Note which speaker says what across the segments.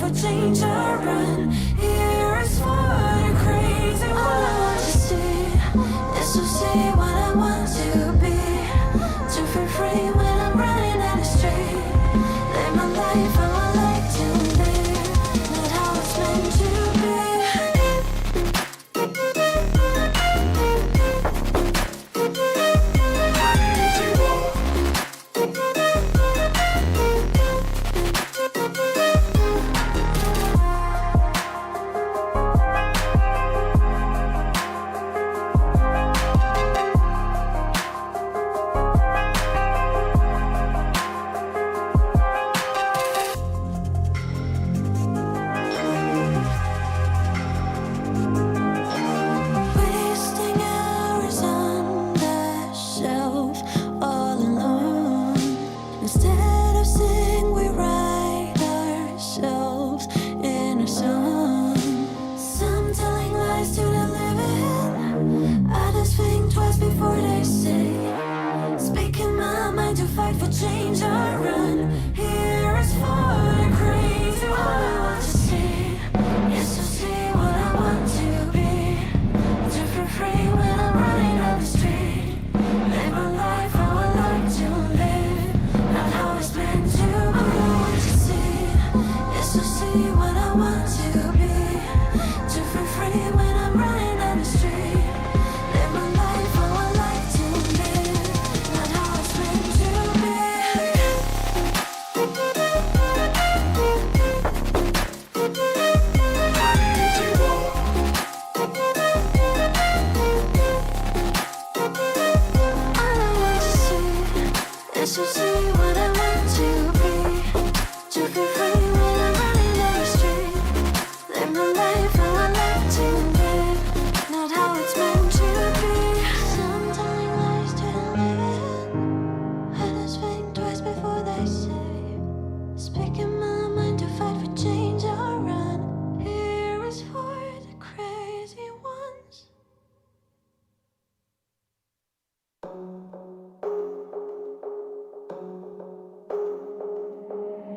Speaker 1: for change or run. Here is for the crazy ones. All I want to see is to see what I want to be. To feel free when I'm running down the street. Live my life how I like to live, not how it's meant to be.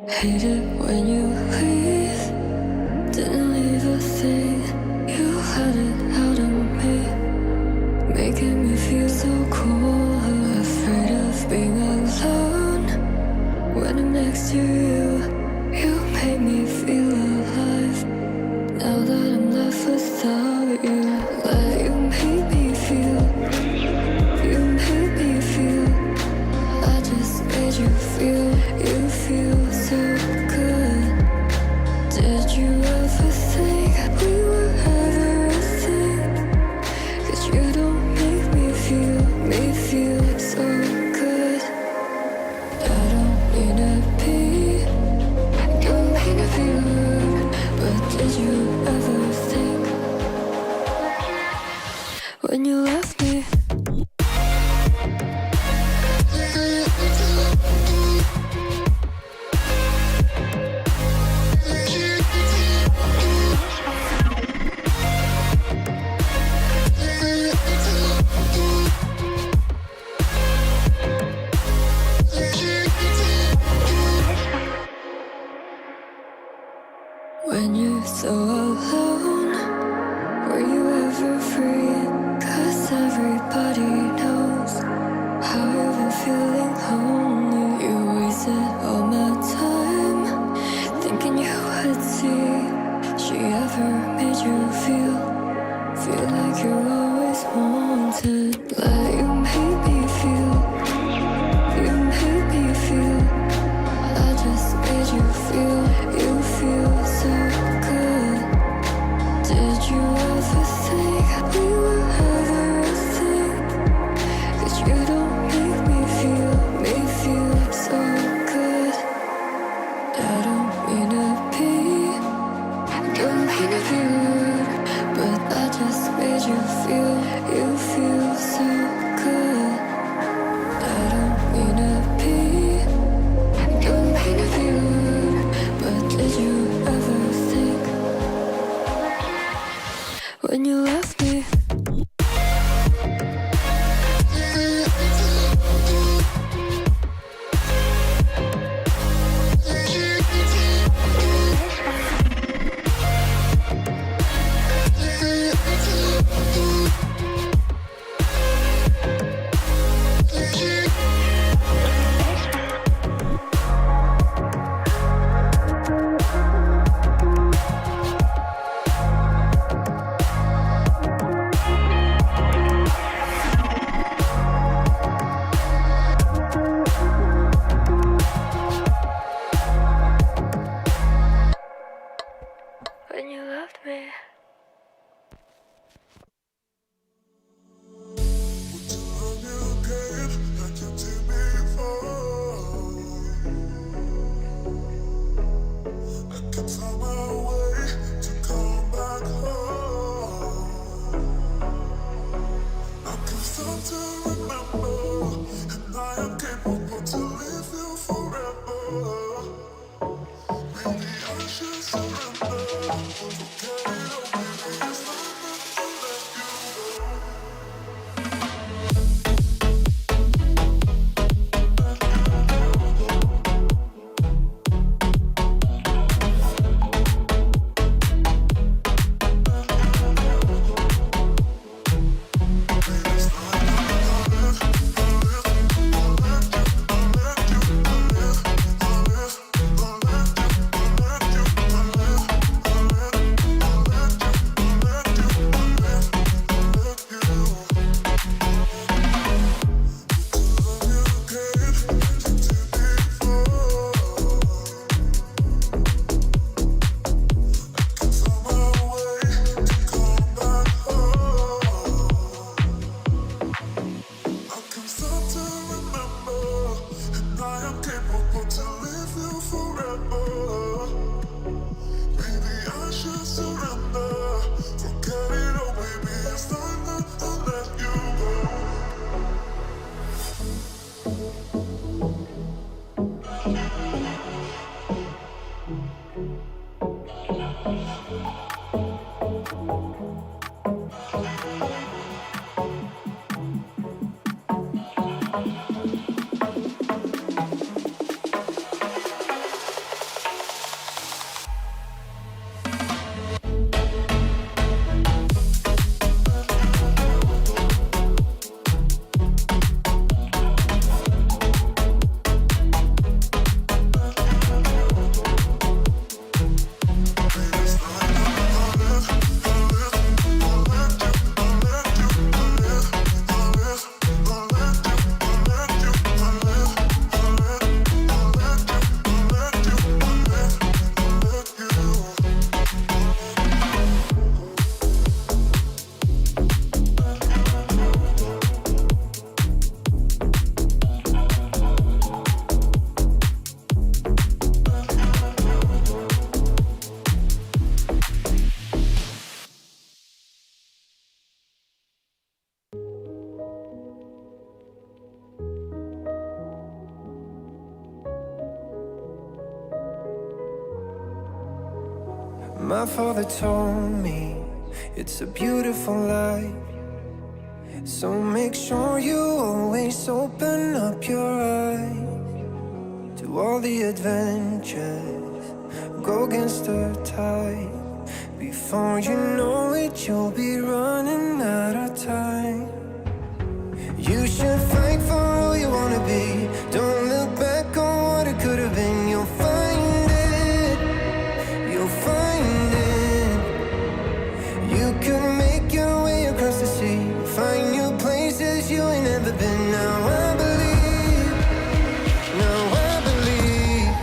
Speaker 2: Hate it when you leave. Didn't leave a thing. You had it out of me, making me feel so cold. Afraid of being alone when I'm next to you. You made me feel alive. Now that I'm left without you, let you make me feel. You made me feel. I just made you feel. You feel so good. Did you ever think we were ever a thing? 'Cause you don't make me feel so good. I don't mean to be, don't mean to be rude, but did you ever think when you left me? When you're so alone, were you ever free? 'Cause everybody knows how you've been feeling lonely. You wasted all my time thinking you would see. She ever made you feel like you're always wanted? Let you make me feel. You made me feel. I just made you feel. You feel so good. Did you ever think we were ever a thing? 'Cause you don't make me feel so good. I don't mean to be, don't mean to be rude, but I just made you feel. You feel so good. I don't mean to be, don't mean to be rude, but did you ever think when you left me? me.
Speaker 3: My father told me it's a beautiful life, so make sure you always open up your eyes to all the adventures, go against the tide. Before you know it, you'll be running out of time. You should fight for who you wanna be. Don't look back on what it could have been. You'll find it, you'll find it. You could make your way across the sea, find new places you ain't never been. Now I believe, now I believe.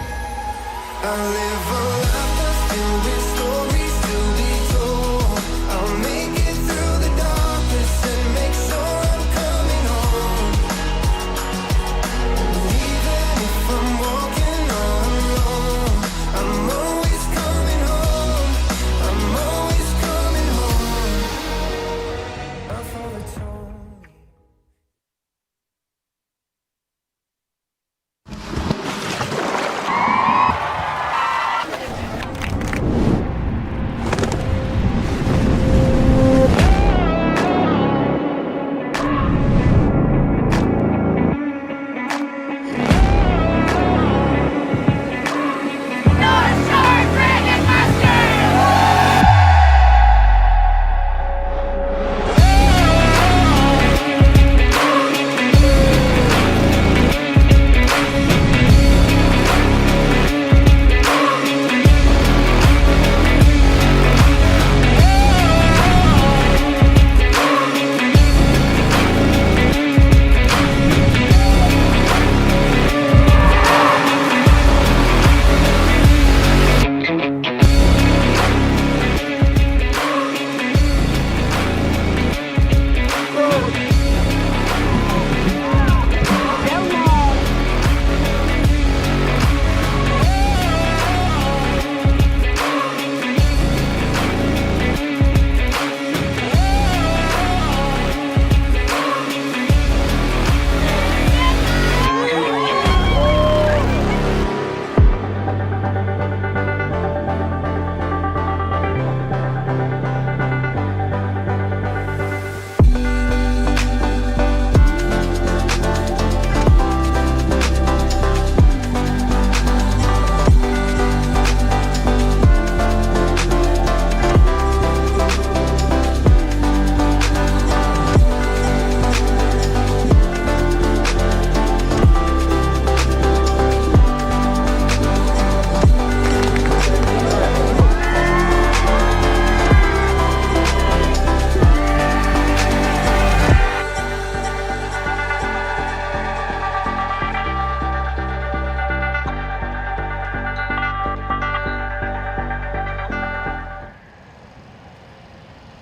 Speaker 3: I live a life that's filled with stories to be told. I'll make it through the darkness and make sure I'm coming home. Even if I'm walking all alone, I'm always coming home. I'm always coming home. My father told me.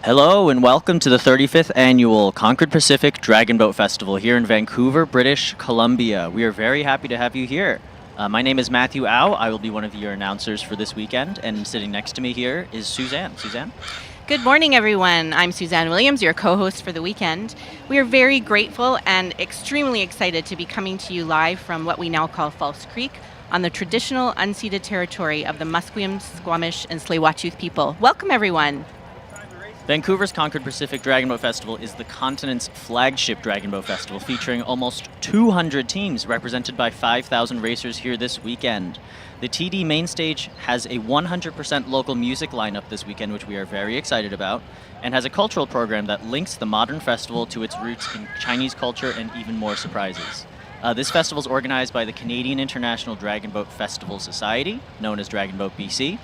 Speaker 4: Hello and welcome to the 35th annual Concord Pacific Dragon Boat Festival here in Vancouver, British Columbia. We are very happy to have you here. My name is Matthew Au. I will be one of your announcers for this weekend, and sitting next to me here is Suzanne. Suzanne?
Speaker 5: Good morning, everyone. I'm Suzanne Williams, your co-host for the weekend. We are very grateful and extremely excited to be coming to you live from what we now call False Creek on the traditional unceded territory of the Musqueam, Squamish, and Tsleil-Waututh people. Welcome, everyone.
Speaker 4: Vancouver's Concord Pacific Dragon Boat Festival is the continent's flagship Dragon Boat Festival, featuring almost 200 teams represented by 5,000 racers here this weekend. The TD main stage has a 100% local music lineup this weekend, which we are very excited about, and has a cultural program that links the modern festival to its roots in Chinese culture and even more surprises. This festival is organized by the Canadian International Dragon Boat Festival Society, known as Dragon Boat BC,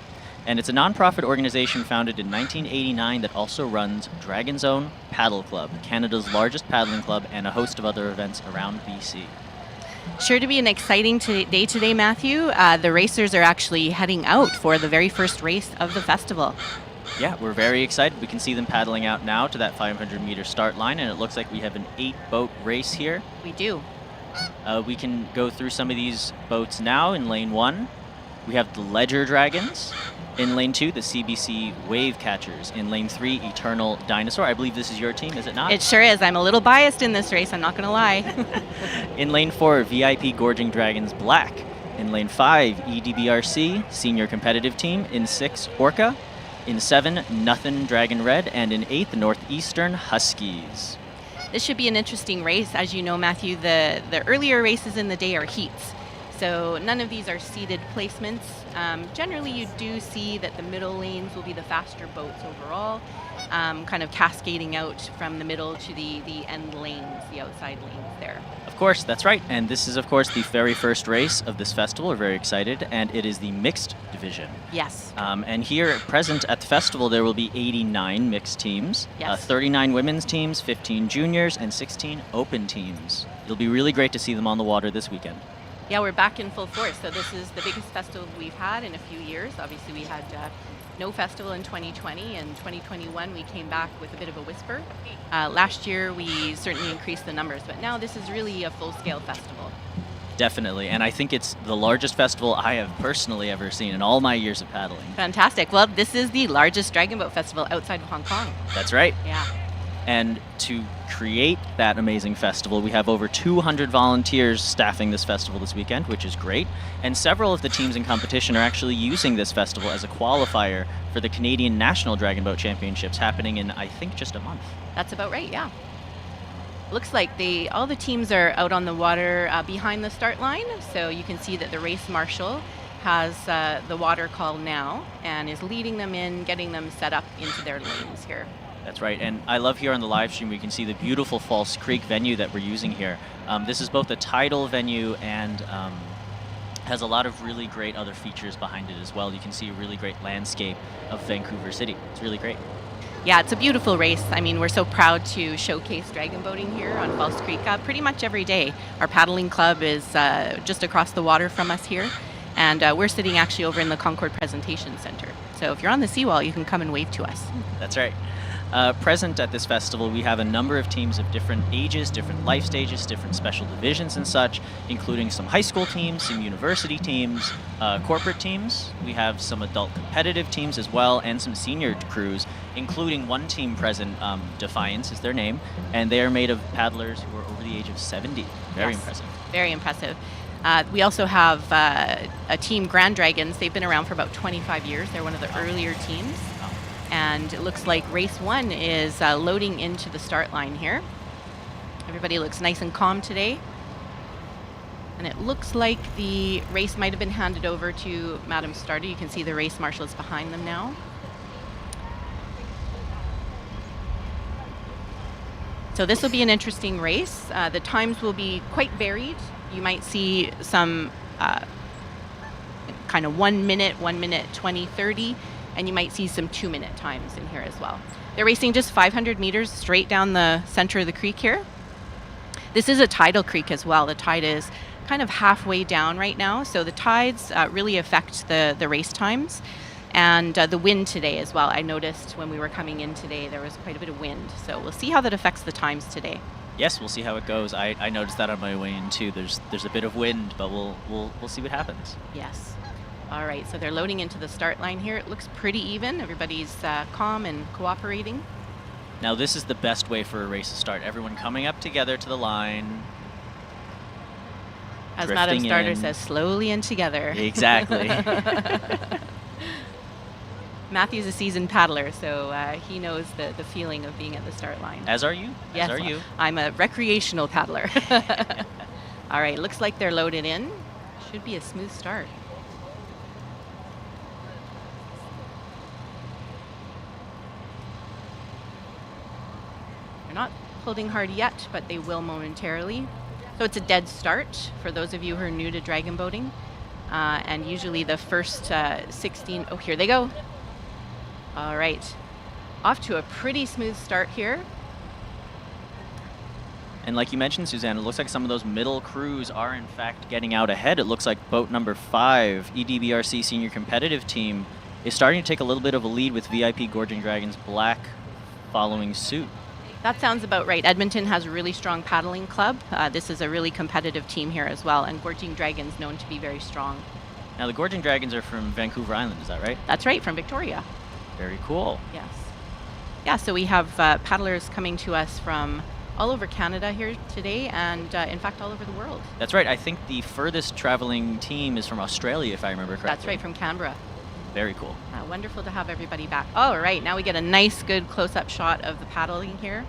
Speaker 4: and it's a non-profit organization founded in 1989 that also runs Dragon Zone Paddle Club, Canada's largest paddling club, and a host of other events around BC.
Speaker 5: Sure to be an exciting day today, Matthew. The racers are actually heading out for the very first race of the festival.
Speaker 4: Yeah, we're very excited. We can see them paddling out now to that 500-meter start line, and it looks like we have an 8-boat race here.
Speaker 5: We do.
Speaker 4: We can go through some of these boats now. In lane 1, we have the Ledger Dragons. In lane 2, the CBC Wave Catchers. In lane 3, Eternal Dinosaur. I believe this is your team, is it not?
Speaker 5: It sure is. I'm a little biased in this race, I'm not going to lie.
Speaker 4: In lane 4, VIP Gorging Dragons Black. In lane 5, EDBRC Senior Competitive Team. In 6, Orca. In 7, Nothin' Dragon Red. And in 8, the Northeastern Huskies.
Speaker 5: This should be an interesting race. As you know, Matthew, the earlier races in the day are heats. So none of these are seeded placements. Generally, you do see that the middle lanes will be the faster boats overall, kind of cascading out from the middle to the end lanes, the outside lanes there.
Speaker 4: Of course, that's right. And this is, of course, the very first race of this festival. We're very excited. And it is the mixed division.
Speaker 5: Yes.
Speaker 4: And here, present at the festival, there will be 89 mixed teams,
Speaker 5: Yes.
Speaker 4: 39 women's teams, 15 juniors, and 16 open teams. It'll be really great to see them on the water this weekend.
Speaker 5: Yeah, we're back in full force. So this is the biggest festival we've had in a few years. Obviously, we had no festival in 2020, and 2021 we came back with a bit of a whisper. Last year we certainly increased the numbers, but now this is really a full-scale festival.
Speaker 4: Definitely, and I think it's the largest festival I have personally ever seen in all my years of paddling.
Speaker 5: Fantastic. Well, this is the largest Dragon Boat Festival outside of Hong Kong.
Speaker 4: That's right.
Speaker 5: Yeah.
Speaker 4: And to create that amazing festival, we have over 200 volunteers staffing this festival this weekend, which is great. And several of the teams in competition are actually using this festival as a qualifier for the Canadian National Dragon Boat Championships happening in, I think, just a month.
Speaker 5: That's about right, yeah. Looks like all the teams are out on the water behind the start line, so you can see that the race marshal has the water call now and is leading them in, getting them set up into their lanes here.
Speaker 4: That's right, and I love here on the live stream we can see the beautiful False Creek venue that we're using here. This is both a tidal venue and has a lot of really great other features behind it as well. You can see a really great landscape of Vancouver City. It's really great.
Speaker 5: Yeah, it's a beautiful race. I mean, we're so proud to showcase dragon boating here on False Creek pretty much every day. Our paddling club is just across the water from us here, and we're sitting actually over in the Concord Presentation Center. So if you're on the seawall, you can come and wave to us.
Speaker 4: That's right. Present at this festival, we have a number of teams of different ages, different life stages, different special divisions and such, including some high school teams, some university teams, corporate teams. We have some adult competitive teams as well, and some senior crews, including one team present, Defiance is their name, and they are made of paddlers who are over the age of 70. Very
Speaker 5: Yes.
Speaker 4: impressive.
Speaker 5: Very impressive. We also have a team, Grand Dragons. They've been around for about 25 years. They're one of the earlier teams. And it looks like race 1 is loading into the start line here. Everybody looks nice and calm today. And it looks like the race might have been handed over to Madam Starter. You can see the race marshal is behind them now. So this will be an interesting race. The times will be quite varied. You might see some kind of 1 minute, 20, 30. And you might see some 2-minute times in here as well. They're racing just 500 meters straight down the center of the creek here. This is a tidal creek as well. The tide is kind of halfway down right now, so the tides really affect the race times. And the wind today as well. I noticed when we were coming in today, there was quite a bit of wind. So we'll see how that affects the times today.
Speaker 4: Yes, we'll see how it goes. I noticed that on my way in too. There's a bit of wind, but we'll see what happens.
Speaker 5: Yes. All right, so they're loading into the start line here. It looks pretty even. Everybody's calm and cooperating.
Speaker 4: Now this is the best way for a race to start. Everyone coming up together to the line.
Speaker 5: As Madam
Speaker 4: drifting
Speaker 5: Starter
Speaker 4: in.
Speaker 5: says, slowly and together.
Speaker 4: Exactly.
Speaker 5: Matthew's a seasoned paddler, so he knows the feeling of being at the start line.
Speaker 4: As are you.
Speaker 5: Yes,
Speaker 4: As are you.
Speaker 5: I'm a recreational paddler. All right, looks like they're loaded in. Should be a smooth start. They're not holding hard yet, but they will momentarily. So it's a dead start for those of you who are new to dragon boating. And usually the first 16, oh, here they go. All right, off to a pretty smooth start here.
Speaker 4: And like you mentioned, Suzanne, it looks like some of those middle crews are in fact getting out ahead. It looks like boat number 5, EDBRC Senior Competitive Team, is starting to take a little bit of a lead with VIP Gorging Dragons Black following suit.
Speaker 5: That sounds about right. Edmonton has a really strong paddling club. This is a really competitive team here as well, and Gorging Dragons known to be very strong.
Speaker 4: Now the Gorging Dragons are from Vancouver Island, is that right?
Speaker 5: That's right, from Victoria.
Speaker 4: Very cool.
Speaker 5: Yes. Yeah, so we have paddlers coming to us from all over Canada here today, and in fact all over the world.
Speaker 4: That's right. I think the furthest traveling team is from Australia, if I remember correctly.
Speaker 5: That's right, from Canberra.
Speaker 4: Very cool.
Speaker 5: Wonderful to have everybody back. All right, now we get a nice, good close-up shot of the paddling here.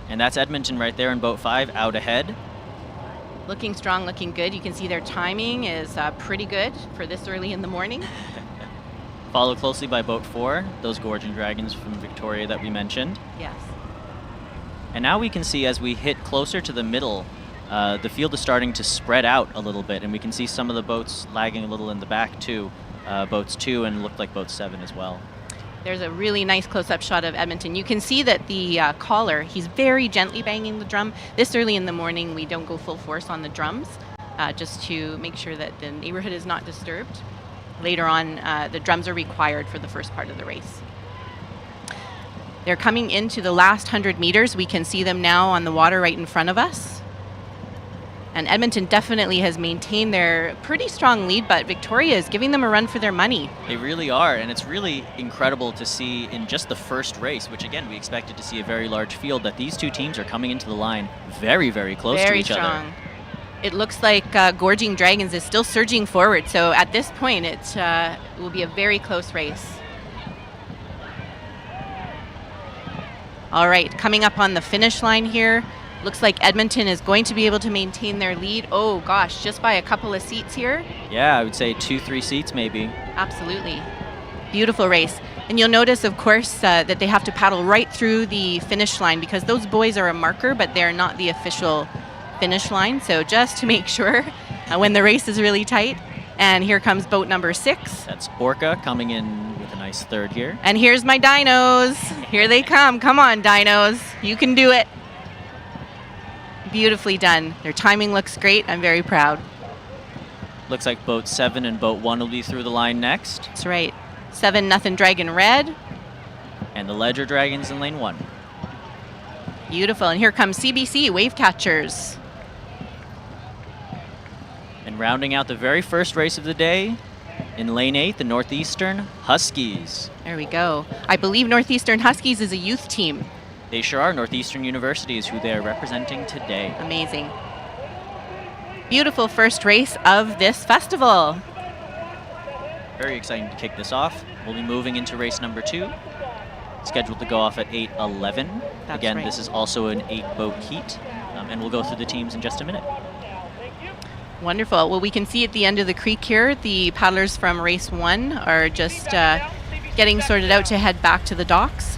Speaker 4: And that's Edmonton right there in boat 5, out ahead.
Speaker 5: Looking strong, looking good. You can see their timing is pretty good for this early in the morning.
Speaker 4: Followed closely by boat 4, those Gorging Dragons from Victoria that we mentioned.
Speaker 5: Yes.
Speaker 4: And now we can see as we hit closer to the middle, the field is starting to spread out a little bit, and we can see some of the boats lagging a little in the back too. Boats 2 and looked like boat 7 as well.
Speaker 5: There's a really nice close-up shot of Edmonton. You can see that the caller, he's very gently banging the drum. This early in the morning, we don't go full force on the drums, just to make sure that the neighborhood is not disturbed. Later on, the drums are required for the first part of the race. They're coming into the last 100 meters. We can see them now on the water right in front of us. And Edmonton definitely has maintained their pretty strong lead, but Victoria is giving them a run for their money.
Speaker 4: They really are, and it's really incredible to see in just the first race, which again, we expected to see a very large field, that these two teams are coming into the line very, very close to each other.
Speaker 5: Very strong. It looks like Gorging Dragons is still surging forward, so at this point it will be a very close race. All right, coming up on the finish line here. Looks like Edmonton is going to be able to maintain their lead. Oh gosh, just by a couple of seats here.
Speaker 4: Yeah, I would say 2-3 seats maybe.
Speaker 5: Absolutely. Beautiful race. And you'll notice, of course, that they have to paddle right through the finish line because those buoys are a marker, but they're not the official finish line. So just to make sure when the race is really tight. And here comes boat number 6.
Speaker 4: That's Orca coming in with a nice third here.
Speaker 5: And here's my dinos. Here they come. Come on, dinos. You can do it. Beautifully done. Their timing looks great. I'm very proud.
Speaker 4: Looks like boat 7 and boat 1 will be through the line next.
Speaker 5: That's right. 7-0 Dragon Red.
Speaker 4: And the Ledger Dragons in lane 1.
Speaker 5: Beautiful. And here comes CBC Wave Catchers.
Speaker 4: And rounding out the very first race of the day, in lane 8, the Northeastern Huskies.
Speaker 5: There we go. I believe Northeastern Huskies is a youth team.
Speaker 4: They sure are. Northeastern University is who they are representing today.
Speaker 5: Amazing. Beautiful first race of this festival.
Speaker 4: Very exciting to kick this off. We'll be moving into race number 2, scheduled to go off at 8:11.
Speaker 5: That's
Speaker 4: Again,
Speaker 5: right.
Speaker 4: this is also an 8-boat heat, and we'll go through the teams in just a minute.
Speaker 5: Wonderful. Well, we can see at the end of the creek here, the paddlers from race 1 are just getting sorted out to head back to the docks.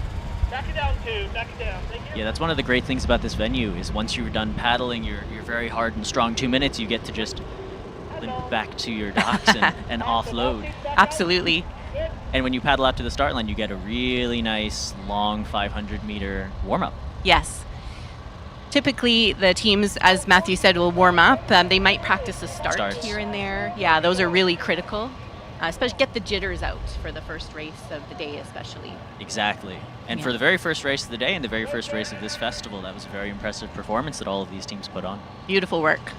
Speaker 6: Back it down, too. Back it down. Thank you.
Speaker 4: Yeah, that's one of the great things about this venue is once you're done paddling your very hard and strong 2 minutes, you get to just limp back to your docks and offload.
Speaker 5: Absolutely.
Speaker 4: And when you paddle out to the start line, you get a really nice long 500-meter warm-up.
Speaker 5: Yes. Typically, the teams, as Matthew said, will warm up. They might practice a start
Speaker 4: Starts.
Speaker 5: here and there. Yeah, those are really critical especially get the jitters out for the first race of the day especially.
Speaker 4: Exactly. And
Speaker 5: Yeah.
Speaker 4: for the very first race of the day and the very first race of this festival, that was a very impressive performance that all of these teams put on.
Speaker 5: Beautiful work.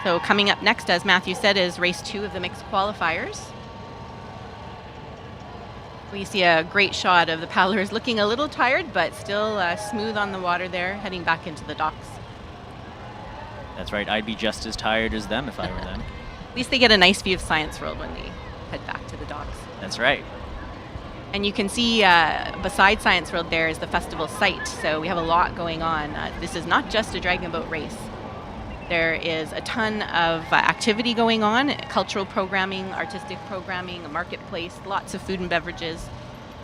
Speaker 5: So coming up next, as Matthew said, is race 2 of the mixed qualifiers. We see a great shot of the paddlers looking a little tired, but still smooth on the water there, heading back into the docks.
Speaker 4: That's right. I'd be just as tired as them if I were them.
Speaker 5: At least they get a nice view of Science World when they head back to the docks.
Speaker 4: That's right.
Speaker 5: And you can see beside Science World there is the festival site, so we have a lot going on. This is not just a dragon boat race. There is a ton of activity going on, cultural programming, artistic programming, a marketplace, lots of food and beverages.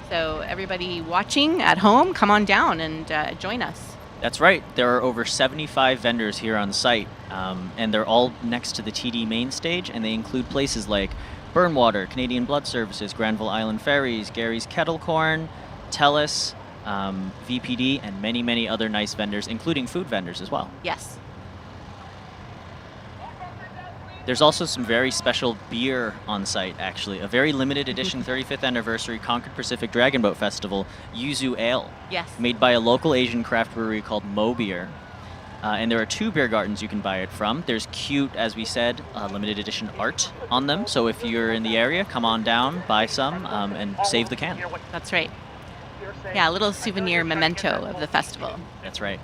Speaker 5: So everybody watching at home, come on down and join us.
Speaker 4: That's right. There are over 75 vendors here on site, and they're all next to the TD main stage, and they include places like Burnwater, Canadian Blood Services, Granville Island Ferries, Gary's Kettle Corn, TELUS, VPD, and many, many other nice vendors, including food vendors as well.
Speaker 5: Yes.
Speaker 4: There's also some very special beer on site, actually. A very limited edition 35th anniversary Concord Pacific Dragon Boat Festival Yuzu Ale,
Speaker 5: Yes.
Speaker 4: made by a local Asian craft brewery called Mo Beer. And there are 2 beer gardens you can buy it from. There's cute, as we said, limited edition art on them. So if you're in the area, come on down, buy some, and save the can.
Speaker 5: That's right. Yeah, a little souvenir memento of the festival.
Speaker 4: That's right.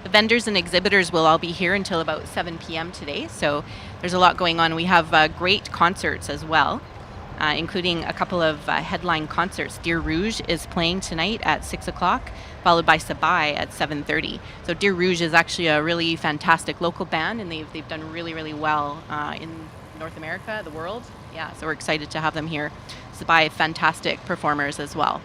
Speaker 5: The vendors and exhibitors will all be here until about 7 p.m. today, so there's a lot going on. We have great concerts as well, including a couple of headline concerts. Deer Rouge is playing tonight at 6 o'clock, followed by Sabai at 7:30. So Deer Rouge is actually a really fantastic local band, and they've done really, really well in North America, the world. Yeah, so we're excited to have them here. Sabai, fantastic performers as well.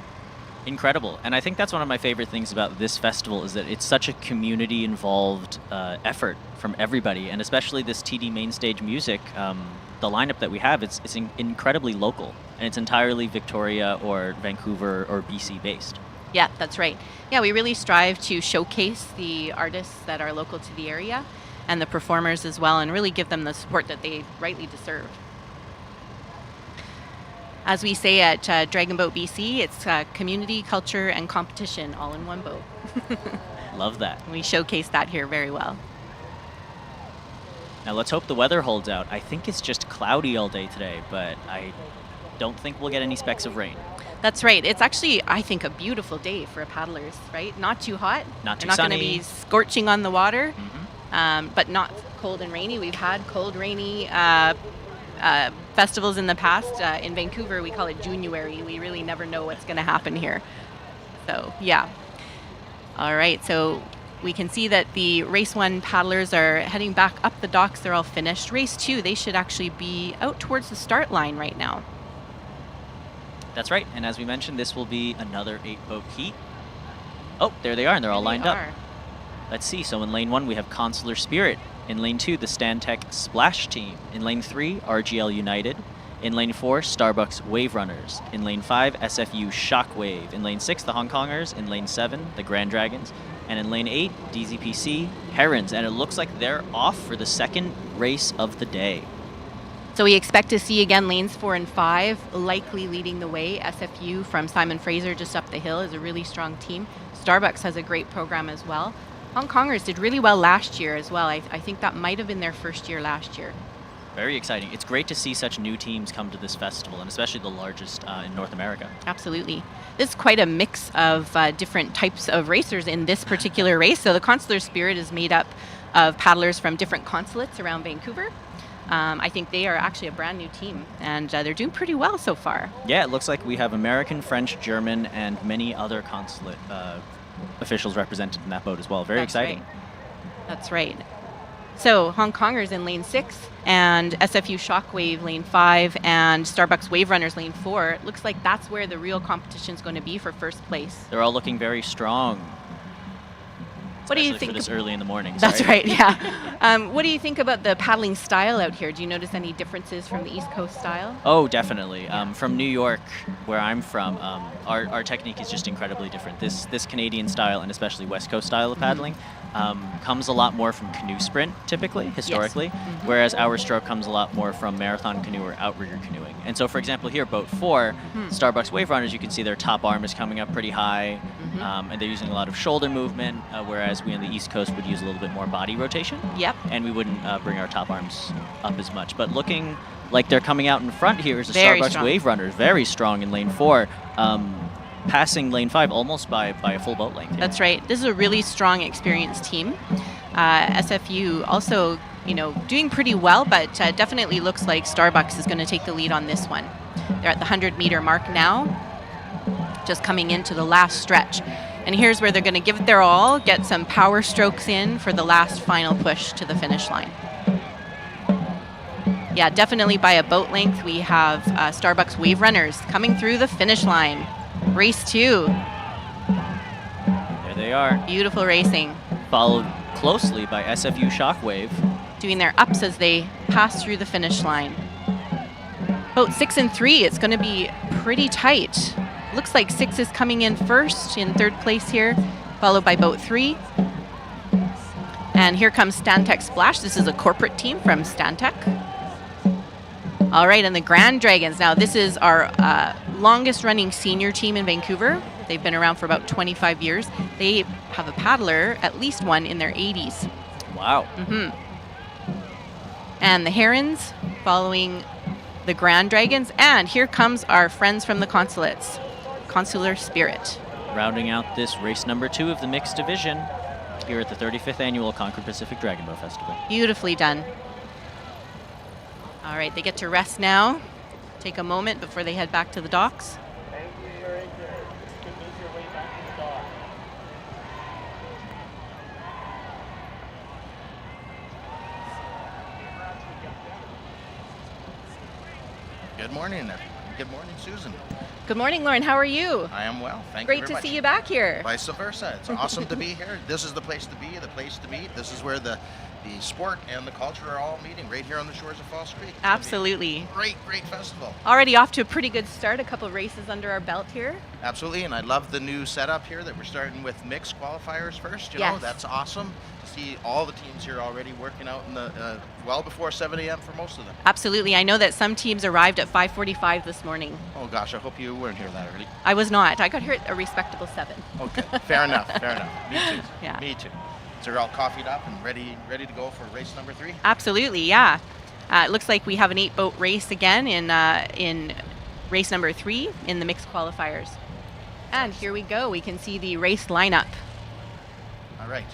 Speaker 4: Incredible. And I think that's one of my favorite things about this festival is that it's such a community-involved effort from everybody, and especially this TD main stage music, the lineup that we have, it's incredibly local, and it's entirely Victoria or Vancouver or BC based.
Speaker 5: Yeah, that's right. Yeah, we really strive to showcase the artists that are local to the area and the performers as well, and really give them the support that they rightly deserve. As we say at Dragon Boat BC, it's community, culture, and competition all in one boat.
Speaker 4: Love that.
Speaker 5: We showcase that here very well.
Speaker 4: Now let's hope the weather holds out. I think it's just cloudy all day today, but I don't think we'll get any specks of rain.
Speaker 5: That's right. It's actually, I think, a beautiful day for paddlers, right? Not too hot.
Speaker 4: Not too
Speaker 5: They're not going to
Speaker 4: sunny.
Speaker 5: be scorching on the water,
Speaker 4: Mm-hmm.
Speaker 5: but not cold and rainy. We've had cold, rainy festivals in the past. In Vancouver, we call it January. We really never know what's going to happen here. So, yeah. All right, so we can see that the Race 1 paddlers are heading back up the docks. They're all finished. Race 2, they should actually be out towards the start line right now.
Speaker 4: That's right. And as we mentioned, this will be another 8-boat heat. Oh, there they are, and they're all lined up. Let's see. So in lane 1, we have Consular Spirit. In lane 2, the Stantec Splash Team. In lane 3, RGL United. In lane 4, Starbucks Wave Runners. In lane 5, SFU Shockwave. In lane 6, the Hong Kongers. In lane 7, the Grand Dragons. And in lane 8, DZPC Herons. And it looks like they're off for the second race of the day.
Speaker 5: So we expect to see again lanes 4 and 5 likely leading the way. SFU from Simon Fraser just up the hill is a really strong team. Starbucks has a great program as well. Hong Kongers did really well last year as well. I think that might have been their first year last year.
Speaker 4: Very exciting. It's great to see such new teams come to this festival, and especially the largest in North America.
Speaker 5: Absolutely. This is quite a mix of different types of racers in this particular race. So the Consular Spirit is made up of paddlers from different consulates around Vancouver. I think they are actually a brand new team, and they're doing pretty well so far.
Speaker 4: Yeah, it looks like we have American, French, German, and many other consulate officials represented in that boat as well. Very exciting.
Speaker 5: Right. That's right. So Hong Kongers in lane 6, and SFU Shockwave lane 5, and Starbucks Wave Runners lane 4. It looks like that's where the real competition is going to be for first place.
Speaker 4: They're all looking very strong.
Speaker 5: What do you
Speaker 4: Especially
Speaker 5: think?
Speaker 4: for this early in the morning.
Speaker 5: That's
Speaker 4: sorry.
Speaker 5: right, yeah. What do you think about the paddling style out here? Do you notice any differences from the East Coast style?
Speaker 4: Oh, definitely. From New York, where I'm from, our technique is just incredibly different. This Canadian style, and especially West Coast style of paddling, comes a lot more from canoe sprint, typically, historically, whereas our stroke comes a lot more from marathon canoe or outrigger canoeing. And so, for example, here, boat 4, Starbucks Wave Runners, you can see their top arm is coming up pretty high, and they're using a lot of shoulder movement, whereas we on the East Coast would use a little bit more body rotation.
Speaker 5: Yep.
Speaker 4: And we wouldn't bring our top arms up as much. But looking like they're coming out in front here is the
Speaker 5: Very
Speaker 4: Starbucks
Speaker 5: strong.
Speaker 4: Wave Runners, very strong in lane 4, passing lane 5 almost by a full boat length. Here.
Speaker 5: That's right. This is a really strong, experienced team. SFU also, doing pretty well, but definitely looks like Starbucks is going to take the lead on this one. They're at the 100-meter mark now, just coming into the last stretch. And here's where they're going to give it their all, get some power strokes in for the last final push to the finish line. Yeah, definitely by a boat length, we have Starbucks Wave Runners coming through the finish line. Race 2.
Speaker 4: There they are,
Speaker 5: Beautiful racing.
Speaker 4: followed closely by SFU Shockwave.
Speaker 5: Doing their ups as they pass through the finish line. Boat 6 and 3, it's going to be pretty tight. Looks like 6 is coming in first in 3rd place here, followed by boat 3. And here comes Stantec Splash. This is a corporate team from Stantec. All right, and the Grand Dragons. Now, this is our longest running senior team in Vancouver. They've been around for about 25 years. They have a paddler, at least one, in their 80s.
Speaker 4: Wow.
Speaker 5: And the Herons following the Grand Dragons. And here comes our friends from the Consulates, Consular Spirit.
Speaker 4: Rounding out this race number 2 of the mixed division here at the 35th annual Concord Pacific Dragon Boat Festival.
Speaker 5: Beautifully done. All right, they get to rest now. Take a moment before they head back to the docks.
Speaker 6: Thank you for your interest. You can make your way back to the dock.
Speaker 7: Good morning. Good morning, Susan.
Speaker 5: Good morning, Lauren. How are you?
Speaker 7: I am well. Thank you
Speaker 5: Great
Speaker 7: very
Speaker 5: to
Speaker 7: much.
Speaker 5: see you back here.
Speaker 7: Vice versa. It's awesome to be here. This is the place to be, the place to meet. This is where the sport and the culture are all meeting, right here on the shores of Falls Creek. It's gonna be
Speaker 5: Absolutely.
Speaker 7: a great festival.
Speaker 5: Already off to a pretty good start. A couple races under our belt here.
Speaker 7: Absolutely, and I love the new setup here that we're starting with mixed qualifiers first. You know,
Speaker 5: Yes.
Speaker 7: that's awesome to see all the teams here already working out in the well before 7 a.m. for most of them.
Speaker 5: Absolutely. I know that some teams arrived at 5:45 this morning.
Speaker 7: Oh gosh, I hope you weren't here that early.
Speaker 5: I was not. I got here at a respectable 7.
Speaker 7: Okay, fair enough. Me too.
Speaker 5: Yeah.
Speaker 7: Me too. So you're all coffeed up and ready to go for race number 3.
Speaker 5: Absolutely, yeah. It looks like we have an 8-boat race again in race number 3 in the mixed qualifiers. And here we go. We can see the race lineup.
Speaker 7: All right.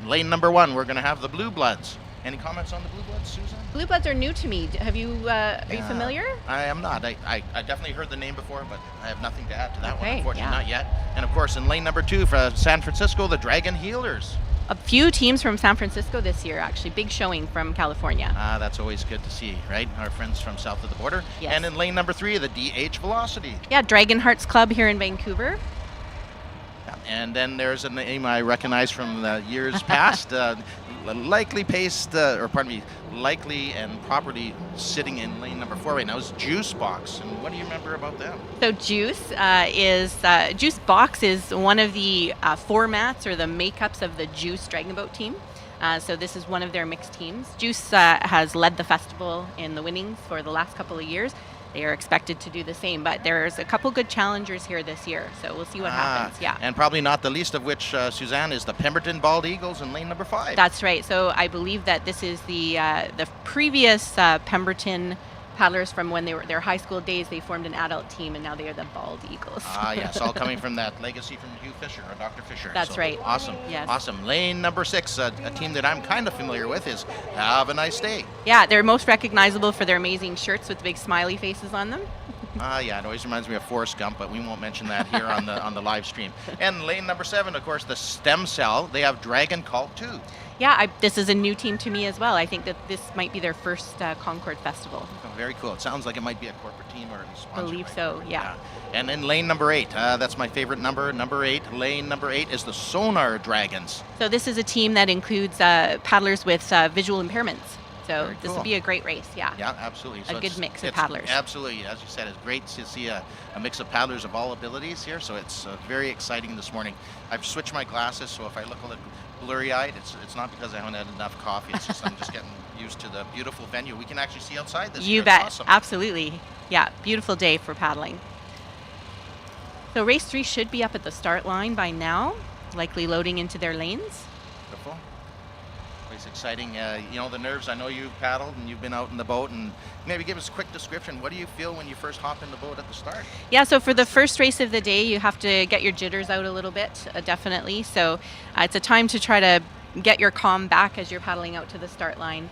Speaker 7: Lane number 1, we're going to have the Blue Bloods. Any comments on the Blue Bloods, Susan?
Speaker 5: Blue Bloods are new to me. Are you familiar?
Speaker 7: I am not. I definitely heard the name before, but I have nothing to add to that one,
Speaker 5: Okay,
Speaker 7: unfortunately,
Speaker 5: yeah.
Speaker 7: not yet. And of course, in lane number 2 for San Francisco, the Dragon Healers.
Speaker 5: A few teams from San Francisco this year, actually. Big showing from California.
Speaker 7: That's always good to see, right? Our friends from south of the border.
Speaker 5: Yes.
Speaker 7: And in lane number 3, the DH Velocity.
Speaker 5: Yeah, Dragon Hearts Club here in Vancouver.
Speaker 7: And then there's a name I recognize from the years past. Likely and properly sitting in lane number 4 right now is Juice Box. And what do you remember about them?
Speaker 5: So Juice Juice Box is one of the formats or the makeups of the Juice Dragon Boat team. So this is one of their mixed teams. Juice has led the festival in the winnings for the last couple of years. They are expected to do the same, but there's a couple good challengers here this year, so we'll see what happens. Yeah.
Speaker 7: And probably not the least of which, Suzanne, is the Pemberton Bald Eagles in lane number 5.
Speaker 5: That's right. So I believe that this is the previous Pemberton paddlers from when they were their high school days. They formed an adult team, and now they are the Bald Eagles.
Speaker 7: Yes, all coming from that legacy from Hugh Fisher or Dr. Fisher.
Speaker 5: That's right.
Speaker 7: Awesome.
Speaker 5: Yes.
Speaker 7: Awesome. Lane number 6, a team that I'm kind of familiar with, is Have a Nice Day.
Speaker 5: Yeah, they're most recognizable for their amazing shirts with big smiley faces on them.
Speaker 7: Yeah, it always reminds me of Forrest Gump, but we won't mention that here on the live stream. And lane number 7, of course, the stem cell. They have Dragon Cult 2.
Speaker 5: Yeah, this is a new team to me as well. I think that this might be their first Concord Festival.
Speaker 7: Oh, very cool. It sounds like it might be a corporate team or a sponsor.
Speaker 5: Believe so, yeah.
Speaker 7: And then lane number 8, that's my favorite number 8. Lane number 8 is the Sonar Dragons.
Speaker 5: So this is a team that includes paddlers with visual impairments. So
Speaker 7: Very
Speaker 5: this
Speaker 7: cool.
Speaker 5: will be a great race, yeah.
Speaker 7: Yeah, absolutely.
Speaker 5: A good
Speaker 7: it's-
Speaker 5: mix of
Speaker 7: it's
Speaker 5: paddlers.
Speaker 7: Absolutely. As you said, it's great to see a mix of paddlers of all abilities here. So it's very exciting this morning. I've switched my glasses, so if I look a little blurry-eyed, it's not because I haven't had enough coffee. It's just I'm just getting used to the beautiful venue. We can actually see outside this.
Speaker 5: You
Speaker 7: year.
Speaker 5: bet,
Speaker 7: It's awesome.
Speaker 5: absolutely. Yeah, beautiful day for paddling. So race 3 should be up at the start line by now, likely loading into their lanes.
Speaker 7: Beautiful. Always exciting. The nerves. I know you've paddled and you've been out in the boat, and maybe give us a quick description. What do you feel when you first hop in the boat at the start?
Speaker 5: Yeah, so for the first race of the day, you have to get your jitters out a little bit, definitely. So it's a time to try to get your calm back as you're paddling out to the start line.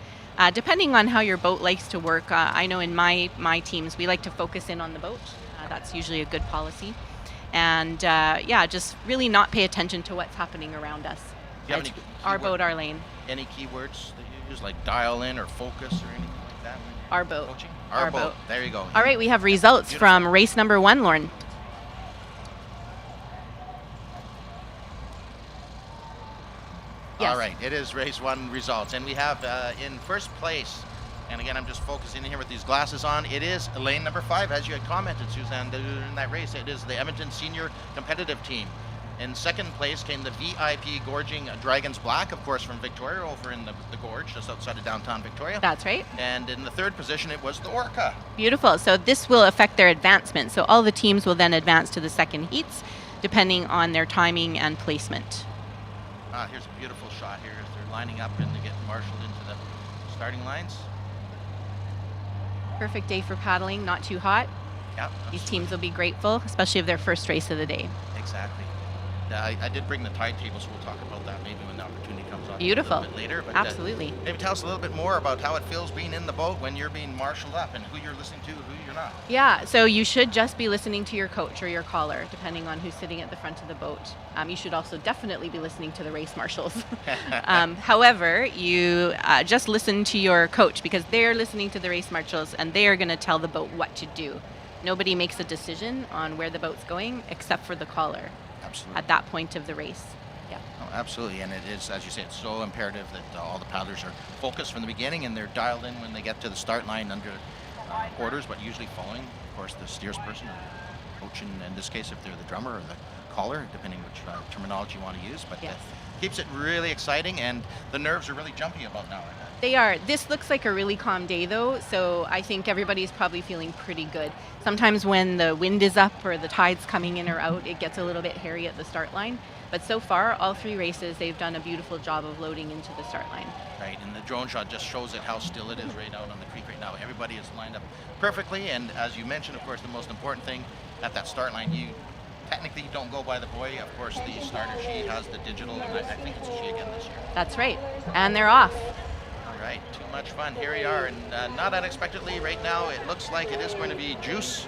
Speaker 5: Depending on how your boat likes to work, I know in my teams, we like to focus in on the boat. That's usually a good policy. And just really not pay attention to what's happening around us.
Speaker 7: Do you have
Speaker 5: It's
Speaker 7: any
Speaker 5: our
Speaker 7: keyword-
Speaker 5: boat, our lane.
Speaker 7: Any keywords that you use, like dial in or focus or anything like that? when you're
Speaker 5: Our boat.
Speaker 7: Coaching?
Speaker 5: Our
Speaker 7: Our boat.
Speaker 5: boat.
Speaker 7: There you go.
Speaker 5: All right, we have results
Speaker 7: Beautiful.
Speaker 5: from race number 1, Lauren. Yes.
Speaker 7: All right, it is race 1 results, and we have in first place, and again, I'm just focusing here with these glasses on, it is lane number 5, as you had commented, Suzanne, in that race. It is the Edmonton Senior Competitive Team. In second place came the VIP Gorging Dragons Black, of course, from Victoria, over in the gorge, just outside of downtown Victoria.
Speaker 5: That's right.
Speaker 7: And in the third position, it was the Orca.
Speaker 5: Beautiful. So this will affect their advancement. So all the teams will then advance to the second heats, depending on their timing and placement.
Speaker 7: Here's a beautiful shot here as they're lining up and they get marshaled into the starting lines.
Speaker 5: Perfect day for paddling, not too hot.
Speaker 7: Yeah,
Speaker 5: These teams will be grateful, especially if their first race of the day.
Speaker 7: exactly. I did bring the tide table, so we'll talk about that maybe when the opportunity comes on
Speaker 5: Beautiful.
Speaker 7: a little bit later. But,
Speaker 5: Absolutely.
Speaker 7: maybe tell us a little bit more about how it feels being in the boat when you're being marshaled up and who you're listening to, who you're not.
Speaker 5: Yeah, so you should just be listening to your coach or your caller, depending on who's sitting at the front of the boat. You should also definitely be listening to the race marshals. However, you just listen to your coach because they're listening to the race marshals and they are going to tell the boat what to do. Nobody makes a decision on where the boat's going except for the caller
Speaker 7: Absolutely.
Speaker 5: at that point of the race. Yeah.
Speaker 7: Oh, absolutely, and it is, as you say, it's so imperative that all the paddlers are focused from the beginning and they're dialed in when they get to the start line under orders, but usually following, of course, the steersperson or coach, in this case, if they're the drummer or the caller, depending which terminology you want to use. But
Speaker 5: Yes.
Speaker 7: keeps it really exciting, and the nerves are really jumpy about now.
Speaker 5: They are. This looks like a really calm day, though, so I think everybody's probably feeling pretty good. Sometimes when the wind is up or the tide's coming in or out, it gets a little bit hairy at the start line. But so far, all 3 races, they've done a beautiful job of loading into the start line.
Speaker 7: Right, and the drone shot just shows it how still it is right out on the creek right now. Everybody is lined up perfectly, and as you mentioned, of course, the most important thing at that start line, you technically don't go by the buoy. Of course, the starter, she has the digital, and I think it's a she again this year.
Speaker 5: That's right. And they're off.
Speaker 7: All right, too much fun. Here we are, and not unexpectedly right now, it looks like it is going to be Juice.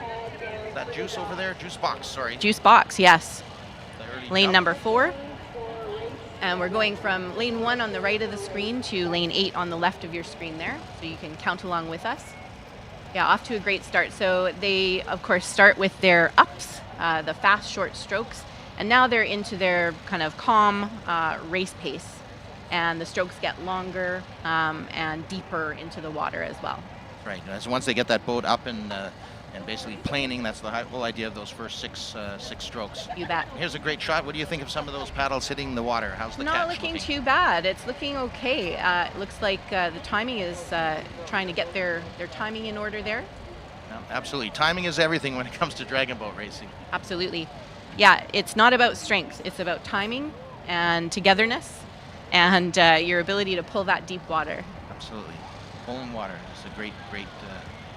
Speaker 7: Is that Juice over there? Juice Box, sorry.
Speaker 5: Juice box, yes.
Speaker 7: The early
Speaker 5: Lane
Speaker 7: jump.
Speaker 5: number 4. And we're going from lane 1 on the right of the screen to lane 8 on the left of your screen there. So you can count along with us. Yeah, off to a great start. So they, of course, start with their ups, the fast, short strokes. And now they're into their kind of calm race pace. And the strokes get longer and deeper into the water as well.
Speaker 7: Right, as once they get that boat up and basically planing, that's the whole idea of those first six strokes.
Speaker 5: You bet.
Speaker 7: Here's a great shot. What do you think of some of those paddles hitting the water? How's the
Speaker 5: Not
Speaker 7: catch
Speaker 5: looking
Speaker 7: looking?
Speaker 5: too bad. It's looking okay. It looks like the timing is trying to get their timing in order there.
Speaker 7: No, absolutely. Timing is everything when it comes to dragon boat racing.
Speaker 5: Absolutely. Yeah, it's not about strength. It's about timing and togetherness and your ability to pull that deep water.
Speaker 7: Absolutely. Pulling water is a great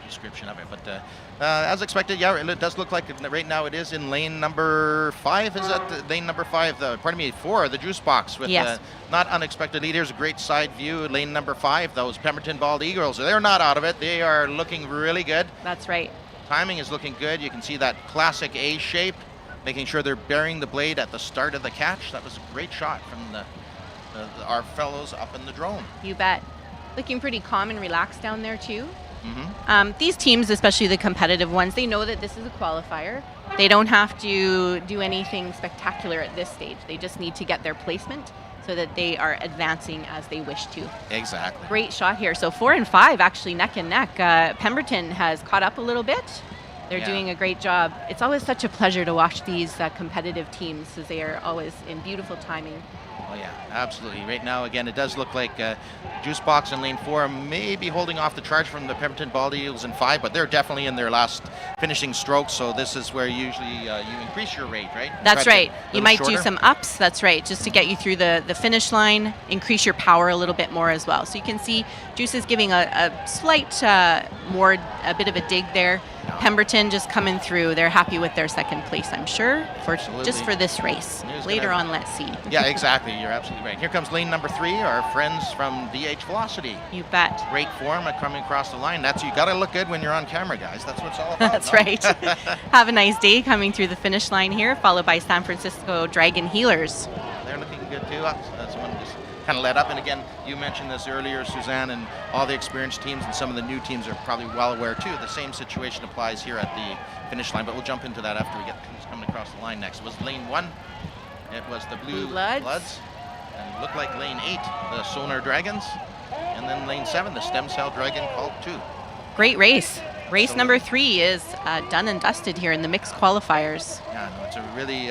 Speaker 7: description of it. But as expected, yeah, it does look like right now it is in lane number 5. Is that lane number 5? Pardon me, 4, the juice box with
Speaker 5: Yes.
Speaker 7: not unexpected lead. Here's a great side view. Lane number 5, those Pemberton Bald Eagles. They're not out of it. They are looking really good.
Speaker 5: That's right.
Speaker 7: timing is looking good. You can see that classic A shape, making sure they're bearing the blade at the start of the catch. That was a great shot from our fellows up in the drone.
Speaker 5: You bet. Looking pretty calm and relaxed down there too.
Speaker 7: Mm-hmm.
Speaker 5: These teams, especially the competitive ones, they know that this is a qualifier. They don't have to do anything spectacular at this stage. They just need to get their placement so that they are advancing as they wish to.
Speaker 7: Exactly.
Speaker 5: Great shot here. So 4 and 5 actually neck and neck. Pemberton has caught up a little bit. They're doing a great job. It's always such a pleasure to watch these competitive teams, as they are always in beautiful timing.
Speaker 7: Oh yeah, absolutely. Right now, again, it does look like Juicebox in lane 4 may be holding off the charge from the Pemberton Bald Eagles in 5, but they're definitely in their last finishing strokes, so this is where usually you increase your rate, right?
Speaker 5: That's
Speaker 7: Try to
Speaker 5: right.
Speaker 7: be a
Speaker 5: You
Speaker 7: little
Speaker 5: might
Speaker 7: shorter.
Speaker 5: do some ups, that's right, just to get you through the finish line, increase your power a little bit more as well. So you can see Juice is giving a slight a bit of a dig there. Pemberton just coming through. They're happy with their second place, I'm sure, just for this race. Later on, let's see.
Speaker 7: Yeah, exactly. You're absolutely right. Here comes lane number 3, our friends from DH Velocity.
Speaker 5: You bet.
Speaker 7: Great form at coming across the line. You got to look good when you're on camera, guys. That's what it's all about.
Speaker 5: That's
Speaker 7: no?
Speaker 5: right. Have a nice day coming through the finish line here, followed by San Francisco Dragon Healers.
Speaker 7: They're looking good too. That's one just kind of led up. And again, you mentioned this earlier, Suzanne, and all the experienced teams and some of the new teams are probably well aware too. The same situation applies here at the finish line, but we'll jump into that after we get who's coming across the line next. It was lane 1. It was the Blue Bloods. And looked like lane 8, the Sonar Dragons. And then lane 7, the Stem Cell Dragon called 2.
Speaker 5: Great race. Race number 3 is done and dusted here in the mixed qualifiers.
Speaker 7: Yeah, no, it's a really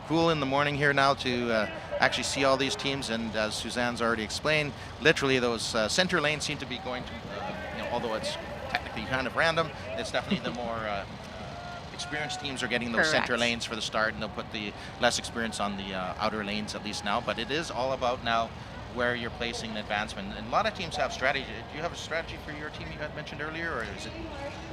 Speaker 7: cool in the morning here now to actually see all these teams, and as Suzanne's already explained, literally those center lanes seem to be going to, although it's technically kind of random, it's definitely the more experienced teams are getting those center lanes for the start, and they'll put the less experience on the outer lanes at least now. But it is all about now where you're placing an advancement. And a lot of teams have strategy. Do you have a strategy for your team you had mentioned earlier, or is it?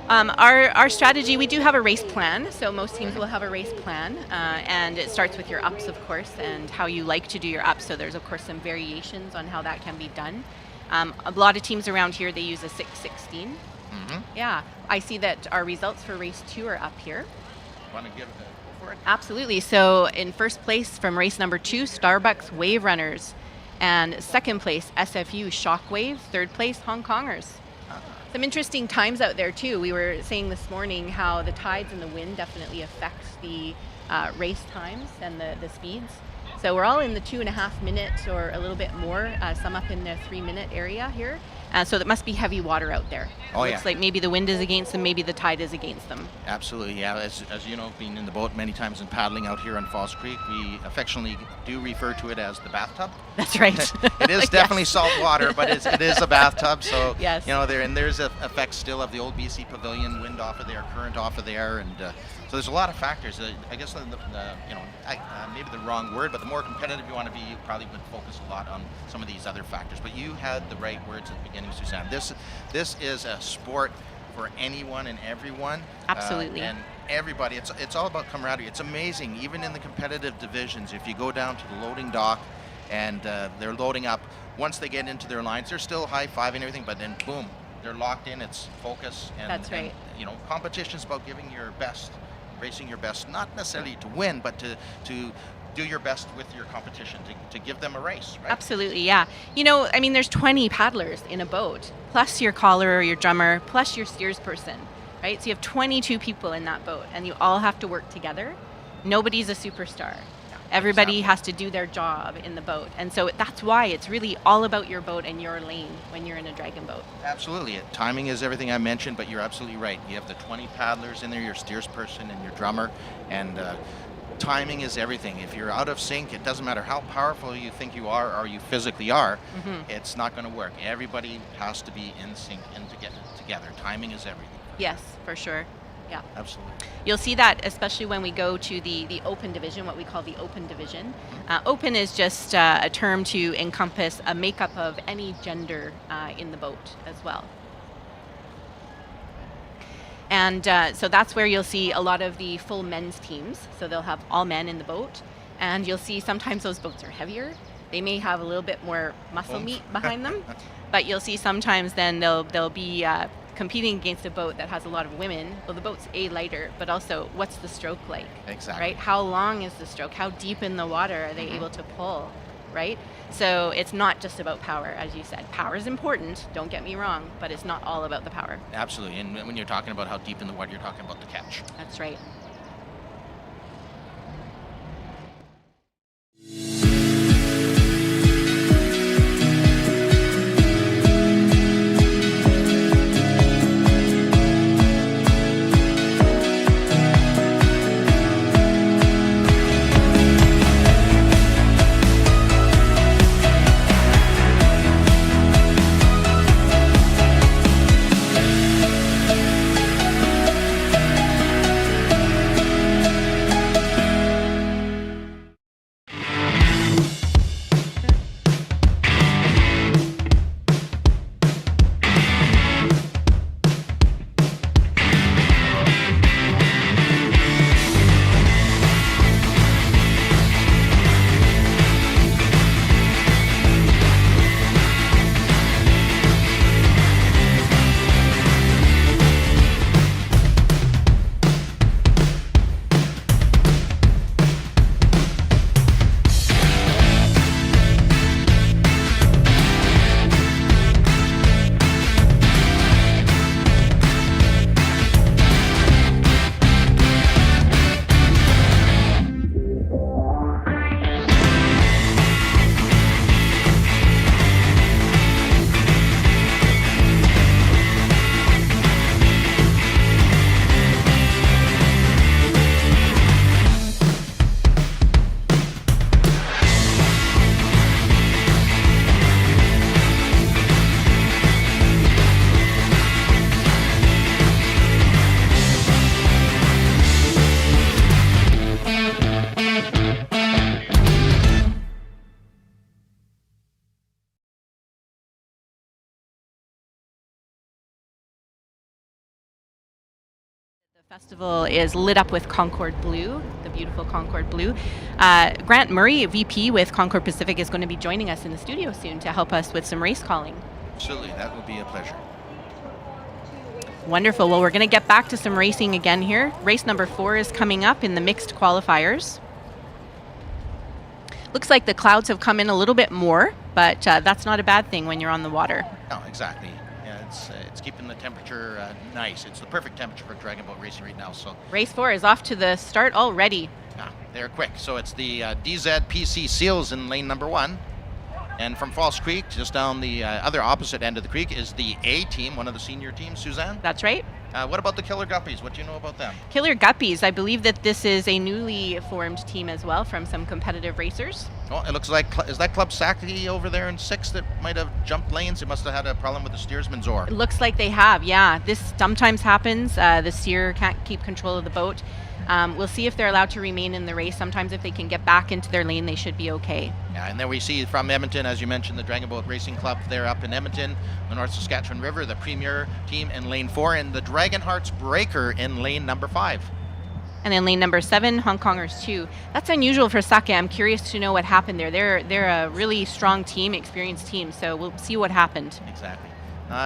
Speaker 5: Our strategy, we do have a race plan. So most teams will have a race plan, and it starts with your ups, of course, and how you like to do your ups. So there's, of course, some variations on how that can be done. A lot of teams around here, they use a 6-16.
Speaker 7: Mm-hmm.
Speaker 5: Yeah, I see that our results for race 2 are up here.
Speaker 7: Want to give go for it?
Speaker 5: Absolutely. So in first place from race number 2, Starbucks Wave Runners. And second place, SFU Shockwave. Third place, Hong Kongers. Some interesting times out there too. We were saying this morning how the tides and the wind definitely affects the race times and the speeds. So we're all in the 2.5 minutes or a little bit more, some up in the 3-minute area here. So there must be heavy water out there.
Speaker 7: Oh,
Speaker 5: Looks like maybe the wind is against them, maybe the tide is against them.
Speaker 7: Absolutely, yeah. As you know, being in the boat many times and paddling out here on Falls Creek, we affectionately do refer to it as the bathtub.
Speaker 5: That's right.
Speaker 7: It is definitely salt water, but it is a bathtub. So
Speaker 5: yes.
Speaker 7: There's a effect still of the old BC Pavilion, wind off of there, current off of there, and so there's a lot of factors. I guess maybe the wrong word, but the more competitive you want to be, you probably would focus a lot on some of these other factors. But you had the right words at the beginning, Suzanne. This is a sport for anyone and everyone.
Speaker 5: Absolutely.
Speaker 7: And everybody. It's all about camaraderie. It's amazing, even in the competitive divisions. If you go down to the loading dock and they're loading up, once they get into their lines, they're still high-fiving everything, but then boom, they're locked in. It's focus. And,
Speaker 5: That's right.
Speaker 7: And, competition's about giving your best, racing your best, not necessarily to win, but to do your best with your competition, to give them a race, right?
Speaker 5: Absolutely, yeah. There's 20 paddlers in a boat, plus your caller or your drummer, plus your steers person, right? So you have 22 people in that boat, and you all have to work together. Nobody's a superstar. Everybody has to do their job in the boat. And so that's why it's really all about your boat and your lane when you're in a dragon boat.
Speaker 7: Absolutely. Timing is everything I mentioned, but you're absolutely right. You have the 20 paddlers in there, your steers person and your drummer, and timing is everything. If you're out of sync, it doesn't matter how powerful you think you are or you physically are, it's not going to work. Everybody has to be in sync and to get it together. Timing is everything.
Speaker 5: Yes, for sure. Yeah.
Speaker 7: Absolutely.
Speaker 5: You'll see that especially when we go to the open division, what we call the open division. Open is just a term to encompass a makeup of any gender in the boat as well. And so that's where you'll see a lot of the full men's teams. So they'll have all men in the boat. And you'll see sometimes those boats are heavier. They may have a little bit more muscle meat behind them. But you'll see sometimes then there'll be competing against a boat that has a lot of women, well, the boat's lighter, but also what's the stroke like?
Speaker 7: Exactly.
Speaker 5: Right? How long is the stroke? How deep in the water are they able to pull? Right? So it's not just about power, as you said. Power is important, don't get me wrong, but it's not all about the power.
Speaker 7: Absolutely. And when you're talking about how deep in the water, you're talking about the catch.
Speaker 5: That's right. The festival is lit up with Concord blue, the beautiful Concord blue. Grant Murray, VP with Concord Pacific, is going to be joining us in the studio soon to help us with some race calling.
Speaker 7: Absolutely. That would be a pleasure.
Speaker 5: Wonderful. Well, we're going to get back to some racing again here. Race number 4 is coming up in the mixed qualifiers. Looks like the clouds have come in a little bit more, but that's not a bad thing when you're on the water.
Speaker 7: No, exactly. Yeah, it's keeping the temperature nice. It's the perfect temperature for dragon boat racing right now. So
Speaker 5: Race 4 is off to the start already.
Speaker 7: yeah, they're quick. So it's the DZPC Seals in lane number 1. And from Falls Creek, just down the other opposite end of the creek, is the A team, one of the senior teams, Suzanne.
Speaker 5: That's right.
Speaker 7: What about the Killer Guppies? What do you know about them?
Speaker 5: Killer Guppies, I believe that this is a newly formed team as well from some competitive racers.
Speaker 7: Oh, it looks like, is that Club Saki over there in 6th that might have jumped lanes? It must have had a problem with the steersman's oar.
Speaker 5: It looks like they have, yeah. This sometimes happens. The steer can't keep control of the boat. We'll see if they're allowed to remain in the race. Sometimes if they can get back into their lane, they should be okay.
Speaker 7: Yeah, and then we see from Edmonton, as you mentioned, the Dragon Boat Racing Club there up in Edmonton, the North Saskatchewan River, the Premier team in lane 4, and the Dragon Hearts Breaker in lane number 5.
Speaker 5: And in lane number 7, Hong Kongers 2. That's unusual for Sake. I'm curious to know what happened there. They're a really strong team, experienced team, so we'll see what happened.
Speaker 7: Exactly.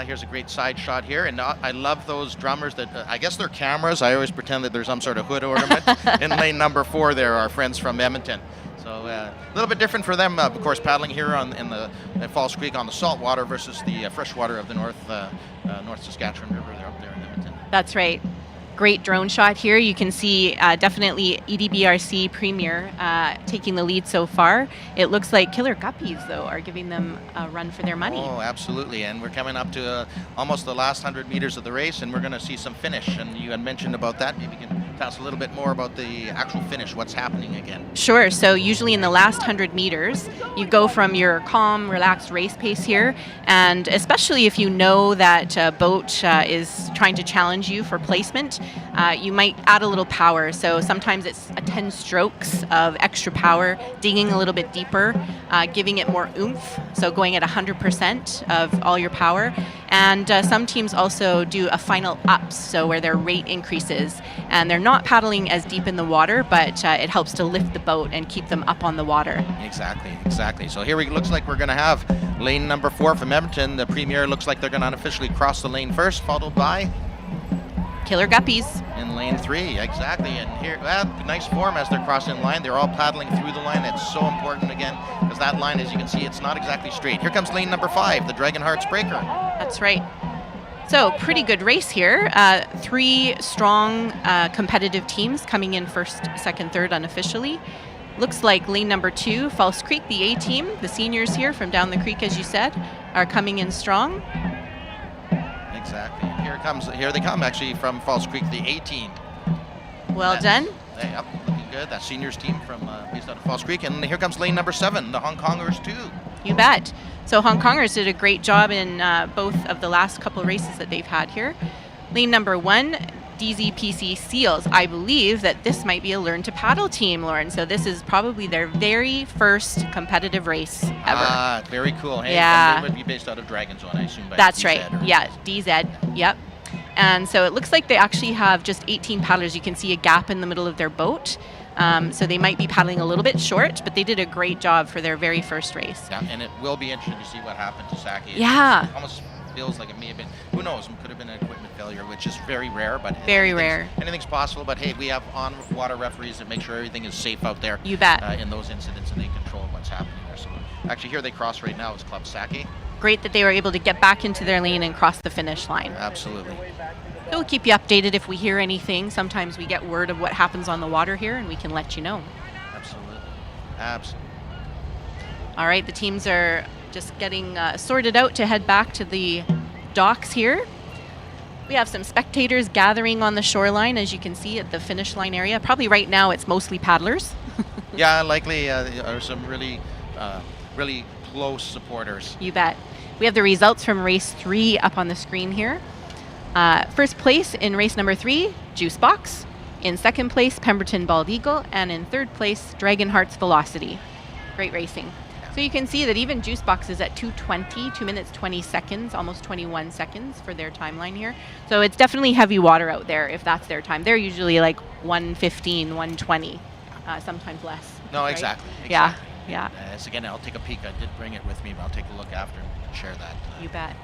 Speaker 7: Here's a great side shot here, and I love those drummers that, I guess they're cameras. I always pretend that there's some sort of hood ornament. In lane number 4 there, our friends from Edmonton. So a little bit different for them, of course, paddling here in the Falls Creek on the salt water versus the fresh water of the North Saskatchewan River. They're up there in Edmonton.
Speaker 5: That's right. Great drone shot here. You can see definitely EDBRC Premier taking the lead so far. It looks like Killer Guppies, though, are giving them a run for their money.
Speaker 7: Oh, absolutely. And we're coming up to almost the last 100 meters of the race, and we're going to see some finish. And you had mentioned about that. Maybe you can tell us a little bit more about the actual finish, what's happening again.
Speaker 5: Sure. So usually in the last 100 meters, you go from your calm, relaxed race pace here. And especially if you know that a boat is trying to challenge you for placement, you might add a little power. So sometimes it's 10 strokes of extra power, digging a little bit deeper, giving it more oomph. So going at 100% of all your power. And some teams also do a final ups, so where their rate increases. And they're not paddling as deep in the water, but it helps to lift the boat and keep them up on the water.
Speaker 7: Exactly. So here looks like we're going to have lane number 4 from Edmonton. The Premier looks like they're going to unofficially cross the lane first, followed by
Speaker 5: Killer Guppies.
Speaker 7: in lane 3. Exactly. And here, nice form as they're crossing line. They're all paddling through the line. It's so important again, because that line, as you can see, it's not exactly straight. Here comes lane number 5, the Dragon Hearts Breaker.
Speaker 5: That's right. So pretty good race here. 3 strong competitive teams coming in first, second, third unofficially. Looks like lane number 2, False Creek, the A team, the seniors here from down the creek, as you said, are coming in strong.
Speaker 7: Exactly. Here they come actually from False Creek, the A team.
Speaker 5: Well done.
Speaker 7: Yep, looking good. That seniors team from based out of False Creek. And here comes lane number 7, the Hong Kongers too.
Speaker 5: You bet. So Hong Kongers did a great job in both of the last couple races that they've had here. Lane number 1, DZPC Seals. I believe that this might be a learn to paddle team, Lauren. So this is probably their very first competitive race ever.
Speaker 7: Ah, very cool. Hey,
Speaker 5: Yeah.
Speaker 7: and they would be based out of Dragon Zone, I assume. By
Speaker 5: That's
Speaker 7: DZ
Speaker 5: right.
Speaker 7: or-
Speaker 5: Yeah, DZ. Yep. And so it looks like they actually have just 18 paddlers. You can see a gap in the middle of their boat. So they might be paddling a little bit short, but they did a great job for their very first race.
Speaker 7: Yeah, and it will be interesting to see what happened to Saki.
Speaker 5: Yeah.
Speaker 7: It almost feels like it may have been, who knows, it could have been an equipment failure, which is very rare, but
Speaker 5: Very rare.
Speaker 7: Anything's possible, but hey, we have on-water referees that make sure everything is safe out there.
Speaker 5: You bet.
Speaker 7: In those incidents, and they control what's happening there. So actually here they cross right now is Club Saki.
Speaker 5: Great that they were able to get back into their lane and cross the finish line.
Speaker 7: Absolutely.
Speaker 5: So we'll keep you updated if we hear anything. Sometimes we get word of what happens on the water here, and we can let you know.
Speaker 7: Absolutely.
Speaker 5: All right, the teams are just getting sorted out to head back to the docks here. We have some spectators gathering on the shoreline, as you can see at the finish line area. Probably right now it's mostly paddlers.
Speaker 7: Yeah, likely there are some really close supporters.
Speaker 5: You bet. We have the results from race 3 up on the screen here. First place in race number 3, Juicebox. In second place, Pemberton Bald Eagle. And in third place, Dragon Hearts Velocity. Great racing. So you can see that even Juicebox is at 2:20, 2 minutes 20 seconds, almost 21 seconds for their timeline here. So it's definitely heavy water out there if that's their time. They're usually like 1:15, 1:20, sometimes less.
Speaker 7: No,
Speaker 5: right?
Speaker 7: exactly.
Speaker 5: Yeah.
Speaker 7: So again, I'll take a peek. I did bring it with me, but I'll take a look after and share that.
Speaker 5: You bet.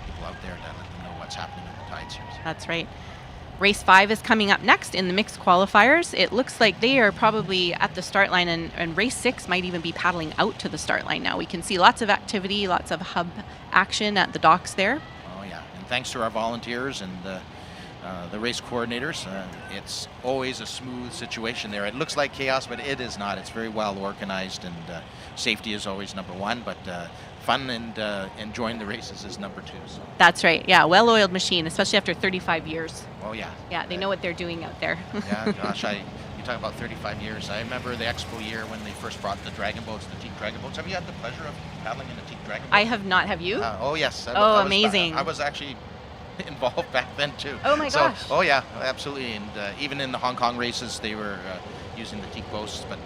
Speaker 7: People out there to let them know what's happening in the Tide Series.
Speaker 5: That's right. Race 5 is coming up next in the mixed qualifiers. It looks like they are probably at the start line, and race 6 might even be paddling out to the start line now. We can see lots of activity, lots of hub action at the docks there.
Speaker 7: Oh yeah, and thanks to our volunteers and the race coordinators, it's always a smooth situation there. It looks like chaos, but it is not. It's very well organized, and safety is always number 1, but fun and enjoying the races is number 2. So.
Speaker 5: That's right. Yeah, well-oiled machine, especially after 35 years.
Speaker 7: Oh yeah.
Speaker 5: Yeah, they know what they're doing out there.
Speaker 7: Yeah, gosh, you talk about 35 years. I remember the Expo year when they first brought the dragon boats, the teak dragon boats. Have you had the pleasure of paddling in a teak dragon boat?
Speaker 5: I have not. Have you?
Speaker 7: Oh yes.
Speaker 5: Amazing.
Speaker 7: I was actually involved back then too.
Speaker 5: Oh my gosh.
Speaker 7: Oh yeah, absolutely. And even in the Hong Kong races, they were using the teak boats, but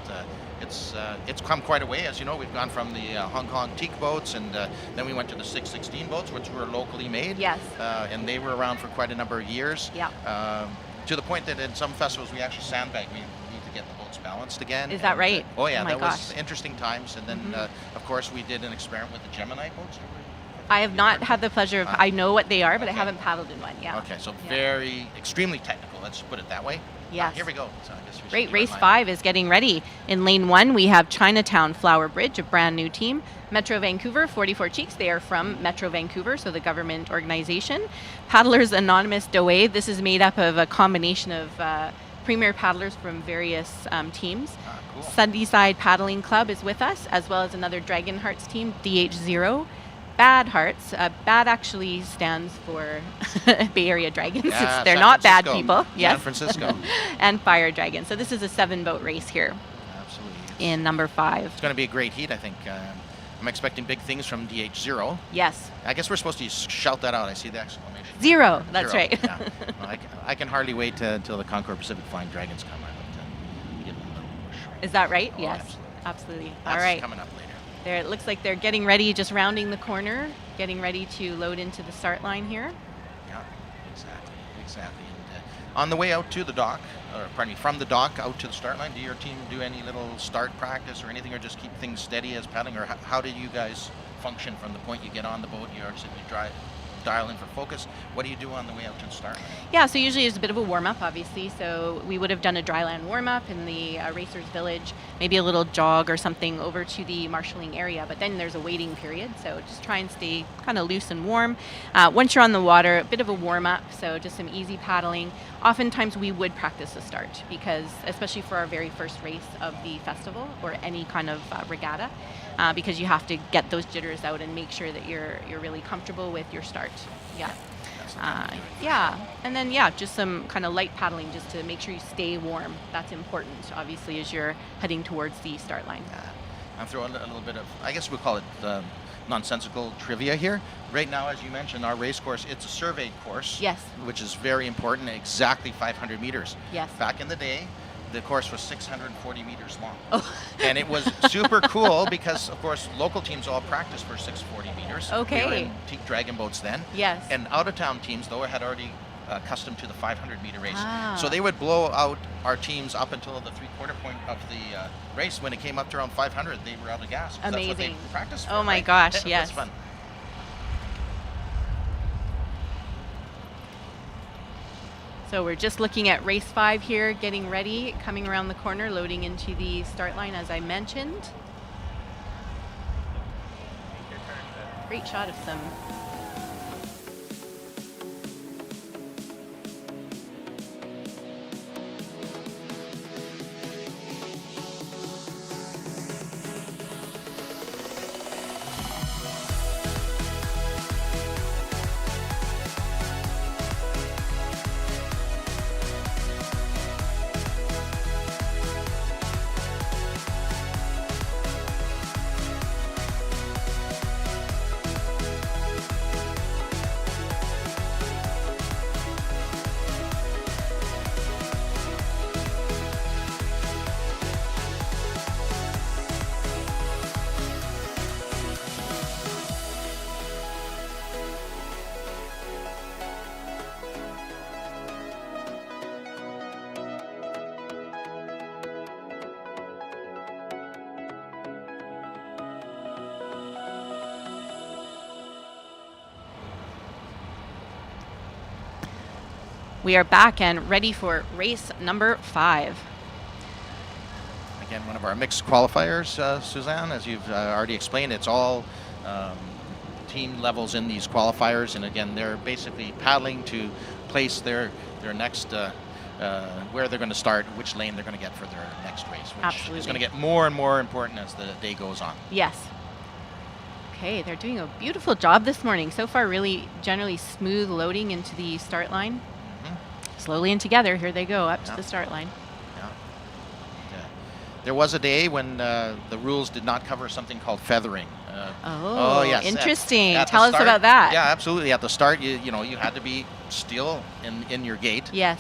Speaker 7: it's come quite a way. As you know, we've gone from the Hong Kong teak boats, and then we went to the 616 boats, which were locally made.
Speaker 5: Yes.
Speaker 7: And they were around for quite a number of years.
Speaker 5: Yeah.
Speaker 7: To the point that in some festivals we actually sandbag. We need to get the boats balanced again.
Speaker 5: Is that right?
Speaker 7: Oh yeah,
Speaker 5: Oh my
Speaker 7: that
Speaker 5: gosh.
Speaker 7: was interesting times. And then of course we did an experiment with the Gemini boats.
Speaker 5: I have not had the pleasure of, I know what they are, but I
Speaker 7: Okay.
Speaker 5: haven't paddled in one. Yeah.
Speaker 7: Okay, so
Speaker 5: Yeah.
Speaker 7: extremely technical. Let's put it that way.
Speaker 5: Yes.
Speaker 7: Here we go. So I guess we should
Speaker 5: Great.
Speaker 7: keep
Speaker 5: Race
Speaker 7: in mind.
Speaker 5: 5 is getting ready. In lane 1, we have Chinatown Flower Bridge, a brand new team. Metro Vancouver, 44 Cheeks. They are from Metro Vancouver, so the government organization. Paddlers Anonymous Doe. This is made up of a combination of premier paddlers from various teams.
Speaker 7: Cool.
Speaker 5: Sunnyside Paddling Club is with us, as well as another Dragon Hearts team, DH0. Bad Hearts. Bad actually stands for Bay Area Dragons.
Speaker 7: Yeah,
Speaker 5: They're
Speaker 7: San
Speaker 5: not bad
Speaker 7: Francisco.
Speaker 5: people. Yes.
Speaker 7: San Francisco.
Speaker 5: And Fire Dragon. So this is a 7-boat race here
Speaker 7: Absolutely.
Speaker 5: in number 5.
Speaker 7: It's going to be a great heat, I think. I'm expecting big things from DH0.
Speaker 5: Yes.
Speaker 7: I guess we're supposed to shout that out. I see the exclamation.
Speaker 5: 0. That's
Speaker 7: 0.
Speaker 5: right.
Speaker 7: Yeah. Well, I can hardly wait until the Concord Pacific Flying Dragons come. I'd like to give them a little push.
Speaker 5: Is that right?
Speaker 7: Oh,
Speaker 5: Yes.
Speaker 7: absolutely.
Speaker 5: Absolutely.
Speaker 7: That's
Speaker 5: All right.
Speaker 7: coming up later.
Speaker 5: There, it looks like they're getting ready, just rounding the corner, getting ready to load into the start line here.
Speaker 7: Yeah, exactly. And On the way out to the dock, or pardon me, from the dock out to the start line, do your team do any little start practice or anything, or just keep things steady as paddling, or how do you guys function from the point you get on the boat, you dial in for focus? What do you do on the way out to the start line?
Speaker 5: Yeah, so usually it's a bit of a warm-up, obviously. So we would have done a dry land warm-up in the Racers Village, maybe a little jog or something over to the marshalling area, but then there's a waiting period, so just try and stay kind of loose and warm. Once you're on the water, a bit of a warm-up, so just some easy paddling. Oftentimes we would practice the start because, especially for our very first race of the festival or any kind of regatta, because you have to get those jitters out and make sure that you're really comfortable with your start. Yeah. And then just some kind of light paddling just to make sure you stay warm. That's important, obviously, as you're heading towards the start line.
Speaker 7: I'm throwing a little bit of, I guess we call it nonsensical trivia here. Right now, as you mentioned, our race course, it's a surveyed course.
Speaker 5: Yes.
Speaker 7: Which is very important, exactly 500 meters.
Speaker 5: Yes.
Speaker 7: Back in the day, the course was 640 meters long.
Speaker 5: Oh.
Speaker 7: And it was super cool because, of course, local teams all practiced for 640 meters.
Speaker 5: Okay.
Speaker 7: We were in teak dragon boats then.
Speaker 5: Yes.
Speaker 7: And out-of-town teams, though, had already accustomed to the 500-meter race.
Speaker 5: Ah.
Speaker 7: So they would blow out our teams up until the three-quarter point of the race. When it came up to around 500, they were out of gas.
Speaker 5: Amazing.
Speaker 7: That's what they practiced for,
Speaker 5: Oh my
Speaker 7: right?
Speaker 5: gosh,
Speaker 7: It
Speaker 5: yes.
Speaker 7: was fun.
Speaker 5: So we're just looking at race 5 here, getting ready, coming around the corner, loading into the start line as I mentioned. Great shot of some We are back and ready for race number 5.
Speaker 7: Again, one of our mixed qualifiers, Suzanne, as you've already explained, it's all team levels in these qualifiers, and again, they're basically paddling to place their next where they're going to start, which lane they're going to get for their next race, which
Speaker 5: Absolutely.
Speaker 7: is going to get more and more important as the day goes on.
Speaker 5: Yes. Okay, they're doing a beautiful job this morning. So far, really generally smooth loading into the start line. Slowly and together, here they go up to the start line.
Speaker 7: Yeah. There was a day when the rules did not cover something called feathering. Yes.
Speaker 5: Interesting.
Speaker 7: At the
Speaker 5: Tell us
Speaker 7: start-
Speaker 5: about that.
Speaker 7: Yeah, absolutely. At the start, you had to be still in your gate.
Speaker 5: Yes.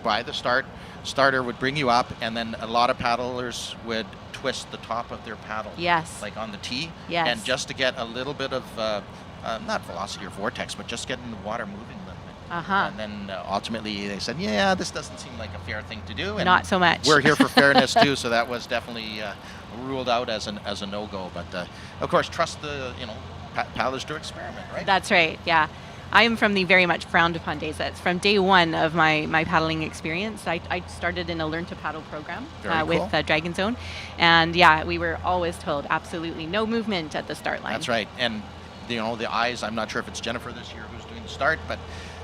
Speaker 7: By the starter would bring you up, and then a lot of paddlers would twist the top of their paddle.
Speaker 5: Yes.
Speaker 7: Like on the tee.
Speaker 5: Yes.
Speaker 7: And just to get a little bit of, not velocity or vortex, but just getting the water moving a little bit. And then ultimately they said, yeah, this doesn't seem like a fair thing to do. And
Speaker 5: Not so much.
Speaker 7: We're here for fairness too, so that was definitely ruled out as a no-go. But of course, trust the paddlers to experiment, right?
Speaker 5: That's right, yeah. I am from the very much frowned upon days. That's from day one of my paddling experience. I started in a Learn to Paddle program with Dragon Zone. And yeah, we were always told absolutely no movement at the start line.
Speaker 7: That's right. And the eyes, I'm not sure if it's Jennifer this year who's doing the start, but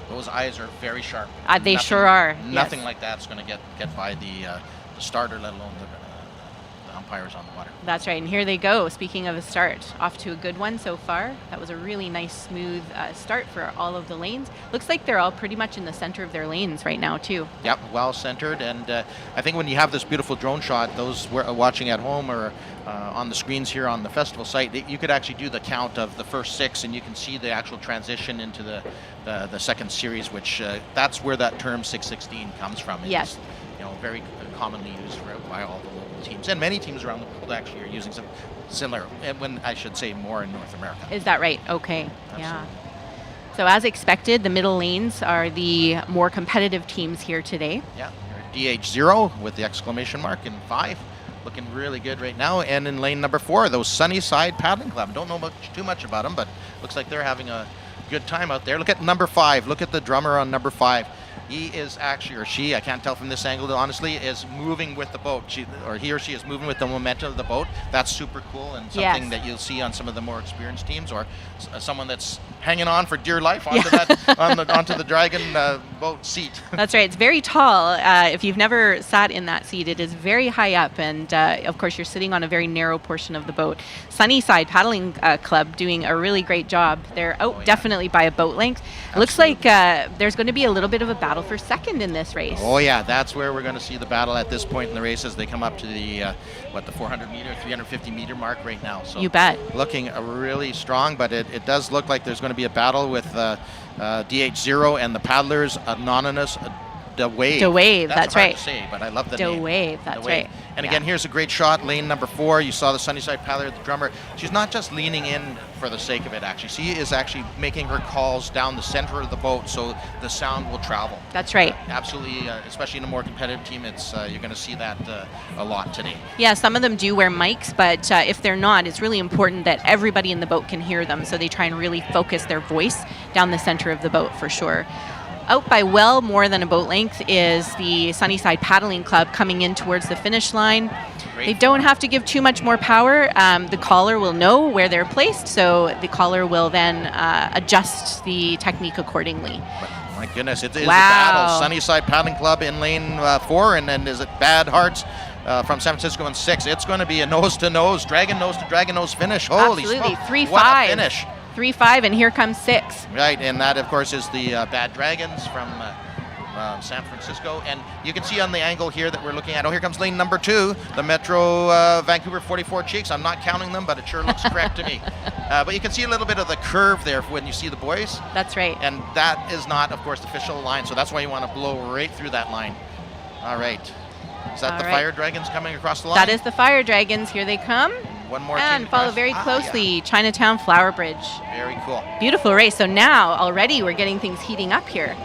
Speaker 7: those eyes are very sharp.
Speaker 5: They sure are.
Speaker 7: Nothing
Speaker 5: yes.
Speaker 7: like that's going to get by the starter, let alone the umpires on the water.
Speaker 5: That's right, and here they go. Speaking of a start, off to a good one so far. That was a really nice, smooth start for all of the lanes. Looks like they're all pretty much in the center of their lanes right now, too.
Speaker 7: Yep, well centered, and I think when you have this beautiful drone shot, those watching at home or on the screens here on the festival site, you could actually do the count of the first 6, and you can see the actual transition into the second series, which that's where that term 616 comes from.
Speaker 5: Yes.
Speaker 7: It's, very commonly used by all the local teams, and many teams around the world actually are using some similar, when I should say more in North America.
Speaker 5: Is that right? Okay.
Speaker 7: Absolutely.
Speaker 5: Yeah. So as expected, the middle lanes are the more competitive teams here today.
Speaker 7: Yeah, DH0 with the exclamation mark in 5. Looking really good right now. And in lane number 4, those Sunnyside Paddling Club. Don't know too much about them, but looks like they're having a good time out there. Look at number 5. Look at the drummer on number 5. He is actually, or she, I can't tell from this angle, honestly, is moving with the boat. He or she is moving with the momentum of the boat. That's super cool and something that you'll see on some of the more experienced teams, or someone that's hanging on for dear life onto onto the Dragon boat seat.
Speaker 5: That's right. It's very tall. If you've never sat in that seat, it is very high up, and of course you're sitting on a very narrow portion of the boat. Sunnyside Paddling Club doing a really great job. They're out definitely by a boat length. It looks like there's going to be a little bit of a battle for second in this race.
Speaker 7: Oh yeah, that's where we're going to see the battle at this point in the race as they come up to the 400 meter, 350 meter mark right now. So
Speaker 5: you bet.
Speaker 7: Looking really strong, but it does look like there's going to be a battle with DH0 and the paddlers Anonymous. The Wave.
Speaker 5: The Wave,
Speaker 7: that's
Speaker 5: right.
Speaker 7: To say, but I love the
Speaker 5: The
Speaker 7: name.
Speaker 5: Wave, that's right.
Speaker 7: And again, here's a great shot, lane number 4. You saw the Sunnyside paddler, the drummer. She's not just leaning in for the sake of it, actually. She is actually making her calls down the center of the boat so the sound will travel.
Speaker 5: That's right.
Speaker 7: Absolutely, especially in a more competitive team, it's you're going to see that a lot today.
Speaker 5: Yeah, some of them do wear mics, but if they're not, it's really important that everybody in the boat can hear them, so they try and really focus their voice down the center of the boat for sure. Out by well more than a boat length is the Sunnyside Paddling Club coming in towards the finish line. They don't have to give too much more power. The caller will know where they're placed, so the caller will then adjust the technique accordingly.
Speaker 7: My goodness, it is a battle. Sunnyside Paddling Club in lane 4, and then is it Bad Hearts from San Francisco in 6. It's going to be a nose-to-nose, dragon nose finish. Holy
Speaker 5: Absolutely.
Speaker 7: smoke.
Speaker 5: 3-5.
Speaker 7: What a finish.
Speaker 5: 3-5, and here comes 6.
Speaker 7: Right, and that, of course, is the Bad Dragons from San Francisco. And you can see on the angle here that we're looking at, here comes lane number 2, the Metro Vancouver 44 Cheeks. I'm not counting them, but it sure looks correct to me. But you can see a little bit of the curve there when you see the boys.
Speaker 5: That's right.
Speaker 7: And that is not, of course, the official line, so that's why you want to blow right through that line. All right. Is that the Fire Dragons coming across the line?
Speaker 5: That is the Fire Dragons. Here they come.
Speaker 7: One more
Speaker 5: and follow very closely Chinatown Flower Bridge.
Speaker 7: Very cool.
Speaker 5: Beautiful race. So now already we're getting things heating up here.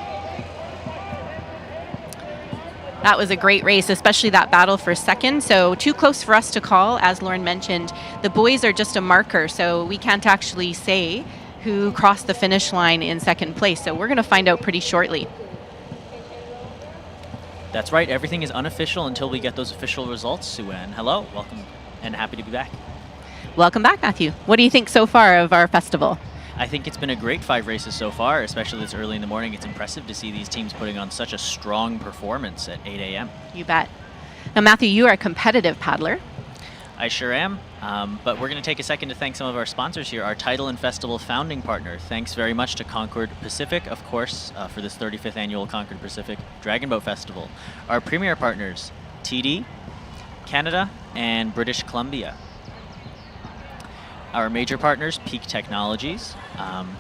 Speaker 5: That was a great race, especially that battle for second. So too close for us to call. As Lauren mentioned, the boys are just a marker, so we can't actually say who crossed the finish line in second place. So we're going to find out pretty shortly.
Speaker 4: That's right. Everything is unofficial until we get those official results, Sue-Ann. Hello. Welcome and happy to be back.
Speaker 5: Welcome back, Matthew. What do you think so far of our festival?
Speaker 4: I think it's been a great 5 races so far, especially this early in the morning. It's impressive to see these teams putting on such a strong performance at 8 a.m.
Speaker 5: You bet. Now, Matthew, you are a competitive paddler.
Speaker 4: I sure am, but we're going to take a second to thank some of our sponsors here. Our title and festival founding partner. Thanks very much to Concord Pacific, of course, for this 35th annual Concord Pacific Dragon Boat Festival. Our premier partners, TD, Canada, and British Columbia. Our major partners, Peak Technologies,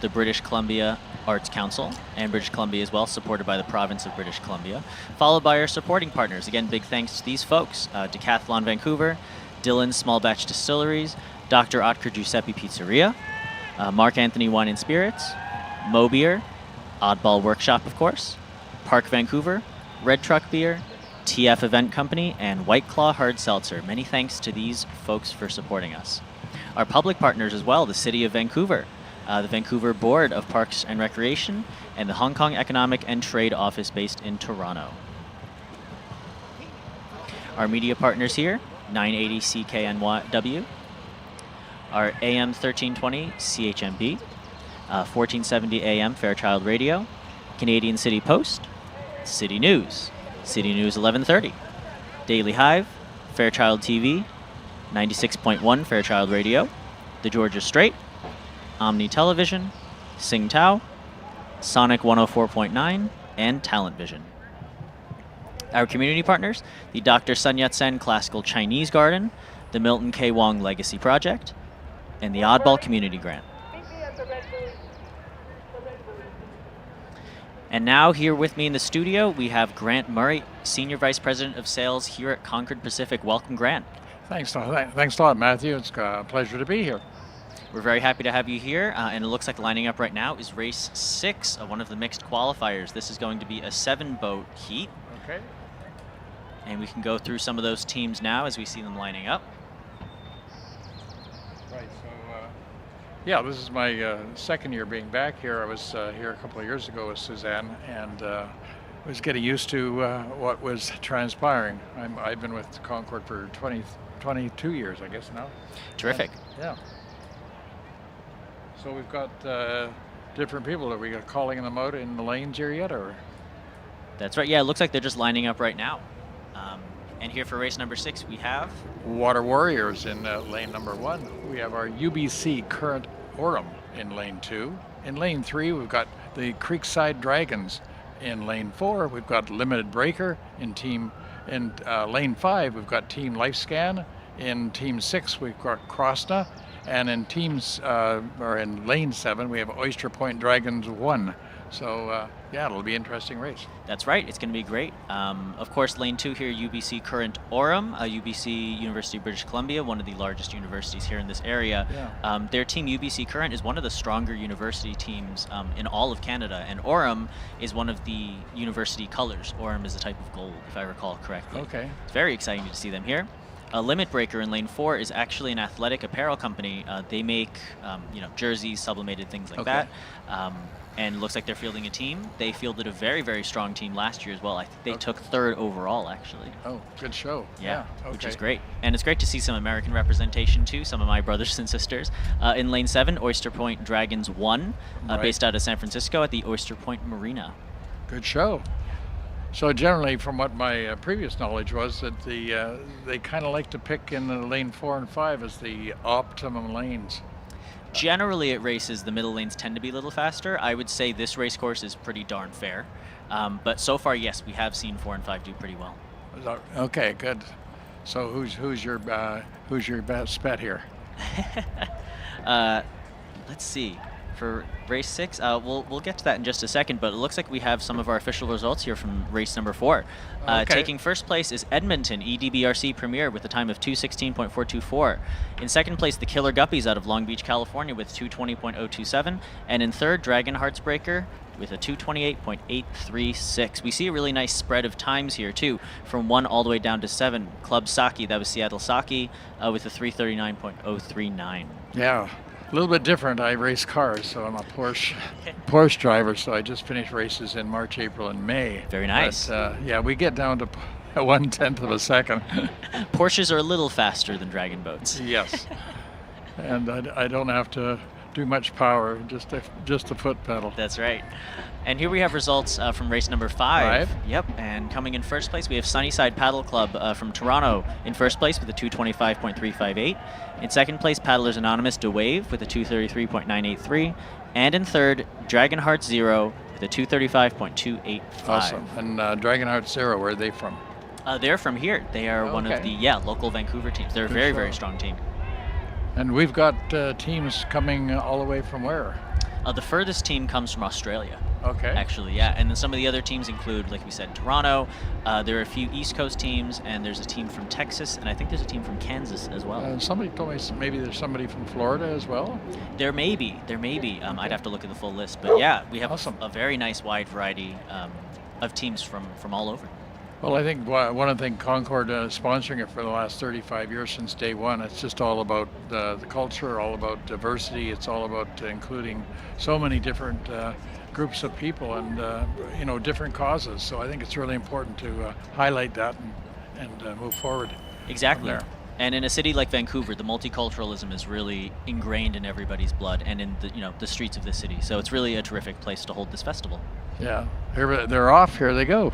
Speaker 4: the British Columbia Arts Council, and British Columbia as well, supported by the province of British Columbia, followed by our supporting partners. Again, big thanks to these folks, Decathlon Vancouver, Dillon's Small Batch Distilleries, Dr. Oetker Giuseppe Pizzeria, Mark Anthony Wine and Spirits, Mobier, Oddball Workshop, of course, Park Vancouver, Red Truck Beer, TF Event Company, and White Claw Hard Seltzer. Many thanks to these folks for supporting us. Our public partners as well, the City of Vancouver, the Vancouver Board of Parks and Recreation, and the Hong Kong Economic and Trade Office based in Toronto. Our media partners here, 980 CKNW, our AM 1320 CHMB, 1470 AM Fairchild Radio, Canadian City Post, City News 1130, Daily Hive, Fairchild TV, 96.1 Fairchild Radio, The Georgia Strait, Omni Television, Sing Tao, Sonic 104.9, and Talent Vision. Our community partners, the Dr. Sun Yat-sen Classical Chinese Garden, the Milton K. Wong Legacy Project, and the Oddball Community Grant. And now here with me in the studio, we have Grant Murray, Senior Vice President of Sales here at Concord Pacific. Welcome, Grant.
Speaker 8: Thanks a lot, Matthew. It's a pleasure to be here.
Speaker 4: We're very happy to have you here, and it looks like lining up right now is race 6, one of the mixed qualifiers. This is going to be a 7-boat heat.
Speaker 8: Okay.
Speaker 4: And we can go through some of those teams now as we see them lining up.
Speaker 8: Right. So, yeah, this is my second year being back here. I was here a couple of years ago with Suzanne, and was getting used to what was transpiring. I've been with Concord for 22 years, I guess now.
Speaker 4: Terrific.
Speaker 8: Yeah. So we've got different people. Are we calling them out in the lanes here yet, or?
Speaker 4: That's right. Yeah, it looks like they're just lining up right now. And here for race number 6, we have
Speaker 8: Water Warriors in lane number 1. We have our UBC Current Orem in lane 2. In lane 3, we've got the Creekside Dragons. In lane 4, we've got Limited Breaker. In lane 5, we've got Team Lifescan. In team 6, we've got Krosna. And in in lane 7, we have Oyster Point Dragons 1. So, yeah, it'll be an interesting race.
Speaker 4: That's right. It's going to be great. Of course, lane 2 here, UBC Current Orem, UBC University of British Columbia, one of the largest universities here in this area.
Speaker 8: Yeah.
Speaker 4: Their team, UBC Current, is one of the stronger university teams in all of Canada. And Orem is one of the university colors. Orem is a type of gold, if I recall correctly.
Speaker 8: Okay.
Speaker 4: It's very exciting to see them here. Limit Breaker in lane 4 is actually an athletic apparel company. They make, jerseys, sublimated things like that. And it looks like they're fielding a team. They fielded a very, very strong team last year as well. I think they took 3rd overall, actually.
Speaker 8: Oh, good show.
Speaker 4: Yeah,
Speaker 8: Okay.
Speaker 4: which is great. And it's great to see some American representation, too, some of my brothers and sisters. In lane 7, Oyster Point Dragons 1, based out of San Francisco at the Oyster Point Marina.
Speaker 8: Good show. So generally, from what my previous knowledge was, that they kind of like to pick in the lane 4 and 5 as the optimum lanes.
Speaker 4: Generally at races, the middle lanes tend to be a little faster. I would say this race course is pretty darn fair. But so far, yes, we have seen 4 and 5 do pretty well.
Speaker 8: Okay, good. So who's your best bet here?
Speaker 4: Let's see. For race 6, we'll get to that in just a second, but it looks like we have some of our official results here from race number 4.
Speaker 8: Okay.
Speaker 4: Taking first place is Edmonton EDBRC Premier with a time of 2:16.424. In second place, the Killer Guppies out of Long Beach, California with 2:20.027. And in third, Dragon Hearts Breaker with a 2:28.836. We see a really nice spread of times here, too, from 1 all the way down to 7. Club Saki, that was Seattle Saki, with a 3:39.039.
Speaker 8: Yeah. A little bit different. I race cars, so I'm a Porsche driver. So I just finished races in March, April, and May.
Speaker 4: Very nice.
Speaker 8: But, yeah, we get down to 1/10 of a second.
Speaker 4: Porsches are a little faster than Dragon boats.
Speaker 8: Yes, and I don't have to do much power, just a foot pedal.
Speaker 4: That's right. And here we have results from race number 5. Yep. And coming in first place, we have Sunnyside Paddle Club from Toronto in first place with a 2:25.358. In second place, Paddlers Anonymous De Wave with a 2:33.983. And in third, Dragon Heart Zero with a 2:35.285.
Speaker 8: Awesome. And Dragon Heart Zero, where are they from?
Speaker 4: They're from here. They are one of the local Vancouver teams. They're a very, very strong team.
Speaker 8: And we've got teams coming all the way from where?
Speaker 4: The furthest team comes from Australia.
Speaker 8: Okay.
Speaker 4: Actually, yeah. And then some of the other teams include, like we said, Toronto. There are a few East Coast teams, and there's a team from Texas, and I think there's a team from Kansas as well.
Speaker 8: Somebody told me maybe there's somebody from Florida as well.
Speaker 4: There may be. I'd have to look at the full list. But yeah, we have a very nice wide variety of teams from all over.
Speaker 8: Well, I think one of the things Concord sponsoring it for the last 35 years since day one, it's just all about the culture, all about diversity. It's all about including so many different groups of people and different causes. So I think it's really important to highlight that and move forward.
Speaker 4: Exactly.
Speaker 8: From there.
Speaker 4: And in a city like Vancouver, the multiculturalism is really ingrained in everybody's blood and in the streets of the city. So it's really a terrific place to hold this festival.
Speaker 8: Yeah, they're off. Here they go.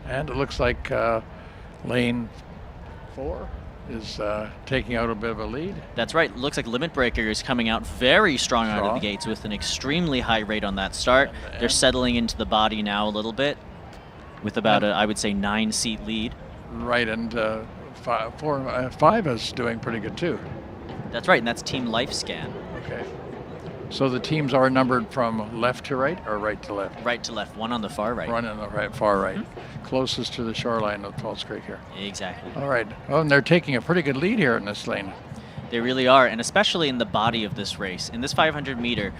Speaker 8: And it looks like lane 4 is taking out a bit of a lead.
Speaker 4: That's right. It looks like Limit Breaker is coming out very strong out of the gates with an extremely high rate on that start. They're settling into the body now a little bit with about I would say 9-seat lead.
Speaker 8: Right, and 5 is doing pretty good too.
Speaker 4: That's right, and that's Team Lifescan.
Speaker 8: Okay. So the teams are numbered from left to right or right to left?
Speaker 4: Right to left, one on the far right.
Speaker 8: One on the far right. Closest to the shoreline of Falls Creek here.
Speaker 4: Exactly.
Speaker 8: All right. Oh, and they're taking a pretty good lead here in this lane.
Speaker 4: They really are, and especially in the body of this race. In this 500 meter,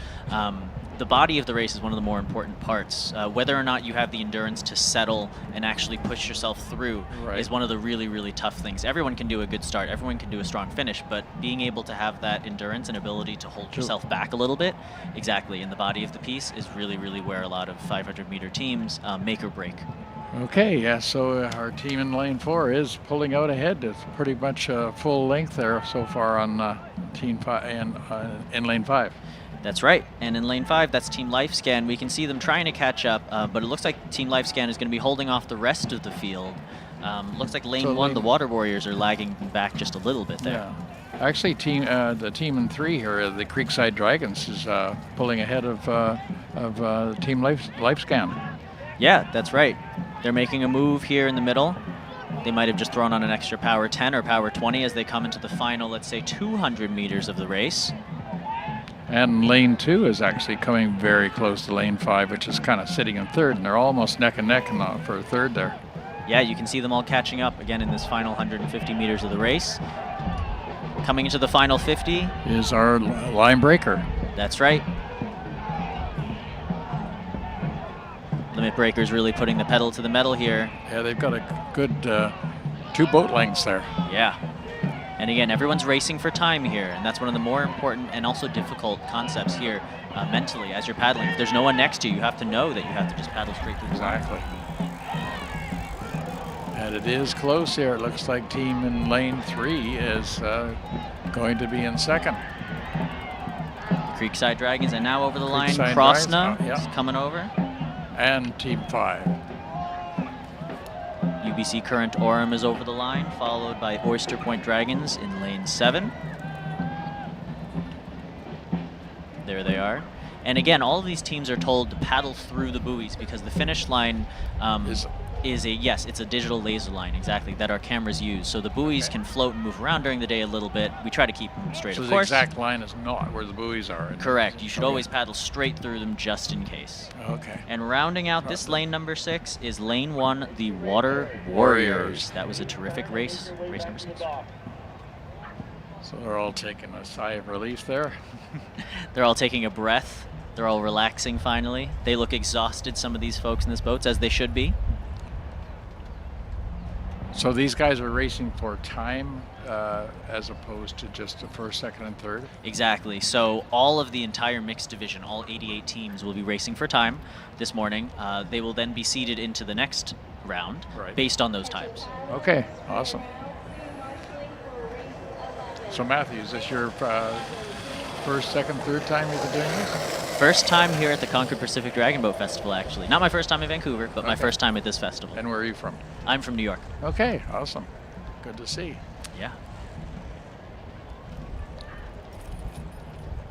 Speaker 4: the body of the race is one of the more important parts. Whether or not you have the endurance to settle and actually push yourself through is one of the really, really tough things. Everyone can do a good start, everyone can do a strong finish, but being able to have that endurance and ability to hold yourself back a little bit, exactly, in the body of the piece is really, really where a lot of 500 meter teams make or break.
Speaker 8: Okay, yeah, so our team in lane 4 is pulling out ahead. It's pretty much full length there so far on team 5 and in lane 5.
Speaker 4: That's right, and in lane 5, that's Team Lifescan. We can see them trying to catch up, but it looks like Team Lifescan is going to be holding off the rest of the field. Looks like lane 1, the Water Warriors, are lagging back just a little bit there.
Speaker 8: Yeah. Actually, the team in 3 here, the Creekside Dragons, is pulling ahead of Team Lifescan.
Speaker 4: Yeah, that's right. They're making a move here in the middle. They might have just thrown on an extra power 10 or power 20 as they come into the final, let's say, 200 meters of the race.
Speaker 8: And lane 2 is actually coming very close to lane 5, which is kind of sitting in 3rd, and they're almost neck and neck for 3rd there.
Speaker 4: Yeah, you can see them all catching up again in this final 150 meters of the race. Coming into the final 50
Speaker 8: is our line breaker.
Speaker 4: That's right. Limit Breakers really putting the pedal to the metal here.
Speaker 8: Yeah, they've got a good 2 boat lengths there.
Speaker 4: Yeah. And again, everyone's racing for time here, and that's one of the more important and also difficult concepts here mentally as you're paddling. If there's no one next to you, you have to know that you have to just paddle straight through the line.
Speaker 8: Exactly. And it is close here. It looks like team in lane 3 is going to be in 2nd.
Speaker 4: Creekside Dragons are now over the line.
Speaker 8: Creekside
Speaker 4: Krosna
Speaker 8: Dragons,
Speaker 4: is coming over.
Speaker 8: And team 5.
Speaker 4: UBC Current Orem is over the line, followed by Oyster Point Dragons in lane 7. There they are. And again, all of these teams are told to paddle through the buoys because the finish line it's a digital laser line, exactly, that our cameras use. So the buoys can float and move around during the day a little bit. We try to keep them straight,
Speaker 8: so
Speaker 4: of
Speaker 8: the
Speaker 4: course.
Speaker 8: exact line is not where the buoys are.
Speaker 4: Correct. You should always paddle straight through them just in case.
Speaker 8: Okay.
Speaker 4: And rounding out this lane number 6 is lane 1, the Water Warriors. That was a terrific race number 6.
Speaker 8: So they're all taking a sigh of relief there.
Speaker 4: They're all taking a breath. They're all relaxing finally. They look exhausted, some of these folks in this boats, as they should be.
Speaker 8: So these guys are racing for time as opposed to just the 1st, 2nd, and 3rd?
Speaker 4: Exactly. So all of the entire mixed division, all 88 teams, will be racing for time this morning. They will then be seeded into the next round based on those times.
Speaker 8: Okay, awesome. So Matthew, is this your 1st, 2nd, 3rd time you've been doing this?
Speaker 4: First time here at the Concord Pacific Dragon Boat Festival, actually. Not my first time in Vancouver, but my first time at this festival.
Speaker 8: And where are you from?
Speaker 4: I'm from New York.
Speaker 8: Okay, awesome. Good to see.
Speaker 4: Yeah.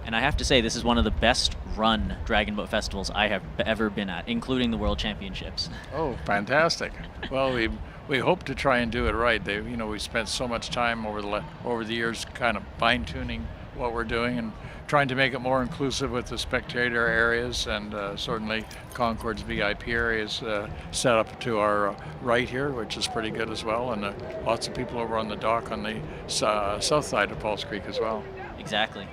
Speaker 4: And I have to say, this is one of the best run Dragon Boat Festivals I have ever been at, including the World Championships.
Speaker 8: Oh, fantastic. Well, we hope to try and do it right. We spent so much time over the years kind of fine-tuning what we're doing and trying to make it more inclusive with the spectator areas, and certainly Concord's VIP areas set up to our right here, which is pretty good as well, and lots of people over on the dock on the south side of Falls Creek as well.
Speaker 4: Exactly.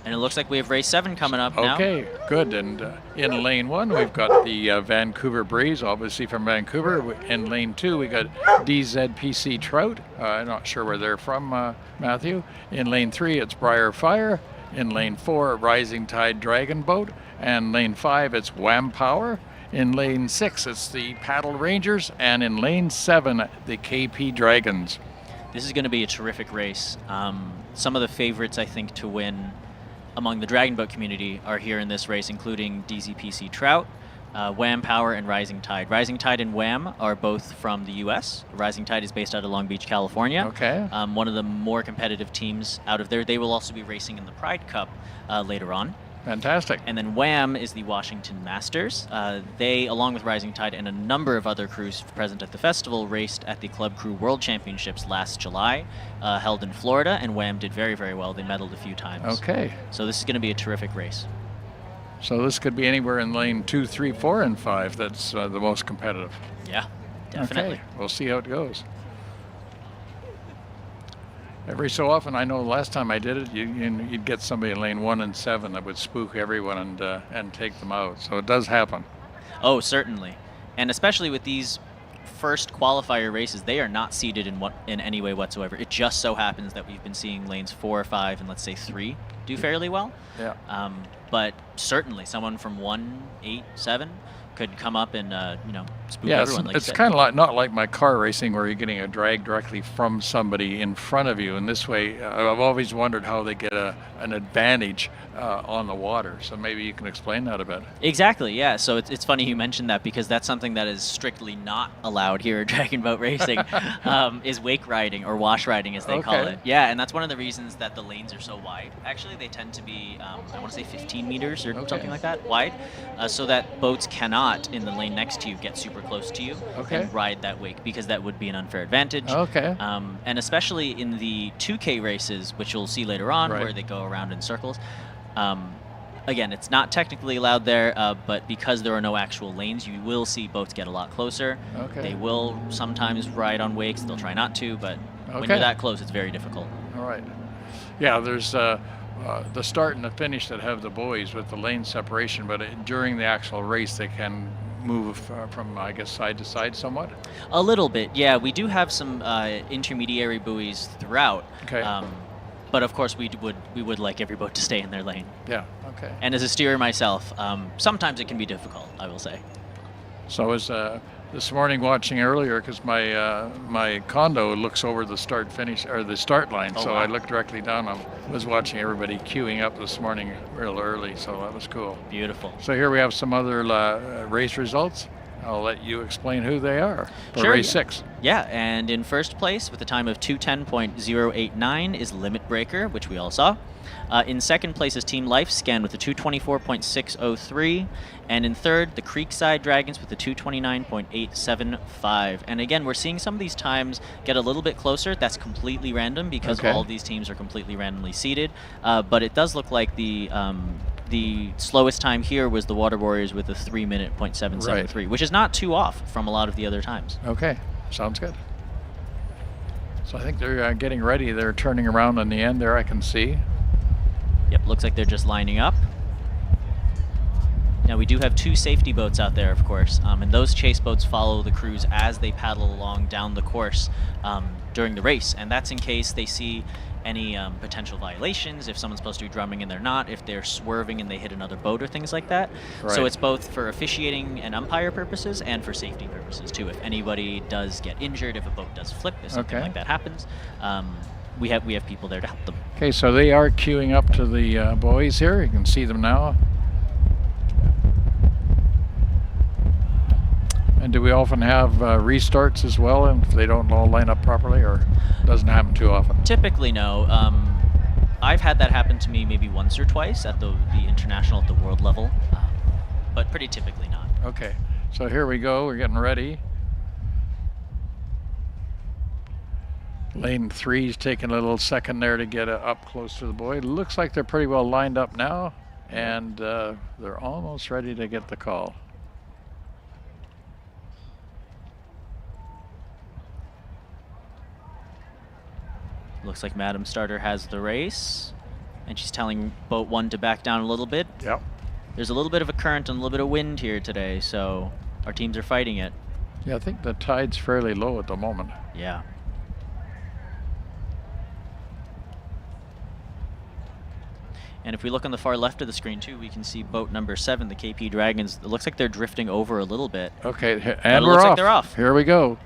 Speaker 4: And it looks like we have race 7 coming up now.
Speaker 8: Okay, good. And in lane 1, we've got the Vancouver Breeze, obviously from Vancouver. In lane 2, we got DZPC Trout. I'm not sure where they're from, Matthew. In lane 3, it's Briar Fire. In lane 4, Rising Tide Dragon Boat. And lane 5, it's Wham Power. In lane 6, it's the Paddle Rangers. And in lane 7, the KP Dragons.
Speaker 4: This is going to be a terrific race. Some of the favorites, I think, to win among the Dragon Boat community are here in this race, including DZPC Trout, Wham Power, and Rising Tide. Rising Tide and Wham are both from the U.S. Rising Tide is based out of Long Beach, California.
Speaker 8: Okay.
Speaker 4: One of the more competitive teams out of there. They will also be racing in the Pride Cup later on.
Speaker 8: Fantastic.
Speaker 4: And then Wham is the Washington Masters. They, along with Rising Tide and a number of other crews present at the festival, raced at the Club Crew World Championships last July, held in Florida, and Wham did very, very well. They medaled a few times.
Speaker 8: Okay.
Speaker 4: So this is going to be a terrific race.
Speaker 8: So this could be anywhere in lane 2, 3, 4, and 5 that's the most competitive.
Speaker 4: Yeah, definitely.
Speaker 8: Okay. We'll see how it goes. Every so often, I know last time I did it, you'd get somebody in lane 1 and 7 that would spook everyone and take them out. So it does happen.
Speaker 4: Oh, certainly. And especially with these first qualifier races, they are not seeded in any way whatsoever. It just so happens that we've been seeing lanes 4, 5, and let's say 3 do fairly well.
Speaker 8: Yeah.
Speaker 4: But certainly someone from 1, 8, 7 could come up and spook
Speaker 8: Yeah,
Speaker 4: everyone. Like
Speaker 8: it's kind of like not like my car racing where you're getting a drag directly from somebody in front of you. And this way, I've always wondered how they get an advantage on the water. So maybe you can explain that a bit.
Speaker 4: Exactly, yeah. So it's funny you mentioned that because that's something that is strictly not allowed here at Dragon Boat Racing, is wake riding or wash riding as they call
Speaker 8: Okay.
Speaker 4: it. Yeah, and that's one of the reasons that the lanes are so wide. Actually, they tend to be, I want to say 15 meters or something like that wide, so that boats cannot, in the lane next to you, get super close to you and ride that wake because that would be an unfair advantage.
Speaker 8: Okay.
Speaker 4: And especially in the 2K races, which you'll see later on,
Speaker 8: Right.
Speaker 4: where they go around in circles. Again, it's not technically allowed there, but because there are no actual lanes, you will see boats get a lot closer.
Speaker 8: Okay.
Speaker 4: They will sometimes ride on wakes. They'll try not to, but when
Speaker 8: Okay.
Speaker 4: you're that close, it's very difficult.
Speaker 8: All right. Yeah, there's the start and the finish that have the buoys with the lane separation, but during the actual race, they can move from, I guess, side to side somewhat.
Speaker 4: A little bit, yeah. We do have some intermediary buoys throughout.
Speaker 8: Okay.
Speaker 4: But of course, we would like every boat to stay in their lane.
Speaker 8: Yeah. Okay.
Speaker 4: And as a steerer myself, sometimes it can be difficult, I will say.
Speaker 8: So I was this morning watching earlier because my condo looks over the start finish or the start line,
Speaker 4: Oh,
Speaker 8: so
Speaker 4: wow.
Speaker 8: I looked directly down. I was watching everybody queuing up this morning real early, so that was cool.
Speaker 4: Beautiful.
Speaker 8: So here we have some other race results. I'll let you explain who they are for
Speaker 4: Sure,
Speaker 8: race
Speaker 4: yeah.
Speaker 8: 6.
Speaker 4: Yeah, and in first place with a time of 2:10.089 is Limit Breaker, which we all saw. In second place is Team Lifescan with a 2:24.603, and in third, the Creekside Dragons with a 2:29.875. And again, we're seeing some of these times get a little bit closer. That's completely random because
Speaker 8: Okay.
Speaker 4: all of these teams are completely randomly seeded. But it does look like the slowest time here was the Water Warriors with a 3:07.73, which is not too off from a lot of the other times.
Speaker 8: Okay, sounds good. So I think they're getting ready. They're turning around in the end there, I can see.
Speaker 4: Yep, looks like they're just lining up. Now we do have 2 safety boats out there, of course, and those chase boats follow the crews as they paddle along down the course during the race, and that's in case they see any potential violations, if someone's supposed to be drumming and they're not, if they're swerving and they hit another boat or things like that.
Speaker 8: Right.
Speaker 4: So it's both for officiating and umpire purposes and for safety purposes too. If anybody does get injured, if a boat does flip, if something
Speaker 8: Okay.
Speaker 4: like that happens, we have people there to help them.
Speaker 8: Okay, so they are queuing up to the buoys here. You can see them now. And do we often have restarts as well if they don't all line up properly, or doesn't happen too often?
Speaker 4: Typically, no. I've had that happen to me maybe once or twice at the international, at the world level, but pretty typically not.
Speaker 8: Okay, so here we go. We're getting ready. Lane 3's taking a little second there to get up close to the buoy. It looks like they're pretty well lined up now, and they're almost ready to get the call.
Speaker 4: Looks like Madam Starter has the race, and she's telling boat 1 to back down a little bit.
Speaker 8: Yep.
Speaker 4: There's a little bit of a current and a little bit of wind here today, so our teams are fighting it.
Speaker 8: Yeah, I think the tide's fairly low at the moment.
Speaker 4: Yeah. And if we look on the far left of the screen too, we can see boat number 7, the KP Dragons. It looks like they're drifting over a little bit.
Speaker 8: Okay,
Speaker 4: But
Speaker 8: and
Speaker 4: it
Speaker 8: we're
Speaker 4: looks
Speaker 8: off.
Speaker 4: like they're off.
Speaker 8: Here we go.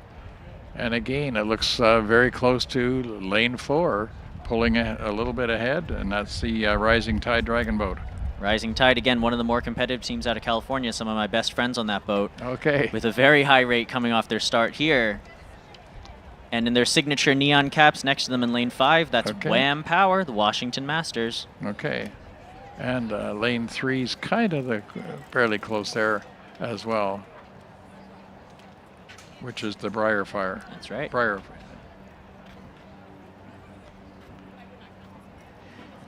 Speaker 8: And again, it looks very close to lane 4, pulling a little bit ahead, and that's the Rising Tide Dragon boat.
Speaker 4: Rising Tide, again, one of the more competitive teams out of California. Some of my best friends on that boat.
Speaker 8: Okay.
Speaker 4: With a very high rate coming off their start here. And in their signature neon caps next to them in lane 5, that's
Speaker 8: Okay.
Speaker 4: Wham Power, the Washington Masters.
Speaker 8: Okay. And lane 3's kind of fairly close there as well, which is the Briarfire.
Speaker 4: That's right.
Speaker 8: Briarfire.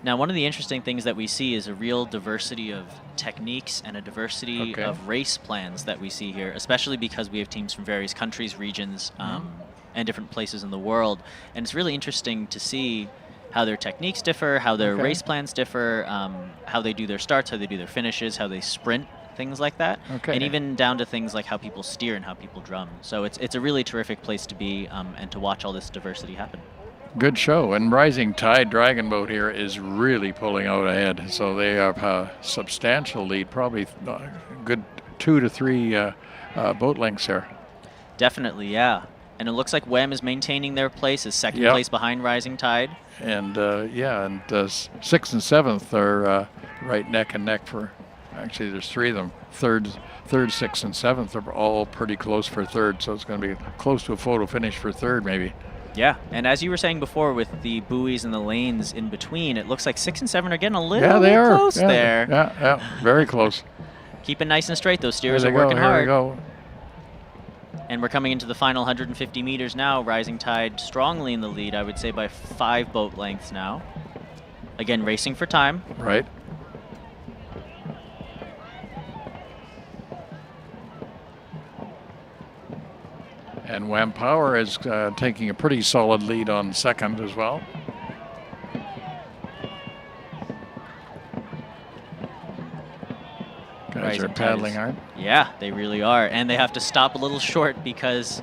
Speaker 4: Now, one of the interesting things that we see is a real diversity of techniques and a diversity
Speaker 8: Okay.
Speaker 4: of race plans that we see here, especially because we have teams from various countries, regions, and different places in the world. And it's really interesting to see how their techniques differ, how their race plans differ, how they do their starts, how they do their finishes, how they sprint, things like that. And even down to things like how people steer and how people drum. So it's a really terrific place to be and to watch all this diversity happen.
Speaker 8: Good show. And Rising Tide Dragon Boat here is really pulling out ahead. So they have a substantial lead, probably a good 2 to 3 boat lengths there.
Speaker 4: Definitely, yeah. And it looks like WEM is maintaining their place as second place behind Rising Tide.
Speaker 8: And 6th and 7th are right neck and neck for, actually there's 3 of them. Third, 6th, and 7th are all pretty close for third, so it's going to be close to a photo finish for third maybe.
Speaker 4: Yeah, and as you were saying before with the buoys and the lanes in between, it looks like 6 and 7 are getting a little bit close there.
Speaker 8: Yeah, very close.
Speaker 4: Keep it nice and straight. Those steers are working hard. And we're coming into the final 150 meters now. Rising Tide strongly in the lead, I would say by 5 boat lengths now. Again, racing for time.
Speaker 8: Right. And Wham Power is taking a pretty solid lead on second as well. Guys are paddling hard.
Speaker 4: Yeah, they really are. And they have to stop a little short because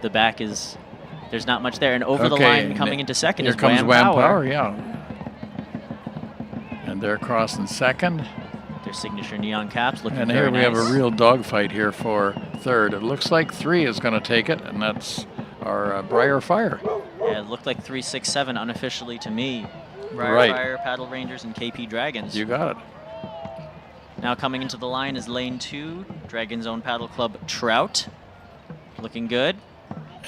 Speaker 4: the back is, there's not much there. And over the line coming into second is
Speaker 8: Wham
Speaker 4: Power.
Speaker 8: Power, yeah. And they're crossing second.
Speaker 4: Their signature neon caps looking
Speaker 8: and
Speaker 4: very
Speaker 8: here we
Speaker 4: nice.
Speaker 8: have a real dogfight here for third. It looks like 3 is going to take it, and that's our Briar Fire.
Speaker 4: Yeah, it looked like 3, 6, 7 unofficially to me. Briar Fire, Paddle Rangers, and KP Dragons.
Speaker 8: You got it.
Speaker 4: Now coming into the line is lane 2, Dragon's Own Paddle Club Trout. Looking good.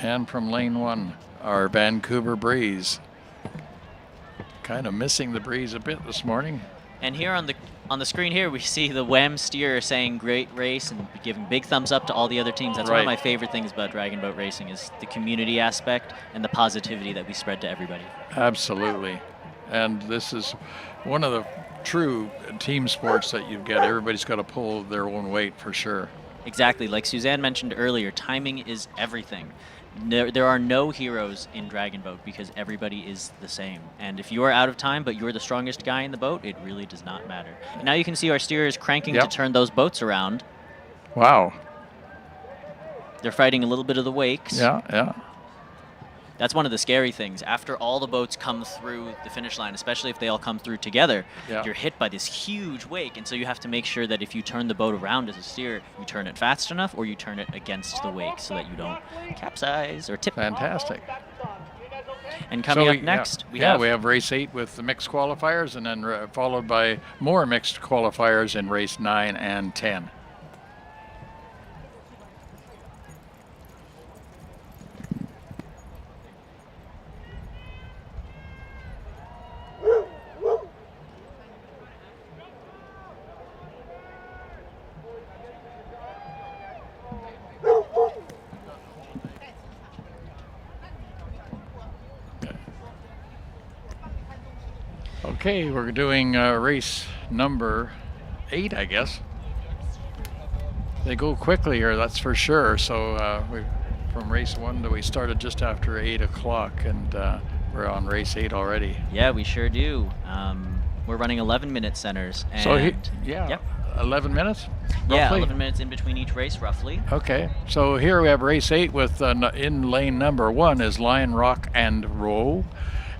Speaker 8: And from lane 1, our Vancouver Breeze. Kind of missing the breeze a bit this morning.
Speaker 4: And here on the screen here, we see the WEM steer saying great race and giving big thumbs up to all the other teams. That's one of my favorite things about Dragon Boat racing is the community aspect and the positivity that we spread to everybody.
Speaker 8: Absolutely. And this is one of the true team sports that you get. Everybody's got to pull their own weight for sure.
Speaker 4: Exactly. Like Suzanne mentioned earlier, timing is everything. There are no heroes in Dragon Boat because everybody is the same. And if you are out of time, but you're the strongest guy in the boat, it really does not matter. And now you can see our steerers cranking to turn those boats around.
Speaker 8: Wow.
Speaker 4: They're fighting a little bit of the wakes.
Speaker 8: Yeah.
Speaker 4: That's one of the scary things. After all the boats come through the finish line, especially if they all come through together, you're hit by this huge wake. And so you have to make sure that if you turn the boat around as a steer, you turn it fast enough or you turn it against the wake so that you don't capsize or tip.
Speaker 8: Fantastic.
Speaker 4: And coming up next, we have
Speaker 8: race 8 with the mixed qualifiers, and then followed by more mixed qualifiers in race 9 and 10. Okay, we're doing race number 8, I guess. They go quickly here, that's for sure. So from race 1 we started just after 8 o'clock, and we're on race 8 already.
Speaker 4: Yeah, we sure do. We're running 11-minute centers. And
Speaker 8: so 11 minutes? Roughly?
Speaker 4: Yeah, 11 minutes in between each race, roughly.
Speaker 8: Okay, so here we have race 8 with in lane number 1 is Lion Rock and Row.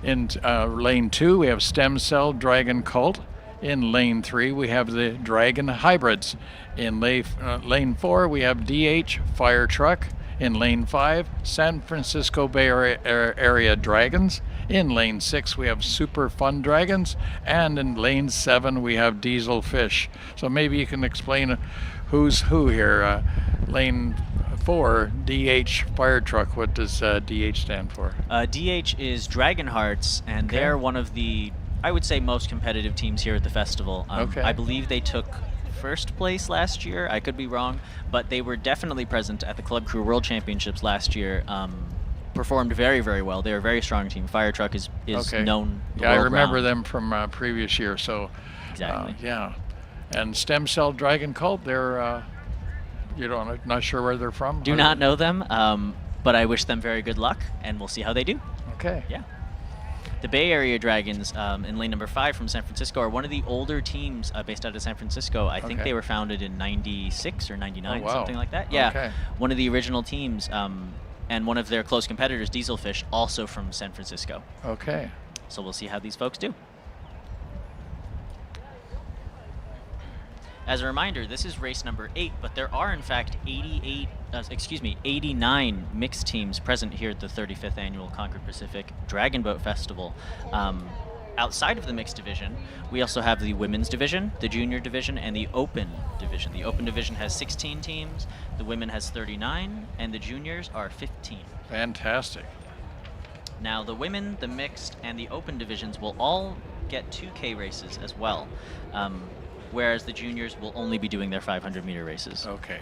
Speaker 8: In lane 2, we have Stem Cell Dragon Cult. In lane 3, we have the Dragon Hybrids. In lane 4, we have DH Fire Truck. In lane 5, San Francisco Bay Area Dragons. In lane 6, we have Super Fun Dragons. And in lane 7, we have Diesel Fish. So maybe you can explain who's who here. Lane 4, DH Fire Truck. What does DH stand for?
Speaker 4: DH is Dragon Hearts, and they're one of the, I would say, most competitive teams here at the festival. I believe they took first place last year. I could be wrong, but they were definitely present at the Club Crew World Championships last year. Performed very, very well. They're a very strong team. Fire Truck is known the
Speaker 8: I
Speaker 4: world
Speaker 8: remember
Speaker 4: round.
Speaker 8: them from previous year. So
Speaker 4: exactly.
Speaker 8: yeah. And Stem Cell Dragon Cult, they're You don't, not sure where they're from?
Speaker 4: Do not know them, but I wish them very good luck, and we'll see how they do.
Speaker 8: Okay.
Speaker 4: Yeah. The Bay Area Dragons in lane number 5 from San Francisco are one of the older teams based out of San Francisco. I think they were founded in 96 or 99, something like that. Yeah,
Speaker 8: Okay.
Speaker 4: one of the original teams, and one of their close competitors, Dieselfish, also from San Francisco.
Speaker 8: Okay.
Speaker 4: So we'll see how these folks do. As a reminder, this is race number 8, but there are in fact 89 mixed teams present here at the 35th annual Concord Pacific Dragon Boat Festival. Outside of the mixed division, we also have the women's division, the junior division, and the open division. The open division has 16 teams, the women has 39, and the juniors are 15.
Speaker 8: Fantastic.
Speaker 4: Now, the women, the mixed, and the open divisions will all get 2K races as well. Whereas the juniors will only be doing their 500-meter races.
Speaker 8: Okay.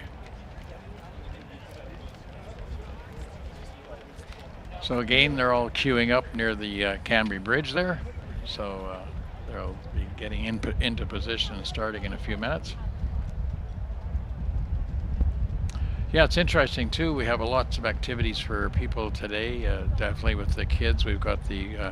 Speaker 8: So again, they're all queuing up near the Canby Bridge there. So they'll be getting into position and starting in a few minutes. Yeah, it's interesting too. We have lots of activities for people today. Definitely with the kids, we've got the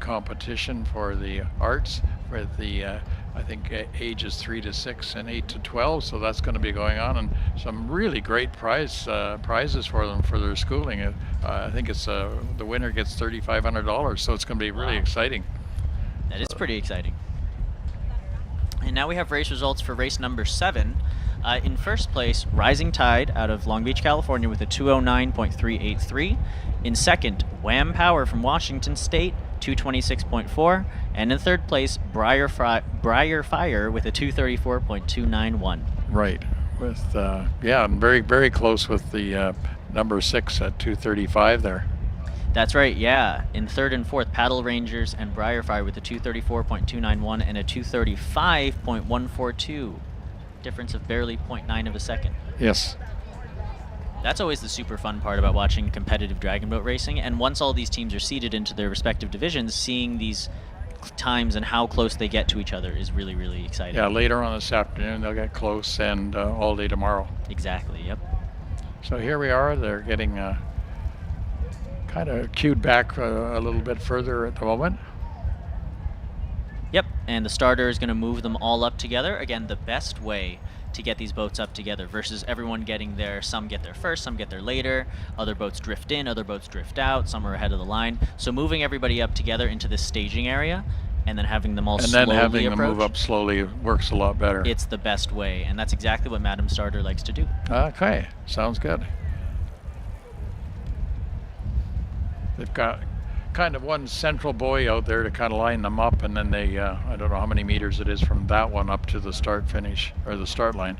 Speaker 8: competition for the arts for the I think ages 3 to 6 and 8 to 12. So that's going to be going on, and some really great prizes for them for their schooling. I think it's the winner gets $3,500. So it's going to be really exciting.
Speaker 4: That is pretty exciting. And now we have race results for race number 7. In first place, Rising Tide out of Long Beach, California with a 209.383. In second, Wham Power from Washington State, 226.4. And in third place, Briar Fire with a 234.291.
Speaker 8: Right. With yeah, and very, very close with the number 6 at 235 there.
Speaker 4: That's right, yeah. In third and fourth, Paddle Rangers and Briarfire with a 234.291 and a 235.142. Difference of barely 0.9 of a second.
Speaker 8: Yes.
Speaker 4: That's always the super fun part about watching competitive dragon boat racing. And once all these teams are seeded into their respective divisions, seeing these times and how close they get to each other is really, really exciting.
Speaker 8: Yeah, later on this afternoon they'll get close, and all day tomorrow.
Speaker 4: Exactly, yep.
Speaker 8: So here we are. They're getting kind of queued back a little bit further at the moment.
Speaker 4: Yep, and the starter is going to move them all up together. Again, the best way to get these boats up together versus everyone getting there. Some get there first, some get there later. Other boats drift in, other boats drift out. Some are ahead of the line. So moving everybody up together into this staging area and then having them all slowly approach.
Speaker 8: And then having them move up slowly works a lot better.
Speaker 4: It's the best way, and that's exactly what Madam Starter likes to do.
Speaker 8: Okay, sounds good. They've got kind of one central buoy out there to kind of line them up, and then they, I don't know how many meters it is from that one up to the start finish, or the start line.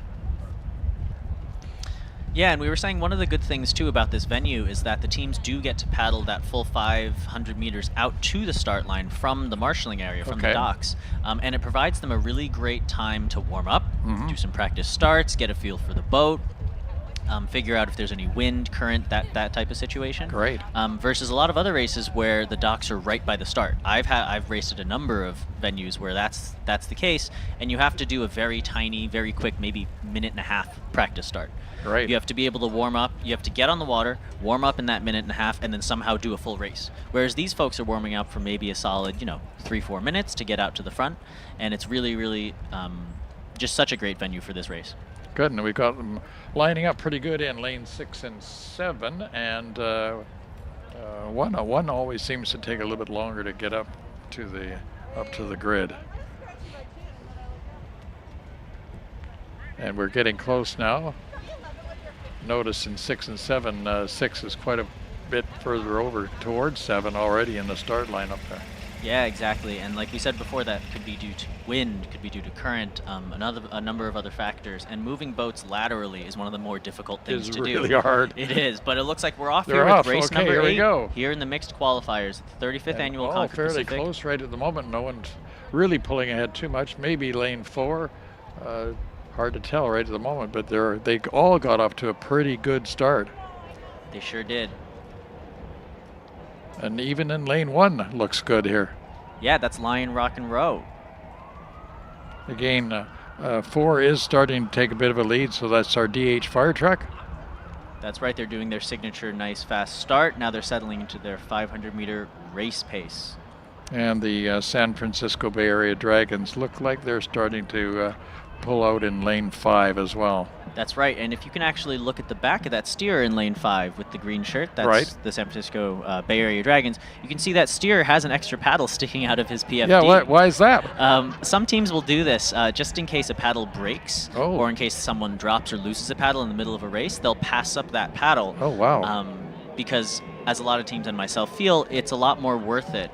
Speaker 4: Yeah, and we were saying one of the good things too about this venue is that the teams do get to paddle that full 500 meters out to the start line from the marshalling area, from the docks. And it provides them a really great time to warm up, do some practice starts, get a feel for the boat, figure out if there's any wind, current, that type of situation.
Speaker 8: Great.
Speaker 4: Versus a lot of other races where the docks are right by the start. I've raced at a number of venues where that's the case, and you have to do a very tiny, very quick, maybe minute and a half practice start.
Speaker 8: Right.
Speaker 4: You have to be able to warm up. You have to get on the water, warm up in that minute and a half, and then somehow do a full race. Whereas these folks are warming up for maybe a solid, 3-4 minutes to get out to the front, and it's really, really just such a great venue for this race.
Speaker 8: Good, and we've got them lining up pretty good in lane 6 and 7, and one always seems to take a little bit longer to get up to the grid. And we're getting close now. Notice in 6 and 7, 6 is quite a bit further over towards 7 already in the start line up there.
Speaker 4: Yeah, exactly. And like we said before, that could be due to wind, could be due to current, a number of other factors. And moving boats laterally is one of the more difficult things to do.
Speaker 8: It's really hard.
Speaker 4: It is, but it looks like we're off
Speaker 8: They're
Speaker 4: here
Speaker 8: off.
Speaker 4: with race
Speaker 8: Okay,
Speaker 4: number
Speaker 8: here
Speaker 4: 8
Speaker 8: we go.
Speaker 4: here in the mixed qualifiers, the 35th annual Concord
Speaker 8: fairly
Speaker 4: Pacific.
Speaker 8: close right at the moment. No one's really pulling ahead too much. Maybe lane 4. Hard to tell right at the moment, but they all got off to a pretty good start.
Speaker 4: They sure did.
Speaker 8: And even in lane 1 looks good here.
Speaker 4: Yeah, that's Lion Rock and Row.
Speaker 8: Again, 4 is starting to take a bit of a lead, so that's our DH fire truck.
Speaker 4: That's right, they're doing their signature nice fast start. Now they're settling into their 500-meter race pace.
Speaker 8: And the San Francisco Bay Area Dragons look like they're starting to pull out in lane 5 as well.
Speaker 4: That's right, and if you can actually look at the back of that steer in lane 5 with the green shirt, that's
Speaker 8: right.
Speaker 4: the San Francisco Bay Area Dragons, you can see that steer has an extra paddle sticking out of his PFD.
Speaker 8: Yeah, why is that?
Speaker 4: Some teams will do this just in case a paddle breaks or in case someone drops or loses a paddle in the middle of a race. They'll pass up that paddle.
Speaker 8: Oh, wow.
Speaker 4: Because as a lot of teams and myself feel, it's a lot more worth it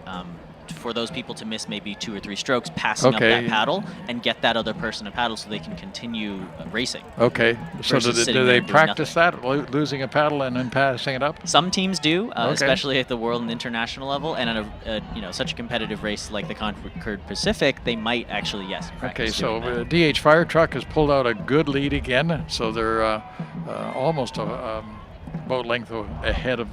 Speaker 4: for those people to miss maybe 2 or 3 strokes passing up that paddle and get that other person a paddle so they can continue racing.
Speaker 8: Okay, so do they practice that, losing a paddle and then passing it up?
Speaker 4: Some teams do, especially at the world and international level, and at such a competitive race like the Concord Pacific, they might actually, yes, practice.
Speaker 8: Okay, so DH Fire Truck has pulled out a good lead again, so they're almost a boat length ahead of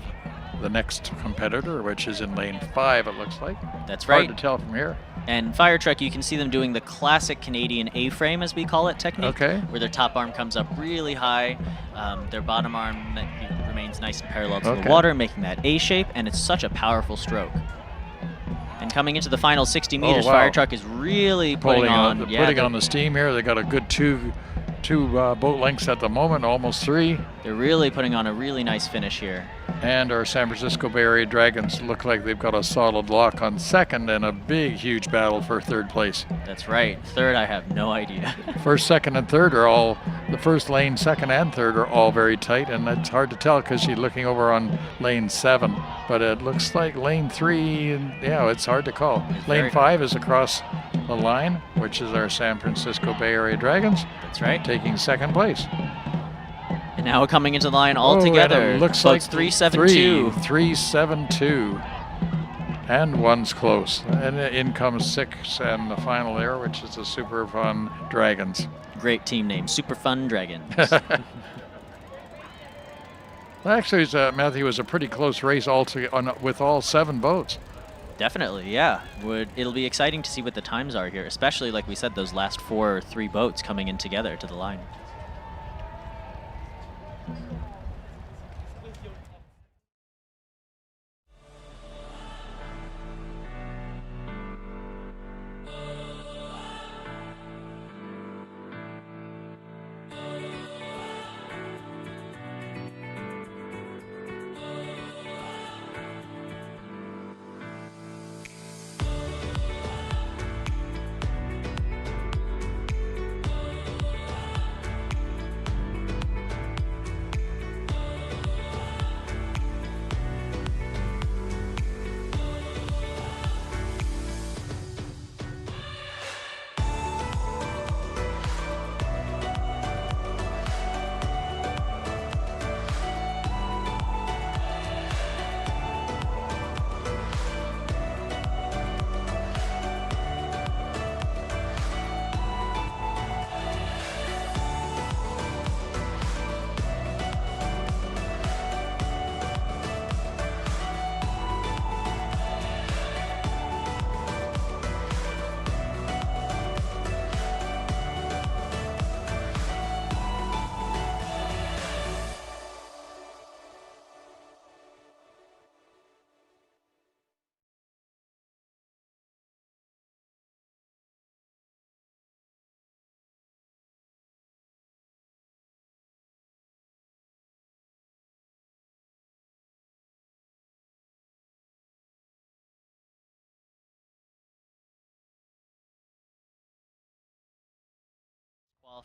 Speaker 8: the next competitor, which is in lane 5, it looks like.
Speaker 4: That's right.
Speaker 8: Hard to tell from here.
Speaker 4: And Fire Truck, you can see them doing the classic Canadian A-frame, as we call it, technique, where their top arm comes up really high, their bottom arm remains nice and parallel to the water, making that A shape, and it's such a powerful stroke. And coming into the final 60 meters, Fire Truck is really putting on
Speaker 8: the steam here. They got a good two boat lengths at the moment, almost 3.
Speaker 4: They're really putting on a really nice finish here.
Speaker 8: And our San Francisco Bay Area Dragons look like they've got a solid lock on 2nd and a big, huge battle for 3rd place.
Speaker 4: That's right. 3rd, I have no idea.
Speaker 8: 1st, 2nd, and 3rd are all, the first lane, 2nd, and 3rd are all very tight, and it's hard to tell because you're looking over on lane 7. But it looks like lane 3, it's hard to call. Lane 5 is across the line, which is our San Francisco Bay Area Dragons.
Speaker 4: That's right.
Speaker 8: Taking 2nd place.
Speaker 4: And now coming into the line all together.
Speaker 8: It looks like 3-7-2. 3-7-2. And 1's close. And in comes 6 and the final there, which is the Super Fun Dragons.
Speaker 4: Great team name, Super Fun Dragons.
Speaker 8: Actually, Matthew, it was a pretty close race with all 7 boats.
Speaker 4: Definitely, yeah. It'll be exciting to see what the times are here, especially, like we said, those last 4 or 3 boats coming in together to the line.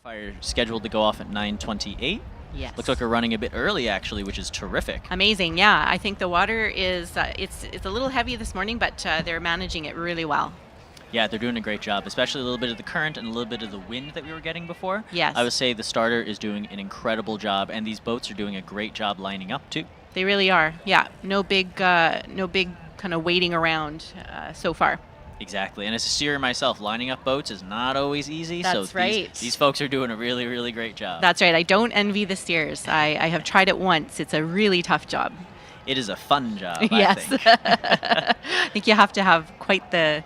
Speaker 4: Qualifier scheduled to go off at 9:28.
Speaker 5: Yes.
Speaker 4: Looks like we're running a bit early, actually, which is terrific.
Speaker 5: Amazing, yeah. I think the water is, it's a little heavy this morning, but they're managing it really well.
Speaker 4: Yeah, they're doing a great job, especially a little bit of the current and a little bit of the wind that we were getting before.
Speaker 5: Yes.
Speaker 4: I would say the starter is doing an incredible job, and these boats are doing a great job lining up, too.
Speaker 5: They really are, yeah. No big kind of waiting around so far.
Speaker 4: Exactly, and as a steerer myself, lining up boats is not always easy.
Speaker 5: That's
Speaker 4: so
Speaker 5: right.
Speaker 4: These folks are doing a really, really great job.
Speaker 5: That's right. I don't envy the steers. I have tried it once. It's a really tough job.
Speaker 4: It is a fun job,
Speaker 5: Yes.
Speaker 4: I think.
Speaker 5: I think you have to have quite the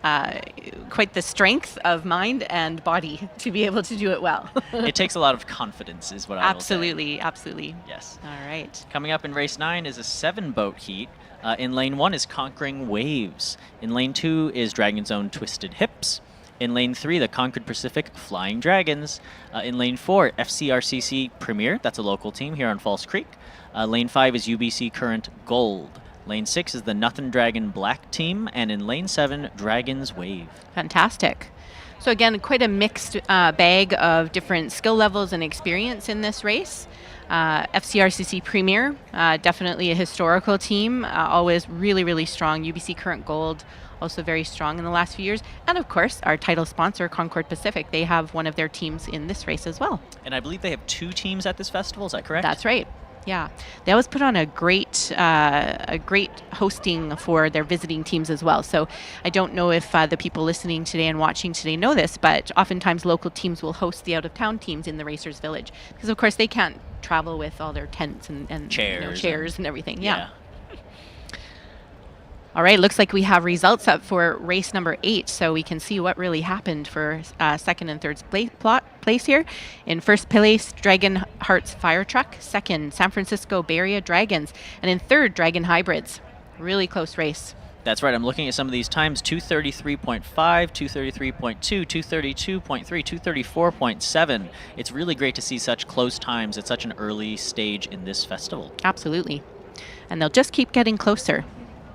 Speaker 5: quite the strength of mind and body to be able to do it well.
Speaker 4: It takes a lot of confidence, is what I will say.
Speaker 5: Absolutely, absolutely.
Speaker 4: Yes.
Speaker 5: All right.
Speaker 4: Coming up in race 9 is a 7-boat heat. In lane 1 is Conquering Waves. In lane 2 is Dragon's Own Twisted Hips. In lane 3, the Concord Pacific Flying Dragons. In lane 4, FCRCC Premier. That's a local team here on False Creek. Lane 5 is UBC Current Gold. Lane 6 is the Nothing Dragon Black team. And in lane 7, Dragon's Wave.
Speaker 5: Fantastic. So again, quite a mixed bag of different skill levels and experience in this race. FCRCC Premier, definitely a historical team, always really, really strong. UBC Current Gold, also very strong in the last few years. And of course, our title sponsor, Concord Pacific, they have one of their teams in this race as well.
Speaker 4: And I believe they have 2 teams at this festival, is that correct?
Speaker 5: That's right. Yeah, they always put on a great hosting for their visiting teams as well. So I don't know if the people listening today and watching today know this, but oftentimes local teams will host the out-of-town teams in the Racers Village because, of course, they can't travel with all their tents and chairs and everything. Yeah. All right, looks like we have results up for race number 8, so we can see what really happened for second and third place here. In first place, Dragon Hearts Fire Truck. Second, San Francisco Bay Area Dragons. And in third, Dragon Hybrids. Really close race.
Speaker 4: That's right. I'm looking at some of these times. 233.5, 233.2, 232.3, 234.7. It's really great to see such close times at such an early stage in this festival.
Speaker 5: Absolutely. And they'll just keep getting closer.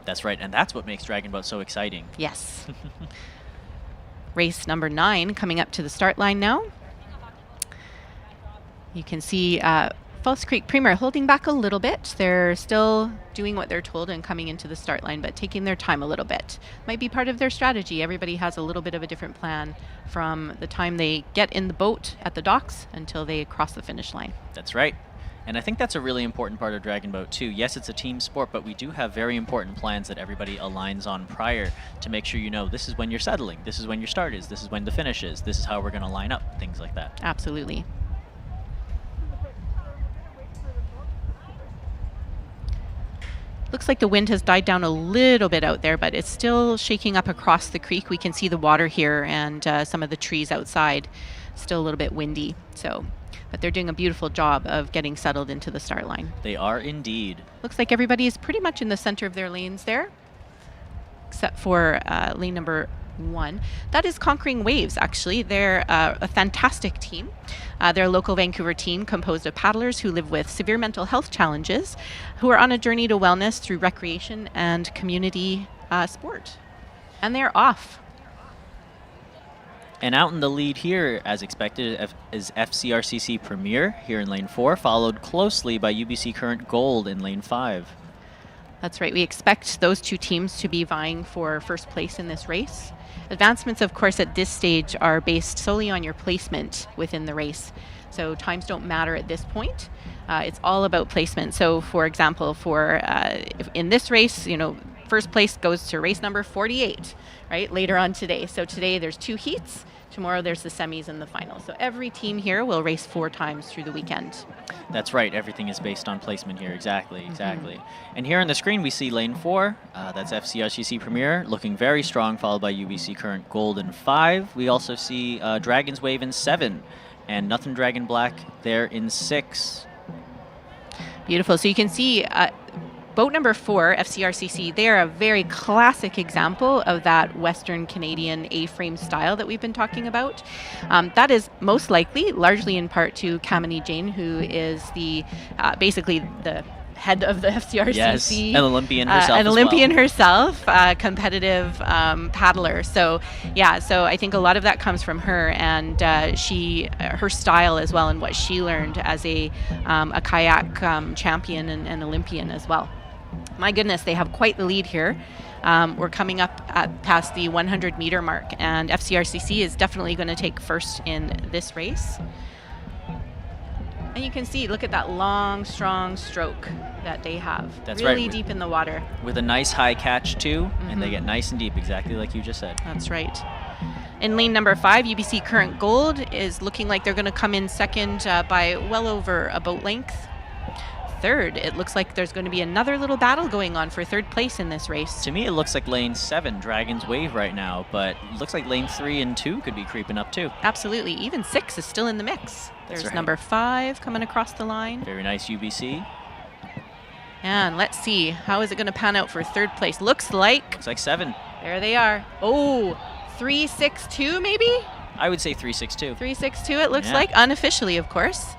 Speaker 4: That's right, and that's what makes Dragon Boat so exciting.
Speaker 5: Yes. Race number 9 coming up to the start line now. You can see False Creek Premier holding back a little bit. They're still doing what they're told and coming into the start line, but taking their time a little bit. Might be part of their strategy. Everybody has a little bit of a different plan from the time they get in the boat at the docks until they cross the finish line.
Speaker 4: That's right. And I think that's a really important part of Dragon Boat too. Yes, it's a team sport, but we do have very important plans that everybody aligns on prior to make sure you know this is when you're settling, this is when your start is, this is when the finish is, this is how we're going to line up, things like that.
Speaker 5: Absolutely. Looks like the wind has died down a little bit out there, but it's still shaking up across the creek. We can see the water here and some of the trees outside. Still a little bit windy. But they're doing a beautiful job of getting settled into the start line.
Speaker 4: They are indeed.
Speaker 5: Looks like everybody is pretty much in the center of their lanes there, except for lane number 1. That is Conquering Waves, actually. They're a fantastic team. They're a local Vancouver team composed of paddlers who live with severe mental health challenges, who are on a journey to wellness through recreation and community sport. And they're off.
Speaker 4: And out in the lead here, as expected, is FCRCC Premier here in lane 4, followed closely by UBC Current Gold in lane 5.
Speaker 5: That's right. We expect those 2 teams to be vying for first place in this race. Advancements, of course, at this stage are based solely on your placement within the race. So times don't matter at this point. It's all about placement. So, for example, in this race, first place goes to race number 48, right, later on today. So today there's 2 heats. Tomorrow there's the semis and the final. So every team here will race 4 times through the weekend.
Speaker 4: That's right. Everything is based on placement here. Exactly. And here on the screen we see lane 4. That's FCRCC Premier looking very strong, followed by UBC Current Gold in 5. We also see Dragon's Wave in 7 and Nothing Dragon Black there in 6.
Speaker 5: Beautiful. So you can see boat number 4, FCRCC, they are a very classic example of that Western Canadian A-frame style that we've been talking about. That is most likely largely in part to Kamini Jain, who is basically the head of the FCRCC.
Speaker 4: Yes, an Olympian herself.
Speaker 5: Competitive paddler. So I think a lot of that comes from her and her style as well, and what she learned as a kayak champion and Olympian as well. My goodness, they have quite the lead here. We're coming up past the 100-meter mark, and FCRCC is definitely going to take first in this race. And you can see, look at that long, strong stroke that they have.
Speaker 4: That's
Speaker 5: really
Speaker 4: right.
Speaker 5: Deep in the water.
Speaker 4: With a nice high catch, too, and they get nice and deep, exactly like you just said.
Speaker 5: That's right. In lane number 5, UBC Current Gold is looking like they're going to come in second by well over a boat length. third. It looks like there's going to be another little battle going on for third place in this race.
Speaker 4: To me, it looks like lane 7, Dragon's Wave right now, but it looks like lane 3 and 2 could be creeping up too.
Speaker 5: Absolutely. Even 6 is still in the mix. There's
Speaker 4: right.
Speaker 5: number 5 coming across the line.
Speaker 4: Very nice UBC.
Speaker 5: And let's see, how is it going to pan out for third place? Looks like
Speaker 4: 7.
Speaker 5: there they are. Oh, 3-6-2 maybe?
Speaker 4: I would say 3-6-2.
Speaker 5: 3-6-2 it looks
Speaker 4: Yeah.
Speaker 5: like, unofficially of course.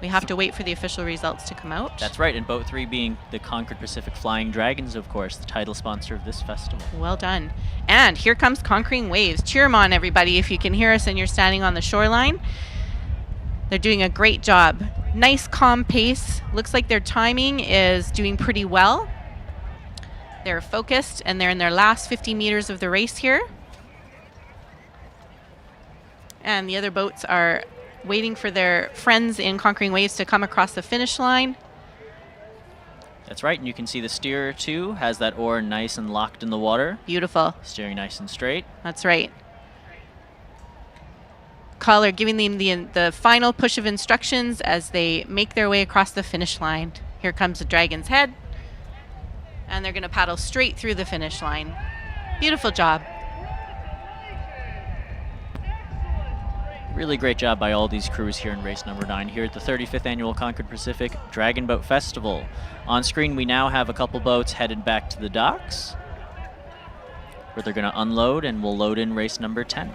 Speaker 5: We have to wait for the official results to come out.
Speaker 4: That's right, and boat 3 being the Concord Pacific Flying Dragons, of course, the title sponsor of this festival.
Speaker 5: Well done. And here comes Conquering Waves. Cheer them on, everybody, if you can hear us and you're standing on the shoreline. They're doing a great job. Nice, calm pace. Looks like their timing is doing pretty well. They're focused, and they're in their last 50 meters of the race here. And the other boats are waiting for their friends in Conquering Waves to come across the finish line.
Speaker 4: That's right, and you can see the steerer too has that oar nice and locked in the water,
Speaker 5: Beautiful.
Speaker 4: steering nice and straight.
Speaker 5: That's right. Caller giving them the final push of instructions as they make their way across the finish line. Here comes the Dragon's Head, and they're going to paddle straight through the finish line. Beautiful job.
Speaker 4: Really great job by all these crews here in race number 9 here at the 35th Annual Concord Pacific Dragon Boat Festival. On screen we now have a couple boats headed back to the docks where they're going to unload, and we'll load in race number 10.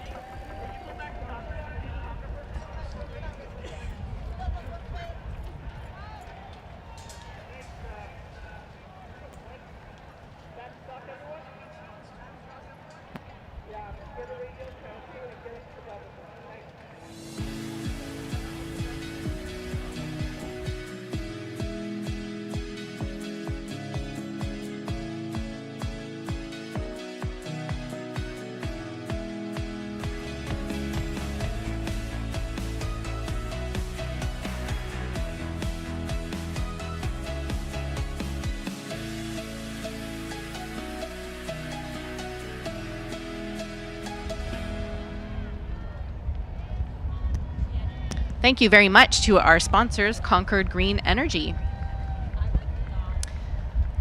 Speaker 5: Thank you very much to our sponsors, Concord Green Energy.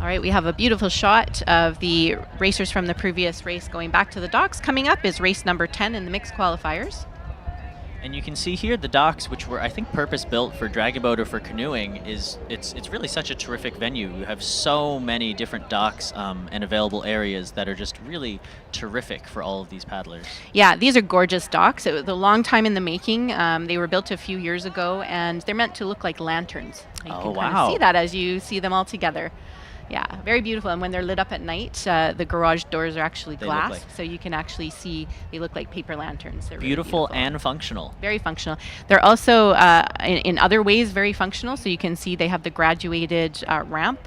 Speaker 5: All right, we have a beautiful shot of the racers from the previous race going back to the docks. Coming up is race number 10 in the mixed qualifiers.
Speaker 4: And you can see here the docks, which were, I think, purpose-built for dragon boat or for canoeing, it's really such a terrific venue. You have so many different docks and available areas that are just really terrific for all of these paddlers.
Speaker 5: Yeah, these are gorgeous docks. It was a long time in the making. They were built a few years ago, and they're meant to look like lanterns. You
Speaker 4: Oh,
Speaker 5: can kind
Speaker 4: wow.
Speaker 5: of see that as you see them all together. Yeah, very beautiful. And when they're lit up at night, the garage doors are actually
Speaker 4: They look
Speaker 5: glass,
Speaker 4: like-
Speaker 5: so you can actually see. They look like paper lanterns. They're really
Speaker 4: Beautiful
Speaker 5: beautiful.
Speaker 4: and functional.
Speaker 5: Very functional. They're also, in other ways, very functional. So you can see they have the graduated ramp.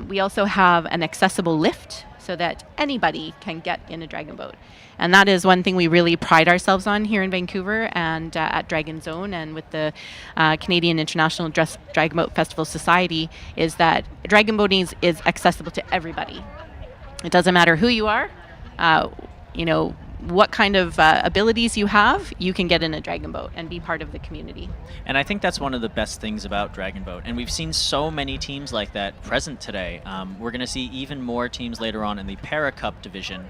Speaker 5: We also have an accessible lift so that anybody can get in a dragon boat. And that is one thing we really pride ourselves on here in Vancouver and at Dragon Zone and with the Canadian International Dragon Boat Festival Society, is that dragon boating is accessible to everybody. It doesn't matter who you are, what kind of abilities you have, you can get in a dragon boat and be part of the community.
Speaker 4: And I think that's one of the best things about Dragon Boat. And we've seen so many teams like that present today. We're going to see even more teams later on in the Para Cup division,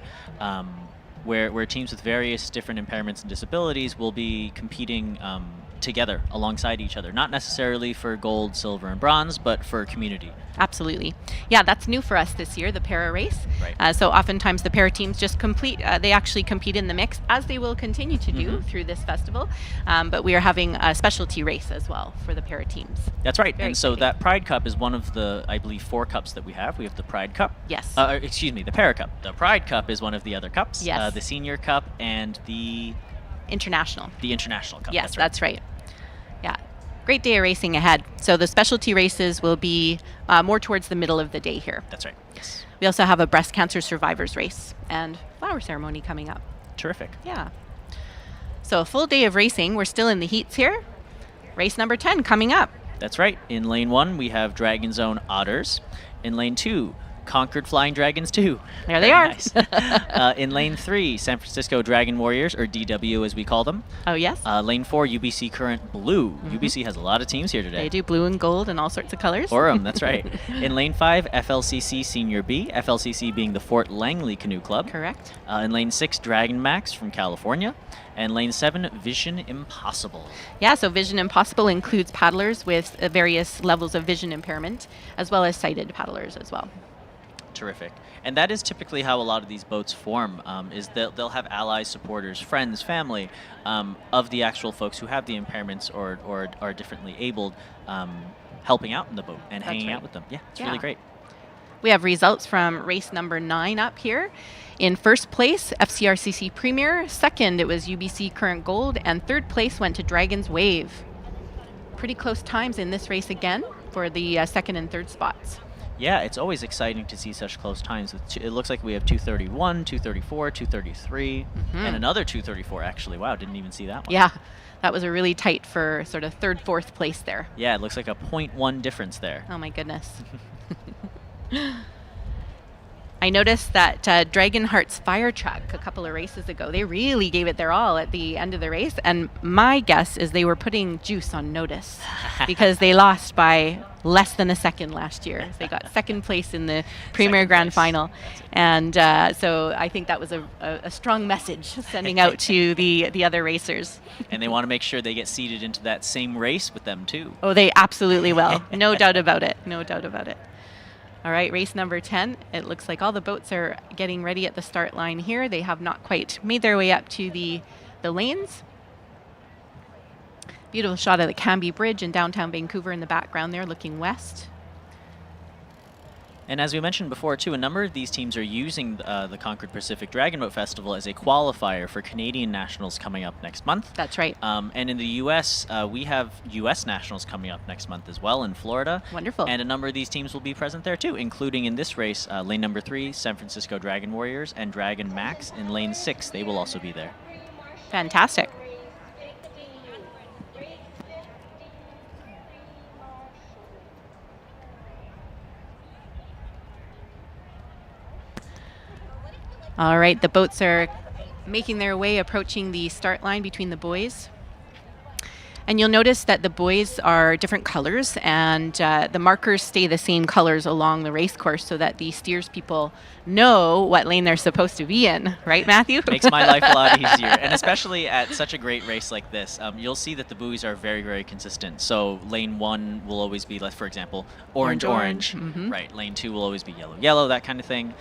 Speaker 4: where teams with various different impairments and disabilities will be competing together alongside each other. Not necessarily for gold, silver, and bronze, but for community.
Speaker 5: Absolutely. Yeah, that's new for us this year, the para race.
Speaker 4: Right.
Speaker 5: So oftentimes the para teams just they actually compete in the mix, as they will continue to do through this festival. But we are having a specialty race as well for the para teams.
Speaker 4: That's right.
Speaker 5: Very
Speaker 4: And so
Speaker 5: exciting.
Speaker 4: that Pride Cup is one of the, I believe, 4 cups that we have. We have the Pride Cup.
Speaker 5: Yes.
Speaker 4: The Para Cup. The Pride Cup is one of the other cups.
Speaker 5: Yes.
Speaker 4: The Senior Cup and the
Speaker 5: International.
Speaker 4: International Cup.
Speaker 5: Yes,
Speaker 4: That's right.
Speaker 5: Yeah. Great day of racing ahead. So the specialty races will be more towards the middle of the day here.
Speaker 4: That's right. Yes.
Speaker 5: We also have a breast cancer survivors race and flower ceremony coming up.
Speaker 4: Terrific.
Speaker 5: Yeah. So a full day of racing. We're still in the heats here. Race number 10 coming up.
Speaker 4: That's right. In lane 1, we have Dragon Zone Otters. In lane 2, Concord Flying Dragons too.
Speaker 5: There they
Speaker 4: Very
Speaker 5: are.
Speaker 4: Nice. In lane 3, San Francisco Dragon Warriors, or DW as we call them.
Speaker 5: Oh, yes.
Speaker 4: Lane 4, UBC Current Blue. UBC has a lot of teams here today.
Speaker 5: They do blue and gold and all sorts of colors.
Speaker 4: Orem, that's right. In lane 5, FLCC Senior B, FLCC being the Fort Langley Canoe Club.
Speaker 5: Correct.
Speaker 4: In lane 6, Dragon Max from California. And lane 7, Vision Impossible.
Speaker 5: Yeah, so Vision Impossible includes paddlers with various levels of vision impairment, as well as sighted paddlers as well.
Speaker 4: Terrific. And that is typically how a lot of these boats form, is they'll have allies, supporters, friends, family of the actual folks who have the impairments or are differently abled helping out in the boat and hanging out with them. Yeah, it's really great.
Speaker 5: We have results from race number 9 up here. In first place, FCRCC Premier. Second, it was UBC Current Gold. And third place went to Dragon's Wave. Pretty close times in this race again for the second and third spots.
Speaker 4: Yeah, it's always exciting to see such close times. It looks like we have 2:31, 2:34, 2:33, and another 2:34 actually. Wow, didn't even see that one.
Speaker 5: Yeah, that was a really tight for sort of third, fourth place there.
Speaker 4: Yeah, it looks like a 0.1 difference there.
Speaker 5: Oh my goodness. I noticed that Dragonheart's fire truck a couple of races ago, they really gave it their all at the end of the race. And my guess is they were putting juice on notice because they lost by less than a second last year. They got second place in the Premier Grand Final. And so I think that was a strong message sending out to the other racers.
Speaker 4: And they want to make sure they get seeded into that same race with them too.
Speaker 5: Oh, they absolutely will. No doubt about it. No doubt about it. All right, race number 10. It looks like all the boats are getting ready at the start line here. They have not quite made their way up to the lanes. Beautiful shot of the Cambie Bridge in downtown Vancouver in the background there, looking west.
Speaker 4: And as we mentioned before, too, a number of these teams are using the Concord Pacific Dragon Boat Festival as a qualifier for Canadian Nationals coming up next month.
Speaker 5: That's right.
Speaker 4: And in the U.S., we have U.S. Nationals coming up next month as well in Florida.
Speaker 5: Wonderful.
Speaker 4: And a number of these teams will be present there, too, including in this race, lane number 3, San Francisco Dragon Warriors and Dragon Max. In lane 6, they will also be there.
Speaker 5: Fantastic. All right, the boats are making their way, approaching the start line between the buoys. And you'll notice that the buoys are different colors, and the markers stay the same colors along the race course so that the steers people know what lane they're supposed to be in. Right, Matthew?
Speaker 4: Makes my life a lot easier. And especially at such a great race like this, you'll see that the buoys are very, very consistent. So lane 1 will always be, like, for example, orange. Right. Lane 2 will always be yellow, that kind of thing.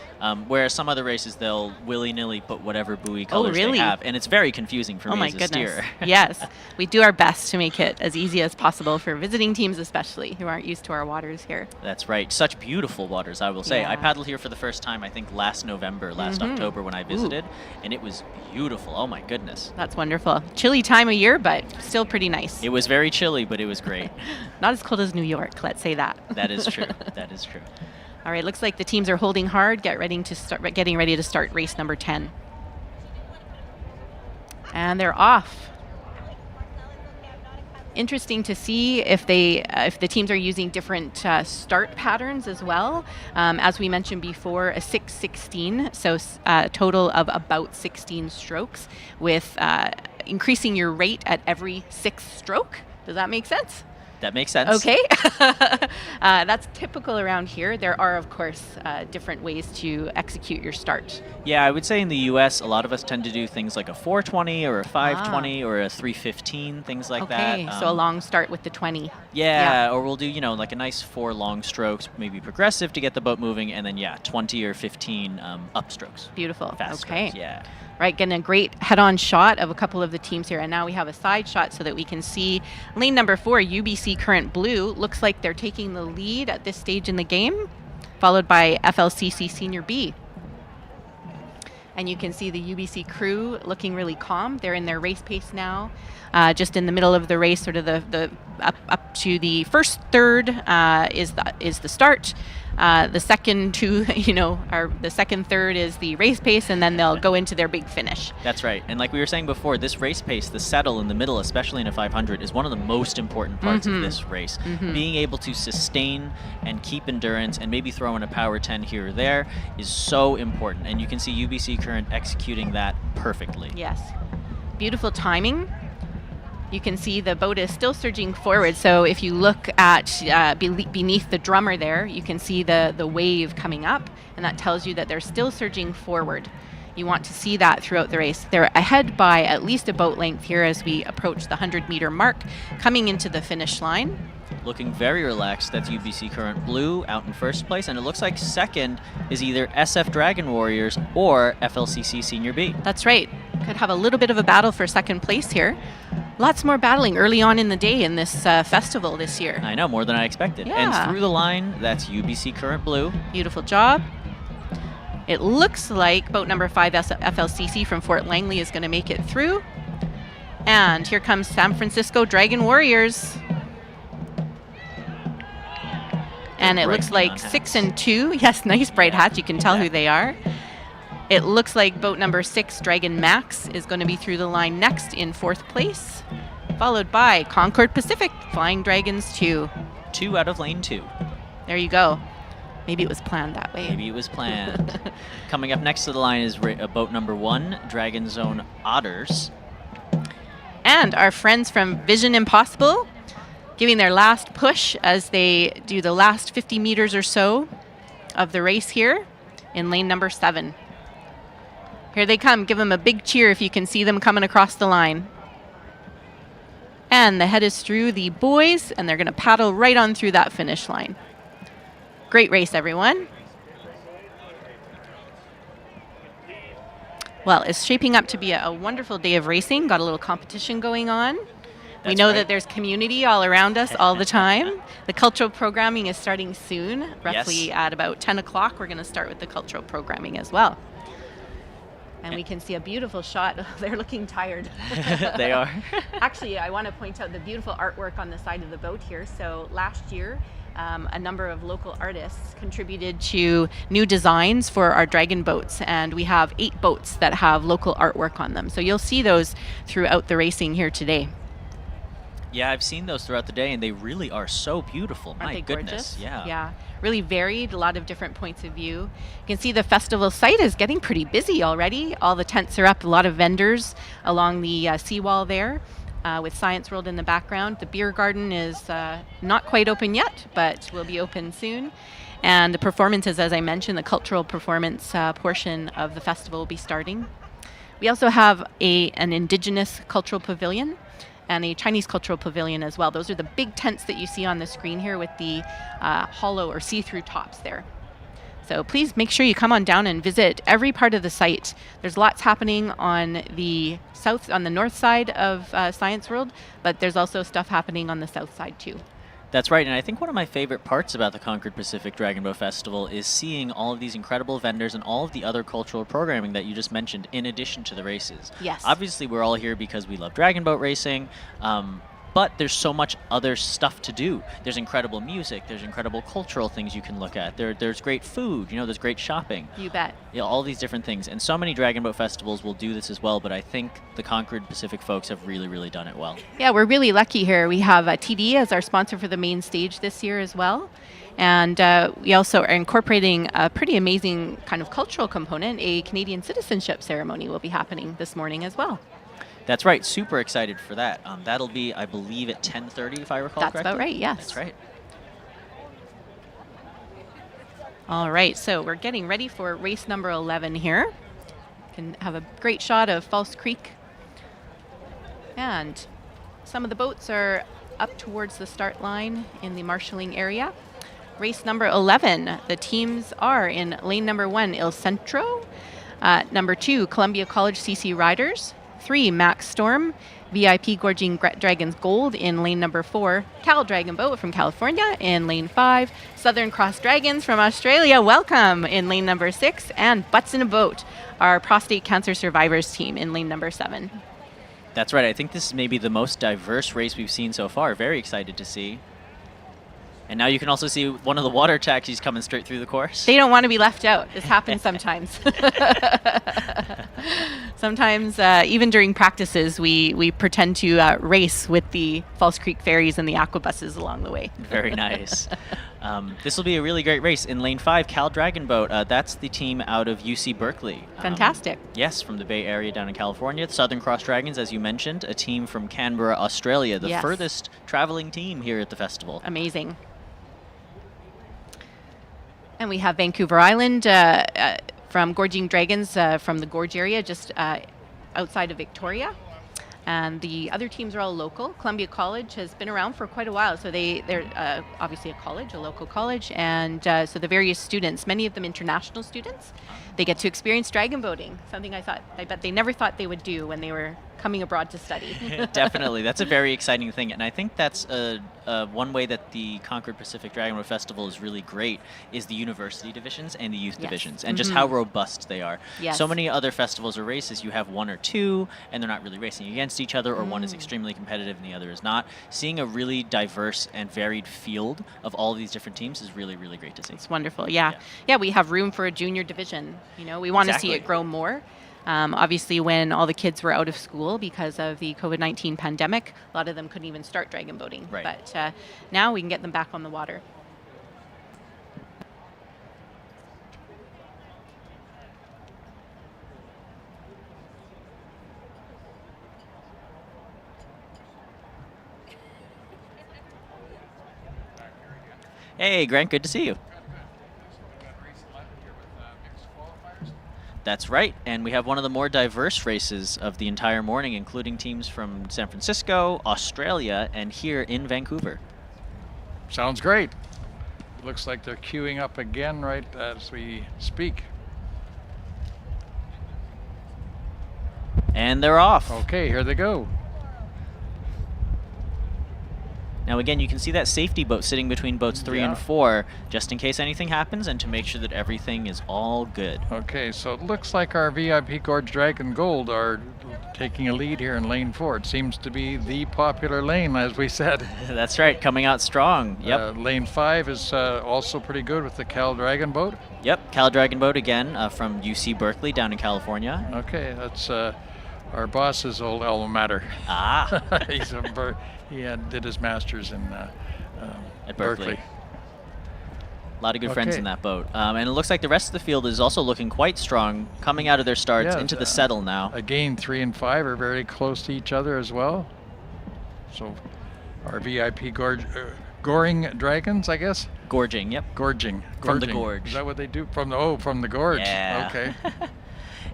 Speaker 4: Whereas some other races, they'll willy-nilly put whatever buoy colors they have. And it's very confusing for me as a steer.
Speaker 5: Yes. We do our best to make it as easy as possible for visiting teams, especially who aren't used to our waters here.
Speaker 4: That's right. Such beautiful waters, I will say. I paddled here for the first time, I think, last October when I visited, and it was beautiful. Oh my goodness.
Speaker 5: That's wonderful. Chilly time of year, but still pretty nice.
Speaker 4: It was very chilly, but it was great.
Speaker 5: Not as cold as New York, let's say that.
Speaker 4: That is true. That is true.
Speaker 5: All right, looks like the teams are holding hard, getting ready to start race number 10. And they're off. Interesting to see if the teams are using different start patterns as well. As we mentioned before, a 6-16, so a total of about 16 strokes, with increasing your rate at every 6th stroke. Does that make sense?
Speaker 4: That makes sense.
Speaker 5: Okay. That's typical around here. There are, of course, different ways to execute your start.
Speaker 4: Yeah, I would say in the U.S., a lot of us tend to do things like a 420 or a 520 or a 315, things like that.
Speaker 5: Okay, so a long start with the 20.
Speaker 4: Yeah, or we'll do, like a nice 4 long strokes, maybe progressive to get the boat moving, and then, 20 or 15 upstrokes.
Speaker 5: Beautiful.
Speaker 4: Fast
Speaker 5: okay.
Speaker 4: strokes, yeah.
Speaker 5: Right, getting a great head-on shot of a couple of the teams here. And now we have a side shot so that we can see lane number 4, UBC Current Blue. Looks like they're taking the lead at this stage in the game, followed by FLCC Senior B. And you can see the UBC crew looking really calm. They're in their race pace now, just in the middle of the race, sort of the to the first third is the start. The second two, the second third is the race pace, and then they'll go into their big finish.
Speaker 4: That's right. And like we were saying before, this race pace, the settle in the middle, especially in a 500, is one of the most important parts of this race. Being able to sustain and keep endurance and maybe throw in a power 10 here or there is so important. And you can see UBC Current executing that perfectly.
Speaker 5: Yes. Beautiful timing. You can see the boat is still surging forward. So if you look at beneath the drummer there, you can see the wave coming up, and that tells you that they're still surging forward. You want to see that throughout the race. They're ahead by at least a boat length here as we approach the 100-meter mark, coming into the finish line.
Speaker 4: Looking very relaxed. That's UBC Current Blue out in first place, and it looks like second is either SF Dragon Warriors or FLCC Senior B.
Speaker 5: That's right. Could have a little bit of a battle for second place here. Lots more battling early on in the day in this festival this year.
Speaker 4: I know, more than I expected.
Speaker 5: Yeah.
Speaker 4: And through the line, that's UBC Current Blue.
Speaker 5: Beautiful job. It looks like boat number 5 FLCC from Fort Langley is going to make it through. And here comes San Francisco Dragon Warriors. And it looks like 6 and 2. Yes, nice bright hats. You can tell who they are. It looks like boat number 6, Dragon Max, is going to be through the line next in 4th place, followed by Concord Pacific, Flying Dragons 2.
Speaker 4: 2 out of lane 2.
Speaker 5: There you go. Maybe it was planned that way.
Speaker 4: Maybe it was planned. Coming up next to the line is boat number 1, Dragon Zone Otters.
Speaker 5: And our friends from Vision Impossible giving their last push as they do the last 50 meters or so of the race here in lane number 7. Here they come. Give them a big cheer if you can see them coming across the line. And the head is through the boys, and they're going to paddle right on through that finish line. Great race, everyone. Well, it's shaping up to be a wonderful day of racing. Got a little competition going on. We know that there's community all around us all the time. The cultural programming is starting soon, roughly at about 10 o'clock. We're going to start with the cultural programming as well. And we can see a beautiful shot. They're looking tired.
Speaker 4: They are.
Speaker 5: Actually, I want to point out the beautiful artwork on the side of the boat here. So last year, a number of local artists contributed to new designs for our dragon boats, and we have 8 boats that have local artwork on them. So you'll see those throughout the racing here today.
Speaker 4: Yeah, I've seen those throughout the day, and they really are so beautiful.
Speaker 5: Aren't
Speaker 4: My
Speaker 5: they
Speaker 4: goodness.
Speaker 5: gorgeous?
Speaker 4: Yeah.
Speaker 5: Yeah. Really varied, a lot of different points of view. You can see the festival site is getting pretty busy already. All the tents are up, a lot of vendors along the seawall there with Science World in the background. The beer garden is not quite open yet, but will be open soon. And the performances, as I mentioned, the cultural performance portion of the festival will be starting. We also have an Indigenous cultural pavilion and a Chinese cultural pavilion as well. Those are the big tents that you see on the screen here with the hollow or see-through tops there. So please make sure you come on down and visit every part of the site. There's lots happening on the north side of Science World, but there's also stuff happening on the south side too.
Speaker 4: That's right, and I think one of my favorite parts about the Concord Pacific Dragon Boat Festival is seeing all of these incredible vendors and all of the other cultural programming that you just mentioned in addition to the races.
Speaker 5: Yes.
Speaker 4: Obviously, we're all here because we love dragon boat racing, but there's so much other stuff to do. There's incredible music, there's incredible cultural things you can look at, there's great food, there's great shopping.
Speaker 5: You bet.
Speaker 4: All these different things, and so many dragon boat festivals will do this as well, but I think the Concord Pacific folks have really, really done it well.
Speaker 5: Yeah, we're really lucky here. We have TD as our sponsor for the main stage this year as well. And we also are incorporating a pretty amazing kind of cultural component. A Canadian citizenship ceremony will be happening this morning as well.
Speaker 4: That's right. Super excited for that. That'll be, I believe, at 10:30, if I recall correctly.
Speaker 5: That's about right, yes.
Speaker 4: That's right.
Speaker 5: All right, so we're getting ready for race number 11 here. Can have a great shot of False Creek. And some of the boats are up towards the start line in the marshalling area. Race number 11, the teams are in lane number 1, Il Centro. Number 2, Columbia College CC Riders. 3, Max Storm, VIP Gorging Dragons Gold in lane number 4, Cal Dragon Boat from California in lane 5, Southern Cross Dragons from Australia, welcome, in lane number 6, and Butts in a Boat, our prostate cancer survivors team in lane number 7.
Speaker 4: That's right. I think this is maybe the most diverse race we've seen so far. Very excited to see. And now you can also see one of the water taxis coming straight through the course.
Speaker 5: They don't want to be left out. This happens sometimes. Sometimes, even during practices, we pretend to race with the False Creek ferries and the aqua buses along the way.
Speaker 4: Very nice. This will be a really great race. In lane 5, Cal Dragon Boat. That's the team out of UC Berkeley.
Speaker 5: Fantastic.
Speaker 4: Yes, from the Bay Area down in California. Southern Cross Dragons, as you mentioned, a team from Canberra, Australia, the
Speaker 5: Yes.
Speaker 4: furthest traveling team here at the festival.
Speaker 5: Amazing. And we have Vancouver Island from Gorging Dragons from the Gorge area, just outside of Victoria. And the other teams are all local. Columbia College has been around for quite a while, so they're obviously a local college, and so the various students, many of them international students, they get to experience dragon boating, something I bet they never thought they would do when they were coming abroad to study.
Speaker 4: Definitely. That's a very exciting thing. And I think that's one way that the Concord Pacific Dragon Boat Festival is really great is the university divisions and the youth divisions and just how robust they are.
Speaker 5: Yes.
Speaker 4: So many other festivals or races, you have one or two and they're not really racing against each other, or one is extremely competitive and the other is not. Seeing a really diverse and varied field of all these different teams is really, really great to see.
Speaker 5: It's wonderful. Yeah, we have room for a junior division. You know, we want to see it grow more. Obviously, when all the kids were out of school because of the COVID-19 pandemic, a lot of them couldn't even start dragon boating.
Speaker 4: Right.
Speaker 5: But now we can get them back on the water.
Speaker 4: Hey, Grant, good to see you. That's right, and we have one of the more diverse races of the entire morning, including teams from San Francisco, Australia, and here in Vancouver.
Speaker 8: Sounds great. Looks like they're queuing up again right as we speak.
Speaker 4: And they're off.
Speaker 8: Okay, here they go.
Speaker 4: Now again, you can see that safety boat sitting between boats 3 and 4, just in case anything happens and to make sure that everything is all good.
Speaker 8: Okay, so it looks like our VIP Gorge Dragon Gold are taking a lead here in lane 4. It seems to be the popular lane, as we said.
Speaker 4: That's right, coming out strong. Yep.
Speaker 8: Lane 5 is also pretty good with the Cal Dragon Boat.
Speaker 4: Yep, Cal Dragon Boat again from UC Berkeley down in California.
Speaker 8: Okay, that's our boss's old alma mater.
Speaker 4: Ah.
Speaker 8: He did his master's in
Speaker 4: at Berkeley. A lot of good friends in that boat. And it looks like the rest of the field is also looking quite strong, coming out of their starts into the settle now.
Speaker 8: Again, 3 and 5 are very close to each other as well. So our VIP Goring Dragons, I guess?
Speaker 4: Gorging, yep.
Speaker 8: Gorging.
Speaker 4: From the gorge.
Speaker 8: Is that what they do? From the gorge.
Speaker 4: Yeah.
Speaker 8: Okay.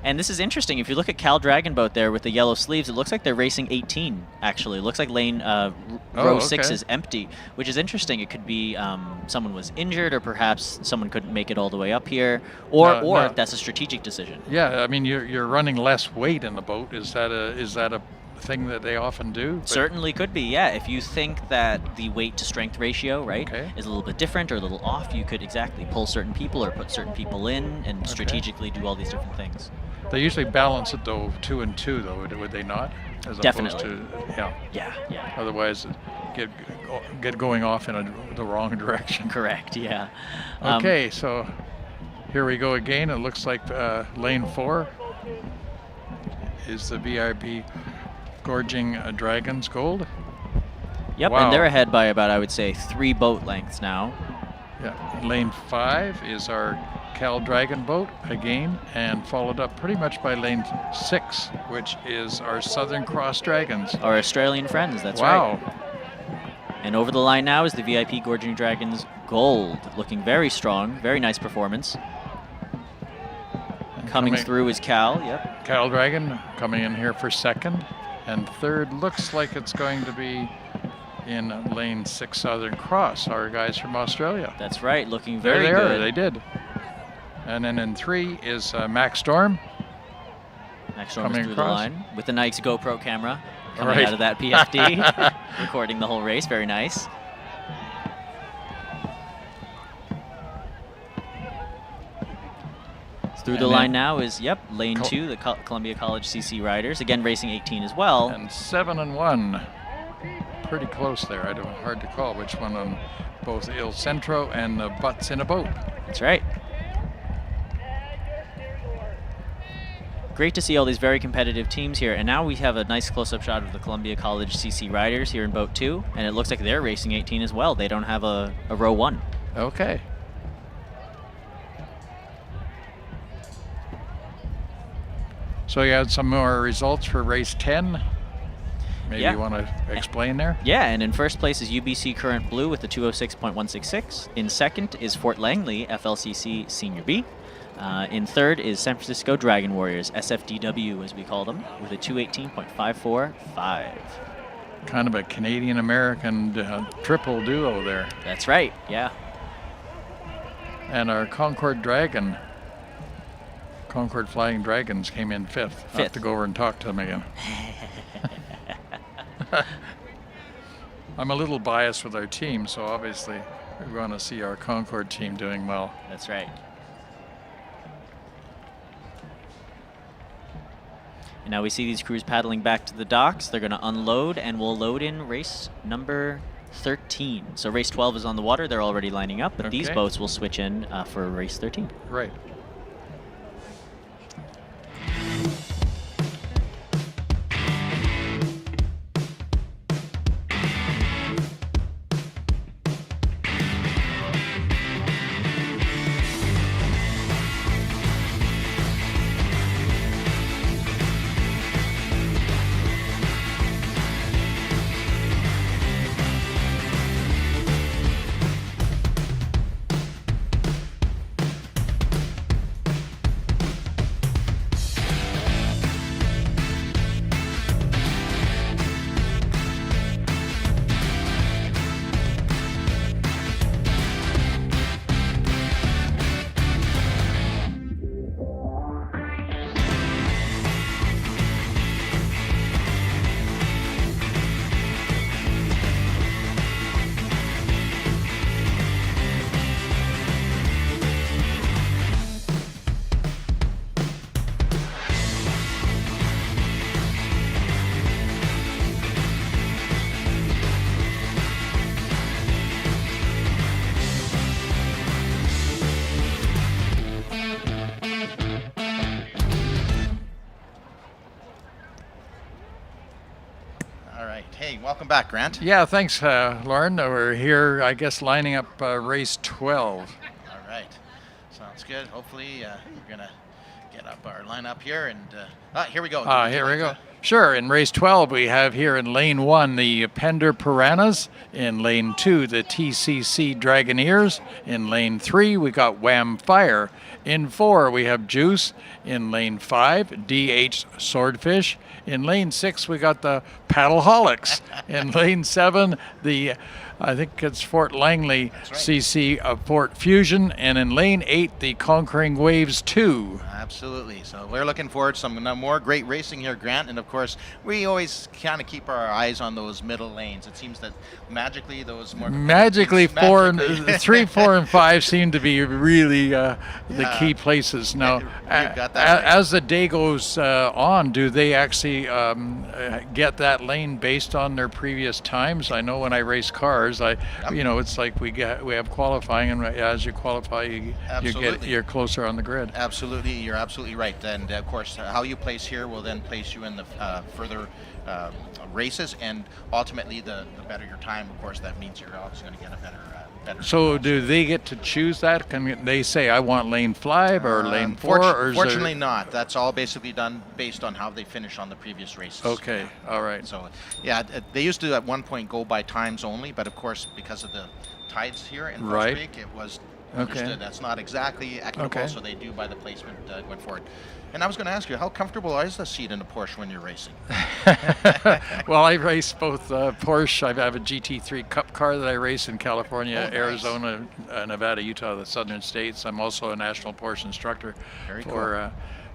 Speaker 4: And this is interesting. If you look at Cal Dragon Boat there with the yellow sleeves, it looks like they're racing 18, actually. It looks like lane row 6 is empty, which is interesting. It could be someone was injured, or perhaps someone couldn't make it all the way up here, or that's a strategic decision.
Speaker 8: Yeah, I mean, you're running less weight in the boat. Is that a thing that they often do?
Speaker 4: Certainly could be, yeah. If you think that the weight to strength ratio, right, is a little bit different or a little off, you could exactly pull certain people or put certain people in and strategically do all these different things.
Speaker 8: They usually balance it though, 2 and 2 though, would they not? As
Speaker 4: Definitely.
Speaker 8: Opposed to,
Speaker 4: yeah.
Speaker 8: Otherwise, get going off in the wrong direction.
Speaker 4: Correct, yeah.
Speaker 8: Okay, so here we go again. It looks like lane 4 is the VIP Gorging Dragons Gold.
Speaker 4: Yep,
Speaker 8: Wow.
Speaker 4: And they're ahead by about, I would say, 3 boat lengths now.
Speaker 8: Yeah, lane 5 is our Cal Dragon Boat again, and followed up pretty much by lane 6, which is our Southern Cross Dragons.
Speaker 4: Our Australian friends, that's
Speaker 8: wow.
Speaker 4: right. And over the line now is the VIP Gorging Dragons Gold, looking very strong, very nice performance. Coming through is Cal, yep.
Speaker 8: Cal Dragon coming in here for 2nd, and 3rd looks like it's going to be in lane 6 Southern Cross, our guys from Australia.
Speaker 4: That's right, looking very
Speaker 8: there they
Speaker 4: good.
Speaker 8: Are, they did. And then in 3 is Max Storm.
Speaker 4: Max Storm is
Speaker 8: coming
Speaker 4: through
Speaker 8: across.
Speaker 4: the line with the nice GoPro camera coming out of that PFD, recording the whole race, very nice. Through
Speaker 8: And
Speaker 4: the line
Speaker 8: then-
Speaker 4: now is, lane 2, the Columbia College CC Riders, again racing 18 as well.
Speaker 8: And 7-1. Pretty close there. Hard to call which one on both Il Centro and Butts in a Boat.
Speaker 4: That's right. Great to see all these very competitive teams here. And now we have a nice close-up shot of the Columbia College CC Riders here in Boat 2. And it looks like they're racing 18 as well. They don't have a row 1.
Speaker 8: Okay. So you had some more results for race 10. Maybe
Speaker 4: Yeah.
Speaker 8: you want to explain there?
Speaker 4: Yeah, and in first place is UBC Current Blue with the 206.166. In second is Fort Langley FLCC Senior B. In third is San Francisco Dragon Warriors, SFDW as we call them, with a 218.545.
Speaker 8: Kind of a Canadian-American triple duo there.
Speaker 4: That's right, yeah.
Speaker 8: And our Concord Flying Dragons came in fifth. I'll have to go over and talk to them again. I'm a little biased with our team, so obviously we want to see our Concord team doing well.
Speaker 4: That's right. And now we see these crews paddling back to the docks. They're going to unload, and we'll load in race number 13. So race 12 is on the water. They're already lining up, but these
Speaker 8: Okay.
Speaker 4: boats will switch in for race 13.
Speaker 8: Right.
Speaker 7: Hey, welcome back, Grant.
Speaker 8: Yeah, thanks, Lauren. We're here, I guess, lining up race 12.
Speaker 7: All right. Sounds good. Hopefully, we're going to get up our lineup here. And here we go.
Speaker 8: Here we go. Sure. In race 12, we have here in lane 1 the Pender Piranhas. In lane 2, the TCC Dragoneers. In lane 3, we got Wham Fire. In 4, we have Juice. In lane 5, DH Swordfish. In lane 6, we got the Paddleholics. In lane 7, I think it's Fort Langley CC of Fort Fusion. And in lane 8, the Conquering Waves 2.
Speaker 7: Absolutely. So we're looking forward to some more great racing here, Grant. And of course, we always kind of keep our eyes on those middle lanes. It seems that magically those more
Speaker 8: 3, 4, and 5 seem to be really the key places. Now,
Speaker 7: got that right.
Speaker 8: as the day goes on, do they actually get that lane based on their previous times? I know when I race cars, it's like we have qualifying, and as you qualify, you're closer on the grid.
Speaker 7: Absolutely, you're absolutely right. And of course, how you place here will then place you in the further races, and ultimately, the better your time, of course, that means you're also going to get a better.
Speaker 8: So do they get to choose that? Can they say, I want lane 5 or lane 4?
Speaker 7: Fortunately not. That's all basically done based on how they finish on the previous races.
Speaker 8: Okay, all right.
Speaker 7: So, yeah, they used to at one point go by times only, but of course, because of the tides here in First Creek, it was understood that's not exactly equitable, so they do by the placement going forward. And I was going to ask you, how comfortable is the seat in a Porsche when you're racing?
Speaker 8: Well, I race both Porsche. I have a GT3 Cup car that I race in California, Arizona, Nevada, Utah, the southern states. I'm also a national Porsche instructor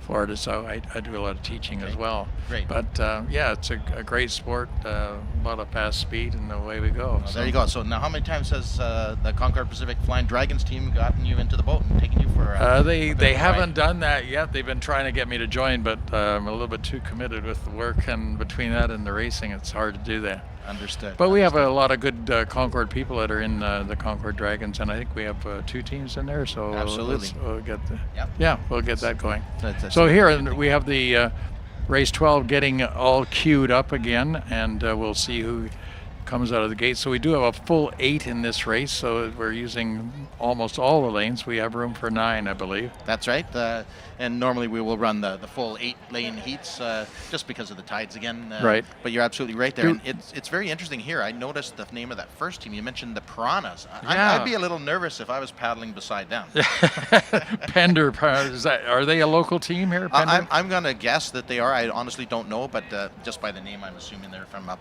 Speaker 8: Florida, so I do a lot of teaching as well.
Speaker 7: Great.
Speaker 8: But yeah, it's a great sport, a lot of fast speed, and away we go.
Speaker 7: Well, there you go. So now, how many times has the Concord Pacific Flying Dragons team gotten you into the boat and taken you for?
Speaker 8: They haven't done that yet. They've been trying to get me to join, but I'm a little bit too committed with the work, and between that and the racing, it's hard to do that.
Speaker 7: Understood.
Speaker 8: But we have a lot of good Concord people that are in the Concord Dragons, and I think we have 2 teams in there. So
Speaker 7: Absolutely.
Speaker 8: we'll get
Speaker 7: Yep.
Speaker 8: yeah, we'll get that going.
Speaker 7: That's
Speaker 8: So here we have the race 12 getting all queued up again, and we'll see who comes out of the gate. So we do have a full 8 in this race, so we're using almost all the lanes. We have room for 9, I believe.
Speaker 7: That's right. And normally we will run the full 8-lane heats just because of the tides again.
Speaker 8: Right.
Speaker 7: But you're absolutely right there. And it's very interesting here. I noticed the name of that first team. You mentioned the Piranhas.
Speaker 8: Yeah.
Speaker 7: I'd be a little nervous if I was paddling beside them.
Speaker 8: Pender, are they a local team here? Pender?
Speaker 7: I'm going to guess that they are. I honestly don't know, but just by the name, I'm assuming they're from up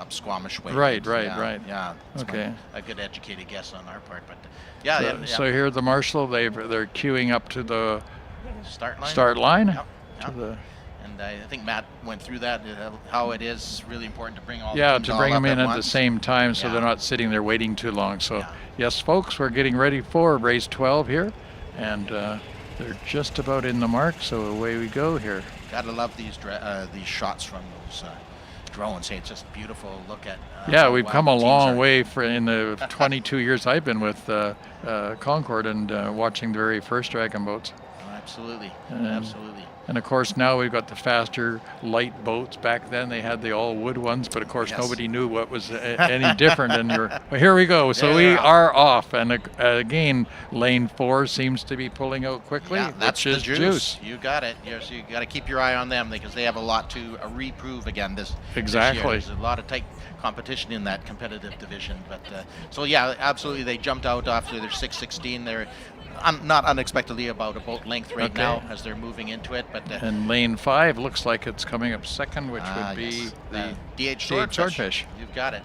Speaker 7: Squamish way.
Speaker 8: Right.
Speaker 7: Yeah. It's
Speaker 8: Okay.
Speaker 7: a good educated guess on our part, but
Speaker 8: So here at the Marshall, they're queuing up to the
Speaker 7: start line.
Speaker 8: Yep.
Speaker 7: Yep. And I think Matt went through that, how it is really important to bring all the teams
Speaker 8: to
Speaker 7: all
Speaker 8: bring
Speaker 7: up
Speaker 8: them in at the
Speaker 7: once.
Speaker 8: same time, so
Speaker 7: Yeah.
Speaker 8: they're not sitting there waiting too long. So yes, folks, we're getting ready for race 12 here, and they're just about in the mark. So away we go here.
Speaker 7: Gotta love these shots from those drones. Hey, it's just beautiful to look at.
Speaker 8: Yeah, we've
Speaker 7: wow,
Speaker 8: come a
Speaker 7: teams
Speaker 8: long
Speaker 7: are-
Speaker 8: way in the 22 years I've been with Concord and watching the very first dragon boats.
Speaker 7: Oh, absolutely.
Speaker 8: And of course now we've got the faster light boats. Back then they had the all wood ones, but of course
Speaker 7: Yes.
Speaker 8: nobody knew what was any different. And well, here we go. So
Speaker 7: Yeah,
Speaker 8: we
Speaker 7: yeah.
Speaker 8: are off, and again lane 4 seems to be pulling out quickly,
Speaker 7: Yeah, that's
Speaker 8: which is
Speaker 7: the juice. You got it. Yes, you got to keep your eye on them because they have a lot to reprove again this
Speaker 8: Exactly.
Speaker 7: This year. There's a lot of tight competition in that competitive division, but so yeah, absolutely. They jumped out after their 6:16. They're not unexpectedly about a boat length right
Speaker 8: Okay.
Speaker 7: now as they're moving into it, but
Speaker 8: And lane 5 looks like it's coming up second, which would be
Speaker 7: yes,
Speaker 8: the
Speaker 7: DH
Speaker 8: DH Swordfish.
Speaker 7: You've got it.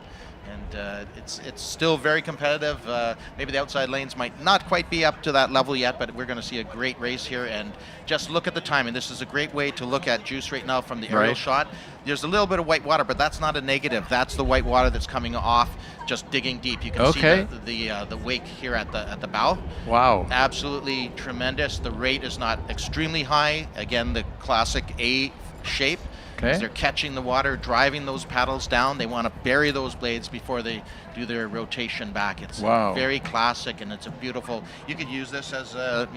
Speaker 7: And it's still very competitive. Maybe the outside lanes might not quite be up to that level yet, but we're going to see a great race here. And just look at the timing. This is a great way to look at juice right now from the aerial
Speaker 8: Right.
Speaker 7: shot. There's a little bit of white water, but that's not a negative. That's the white water that's coming off, just digging deep. You can
Speaker 8: Okay.
Speaker 7: see the wake here at the bow.
Speaker 8: Wow.
Speaker 7: Absolutely tremendous. The rate is not extremely high. Again, the classic A shape.
Speaker 8: Okay.
Speaker 7: As they're catching the water, driving those paddles down, they want to bury those blades before they do their rotation back. It's
Speaker 8: Wow.
Speaker 7: very classic, and it's a beautiful. You could use this as a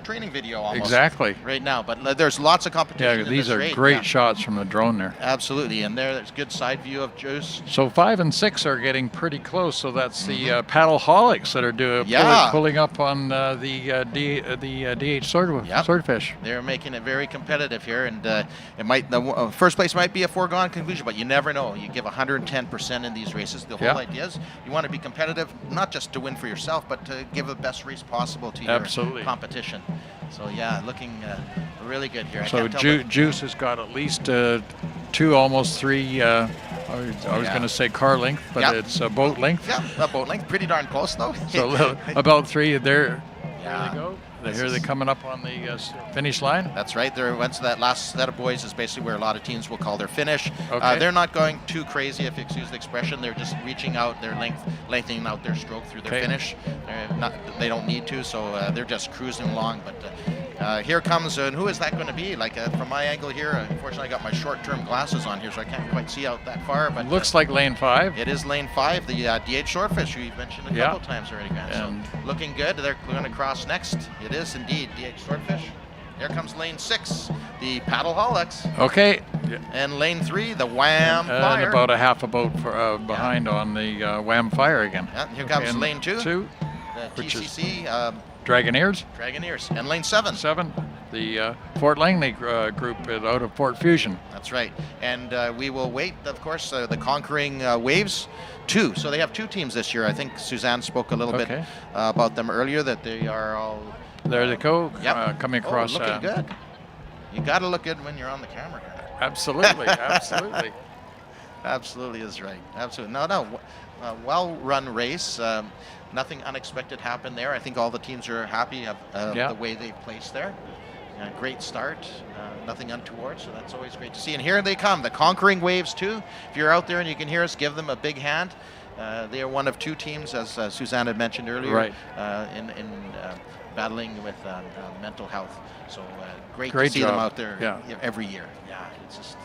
Speaker 7: training video almost.
Speaker 8: Exactly.
Speaker 7: Right now, but there's lots of competition.
Speaker 8: Yeah,
Speaker 7: in
Speaker 8: these
Speaker 7: this
Speaker 8: are
Speaker 7: rate.
Speaker 8: great
Speaker 7: Yeah,
Speaker 8: shots from the drone there.
Speaker 7: absolutely, and there's good side view of juice.
Speaker 8: So 5 and 6 are getting pretty close. So that's the paddleholics that are
Speaker 7: Yeah.
Speaker 8: pulling up on the DH
Speaker 7: Yep.
Speaker 8: Swordfish.
Speaker 7: They're making it very competitive here, and it might the first place might be a foregone conclusion, but you never know. You give 110% in these races. The whole
Speaker 8: Yeah.
Speaker 7: idea is you want to be competitive, not just to win for yourself, but to give the best race possible to your
Speaker 8: Absolutely.
Speaker 7: competition. So yeah, looking really good here. I
Speaker 8: So
Speaker 7: can't tell
Speaker 8: Juice has got at least 2, almost 3. I was
Speaker 7: Yeah.
Speaker 8: going to say car length, but
Speaker 7: Yeah.
Speaker 8: it's a boat length.
Speaker 7: Yeah, that boat length, pretty darn close though.
Speaker 8: So about 3 there.
Speaker 7: Yeah.
Speaker 8: There they go. Here they're coming up on the finish line.
Speaker 7: That's right. There, once that last set of boys is basically where a lot of teams will call their finish.
Speaker 8: Okay.
Speaker 7: They're not going too crazy, if you excuse the expression. They're just reaching out their lengthening out their stroke through their
Speaker 8: Okay.
Speaker 7: finish. They don't need to, so they're just cruising along. But here comes, and who is that going to be? From my angle here, unfortunately, I got my short-term glasses on here, so I can't quite see out that far. But
Speaker 8: Looks like lane 5.
Speaker 7: it is lane 5, the DH Swordfish, who you've mentioned a
Speaker 8: Yeah.
Speaker 7: couple times already, Grant. So
Speaker 8: And-
Speaker 7: looking good. They're going to cross next. It is indeed DH Swordfish. There comes lane 6, the Paddleholics.
Speaker 8: Okay.
Speaker 7: And lane 3, the Wham
Speaker 8: And
Speaker 7: Fire.
Speaker 8: about a half a boat behind on the Wham Fire again.
Speaker 7: Yeah, here comes
Speaker 8: and
Speaker 7: lane 2, the
Speaker 8: which is-
Speaker 7: TCC
Speaker 8: Dragoneers.
Speaker 7: Dragoneers. And lane 7.
Speaker 8: 7. The Fort Langley group out of Fort Fusion.
Speaker 7: That's right. And we will wait, of course, the Conquering Waves 2. So they have 2 teams this year. I think Suzanne spoke a little bit
Speaker 8: Okay.
Speaker 7: about them earlier, that they are all...
Speaker 8: There they go,
Speaker 7: Yep.
Speaker 8: coming across.
Speaker 7: looking good. You got to look good when you're on the camera.
Speaker 8: Absolutely, absolutely.
Speaker 7: Absolutely is right. Absolutely. No. Well-run race. Nothing unexpected happened there. I think all the teams are happy of the way they placed there. Great start. Nothing untoward, so that's always great to see. And here they come, the Conquering Waves too. If you're out there and you can hear us, give them a big hand. They are one of two teams, as Suzanne had mentioned earlier,
Speaker 8: Right.
Speaker 7: in battling with mental health. So great
Speaker 8: Great
Speaker 7: to see them
Speaker 8: job.
Speaker 7: out there
Speaker 8: Yeah.
Speaker 7: every year. Yeah, it's just,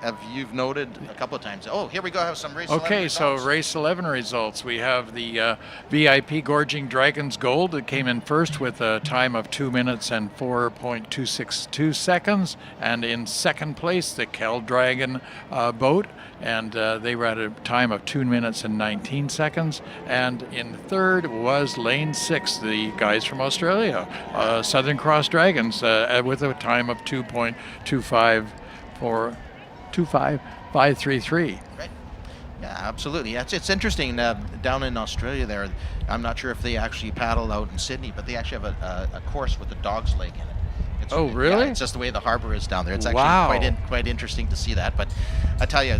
Speaker 7: as you've noted a couple of times. Oh, here we go, have some race 11
Speaker 8: Okay, so
Speaker 7: results.
Speaker 8: race 11 results. We have the VIP Gorging Dragons Gold that came in first with a time of 2 minutes and 4.262 seconds. And in second place, the Kel Dragon boat. And they were at a time of 2 minutes and 19 seconds. And in third was lane 6, the guys from Australia, Southern Cross Dragons, with a time of 2.533.
Speaker 7: Right. Yeah, absolutely. It's interesting down in Australia there. I'm not sure if they actually paddle out in Sydney, but they actually have a course with a dog's leg in it.
Speaker 8: Oh, really?
Speaker 7: Yeah, it's just the way the harbor is down there. It's actually
Speaker 8: Wow.
Speaker 7: quite interesting to see that. But I tell you,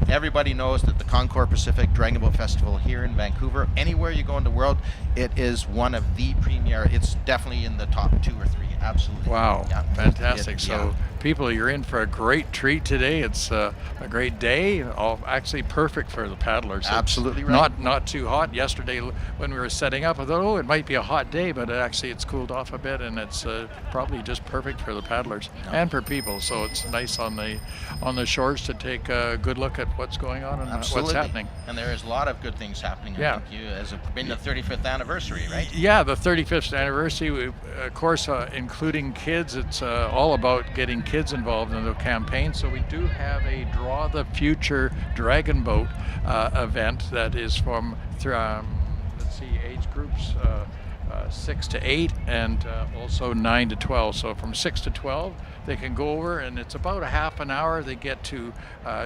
Speaker 7: everybody knows that the Concord Pacific Dragon Boat Festival here in Vancouver, anywhere you go in the world, it is one of the premier. It's definitely in the top 2 or 3. Absolutely.
Speaker 8: Wow,
Speaker 7: Yeah.
Speaker 8: fantastic.
Speaker 7: It-
Speaker 8: So
Speaker 7: yeah.
Speaker 8: people, you're in for a great treat today. It's a great day, actually perfect for the paddlers. It's
Speaker 7: Absolutely right.
Speaker 8: Not too hot. Yesterday when we were setting up, I thought, oh, it might be a hot day, but actually it's cooled off a bit, and it's probably just perfect for the paddlers and for people. So it's nice on the shores to take a good look at what's going on and
Speaker 7: Absolutely.
Speaker 8: what's happening.
Speaker 7: And there is a lot of good things happening.
Speaker 8: Yeah.
Speaker 7: I think as it's been the 35th anniversary, right?
Speaker 8: Yeah, the 35th anniversary, of course, including kids. It's all about getting kids involved in the campaign. So we do have a Draw the Future Dragon Boat event that is from, age groups 6 to 8 and also 9 to 12. So from 6 to 12, they can go over, and it's about a half an hour. They get to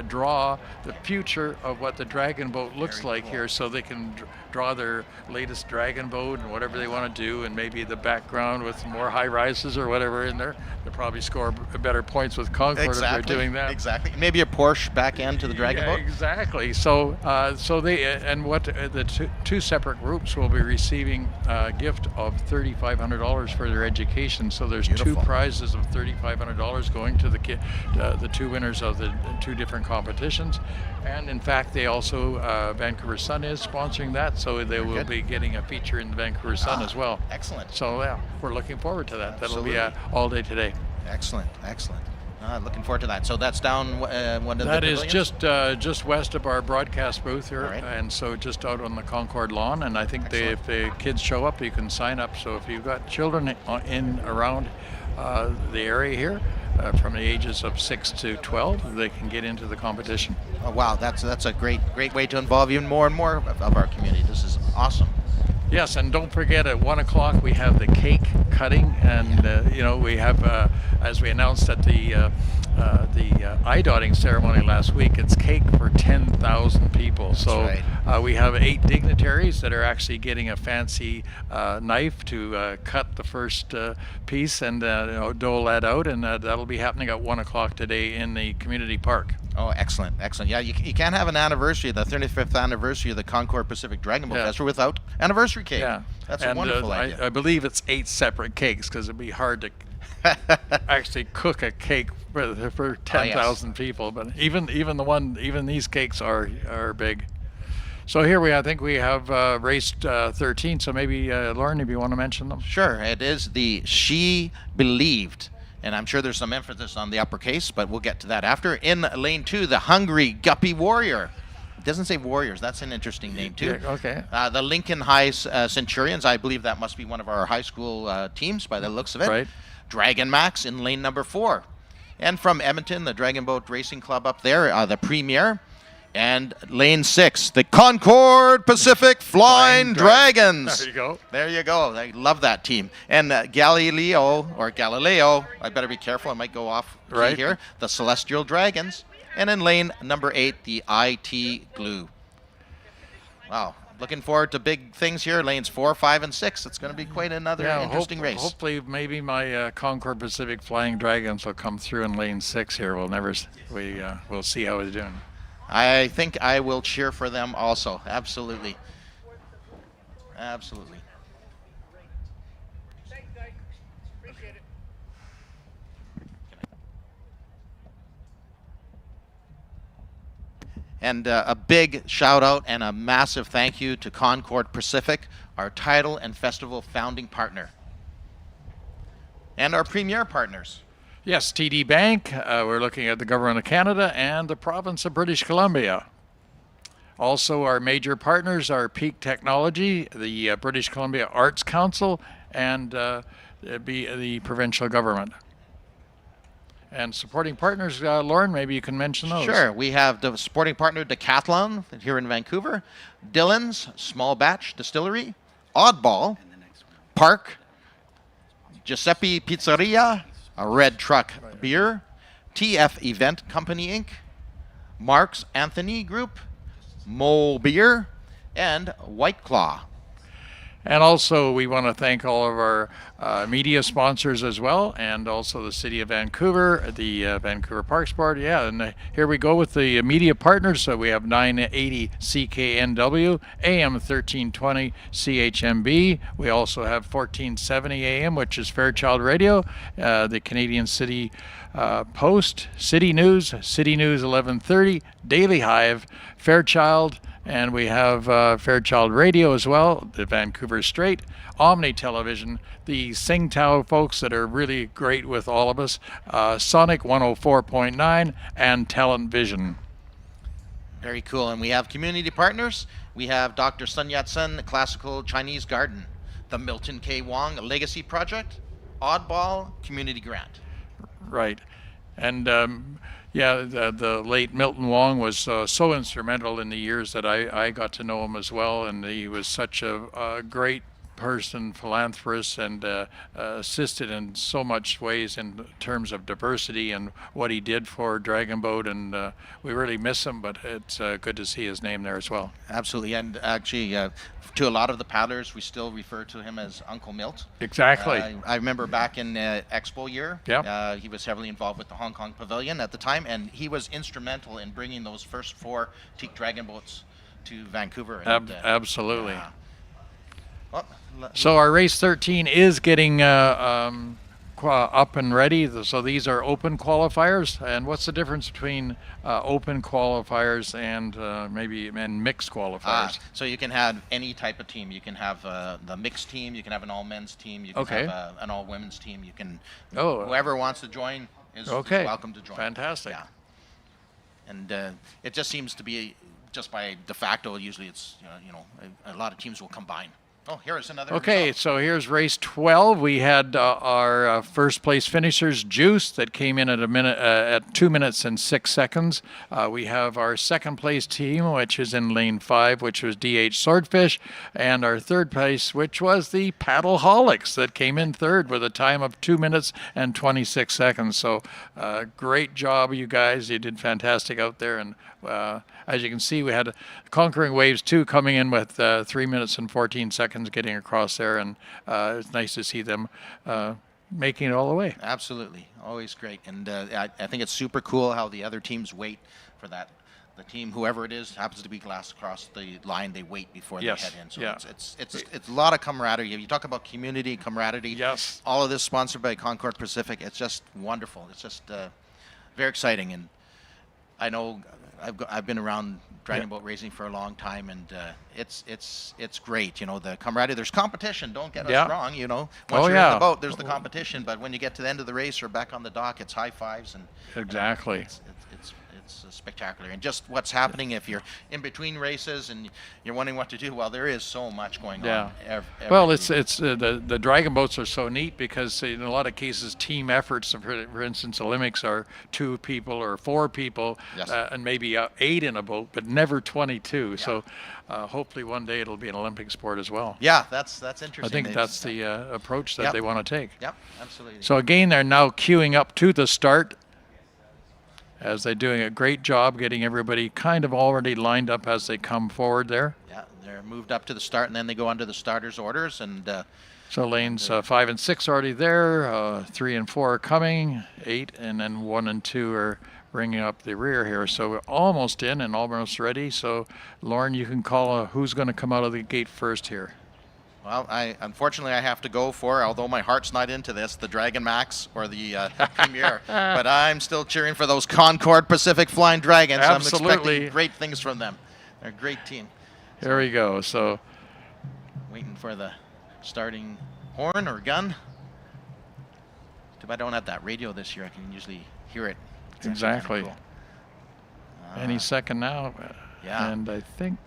Speaker 8: draw the future of what the dragon boat looks
Speaker 7: Very
Speaker 8: like
Speaker 7: cool.
Speaker 8: here, so they can draw their latest dragon boat and whatever they want to do, and maybe the background with more high rises or whatever in there. They'll probably score better points with Concord if they're doing that.
Speaker 7: Exactly. Maybe a Porsche back end to the dragon
Speaker 8: Yeah,
Speaker 7: boat.
Speaker 8: exactly. So, the two separate groups will be receiving a gift of $3,500 for their education. So there's
Speaker 7: Beautiful.
Speaker 8: two prizes of $3,500 going to the two winners of the two different competitions. And in fact, they also Vancouver Sun is sponsoring that, so they will
Speaker 7: good.
Speaker 8: be getting a feature in the Vancouver Sun as well.
Speaker 7: Excellent.
Speaker 8: So yeah, we're looking forward to that. That'll be
Speaker 7: Absolutely.
Speaker 8: all day today.
Speaker 7: Excellent. Looking forward to that. So that's down one of
Speaker 8: That
Speaker 7: the
Speaker 8: is
Speaker 7: pavilions?
Speaker 8: just west of our broadcast booth here,
Speaker 7: All right.
Speaker 8: and so just out on the Concord lawn. And I think if the kids show up, you can sign up. So if you've got children in around the area here, from the ages of 6 to 12, they can get into the competition.
Speaker 7: Oh, wow, that's a great way to involve even more and more of our community. This is awesome.
Speaker 8: Yes, and don't forget at 1 o'clock we have the cake cutting, and we have, as we announced at the eye dotting ceremony last week, it's cake for 10,000 people. So
Speaker 7: right.
Speaker 8: we have 8 dignitaries that are actually getting a fancy knife to cut the first piece and dole that out, and that'll be happening at 1 o'clock today in the community park.
Speaker 7: Oh, excellent. Yeah, you can't have an anniversary, the 35th anniversary of the Concord Pacific Dragon Boat
Speaker 8: Yeah.
Speaker 7: Festival without anniversary cake.
Speaker 8: Yeah,
Speaker 7: That's
Speaker 8: and,
Speaker 7: a wonderful idea.
Speaker 8: I believe it's 8 separate cakes, because it'd be hard to actually cook a cake for 10,000 people. But even these cakes are big. So here I think we have race 13. So maybe Lauren, if you want to mention them.
Speaker 7: Sure, it is the She Believed. And I'm sure there's some emphasis on the uppercase, but we'll get to that after. In lane 2, the Hungry Guppy Warrior. It doesn't say Warriors. That's an interesting name, too.
Speaker 8: Yeah, okay.
Speaker 7: The Lincoln High Centurions. I believe that must be one of our high school teams by the looks of it.
Speaker 8: Right.
Speaker 7: Dragon Max in lane number 4. And from Edmonton, the Dragon Boat Racing Club up there, the Premier. And lane 6, the Concord Pacific Flying Dragons.
Speaker 8: There you go.
Speaker 7: There you go. I love that team. And Galileo, I better be careful. I might go off key
Speaker 8: Right.
Speaker 7: here. The Celestial Dragons. And in lane number 8, the IT Glue. Wow. Looking forward to big things here. Lanes 4, 5, and 6. It's going to be quite another interesting race.
Speaker 8: Hopefully, maybe my Concord Pacific Flying Dragons will come through in lane 6 here. We'll see how it's doing.
Speaker 7: I think I will cheer for them also. Absolutely. Absolutely. And a big shout out and a massive thank you to Concord Pacific, our title and festival founding partner. And our premier partners.
Speaker 8: Yes, TD Bank, we're looking at the Government of Canada and the Province of British Columbia. Also, our major partners are Peak Technology, the British Columbia Arts Council, and the provincial government. And supporting partners, Lauren, maybe you can mention those.
Speaker 7: Sure. We have the supporting partner Decathlon here in Vancouver, Dillon's Small Batch Distillery, Oddball, Park, Giuseppe Pizzeria, a Red Truck Beer, TF Event Company Inc., Mark's Anthony Group, Mole Beer, and White Claw.
Speaker 8: And also, we want to thank all of our media sponsors as well, and also the City of Vancouver, the Vancouver Parks Board. Yeah, and here we go with the media partners. So we have 980 CKNW, AM 1320 CHMB. We also have 1470 AM, which is Fairchild Radio, the Canadian City Post, City News 1130, Daily Hive, Fairchild. And we have Fairchild Radio as well, the Vancouver Straight, Omni Television, the Singtao folks that are really great with all of us, Sonic 104.9, and Talent Vision.
Speaker 7: Very cool. And we have community partners. We have Dr. Sun Yat-sen Classical Chinese Garden, the Milton K. Wong Legacy Project, Oddball Community Grant.
Speaker 8: Right. And yeah, the late Milton Wong was so instrumental in the years that I got to know him as well, and he was such a great person, philanthropist, and assisted in so much ways in terms of diversity and what he did for Dragon Boat, and we really miss him, but it's good to see his name there as well.
Speaker 7: Absolutely, and actually to a lot of the paddlers, we still refer to him as Uncle Milt.
Speaker 8: Exactly.
Speaker 7: I remember back in Expo year,
Speaker 8: Yep.
Speaker 7: he was heavily involved with the Hong Kong Pavilion at the time, and he was instrumental in bringing those first 4 teak dragon boats to Vancouver. And,
Speaker 8: Absolutely.
Speaker 7: Well,
Speaker 8: So our race 13 is getting up and ready. So these are open qualifiers. And what's the difference between open qualifiers and maybe mixed qualifiers?
Speaker 7: So you can have any type of team. You can have the mixed team. You can have an all men's team. You can have an all women's team. You can. Whoever wants to join is welcome to join.
Speaker 8: Fantastic.
Speaker 7: Yeah. And it just seems to be just by de facto. Usually, it's a lot of teams will combine. Oh, here is another.
Speaker 8: Okay,
Speaker 7: result.
Speaker 8: so here's race 12. We had our first place finishers, Juice, that came in at 2 minutes and 6 seconds. We have our second place team, which is in lane 5, which was DH Swordfish, and our third place, which was the Paddleholics, that came in third with a time of 2 minutes and 26 seconds. So great job, you guys. You did fantastic out there, and as you can see, we had Conquering Waves 2 coming in with 3 minutes and 14 seconds getting across there, and it's nice to see them making it all the way.
Speaker 7: Absolutely. Always great. And I think it's super cool how the other teams wait for that. The team, whoever it is, happens to be glass across the line, they wait before they head in. So it's a lot of camaraderie. You talk about community, camaraderie.
Speaker 8: Yes.
Speaker 7: All of this sponsored by Concord Pacific. It's just wonderful. It's just very exciting. And I know I've been around dragon boat racing for a long time, and it's great. The camaraderie. There's competition. Don't get us wrong. Once you're in the boat, there's the competition. But when you get to the end of the race or back on the dock, it's high fives and
Speaker 8: exactly.
Speaker 7: It's spectacular. And just what's happening if you're in between races and you're wondering what to do. Well, there is so much going on.
Speaker 8: Well, it's the dragon boats are so neat because in a lot of cases team efforts. For instance, Olympics are 2 people or 4 people, and maybe 8 in a boat, but never 22. So hopefully one day it'll be an Olympic sport as well.
Speaker 7: Yeah, that's interesting.
Speaker 8: I think that's the approach that they want to take.
Speaker 7: Yep, absolutely.
Speaker 8: So again, they're now queuing up to the start, as they're doing a great job getting everybody kind of already lined up as they come forward there.
Speaker 7: Yeah, they're moved up to the start, and then they go under the starters' orders. And
Speaker 8: so lanes 5 and 6 are already there, 3 and 4 are coming, 8, and then 1 and 2 are bringing up the rear here. So we're almost in and almost ready. So Lauren, you can call who's going to come out of the gate first here.
Speaker 7: Well, unfortunately I have to go for, although my heart's not into this, the Dragon Max or the Premier, but I'm still cheering for those Concord Pacific Flying Dragons.
Speaker 8: Absolutely.
Speaker 7: I'm expecting great things from them. They're a great team.
Speaker 8: Here we go. So
Speaker 7: Waiting for the starting horn or gun. Too bad I don't have that radio this year. I can usually hear it. It's actually
Speaker 8: exactly.
Speaker 7: kinda cool.
Speaker 8: Any second now.
Speaker 7: Yeah.
Speaker 8: And I think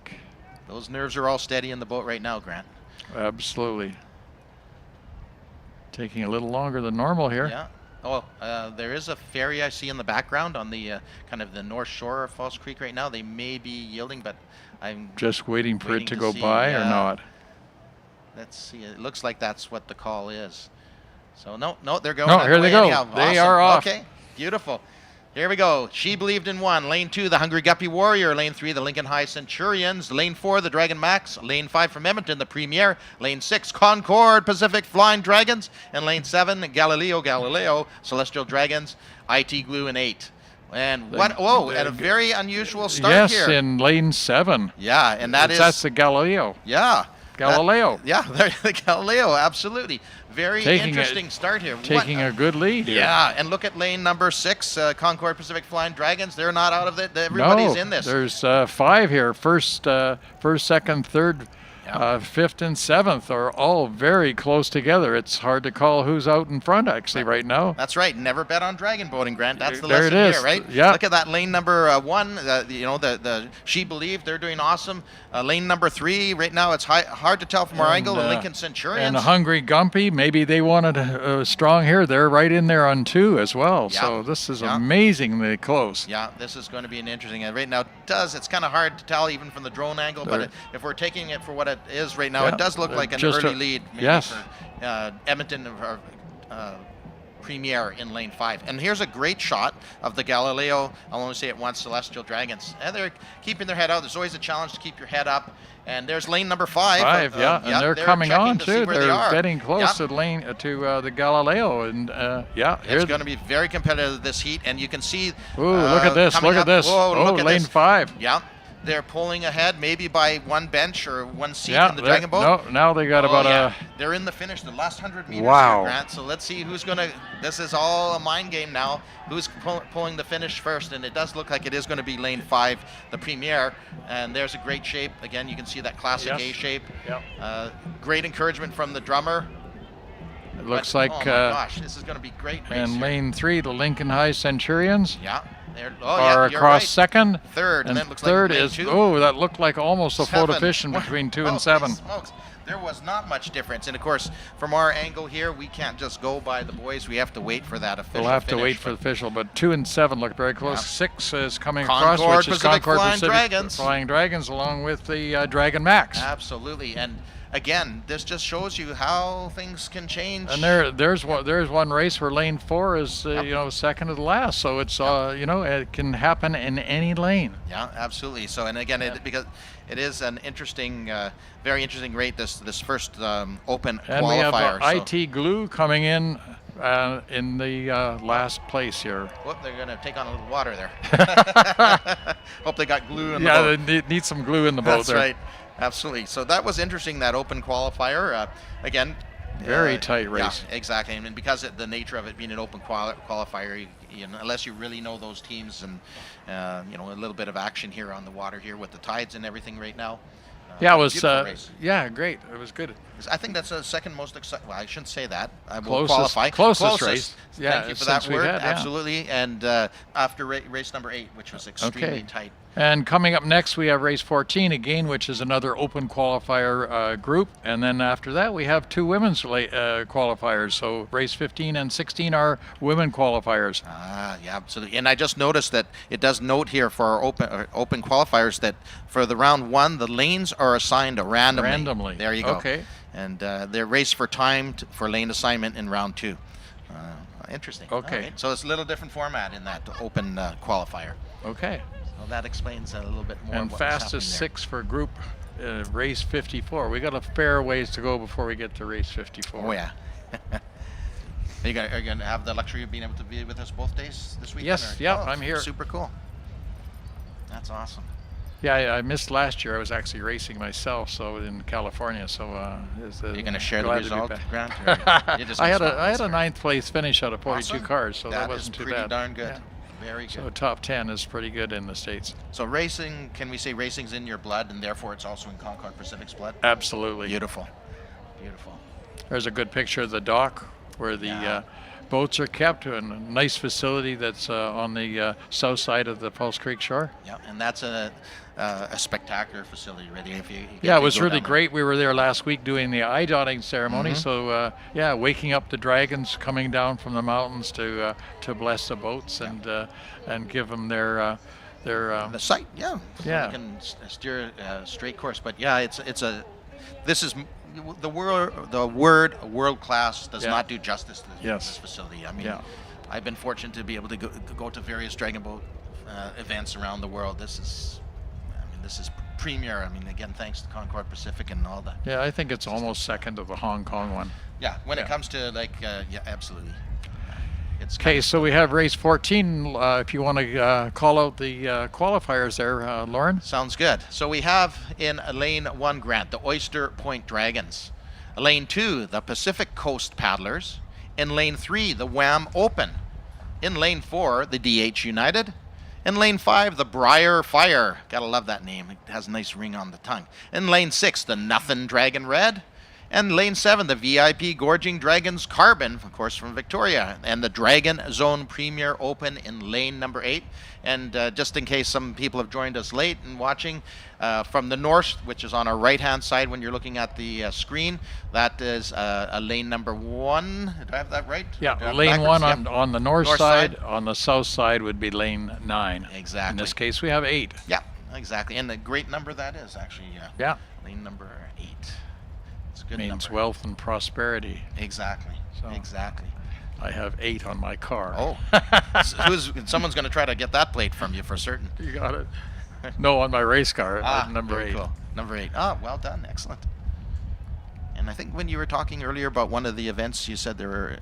Speaker 7: Those nerves are all steady in the boat right now, Grant.
Speaker 8: absolutely. Taking a little longer than normal here.
Speaker 7: Yeah. Oh, there is a ferry I see in the background on the kind of the north shore of Falls Creek right now. They may be yielding, but I'm
Speaker 8: Just waiting for
Speaker 7: waiting
Speaker 8: it to
Speaker 7: to
Speaker 8: go
Speaker 7: see,
Speaker 8: by or
Speaker 7: yeah.
Speaker 8: not.
Speaker 7: Let's see. It looks like that's what the call is. So no, they're going.
Speaker 8: No,
Speaker 7: that
Speaker 8: here they
Speaker 7: way
Speaker 8: go.
Speaker 7: anyhow.
Speaker 8: They
Speaker 7: Awesome.
Speaker 8: are off.
Speaker 7: Okay, beautiful. Here we go. She Believed in 1. Lane 2, the Hungry Guppy Warrior. Lane 3, the Lincoln High Centurions. Lane 4, the Dragon Max. Lane 5 from Edmonton, the Premier. Lane 6, Concord Pacific Flying Dragons. And lane 7, Galileo Celestial Dragons. IT Glue in 8. And what? Whoa! And a very unusual start
Speaker 8: Yes,
Speaker 7: here.
Speaker 8: in lane 7.
Speaker 7: Yeah, and
Speaker 8: That's the Galileo.
Speaker 7: yeah.
Speaker 8: Galileo.
Speaker 7: Yeah, the Galileo, absolutely. Very
Speaker 8: Taking
Speaker 7: interesting start here.
Speaker 8: Taking a good lead here.
Speaker 7: Yeah, and look at lane number 6, Concord Pacific Flying Dragons. They're not out of it. Everybody's in this.
Speaker 8: There's 5 here. First, second, third,
Speaker 7: Yep.
Speaker 8: 5th, and 7th are all very close together. It's hard to call who's out in front actually right now.
Speaker 7: That's right. Never bet on dragon boating, Grant. That's the
Speaker 8: There
Speaker 7: lesson
Speaker 8: it is.
Speaker 7: here, right?
Speaker 8: Yeah.
Speaker 7: Look at that lane number 1. The She Believed, they're doing awesome. Lane number 3, right now it's hard to tell from our angle. The Lincoln Centurions.
Speaker 8: And a Hungry Gumpy, maybe they wanted strong here. They're right in there on 2 as well.
Speaker 7: Yeah.
Speaker 8: So this is
Speaker 7: Yeah.
Speaker 8: amazingly close.
Speaker 7: Yeah, this is going to be an interesting. Right now, it's kind of hard to tell even from the drone angle, but if we're taking it for what it is right now,
Speaker 8: Yeah,
Speaker 7: it does look like an
Speaker 8: just
Speaker 7: early lead. Maybe
Speaker 8: yes.
Speaker 7: For Edmonton or Premier in lane 5. And here's a great shot of the Galileo. I'll only say it once, Celestial Dragons. And they're keeping their head out. There's always a challenge to keep your head up. And there's lane number 5.
Speaker 8: And they're coming
Speaker 7: checking
Speaker 8: on
Speaker 7: to see
Speaker 8: too.
Speaker 7: where they
Speaker 8: They're
Speaker 7: are.
Speaker 8: getting close
Speaker 7: Yep.
Speaker 8: to the Galileo, and
Speaker 7: It's going to be very competitive this heat, and you can see.
Speaker 8: Ooh, look at this!
Speaker 7: coming
Speaker 8: Look at
Speaker 7: up-
Speaker 8: this!
Speaker 7: Whoa,
Speaker 8: Oh,
Speaker 7: look at
Speaker 8: lane
Speaker 7: this.
Speaker 8: 5.
Speaker 7: Yeah, they're pulling ahead, maybe by one bench or one seat
Speaker 8: Yeah,
Speaker 7: in the Dragon Boat.
Speaker 8: no, now they got about
Speaker 7: yeah. They're in the finish, the last 100 meters
Speaker 8: Wow.
Speaker 7: here, Grant. So let's see who's going to. This is all a mind game now. Who's pulling the finish first? And it does look like it is going to be lane 5, the Premier. And there's a great shape. Again, you can see that classic
Speaker 8: Yes.
Speaker 7: A shape.
Speaker 8: Yep.
Speaker 7: Great encouragement from the drummer.
Speaker 8: It looks
Speaker 7: But,
Speaker 8: like.
Speaker 7: oh my gosh, this is going to be great. race
Speaker 8: And
Speaker 7: here.
Speaker 8: lane 3, the Lincoln High Centurions
Speaker 7: Yeah. They're,
Speaker 8: are
Speaker 7: you're
Speaker 8: across
Speaker 7: right.
Speaker 8: second.
Speaker 7: Third, and then it looks like
Speaker 8: third
Speaker 7: lane
Speaker 8: is
Speaker 7: 2.
Speaker 8: oh, that looked like almost a
Speaker 7: 7.
Speaker 8: photo fishing between 2 and
Speaker 7: Oh,
Speaker 8: 7.
Speaker 7: holy smokes. There was not much difference. And of course, from our angle here, we can't just go by the boys. We have to wait for that official
Speaker 8: We'll have to
Speaker 7: finish.
Speaker 8: wait for the official, but 2 and 7 look very close.
Speaker 7: Yeah.
Speaker 8: 6 is coming
Speaker 7: Concord
Speaker 8: across, which is
Speaker 7: Pacific
Speaker 8: Concord
Speaker 7: Flying
Speaker 8: Pacific
Speaker 7: Dragons.
Speaker 8: Flying Dragons, along with the Dragon Max.
Speaker 7: Absolutely. And again, this just shows you how things can change.
Speaker 8: And there's one race where lane 4 is second to the last, so it's it can happen in any lane.
Speaker 7: Yeah, absolutely. So, and again, because it is an interesting, very interesting rate. This first open
Speaker 8: And we have
Speaker 7: qualifier.
Speaker 8: IT Glue coming in the last place here.
Speaker 7: Whoop, they're going to take on a little water there. Hope they got glue in the
Speaker 8: Yeah,
Speaker 7: boat.
Speaker 8: they need some glue in the boat
Speaker 7: That's
Speaker 8: there.
Speaker 7: right. Absolutely. So that was interesting, that open qualifier. Again,
Speaker 8: Very tight race.
Speaker 7: Yeah, exactly. And because of the nature of it being an open qualifier, unless you really know those teams and a little bit of action here on the water here with the tides and everything right now.
Speaker 8: Yeah, it was.
Speaker 7: Beautiful race.
Speaker 8: Yeah, great. It was good.
Speaker 7: I think that's the second most exciting. Well, I shouldn't say that. I will
Speaker 8: Closest-
Speaker 7: qualify.
Speaker 8: closest race. Yeah,
Speaker 7: Thank you for that
Speaker 8: since we've
Speaker 7: word.
Speaker 8: had, yeah.
Speaker 7: Absolutely. And after race number 8, which was extremely tight.
Speaker 8: And coming up next, we have race 14 again, which is another open qualifier group. And then after that, we have 2 women's qualifiers. So race 15 and 16 are women qualifiers.
Speaker 7: Yeah, absolutely. And I just noticed that it does note here for our open qualifiers that for the round 1, the lanes are assigned randomly. There you go.
Speaker 8: Okay.
Speaker 7: And they're race for time for lane assignment in round 2. Interesting.
Speaker 8: Okay.
Speaker 7: All right. So it's a little different format in that open qualifier.
Speaker 8: Okay.
Speaker 7: Well, that explains a little bit more.
Speaker 8: And
Speaker 7: of what was
Speaker 8: fastest
Speaker 7: happening
Speaker 8: 6 for group race 54. We got a fair ways to go before we get to race 54.
Speaker 7: there. Oh yeah. Are you going to have the luxury of being able to be with us both days this weekend?
Speaker 8: Yes,
Speaker 7: or-
Speaker 8: yeah,
Speaker 7: Oh,
Speaker 8: I'm here.
Speaker 7: Super cool. That's awesome.
Speaker 8: Yeah, I missed last year. I was actually racing myself, so in California. So
Speaker 7: You're going to share the
Speaker 8: glad to be
Speaker 7: result,
Speaker 8: back.
Speaker 7: Grant? Or you're just
Speaker 8: I
Speaker 7: gonna
Speaker 8: had
Speaker 7: stop
Speaker 8: a
Speaker 7: this?
Speaker 8: 9th place finish out of 42
Speaker 7: Awesome.
Speaker 8: cars, so that
Speaker 7: That is
Speaker 8: wasn't too
Speaker 7: pretty
Speaker 8: bad.
Speaker 7: darn good.
Speaker 8: Yeah.
Speaker 7: Very good.
Speaker 8: So top 10 is pretty good in the States.
Speaker 7: So racing, can we say racing's in your blood, and therefore it's also in Concord Pacific's blood?
Speaker 8: Absolutely.
Speaker 7: Beautiful. Beautiful.
Speaker 8: There's a good picture of the dock where the boats are kept, and a nice facility that's on the south side of the Pulse Creek shore.
Speaker 7: Yeah, and that's a spectacular facility, really. If you get
Speaker 8: Yeah, it
Speaker 7: to
Speaker 8: was
Speaker 7: go
Speaker 8: really
Speaker 7: down there.
Speaker 8: great. We were there last week doing the eye dotting ceremony.
Speaker 7: Mhm.
Speaker 8: So waking up the dragons coming down from the mountains to bless the boats and give them their
Speaker 7: The site, yeah. So
Speaker 8: Yeah.
Speaker 7: you can steer a straight course, but yeah, this is the word world class does
Speaker 8: Yeah.
Speaker 7: not do justice to
Speaker 8: Yes.
Speaker 7: this facility. I mean,
Speaker 8: Yeah.
Speaker 7: I've been fortunate to be able to go to various Dragon Boat events around the world. This is premier. I mean, again, thanks to Concord Pacific and all that.
Speaker 8: Yeah, I think it's almost second to the Hong Kong one.
Speaker 7: Yeah, when it
Speaker 8: Yeah.
Speaker 7: comes to yeah, absolutely. It's
Speaker 8: Okay, so we have race 14. If you want to call out the qualifiers there, Lauren.
Speaker 7: Sounds good. So we have in lane 1, Grant, the Oyster Point Dragons. Lane 2, the Pacific Coast Paddlers. In lane 3, the Wham Open. In lane 4, the DH United. In lane 5, the Briar Fire. Gotta love that name. It has a nice ring on the tongue. In lane 6, the Nothin' Dragon Red. And lane 7, the VIP Gorging Dragons Carbon, of course, from Victoria. And the Dragon Zone Premier Open in lane number 8. And just in case some people have joined us late and watching, from the north, which is on our right-hand side when you're looking at the screen, that is a lane number 1. Did I have that right?
Speaker 8: Yeah,
Speaker 7: Did I have it
Speaker 8: lane
Speaker 7: backwards?
Speaker 8: 1
Speaker 7: Yep.
Speaker 8: on the north
Speaker 7: North
Speaker 8: side.
Speaker 7: side.
Speaker 8: On the south side would be lane 9.
Speaker 7: Exactly.
Speaker 8: In this case, we have 8.
Speaker 7: Yeah, exactly. And a great number that is, actually.
Speaker 8: Yeah.
Speaker 7: Lane number 8. It's a good
Speaker 8: Means
Speaker 7: number.
Speaker 8: wealth and prosperity.
Speaker 7: Exactly.
Speaker 8: So-
Speaker 7: Exactly.
Speaker 8: I have 8 on my car.
Speaker 7: Oh, someone's going to try to get that plate from you for certain.
Speaker 8: You got it. No, on my race car, number
Speaker 7: very
Speaker 8: 8.
Speaker 7: Cool. Number 8. Ah, well done. Excellent. And I think when you were talking earlier about one of the events, you said there were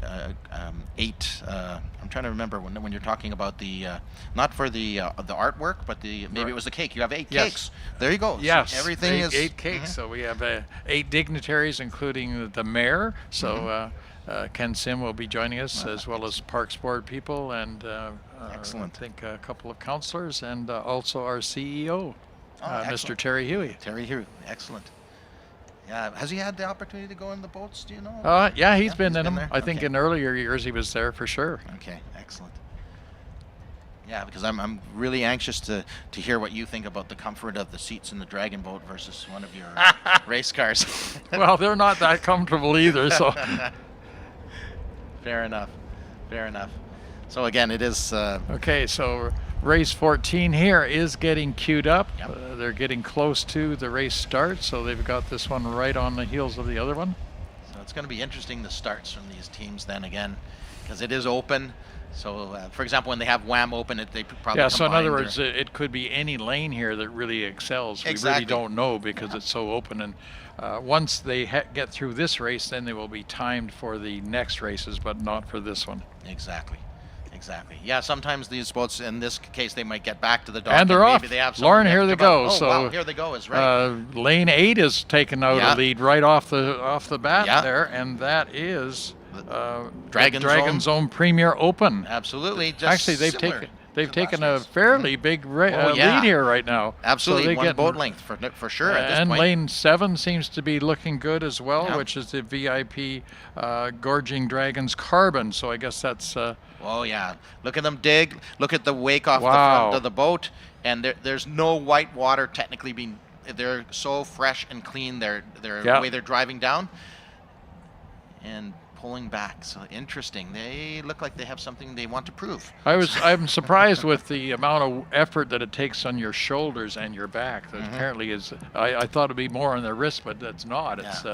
Speaker 7: 8. I'm trying to remember when you're talking about the not for the artwork, but maybe it was the cake. You have 8
Speaker 8: Yes.
Speaker 7: cakes. There you go. So
Speaker 8: Yes,
Speaker 7: everything is
Speaker 8: 8 cakes. So we have 8 dignitaries, including the mayor. So Ken Sim will be joining us, as well as Parks Board people, and
Speaker 7: Excellent.
Speaker 8: I think a couple of councillors, and also our CEO, Mr.
Speaker 7: excellent.
Speaker 8: Terry Huey.
Speaker 7: Terry Hugh. Excellent. Yeah. Has he had the opportunity to go in the boats? Do you know?
Speaker 8: Yeah, he's been in them.
Speaker 7: there?
Speaker 8: I think
Speaker 7: Okay.
Speaker 8: in earlier years he was there for sure.
Speaker 7: Okay, excellent. Yeah, because I'm really anxious to hear what you think about the comfort of the seats in the Dragon Boat versus one of your race cars.
Speaker 8: Well, they're not that comfortable either, so.
Speaker 7: Fair enough. Fair enough. So again, it is.
Speaker 8: Okay, so race 14 here is getting queued up.
Speaker 7: Yep.
Speaker 8: They're getting close to the race start, so they've got this one right on the heels of the other one.
Speaker 7: So it's going to be interesting, the starts from these teams then again, because it is open. So, for example, when they have Wham open, they probably
Speaker 8: Yeah, so in
Speaker 7: combine
Speaker 8: other
Speaker 7: their-
Speaker 8: words, it could be any lane here that really excels.
Speaker 7: Exactly.
Speaker 8: We really don't know because it's so open. And once they get through this race, then they will be timed for the next races, but not for this one.
Speaker 7: Exactly. Exactly. Yeah, sometimes these boats, in this case, they might get back to the dock.
Speaker 8: And they're
Speaker 7: maybe
Speaker 8: off.
Speaker 7: They have
Speaker 8: Lauren,
Speaker 7: something
Speaker 8: here they
Speaker 7: extra, but-
Speaker 8: go.
Speaker 7: Oh,
Speaker 8: So,
Speaker 7: wow, here they go is right.
Speaker 8: Lane 8 is taking out
Speaker 7: Yeah.
Speaker 8: a lead right off the bat
Speaker 7: Yeah.
Speaker 8: there, and that is
Speaker 7: Dragon
Speaker 8: Dragon Zone Premier Open.
Speaker 7: Absolutely. Just
Speaker 8: Actually, they've
Speaker 7: similar
Speaker 8: they've
Speaker 7: to
Speaker 8: taken
Speaker 7: last
Speaker 8: a
Speaker 7: race.
Speaker 8: fairly big
Speaker 7: Oh, yeah.
Speaker 8: lead here right now.
Speaker 7: Absolutely,
Speaker 8: So they
Speaker 7: one
Speaker 8: get-
Speaker 7: boat length for sure at this
Speaker 8: and
Speaker 7: point.
Speaker 8: lane 7 seems to be looking good as well,
Speaker 7: Yeah.
Speaker 8: which is the VIP Gorging Dragons Carbon. So I guess that's
Speaker 7: Oh yeah, look at them dig. Look at the wake off the
Speaker 8: Wow.
Speaker 7: front of the boat, and there's no white water technically being. They're so fresh and clean. They're
Speaker 8: Yeah.
Speaker 7: the way they're driving down and pulling back. So interesting. They look like they have something they want to prove.
Speaker 8: I'm surprised with the amount of effort that it takes on your shoulders and your back. That
Speaker 7: Mm-hmm.
Speaker 8: apparently is. I thought it'd be more on the wrist, but that's not. It's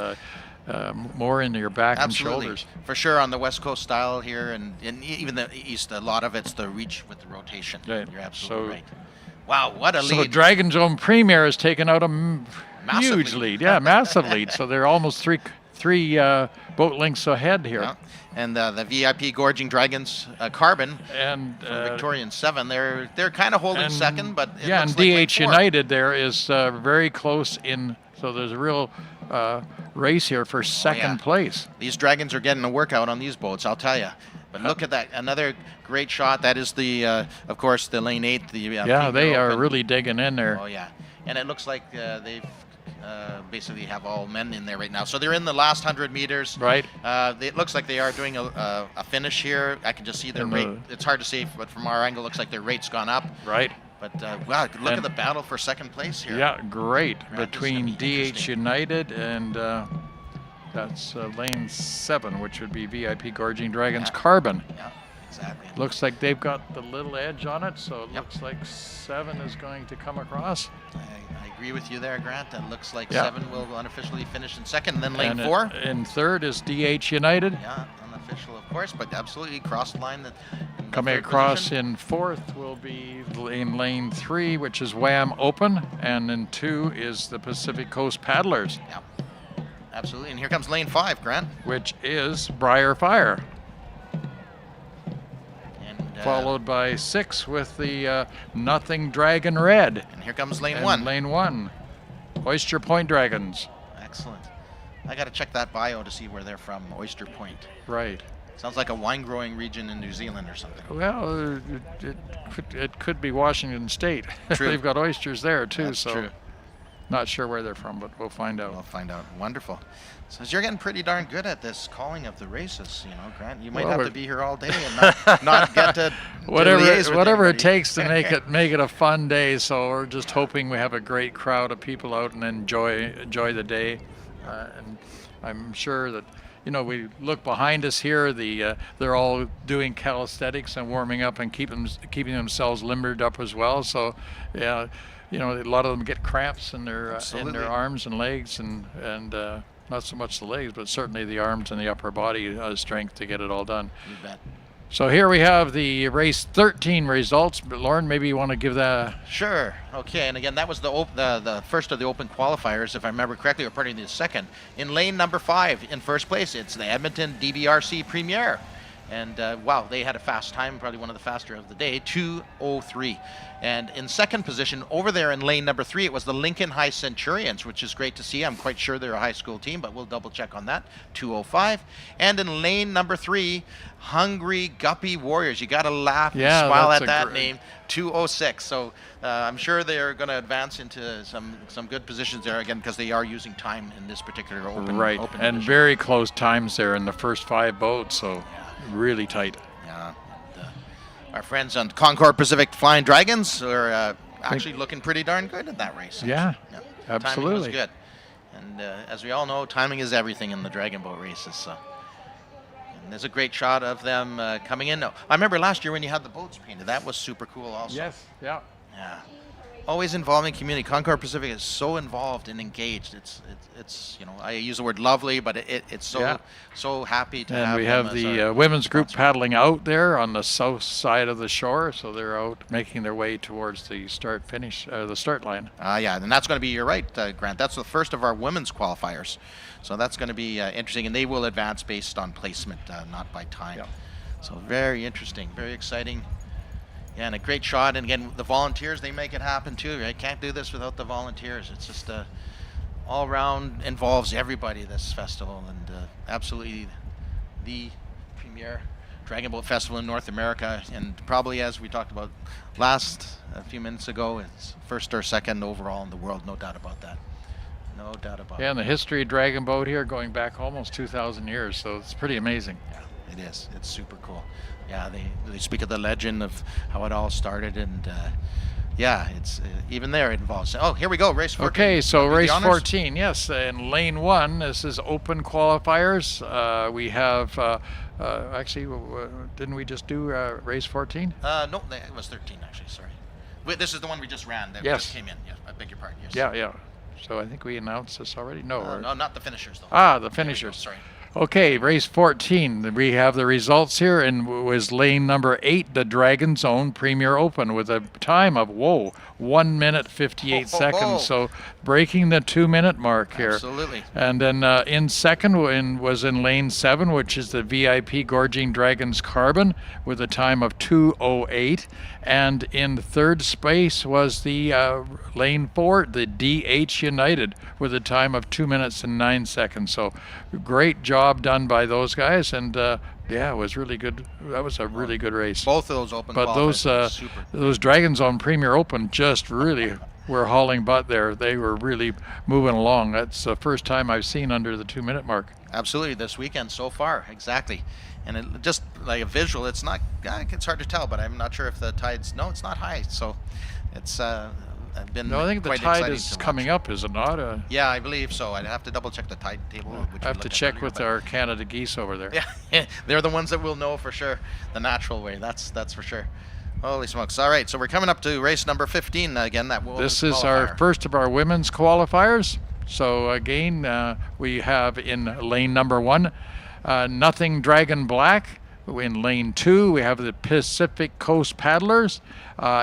Speaker 8: more in your back
Speaker 7: Absolutely,
Speaker 8: and shoulders.
Speaker 7: for sure on the West Coast style here, and even the East. A lot of it's the reach with the rotation.
Speaker 8: Right.
Speaker 7: You're absolutely
Speaker 8: So-
Speaker 7: right. Wow, what a
Speaker 8: So
Speaker 7: lead!
Speaker 8: Dragon Zone Premier has taken out a
Speaker 7: Massive
Speaker 8: huge
Speaker 7: lead.
Speaker 8: lead. Yeah, massive lead. So they're almost three boat lengths ahead here.
Speaker 7: Yeah. And the VIP Gorging Dragons Carbon
Speaker 8: And
Speaker 7: from Victorian 7, they're kind of holding second, but it
Speaker 8: yeah,
Speaker 7: looks
Speaker 8: and
Speaker 7: like lane
Speaker 8: DH
Speaker 7: 4.
Speaker 8: United there is very close in. So there's a real race here for second place.
Speaker 7: These Dragons are getting a workout on these boats, I'll tell you. But look at that, another great shot. That is the, of course, the lane 8. The
Speaker 8: Yeah, they
Speaker 7: Premier
Speaker 8: are
Speaker 7: Open.
Speaker 8: really digging in there.
Speaker 7: Oh yeah, and it looks like they've basically have all men in there right now. So they're in the last 100 meters.
Speaker 8: Right.
Speaker 7: It looks like they are doing a finish here. I can just see their
Speaker 8: And
Speaker 7: rate. It's hard to see, but from our angle, it looks like their rate's gone up.
Speaker 8: Right.
Speaker 7: But wow, look at the battle for second place here.
Speaker 8: Yeah, great.
Speaker 7: Grant, this is gonna
Speaker 8: Between
Speaker 7: be
Speaker 8: DH
Speaker 7: interesting.
Speaker 8: United and that's lane 7, which would be VIP Gorging Dragons
Speaker 7: Yeah.
Speaker 8: Carbon.
Speaker 7: Yeah, exactly.
Speaker 8: Looks like they've got the little edge on it, so it
Speaker 7: Yep.
Speaker 8: looks like 7 is going to come across.
Speaker 7: I agree with you there, Grant. It looks like
Speaker 8: Yeah.
Speaker 7: 7 will unofficially finish in second, and then lane
Speaker 8: And
Speaker 7: 4.
Speaker 8: in third is DH United.
Speaker 7: Yeah, unofficial, of course, but absolutely crossed the line. In the
Speaker 8: Coming
Speaker 7: third
Speaker 8: across
Speaker 7: position.
Speaker 8: in fourth will be in lane 3, which is Wham Open, and in 2 is the Pacific Coast Paddlers,
Speaker 7: Yeah, absolutely. And here comes lane 5, Grant.
Speaker 8: which is Briar Fire,
Speaker 7: And,
Speaker 8: followed by 6 with the Nothing Dragon Red.
Speaker 7: and here comes lane
Speaker 8: And
Speaker 7: 1.
Speaker 8: lane 1, Oyster Point Dragons.
Speaker 7: Excellent. I got to check that bio to see where they're from. Oyster Point.
Speaker 8: Right.
Speaker 7: Sounds like a wine growing region in New Zealand or something.
Speaker 8: Well, it could be Washington State.
Speaker 7: True.
Speaker 8: They've got oysters there too,
Speaker 7: That's
Speaker 8: so
Speaker 7: true.
Speaker 8: not sure where they're from, but we'll find out.
Speaker 7: We'll find out. Wonderful. So you're getting pretty darn good at this calling of the races, you know, Grant. You might
Speaker 8: Well,
Speaker 7: have to
Speaker 8: we're-
Speaker 7: be here all day and not get to
Speaker 8: Whatever
Speaker 7: liaise with
Speaker 8: whatever it
Speaker 7: anybody.
Speaker 8: takes to make it a fun day. So we're just hoping we have a great crowd of people out and enjoy the day. And I'm sure that, you know, we look behind us here. They're all doing calisthenics and warming up and keeping themselves limbered up as well. So yeah, you know, a lot of them get cramps in their
Speaker 7: Absolutely.
Speaker 8: arms and legs and not so much the legs, but certainly the arms and the upper body strength to get it all done.
Speaker 7: You bet.
Speaker 8: So here we have the race 13 results. But Lauren, maybe you want to give that.
Speaker 7: Sure. Okay. And again, that was the first of the open qualifiers, if I remember correctly, or pardon me, the second. In lane number 5, in first place, it's the Edmonton DBRC Premier. And wow, they had a fast time, probably one of the faster of the day, 2:03. And in second position, over there in lane number 3, it was the Lincoln High Centurions, which is great to see. I'm quite sure they're a high school team, but we'll double check on that, 2:05. And in lane number 3, Hungry Guppy Warriors. You got to laugh and
Speaker 8: Yeah,
Speaker 7: smile
Speaker 8: that's
Speaker 7: at
Speaker 8: a
Speaker 7: that
Speaker 8: great-
Speaker 7: name, 2:06. So I'm sure they're going to advance into some good positions there again, because they are using time in this particular open.
Speaker 8: Right,
Speaker 7: open
Speaker 8: and
Speaker 7: division.
Speaker 8: very close times there in the first 5 boats, so really tight.
Speaker 7: Yeah, and, our friends on Concord Pacific Flying Dragons are actually looking pretty darn good in that race.
Speaker 8: Yeah,
Speaker 7: Timing
Speaker 8: absolutely.
Speaker 7: was good. And as we all know, timing is everything in the dragon boat races. So. And there's a great shot of them coming in. I remember last year when you had the boats painted. That was super cool also.
Speaker 8: Yes, yeah.
Speaker 7: Yeah. Always involving community. Concord Pacific is so involved and engaged. It's you know, I use the word lovely, but it's so
Speaker 8: Yeah.
Speaker 7: so happy to have.
Speaker 8: And we
Speaker 7: them
Speaker 8: have
Speaker 7: as
Speaker 8: the
Speaker 7: our
Speaker 8: women's group
Speaker 7: sponsor.
Speaker 8: paddling out there on the south side of the shore, so they're out making their way towards the start line.
Speaker 7: Yeah, and that's going to be, you're right, Grant. That's the first of our women's qualifiers. So that's going to be interesting, and they will advance based on placement, not by time.
Speaker 8: Yeah.
Speaker 7: So very interesting, very exciting. Yeah, and a great shot. And again, the volunteers, they make it happen too, right? Can't do this without the volunteers. It's just all around involves everybody, this festival, and absolutely the premier Dragon Boat Festival in North America, and probably, as we talked about a few minutes ago, it's first or second overall in the world, no doubt about that. No doubt about
Speaker 8: Yeah,
Speaker 7: it.
Speaker 8: and the history of Dragon Boat here going back almost 2,000 years, so it's pretty amazing.
Speaker 7: Yeah, it is. It's super cool. Yeah, they speak of the legend of how it all started, and yeah, it's even there it involves. Oh, here we go, race 14.
Speaker 8: Okay, so
Speaker 7: Do the
Speaker 8: race
Speaker 7: honors?
Speaker 8: 14, yes, in lane 1, this is open qualifiers. We have, actually, didn't we just do race 14?
Speaker 7: No, it was 13 actually. Sorry. This is the one we just ran. That
Speaker 8: Yes.
Speaker 7: just came in. Yeah, I beg your pardon. Yes.
Speaker 8: Yeah. So I think we announced this already. No.
Speaker 7: No, not the finishers though.
Speaker 8: The
Speaker 7: There we go,
Speaker 8: finishers.
Speaker 7: Sorry.
Speaker 8: Okay, race 14. We have the results here, and was lane number 8, the Dragon Zone Premier Open, with a time of 1 minute 58 seconds. So breaking the 2-minute mark here.
Speaker 7: Absolutely.
Speaker 8: And then in second was in lane 7, which is the VIP Gorging Dragons Carbon with a time of 2:08. And in third space was the lane 4, the DH United, with a time of 2 minutes and 9 seconds. So great job done by those guys. And yeah, it was really good. That was a really good race.
Speaker 7: Both of those open
Speaker 8: But
Speaker 7: qualifiers were super.
Speaker 8: those Dragons on Premier Open just really were hauling butt there. They were really moving along. That's the first time I've seen under the 2-minute mark.
Speaker 7: Absolutely, this weekend so far, exactly. And it, just like a visual, it's not. It's hard to tell, but I'm not sure if the tide's. No, it's not high. So it's been.
Speaker 8: No, I think the
Speaker 7: quite
Speaker 8: tide
Speaker 7: exciting
Speaker 8: is
Speaker 7: to
Speaker 8: coming
Speaker 7: watch.
Speaker 8: up, is it not?
Speaker 7: Yeah, I believe so. I'd have to double check the tide table. Which
Speaker 8: I have
Speaker 7: we
Speaker 8: to
Speaker 7: looked at
Speaker 8: check
Speaker 7: earlier,
Speaker 8: with
Speaker 7: but-
Speaker 8: our Canada geese over there.
Speaker 7: Yeah, they're the ones that will know for sure the natural way. That's for sure. Holy smokes! All right, so we're coming up to race number 15 again.
Speaker 8: This is our first of our women's qualifiers. So again, we have in lane number 1, Nothing Dragon Black. In lane 2, we have the Pacific Coast Paddlers.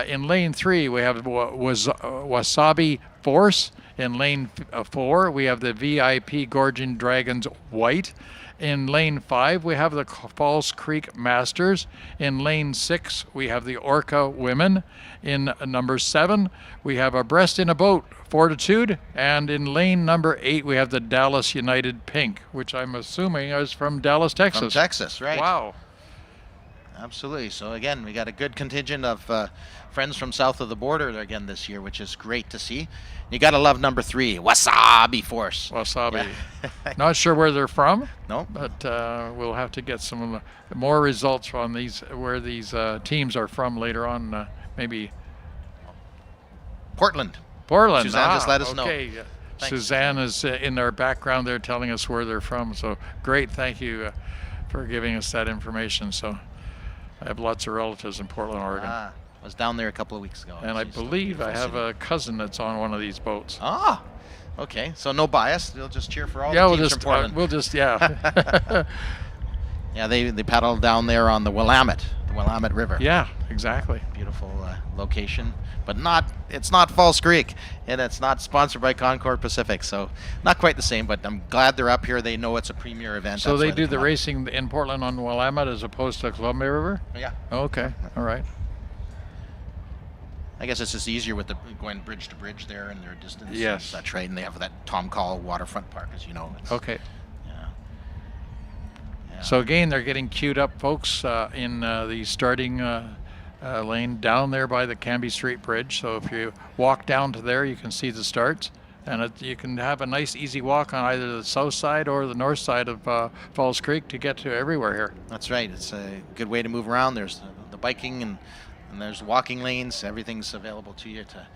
Speaker 8: In lane 3, we have Wasabi Force. In lane 4, we have the VIP Gorging Dragons White. In lane 5, we have the Falls Creek Masters. In lane 6, we have the Orca Women. In number 7, we have a Breast in a Boat Fortitude. And in lane number 8, we have the Dallas United Pink, which I'm assuming is from Dallas, Texas.
Speaker 7: From Texas, right?
Speaker 8: Wow.
Speaker 7: Absolutely. So again, we got a good contingent of friends from south of the border again this year, which is great to see. You got to love number 3, Wasabi Force.
Speaker 8: Wasabi.
Speaker 7: Yeah.
Speaker 8: Not sure where they're from.
Speaker 7: No.
Speaker 8: But we'll have to get some more results on these, where these teams are from later on. Maybe
Speaker 7: Portland.
Speaker 8: Portland.
Speaker 7: Suzanne just let us know.
Speaker 8: Okay.
Speaker 7: Thanks,
Speaker 8: Suzanne is in our background there telling us where they're from. So great. Thank you for giving us that information. So I have lots of relatives in Portland, Oregon.
Speaker 7: I was down there a couple of weeks ago.
Speaker 8: And I believe I have a cousin that's on one of these boats.
Speaker 7: Ah, okay. So no bias. We'll just cheer for all
Speaker 8: Yeah,
Speaker 7: the teams from Portland.
Speaker 8: yeah.
Speaker 7: Yeah, they paddle down there on the Willamette River.
Speaker 8: Yeah, exactly.
Speaker 7: Beautiful location, but it's not Falls Creek, and it's not sponsored by Concord Pacific, so not quite the same, but I'm glad they're up here. They know it's a premier event.
Speaker 8: So
Speaker 7: That's
Speaker 8: they
Speaker 7: why
Speaker 8: do the
Speaker 7: come up.
Speaker 8: racing in Portland on Willamette as opposed to Columbia River?
Speaker 7: Yeah.
Speaker 8: Okay, all right.
Speaker 7: I guess it's just easier with the going bridge to bridge there and their distance.
Speaker 8: Yes.
Speaker 7: That's right, and they have that Tom Call waterfront park, as you know.
Speaker 8: Okay.
Speaker 7: Yeah. Yeah.
Speaker 8: So again, they're getting queued up, folks, in the starting lane down there by the Canby Street Bridge. So if you walk down to there, you can see the starts. And you can have a nice, easy walk on either the south side or the north side of Falls Creek to get to everywhere here.
Speaker 7: That's right. It's a good way to move around. There's the biking and there's walking lanes. Everything's available to you to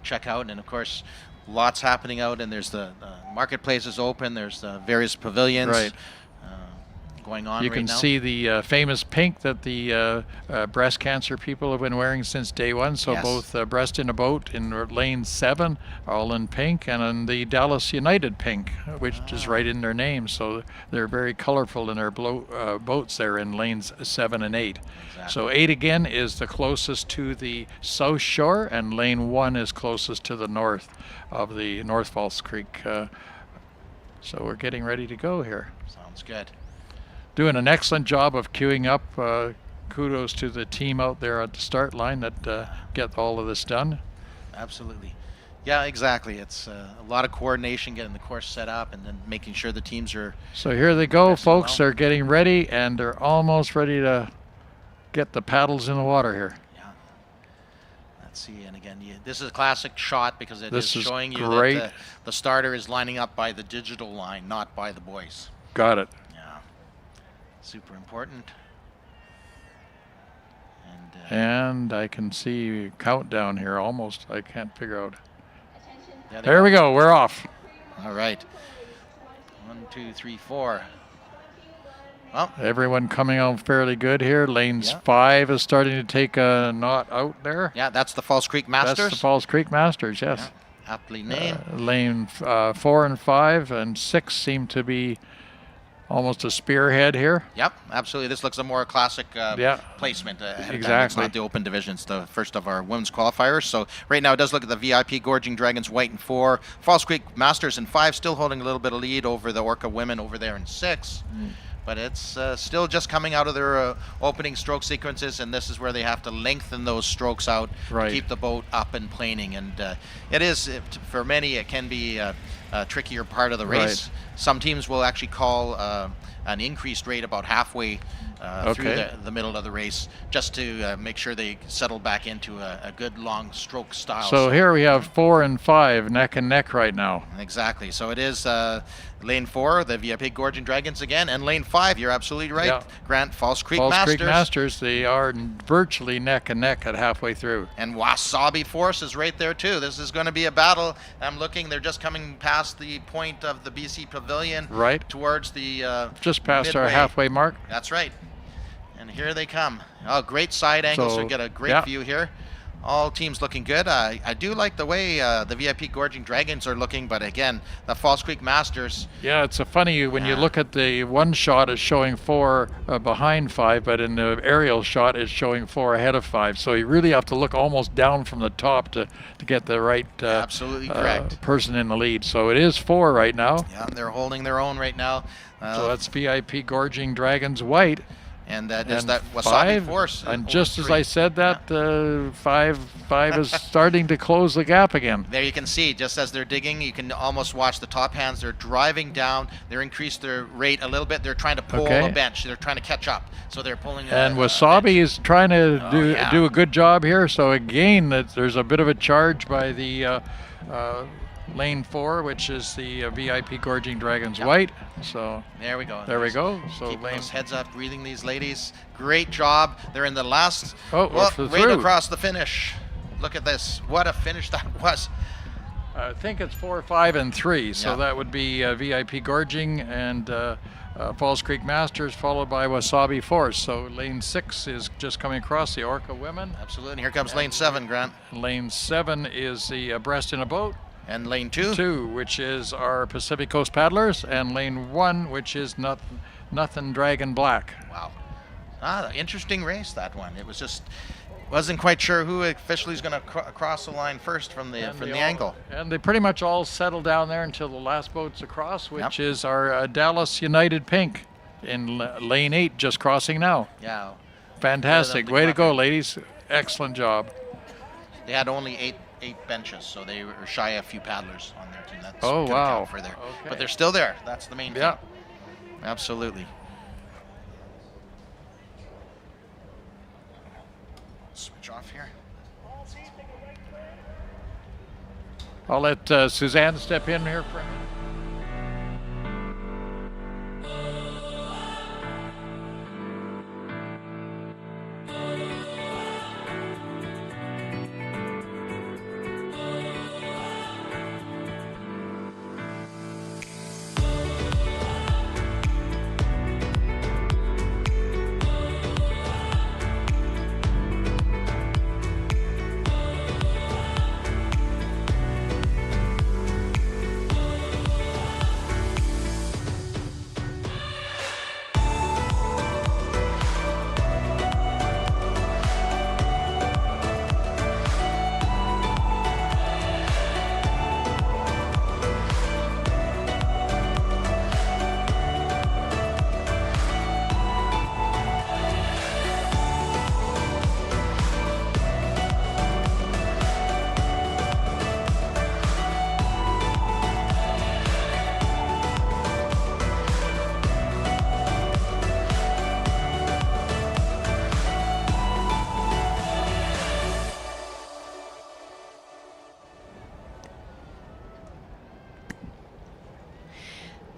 Speaker 7: check out. And of course, lots happening out. And there's the marketplace is open. There's the various pavilions.
Speaker 8: Right.
Speaker 7: Going on
Speaker 8: You
Speaker 7: right
Speaker 8: can
Speaker 7: now.
Speaker 8: see the famous pink that the breast cancer people have been wearing since day one. So
Speaker 7: Yes.
Speaker 8: both Breast in a Boat in lane 7 are all in pink, and in the Dallas United pink, which is right in their name. So they're very colorful in their boats there in lanes 7 and 8.
Speaker 7: Exactly.
Speaker 8: So 8 again is the closest to the south shore, and lane 1 is closest to the north of the North Falls Creek. So we're getting ready to go here.
Speaker 7: Sounds good.
Speaker 8: Doing an excellent job of queuing up. Kudos to the team out there at the start line that get all of this done.
Speaker 7: Absolutely. Yeah, exactly. It's a lot of coordination getting the course set up and then making sure the teams are.
Speaker 8: So here they go,
Speaker 7: Progressing
Speaker 8: folks.
Speaker 7: well.
Speaker 8: They're getting ready, and they're almost ready to get the paddles in the water here.
Speaker 7: Yeah. Let's see. And again, this is a classic shot because it
Speaker 8: This
Speaker 7: is
Speaker 8: is
Speaker 7: showing you
Speaker 8: great.
Speaker 7: that the starter is lining up by the digital line, not by the boys.
Speaker 8: Got it.
Speaker 7: Yeah. Super important. And
Speaker 8: And I can see countdown here almost. I can't figure out.
Speaker 7: yeah,
Speaker 8: There we go. We're off.
Speaker 7: All right. 1, 2, 3, 4. Well,
Speaker 8: Everyone coming on fairly good here. Lanes
Speaker 7: Yeah.
Speaker 8: 5 is starting to take a knot out there.
Speaker 7: yeah, that's the Falls Creek Masters.
Speaker 8: That's the Falls Creek Masters, yes.
Speaker 7: Aptly named.
Speaker 8: Lane 4 and 5 and 6 seem to be almost a spearhead here.
Speaker 7: Yep, absolutely. This looks a more classic
Speaker 8: Yeah.
Speaker 7: placement. Ahead of time. It's
Speaker 8: Exactly.
Speaker 7: not the open division. It's the first of our women's qualifiers. So right now it does look at the VIP Gorging Dragons white in 4. Falls Creek Masters in 5, still holding a little bit of lead over the Orca women over there in 6. But it's still just coming out of their opening stroke sequences, and this is where they have to lengthen those strokes out
Speaker 8: Right.
Speaker 7: to keep the boat up and planing. And it is, for many, it can be a trickier part of the race.
Speaker 8: Right.
Speaker 7: Some teams will actually call an increased rate about halfway through
Speaker 8: Okay.
Speaker 7: the middle of the race, just to make sure they settle back into a good long stroke style.
Speaker 8: So here we have 4 and 5 neck and neck right now.
Speaker 7: Exactly. So it is lane 4, the VIP Gorging Dragons again, and lane 5, you're absolutely right,
Speaker 8: Yeah.
Speaker 7: Grant, Falls Creek
Speaker 8: Falls
Speaker 7: Masters.
Speaker 8: Creek Masters, they are virtually neck and neck at halfway through.
Speaker 7: And Wasabi Force is right there too. This is going to be a battle. I'm looking, they're just coming past the point of the BC Pavilion.
Speaker 8: Right.
Speaker 7: Towards the
Speaker 8: Just past our
Speaker 7: midway.
Speaker 8: halfway mark.
Speaker 7: That's right. And here they come. Oh, great side angle, so
Speaker 8: So,
Speaker 7: we get a great
Speaker 8: yeah.
Speaker 7: view here. All teams looking good. I do like the way the VIP Gorging Dragons are looking, but again, the Falls Creek Masters,
Speaker 8: Yeah, it's a funny when you
Speaker 7: Yeah.
Speaker 8: look at the one shot, it's showing 4 behind 5, but in the aerial shot, it's showing 4 ahead of 5. So you really have to look almost down from the top to get the right
Speaker 7: absolutely correct.
Speaker 8: person in the lead. So it is 4 right now.
Speaker 7: Yeah, they're holding their own right now.
Speaker 8: So that's VIP Gorging Dragons white.
Speaker 7: And that is
Speaker 8: And
Speaker 7: that Wasabi
Speaker 8: 5,
Speaker 7: Force.
Speaker 8: and
Speaker 7: over
Speaker 8: just as
Speaker 7: 3.
Speaker 8: I said that, 5 is starting to close the gap again.
Speaker 7: There you can see, just as they're digging, you can almost watch the top hands. They're driving down. They're increased their rate a little bit. They're trying to pull
Speaker 8: Okay.
Speaker 7: a bench. They're trying to catch up. So they're pulling.
Speaker 8: And
Speaker 7: a
Speaker 8: Wasabi
Speaker 7: bench.
Speaker 8: is trying to
Speaker 7: yeah.
Speaker 8: do a good job here. So again, there's a bit of a charge by the lane 4, which is the VIP Gorging Dragons white. So
Speaker 7: There we go.
Speaker 8: there we go. So
Speaker 7: Keep
Speaker 8: lane
Speaker 7: those heads up, breathing these ladies. Great job. They're in the last.
Speaker 8: Oh,
Speaker 7: well,
Speaker 8: we're
Speaker 7: right
Speaker 8: through.
Speaker 7: across the finish. Look at this. What a finish that was.
Speaker 8: I think it's 4, 5, and 3. So
Speaker 7: Yeah.
Speaker 8: that would be VIP Gorging and Falls Creek Masters, followed by Wasabi Force. So lane 6 is just coming across, the Orca women.
Speaker 7: Absolutely. And here comes lane 7, Grant.
Speaker 8: Lane 7 is the Breast in a Boat.
Speaker 7: And lane 2.
Speaker 8: 2, which is our Pacific Coast Paddlers, and lane 1, which is Nothing Dragon Black.
Speaker 7: Wow. Interesting race, that one. It was just, wasn't quite sure who officially is going to cross the line first from the angle.
Speaker 8: And they pretty much all settle down there until the last boat's across, which
Speaker 7: Yep.
Speaker 8: is our Dallas United Pink in lane 8, just crossing now.
Speaker 7: Yeah.
Speaker 8: Fantastic.
Speaker 7: the
Speaker 8: Way to go,
Speaker 7: clocker.
Speaker 8: ladies. Excellent job.
Speaker 7: They had only eight benches, so they were shy of a few paddlers on their team. That's
Speaker 8: Oh,
Speaker 7: good
Speaker 8: wow.
Speaker 7: count for there.
Speaker 8: Okay.
Speaker 7: But they're still there. That's the main
Speaker 8: Yeah.
Speaker 7: thing. Absolutely. Switch off here.
Speaker 8: I'll let Suzanne step in here for a minute.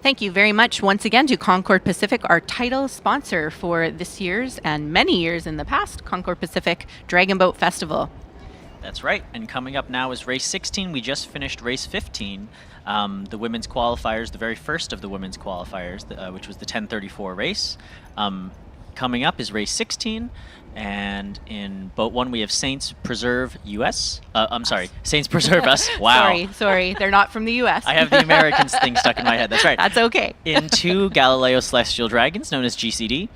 Speaker 5: Thank you very much once again to Concord Pacific, our title sponsor for this year's and many years in the past Concord Pacific Dragon Boat Festival.
Speaker 4: That's right. And coming up now is race 16. We just finished race 15, the women's qualifiers, the very first of the women's qualifiers, which was the 10:34 race. coming up is race 16. And in boat 1, we have Saints Preserve US. I'm sorry, Saints Preserve Us. Wow.
Speaker 5: Sorry. They're not from the U.S.
Speaker 4: I have the Americans thing stuck in my head. That's right.
Speaker 5: That's okay.
Speaker 4: In 2, Galileo Celestial Dragons, known as GCD.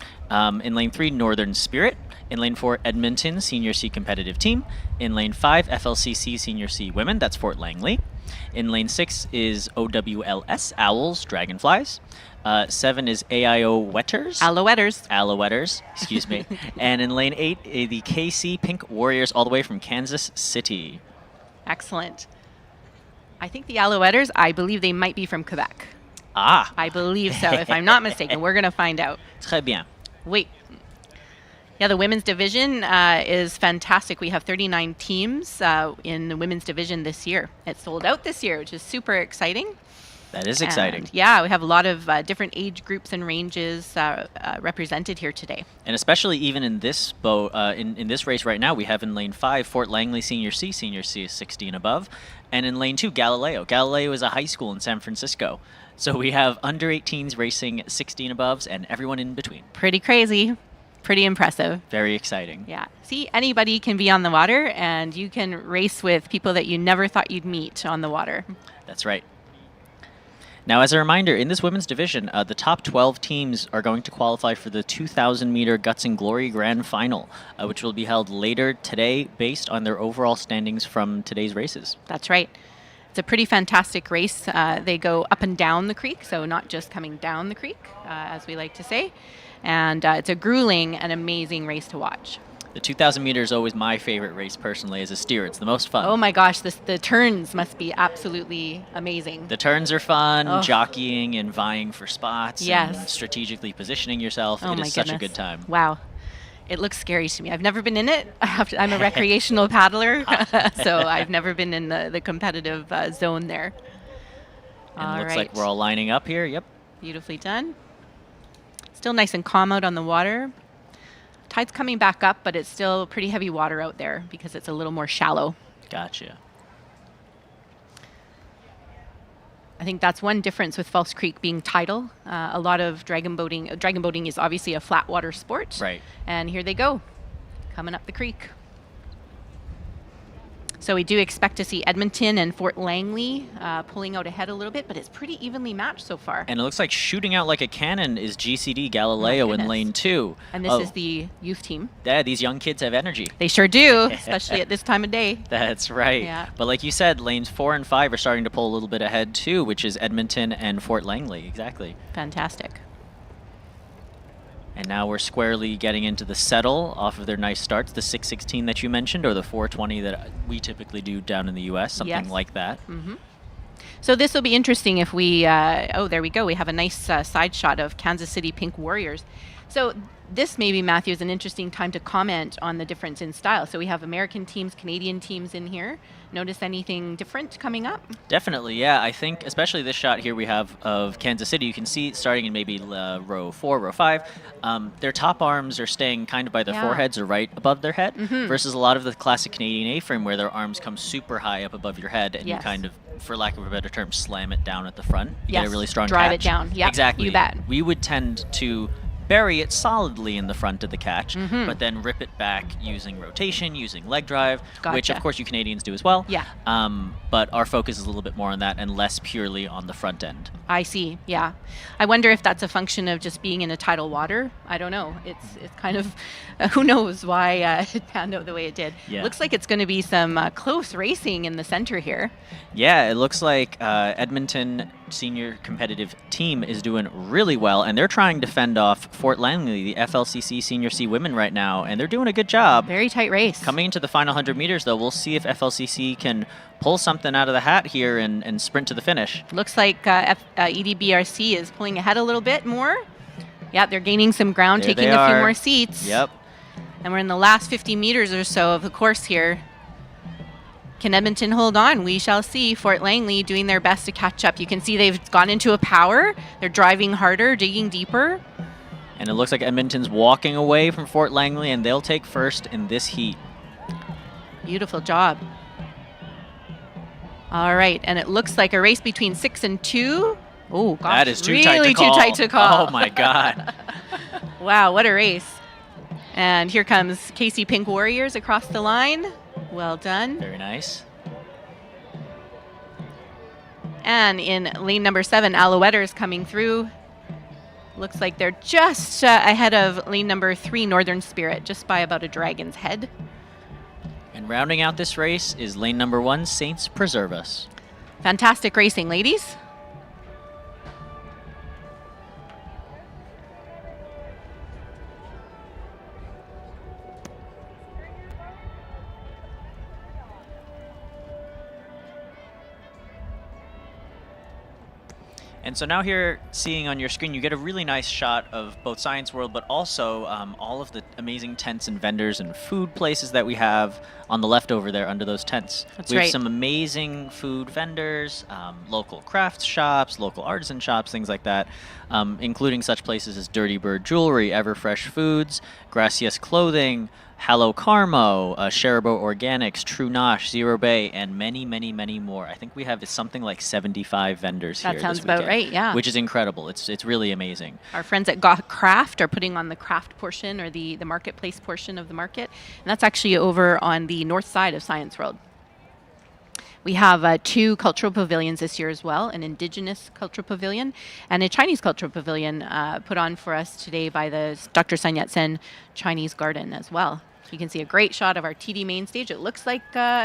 Speaker 4: In lane 3, Northern Spirit. In lane 4, Edmonton Senior C Competitive Team. In lane 5, FLCC Senior C Women. That's Fort Langley. In lane 6 is OWLS Owls Dragonflies. 7 is AIO Wetters. Alouetters, excuse me. And in lane 8, the KC Pink Warriors, all the way from Kansas City.
Speaker 5: Excellent. I think the Alouetters, I believe they might be from Quebec.
Speaker 4: Ah.
Speaker 5: I believe so, if I'm not mistaken. We're going to find out.
Speaker 4: Très bien.
Speaker 5: Wait. Yeah, the women's division is fantastic. We have 39 teams in the women's division this year. It's sold out this year, which is super exciting.
Speaker 4: That is exciting.
Speaker 5: And yeah, we have a lot of different age groups and ranges represented here today.
Speaker 4: And especially even in this boat, in this race right now, we have in lane 5, Fort Langley Senior C is 16 above. And in lane 2, Galileo. Galileo is a high school in San Francisco. So we have under 18s racing 16 aboves and everyone in between.
Speaker 5: Pretty crazy. Pretty impressive.
Speaker 4: Very exciting.
Speaker 5: Yeah. See, anybody can be on the water, and you can race with people that you never thought you'd meet on the water.
Speaker 4: That's right. Now, as a reminder, in this women's division, the top 12 teams are going to qualify for the 2,000-meter Guts and Glory Grand Final, which will be held later today based on their overall standings from today's races.
Speaker 5: That's right. It's a pretty fantastic race. They go up and down the creek, so not just coming down the creek, as we like to say. And it's a grueling and amazing race to watch.
Speaker 4: The 2,000 meters is always my favorite race personally as a steer. It's the most fun.
Speaker 5: Oh my gosh, the turns must be absolutely amazing.
Speaker 4: The turns are fun, jockeying and vying for spots,
Speaker 5: yes,
Speaker 4: and strategically positioning yourself.
Speaker 5: Oh
Speaker 4: it
Speaker 5: my
Speaker 4: is such
Speaker 5: goodness.
Speaker 4: a good time.
Speaker 5: Wow. It looks scary to me. I've never been in it. I'm a recreational paddler, so I've never been in the competitive zone there.
Speaker 4: And it looks like we're all lining up here. Yep.
Speaker 5: Beautifully done. Still nice and calm out on the water. Tide's coming back up, but it's still pretty heavy water out there because it's a little more shallow.
Speaker 4: Gotcha.
Speaker 5: I think that's one difference with False Creek being tidal. A lot of dragon boating is obviously a flat water sport.
Speaker 4: Right.
Speaker 5: And here they go, coming up the creek. So we do expect to see Edmonton and Fort Langley pulling out ahead a little bit, but it's pretty evenly matched so far.
Speaker 4: And it looks like shooting out like a cannon is GCD Galileo in lane 2.
Speaker 5: And this is the youth team.
Speaker 4: Yeah, these young kids have energy.
Speaker 5: They sure do, especially at this time of day.
Speaker 4: That's right.
Speaker 5: Yeah.
Speaker 4: But like you said, lanes 4 and 5 are starting to pull a little bit ahead too, which is Edmonton and Fort Langley. Exactly.
Speaker 5: Fantastic.
Speaker 4: And now we're squarely getting into the settle off of their nice starts, the 6:16 that you mentioned, or the 4:20 that we typically do down in the U.S., something like that.
Speaker 5: Mm-hmm. So this will be interesting if we, there we go. We have a nice side shot of Kansas City Pink Warriors. So this maybe, Matthew, is an interesting time to comment on the difference in style. So we have American teams, Canadian teams in here. Notice anything different coming up?
Speaker 4: Definitely, yeah. I think especially this shot here we have of Kansas City, you can see starting in maybe row 4, row 5, their top arms are staying kind of by their foreheads or right above their head, versus a lot of the classic Canadian A-frame where their arms come super high up above your head and you kind of, for lack of a better term, slam it down at the front. You get a really strong
Speaker 5: drive
Speaker 4: catch.
Speaker 5: it down. Yep,
Speaker 4: exactly.
Speaker 5: you bet.
Speaker 4: We would tend to bury it solidly in the front of the catch, but then rip it back using rotation, using leg drive, which of course you Canadians do as well.
Speaker 5: Yeah.
Speaker 4: But our focus is a little bit more on that and less purely on the front end.
Speaker 5: I see, yeah. I wonder if that's a function of just being in a tidal water. I don't know. It's kind of, who knows why it panned out the way it did.
Speaker 4: Yeah.
Speaker 5: Looks like it's going to be some close racing in the center here.
Speaker 4: Yeah, it looks like Edmonton senior competitive team is doing really well, and they're trying to fend off Fort Langley, the FLCC Senior C women right now, and they're doing a good job.
Speaker 5: Very tight race.
Speaker 4: Coming into the final 100 meters, though, we'll see if FLCC can pull something out of the hat here and sprint to the finish.
Speaker 5: Looks like EDBRC is pulling ahead a little bit more. Yeah, they're gaining some ground,
Speaker 4: There
Speaker 5: taking
Speaker 4: they
Speaker 5: a few
Speaker 4: are.
Speaker 5: more seats.
Speaker 4: Yep.
Speaker 5: And we're in the last 50 meters or so of the course here. Can Edmonton hold on? We shall see. Fort Langley doing their best to catch up. You can see they've gone into a power. They're driving harder, digging deeper.
Speaker 4: And it looks like Edmonton's walking away from Fort Langley, and they'll take first in this heat.
Speaker 5: Beautiful job. All right, and it looks like a race between 6 and 2. Oh, gosh.
Speaker 4: That is too
Speaker 5: really
Speaker 4: tight to call.
Speaker 5: too tight to call.
Speaker 4: That is too
Speaker 5: really
Speaker 4: tight to call.
Speaker 5: too tight to call.
Speaker 4: Oh my God.
Speaker 5: Wow, what a race. And here comes Casey Pink Warriors across the line. Well done.
Speaker 4: Very nice.
Speaker 5: And in lane number 7, Alouetters coming through. Looks like they're just ahead of lane number 3, Northern Spirit, just by about a dragon's head.
Speaker 4: And rounding out this race is lane number 1, Saints Preserve Us.
Speaker 5: Fantastic racing, ladies.
Speaker 4: And so now here, seeing on your screen, you get a really nice shot of both Science World, but also all of the amazing tents and vendors and food places that we have on the left over there under those tents.
Speaker 5: That's
Speaker 4: we have
Speaker 5: right.
Speaker 4: some amazing food vendors, local craft shops, local artisan shops, things like that, including such places as Dirty Bird Jewelry, Everfresh Foods, Gracias Clothing, Hallow Carmo, Sharabo Organics, True Nosh, Zero Bay, and many, many, many more. I think we have something like 75 vendors here.
Speaker 5: That sounds
Speaker 4: this
Speaker 5: about
Speaker 4: weekend,
Speaker 5: right, yeah.
Speaker 4: Which is incredible. It's really amazing.
Speaker 5: Our friends at Got Craft are putting on the craft portion, or the marketplace portion of the market. And that's actually over on the north side of Science World. We have 2 cultural pavilions this year as well, an Indigenous cultural pavilion and a Chinese cultural pavilion put on for us today by the Dr. Sun Yat-sen Chinese Garden as well. You can see a great shot of our TD main stage. It looks like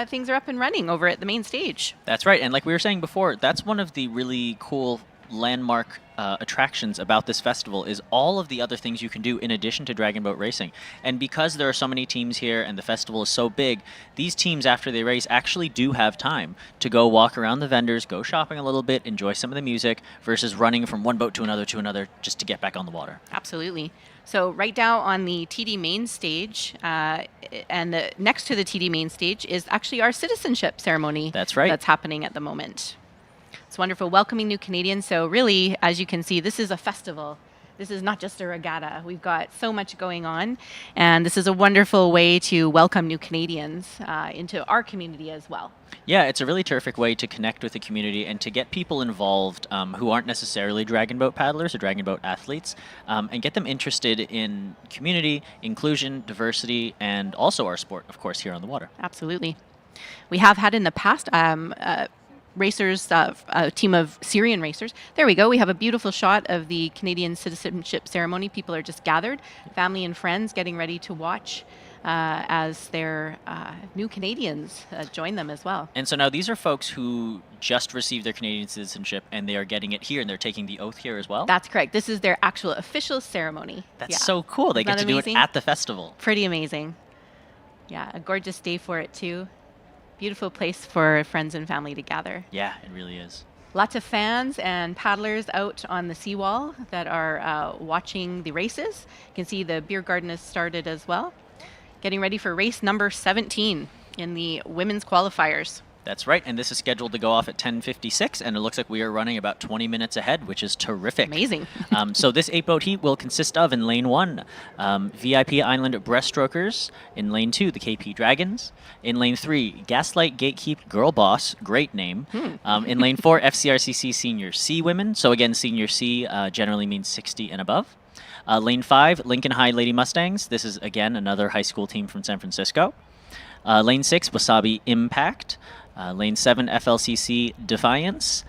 Speaker 5: things are up and running over at the main stage.
Speaker 4: That's right. And like we were saying before, that's one of the really cool landmark attractions about this festival is all of the other things you can do in addition to dragon boat racing. And because there are so many teams here and the festival is so big, these teams after they race actually do have time to go walk around the vendors, go shopping a little bit, enjoy some of the music versus running from one boat to another just to get back on the water.
Speaker 5: Absolutely. So right now on the TD main stage, and next to the TD main stage is actually our citizenship ceremony.
Speaker 4: That's right.
Speaker 5: That's happening at the moment. It's wonderful, welcoming new Canadians. So really, as you can see, this is a festival. This is not just a regatta. We've got so much going on, and this is a wonderful way to welcome new Canadians into our community as well.
Speaker 4: Yeah, it's a really terrific way to connect with the community and to get people involved who aren't necessarily dragon boat paddlers or dragon boat athletes, and get them interested in community, inclusion, diversity, and also our sport, of course, here on the water.
Speaker 5: Absolutely. We have had in the past racers, a team of Syrian racers. There we go. We have a beautiful shot of the Canadian citizenship ceremony. People are just gathered, family and friends getting ready to watch as their new Canadians join them as well.
Speaker 4: And so now these are folks who just received their Canadian citizenship and they are getting it here and they're taking the oath here as well?
Speaker 5: That's correct. This is their actual official ceremony.
Speaker 4: That's so cool. They
Speaker 5: Isn't
Speaker 4: get
Speaker 5: that
Speaker 4: to
Speaker 5: amazing?
Speaker 4: do it at the festival.
Speaker 5: Pretty amazing. Yeah, a gorgeous day for it too. Beautiful place for friends and family to gather.
Speaker 4: Yeah, it really is.
Speaker 5: Lots of fans and paddlers out on the seawall that are watching the races. You can see the beer garden has started as well. Getting ready for race number 17 in the women's qualifiers.
Speaker 4: That's right, and this is scheduled to go off at 10:56, and it looks like we are running about 20 minutes ahead, which is terrific.
Speaker 5: Amazing.
Speaker 4: So this 8-boat heat will consist of, in lane 1, VIP Island Breaststrokers. In lane 2, the KP Dragons. In lane 3, Gaslight Gatekeep Girl Boss, great name. In lane 4, FCRCC Senior C Women. So again, Senior C generally means 60 and above. Lane 5, Lincoln High Lady Mustangs. This is, again, another high school team from San Francisco. Lane 6, Wasabi Impact. Lane 7, FLCC Defiance.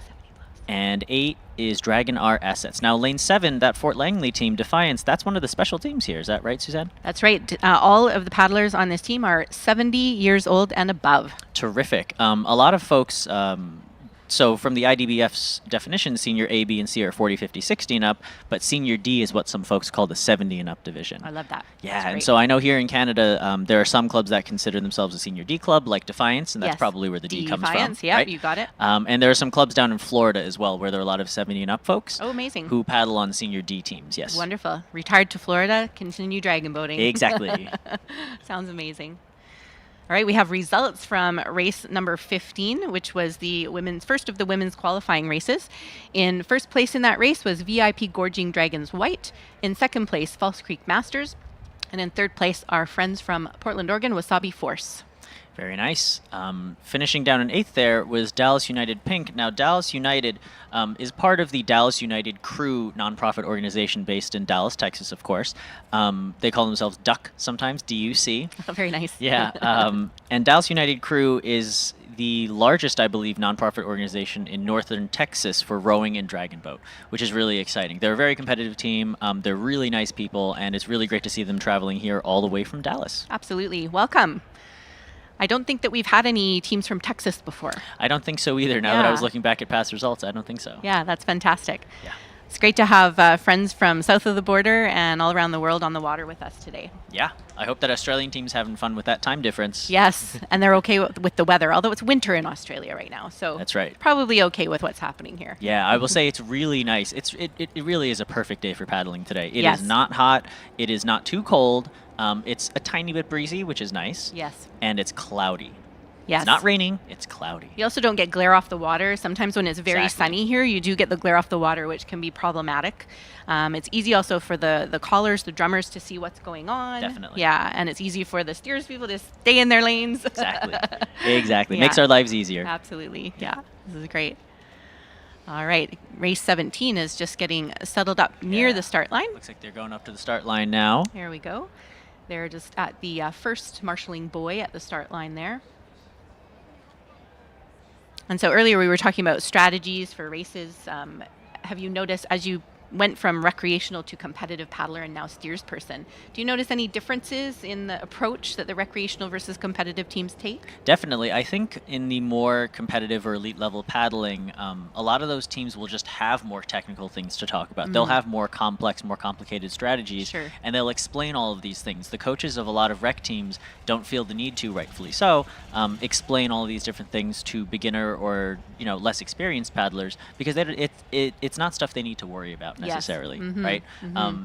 Speaker 4: And 8 is Dragon R Assets. Now, lane 7, that Fort Langley team, Defiance, that's one of the special teams here. Is that right, Suzanne?
Speaker 5: That's right. All of the paddlers on this team are 70 years old and above.
Speaker 4: Terrific. A lot of folks... So from the IDBF's definition, senior A, B, and C are 40, 50, 60 and up, but senior D is what some folks call the 70 and up division.
Speaker 5: I love that.
Speaker 4: Yeah,
Speaker 5: That's
Speaker 4: and
Speaker 5: great.
Speaker 4: so I know here in Canada, there are some clubs that consider themselves a senior D club, like Defiance, and that's
Speaker 5: Yes.
Speaker 4: probably where the D comes from.
Speaker 5: Defiance, yeah,
Speaker 4: right?
Speaker 5: you got it.
Speaker 4: And there are some clubs down in Florida as well, where there are a lot of 70 and up folks
Speaker 5: Oh, amazing.
Speaker 4: who paddle on senior D teams, yes.
Speaker 5: Wonderful. Retired to Florida, continue dragon boating.
Speaker 4: Exactly.
Speaker 5: Sounds amazing. All right, we have results from race number 15, which was the first of the women's qualifying races. In first place in that race was VIP Gorging Dragons White. In second place, False Creek Masters. And in third place, our friends from Portland, Oregon, Wasabi Force.
Speaker 4: Very nice. Finishing down in 8th there was Dallas United Pink. Now, Dallas United is part of the Dallas United Crew nonprofit organization based in Dallas, Texas, of course. They call themselves DUC sometimes, DUC.
Speaker 5: Very nice.
Speaker 4: Yeah. And Dallas United Crew is the largest, I believe, nonprofit organization in northern Texas for rowing and dragon boat, which is really exciting. They're a very competitive team. They're really nice people, and it's really great to see them traveling here all the way from Dallas.
Speaker 5: Absolutely. Welcome. I don't think that we've had any teams from Texas before.
Speaker 4: I don't think so either. Now that I was looking back at past results, I don't think so.
Speaker 5: Yeah, that's fantastic.
Speaker 4: Yeah.
Speaker 5: It's great to have friends from south of the border and all around the world on the water with us today.
Speaker 4: Yeah, I hope that Australian team's having fun with that time difference.
Speaker 5: Yes, and they're okay with the weather, although it's winter in Australia right now. So
Speaker 4: That's right.
Speaker 5: Probably okay with what's happening here.
Speaker 4: Yeah, I will say it's really nice. It really is a perfect day for paddling today. It
Speaker 5: Yes.
Speaker 4: is not hot. It is not too cold. It's a tiny bit breezy, which is nice.
Speaker 5: Yes.
Speaker 4: And it's cloudy.
Speaker 5: Yes.
Speaker 4: It's not raining, it's cloudy.
Speaker 5: You also don't get glare off the water. Sometimes when it's very
Speaker 4: Exactly.
Speaker 5: sunny here, you do get the glare off the water, which can be problematic. It's easy also for the callers, the drummers to see what's going on.
Speaker 4: Definitely.
Speaker 5: Yeah, and it's easy for the steers people to stay in their lanes.
Speaker 4: Exactly. Exactly.
Speaker 5: Yeah.
Speaker 4: Makes our lives easier.
Speaker 5: Absolutely. Yeah, this is great. All right, race 17 is just getting settled up near
Speaker 4: Yeah.
Speaker 5: the start line.
Speaker 4: Looks like they're going up to the start line now.
Speaker 5: There we go. They're just at the first marshalling buoy at the start line there. And so earlier we were talking about strategies for races. Have you noticed as you went from recreational to competitive paddler and now steers person, do you notice any differences in the approach that the recreational versus competitive teams take?
Speaker 4: Definitely. I think in the more competitive or elite level paddling, a lot of those teams will just have more technical things to talk about. They'll have more complex, more complicated strategies,
Speaker 5: Sure.
Speaker 4: and they'll explain all of these things. The coaches of a lot of rec teams don't feel the need to, rightfully so, explain all of these different things to beginner or less experienced paddlers because it's not stuff they need to worry about
Speaker 5: Yes.
Speaker 4: necessarily,
Speaker 5: Mhm,
Speaker 4: right?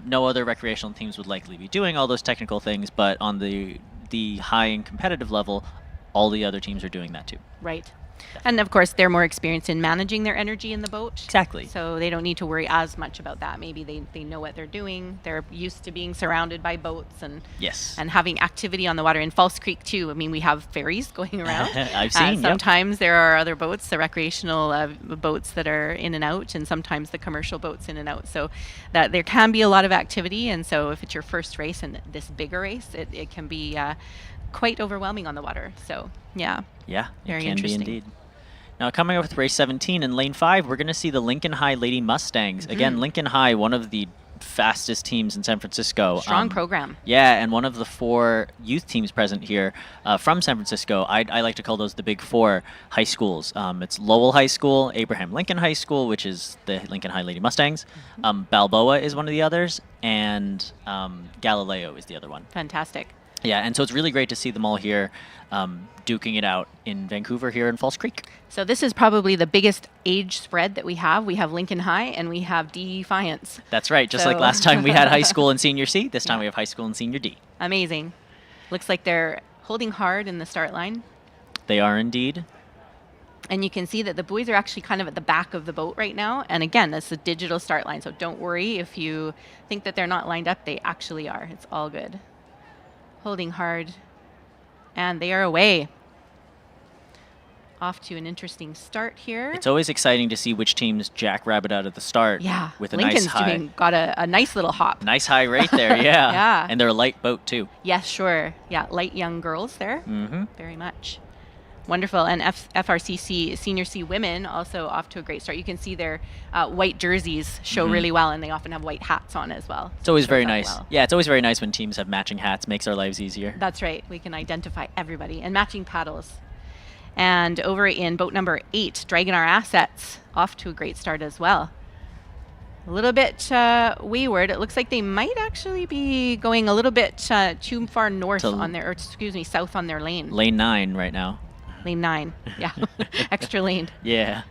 Speaker 4: No other recreational teams would likely be doing all those technical things, but on the high and competitive level, all the other teams are doing that too.
Speaker 5: Right. And of course, they're more experienced in managing their energy in the boat.
Speaker 4: Exactly.
Speaker 5: So they don't need to worry as much about that. Maybe they know what they're doing. They're used to being surrounded by boats and
Speaker 4: Yes.
Speaker 5: and having activity on the water. In False Creek too, I mean, we have ferries going around.
Speaker 4: I've seen, yep.
Speaker 5: Sometimes there are other boats, the recreational boats that are in and out, and sometimes the commercial boats in and out. So that there can be a lot of activity. And so if it's your first race and this bigger race, it can be quite overwhelming on the water. So yeah.
Speaker 4: Yeah,
Speaker 5: Very
Speaker 4: it can
Speaker 5: interesting.
Speaker 4: be indeed. Now, coming up with race 17 in lane 5, we're going to see the Lincoln High Lady Mustangs. Again, Lincoln High, one of the fastest teams in San Francisco.
Speaker 5: Strong program.
Speaker 4: Yeah, and one of the 4 youth teams present here from San Francisco. I like to call those the Big 4 high schools. It's Lowell High School, Abraham Lincoln High School, which is the Lincoln High Lady Mustangs. Balboa is one of the others, and Galileo is the other one.
Speaker 5: Fantastic.
Speaker 4: Yeah, and so it's really great to see them all here duking it out in Vancouver here in False Creek.
Speaker 5: So this is probably the biggest age spread that we have. We have Lincoln High and we have Defiance.
Speaker 4: That's right. Just like
Speaker 5: So-
Speaker 4: last time we had high school and senior C, this time we have high school and senior D.
Speaker 5: Amazing. Looks like they're holding hard in the start line.
Speaker 4: They are indeed.
Speaker 5: And you can see that the buoys are actually kind of at the back of the boat right now. And again, that's a digital start line. So don't worry if you think that they're not lined up. They actually are. It's all good. Holding hard. And they are away. Off to an interesting start here.
Speaker 4: It's always exciting to see which teams jackrabbit out at the start
Speaker 5: Yeah.
Speaker 4: with a
Speaker 5: Lincoln's
Speaker 4: nice high.
Speaker 5: got a nice little hop.
Speaker 4: Nice high right there, yeah.
Speaker 5: Yeah.
Speaker 4: And they're a light boat too.
Speaker 5: Yes, sure. Yeah, light young girls there.
Speaker 4: Mm-hmm.
Speaker 5: Very much. Wonderful. And FRCC Senior C women also off to a great start. You can see their white jerseys show really well, and they often have white hats on as well.
Speaker 4: It's always
Speaker 5: Shows
Speaker 4: very
Speaker 5: up
Speaker 4: nice.
Speaker 5: well.
Speaker 4: Yeah, it's always very nice when teams have matching hats. Makes our lives easier.
Speaker 5: That's right. We can identify everybody. And matching paddles. And over in boat number 8, Dragon R Assets, off to a great start as well. A little bit wayward. It looks like they might actually be going a little bit too far north
Speaker 4: To
Speaker 5: on their, or excuse me, south on their lane.
Speaker 4: Lane 9 right now.
Speaker 5: Lane 9. Yeah. Extra lane.
Speaker 4: Yeah.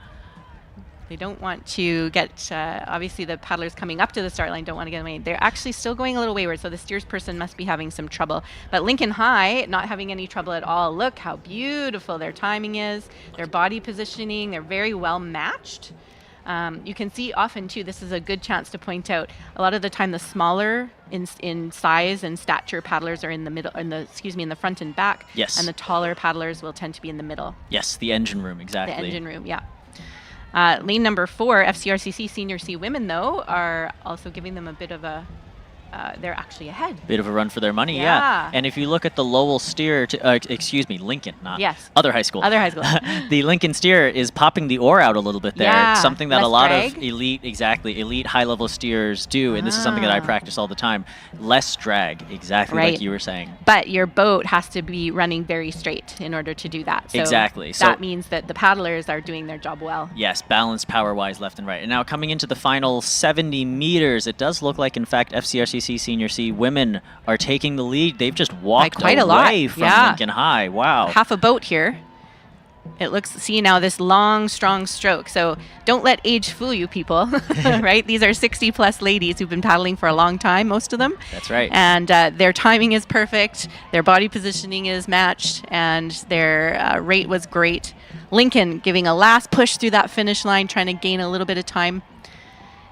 Speaker 5: They don't want to get, obviously the paddlers coming up to the start line don't want to get away. They're actually still going a little wayward, so the steers person must be having some trouble. But Lincoln High, not having any trouble at all. Look how beautiful their timing is, their body positioning. They're very well matched. You can see often too, this is a good chance to point out, a lot of the time the smaller in size and stature paddlers are in the middle, in the front and back.
Speaker 4: Yes.
Speaker 5: And the taller paddlers will tend to be in the middle.
Speaker 4: Yes, the engine room, exactly.
Speaker 5: The engine room, yeah. Lane number 4, FCRCC Senior C women, though, are also giving them a bit of a, they're actually ahead.
Speaker 4: Bit of a run for their money,
Speaker 5: Yeah.
Speaker 4: And if you look at the Lowell steer, Lincoln, not
Speaker 5: Yes.
Speaker 4: other high school.
Speaker 5: Other high school.
Speaker 4: The Lincoln steer is popping the oar out a little bit there.
Speaker 5: Yeah,
Speaker 4: Something that a
Speaker 5: less
Speaker 4: lot
Speaker 5: drag.
Speaker 4: of elite high-level steers do, and this is something that I practice all the time. Less drag, exactly
Speaker 5: Right.
Speaker 4: like you were saying.
Speaker 5: But your boat has to be running very straight in order to do that. So
Speaker 4: Exactly. So-
Speaker 5: that means that the paddlers are doing their job well.
Speaker 4: Yes, balanced power-wise left and right. And now coming into the final 70 meters, it does look like, in fact, FCRCC Senior C women are taking the lead. They've just walked
Speaker 5: quite a lot,
Speaker 4: away from
Speaker 5: yeah.
Speaker 4: Lincoln High. Wow.
Speaker 5: Half a boat here. It looks, see now this long, strong stroke. So don't let age fool you, people, right? These are 60-plus ladies who've been paddling for a long time, most of them.
Speaker 4: That's right.
Speaker 5: And their timing is perfect. Their body positioning is matched, and their rate was great. Lincoln giving a last push through that finish line, trying to gain a little bit of time.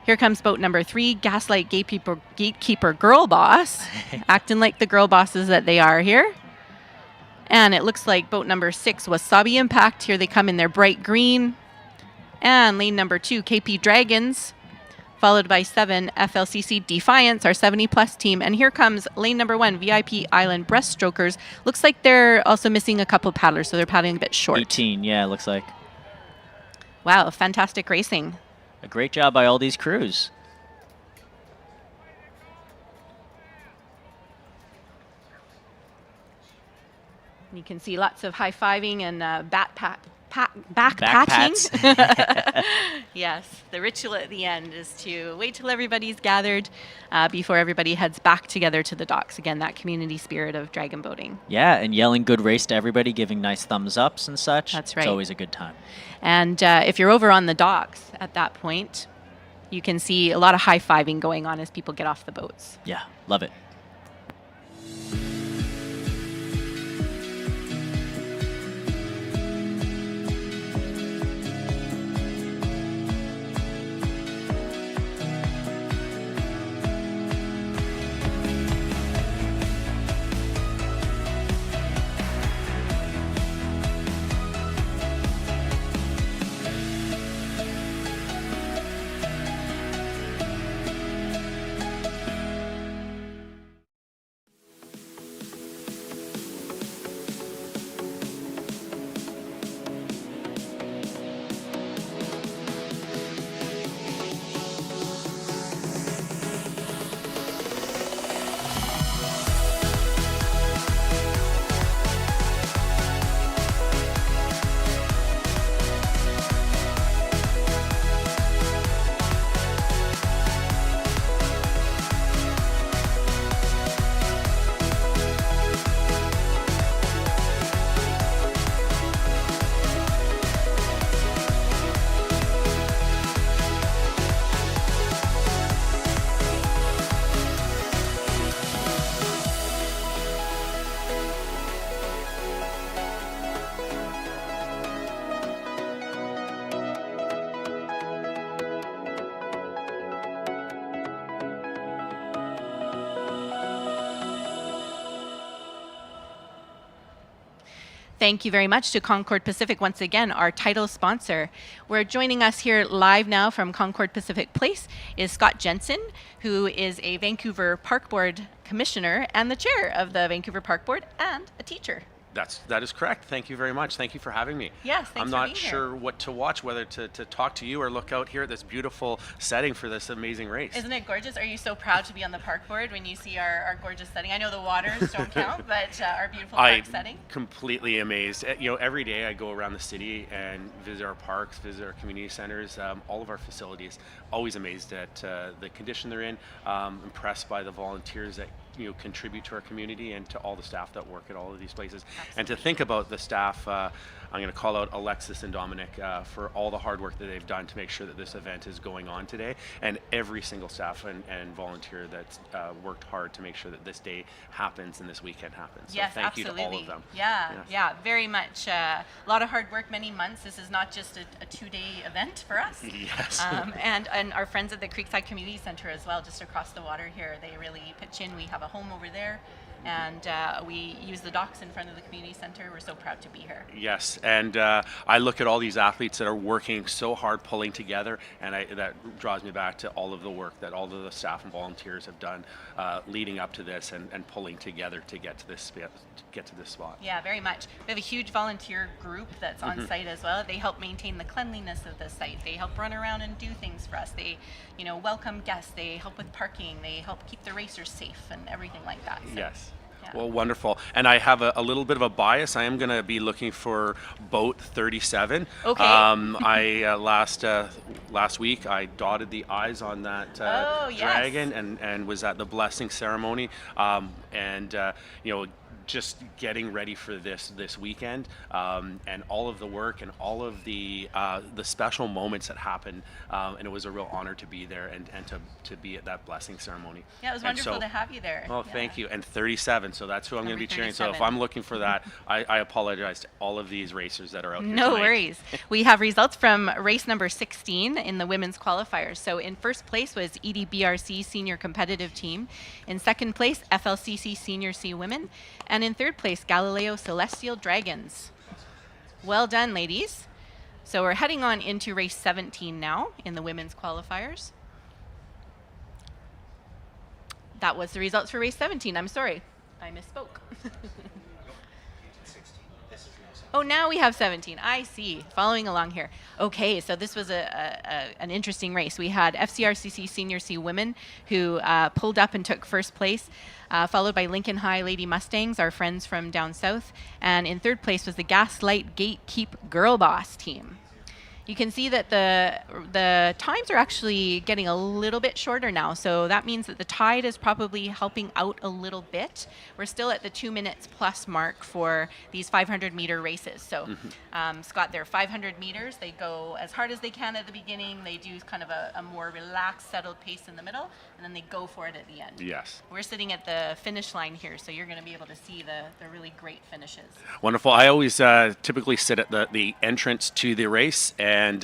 Speaker 5: Here comes boat number 3, Gaslight Gatekeeper Girl Boss, acting like the girl bosses that they are here. And it looks like boat number 6, Wasabi Impact. Here they come in their bright green. And lane number 2, KP Dragons, followed by 7, FLCC Defiance, our 70-plus team. And here comes lane number 1, VIP Island Breaststrokers. Looks like they're also missing a couple paddlers, so they're paddling a bit short.
Speaker 4: 18, yeah, it looks like.
Speaker 5: Wow, fantastic racing.
Speaker 4: A great job by all these crews.
Speaker 5: And you can see lots of high-fiving and back
Speaker 4: Back
Speaker 5: patching.
Speaker 4: pats.
Speaker 5: Yes, the ritual at the end is to wait till everybody's gathered before everybody heads back together to the docks. Again, that community spirit of dragon boating.
Speaker 4: Yeah, and yelling good race to everybody, giving nice thumbs ups and such.
Speaker 5: That's right.
Speaker 4: It's always a good time.
Speaker 5: And if you're over on the docks at that point, you can see a lot of high-fiving going on as people get off the boats.
Speaker 4: Yeah, love it.
Speaker 5: Thank you very much to Concord Pacific, once again, our title sponsor. We're joining us here live now from Concord Pacific Place is Scott Jensen, who is a Vancouver Park Board Commissioner and the chair of the Vancouver Park Board and a teacher.
Speaker 9: That is correct. Thank you very much. Thank you for having me.
Speaker 5: Yes, thanks
Speaker 9: I'm
Speaker 5: for
Speaker 9: not
Speaker 5: being here.
Speaker 9: sure what to watch, whether to talk to you or look out here at this beautiful setting for this amazing race.
Speaker 5: Isn't it gorgeous? Are you so proud to be on the park board when you see our gorgeous setting? I know the waters don't count, but our beautiful park setting.
Speaker 9: I'm completely amazed. You know, every day I go around the city and visit our parks, visit our community centers, all of our facilities. Always amazed at the condition they're in. Impressed by the volunteers that contribute to our community and to all the staff that work at all of these places.
Speaker 5: Absolutely.
Speaker 9: And to think about the staff I'm going to call out Alexis and Dominic for all the hard work that they've done to make sure that this event is going on today, and every single staff and volunteer that's worked hard to make sure that this day happens and this weekend happens. So
Speaker 5: Yes,
Speaker 9: thank
Speaker 5: absolutely.
Speaker 9: you to all of them.
Speaker 5: Yeah,
Speaker 9: Yes.
Speaker 5: yeah, very much. A lot of hard work, many months. This is not just a 2-day event for us.
Speaker 9: Yes.
Speaker 5: And our friends at the Creekside Community Center as well, just across the water here, they really pitch in. We have a home over there, and we use the docks in front of the community center. We're so proud to be here.
Speaker 9: Yes, and I look at all these athletes that are working so hard, pulling together, and that draws me back to all of the work that all of the staff and volunteers have done leading up to this and pulling together to get to this spot.
Speaker 5: Yeah, very much. We have a huge volunteer group that's on site as well. They help maintain the cleanliness of the site. They help run around and do things for us. They, welcome guests. They help with parking. They help keep the racers safe and everything like that. So,
Speaker 9: Yes.
Speaker 5: yeah.
Speaker 9: Well, wonderful. And I have a little bit of a bias. I am going to be looking for boat 37.
Speaker 5: Okay.
Speaker 9: I last week I dotted the I's on that
Speaker 5: Oh, yes.
Speaker 9: dragon and was at the blessing ceremony. Just getting ready for this weekend, and all of the work and all of the special moments that happened, and it was a real honor to be there and to be at that blessing ceremony.
Speaker 5: Yeah, it was
Speaker 9: And
Speaker 5: wonderful
Speaker 9: so-
Speaker 5: to have you there.
Speaker 9: Oh, thank you. And 37, so that's who I'm going to be
Speaker 5: Number
Speaker 9: cheering. So if
Speaker 5: 37.
Speaker 9: I'm looking for that, I apologize to all of these racers that are out here
Speaker 5: No
Speaker 9: tonight.
Speaker 5: worries. We have results from race number 16 in the women's qualifiers. So in first place was EDBRC Senior Competitive Team. In second place, FLCC Senior C Women. And in third place, Galileo Celestial Dragons. Well done, ladies. So we're heading on into race 17 now in the women's qualifiers. That was the results for race 17. I'm sorry, I misspoke. Oh, now we have 17. I see. Following along here. Okay, so this was an interesting race. We had FCRCC Senior C Women who pulled up and took first place, followed by Lincoln High Lady Mustangs, our friends from down south. And in third place was the Gaslight Gatekeep Girl Boss team. You can see that the times are actually getting a little bit shorter now, so that means that the tide is probably helping out a little bit. We're still at the 2 minutes plus mark for these 500-meter races. So, Scott, they're 500 meters. They go as hard as they can at the beginning. They do kind of a more relaxed, settled pace in the middle, and then they go for it at the end.
Speaker 9: Yes.
Speaker 5: We're sitting at the finish line here, so you're going to be able to see the really great finishes.
Speaker 9: Wonderful. I always typically sit at the entrance to the race and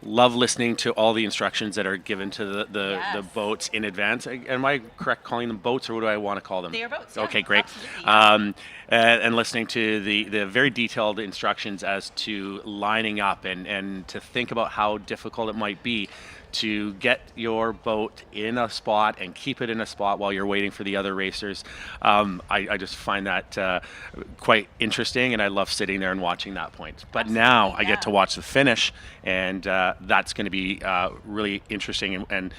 Speaker 9: love listening to all the instructions that are given to the
Speaker 5: Yes.
Speaker 9: boats in advance. Am I correct calling them boats, or what do I want to call them?
Speaker 5: They are boats, yeah,
Speaker 9: Okay, great.
Speaker 5: absolutely.
Speaker 9: And listening to the very detailed instructions as to lining up and to think about how difficult it might be to get your boat in a spot and keep it in a spot while you're waiting for the other racers. I just find that quite interesting, and I love sitting there and watching that point. But now I
Speaker 5: yeah.
Speaker 9: get to watch the finish, and that's going to be really interesting and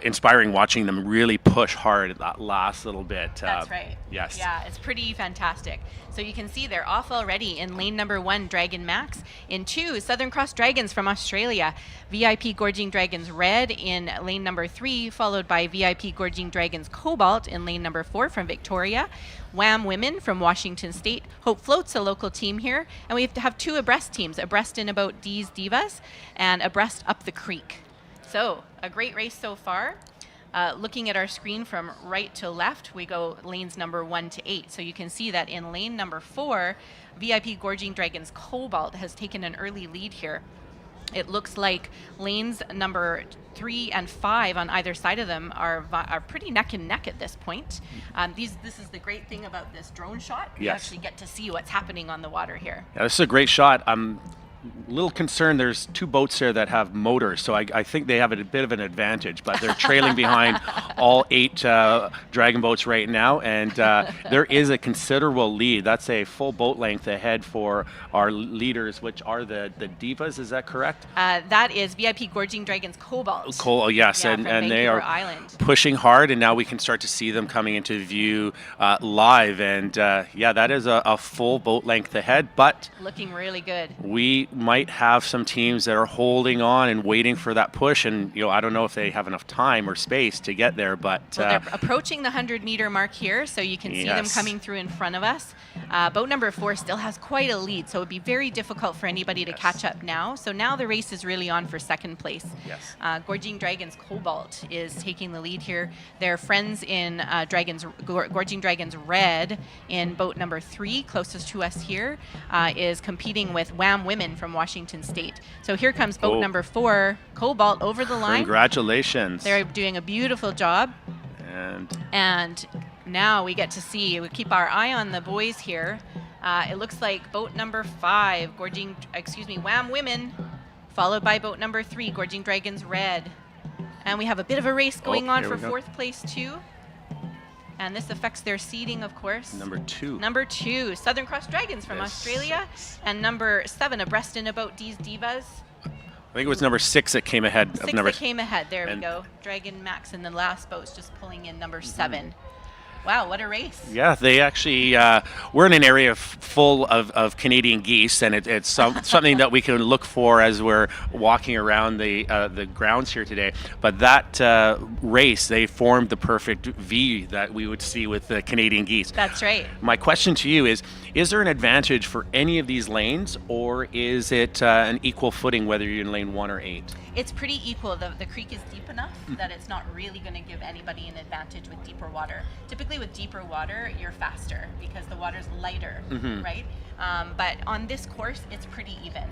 Speaker 9: inspiring, watching them really push hard at that last little bit.
Speaker 5: That's right.
Speaker 9: Yes.
Speaker 5: Yeah, it's pretty fantastic. So you can see they're off already in lane number 1, Dragon Max. In 2, Southern Cross Dragons from Australia. VIP Gorging Dragons Red in lane number 3, followed by VIP Gorging Dragons Cobalt in lane number 4 from Victoria. Wham Women from Washington State. Hope Float's a local team here. And we have 2 abreast teams, abreast in about D's Divas and abreast up the creek. So a great race so far. Looking at our screen from right to left, we go lanes number 1 to 8. So you can see that in lane number 4, VIP Gorging Dragons Cobalt has taken an early lead here. It looks like lanes number 3 and 5 on either side of them are pretty neck and neck at this point. This is the great thing about this drone shot. You
Speaker 9: Yes.
Speaker 5: actually get to see what's happening on the water here.
Speaker 9: Yeah, this is a great shot. I'm a little concerned. There's 2 boats there that have motors, so I think they have a bit of an advantage, but they're trailing behind all 8 dragon boats right now, and there is a considerable lead. That's a full boat length ahead for our leaders, which are the Divas. Is that correct?
Speaker 5: That is VIP Gorging Dragons Cobalt.
Speaker 9: Oh, yes,
Speaker 5: Yeah,
Speaker 9: and
Speaker 5: from
Speaker 9: they
Speaker 5: Vancouver
Speaker 9: are
Speaker 5: Island.
Speaker 9: pushing hard, and now we can start to see them coming into view live. And yeah, that is a full boat length ahead, but
Speaker 5: Looking really good.
Speaker 9: we might have some teams that are holding on and waiting for that push, and I don't know if they have enough time or space to get there, but
Speaker 5: well, they're approaching the 100-meter mark here, so you can see them coming through in front of us. Boat number 4 still has quite a lead, so it would be very difficult for anybody to catch up now. So now the race is really on for second place.
Speaker 9: Yes.
Speaker 5: Gorging Dragons Cobalt is taking the lead here. Their friends in Gorging Dragons Red in boat number 3, closest to us here, is competing with Wham Women from Washington State. So here comes boat number 4, Cobalt, over the line.
Speaker 9: Congratulations.
Speaker 5: They're doing a beautiful job. And now we get to see, we keep our eye on the boys here. It looks like boat number 5, Wham Women, followed by boat number 3, Gorging Dragons Red. And we have a bit of a race going on for 4th place too. And this affects their seeding, of course.
Speaker 9: Number 2.
Speaker 5: Number 2, Southern Cross Dragons from Australia. And number 7, Abreast in a Boat, D's Divas.
Speaker 9: I think it was number 6 that came ahead.
Speaker 5: 6 that came ahead, there we go. Dragon Max, and the last boat's just pulling in number 7. Wow, what a race.
Speaker 9: Yeah, they actually, we're in an area full of Canadian geese, and it's something that we can look for as we're walking around the grounds here today. But that race, they formed the perfect V that we would see with the Canadian geese.
Speaker 5: That's right.
Speaker 9: My question to you is there an advantage for any of these lanes, or is it an equal footing whether you're in lane 1 or 8?
Speaker 5: It's pretty equal. The creek is deep enough that it's not really going to give anybody an advantage with deeper water. Typically with deeper water, you're faster because the water's lighter, right? But on this course, it's pretty even.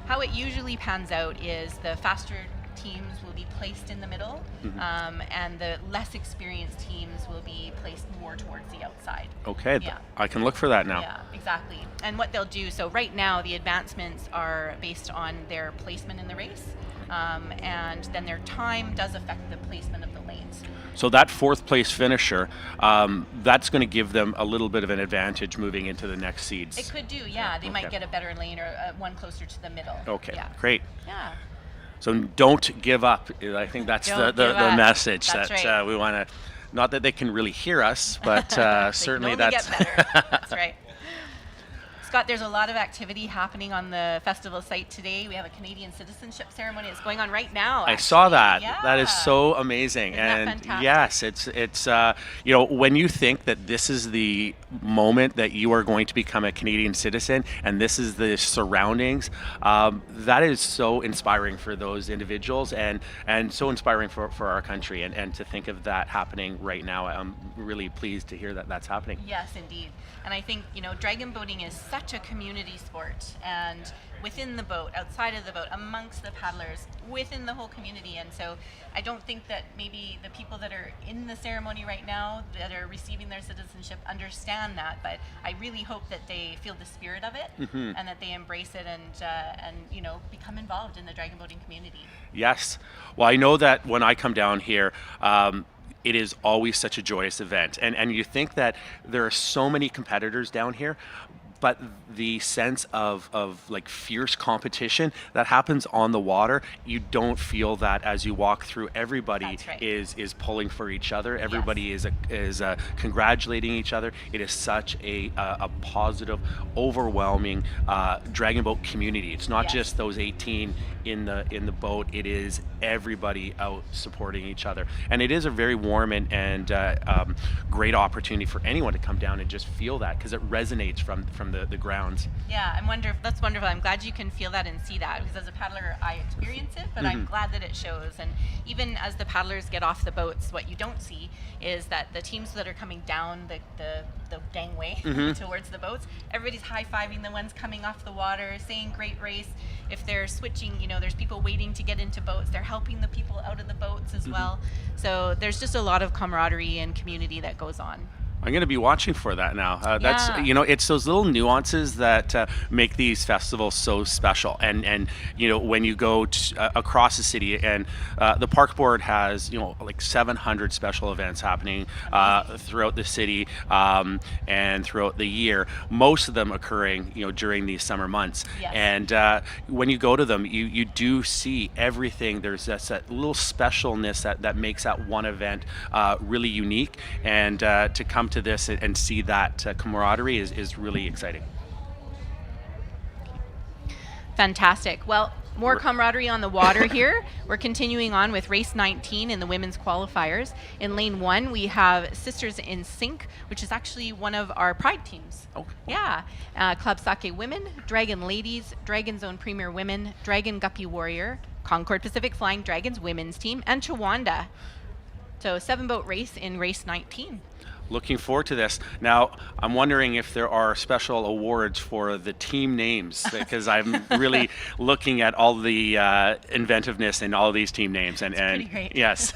Speaker 5: How it usually pans out is the faster teams will be placed in the middle, and the less experienced teams will be placed more towards the outside.
Speaker 9: Okay,
Speaker 5: yeah.
Speaker 9: I can look for that now.
Speaker 5: Yeah, exactly. And what they'll do, so right now the advancements are based on their placement in the race, and then their time does affect the placement of the lanes.
Speaker 9: So that 4th place finisher, that's going to give them a little bit of an advantage moving into the next seeds.
Speaker 5: It could do, yeah. They might get a better lane or one closer to the middle.
Speaker 9: Okay,
Speaker 5: yeah.
Speaker 9: Great.
Speaker 5: Yeah.
Speaker 9: So don't give up. I think that's the message
Speaker 5: that's
Speaker 9: that
Speaker 5: right.
Speaker 9: we want to, not that they can really hear us, but certainly
Speaker 5: that's get better. That's right. Scott, there's a lot of activity happening on the festival site today. We have a Canadian citizenship ceremony that's going on right now.
Speaker 9: I saw that.
Speaker 5: Yeah.
Speaker 9: That is so amazing.
Speaker 5: Isn't that
Speaker 9: and
Speaker 5: fantastic?
Speaker 9: yes, it's when you think that this is the moment that you are going to become a Canadian citizen and this is the surroundings, that is so inspiring for those individuals and so inspiring for our country. And to think of that happening right now, I'm really pleased to hear that that's happening.
Speaker 5: Yes, indeed. And I think, dragon boating is such a community sport, and within the boat, outside of the boat, amongst the paddlers, within the whole community. And so I don't think that maybe the people that are in the ceremony right now that are receiving their citizenship understand that, but I really hope that they feel the spirit of it and that they embrace it and become involved in the dragon boating community.
Speaker 9: Yes. Well, I know that when I come down here, it is always such a joyous event. And you think that there are so many competitors down here, but the sense of like fierce competition that happens on the water, you don't feel that as you walk through. Everybody is pulling for each other. Everybody is congratulating each other. It is such a positive, overwhelming dragon boat community. It's not just those 18 in the boat. It is everybody out supporting each other, and it is a very warm and great opportunity for anyone to come down and just feel that, because it resonates from the grounds.
Speaker 5: Yeah, that's wonderful. I'm glad you can feel that and see that, because as a paddler I experience it, but I'm glad that it shows. And even as the paddlers get off the boats, what you don't see is that the teams that are coming down the gangway towards the boats, everybody's high-fiving the ones coming off the water, saying great race. If they're switching, there's people waiting to get into boats, they're helping the people out of the boats as well. So there's just a lot of camaraderie and community that goes on.
Speaker 9: I'm going to be watching for that now. That's it's those little nuances that make these festivals so special. And when you go across the city, and the park board has like 700 special events happening throughout the city and throughout the year. Most of them occurring during these summer months.
Speaker 5: Yes.
Speaker 9: And when you go to them, you do see everything. There's that little specialness that makes that one event really unique. And to come to this and see that camaraderie is really exciting.
Speaker 5: Fantastic. Well, more camaraderie on the water here. We're continuing on with race 19 in the women's qualifiers. In lane 1, we have Sisters in Sync, which is actually one of our pride teams.
Speaker 9: Okay.
Speaker 5: Yeah. Club Sake Women, Dragon Ladies, Dragon Zone Premier Women, Dragon Guppy Warrior, Concord Pacific Flying Dragons women's team, and Chawanda. So 7-boat race in race 19.
Speaker 9: Looking forward to this. Now, I'm wondering if there are special awards for the team names, because I'm really looking at all the inventiveness in all these team names. And
Speaker 5: pretty great.
Speaker 9: Yes.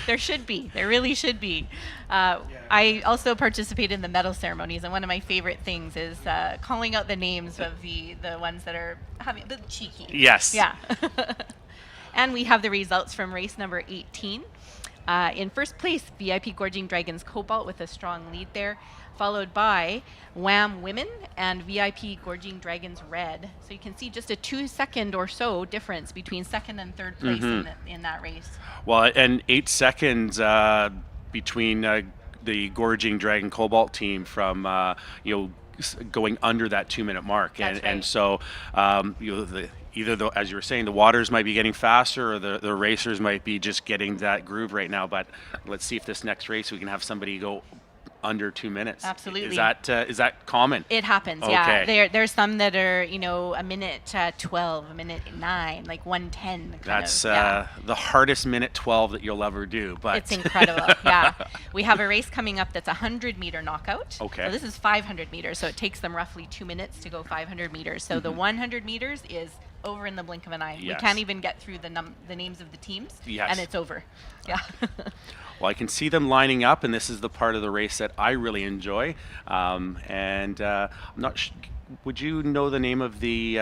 Speaker 5: There should be. There really should be. I also participate in the medal ceremonies, and one of my favorite things is calling out the names of the ones that are having a bit cheeky.
Speaker 9: Yes.
Speaker 5: Yeah. And we have the results from race number 18. In first place, VIP Gorging Dragons Cobalt with a strong lead there, followed by Wham Women and VIP Gorging Dragons Red. So you can see just a 2-second or so difference between second and third place in that race.
Speaker 9: Well, and 8 seconds between the Gorging Dragon Cobalt team from going under that 2-minute mark.
Speaker 5: That's right.
Speaker 9: And so either as you were saying, the waters might be getting faster, or the racers might be just getting that groove right now. But let's see if this next race we can have somebody go under 2 minutes.
Speaker 5: Absolutely.
Speaker 9: Is that common?
Speaker 5: It happens,
Speaker 9: Okay.
Speaker 5: yeah. There's some that are, a minute 12, a minute 9, like 1:10.
Speaker 9: That's the hardest minute 12 that you'll ever do. But
Speaker 5: it's incredible, yeah. We have a race coming up that's a 100-meter knockout.
Speaker 9: Okay.
Speaker 5: So this is 500 meters, so it takes them roughly 2 minutes to go 500 meters. So the 100 meters is over in the blink of an eye.
Speaker 9: Yes.
Speaker 5: We can't even get through the names of the teams,
Speaker 9: Yes.
Speaker 5: and it's over. Yeah.
Speaker 9: Well, I can see them lining up, and this is the part of the race that I really enjoy. I'm not. Would you know the name of the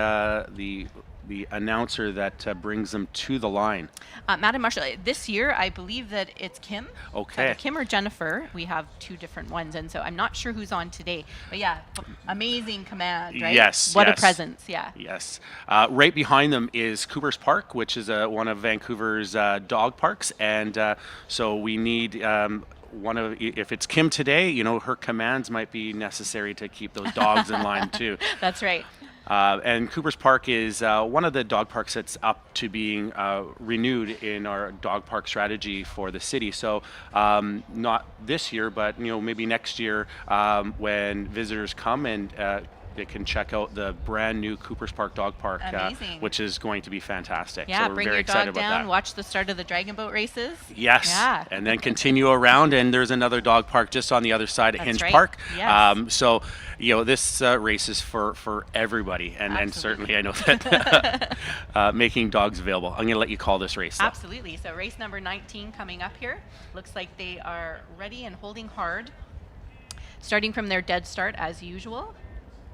Speaker 9: announcer that brings them to the line?
Speaker 5: Madam Marshall, this year I believe that it's Kim.
Speaker 9: Okay.
Speaker 5: So either Kim or Jennifer. We have 2 different ones, and so I'm not sure who's on today. But yeah, amazing command, right?
Speaker 9: Yes.
Speaker 5: What
Speaker 9: yes.
Speaker 5: a presence, yeah.
Speaker 9: Yes. Right behind them is Cooper's Park, which is one of Vancouver's dog parks, and so we need. If it's Kim today, her commands might be necessary to keep those dogs in line too.
Speaker 5: That's right.
Speaker 9: And Cooper's Park is one of the dog parks that's up to being renewed in our dog park strategy for the city. So not this year, but maybe next year when visitors come and they can check out the brand new Cooper's Park Dog Park, which is going to be fantastic.
Speaker 5: Yeah,
Speaker 9: so we're
Speaker 5: bring
Speaker 9: very
Speaker 5: your
Speaker 9: excited
Speaker 5: dog
Speaker 9: about
Speaker 5: down,
Speaker 9: that.
Speaker 5: watch the start of the dragon boat races.
Speaker 9: Yes.
Speaker 5: Yeah.
Speaker 9: And then continue around, and there's another dog park just on the other side at
Speaker 5: That's
Speaker 9: Hinge
Speaker 5: right.
Speaker 9: Park.
Speaker 5: Yes.
Speaker 9: So, this race is for everybody, and certainly I know that making dogs available. I'm going to let you call this race.
Speaker 5: Absolutely. So race number 19 coming up here. Looks like they are ready and holding hard. Starting from their dead start as usual.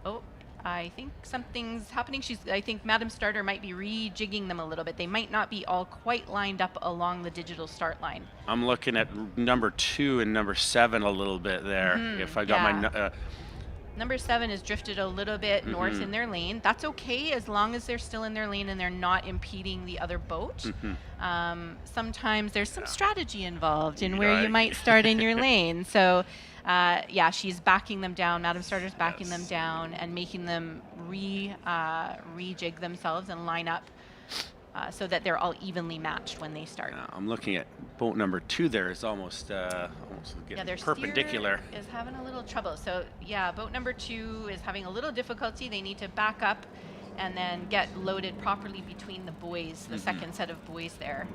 Speaker 5: Oh, I think something's happening. I think Madam Starter might be rejigging them a little bit. They might not be all quite lined up along the digital start line.
Speaker 9: I'm looking at number 2 and number 7 a little bit there. If I got my
Speaker 5: Number 7 is drifted a little bit north in their lane. That's okay as long as they're still in their lane and they're not impeding the other boat. Sometimes there's some strategy involved in where you might start in your lane. So she's backing them down. Madam Starter's backing them down and making them rejig themselves and line up so that they're all evenly matched when they start.
Speaker 9: I'm looking at boat number 2 there. It's almost getting
Speaker 5: their
Speaker 9: perpendicular.
Speaker 5: steer is having a little trouble. So boat number 2 is having a little difficulty. They need to back up and then get loaded properly between the buoys, the second set of buoys there.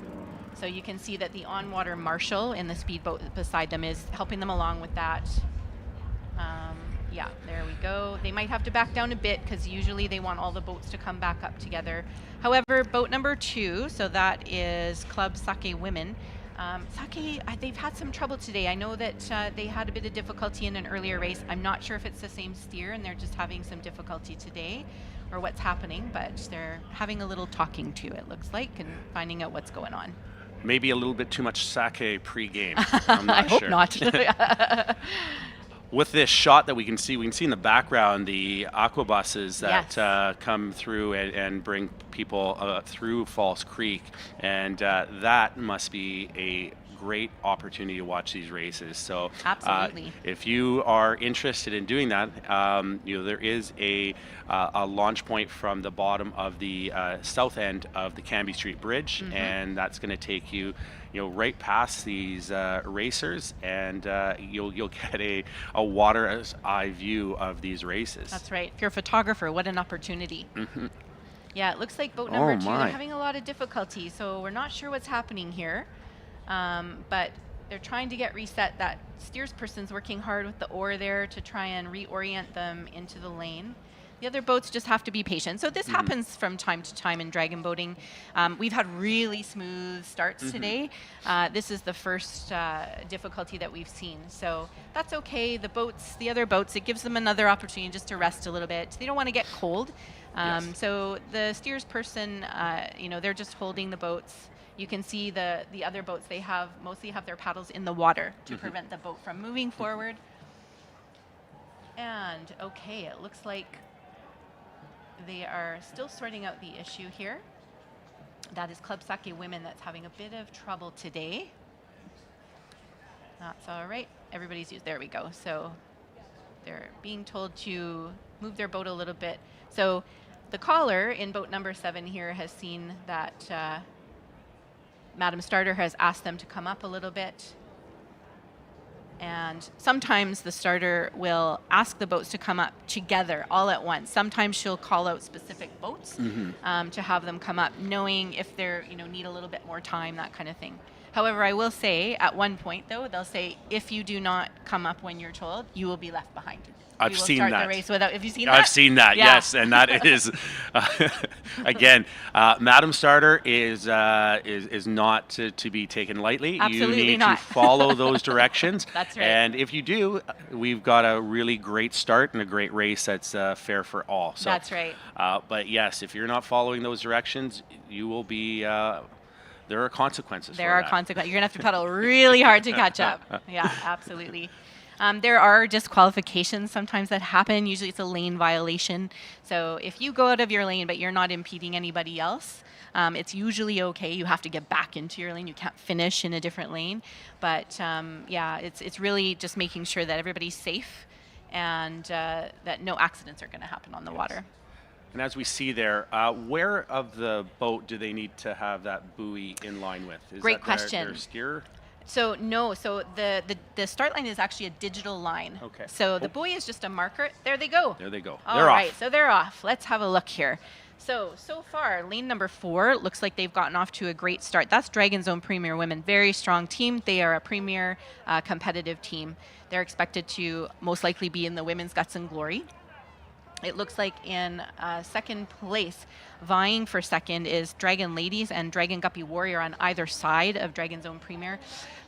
Speaker 5: So you can see that the on-water marshal in the speedboat beside them is helping them along with that. There we go. They might have to back down a bit because usually they want all the boats to come back up together. However, boat number 2, so that is Club Sake Women. Sake, they've had some trouble today. I know that they had a bit of difficulty in an earlier race. I'm not sure if it's the same steer and they're just having some difficulty today or what's happening, but they're having a little talking to, it looks like, and finding out what's going on.
Speaker 9: Maybe a little bit too much sake pre-game. I'm not
Speaker 5: I
Speaker 9: sure.
Speaker 5: hope not.
Speaker 9: With this shot that we can see in the background the aqua buses that come through and bring people through Falls Creek, and that must be a great opportunity to watch these races. So
Speaker 5: Absolutely.
Speaker 9: if you are interested in doing that, there is a launch point from the bottom of the south end of the Canby Street Bridge, and that's going to take you right past these racers, and you'll get a water's eye view of these races.
Speaker 5: That's right. If you're a photographer, what an opportunity. Yeah, it looks like boat number 2
Speaker 9: my.
Speaker 5: they're having a lot of difficulty, so we're not sure what's happening here. But they're trying to get reset. That steersperson's working hard with the oar there to try and reorient them into the lane. The other boats just have to be patient. So this happens from time to time in dragon boating. We've had really smooth starts today. This is the first difficulty that we've seen. So that's okay. The other boats, it gives them another opportunity just to rest a little bit. They don't want to get cold. So the steersperson, they're just holding the boats. You can see the other boats, they mostly have their paddles in the water to prevent the boat from moving forward. And okay, it looks like they are still sorting out the issue here. That is Club Sake Women that's having a bit of trouble today. That's all right. Everybody's used. There we go. So they're being told to move their boat a little bit. So the caller in boat number 7 here has seen that Madam Starter has asked them to come up a little bit. And sometimes the starter will ask the boats to come up together all at once. Sometimes she'll call out specific boats to have them come up, knowing if they're need a little bit more time, that kind of thing. However, I will say at one point though, they'll say if you do not come up when you're told, you will be left behind.
Speaker 9: I've seen that.
Speaker 5: The race without. Have you seen that?
Speaker 9: I've seen that.
Speaker 5: Yeah.
Speaker 9: Yes, and that is again, Madam Starter is not to be taken lightly.
Speaker 5: Absolutely
Speaker 9: you need
Speaker 5: not.
Speaker 9: to follow those directions.
Speaker 5: That's right.
Speaker 9: And if you do, we've got a really great start and a great race that's fair for all. So
Speaker 5: That's right.
Speaker 9: But yes, if you're not following those directions, you will be. There are consequences.
Speaker 5: There are consequences. You're gonna have to paddle really hard to catch up. Yeah, absolutely. There are disqualifications sometimes that happen. Usually it's a lane violation. So if you go out of your lane but you're not impeding anybody else, it's usually okay. You have to get back into your lane. You can't finish in a different lane. But it's really just making sure that everybody's safe and that no accidents are going to happen on the water.
Speaker 9: And as we see there, where of the boat do they need to have that buoy in line with? Is
Speaker 5: Great
Speaker 9: that
Speaker 5: question.
Speaker 9: Their steer?
Speaker 5: So no, so the start line is actually a digital line.
Speaker 9: Okay.
Speaker 5: So the buoy is just a marker. There they go.
Speaker 9: There they go.
Speaker 5: All
Speaker 9: They're
Speaker 5: right,
Speaker 9: off.
Speaker 5: so they're off. Let's have a look here. So far, lane number 4 looks like they've gotten off to a great start. That's Dragon Zone Premier Women. Very strong team. They are a premier competitive team. They're expected to most likely be in the Women's Guts and Glory. It looks like in second place, vying for second is Dragon Ladies and Dragon Guppy Warrior on either side of Dragon Zone Premier.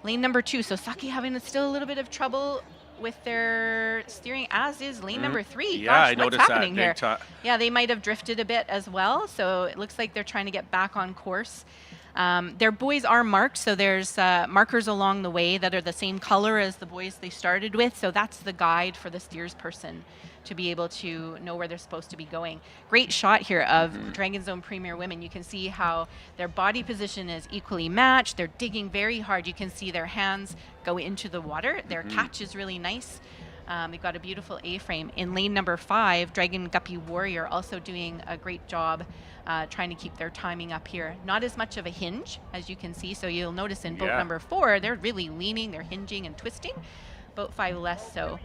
Speaker 5: Lane number 2, so Saki having still a little bit of trouble with their steering, as is lane number 3.
Speaker 9: Yeah,
Speaker 5: Gosh,
Speaker 9: I noticed
Speaker 5: what's happening
Speaker 9: that.
Speaker 5: here? Yeah, they might have drifted a bit as well, so it looks like they're trying to get back on course. Their buoys are marked, so there's markers along the way that are the same color as the buoys they started with, so that's the guide for the steersperson to be able to know where they're supposed to be going. Great shot here of Dragon Zone Premier Women. You can see how their body position is equally matched. They're digging very hard. You can see their hands go into the water. Their catch is really nice. They've got a beautiful A-frame. In lane number 5, Dragon Guppy Warrior also doing a great job trying to keep their timing up here. Not as much of a hinge, as you can see. So you'll notice in boat number 4, they're really leaning, they're hinging and twisting. Boat 5 less so.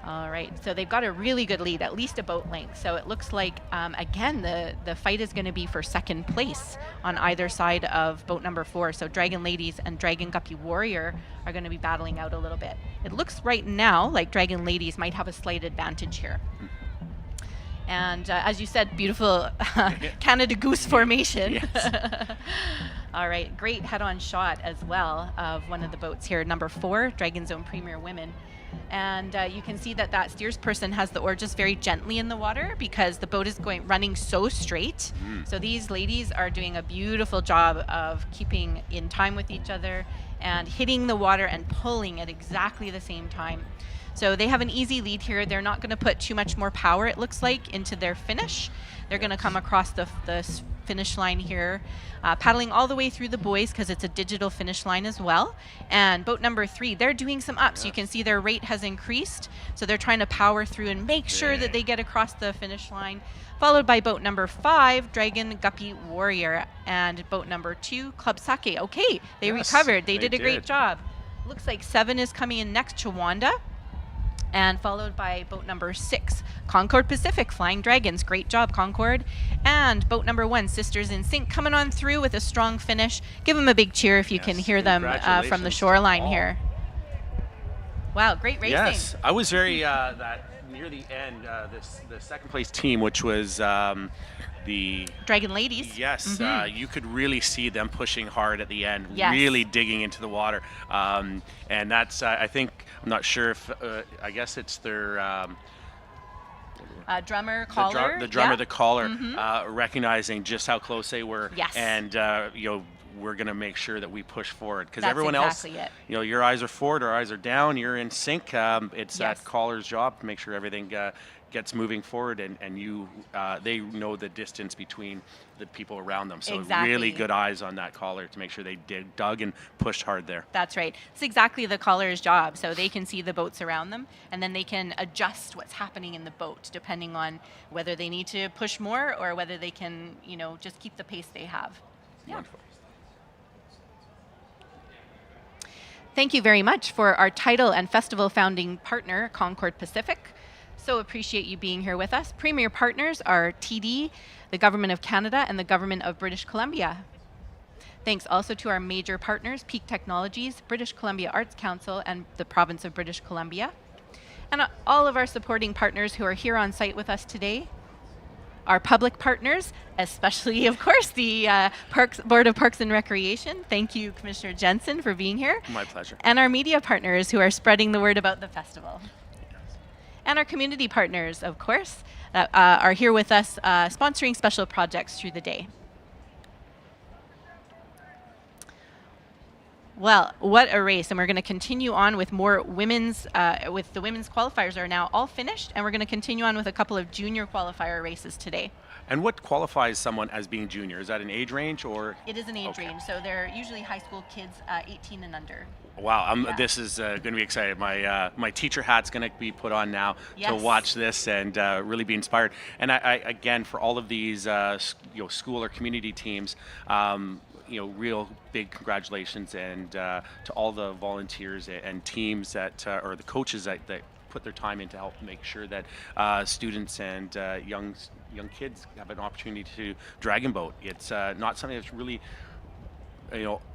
Speaker 5: All right, so they've got a really good lead, at least a boat length. So it looks like, again, the fight is going to be for second place on either side of boat number 4. So Dragon Ladies and Dragon Guppy Warrior are going to be battling out a little bit. It looks right now like Dragon Ladies might have a slight advantage here. And as you said, beautiful Canada Goose formation.
Speaker 9: Yes.
Speaker 5: All right, great head-on shot as well of one of the boats here, number 4, Dragon Zone Premier Women. And you can see that steersperson has the oar just very gently in the water because the boat is running so straight. So these ladies are doing a beautiful job of keeping in time with each other and hitting the water and pulling at exactly the same time. So they have an easy lead here. They're not going to put too much more power, it looks like, into their finish. They're going to come across the finish line here, paddling all the way through the buoys because it's a digital finish line as well. And boat number 3, they're doing some ups. You can see their rate has increased, so they're trying to power through and make sure that they get across the finish line. Followed by boat number 5, Dragon Guppy Warrior, and boat number 2, Club Sake. Okay, they recovered. They did a great job. Looks like 7 is coming in next, Chawanda, and followed by boat number 6, Concord Pacific Flying Dragons. Great job, Concord. And boat number 1, Sisters in Sync, coming on through with a strong finish. Give them a big cheer if you can hear them from the shoreline here. Wow, great racing.
Speaker 9: Yes, I was very near the end. The second place team, which was the
Speaker 5: Dragon Ladies.
Speaker 9: Yes, you could really see them pushing hard at the end,
Speaker 5: Yes.
Speaker 9: really digging into the water. And that's, I think, I'm not sure if, I guess it's their
Speaker 5: Drummer, caller.
Speaker 9: the drummer, the caller, recognizing just how close they were.
Speaker 5: Yes.
Speaker 9: And, we're going to make sure that we push forward because
Speaker 5: That's
Speaker 9: everyone
Speaker 5: exactly
Speaker 9: else,
Speaker 5: it.
Speaker 9: your eyes are forward, our eyes are down, you're in sync. It's
Speaker 5: Yes.
Speaker 9: that caller's job to make sure everything gets moving forward, and they know the distance between the people around them. So
Speaker 5: Exactly.
Speaker 9: really good eyes on that caller to make sure they dug and pushed hard there.
Speaker 5: That's right. It's exactly the caller's job. So they can see the boats around them, and then they can adjust what's happening in the boat depending on whether they need to push more or whether they can, just keep the pace they have. Yeah.
Speaker 9: Wonderful.
Speaker 5: Thank you very much for our title and festival founding partner, Concord Pacific. So appreciate you being here with us. Premier partners are TD, the Government of Canada, and the Government of British Columbia. Thanks also to our major partners, Peak Technologies, British Columbia Arts Council, and the Province of British Columbia. And all of our supporting partners who are here on site with us today. Our public partners, especially, of course, the Board of Parks and Recreation. Thank you, Commissioner Jensen, for being here.
Speaker 9: My pleasure.
Speaker 5: And our media partners who are spreading the word about the festival. And our community partners, of course, that are here with us sponsoring special projects through the day. Well, what a race. And we're going to continue on with more women's, with the women's qualifiers are now all finished. And we're going to continue on with a couple of junior qualifier races today.
Speaker 9: And what qualifies someone as being junior? Is that an age range or?
Speaker 5: It is an age range. So they're usually high school kids, 18 and under.
Speaker 9: Wow, this is going to be exciting. My teacher hat's going to be put on now to watch this and really be inspired. And I again, for all of these school or community teams, real big congratulations and to all the volunteers and teams that or the coaches that put their time in to help make sure that students and young kids have an opportunity to dragon boat. It's not something that's really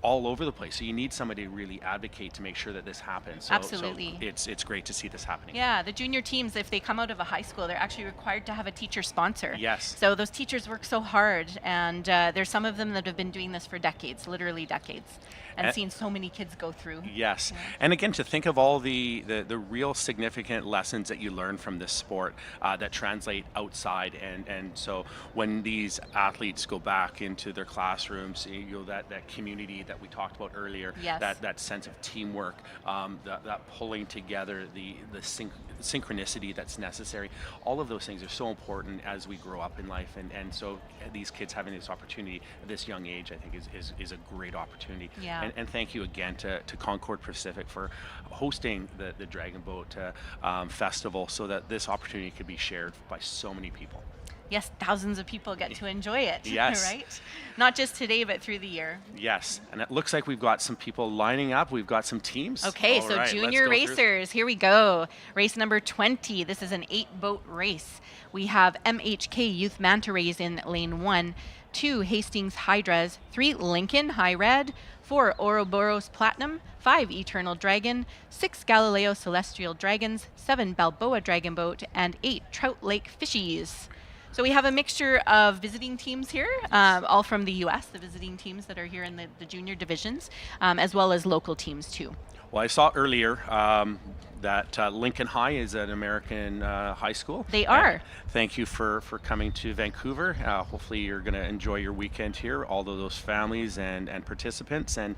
Speaker 9: all over the place. So you need somebody to really advocate to make sure that this happens. So,
Speaker 5: Absolutely.
Speaker 9: So it's great to see this happening.
Speaker 5: Yeah, the junior teams, if they come out of a high school, they're actually required to have a teacher sponsor.
Speaker 9: Yes.
Speaker 5: So those teachers work so hard, and there's some of them that have been doing this for decades, literally decades, and seen so many kids go through.
Speaker 9: Yes.
Speaker 5: Yeah.
Speaker 9: And again, to think of all the real significant lessons that you learn from this sport that translate outside. And so when these athletes go back into their classrooms, that community that we talked about earlier,
Speaker 5: Yes.
Speaker 9: that sense of teamwork, that pulling together, the synchronicity that's necessary, all of those things are so important as we grow up in life. And so these kids having this opportunity at this young age, I think is a great opportunity.
Speaker 5: Yeah.
Speaker 9: And thank you again to Concord Pacific for hosting the Dragon Boat Festival so that this opportunity could be shared by so many people.
Speaker 5: Yes, thousands of people get to enjoy it,
Speaker 9: Yes.
Speaker 5: right? Not just today, but through the year.
Speaker 9: Yes, and it looks like we've got some people lining up. We've got some teams.
Speaker 5: Okay,
Speaker 9: All
Speaker 5: so
Speaker 9: right,
Speaker 5: junior
Speaker 9: let's go through.
Speaker 5: racers, here we go. Race number 20. This is an 8-boat race. We have MHK Youth Manta Rays in lane 1, 2 Hastings Hydras, 3 Lincoln High Red, 4 Ouroboros Platinum, 5 Eternal Dragon, 6 Galileo Celestial Dragons, 7 Balboa Dragon Boat, and 8 Trout Lake Fishies. So we have a mixture of visiting teams here, all from the U.S., the visiting teams that are here in the junior divisions, as well as local teams too.
Speaker 9: Well, I saw earlier that Lincoln High is an American high school.
Speaker 5: They are.
Speaker 9: And thank you for coming to Vancouver. Hopefully you're going to enjoy your weekend here, all of those families and participants, and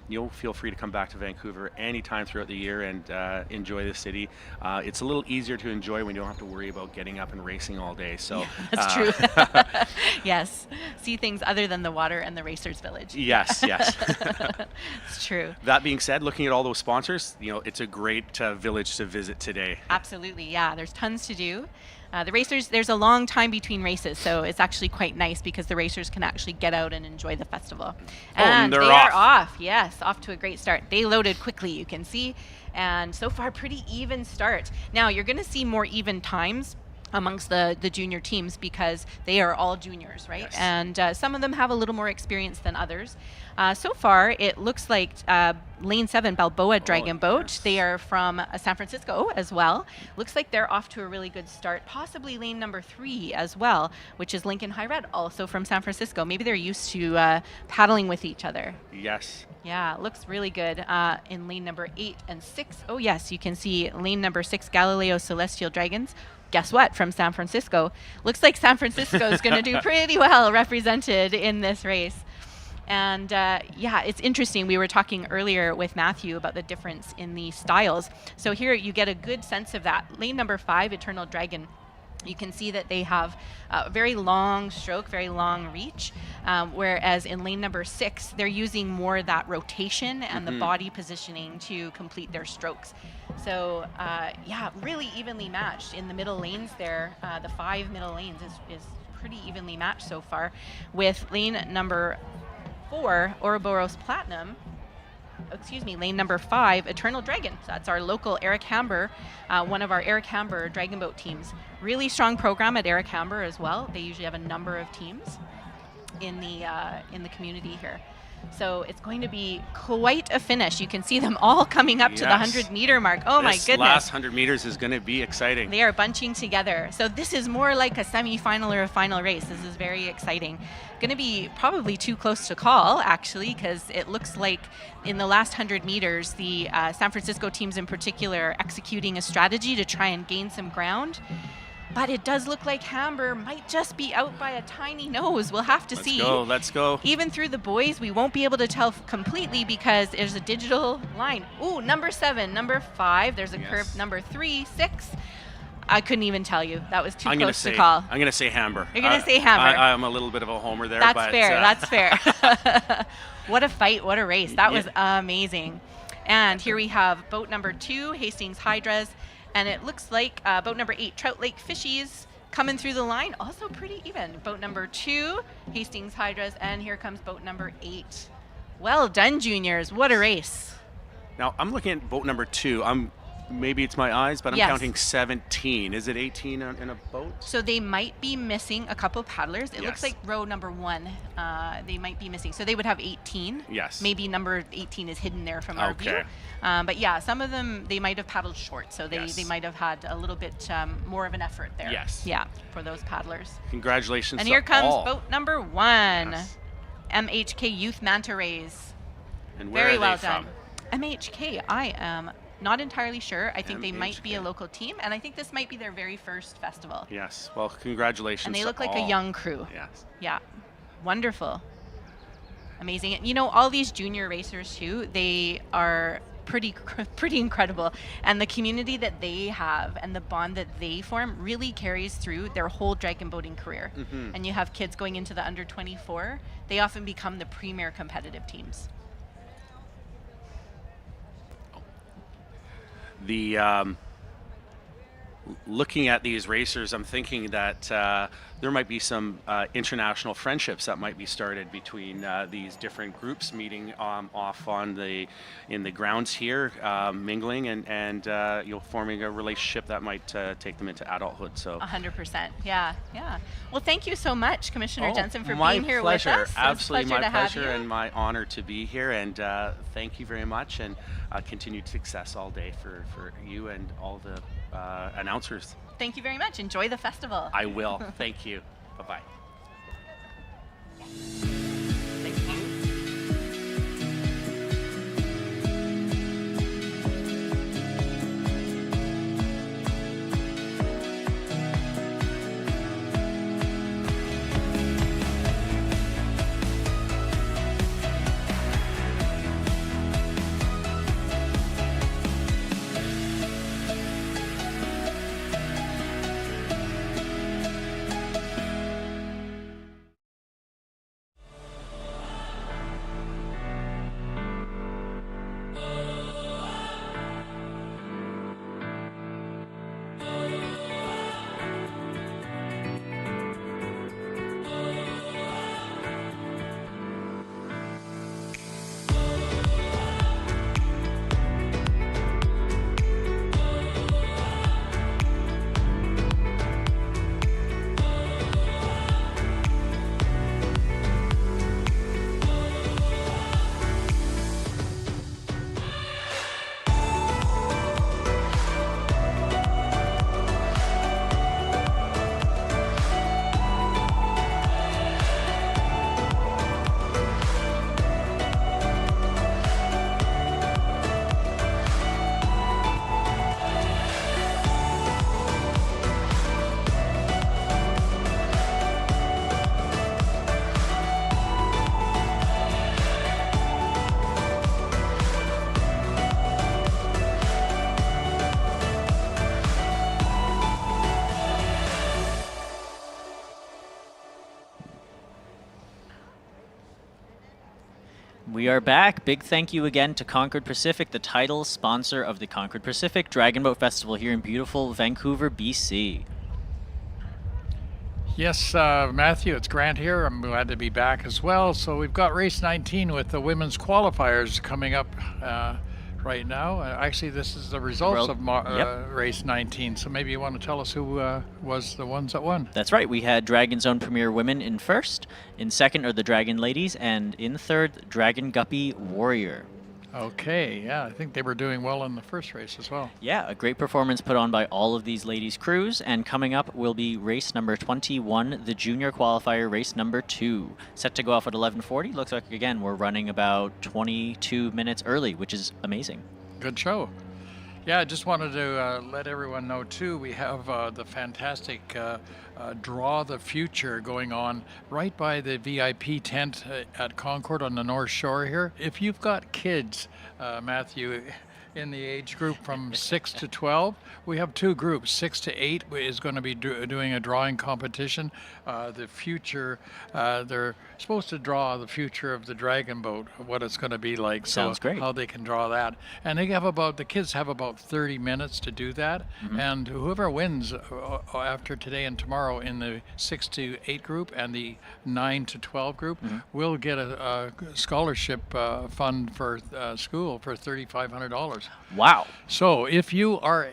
Speaker 9: you'll feel free to come back to Vancouver anytime throughout the year and enjoy the city. It's a little easier to enjoy when you don't have to worry about getting up and racing all day. So
Speaker 5: That's true. Yes. See things other than the water and the Racers Village.
Speaker 9: Yes.
Speaker 5: It's true.
Speaker 9: That being said, looking at all those sponsors, it's a great village to visit today.
Speaker 5: Absolutely, yeah. There's tons to do. The racers, there's a long time between races, so it's actually quite nice because the racers can actually get out and enjoy the festival.
Speaker 9: And they're
Speaker 5: are
Speaker 9: off.
Speaker 5: off. Yes, off to a great start. They loaded quickly, you can see, and so far pretty even start. Now you're going to see more even times amongst the junior teams because they are all juniors, right?
Speaker 9: Yes.
Speaker 5: And some of them have a little more experience than others. So far, it looks like Lane 7, Balboa Dragon Boat.
Speaker 9: Yes.
Speaker 5: They are from San Francisco as well. Looks like they're off to a really good start. Possibly lane number 3 as well, which is Lincoln High Red, also from San Francisco. Maybe they're used to paddling with each other.
Speaker 9: Yes.
Speaker 5: Yeah, looks really good in lane number 8 and 6. Oh yes, you can see lane number 6, Galileo Celestial Dragons. Guess what? From San Francisco. Looks like San Francisco is going to do pretty well represented in this race. And yeah, it's interesting. We were talking earlier with Matthew about the difference in the styles. So here you get a good sense of that. Lane number 5, Eternal Dragon. You can see that they have a very long stroke, very long reach, whereas in lane number 6, they're using more of that rotation and the body positioning to complete their strokes. So yeah, really evenly matched in the middle lanes there. The 5 middle lanes is pretty evenly matched so far, with lane number 4, Ouroboros Platinum. Excuse me, lane number 5, Eternal Dragon. So that's our local Eric Hamber, one of our Eric Hamber Dragon Boat teams. Really strong program at Eric Hamber as well. They usually have a number of teams in the community here. So it's going to be quite a finish. You can see them all coming up to the 100-meter mark. Oh my goodness.
Speaker 9: This last 100 meters is going to be exciting.
Speaker 5: They are bunching together. So this is more like a semi-final or a final race. This is very exciting. Going to be probably too close to call, actually, because it looks like in the last 100 meters, the San Francisco teams in particular are executing a strategy to try and gain some ground. But it does look like Hamber might just be out by a tiny nose. We'll have to see.
Speaker 9: Let's go.
Speaker 5: Even through the boys, we won't be able to tell completely because there's a digital line. Ooh, number 7, number 5. There's a curve, number 3, 6. I couldn't even tell you. That was too close to call.
Speaker 9: I'm going to say Hamber.
Speaker 5: You're going to say Hamber.
Speaker 9: I'm a little bit of a homer there.
Speaker 5: That's fair. That's fair. What a fight. What a race. That was amazing. And here we have boat number 2, Hastings Hydras. And it looks like boat number 8, Trout Lake Fishies, coming through the line. Also pretty even. Boat number 2, Hastings Hydras. And here comes boat number 8. Well done, juniors. What a race.
Speaker 9: Now, I'm looking at boat number 2. Maybe it's my eyes, but I'm counting 17. Is it 18 in a boat?
Speaker 5: So they might be missing a couple paddlers. It looks like row number 1, they might be missing. So they would have 18.
Speaker 9: Yes.
Speaker 5: Maybe number 18 is hidden there from our view. But yeah, some of them, they might have paddled short. So they might have had a little bit more of an effort there.
Speaker 9: Yes.
Speaker 5: Yeah, for those paddlers.
Speaker 9: Congratulations.
Speaker 5: And here comes
Speaker 9: all.
Speaker 5: boat number 1, MHK Youth Manta Rays.
Speaker 9: And where
Speaker 5: Very
Speaker 9: are
Speaker 5: well
Speaker 9: they
Speaker 5: done.
Speaker 9: from?
Speaker 5: MHK, I am not entirely sure. I think they might be a local team, and I think this might be their very first festival.
Speaker 9: Yes. Well, congratulations.
Speaker 5: And they look like
Speaker 9: all.
Speaker 5: a young crew.
Speaker 9: Yes.
Speaker 5: Yeah. Wonderful. Amazing. And you know, all these junior racers too, they are pretty incredible. And the community that they have and the bond that they form really carries through their whole dragon boating career. And you have kids going into the under 24, they often become the premier competitive teams.
Speaker 9: Looking at these racers, I'm thinking that there might be some international friendships that might be started between these different groups meeting off in the grounds here, mingling and forming a relationship that might take them into adulthood. So
Speaker 5: 100%. Yeah. Well, thank you so much, Commissioner Jensen, for
Speaker 9: my
Speaker 5: being here
Speaker 9: pleasure.
Speaker 5: with us.
Speaker 9: Absolutely, my pleasure
Speaker 5: have you.
Speaker 9: and my honor to be here. And thank you very much, and continued success all day for you and all the announcers.
Speaker 5: Thank you very much. Enjoy the festival.
Speaker 9: I will. Thank you. Bye-bye.
Speaker 5: Thank you.
Speaker 4: We are back. Big thank you again to Concord Pacific, the title sponsor of the Concord Pacific Dragon Boat Festival here in beautiful Vancouver, BC.
Speaker 8: Yes, Matthew, it's Grant here. I'm glad to be back as well. So we've got race 19 with the women's qualifiers coming up right now. Actually, this is the results of race 19. So maybe you want to tell us who was the ones that won.
Speaker 4: That's right. We had Dragon Zone Premier Women in first. In second are the Dragon Ladies. And in third, Dragon Guppy Warrior.
Speaker 8: Okay, yeah, I think they were doing well in the first race as well.
Speaker 4: Yeah, a great performance put on by all of these ladies' crews. And coming up will be race number 21, the junior qualifier, race number 2. Set to go off at 11:40. Looks like, again, we're running about 22 minutes early, which is amazing.
Speaker 8: Good show. Yeah, I just wanted to let everyone know, too, we have the fantastic Draw the Future going on right by the VIP tent at Concord on the North Shore here. If you've got kids, Matthew, in the age group from 6 to 12, we have 2 groups. 6 to 8 is going to be doing a drawing competition. The future, they're supposed to draw the future of the dragon boat, what it's going to be like.
Speaker 4: Sounds great.
Speaker 8: How they can draw that. And they have the kids have about 30 minutes to do that.
Speaker 4: Mm-hmm.
Speaker 8: And whoever wins after today and tomorrow in the 6 to 8 group and the 9 to 12 group will get a scholarship fund for school for $3,500.
Speaker 4: Wow.
Speaker 8: So if you are,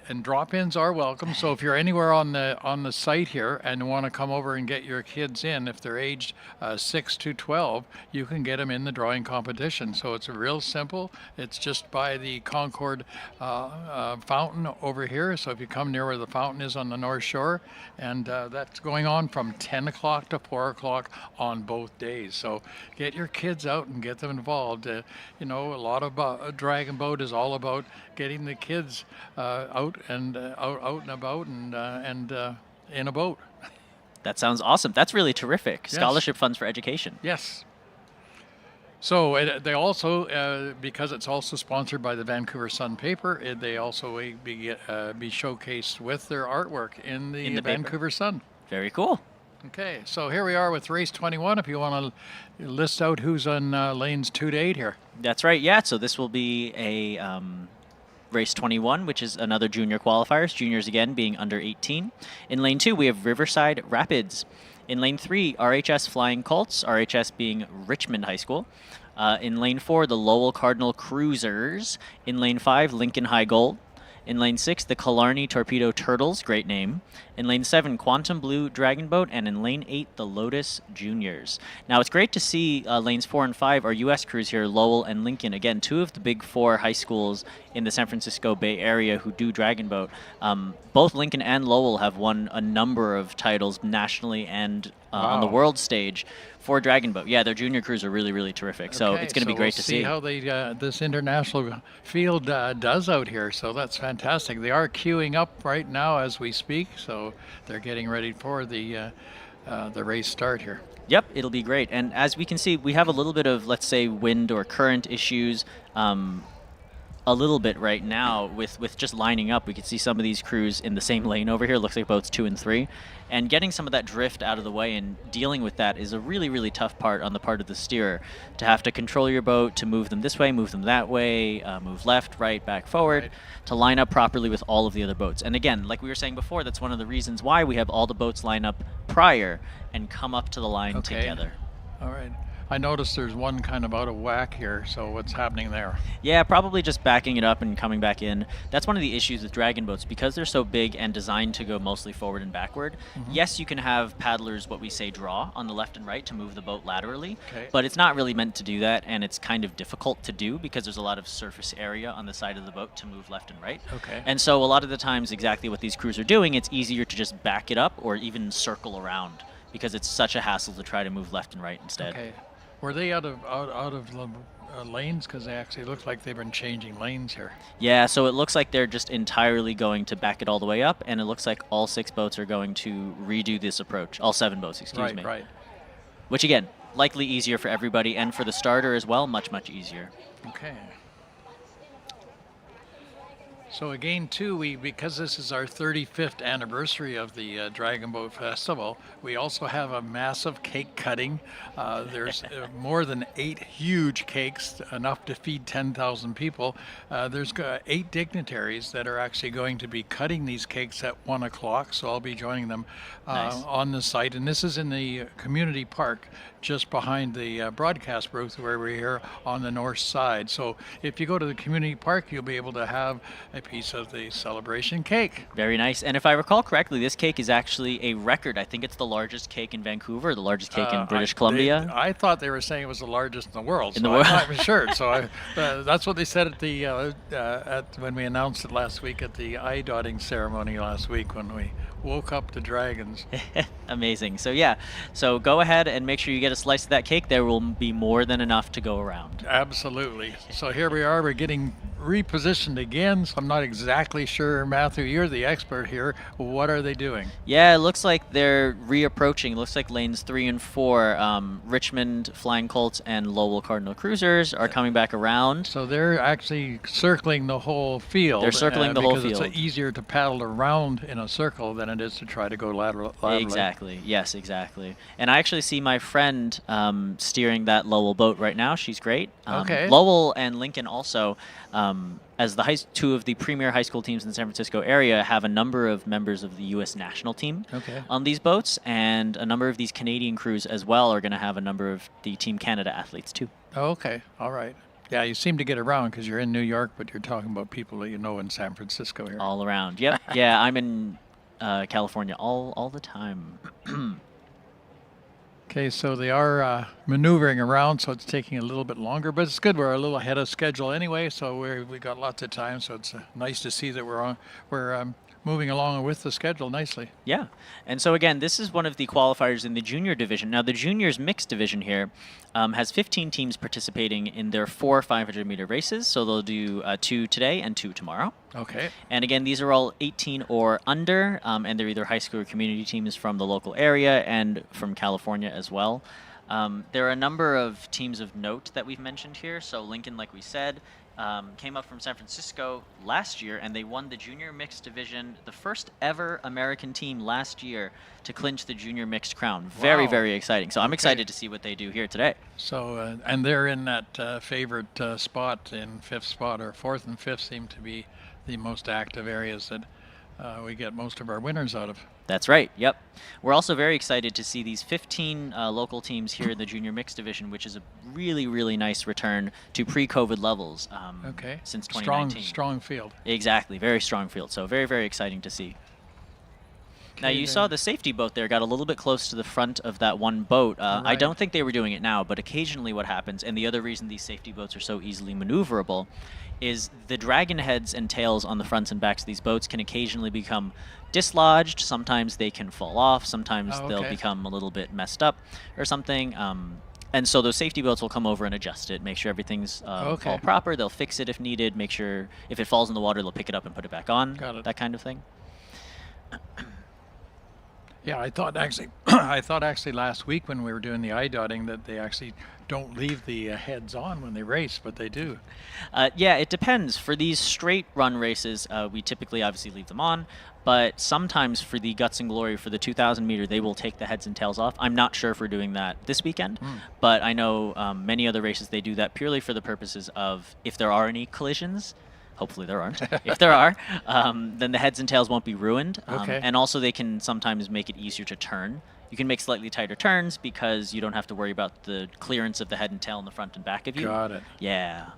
Speaker 8: and drop-ins are welcome, so if you're anywhere on the site here and want to come over and get your kids in, if they're aged 6 to 12, you can get them in the drawing competition. So it's real simple. It's just by the Concord fountain over here. So if you come near where the fountain is on the North Shore, and that's going on from 10 o'clock to 4 o'clock on both days. So get your kids out and get them involved. A lot of Dragon Boat is all about getting the kids out and about and in a boat.
Speaker 4: That sounds awesome. That's really terrific.
Speaker 8: Yes.
Speaker 4: Scholarship funds for education.
Speaker 8: Yes. So they also, because it's also sponsored by the Vancouver Sun paper, they also be showcased with their artwork in the Vancouver Sun.
Speaker 4: Very cool.
Speaker 8: Okay, so here we are with race 21. If you want to list out who's on lanes 2 to 8 here.
Speaker 4: That's right. Yeah. So this will be a race 21, which is another junior qualifiers. Juniors again being under 18. In lane 2, we have Riverside Rapids. In lane 3, RHS Flying Colts, RHS being Richmond High School. In lane 4, the Lowell Cardinal Cruisers. In lane 5, Lincoln High Gold. In lane 6, the Killarney Torpedo Turtles, great name. In lane 7, Quantum Blue Dragon Boat. And in lane 8, the Lotus Juniors. Now, it's great to see lanes 4 and 5 are U.S. crews here, Lowell and Lincoln. Again, 2 of the big 4 high schools in the San Francisco Bay Area who do Dragon Boat. Both Lincoln and Lowell have won a number of titles nationally and on the world stage for Dragon Boat. Yeah, their junior crews are really, really terrific. So it's going to be great to see
Speaker 8: how they this international field does out here. So that's fantastic. They are queuing up right now as we speak. So they're getting ready for the race start here.
Speaker 4: Yep, it'll be great. And as we can see, we have a little bit of, let's say, wind or current issues a little bit right now with just lining up. We can see some of these crews in the same lane over here. Looks like boats 2 and 3. And getting some of that drift out of the way and dealing with that is a really, really tough part on the part of the steerer. To have to control your boat, to move them this way, move them that way, move left, right, back, forward, to line up properly with all of the other boats. And again, like we were saying before, that's one of the reasons why we have all the boats line up prior and come up to the line together.
Speaker 8: All right. I noticed there's one kind of out of whack here, so what's happening there?
Speaker 4: Yeah, probably just backing it up and coming back in. That's one of the issues with dragon boats. Because they're so big and designed to go mostly forward and backward, yes, you can have paddlers, what we say, draw on the left and right to move the boat laterally, but it's not really meant to do that, and it's kind of difficult to do because there's a lot of surface area on the side of the boat to move left and right. And so a lot of the times, exactly what these crews are doing, it's easier to just back it up or even circle around because it's such a hassle to try to move left and right instead.
Speaker 8: Were they out of lanes? Because they actually look like they've been changing lanes here.
Speaker 4: Yeah, so it looks like they're just entirely going to back it all the way up, and it looks like all 6 boats are going to redo this approach. All 7 boats, excuse me.
Speaker 8: Right.
Speaker 4: Which, again, likely easier for everybody, and for the starter as well, much, much easier.
Speaker 8: Okay. So again, too, because this is our 35th anniversary of the Dragon Boat Festival, we also have a massive cake cutting. There's more than 8 huge cakes, enough to feed 10,000 people. There's 8 dignitaries that are actually going to be cutting these cakes at 1 o'clock, so I'll be joining them
Speaker 4: Nice.
Speaker 8: on the site. And this is in the community park, just behind the broadcast booth where we're here on the north side. So if you go to the community park, you'll be able to have a piece of the celebration cake.
Speaker 4: Very nice. And if I recall correctly, this cake is actually a record. I think it's the largest cake in Vancouver, the largest cake in British Columbia.
Speaker 8: I thought they were saying it was the largest in the world.
Speaker 4: In
Speaker 8: so
Speaker 4: the world.
Speaker 8: I'm not even sure. So that's what they said at the when we announced it last week at the eye dotting ceremony last week when we woke up the dragons.
Speaker 4: Amazing. So yeah, so go ahead and make sure you get a slice of that cake. There will be more than enough to go around.
Speaker 8: Absolutely. So here we are. We're getting repositioned again. So I'm not exactly sure, Matthew, you're the expert here. What are they doing?
Speaker 4: Yeah, it looks like they're reapproaching. It looks like lanes 3 and 4, Richmond Flying Colts and Lowell Cardinal Cruisers are coming back around.
Speaker 8: So they're actually circling the whole field.
Speaker 4: They're circling the whole
Speaker 8: because
Speaker 4: field.
Speaker 8: it's easier to paddle around in a circle than it is to try to go laterally.
Speaker 4: Exactly. Yes, exactly. And I actually see my friend steering that Lowell boat right now. She's great.
Speaker 8: Okay.
Speaker 4: Lowell and Lincoln also, as the two of the premier high school teams in the San Francisco area, have a number of members of the U.S. national team on these boats, and a number of these Canadian crews as well are going to have a number of the Team Canada athletes too.
Speaker 8: Okay. All right. Yeah, you seem to get around because you're in New York, but you're talking about people that you know in San Francisco here.
Speaker 4: All around. Yep. Yeah, I'm in California all the time.
Speaker 8: Okay, so they are maneuvering around, so it's taking a little bit longer, but it's good. We're a little ahead of schedule anyway, so we got lots of time. So it's nice to see that we're moving along with the schedule nicely.
Speaker 4: Yeah, and so again, this is one of the qualifiers in the junior division. Now, the juniors mixed division here has 15 teams participating in their 4 500-meter races. So they'll do 2 today and 2 tomorrow.
Speaker 8: Okay.
Speaker 4: And again, these are all 18 or under, and they're either high school or community teams from the local area and from California as well. There are a number of teams of note that we've mentioned here. So Lincoln, like we said, came up from San Francisco last year, and they won the junior mixed division, the first ever American team last year to clinch the junior mixed crown. Very, very exciting. So I'm excited to see what they do here today.
Speaker 8: So, and they're in that favorite spot in 5th spot, or 4th and 5th seem to be the most active areas that we get most of our winners out of.
Speaker 4: That's right. Yep. We're also very excited to see these 15 local teams here in the junior mixed division, which is a really, really nice return to pre-COVID levels since 2019.
Speaker 8: Strong field.
Speaker 4: Exactly. Very strong field. So very, very exciting to see. Now, you saw the safety boat there got a little bit close to the front of that one boat. I don't think they were doing it now, but occasionally what happens, and the other reason these safety boats are so easily maneuverable, is the dragon heads and tails on the fronts and backs of these boats can occasionally become dislodged. Sometimes they can fall off. Sometimes they'll become a little bit messed up or something. And so those safety boats will come over and adjust it, make sure everything's all proper. They'll fix it if needed, make sure if it falls in the water, they'll pick it up and put it back on, that kind of thing.
Speaker 8: Yeah, I thought actually last week when we were doing the eye dotting that they actually don't leave the heads on when they race, but they do.
Speaker 4: Yeah, it depends. For these straight run races, we typically obviously leave them on, but sometimes for the Guts and Glory, for the 2,000 meter, they will take the heads and tails off. I'm not sure if we're doing that this weekend, but I know many other races, they do that purely for the purposes of if there are any collisions. Hopefully there aren't. If there are, then the heads and tails won't be ruined. And also they can sometimes make it easier to turn. You can make slightly tighter turns because you don't have to worry about the clearance of the head and tail in the front and back of you.
Speaker 8: Got it.
Speaker 4: Yeah.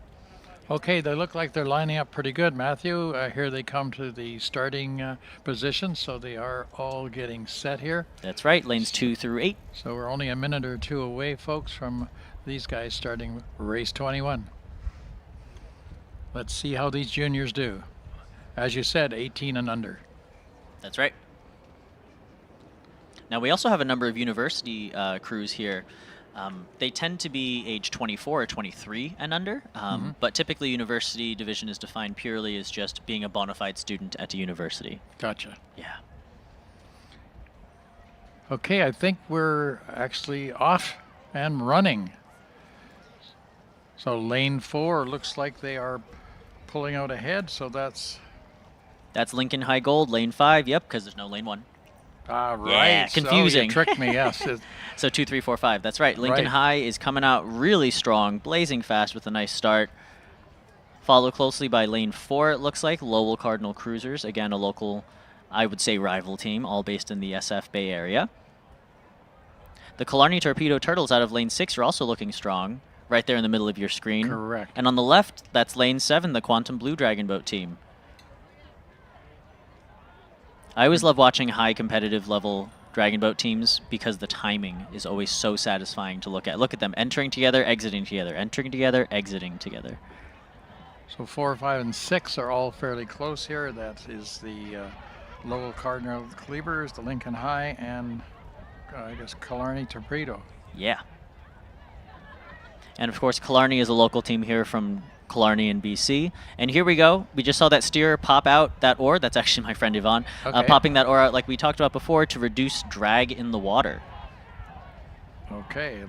Speaker 8: Okay, they look like they're lining up pretty good, Matthew. Here they come to the starting position, so they are all getting set here.
Speaker 4: That's right, lanes 2 through 8.
Speaker 8: So we're only a minute or two away, folks, from these guys starting race 21. Let's see how these juniors do. As you said, 18 and under.
Speaker 4: That's right. Now, we also have a number of university crews here. They tend to be age 24 or 23 and under, but typically university division is defined purely as just being a bona fide student at a university.
Speaker 8: Gotcha.
Speaker 4: Yeah.
Speaker 8: Okay, I think we're actually off and running. So lane 4 looks like they are pulling out ahead, so that's
Speaker 4: That's Lincoln High Gold, lane 5. Yep, because there's no lane 1.
Speaker 8: Right.
Speaker 4: Yeah, confusing.
Speaker 8: So you tricked me, yes.
Speaker 4: So 2, 3, 4, 5. That's right. Lincoln
Speaker 8: Right.
Speaker 4: High is coming out really strong, blazing fast with a nice start. Followed closely by lane 4, it looks like. Lowell Cardinal Cruisers, again, a local, I would say, rival team, all based in the SF Bay Area. The Killarney Torpedo Turtles out of lane 6 are also looking strong, right there in the middle of your screen.
Speaker 8: Correct.
Speaker 4: And on the left, that's lane 7, the Quantum Blue Dragon Boat team. I always love watching high competitive level Dragon Boat teams because the timing is always so satisfying to look at. Look at them entering together, exiting together, entering together, exiting together.
Speaker 8: So 4, 5, and 6 are all fairly close here. That is the Lowell Cardinal Cleavers, the Lincoln High, and I guess Killarney Torpedo.
Speaker 4: Yeah. And of course, Killarney is a local team here from Killarney in BC. And here we go. We just saw that steer pop out that oar. That's actually my friend Yvonne.
Speaker 8: Okay.
Speaker 4: Popping that oar out like we talked about before to reduce drag in the water.
Speaker 8: Okay.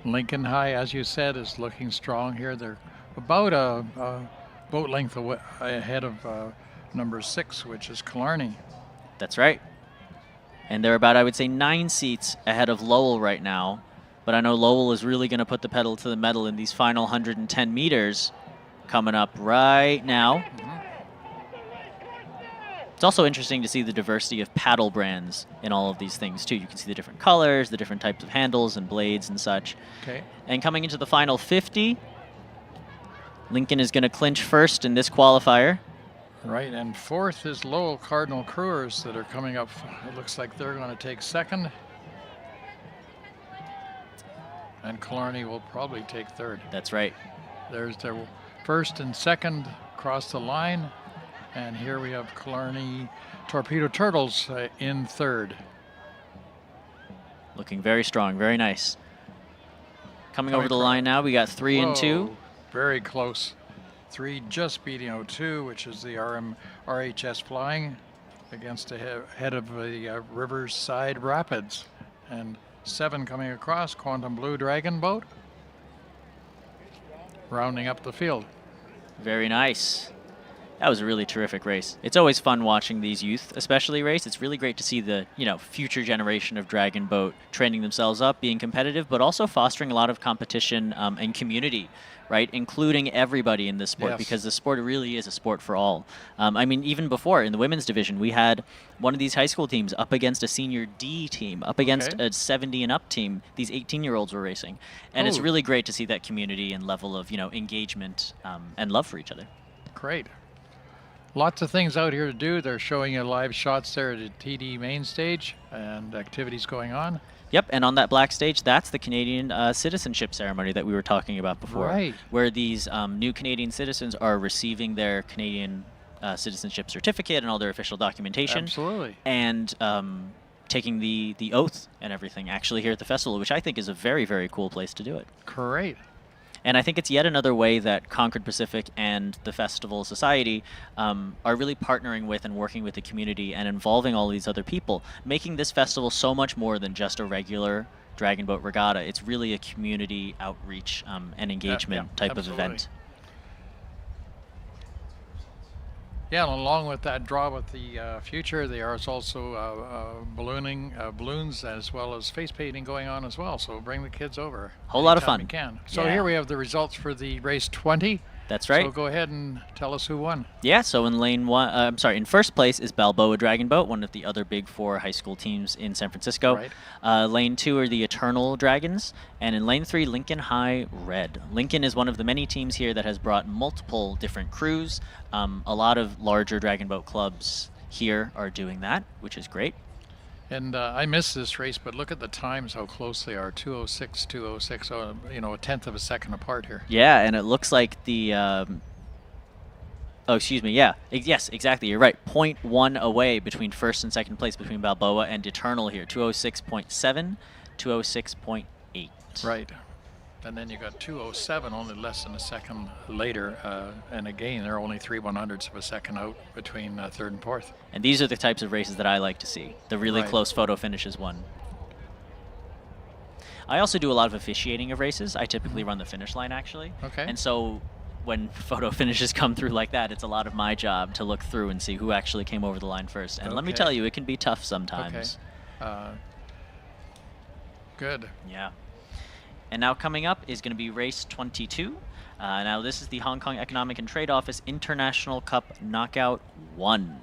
Speaker 8: Lincoln High, as you said, is looking strong here. They're about a boat length ahead of number 6, which is Killarney.
Speaker 4: That's right. And they're about, I would say, 9 seats ahead of Lowell right now. But I know Lowell is really going to put the pedal to the metal in these final 110 meters coming up right now. It's also interesting to see the diversity of paddle brands in all of these things, too. You can see the different colors, the different types of handles and blades and such.
Speaker 8: Okay.
Speaker 4: And coming into the final 50, Lincoln is going to clinch first in this qualifier.
Speaker 8: Right, and 4th is Lowell Cardinal Crewers that are coming up. It looks like they're going to take 2nd. And Killarney will probably take 3rd.
Speaker 4: That's right.
Speaker 8: There's their 1st and 2nd across the line. And here we have Killarney Torpedo Turtles in 3rd.
Speaker 4: Looking very strong, very nice. Coming over the
Speaker 8: across.
Speaker 4: line now, we got 3 and 2.
Speaker 8: Whoa, very close. 3 just beating 02, which is the RHS Flying against the head of the Riverside Rapids. And 7 coming across, Quantum Blue Dragon Boat, rounding up the field.
Speaker 4: Very nice. That was a really terrific race. It's always fun watching these youth, especially race. It's really great to see the future generation of Dragon Boat training themselves up, being competitive, but also fostering a lot of competition and community, right? Including everybody in this sport,
Speaker 8: Yes.
Speaker 4: because the sport really is a sport for all. I mean, even before in the women's division, we had one of these high school teams up against a senior D team, up against a 70 and up team. These 18-year-olds were racing, and it's
Speaker 8: Oh.
Speaker 4: really great to see that community and level of engagement and love for each other.
Speaker 8: Great. Lots of things out here to do. They're showing you live shots there at the TD main stage and activities going on.
Speaker 4: Yep, and on that black stage, that's the Canadian citizenship ceremony that we were talking about before,
Speaker 8: Right.
Speaker 4: where these new Canadian citizens are receiving their Canadian citizenship certificate and all their official documentation.
Speaker 8: Absolutely.
Speaker 4: And taking the oath and everything actually here at the festival, which I think is a very, very cool place to do it.
Speaker 8: Great.
Speaker 4: And I think it's yet another way that Concord Pacific and the Festival Society are really partnering with and working with the community and involving all these other people, making this festival so much more than just a regular Dragon Boat Regatta. It's really a community outreach and engagement type
Speaker 8: absolutely.
Speaker 4: of event.
Speaker 8: Yeah, and along with that draw with the future, there is also balloons as well as face painting going on as well. So bring the kids over.
Speaker 4: Whole lot of
Speaker 8: anytime
Speaker 4: fun.
Speaker 8: You can. So
Speaker 4: Yeah.
Speaker 8: here we have the results for the race 20.
Speaker 4: That's right.
Speaker 8: So go ahead and tell us who won.
Speaker 4: Yeah, so in in first place is Balboa Dragon Boat, one of the other big 4 high school teams in San Francisco.
Speaker 8: Right.
Speaker 4: Lane 2 are the Eternal Dragons, and in lane 3, Lincoln High Red. Lincoln is one of the many teams here that has brought multiple different crews. A lot of larger Dragon Boat clubs here are doing that, which is great.
Speaker 8: And I missed this race, but look at the times, how close they are. 2:06, 2:06, a tenth of a second apart here.
Speaker 4: Yeah, and it looks like the... yes, exactly. You're right. 0.1 away between first and second place between Balboa and Eternal here. 206.7, 206.8.
Speaker 8: Right. And then you got 2:07, only less than a second later. And again, they're only 3/100ths of a second out between 3rd and 4th.
Speaker 4: And these are the types of races that I like to see. The really
Speaker 8: Right.
Speaker 4: close photo finishes won. I also do a lot of officiating of races. I typically run the finish line, actually.
Speaker 8: Okay.
Speaker 4: And so when photo finishes come through like that, it's a lot of my job to look through and see who actually came over the line first. And let me
Speaker 8: Okay.
Speaker 4: tell you, it can be tough sometimes.
Speaker 8: Good.
Speaker 4: Yeah. And now coming up is going to be race 22. Now this is the Hong Kong Economic and Trade Office International Cup Knockout 1.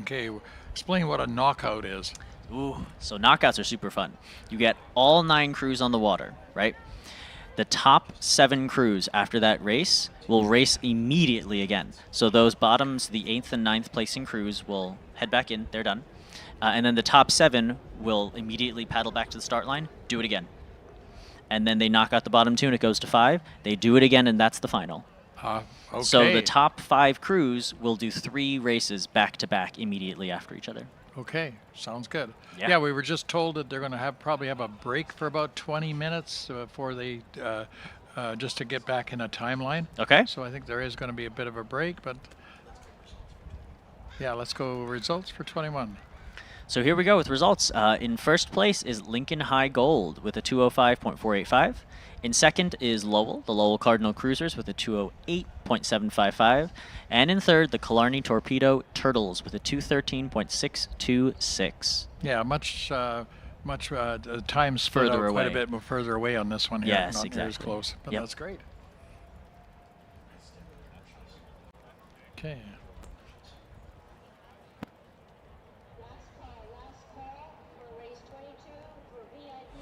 Speaker 8: Okay, explain what a knockout is.
Speaker 4: Ooh, so knockouts are super fun. You get all 9 crews on the water, right? The top 7 crews after that race will race immediately again. So those bottoms, the 8th and 9th placing crews will head back in, they're done. And then the top 7 will immediately paddle back to the start line, do it again. And then they knock out the bottom 2 and it goes to 5. They do it again and that's the final.
Speaker 8: Okay.
Speaker 4: So the top 5 crews will do 3 races back to back immediately after each other.
Speaker 8: Okay, sounds good.
Speaker 4: Yeah.
Speaker 8: Yeah, we were just told that they're going to probably have a break for about 20 minutes before they just to get back in a timeline.
Speaker 4: Okay.
Speaker 8: So I think there is going to be a bit of a break, but yeah, let's go results for 21.
Speaker 4: So here we go with results. In first place is Lincoln High Gold with a 205.485. In second is Lowell, the Lowell Cardinal Cruisers with a 208.755. And in third, the Killarney Torpedo Turtles with a 213.626.
Speaker 8: Yeah, much time spread
Speaker 4: Further
Speaker 8: out quite a
Speaker 4: away.
Speaker 8: bit further away on this one here.
Speaker 4: Yes,
Speaker 8: Not near as
Speaker 4: exactly.
Speaker 8: close, but
Speaker 4: Yep.
Speaker 8: that's great. Okay.
Speaker 10: Last call for race 22 for VIP.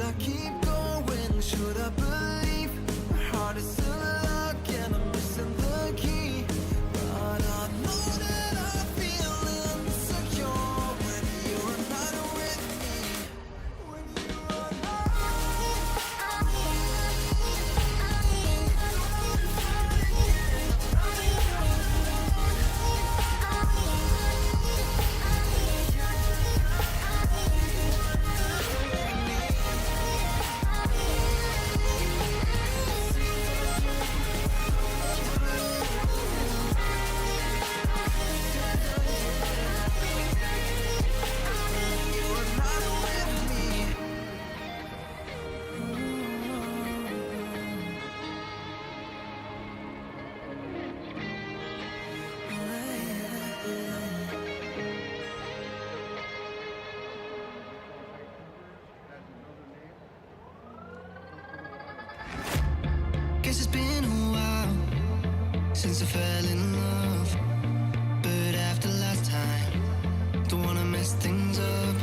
Speaker 3: I keep going? Should I believe? My heart is still locked and I'm missing the key. But I know that I feel insecure when you're not with me. When you are not. Guess it's been a while since I fell in love, but after last time, don't wanna mess things up.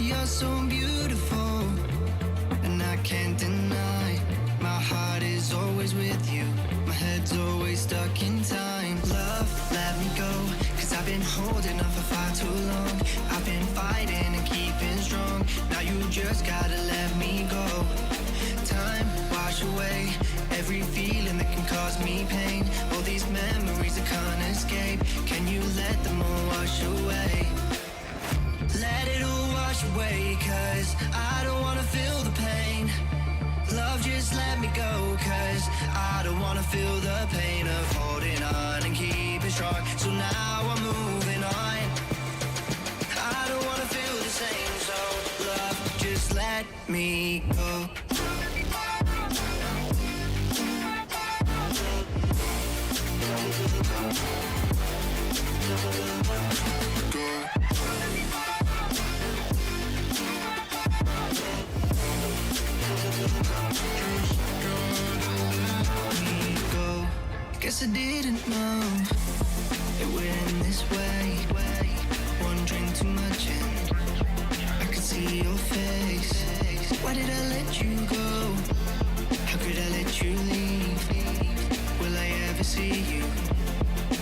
Speaker 3: You're so beautiful, and I can't deny. My heart is always with you, my head's always stuck in time. Love, let me go, cause I've been holding on for far too long. I've been fighting and keeping strong, now you just gotta let me go. Time, wash away every feeling that can cause me pain. All these memories I can't escape, can you let them all wash away? Let it all wash away, cause I don't wanna feel the pain. Love, just let me go, cause I don't wanna feel the pain of holding on and keeping strong. So now I'm moving on, I don't wanna feel the same. So love, just let me go. Guess I didn't know it would end this way. One drink too much and I could see your face. Why did I let you go? How could I let you leave? Will I ever see you?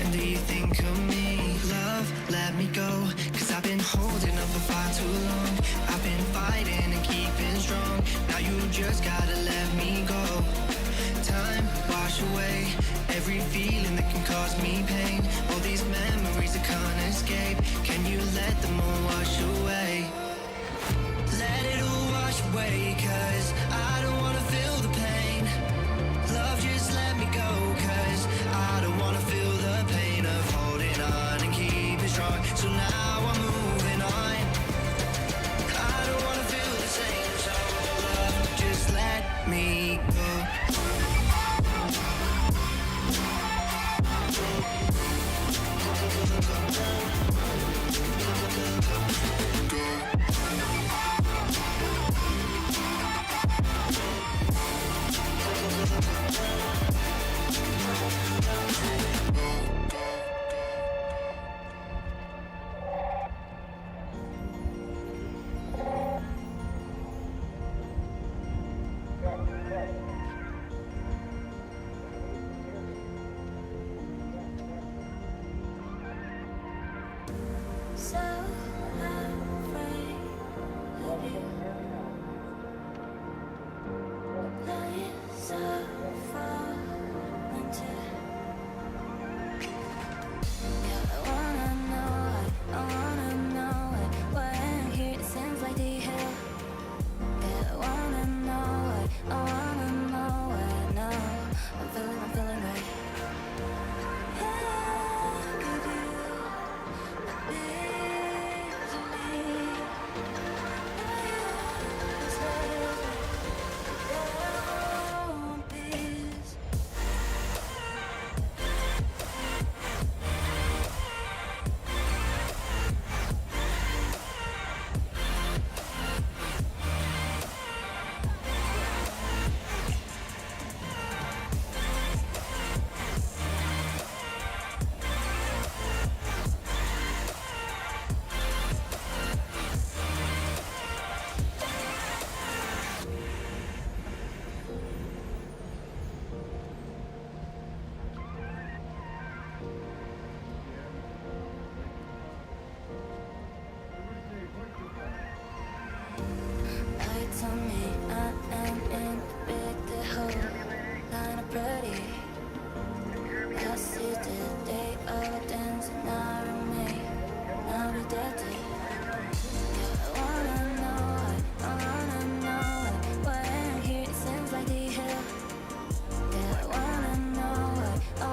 Speaker 3: And do you think of me? Love, let me go, cause I've been holding on for far too long. I've been fighting and keeping strong, now you just gotta let me go. Time, wash away every feeling that can cause me pain. All these memories I can't escape, can you let them all wash away? Let it all wash away, cause I don't wanna feel the pain. Love, just let me go, cause I don't wanna feel the pain of holding on and keeping strong. So now I'm moving on, I don't wanna feel the same. So love, just let me go.
Speaker 1: eyes on me. I am in big the hole, kinda pretty. I see the day of dancing, now remain, now we dead. I wanna know why I'm here, it seems like the hell. Yeah, I wanna know what I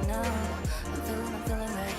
Speaker 1: know. I'm feeling right.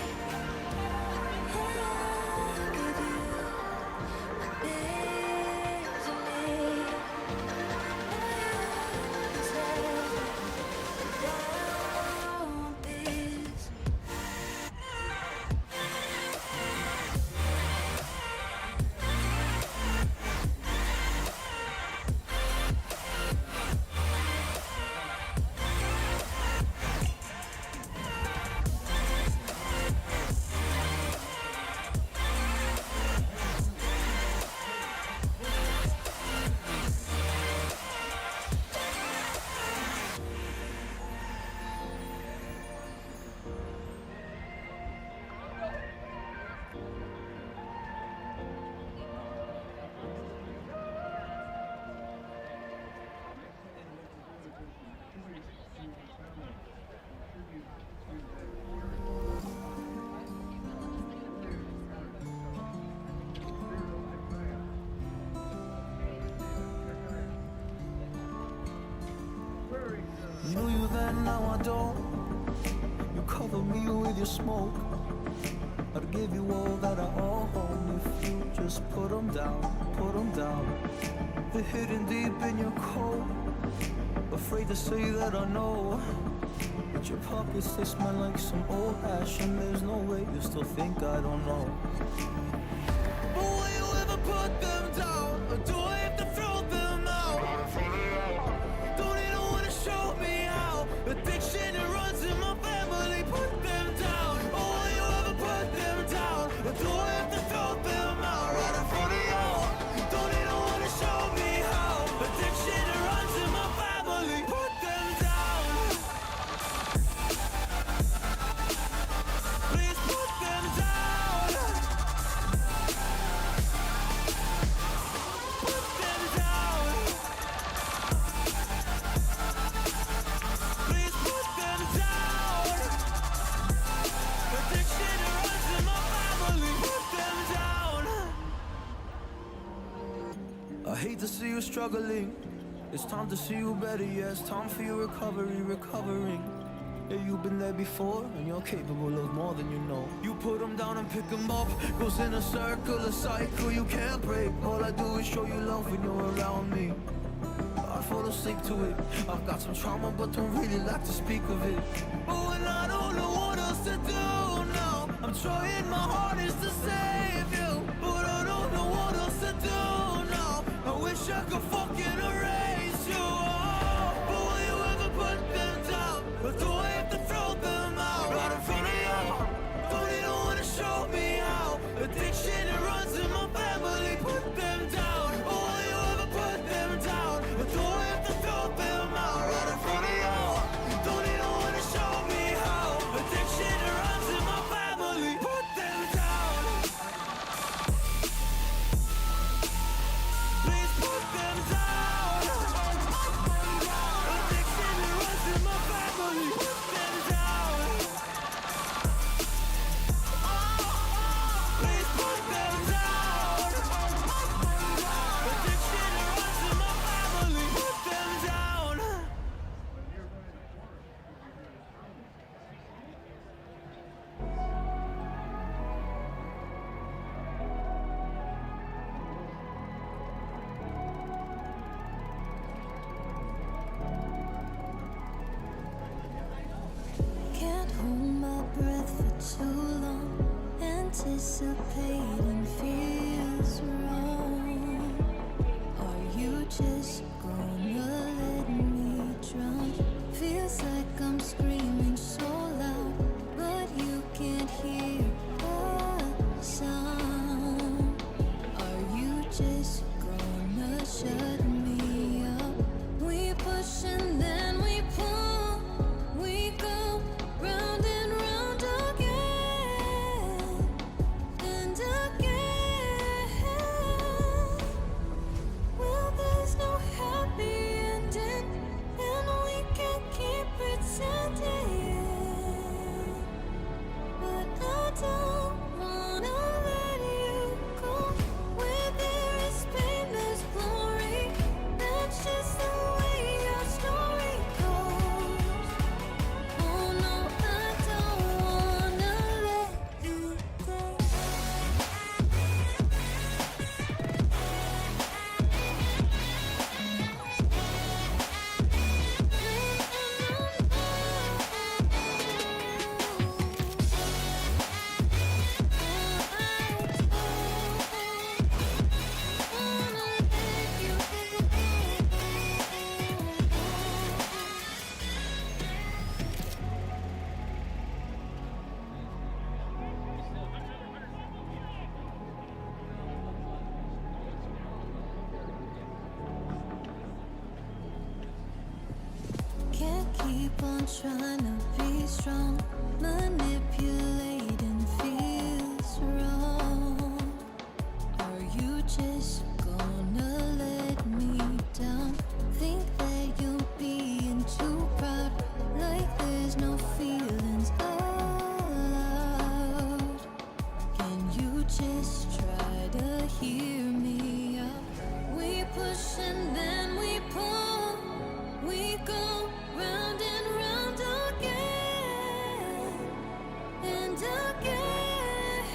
Speaker 3: Knew you then, now I don't. You cover me with your smoke. I'd give you all that I own if you just put them down, put them down. They're hidden deep in your coat. Afraid to say that I know. But your pockets, they smell like some old ash, and there's no way you still think I don't know. But will you ever put them down, or do I have to throw them out? Don't even wanna show me how. Addiction, it runs in my family. Put them down, or will you ever put them down, or do I have to throw them out right in front of you? Don't even wanna show me how. Addiction, it runs in my family. Put them down. Please put them down. Put them down. Please put them down. Addiction, it runs in my family. Put them down. I hate to see you struggling. It's time to see you better, yeah. It's time for your recovery, recovering. Yeah, you've been there before, and you're capable of more than you know. You put them down and pick them up. Goes in a circle, a cycle you can't break. All I do is show you love when you're around me. I fall asleep to it. I've got some trauma, but don't really like to speak of it. But when I don't know what else to do now, I'm trying my hardest to save you, but I don't know what else to do now. I wish I could fucking erase you. Oh, but will you ever put them down, or do I have to throw them out right in front of you? Don't even wanna show me how. Addiction, it runs in my family. Put them down, or will you ever put them down, or do I have to throw them out right in front of you? Don't even wanna show me how. Addiction, it runs in my family. Put them down. Please put them down. Addiction, it runs in my family. Put them down. Please put them down. Addiction, it runs in my family. Put them down.
Speaker 1: Can't hold my breath for too long. Anticipating feels wrong. Are you just gonna let me drown? Feels like I'm screaming so loud, but you can't hear a sound. Are you just gonna shut me up? We push and then we pull. We go round and round again and again. on trying to be strong, manipulating feels wrong. Are you just gonna let me down? Think that you're being too proud, like there's no feelings allowed. Can you just try to hear me out? We push and then we pull, we go round and round again and again.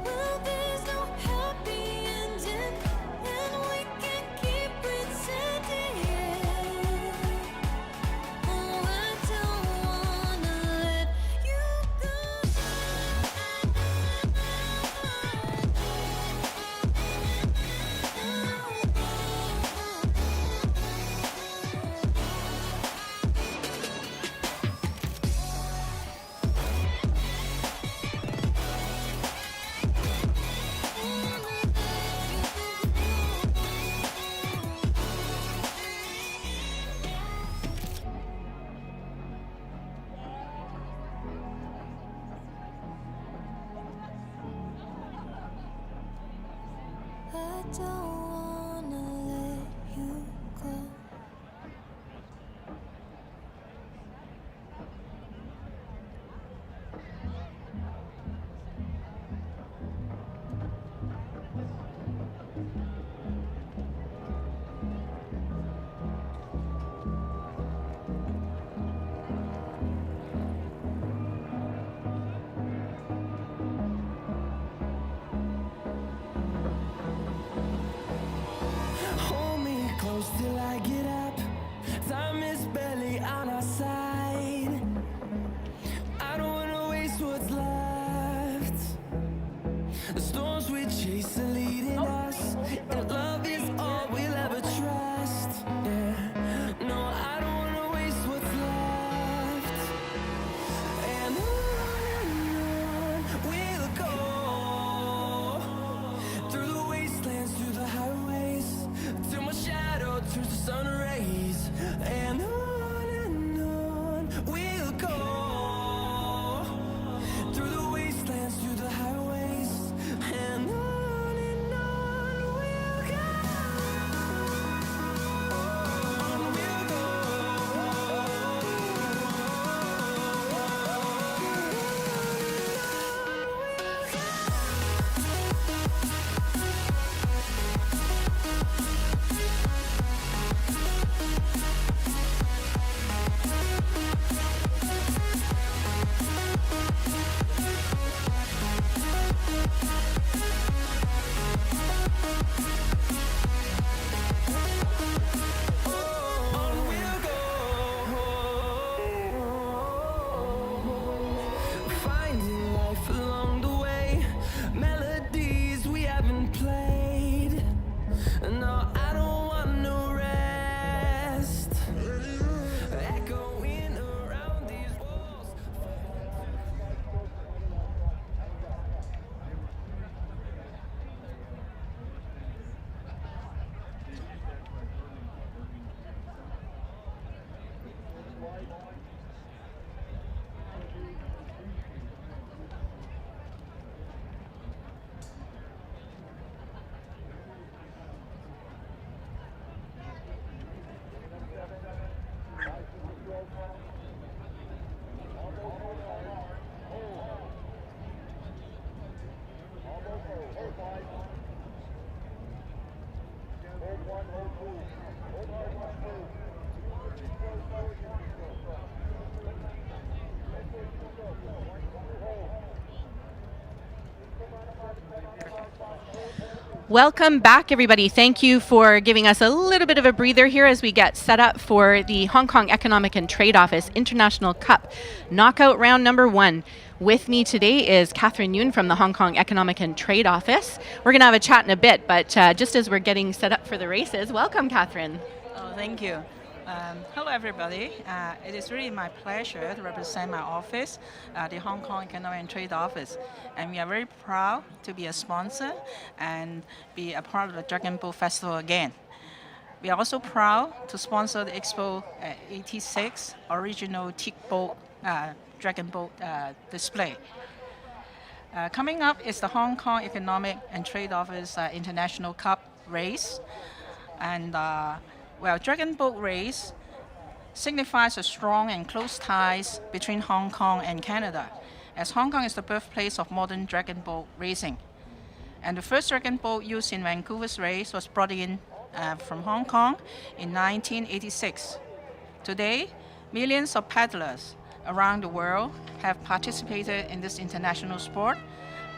Speaker 1: Well, there's no happy ending, and we can keep pretending. Oh, I don't wanna let you go. I don't wanna let you go. Hold me close till I get up. Time is barely on our side. I don't wanna waste what's left. The storms we chase are leading us, and love is all we'll ever trust. Yeah, no, I don't wanna waste what's left. And on we'll go, through the wastelands, through the highways, till my shadow turns to sun rays. And on we'll go, through the wastelands, through the highways, and on we'll go. On we'll go. On we'll go, finding life along the way, melodies we haven't played. No, I don't want no rest, echoing around these walls.
Speaker 5: Welcome back, everybody. Thank you for giving us a little bit of a breather here as we get set up for the Hong Kong Economic and Trade Office International Cup Knockout Round number 1. With me today is Catherine Yoon from the Hong Kong Economic and Trade Office. We're going to have a chat in a bit, but just as we're getting set up for the races, welcome, Catherine.
Speaker 11: Oh, thank you. Hello, everybody. It is really my pleasure to represent my office, the Hong Kong Economic and Trade Office. And we are very proud to be a sponsor and be a part of the Dragon Boat Festival again. We are also proud to sponsor the Expo 86 original teak boat, dragon boat display. Coming up is the Hong Kong Economic and Trade Office International Cup race. And Dragon Boat race signifies a strong and close ties between Hong Kong and Canada, as Hong Kong is the birthplace of modern dragon boat racing. And the first dragon boat used in Vancouver's race was brought in from Hong Kong in 1986. Today, millions of paddlers around the world have participated in this international sport,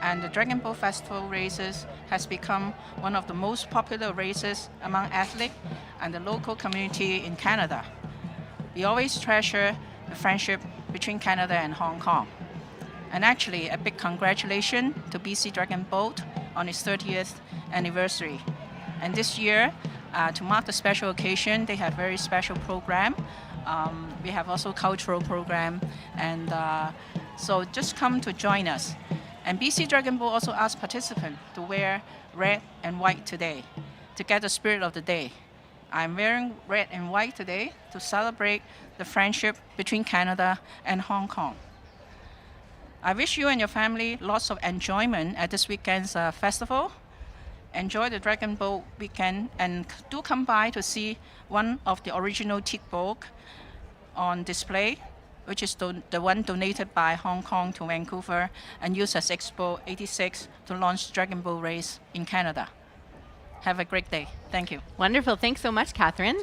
Speaker 11: and the Dragon Boat Festival races has become one of the most popular races among athletes and the local community in Canada. We always treasure the friendship between Canada and Hong Kong. And actually, a big congratulations to BC Dragon Boat on its 30th anniversary. And this year, to mark the special occasion, they have very special program. We have also cultural program, and so just come to join us. And BC Dragon Boat also asks participants to wear red and white today to get the spirit of the day. I'm wearing red and white today to celebrate the friendship between Canada and Hong Kong. I wish you and your family lots of enjoyment at this weekend's festival. Enjoy the Dragon Boat weekend and do come by to see one of the original teak boat on display, which is the one donated by Hong Kong to Vancouver and used as Expo 86 to launch Dragon Boat race in Canada. Have a great day. Thank you.
Speaker 5: Wonderful. Thanks so much, Catherine.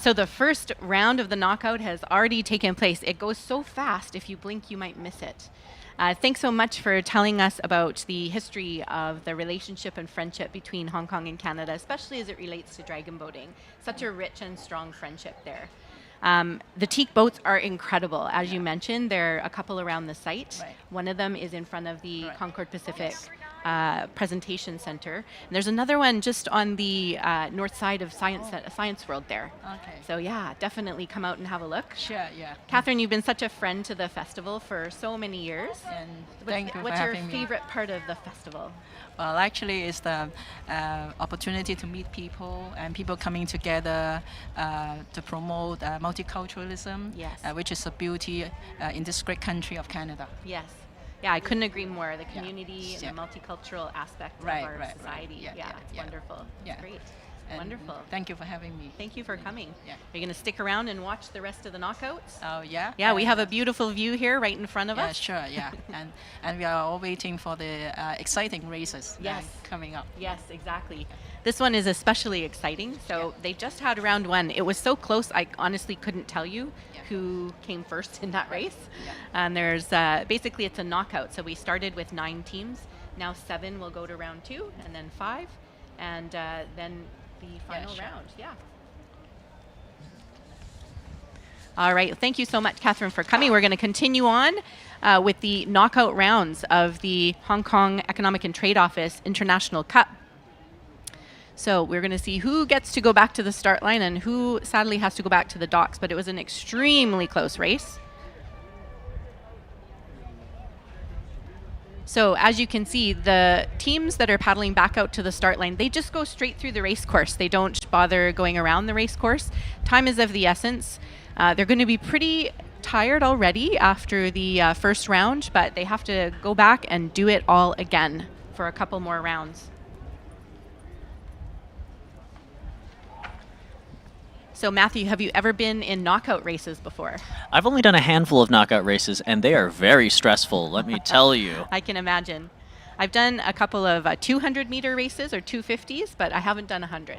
Speaker 5: So the first round of the knockout has already taken place. It goes so fast, if you blink, you might miss it. Thanks so much for telling us about the history of the relationship and friendship between Hong Kong and Canada, especially as it relates to dragon boating. Such a rich and strong friendship there. The teak boats are incredible. As you mentioned, there are a couple around the site.
Speaker 11: Right.
Speaker 5: One of them is in front of the Concord Pacific Presentation Center. And there's another one just on the north side of Science World there.
Speaker 11: Okay.
Speaker 5: So yeah, definitely come out and have a look.
Speaker 11: Sure, yeah.
Speaker 5: Catherine, you've been such a friend to the festival for so many years.
Speaker 11: And thank you for
Speaker 5: What's your
Speaker 11: having me.
Speaker 5: favorite part of the festival?
Speaker 11: Well, actually, it's the opportunity to meet people and people coming together to promote multiculturalism,
Speaker 5: Yes.
Speaker 11: Which is a beauty in this great country of Canada.
Speaker 5: Yes. Yeah, I couldn't agree more. The community and
Speaker 11: Yeah.
Speaker 5: the multicultural aspect
Speaker 11: Right,
Speaker 5: of our
Speaker 11: right, right.
Speaker 5: society.
Speaker 11: Yeah,
Speaker 5: Yeah,
Speaker 11: yeah,
Speaker 5: it's
Speaker 11: yeah.
Speaker 5: wonderful.
Speaker 11: Yeah.
Speaker 5: Great.
Speaker 11: And
Speaker 5: Wonderful.
Speaker 11: Thank you for having me.
Speaker 5: Thank you for coming.
Speaker 11: Yeah.
Speaker 5: Are you going to stick around and watch the rest of the knockouts?
Speaker 11: Oh, yeah?
Speaker 5: Yeah, we have a beautiful view here right in front of
Speaker 11: Yeah,
Speaker 5: us.
Speaker 11: sure, yeah. and we are all waiting for the exciting races
Speaker 5: Yes.
Speaker 11: coming up.
Speaker 5: Yes, exactly. This one is especially exciting. So they just had round one. It was so close, I honestly couldn't tell you who came first in that race.
Speaker 11: Yeah.
Speaker 5: And there's basically it's a knockout. So we started with 9 teams. Now 7 will go to round 2, and then 5, and then the final
Speaker 11: sure.
Speaker 5: round. Yeah. All right. Thank you so much, Catherine, for coming. We're going to continue on with the knockout rounds of the Hong Kong Economic and Trade Office International Cup. So we're going to see who gets to go back to the start line and who sadly has to go back to the docks, but it was an extremely close race. So as you can see, the teams that are paddling back out to the start line, they just go straight through the race course. They don't bother going around the race course. Time is of the essence. They're going to be pretty tired already after the first round, but they have to go back and do it all again for a couple more rounds. So Matthew, have you ever been in knockout races before?
Speaker 4: I've only done a handful of knockout races, and they are very stressful, let me tell you.
Speaker 5: I can imagine. I've done a couple of 200-meter races or 250s, but I haven't done 100.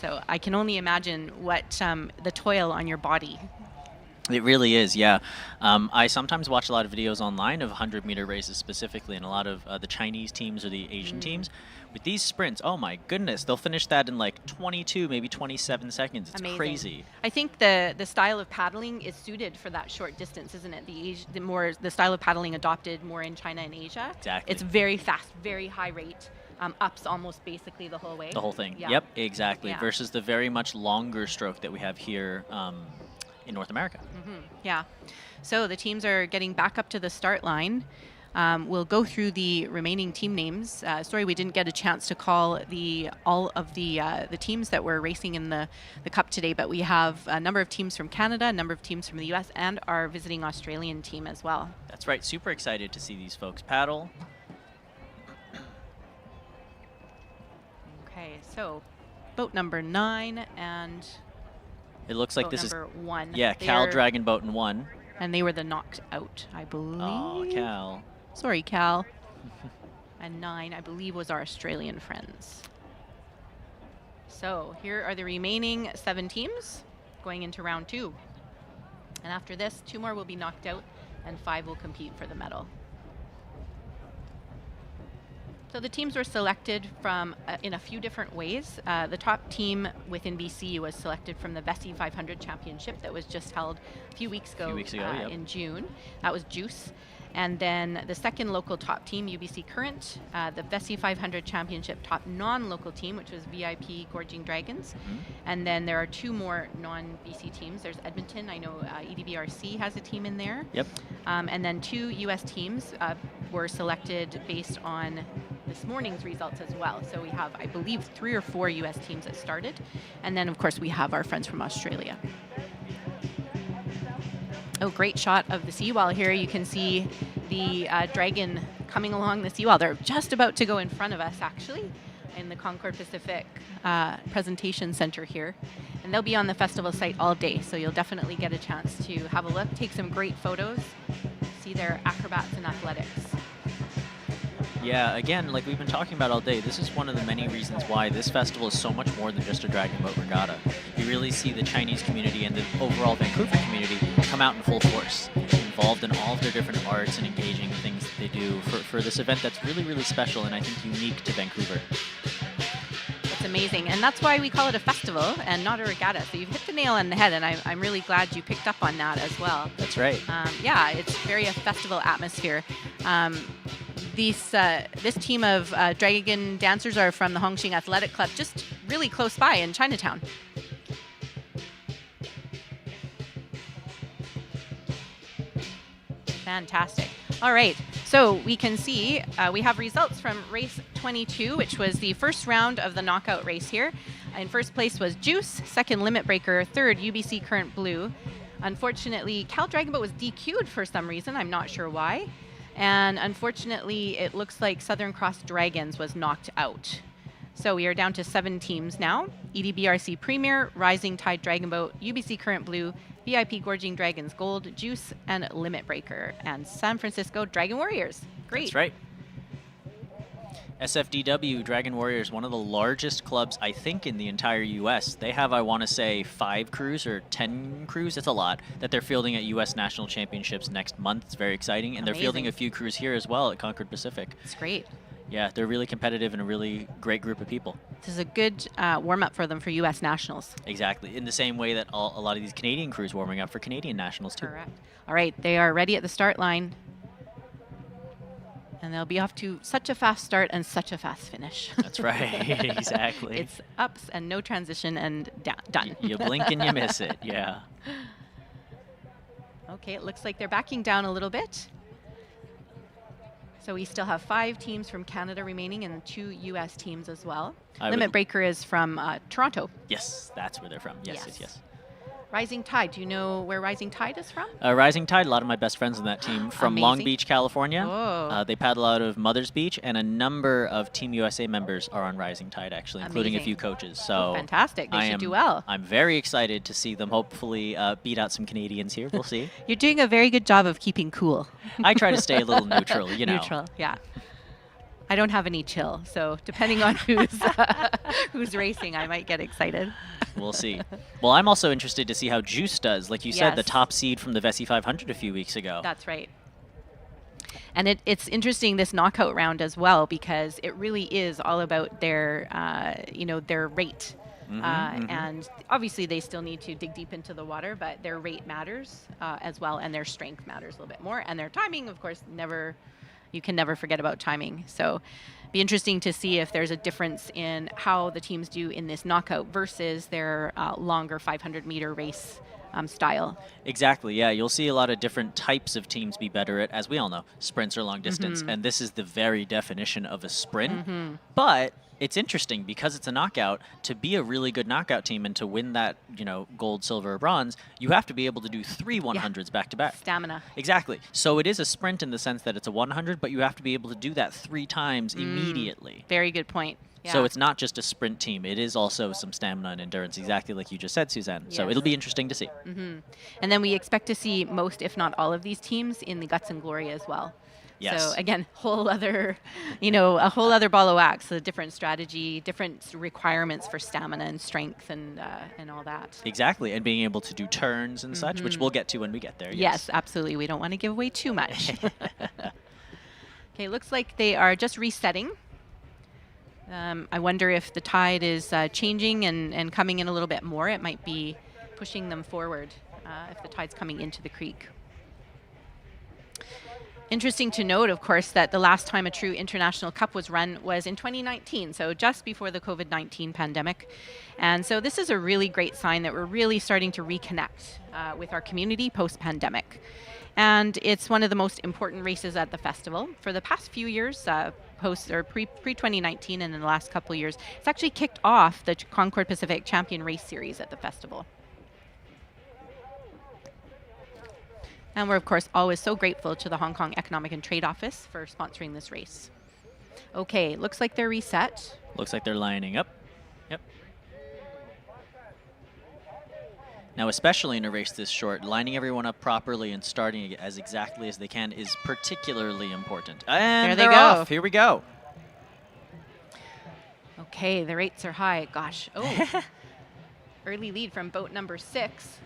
Speaker 5: So I can only imagine what the toil on your body.
Speaker 4: It really is, yeah. I sometimes watch a lot of videos online of 100-meter races specifically, and a lot of the Chinese teams or the Asian teams. With these sprints, oh my goodness, they'll finish that in like 22, maybe 27 seconds. It's
Speaker 5: Amazing.
Speaker 4: crazy.
Speaker 5: I think the style of paddling is suited for that short distance, isn't it? The style of paddling adopted more in China and Asia.
Speaker 4: Exactly.
Speaker 5: It's very fast, very high rate, ups almost basically the whole way.
Speaker 4: The whole thing.
Speaker 5: Yeah.
Speaker 4: Yep, exactly.
Speaker 5: Yeah.
Speaker 4: Versus the very much longer stroke that we have here in North America.
Speaker 5: Yeah. So the teams are getting back up to the start line. We'll go through the remaining team names. Sorry, we didn't get a chance to call all of the teams that were racing in the Cup today, but we have a number of teams from Canada, a number of teams from the U.S., and our visiting Australian team as well.
Speaker 4: That's right. Super excited to see these folks paddle.
Speaker 5: Okay, so boat number 9 and
Speaker 4: it looks like
Speaker 5: boat
Speaker 4: this
Speaker 5: number 1.
Speaker 4: Yeah, Cal Dragon Boat in 1.
Speaker 5: And they were the knocked out, I believe.
Speaker 4: Oh, Cal.
Speaker 5: Sorry, Cal. And 9, I believe, was our Australian friends. So here are the remaining 7 teams going into round 2. And after this, 2 more will be knocked out and 5 will compete for the medal. So the teams were selected from in a few different ways. The top team within BC was selected from the Vessi 500 Championship that was just held a few weeks ago,
Speaker 4: yep.
Speaker 5: in June. That was Juice. And then the second local top team, UBC Current, the Vessi 500 Championship top non-local team, which was VIP Gorging Dragons. And then there are 2 more non-BC teams. There's Edmonton. I know EDBRC has a team in there.
Speaker 4: Yep.
Speaker 5: And then 2 U.S. teams were selected based on this morning's results as well. So we have, I believe, 3 or 4 U.S. teams that started. And then, of course, we have our friends from Australia. Oh, great shot of the seawall here. You can see the dragon coming along the seawall. They're just about to go in front of us, actually, in the Concord Pacific Presentation Center here. And they'll be on the festival site all day, so you'll definitely get a chance to have a look, take some great photos, see their acrobats and athletics.
Speaker 4: Yeah, again, like we've been talking about all day, this is one of the many reasons why this festival is so much more than just a Dragon Boat Regatta. You really see the Chinese community and the overall Vancouver community come out in full force, involved in all of their different arts and engaging things that they do for this event that's really, really special and I think unique to Vancouver.
Speaker 5: It's amazing, and that's why we call it a festival and not a regatta. So you've hit the nail on the head, and I'm really glad you picked up on that as well.
Speaker 4: That's right.
Speaker 5: Yeah, it's very a festival atmosphere. This team of dragon dancers are from the Hongqing Athletic Club, just really close by in Chinatown. Fantastic. All right, so we can see we have results from race 22, which was the first round of the knockout race here. In first place was Juice, second Limit Breaker, third UBC Current Blue. Unfortunately, Cal Dragon Boat was DQ'd for some reason, I'm not sure why. And unfortunately, it looks like Southern Cross Dragons was knocked out. So we are down to 7 teams now. EDBRC Premier, Rising Tide Dragon Boat, UBC Current Blue, VIP Gorging Dragons Gold, Juice, and Limit Breaker, and San Francisco Dragon Warriors. Great.
Speaker 4: That's right. SFDW Dragon Warriors, one of the largest clubs, I think, in the entire U.S. They have, I want to say, 5 crews or 10 crews. It's a lot that they're fielding at U.S. National Championships next month. It's very exciting. And they're fielding a few crews here as well at Concord Pacific.
Speaker 5: It's great.
Speaker 4: Yeah, they're really competitive and a really great group of people.
Speaker 5: This is a good warm-up for them for U.S. Nationals.
Speaker 4: Exactly, in the same way that a lot of these Canadian crews warming up for Canadian Nationals, too.
Speaker 5: Correct. All right, they are ready at the start line. And they'll be off to such a fast start and such a fast finish.
Speaker 4: That's right, exactly.
Speaker 5: It's ups and no transition and done.
Speaker 4: You blink and you miss it, yeah.
Speaker 5: Okay, it looks like they're backing down a little bit. So we still have 5 teams from Canada remaining and 2 U.S. teams as well. Limit Breaker is from Toronto.
Speaker 4: Yes, that's where they're from. Yes.
Speaker 5: Rising Tide. Do you know where Rising Tide is from?
Speaker 4: Rising Tide, a lot of my best friends on that team from Long
Speaker 5: Amazing.
Speaker 4: Beach, California.
Speaker 5: Oh.
Speaker 4: They paddle out of Mother's Beach, and a number of Team USA members are on Rising Tide, actually, including a
Speaker 5: Amazing.
Speaker 4: few coaches. So
Speaker 5: Fantastic. They should do well.
Speaker 4: I'm very excited to see them hopefully beat out some Canadians here. We'll see.
Speaker 5: You're doing a very good job of keeping cool.
Speaker 4: I try to stay a little neutral, you know.
Speaker 5: Neutral, yeah. I don't have any chill, so depending on who's racing, I might get excited.
Speaker 4: We'll see. Well, I'm also interested to see how Juice does. Like you said, the
Speaker 5: Yes.
Speaker 4: top seed from the Vessi 500 a few weeks ago.
Speaker 5: That's right. And it's interesting, this knockout round as well, because it really is all about their, their rate. And obviously they still need to dig deep into the water, but their rate matters as well, and their strength matters a little bit more. And their timing, of course, you can never forget about timing. So be interesting to see if there's a difference in how the teams do in this knockout versus their longer 500-meter race style.
Speaker 4: Exactly, yeah. You'll see a lot of different types of teams be better at, as we all know, sprints or long distance. And this is the very definition of a sprint. But it's interesting because it's a knockout. To be a really good knockout team and to win that, gold, silver, or bronze, you have to be able to do 3 100s back to back.
Speaker 5: Stamina.
Speaker 4: Exactly. So it is a sprint in the sense that it's a 100, but you have to be able to do that 3 times immediately.
Speaker 5: Very good point. Yeah.
Speaker 4: So it's not just a sprint team. It is also some stamina and endurance, exactly like you just said, Suzanne. So it'll be interesting to see.
Speaker 5: And then we expect to see most, if not all of these teams in the Guts and Glory as well.
Speaker 4: Yes.
Speaker 5: So again, whole other, a whole other ball of wax. So different strategy, different requirements for stamina and strength and all that.
Speaker 4: Exactly, and being able to do turns and such, which we'll get to when we get there.
Speaker 5: Yes, absolutely. We don't want to give away too much. Okay, looks like they are just resetting. I wonder if the tide is changing and coming in a little bit more. It might be pushing them forward if the tide's coming into the creek. Interesting to note, of course, that the last time a true international cup was run was in 2019, so just before the COVID-19 pandemic. And so this is a really great sign that we're really starting to reconnect with our community post-pandemic. And it's one of the most important races at the festival. For the past few years, pre-2019 and in the last couple of years, it's actually kicked off the Concord Pacific Champion Race Series at the festival. And we're, of course, always so grateful to the Hong Kong Economic and Trade Office for sponsoring this race. Okay, looks like they're reset.
Speaker 4: Looks like they're lining up. Yep. Now, especially in a race this short, lining everyone up properly and starting as exactly as they can is particularly important. And
Speaker 5: there they
Speaker 4: they're
Speaker 5: go.
Speaker 4: off. Here we go.
Speaker 5: Okay, the rates are high. Gosh. Oh. Early lead from boat number 6.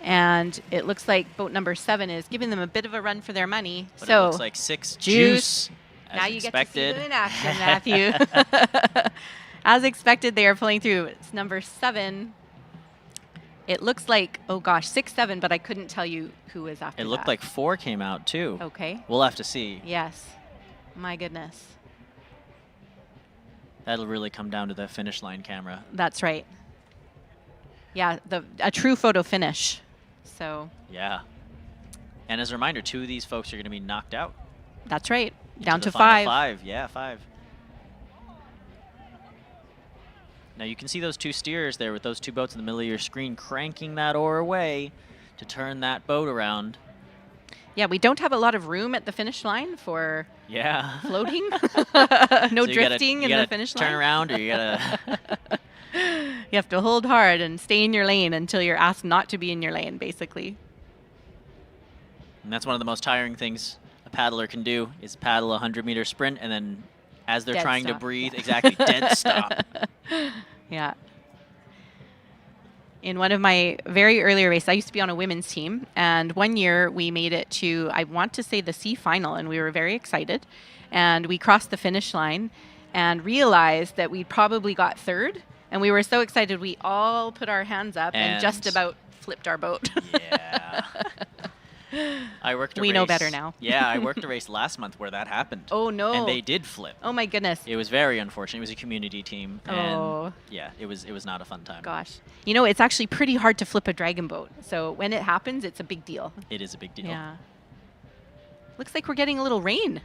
Speaker 5: And it looks like boat number 7 is giving them a bit of a run for their money.
Speaker 4: But
Speaker 5: so
Speaker 4: it looks like 6 juice. As
Speaker 5: now you
Speaker 4: expected.
Speaker 5: get to see them in action, Matthew. As expected, they are pulling through. It's number 7. It looks like, 6, 7, but I couldn't tell you who is after that.
Speaker 4: It looked like 4 came out, too.
Speaker 5: Okay.
Speaker 4: We'll have to see.
Speaker 5: Yes. My goodness.
Speaker 4: That'll really come down to the finish line camera.
Speaker 5: That's right. Yeah, a true photo finish. So.
Speaker 4: Yeah. And as a reminder, 2 of these folks are going to be knocked out.
Speaker 5: That's right. Down to
Speaker 4: the final
Speaker 5: 5.
Speaker 4: 5. Yeah, 5. Now you can see those 2 steers there with those 2 boats in the middle of your screen cranking that oar away to turn that boat around.
Speaker 5: Yeah, we don't have a lot of room at the finish line for floating. No
Speaker 4: so
Speaker 5: drifting in the finish line.
Speaker 4: Turn around or you gotta...
Speaker 5: You have to hold hard and stay in your lane until you're asked not to be in your lane, basically.
Speaker 4: And that's one of the most tiring things a paddler can do is paddle a 100-meter sprint and then as they're trying to breathe, exactly, dead stop.
Speaker 5: Yeah. In one of my very earlier races, I used to be on a women's team, and one year we made it to, I want to say, the C final, and we were very excited. And we crossed the finish line and realized that we probably got 3rd, and we were so excited we all put our hands up and just about flipped our boat.
Speaker 4: Yeah. I worked a race.
Speaker 5: We know better now.
Speaker 4: Yeah, I worked a race last month where that happened.
Speaker 5: Oh, no.
Speaker 4: And they did flip.
Speaker 5: Oh, my goodness.
Speaker 4: It was very unfortunate. It was a community team. And yeah, it was not a fun time.
Speaker 5: Gosh. It's actually pretty hard to flip a dragon boat. So when it happens, it's a big deal.
Speaker 4: It is a big deal.
Speaker 5: Yeah. Looks like we're getting a little rain.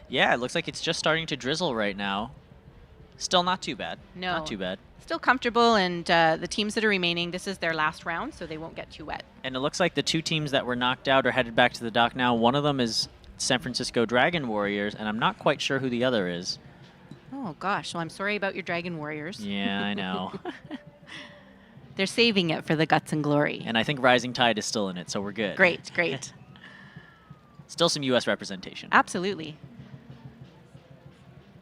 Speaker 4: Yeah, it looks like it's just starting to drizzle right now. Still not too bad.
Speaker 5: No.
Speaker 4: Not too bad.
Speaker 5: Still comfortable, and the teams that are remaining, this is their last round, so they won't get too wet.
Speaker 4: And it looks like the 2 teams that were knocked out are headed back to the dock now. One of them is San Francisco Dragon Warriors, and I'm not quite sure who the other is.
Speaker 5: Oh, gosh. Well, I'm sorry about your Dragon Warriors.
Speaker 4: Yeah, I know.
Speaker 5: They're saving it for the Guts and Glory.
Speaker 4: And I think Rising Tide is still in it, so we're good.
Speaker 5: Great, great.
Speaker 4: Still some U.S. representation.
Speaker 5: Absolutely.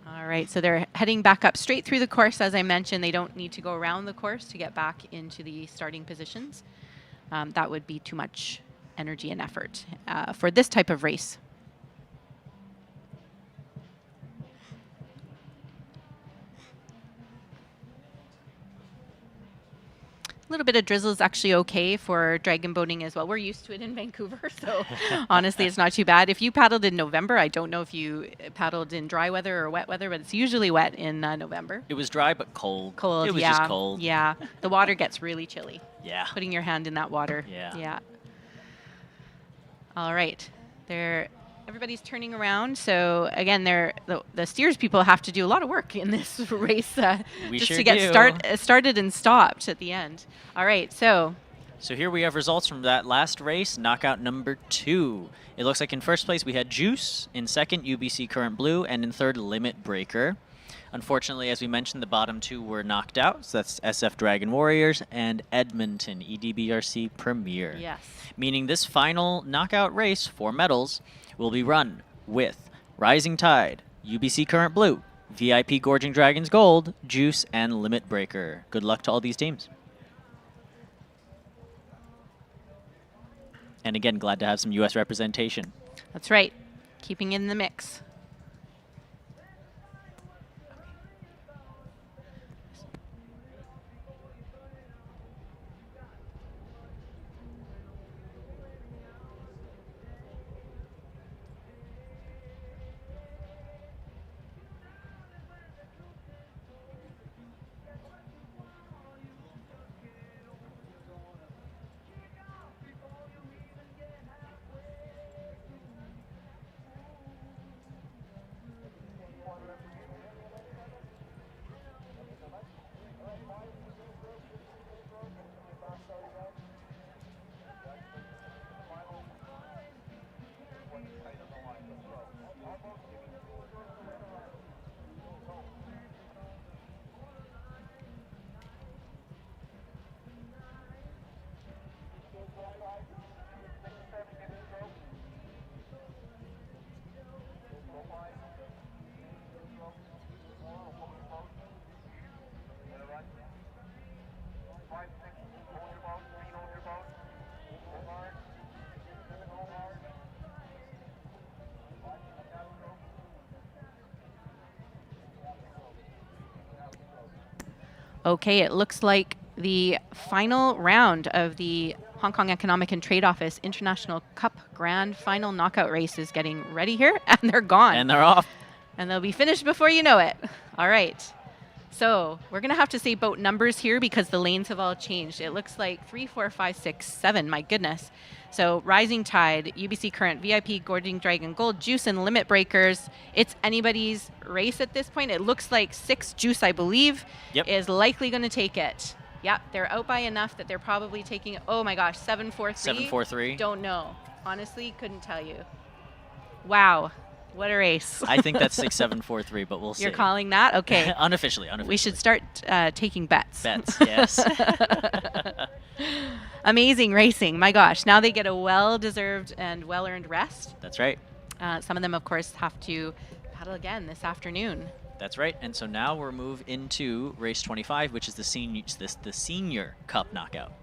Speaker 5: All right, so they're heading back up straight through the course. As I mentioned, they don't need to go around the course to get back into the starting positions. That would be too much energy and effort for this type of race. A little bit of drizzle is actually okay for dragon boating as well. We're used to it in Vancouver, so honestly, it's not too bad. If you paddled in November, I don't know if you paddled in dry weather or wet weather, but it's usually wet in November.
Speaker 4: It was dry but cold.
Speaker 5: Cold,
Speaker 4: It was
Speaker 5: yeah.
Speaker 4: just cold.
Speaker 5: Yeah, the water gets really chilly.
Speaker 4: Yeah.
Speaker 5: Putting your hand in that water.
Speaker 4: Yeah.
Speaker 5: Yeah. All right. Everybody's turning around. So again, the steers people have to do a lot of work in this race
Speaker 4: We
Speaker 5: just
Speaker 4: sure
Speaker 5: to get
Speaker 4: do.
Speaker 5: started and stopped at the end. All right. So
Speaker 4: So here we have results from that last race, knockout number 2. It looks like in first place we had Juice, in second UBC Current Blue, and in third Limit Breaker. Unfortunately, as we mentioned, the bottom 2 were knocked out. So that's SF Dragon Warriors and Edmonton EDBRC Premier.
Speaker 5: yes.
Speaker 4: Meaning this final knockout race for medals will be run with Rising Tide, UBC Current Blue, VIP Gorging Dragons Gold, Juice, and Limit Breaker. Good luck to all these teams. And again, glad to have some U.S. representation.
Speaker 5: That's right. Keeping in the mix. Okay, it looks like the final round of the Hong Kong Economic and Trade Office International Cup Grand Final Knockout race is getting ready here, and they're gone.
Speaker 4: And they're off.
Speaker 5: And they'll be finished before you know it. All right. So we're going to have to say boat numbers here because the lanes have all changed. It looks like 3, 4, 5, 6, 7. My goodness. So Rising Tide, UBC Current, VIP, Gorging Dragon Gold, Juice, and Limit Breakers. It's anybody's race at this point. It looks like 6 Juice, I believe,
Speaker 4: Yep.
Speaker 5: is likely going to take it. Yep, they're out by enough that they're probably taking, oh my gosh, 7-4-3.
Speaker 4: 7-4-3.
Speaker 5: Don't know. Honestly, couldn't tell you. Wow, what a race.
Speaker 4: I think that's 6-7-4-3, but we'll see.
Speaker 5: You're calling that? Okay.
Speaker 4: Unofficially.
Speaker 5: We should start taking bets.
Speaker 4: Bets, yes.
Speaker 5: Amazing racing. My gosh. Now they get a well-deserved and well-earned rest.
Speaker 4: That's right.
Speaker 5: Some of them, of course, have to paddle again this afternoon.
Speaker 4: That's right. And so now we'll move into race 25, which is the senior cup knockout.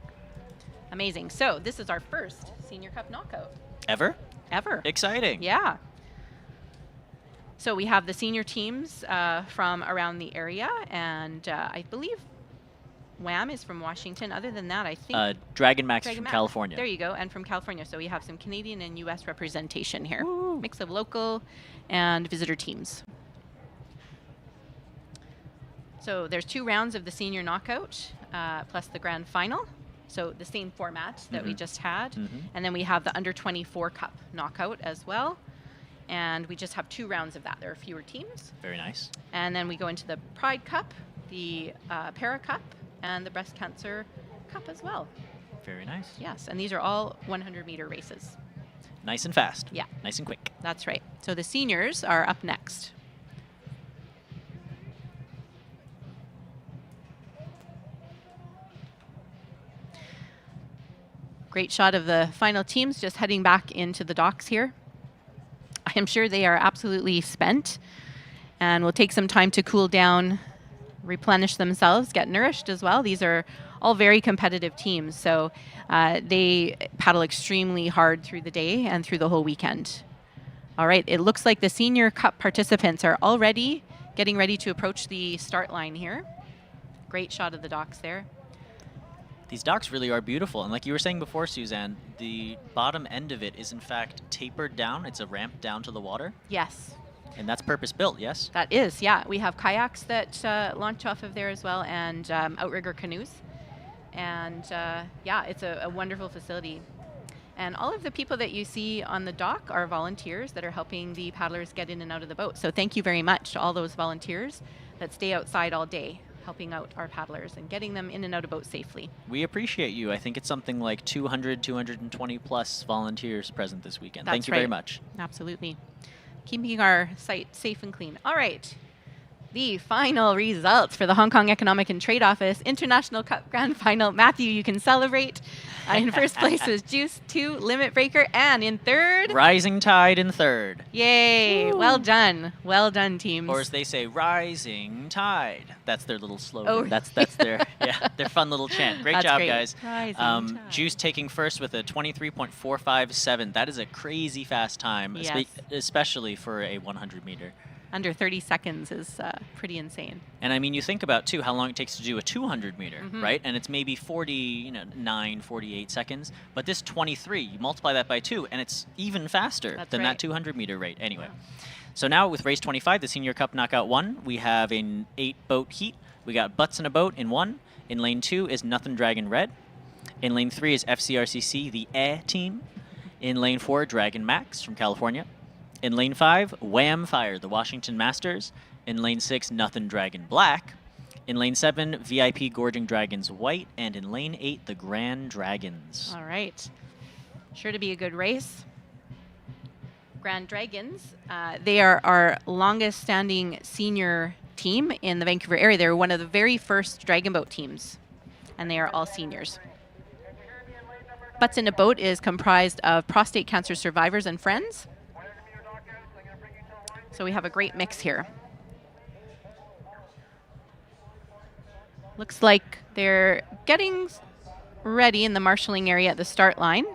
Speaker 5: Amazing. So this is our first Senior Cup knockout.
Speaker 4: Ever?
Speaker 5: Ever.
Speaker 4: Exciting.
Speaker 5: Yeah. So we have the senior teams from around the area, and I believe Wham is from Washington. Other than that, I think
Speaker 4: Dragon Max
Speaker 5: Dragon
Speaker 4: from
Speaker 5: Max.
Speaker 4: California.
Speaker 5: There you go, and from California. So we have some Canadian and U.S. representation here.
Speaker 4: Woo.
Speaker 5: Mix of local and visitor teams. So there's 2 rounds of the senior knockout, plus the grand final. So the same format that we just had. And then we have the under 24 cup knockout as well. And we just have 2 rounds of that. There are fewer teams.
Speaker 4: Very nice.
Speaker 5: And then we go into the Pride Cup, the Para Cup, and the Breast Cancer Cup as well.
Speaker 4: Very nice.
Speaker 5: Yes, and these are all 100-meter races.
Speaker 4: Nice and fast.
Speaker 5: Yeah.
Speaker 4: Nice and quick.
Speaker 5: That's right. So the seniors are up next. Great shot of the final teams just heading back into the docks here. I am sure they are absolutely spent and will take some time to cool down, replenish themselves, get nourished as well. These are all very competitive teams, so they paddle extremely hard through the day and through the whole weekend. All right, it looks like the Senior Cup participants are already getting ready to approach the start line here. Great shot of the docks there.
Speaker 4: These docks really are beautiful. And like you were saying before, Suzanne, the bottom end of it is in fact tapered down. It's a ramp down to the water.
Speaker 5: Yes.
Speaker 4: And that's purpose-built, yes?
Speaker 5: That is, yeah. We have kayaks that launch off of there as well, and outrigger canoes. And yeah, it's a wonderful facility. And all of the people that you see on the dock are volunteers that are helping the paddlers get in and out of the boat. So thank you very much to all those volunteers that stay outside all day, helping out our paddlers and getting them in and out of boats safely.
Speaker 4: We appreciate you. I think it's something like 200, 220 plus volunteers present this weekend.
Speaker 5: That's
Speaker 4: Thank you very
Speaker 5: right.
Speaker 4: much.
Speaker 5: Absolutely. Keeping our site safe and clean. All right. The final results for the Hong Kong Economic and Trade Office International Cup Grand Final. Matthew, you can celebrate. In first place was Juice 2 Limit Breaker, and in third,
Speaker 4: Rising Tide in third.
Speaker 5: yay!
Speaker 4: Woo.
Speaker 5: Well done. Well done, teams.
Speaker 4: Or as they say, Rising Tide. That's their little slogan.
Speaker 5: Oh.
Speaker 4: That's their their fun little chant. Great
Speaker 5: That's
Speaker 4: job,
Speaker 5: great.
Speaker 4: guys.
Speaker 5: Rising Tide.
Speaker 4: Juice taking first with a 23.457. That is a crazy fast time,
Speaker 5: Yes.
Speaker 4: especially for a 100 meter.
Speaker 5: Under 30 seconds is pretty insane.
Speaker 4: And I mean, you think about, too, how long it takes to do a 200 meter,
Speaker 5: Mhm.
Speaker 4: right? And it's maybe 49, 48 seconds. But this 23, you multiply that by 2, and it's even faster
Speaker 5: That's
Speaker 4: than
Speaker 5: right.
Speaker 4: that 200 meter rate. Anyway, so now with race 25, the Senior Cup Knockout 1, we have an 8-boat heat. We got Butts in a Boat in 1. In lane 2 is Nothing Dragon Red. In lane 3 is FCRCC, the team. In lane 4, Dragon Max from California. In lane 5, Wham Fire, the Washington Masters. In lane 6, Nothing Dragon Black. In lane 7, VIP Gorging Dragons White. And in lane 8, the Grand Dragons.
Speaker 5: All right. Sure to be a good race. Grand Dragons, they are our longest standing senior team in the Vancouver area. They're one of the very first Dragon Boat teams, and they are all seniors. Butts in a Boat is comprised of prostate cancer survivors and friends. So we have a great mix here. Looks like they're getting ready in the marshalling area at the start line.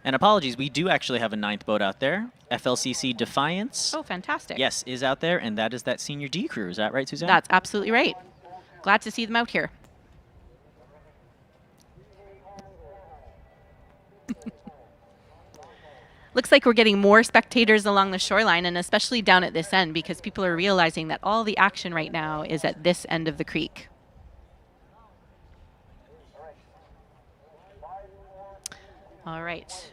Speaker 4: And apologies, we do actually have a 9th boat out there. FLCC Defiance.
Speaker 5: Oh, fantastic.
Speaker 4: Yes, is out there, and that is that Senior D crew. Is that right, Suzanne?
Speaker 5: That's absolutely right. Glad to see them out here. Looks like we're getting more spectators along the shoreline, and especially down at this end, because people are realizing that all the action right now is at this end of the creek. All right.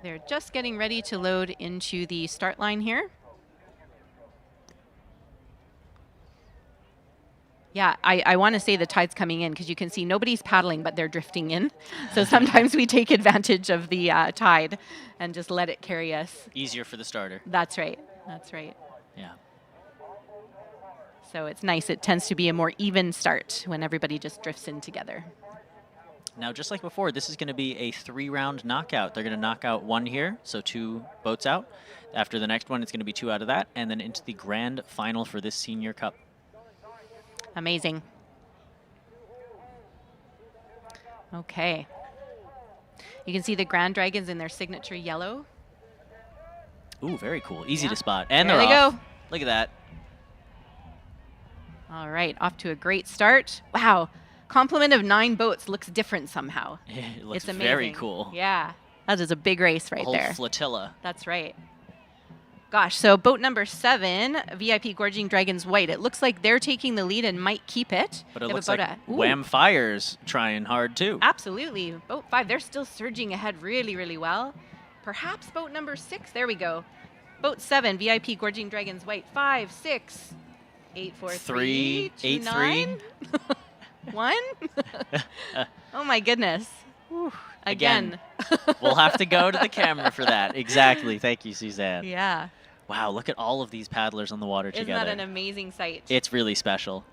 Speaker 5: They're just getting ready to load into the start line here. Yeah, I want to say the tide's coming in because you can see nobody's paddling, but they're drifting in. So sometimes we take advantage of the tide and just let it carry us.
Speaker 4: Easier for the starter.
Speaker 5: That's right. That's right.
Speaker 4: Yeah.
Speaker 5: So it's nice. It tends to be a more even start when everybody just drifts in together.
Speaker 4: Now, just like before, this is going to be a 3-round knockout. They're going to knock out 1 here, so 2 boats out. After the next one, it's going to be 2 out of that, and then into the grand final for this Senior Cup.
Speaker 5: Amazing. Okay. You can see the Grand Dragons in their signature yellow.
Speaker 4: Ooh, very cool. Easy
Speaker 5: Yeah.
Speaker 4: to spot. And
Speaker 5: There
Speaker 4: they're
Speaker 5: they
Speaker 4: off.
Speaker 5: go.
Speaker 4: Look at that.
Speaker 5: All right, off to a great start. Wow, complement of 9 boats looks different somehow.
Speaker 4: It looks
Speaker 5: It's amazing.
Speaker 4: very cool.
Speaker 5: Yeah, that is a big race right
Speaker 4: Whole
Speaker 5: there.
Speaker 4: flotilla.
Speaker 5: That's right. Gosh, so boat number 7, VIP Gorging Dragons White. It looks like they're taking the lead and might keep it.
Speaker 4: But it
Speaker 5: They have
Speaker 4: looks
Speaker 5: a
Speaker 4: like
Speaker 5: boat at- Ooh,
Speaker 4: Wham Fire's trying hard, too.
Speaker 5: Absolutely. Boat 5, they're still surging ahead really, really well. Perhaps boat number 6, there we go. Boat 7, VIP Gorging Dragons White. 5, 6, 8, 4, 3, 2,
Speaker 4: 8,
Speaker 5: 9. 1? Oh my goodness. Whew. Again.
Speaker 4: We'll have to go to the camera for that. Exactly. Thank you, Suzanne.
Speaker 5: Yeah.
Speaker 4: Wow, look at all of these paddlers on the water
Speaker 5: Isn't
Speaker 4: together.
Speaker 5: that an amazing sight?
Speaker 4: It's really special.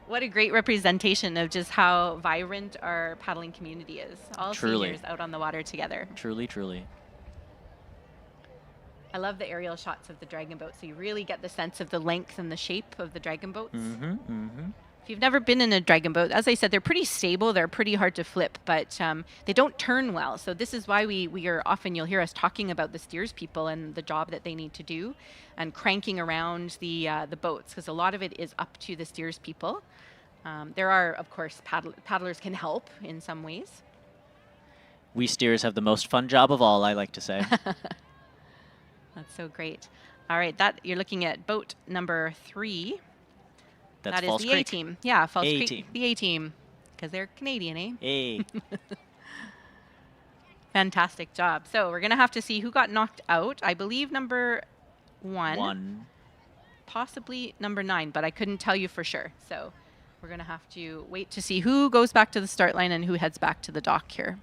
Speaker 5: What a great representation of just how vibrant our paddling community is. All
Speaker 4: Truly.
Speaker 5: seniors out on the water together.
Speaker 4: Truly, truly.
Speaker 5: I love the aerial shots of the dragon boat, so you really get the sense of the length and the shape of the dragon boats.
Speaker 4: Mm-hmm, mm-hmm.
Speaker 5: If you've never been in a dragon boat, as I said, they're pretty stable. They're pretty hard to flip, but they don't turn well. So this is why we are often, you'll hear us talking about the steers people and the job that they need to do and cranking around the boats, because a lot of it is up to the steers people. There are, of course, paddlers can help in some ways.
Speaker 4: We steers have the most fun job of all, I like to say.
Speaker 5: That's so great. All right, that you're looking at boat number 3.
Speaker 4: That's
Speaker 5: That is
Speaker 4: False
Speaker 5: the
Speaker 4: Creek.
Speaker 5: A-team. Yeah, False
Speaker 4: A
Speaker 5: Creek.
Speaker 4: team.
Speaker 5: The A-team, because they're Canadian, eh?
Speaker 4: Hey.
Speaker 5: Fantastic job. So we're going to have to see who got knocked out. I believe number 1. Possibly number 9, but I couldn't tell you for sure. So we're going to have to wait to see who goes back to the start line and who heads back to the dock here.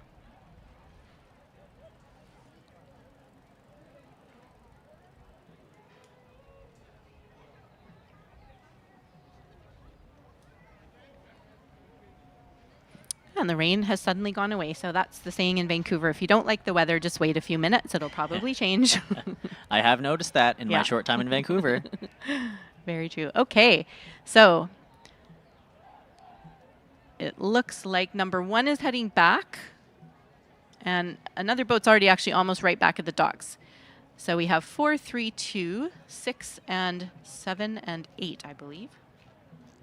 Speaker 5: And the rain has suddenly gone away. So that's the saying in Vancouver. If you don't like the weather, just wait a few minutes. It'll probably change.
Speaker 4: I have noticed that in
Speaker 5: Yeah.
Speaker 4: my short time in Vancouver.
Speaker 5: Very true. Okay. So it looks like number 1 is heading back. And another boat's already actually almost right back at the docks. So we have 4, 3, 2, 6, and 7, and 8, I believe.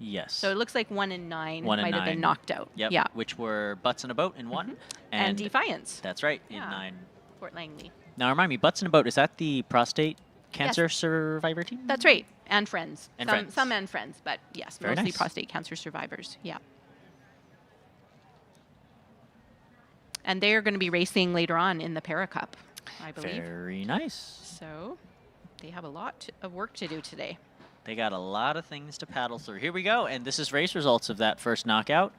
Speaker 4: Yes.
Speaker 5: So it looks like 1 and 9
Speaker 4: 1 and
Speaker 5: might have
Speaker 4: 9.
Speaker 5: been knocked out.
Speaker 4: Yep.
Speaker 5: Yeah.
Speaker 4: Which were Butts in a Boat in 1.
Speaker 5: And Defiance.
Speaker 4: That's right, in
Speaker 5: Yeah.
Speaker 4: 9.
Speaker 5: Fort Langley.
Speaker 4: Now remind me, Butts in a Boat, is that the prostate cancer
Speaker 5: Yes.
Speaker 4: survivor team?
Speaker 5: That's right. And friends.
Speaker 4: And
Speaker 5: some,
Speaker 4: friends.
Speaker 5: Some and friends, but yes,
Speaker 4: Very
Speaker 5: mostly
Speaker 4: nice.
Speaker 5: prostate cancer survivors. Yeah. And they are going to be racing later on in the Para Cup, I believe.
Speaker 4: Very nice.
Speaker 5: So they have a lot of work to do today.
Speaker 4: They got a lot of things to paddle through. Here we go, and this is race results of that first knockout.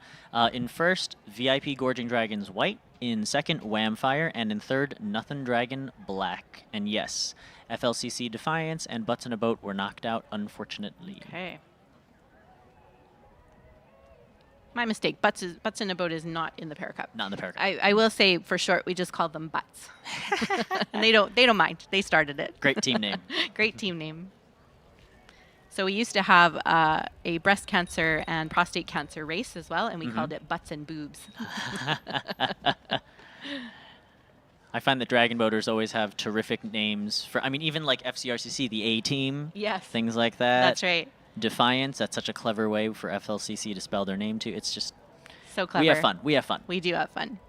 Speaker 4: In first, VIP Gorging Dragons White. In second, Whamfire. And in third, Nothin' Dragon Black. And yes, FLCC Defiance and Butts in a Boat were knocked out, unfortunately.
Speaker 5: Okay. My mistake. Butts in a Boat is not in the Para Cup.
Speaker 4: Not in the Para Cup.
Speaker 5: I will say for short, we just called them Butts. And they don't mind. They started it.
Speaker 4: Great team name.
Speaker 5: Great team name. So we used to have a breast cancer and prostate cancer race as well, and we called it Butts and Boobs.
Speaker 4: I find that Dragon Boaters always have terrific names for, I mean, even like FCRCC, the A-team.
Speaker 5: Yes.
Speaker 4: Things like that.
Speaker 5: That's right.
Speaker 4: Defiance, that's such a clever way for FLCC to spell their name too. It's just,
Speaker 5: So clever.
Speaker 4: we have fun. We have fun.
Speaker 5: We do have fun.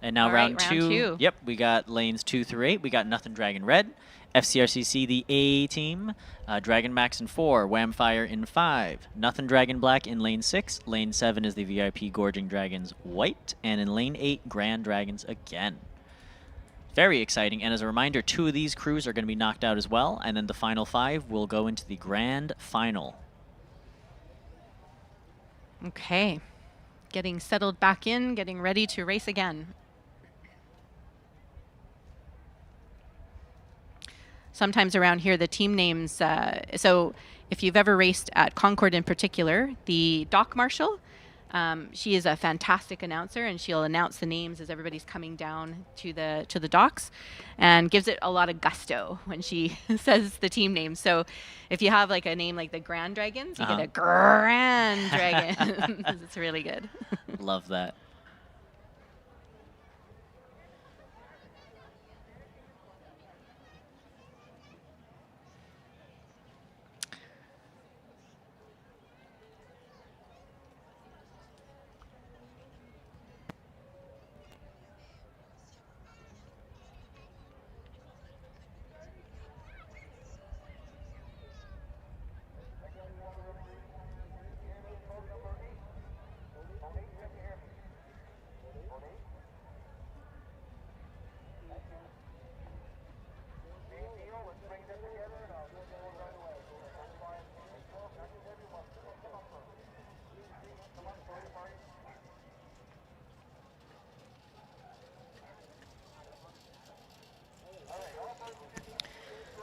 Speaker 4: And now
Speaker 5: All right,
Speaker 4: round two. Yep, we got lanes 2 through 8. We got Nothin' Dragon Red, FCRCC the A team, Dragon Max in 4, Whamfire in 5, Nothin' Dragon Black in lane 6. Lane 7 is the VIP Gorging Dragons White, and in lane 8, Grand Dragons again. Very exciting, and as a reminder, 2 of these crews are going to be knocked out as well, and then the final 5 will go into the grand final.
Speaker 5: Okay. Getting settled back in, getting ready to race again. Sometimes around here, the team names, so if you've ever raced at Concord in particular, the dock marshal, she is a fantastic announcer, and she'll announce the names as everybody's coming down to the docks, and gives it a lot of gusto when she says the team names. So if you have like a name like the Grand Dragons, you get a Grand Dragon. It's really good.
Speaker 4: Love that.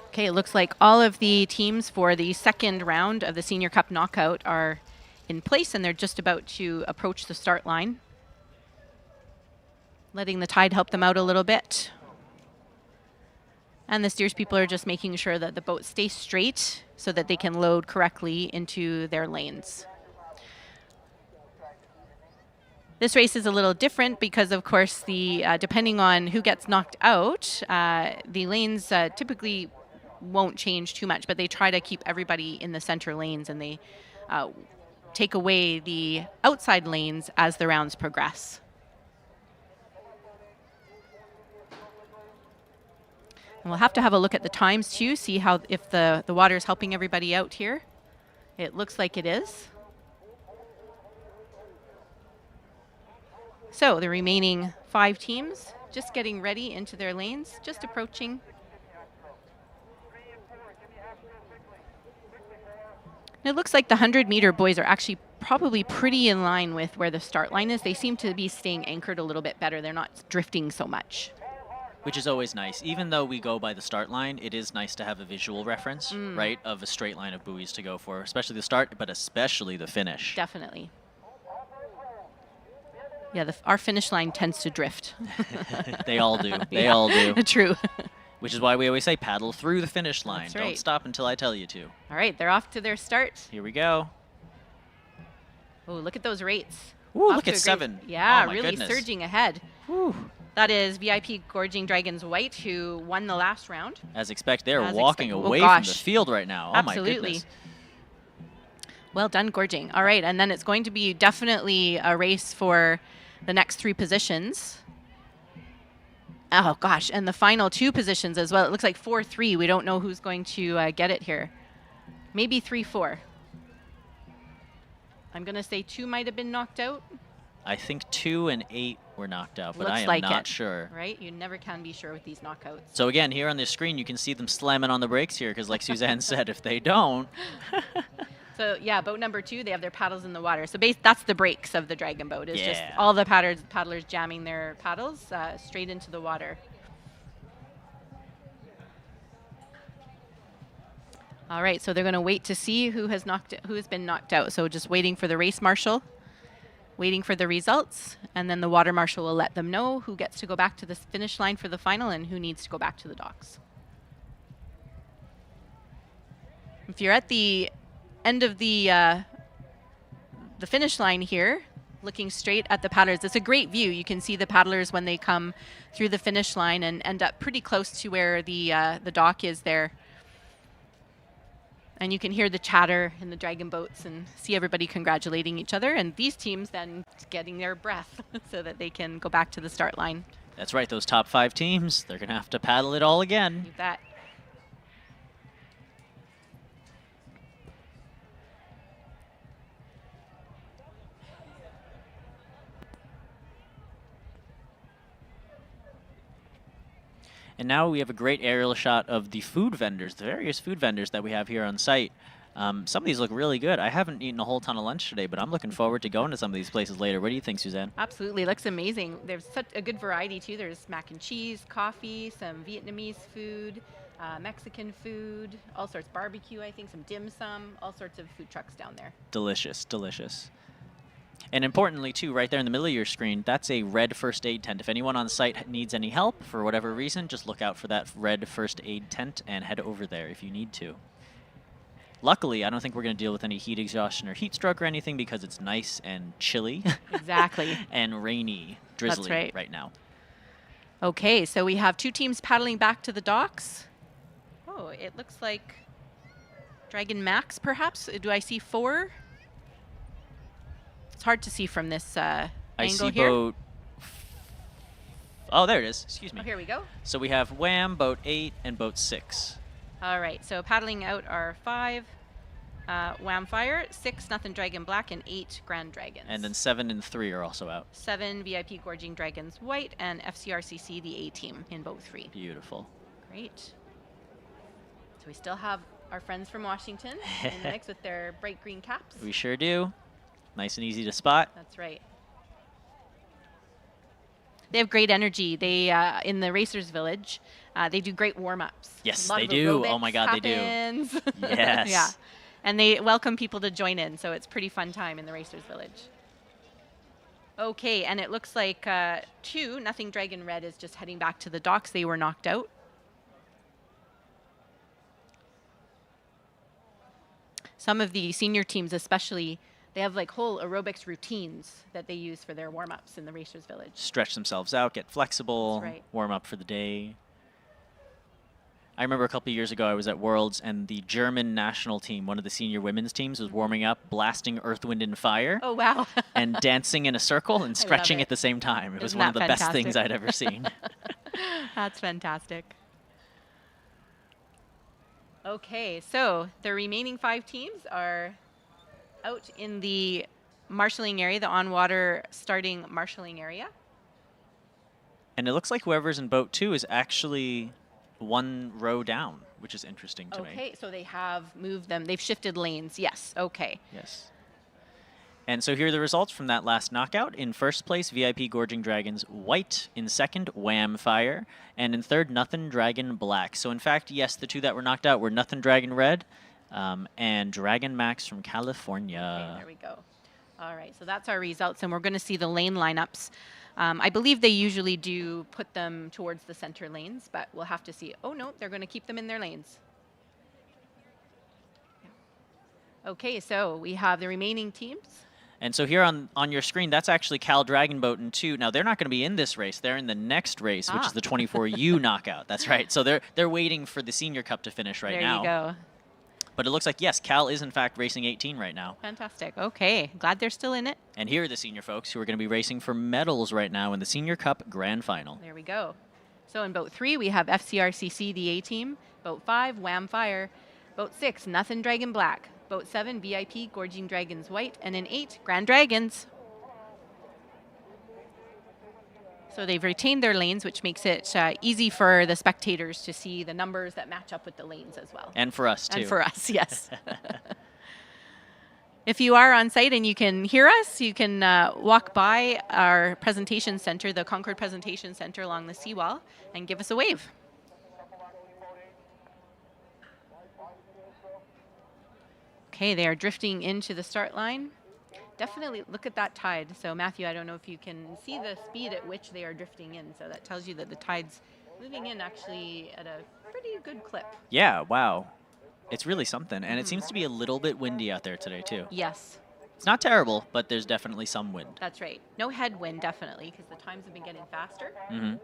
Speaker 5: Okay, it looks like all of the teams for the second round of the Senior Cup knockout are in place, and they're just about to approach the start line. Letting the tide help them out a little bit. And the steers people are just making sure that the boats stay straight so that they can load correctly into their lanes. This race is a little different because, of course, the depending on who gets knocked out, the lanes typically won't change too much, but they try to keep everybody in the center lanes, and they take away the outside lanes as the rounds progress. And we'll have to have a look at the times too, see how if the water is helping everybody out here. It looks like it is. So the remaining 5 teams just getting ready into their lanes, just approaching. And it looks like the 100-meter boys are actually probably pretty in line with where the start line is. They seem to be staying anchored a little bit better. They're not drifting so much.
Speaker 4: Which is always nice. Even though we go by the start line, it is nice to have a visual reference, right, of a straight line of buoys to go for, especially the start, but especially the finish.
Speaker 5: Definitely. Yeah, our finish line tends to drift.
Speaker 4: They all do. They all do.
Speaker 5: True.
Speaker 4: Which is why we always say paddle through the finish line.
Speaker 5: That's right.
Speaker 4: Don't stop until I tell you to.
Speaker 5: All right, they're off to their start.
Speaker 4: Here we go.
Speaker 5: Oh, look at those rates.
Speaker 4: Ooh,
Speaker 5: Off
Speaker 4: look
Speaker 5: to
Speaker 4: at
Speaker 5: a
Speaker 4: 7.
Speaker 5: Yeah,
Speaker 4: Oh, my
Speaker 5: really
Speaker 4: goodness.
Speaker 5: surging ahead.
Speaker 4: Whew.
Speaker 5: That is VIP Gorging Dragons White, who won the last round.
Speaker 4: As expected, they're
Speaker 5: As
Speaker 4: walking
Speaker 5: expect-
Speaker 4: away
Speaker 5: oh,
Speaker 4: from the
Speaker 5: gosh.
Speaker 4: field right now. Oh, my
Speaker 5: Absolutely.
Speaker 4: goodness.
Speaker 5: Well done, Gorging. All right, and then it's going to be definitely a race for the next 3 positions. Oh, gosh, and the final 2 positions as well. It looks like 4-3. We don't know who's going to get it here. Maybe 3-4. I'm going to say 2 might have been knocked out.
Speaker 4: I think 2 and 8 were knocked out, but
Speaker 5: Looks
Speaker 4: I am
Speaker 5: like
Speaker 4: not
Speaker 5: it,
Speaker 4: sure.
Speaker 5: Right? You never can be sure with these knockouts.
Speaker 4: So again, here on the screen, you can see them slamming on the brakes here, because like Suzanne said, if they don't,
Speaker 5: So yeah, boat number 2, they have their paddles in the water. So that's the brakes of the dragon boat. Is just
Speaker 4: Yeah.
Speaker 5: all the paddlers jamming their paddles straight into the water. All right, so they're going to wait to see who has been knocked out. So just waiting for the race marshal, waiting for the results, and then the water marshal will let them know who gets to go back to the finish line for the final and who needs to go back to the docks. If you're at the end of the finish line here, looking straight at the paddlers, it's a great view. You can see the paddlers when they come through the finish line and end up pretty close to where the dock is there. And you can hear the chatter in the dragon boats and see everybody congratulating each other, and these teams then getting their breath so that they can go back to the start line.
Speaker 4: that's right, those top 5 teams, they're going to have to paddle it all again.
Speaker 5: You bet.
Speaker 4: And now we have a great aerial shot of the food vendors, the various food vendors that we have here on site. Some of these look really good. I haven't eaten a whole ton of lunch today, but I'm looking forward to going to some of these places later. What do you think, Suzanne?
Speaker 5: Absolutely, looks amazing. There's such a good variety too. There's mac and cheese, coffee, some Vietnamese food, Mexican food, all sorts, barbecue, I think, some dim sum, all sorts of food trucks down there.
Speaker 4: Delicious, delicious. And importantly, too, right there in the middle of your screen, that's a red first aid tent. If anyone on site needs any help for whatever reason, just look out for that red first aid tent and head over there if you need to. Luckily, I don't think we're going to deal with any heat exhaustion or heat stroke or anything because it's nice and chilly.
Speaker 5: Exactly.
Speaker 4: And rainy, drizzly
Speaker 5: right
Speaker 4: now.
Speaker 5: Okay, so we have 2 teams paddling back to the docks. Oh, it looks like Dragon Max, perhaps? Do I see 4? It's hard to see from this
Speaker 4: I
Speaker 5: angle
Speaker 4: see
Speaker 5: here.
Speaker 4: boat... Oh, there it is. Excuse me.
Speaker 5: Oh, here we go.
Speaker 4: So we have Wham, boat 8, and boat 6.
Speaker 5: All right, so paddling out are 5 Wham Fire, 6 Nothing Dragon Black, and 8 Grand Dragons.
Speaker 4: And then 7 and 3 are also out.
Speaker 5: 7 VIP Gorging Dragons White, and FCRCC, the A team, in boat 3.
Speaker 4: Beautiful.
Speaker 5: Great. So we still have our friends from Washington in the mix with their bright green caps.
Speaker 4: We sure do. Nice and easy to spot.
Speaker 5: That's right. They have great energy. They in the Racers Village, they do great warm-ups.
Speaker 4: Yes,
Speaker 5: A lot
Speaker 4: they
Speaker 5: of
Speaker 4: do. Oh
Speaker 5: aerobics
Speaker 4: my God, they do.
Speaker 5: happens.
Speaker 4: Yes.
Speaker 5: Yeah, and they welcome people to join in, so it's pretty fun time in the Racers Village. Okay, and it looks like 2 Nothing Dragon Red is just heading back to the docks. They were knocked out. some of the senior teams especially, they have like whole aerobics routines that they use for their warm-ups in the Racers Village.
Speaker 4: Stretch themselves out, get flexible,
Speaker 5: That's right.
Speaker 4: warm up for the day. I remember a couple of years ago I was at Worlds and the German national team, one of the senior women's teams, was warming up, blasting Earth, Wind, and Fire.
Speaker 5: Oh, wow.
Speaker 4: And dancing in a circle and stretching
Speaker 5: it.
Speaker 4: at the same time. It was
Speaker 5: Isn't
Speaker 4: one of
Speaker 5: that
Speaker 4: the best things
Speaker 5: fantastic?
Speaker 4: I'd ever seen.
Speaker 5: That's fantastic. Okay, so the remaining 5 teams are out in the marshalling area, the on-water starting marshalling area.
Speaker 4: And it looks like whoever's in boat 2 is actually one row down, which is interesting to me.
Speaker 5: Okay, so they have moved them. They've shifted lanes. Yes, okay.
Speaker 4: Yes. And so here are the results from that last knockout. In first place, VIP Gorging Dragons White. In second, Wham Fire. And in third, Nothing Dragon Black. So in fact, yes, the 2 that were knocked out were Nothing Dragon Red and Dragon Max from California.
Speaker 5: Okay, there we go. All right, so that's our results, and we're going to see the lane lineups. I believe they usually do put them towards the center lanes, but we'll have to see. Oh, no, they're going to keep them in their lanes. Okay, so we have the remaining teams.
Speaker 4: And so here on your screen, that's actually Cal Dragon Boat in 2. Now, they're not going to be in this race. They're in the next race, which is the 24U knockout. That's right. So they're waiting for the Senior Cup to finish right now.
Speaker 5: There you go.
Speaker 4: But it looks like, yes, Cal is, in fact, racing 18 right now.
Speaker 5: Fantastic. Okay, glad they're still in it.
Speaker 4: And here are the senior folks who are going to be racing for medals right now in the Senior Cup Grand Final.
Speaker 5: There we go. So in boat 3, we have FCRCC, the A team. Boat 5, Wham Fire. Boat 6, Nothing Dragon Black. Boat 7, VIP Gorging Dragons White. And in 8, Grand Dragons. So they've retained their lanes, which makes it easy for the spectators to see the numbers that match up with the lanes as well.
Speaker 4: And for us, too.
Speaker 5: And for us, yes. If you are on site and you can hear us, you can walk by our presentation center, the Concord Presentation Center along the seawall, and give us a wave. Okay, they are drifting into the start line. Definitely look at that tide. So Matthew, I don't know if you can see the speed at which they are drifting in. So that tells you that the tide's moving in actually at a pretty good clip.
Speaker 4: Yeah, wow. It's really something. And it seems to be a little bit windy out there today, too.
Speaker 5: Yes.
Speaker 4: It's not terrible, but there's definitely some wind.
Speaker 5: That's right. No headwind, definitely, because the times have been getting faster.
Speaker 4: Mm-hmm.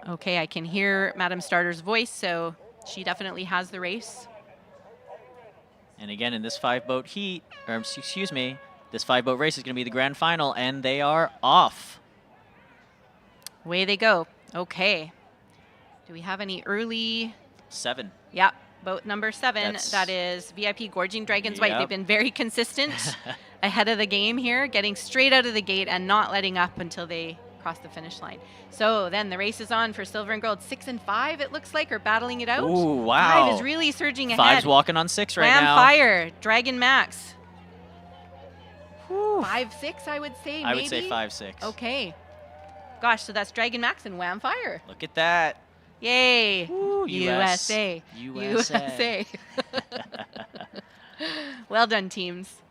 Speaker 5: Okay, I can hear Madam Starter's voice, so she definitely has the race.
Speaker 4: And again, in this 5-boat heat, or excuse me, this 5-boat race is going to be the grand final, and they are off.
Speaker 5: Away they go. Okay. Do we have any early?
Speaker 4: 7.
Speaker 5: Yeah, boat number 7.
Speaker 4: That's-
Speaker 5: That is VIP Gorging Dragons White.
Speaker 4: Yep.
Speaker 5: They've been very consistent ahead of the game here, getting straight out of the gate and not letting up until they cross the finish line. So then the race is on for silver and gold. 6 and 5, it looks like, are battling it out.
Speaker 4: Ooh, wow.
Speaker 5: 5 is really surging ahead.
Speaker 4: 5's walking on 6 right
Speaker 5: Wham
Speaker 4: now.
Speaker 5: Fire, Dragon Max. 5-6, I would say,
Speaker 4: I
Speaker 5: maybe.
Speaker 4: would say 5-6.
Speaker 5: Okay. Gosh, so that's Dragon Max and Wham Fire.
Speaker 4: Look at that.
Speaker 5: Yay.
Speaker 4: Woo,
Speaker 5: USA.
Speaker 4: USA.
Speaker 5: Well done, teams.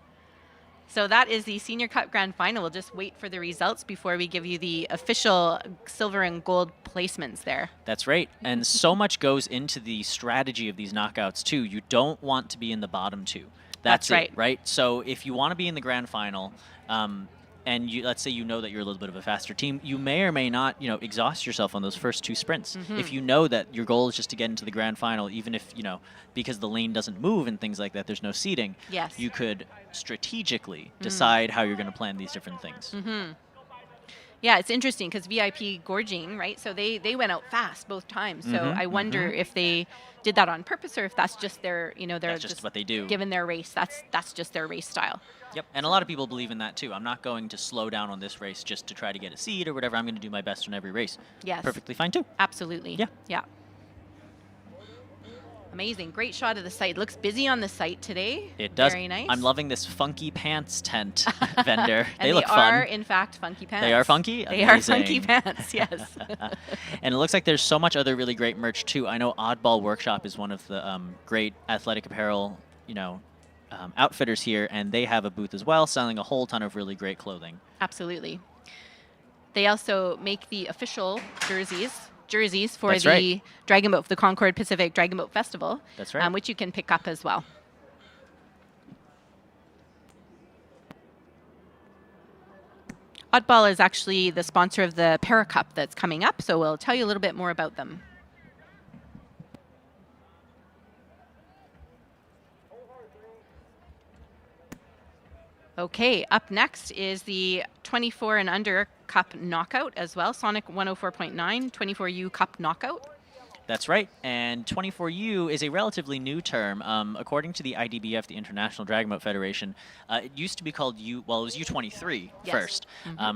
Speaker 5: So that is the Senior Cup Grand Final. We'll just wait for the results before we give you the official silver and gold placements there.
Speaker 4: That's right. And so much goes into the strategy of these knockouts, too. You don't want to be in the bottom 2. That's
Speaker 5: right.
Speaker 4: it, right? So if you want to be in the grand final, and let's say you know that you're a little bit of a faster team, you may or may not, exhaust yourself on those first 2 sprints. If you know that your goal is just to get into the grand final, even if, because the lane doesn't move and things like that, there's no seating,
Speaker 5: Yes.
Speaker 4: you could strategically decide how you're going to plan these different things.
Speaker 5: Yeah, it's interesting because VIP Gorging, right? So they went out fast both times. So I wonder if they did that on purpose or if that's just their, they're
Speaker 4: That's just what they do.
Speaker 5: Given their race, that's just their race style.
Speaker 4: Yep, and a lot of people believe in that too. I'm not going to slow down on this race just to try to get a seed or whatever. I'm going to do my best in every race.
Speaker 5: Yes.
Speaker 4: Perfectly fine too.
Speaker 5: Absolutely.
Speaker 4: Yeah.
Speaker 5: Yeah. Amazing. Great shot of the site. Looks busy on the site today.
Speaker 4: It does.
Speaker 5: Very nice.
Speaker 4: I'm loving this funky pants tent vendor.
Speaker 5: And
Speaker 4: they look fun.
Speaker 5: are, in fact, funky pants.
Speaker 4: They are funky?
Speaker 5: They are
Speaker 4: Amazing.
Speaker 5: funky pants, yes.
Speaker 4: And it looks like there's so much other really great merch, too. I know Oddball Workshop is one of the great athletic apparel, outfitters here, and they have a booth as well, selling a whole ton of really great clothing.
Speaker 5: Absolutely. They also make the official jerseys for
Speaker 4: That's
Speaker 5: the
Speaker 4: right.
Speaker 5: Dragon Boat, the Concord Pacific Dragon Boat Festival.
Speaker 4: That's right.
Speaker 5: Which you can pick up as well. Oddball is actually the sponsor of the Para Cup that's coming up, so we'll tell you a little bit more about them. Okay, up next is the 24 and under Cup Knockout as well. Sonic 104.9, 24U Cup Knockout.
Speaker 4: That's right. And 24U is a relatively new term. According to the IDBF, the International Dragon Boat Federation, it used to be called it was U23
Speaker 5: Yes.
Speaker 4: first.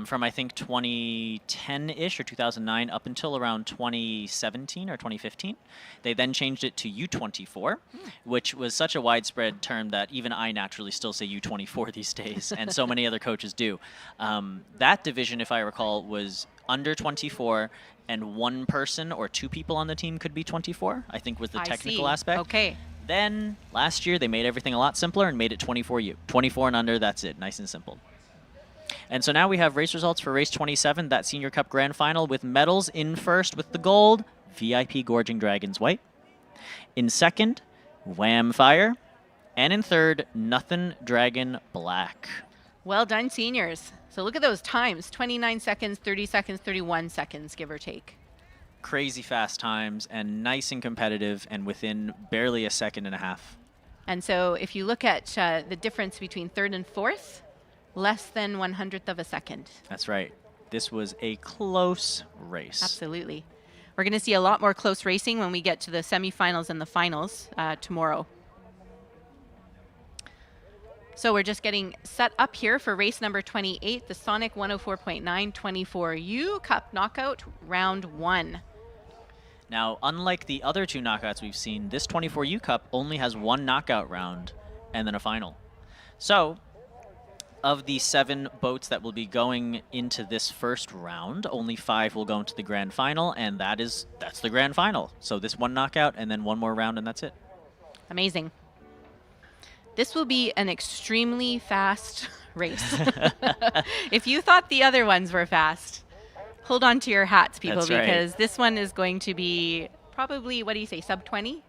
Speaker 4: From, I think, 2010-ish or 2009 up until around 2017 or 2015. They then changed it to U24, which was such a widespread term that even I naturally still say U24 these days, and so many other coaches do. That division, if I recall, was under 24, and one person or two people on the team could be 24, I think was the technical aspect.
Speaker 5: Okay.
Speaker 4: Then last year they made everything a lot simpler and made it 24U. 24 and under, that's it. Nice and simple. And so now we have race results for race 27, that Senior Cup Grand Final, with medals. In first with the gold, VIP Gorging Dragons White. In second, Wham Fire. And in third, Nothin' Dragon Black.
Speaker 5: Well done, seniors. So look at those times, 29 seconds, 30 seconds, 31 seconds, give or take.
Speaker 4: Crazy fast times and nice and competitive and within barely a second and a half.
Speaker 5: And so if you look at the difference between third and fourth, less than 1/100th of a second.
Speaker 4: That's right. This was a close race.
Speaker 5: Absolutely. We're going to see a lot more close racing when we get to the semifinals and the finals tomorrow. So we're just getting set up here for race number 28, the Sonic 104.9 24U Cup Knockout, round 1.
Speaker 4: Now, unlike the other two knockouts we've seen, this 24U Cup only has one knockout round and then a final. So, of the 7 boats that will be going into this first round, only 5 will go into the grand final, and that's the grand final. So this one knockout and then one more round, and that's it.
Speaker 5: Amazing. This will be an extremely fast race. If you thought the other ones were fast, hold on to your hats, people,
Speaker 4: That's right.
Speaker 5: because this one is going to be probably, what do you say, sub 20?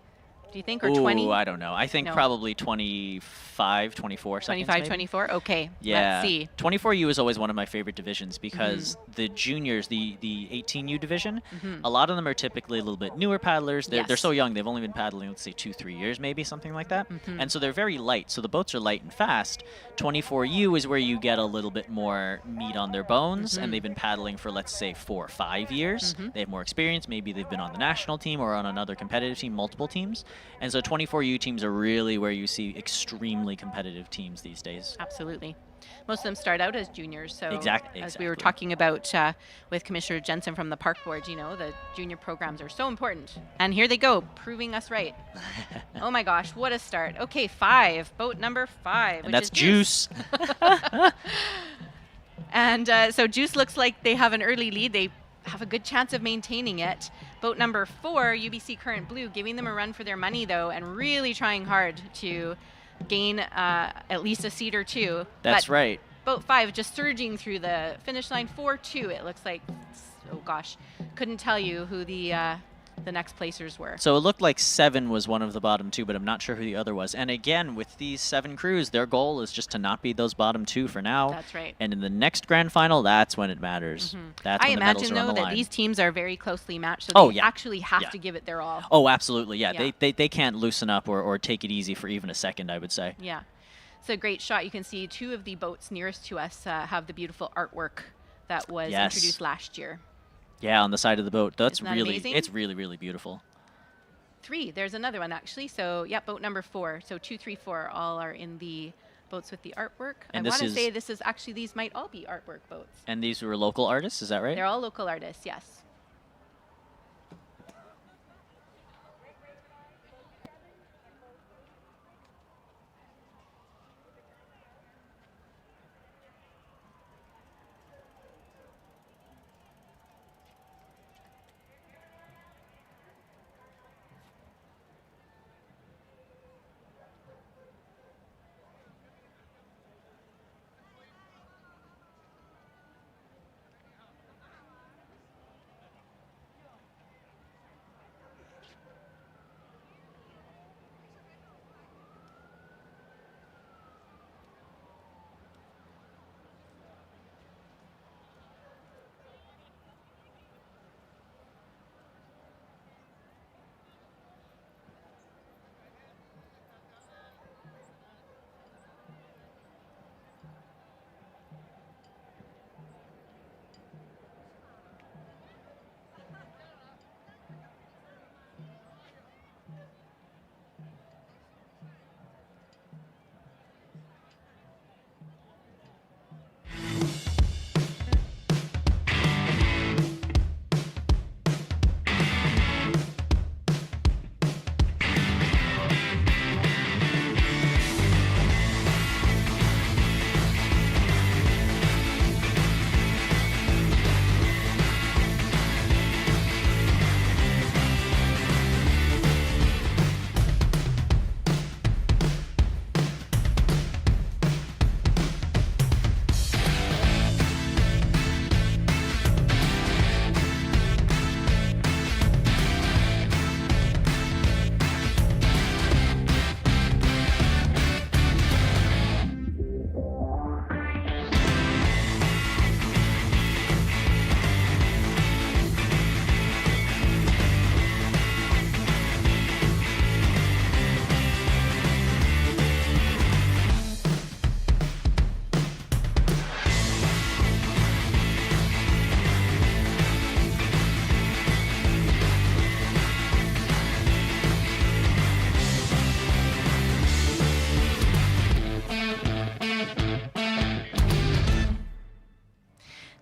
Speaker 5: Do you think, or
Speaker 4: Ooh,
Speaker 5: 20?
Speaker 4: I don't know. I think
Speaker 5: No.
Speaker 4: probably 25, 24 seconds.
Speaker 5: 25,
Speaker 4: maybe.
Speaker 5: 24? Okay,
Speaker 4: Yeah.
Speaker 5: let's see.
Speaker 4: 24U is always one of my favorite divisions because the juniors, the 18U division, a lot of them are typically a little bit newer paddlers. They're
Speaker 5: Yes.
Speaker 4: so young. They've only been paddling, let's say, 2-3 years, maybe, something like that. And so they're very light. So the boats are light and fast. 24U is where you get a little bit more meat on their bones, and they've been paddling for, let's say, 4 or 5 years. They have more experience. Maybe they've been on the national team or on another competitive team, multiple teams. And so 24U teams are really where you see extremely competitive teams these days.
Speaker 5: Absolutely. Most of them start out as juniors. So as we were
Speaker 4: Exactly.
Speaker 5: talking about with Commissioner Jensen from the Park Board, the junior programs are so important. And here they go, proving us right. Oh my gosh, what a start. Okay, 5, boat number 5.
Speaker 4: And that's Juice.
Speaker 5: And so Juice looks like they have an early lead. They have a good chance of maintaining it. Boat number 4, UBC Current Blue, giving them a run for their money, though, and really trying hard to gain at least a seat or two.
Speaker 4: That's
Speaker 5: But
Speaker 4: right.
Speaker 5: Boat 5 just surging through the finish line, 4-2, it looks like. Oh, gosh. Couldn't tell you who the next placers were.
Speaker 4: So it looked like 7 was one of the bottom 2, but I'm not sure who the other was. And again, with these 7 crews, their goal is just to not be those bottom 2 for now.
Speaker 5: That's right.
Speaker 4: And in the next grand final, that's when it matters. That's
Speaker 5: I
Speaker 4: when the medals
Speaker 5: imagine,
Speaker 4: are on
Speaker 5: though,
Speaker 4: the
Speaker 5: that
Speaker 4: line.
Speaker 5: these teams are very closely matched, so
Speaker 4: Oh,
Speaker 5: they
Speaker 4: yeah.
Speaker 5: actually have
Speaker 4: Yeah.
Speaker 5: to give it their all.
Speaker 4: Oh, absolutely. Yeah,
Speaker 5: Yeah.
Speaker 4: They can't loosen up or take it easy for even a second, I would say.
Speaker 5: Yeah. It's a great shot. You can see 2 of the boats nearest to us have the beautiful artwork that was
Speaker 4: Yes.
Speaker 5: introduced last year.
Speaker 4: Yeah, on the side of the boat. That's
Speaker 5: Isn't that
Speaker 4: really,
Speaker 5: amazing?
Speaker 4: it's really, really beautiful.
Speaker 5: 3, there's another one, actually. So, yeah, boat number 4. So 2, 3, 4 all are in the boats with the artwork.
Speaker 4: And
Speaker 5: I
Speaker 4: this
Speaker 5: want to
Speaker 4: is-
Speaker 5: say this is actually, these might all be artwork boats.
Speaker 4: And these were local artists, is that right?
Speaker 5: They're all local artists, yes.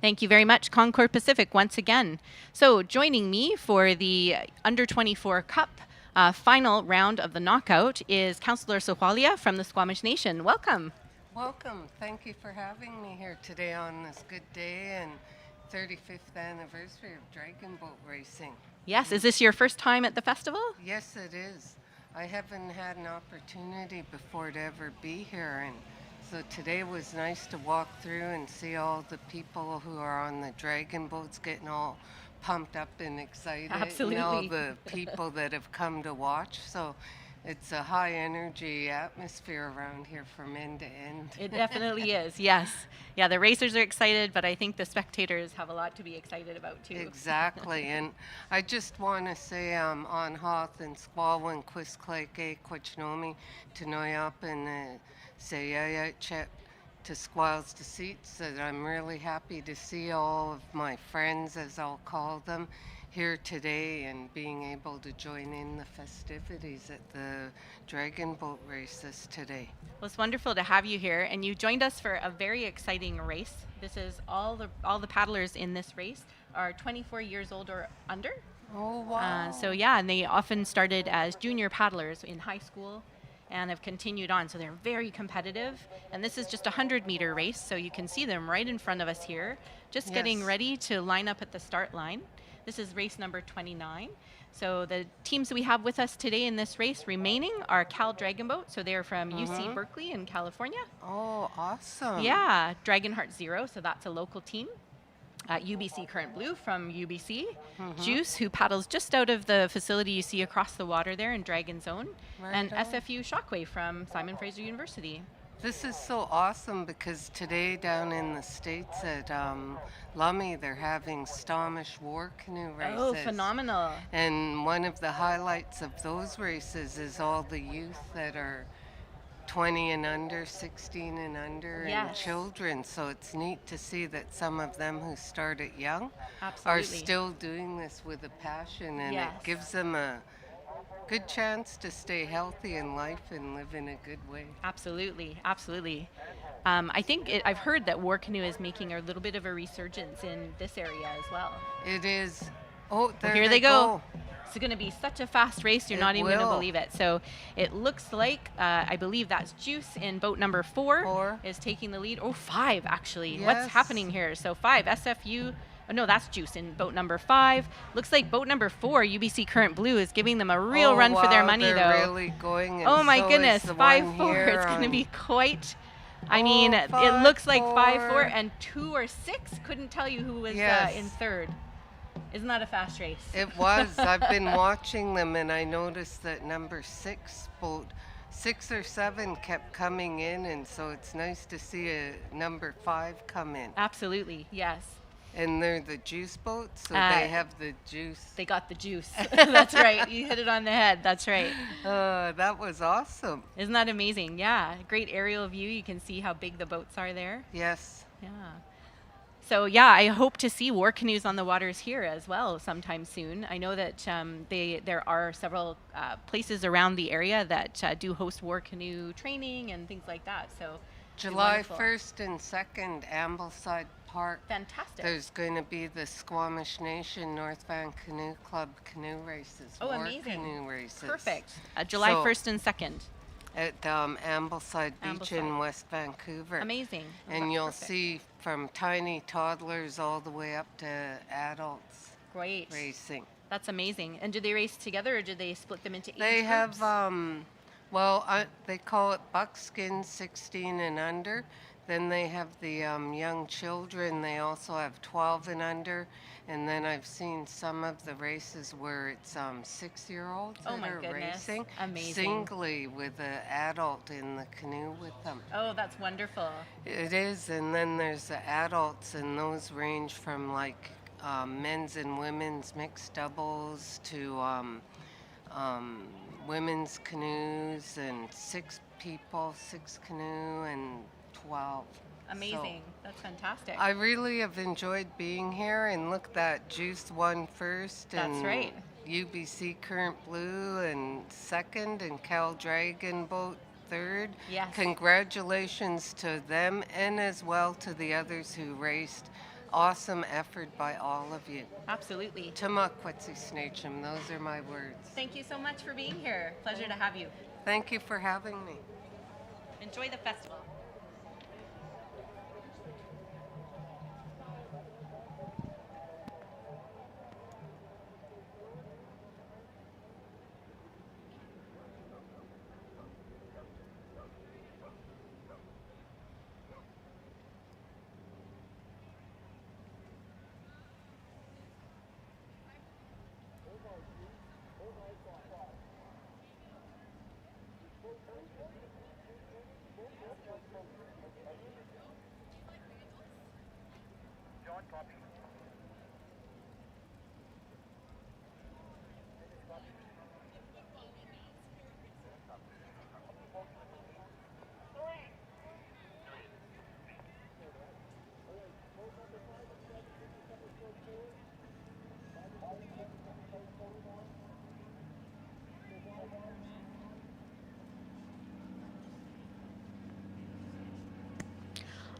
Speaker 5: Thank you very much, Concord Pacific, once again. So joining me for the Under 24 Cup final round of the knockout is Councillor Sohalia from the Squamish Nation. Welcome.
Speaker 12: Welcome. Thank you for having me here today on this good day and 35th anniversary of dragon boat racing.
Speaker 5: Yes, is this your first time at the festival?
Speaker 12: Yes, it is. I haven't had an opportunity before to ever be here, and so today was nice to walk through and see all the people who are on the dragon boats getting all pumped up and excited.
Speaker 5: Absolutely.
Speaker 12: And all the people that have come to watch. So it's a high energy atmosphere around here from end to end.
Speaker 5: It definitely is, yes. Yeah, the racers are excited, but I think the spectators have a lot to be excited about too.
Speaker 12: Exactly, and I just want to say on Hoth and Squalwyn, Quisclake, Quachnomi, Tanoyap, and Sayaya Chet to Squal's to Seats, that I'm really happy to see all of my friends, as I'll call them, here today and being able to join in the festivities at the dragon boat races today.
Speaker 5: Well, it's wonderful to have you here, and you joined us for a very exciting race. This is all the paddlers in this race are 24 years old or under.
Speaker 12: Oh, wow.
Speaker 5: So yeah, and they often started as junior paddlers in high school and have continued on, so they're very competitive. And this is just a 100-meter race, so you can see them right in front of us here, just getting
Speaker 12: Yes.
Speaker 5: ready to line up at the start line. This is race number 29. So the teams we have with us today in this race remaining are Cal Dragon Boat, so they're from UC Berkeley in California.
Speaker 12: Oh, awesome.
Speaker 5: Yeah, Dragonheart Zero, so that's a local team. UBC Current Blue from UBC. Juice, who paddles just out of the facility you see across the water there in Dragon Zone.
Speaker 12: Right
Speaker 5: And
Speaker 12: on.
Speaker 5: SFU Shockwave from Simon Fraser University.
Speaker 12: This is so awesome because today down in the States at Lummi, they're having Squamish war canoe races.
Speaker 5: Oh, phenomenal.
Speaker 12: And one of the highlights of those races is all the youth that are 20 and under, 16 and under, and
Speaker 5: Yes.
Speaker 12: children. So it's neat to see that some of them who started young
Speaker 5: Absolutely.
Speaker 12: are still doing this with a passion, and
Speaker 5: Yes.
Speaker 12: it gives them a good chance to stay healthy in life and live in a good way.
Speaker 5: Absolutely, absolutely. I think I've heard that war canoe is making a little bit of a resurgence in this area as well.
Speaker 12: It is. Oh, there
Speaker 5: Here they go. It's going to be such a fast race, you're
Speaker 12: It
Speaker 5: not even going to
Speaker 12: will.
Speaker 5: believe it. So it looks like, I believe that's Juice in boat number 4
Speaker 12: Four.
Speaker 5: is taking the lead. Oh, 5 actually. What's
Speaker 12: Yes.
Speaker 5: happening here? So 5, SFU. Oh, no, that's Juice in boat number 5. Looks like boat number 4, UBC Current Blue, is giving them a real
Speaker 12: Oh,
Speaker 5: run for their
Speaker 12: wow,
Speaker 5: money,
Speaker 12: they're
Speaker 5: though.
Speaker 12: really going. And
Speaker 5: Oh my
Speaker 12: so is
Speaker 5: goodness,
Speaker 12: the
Speaker 5: 5-4.
Speaker 12: one here
Speaker 5: It's going to
Speaker 12: on-
Speaker 5: be quite. I
Speaker 12: Oh,
Speaker 5: mean, it looks like 5-4
Speaker 12: 5-4.
Speaker 5: and 2 or 6. Couldn't tell you who was
Speaker 12: Yes.
Speaker 5: in third. Isn't that a fast race?
Speaker 12: It was. I've been watching them, and I noticed that number 6 boat, 6 or 7 kept coming in, and so it's nice to see a number 5 come in.
Speaker 5: Absolutely, yes.
Speaker 12: And they're the juice boats, so
Speaker 5: Uh,
Speaker 12: they have the juice.
Speaker 5: They got the juice. That's right. You hit it on the head. That's right.
Speaker 12: That was awesome.
Speaker 5: Isn't that amazing? Yeah. Great aerial view. You can see how big the boats are there.
Speaker 12: Yes.
Speaker 5: Yeah. So yeah, I hope to see war canoes on the waters here as well sometime soon. I know that there are several places around the area that do host war canoe training and things like that. So it'd be
Speaker 12: July
Speaker 5: wonderful.
Speaker 12: 1st and 2nd, Ambleside Park.
Speaker 5: Fantastic.
Speaker 12: There's going to be the Squamish Nation North Van Canoe Club canoe races.
Speaker 5: Oh,
Speaker 12: war
Speaker 5: amazing.
Speaker 12: Canoe races.
Speaker 5: Perfect. July
Speaker 12: So-
Speaker 5: 1st and 2nd.
Speaker 12: At Ambleside Beach
Speaker 5: Ambleside.
Speaker 12: in West Vancouver.
Speaker 5: Amazing. Oh,
Speaker 12: And
Speaker 5: that's
Speaker 12: you'll
Speaker 5: perfect.
Speaker 12: see from tiny toddlers all the way up to adults
Speaker 5: Great.
Speaker 12: racing.
Speaker 5: That's amazing. And do they race together or do they split them into age
Speaker 12: They have,
Speaker 5: groups?
Speaker 12: they call it buckskin 16 and under. Then they have the young children. They also have 12 and under. And then I've seen some of the races where it's 6-year-olds
Speaker 5: Oh
Speaker 12: that
Speaker 5: my
Speaker 12: are
Speaker 5: goodness.
Speaker 12: racing
Speaker 5: Amazing.
Speaker 12: singly with an adult in the canoe with them.
Speaker 5: Oh, that's wonderful.
Speaker 12: It is, and then there's the adults, and those range from like men's and women's mixed doubles to women's canoes and 6 people, 6 canoe, and 12.
Speaker 5: Amazing. That's fantastic.
Speaker 12: I really have enjoyed being here, and look, that Juice won first.
Speaker 5: That's
Speaker 12: and
Speaker 5: right.
Speaker 12: UBC Current Blue and second, and Cal Dragon Boat third.
Speaker 5: Yes.
Speaker 12: Congratulations to them, and as well to the others who raced awesome effort by all of you.
Speaker 5: Absolutely.
Speaker 12: Tumakwetsi Snachum, those are my words.
Speaker 5: Thank you so much for being here. Pleasure to have you.
Speaker 12: Thank you for having me.
Speaker 5: Enjoy the festival.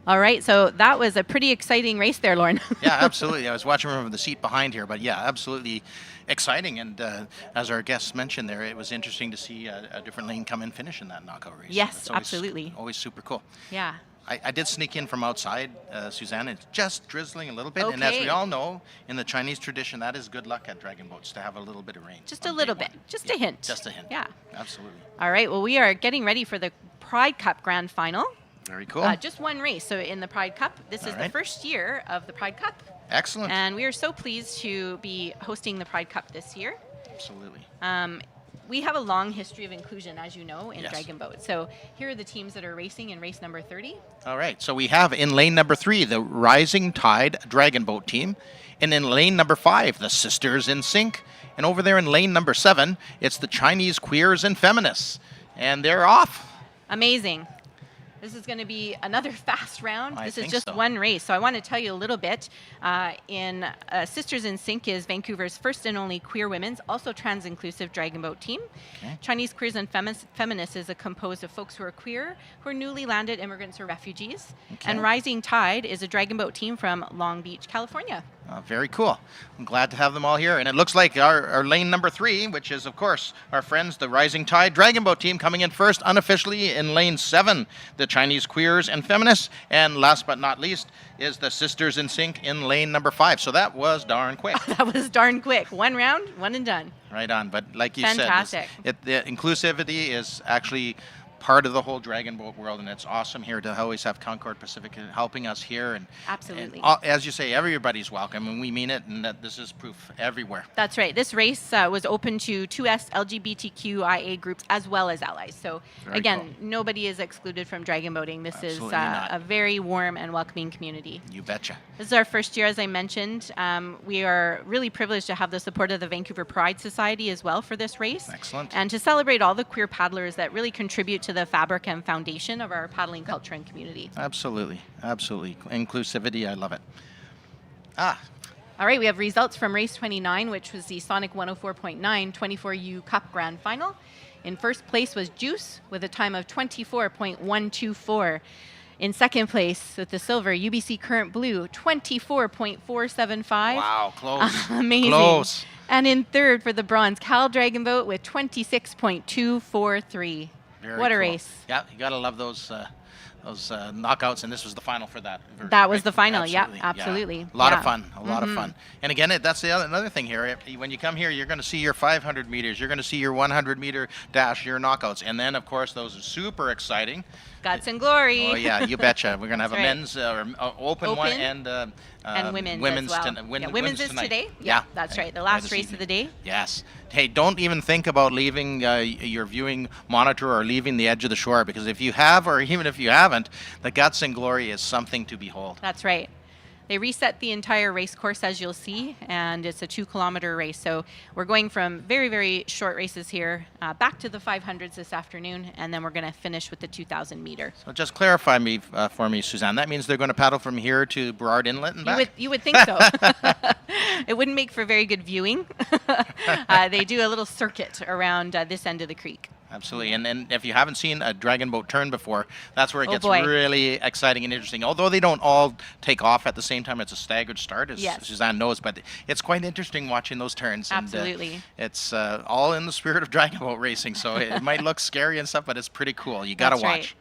Speaker 5: All right, so that was a pretty exciting race there, Lauren.
Speaker 7: Yeah, absolutely. I was watching from the seat behind here, but yeah, absolutely exciting. And as our guests mentioned there, it was interesting to see a different lane come and finish in that knockout race.
Speaker 5: Yes,
Speaker 7: It's always,
Speaker 5: absolutely.
Speaker 7: Always super cool.
Speaker 5: Yeah.
Speaker 7: I did sneak in from outside, Suzanne. It's just drizzling a little bit. And as
Speaker 5: Okay.
Speaker 7: we all know, in the Chinese tradition, that is good luck at dragon boats, to have a little bit of rain.
Speaker 5: Just a
Speaker 7: on
Speaker 5: little
Speaker 7: day
Speaker 5: bit,
Speaker 7: one.
Speaker 5: just
Speaker 7: Yeah,
Speaker 5: a hint.
Speaker 7: Just a hint.
Speaker 5: Yeah.
Speaker 7: Absolutely.
Speaker 5: All right, well, we are getting ready for the Pride Cup Grand Final.
Speaker 7: Very cool.
Speaker 5: Just one race. So in the Pride Cup, this is the
Speaker 7: right.
Speaker 5: first year of the Pride Cup.
Speaker 7: Excellent.
Speaker 5: And we are so pleased to be hosting the Pride Cup this year.
Speaker 7: Absolutely.
Speaker 5: We have a long history of inclusion, as you know, in
Speaker 7: Yes.
Speaker 5: Dragon Boat. So here are the teams that are racing in race number 30.
Speaker 7: All right, so we have in lane number 3 the Rising Tide Dragon Boat team, and in lane number 5 the Sisters in Sync, and over there in lane number 7 it's the Chinese Queers and Feminists, and they're off.
Speaker 5: Amazing. This is going to be another fast round.
Speaker 7: I
Speaker 5: This is
Speaker 7: think
Speaker 5: just
Speaker 7: so.
Speaker 5: one race. So I want to tell you a little bit. In Sisters in Sync is Vancouver's first and only queer women's, also trans-inclusive dragon boat team.
Speaker 7: Okay.
Speaker 5: Chinese Queers and Feminists is composed of folks who are queer, who are newly landed immigrants or refugees.
Speaker 7: Okay.
Speaker 5: And Rising Tide is a dragon boat team from Long Beach, California.
Speaker 7: Very cool. I'm glad to have them all here. And it looks like our lane number 3, which is, of course, our friends, the Rising Tide Dragon Boat team, coming in first unofficially in lane 7, the Chinese Queers and Feminists. And last but not least is the Sisters in Sync in lane number 5. So that was darn quick.
Speaker 5: That was darn quick. One round, one and done.
Speaker 7: Right on. But like you
Speaker 5: Fantastic.
Speaker 7: said, the inclusivity is actually part of the whole dragon boat world, and it's awesome here to always have Concord Pacific helping us here. And
Speaker 5: Absolutely.
Speaker 7: and as you say, everybody's welcome, and we mean it, and that this is proof everywhere.
Speaker 5: That's right. This race was open to 2S LGBTQIA groups as well as allies. So
Speaker 7: Very
Speaker 5: again, nobody is excluded from dragon boating. This
Speaker 7: Absolutely
Speaker 5: is
Speaker 7: not.
Speaker 5: a very warm and welcoming community.
Speaker 7: You betcha.
Speaker 5: This is our first year, as I mentioned. We are really privileged to have the support of the Vancouver Pride Society as well for this race.
Speaker 7: Excellent.
Speaker 5: And to celebrate all the queer paddlers that really contribute to the fabric and foundation of our paddling culture and community.
Speaker 7: Absolutely. Absolutely. Inclusivity, I love it.
Speaker 5: All right, we have results from race 29, which was the Sonic 104.9 24U Cup Grand Final. In first place was Juice with a time of 24.124. In second place with the silver, UBC Current Blue, 24.475.
Speaker 7: Wow, close.
Speaker 5: Amazing.
Speaker 7: Close.
Speaker 5: And in third for the bronze, Cal Dragon Boat with 26.243.
Speaker 7: Very
Speaker 5: What a
Speaker 7: cool.
Speaker 5: race.
Speaker 7: Yeah, you gotta love those knockouts, and this was the final for that.
Speaker 5: That was the final, yeah,
Speaker 7: Yeah.
Speaker 5: absolutely.
Speaker 7: A lot
Speaker 5: Yeah.
Speaker 7: of fun, a lot of fun. And again, that's another thing here. When you come here, you're going to see your 500 meters, you're going to see your 100-meter dash, your knockouts, and then of course those are super exciting.
Speaker 5: Guts and glory.
Speaker 7: Oh yeah, you betcha. We're going to have
Speaker 5: That's
Speaker 7: a
Speaker 5: right.
Speaker 7: men's open one and
Speaker 5: women's as well. Women's is
Speaker 7: tonight.
Speaker 5: today.
Speaker 7: Yeah,
Speaker 5: That's right. The last
Speaker 7: this
Speaker 5: race
Speaker 7: evening.
Speaker 5: of the day.
Speaker 7: Yes. Hey, don't even think about leaving your viewing monitor or leaving the edge of the shore, because if you have, or even if you haven't, the guts and glory is something to behold.
Speaker 5: That's right. They reset the entire race course, as you'll see, and it's a 2-kilometer race. So we're going from very, very short races here back to the 500s this afternoon, and then we're going to finish with the 2,000 meter.
Speaker 7: So just clarify for me, Suzanne. That means they're going to paddle from here to Burrard Inlet and back?
Speaker 5: You would think so. It wouldn't make for very good viewing. They do a little circuit around this end of the creek.
Speaker 7: Absolutely, and if you haven't seen a dragon boat turn before, that's where it gets
Speaker 5: boy.
Speaker 7: really exciting and interesting. Although they don't all take off at the same time, it's a staggered start, as
Speaker 5: Yes.
Speaker 7: Suzanne knows, but it's quite interesting watching those turns.
Speaker 5: Absolutely.
Speaker 7: And, it's all in the spirit of dragon boat racing, so it might look scary and stuff, but it's pretty cool. You got to
Speaker 5: That's
Speaker 7: watch.
Speaker 5: right.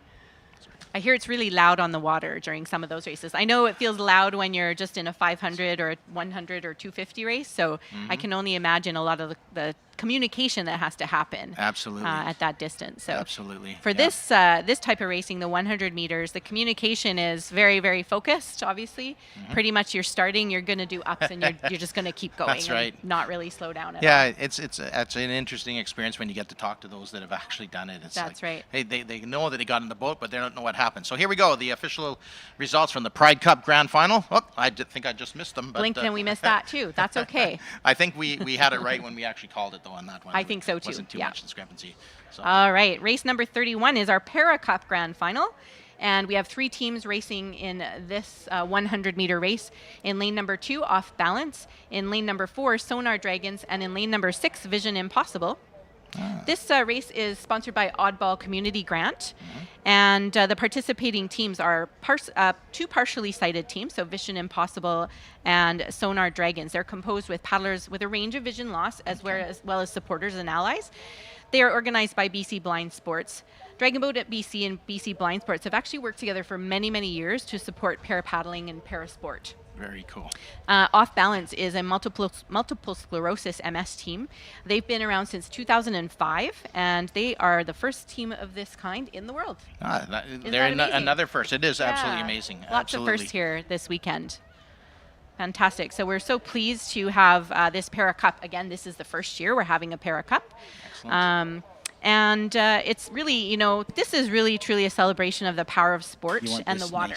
Speaker 5: I hear it's really loud on the water during some of those races. I know it feels loud when you're just in a 500 or a 100 or 250 race, so I can only imagine a lot of the communication that has to happen
Speaker 7: Absolutely.
Speaker 5: at that distance. So
Speaker 7: Absolutely.
Speaker 5: for this type of racing, the 100 meters, the communication is very, very focused, obviously. Pretty much you're starting, you're going to do ups, and you're just going to keep going.
Speaker 7: That's right.
Speaker 5: And not really slow down at all.
Speaker 7: Yeah, it's an interesting experience when you get to talk to those that have actually done it. It's
Speaker 5: That's right.
Speaker 7: Hey, they know that they got in the boat, but they don't know what happened. So here we go, the official results from the Pride Cup Grand Final. Oh, I think I just missed them. But,
Speaker 5: Blinked and we missed that too. That's okay.
Speaker 7: I think we had it right when we actually called it, though, on that one.
Speaker 5: I think so, too.
Speaker 7: Wasn't too
Speaker 5: Yeah.
Speaker 7: much discrepancy. So.
Speaker 5: All right, race number 31 is our Para Cup Grand Final. And we have 3 teams racing in this 100-meter race. In lane number 2, Off Balance. In lane number 4, Sonar Dragons. And in lane number 6, Vision Impossible. This race is sponsored by Oddball Community Grant. And the participating teams are 2 partially sighted teams, so Vision Impossible and Sonar Dragons. They're composed with paddlers with a range of vision loss, as well as supporters and allies. They are organized by BC Blind Sports. Dragon Boat at BC and BC Blind Sports have actually worked together for many, many years to support para-paddling and para-sport.
Speaker 7: Very cool.
Speaker 5: Off Balance is a multiple sclerosis MS team. They've been around since 2005, and they are the first team of this kind in the world.
Speaker 7: They're another first. It is absolutely amazing.
Speaker 5: Lots
Speaker 7: absolutely.
Speaker 5: of firsts here this weekend. Fantastic. So we're so pleased to have this Para Cup. Again, this is the first year we're having a Para Cup.
Speaker 7: Excellent.
Speaker 5: And it's really, this is really truly a celebration of the power of sport and the water.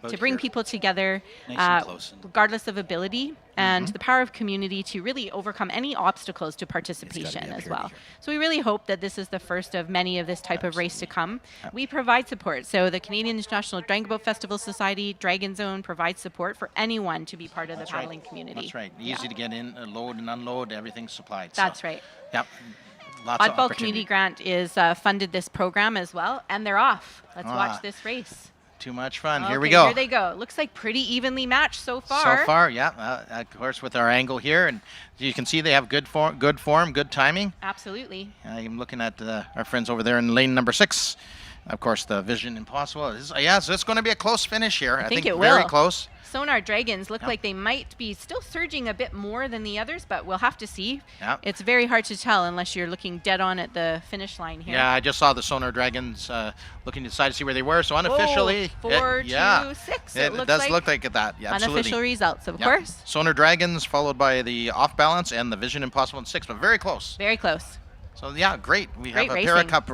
Speaker 5: To bring people together, regardless of ability, and the power of community to really overcome any obstacles to participation as well. So we really hope that this is the first of many of this type of race to come. We provide support. So the Canadian International Dragon Boat Festival Society, Dragon Zone provides support for anyone to be part of the paddling community.
Speaker 7: That's right. Easy to get in, load and unload, everything's supplied.
Speaker 5: That's right.
Speaker 7: Yep. Lots of
Speaker 5: Oddball
Speaker 7: opportunity.
Speaker 5: Community Grant is funded this program as well, and they're off. Let's watch this race.
Speaker 7: Too much fun. Here
Speaker 5: Okay,
Speaker 7: we go.
Speaker 5: Here they go. Looks like pretty evenly matched so far.
Speaker 7: So far, yeah. Of course, with our angle here, and you can see they have good form, good timing.
Speaker 5: Absolutely.
Speaker 7: I'm looking at our friends over there in lane number 6. Of course, the Vision Impossible. So it's going to be a close finish here. I think
Speaker 5: it
Speaker 7: very
Speaker 5: will.
Speaker 7: close.
Speaker 5: Sonar Dragons look like they might be still surging a bit more than the others, but we'll have to see.
Speaker 7: Yep.
Speaker 5: It's very hard to tell unless you're looking dead on at the finish line here.
Speaker 7: Yeah, I just saw the Sonar Dragons looking to decide to see where they were. So unofficially,
Speaker 5: 4, 2, 6.
Speaker 7: It does look like that. Yeah, absolutely.
Speaker 5: Unofficial results, of course.
Speaker 7: Sonar Dragons followed by the Off Balance and the Vision Impossible in 6, but very close.
Speaker 5: Very close.
Speaker 7: So yeah, great. We
Speaker 5: Great
Speaker 7: have a Para Cup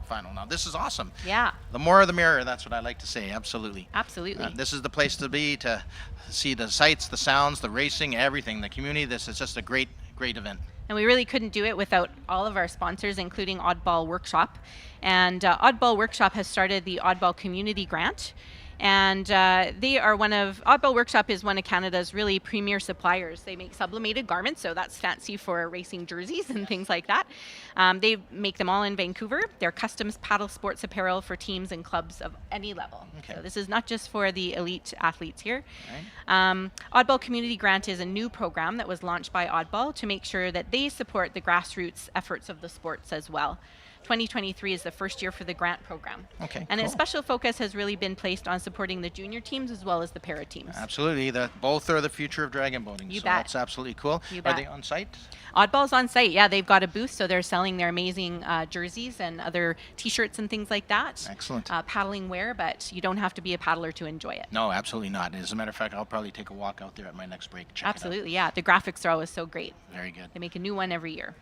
Speaker 7: final now. This is awesome.
Speaker 5: Yeah.
Speaker 7: The more the merrier. That's what I like to say. Absolutely.
Speaker 5: Absolutely.
Speaker 7: This is the place to be to see the sights, the sounds, the racing, everything. The community. This is just a great event.
Speaker 5: And we really couldn't do it without all of our sponsors, including Oddball Workshop. And Oddball Workshop has started the Oddball Community Grant. And Oddball Workshop is one of Canada's really premier suppliers. They make sublimated garments, so that's fancy for racing jerseys and things like that. They make them all in Vancouver. They're custom paddle sports apparel for teams and clubs of any level.
Speaker 7: Okay.
Speaker 5: So this is not just for the elite athletes here.
Speaker 7: Right.
Speaker 5: Oddball Community Grant is a new program that was launched by Oddball to make sure that they support the grassroots efforts of the sports as well. 2023 is the first year for the grant program.
Speaker 7: Okay,
Speaker 5: and
Speaker 7: cool.
Speaker 5: its special focus has really been placed on supporting the junior teams as well as the para teams.
Speaker 7: Absolutely. Both are the future of dragon boating.
Speaker 5: You
Speaker 7: so
Speaker 5: bet.
Speaker 7: That's absolutely cool.
Speaker 5: You
Speaker 7: Are
Speaker 5: bet.
Speaker 7: they on site?
Speaker 5: Oddball's on site. Yeah, they've got a booth, so they're selling their amazing jerseys and other T-shirts and things like that.
Speaker 7: Excellent.
Speaker 5: Paddling wear, but you don't have to be a paddler to enjoy it.
Speaker 7: No, absolutely not. As a matter of fact, I'll probably take a walk out there at my next break. Check
Speaker 5: Absolutely, yeah. The graphics are always so great.
Speaker 7: It out. Very good.
Speaker 5: They make a new one every year.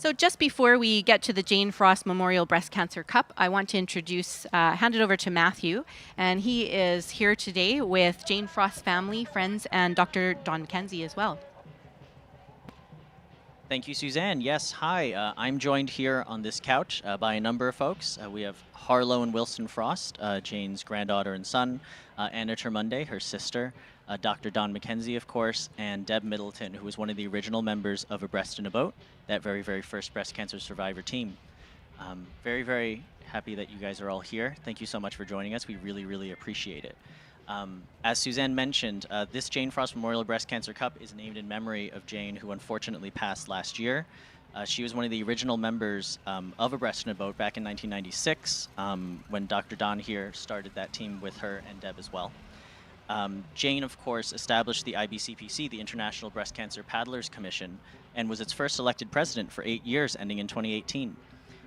Speaker 5: So just before we get to the Jane Frost Memorial Breast Cancer Cup, I want to hand it over to Matthew, and he is here today with Jane Frost's family, friends, and Dr. Don McKenzie as well.
Speaker 4: Thank you, Suzanne. Yes, hi. I'm joined here on this couch by a number of folks. We have Harlow and Wilson Frost, Jane's granddaughter and son, Anna Termunde, her sister, Dr. Don McKenzie, of course, and Deb Middleton, who was one of the original members of A Breast in a Boat, that very, very first breast cancer survivor team. Very, very happy that you guys are all here. Thank you so much for joining us. We really, really appreciate it. As Suzanne mentioned, this Jane Frost Memorial Breast Cancer Cup is named in memory of Jane, who unfortunately passed last year. She was one of the original members of A Breast in a Boat back in 1996, when Dr. Don here started that team with her and Deb as well. Jane, of course, established the IBCPC, the International Breast Cancer Paddlers Commission, and was its first elected president for 8 years, ending in 2018.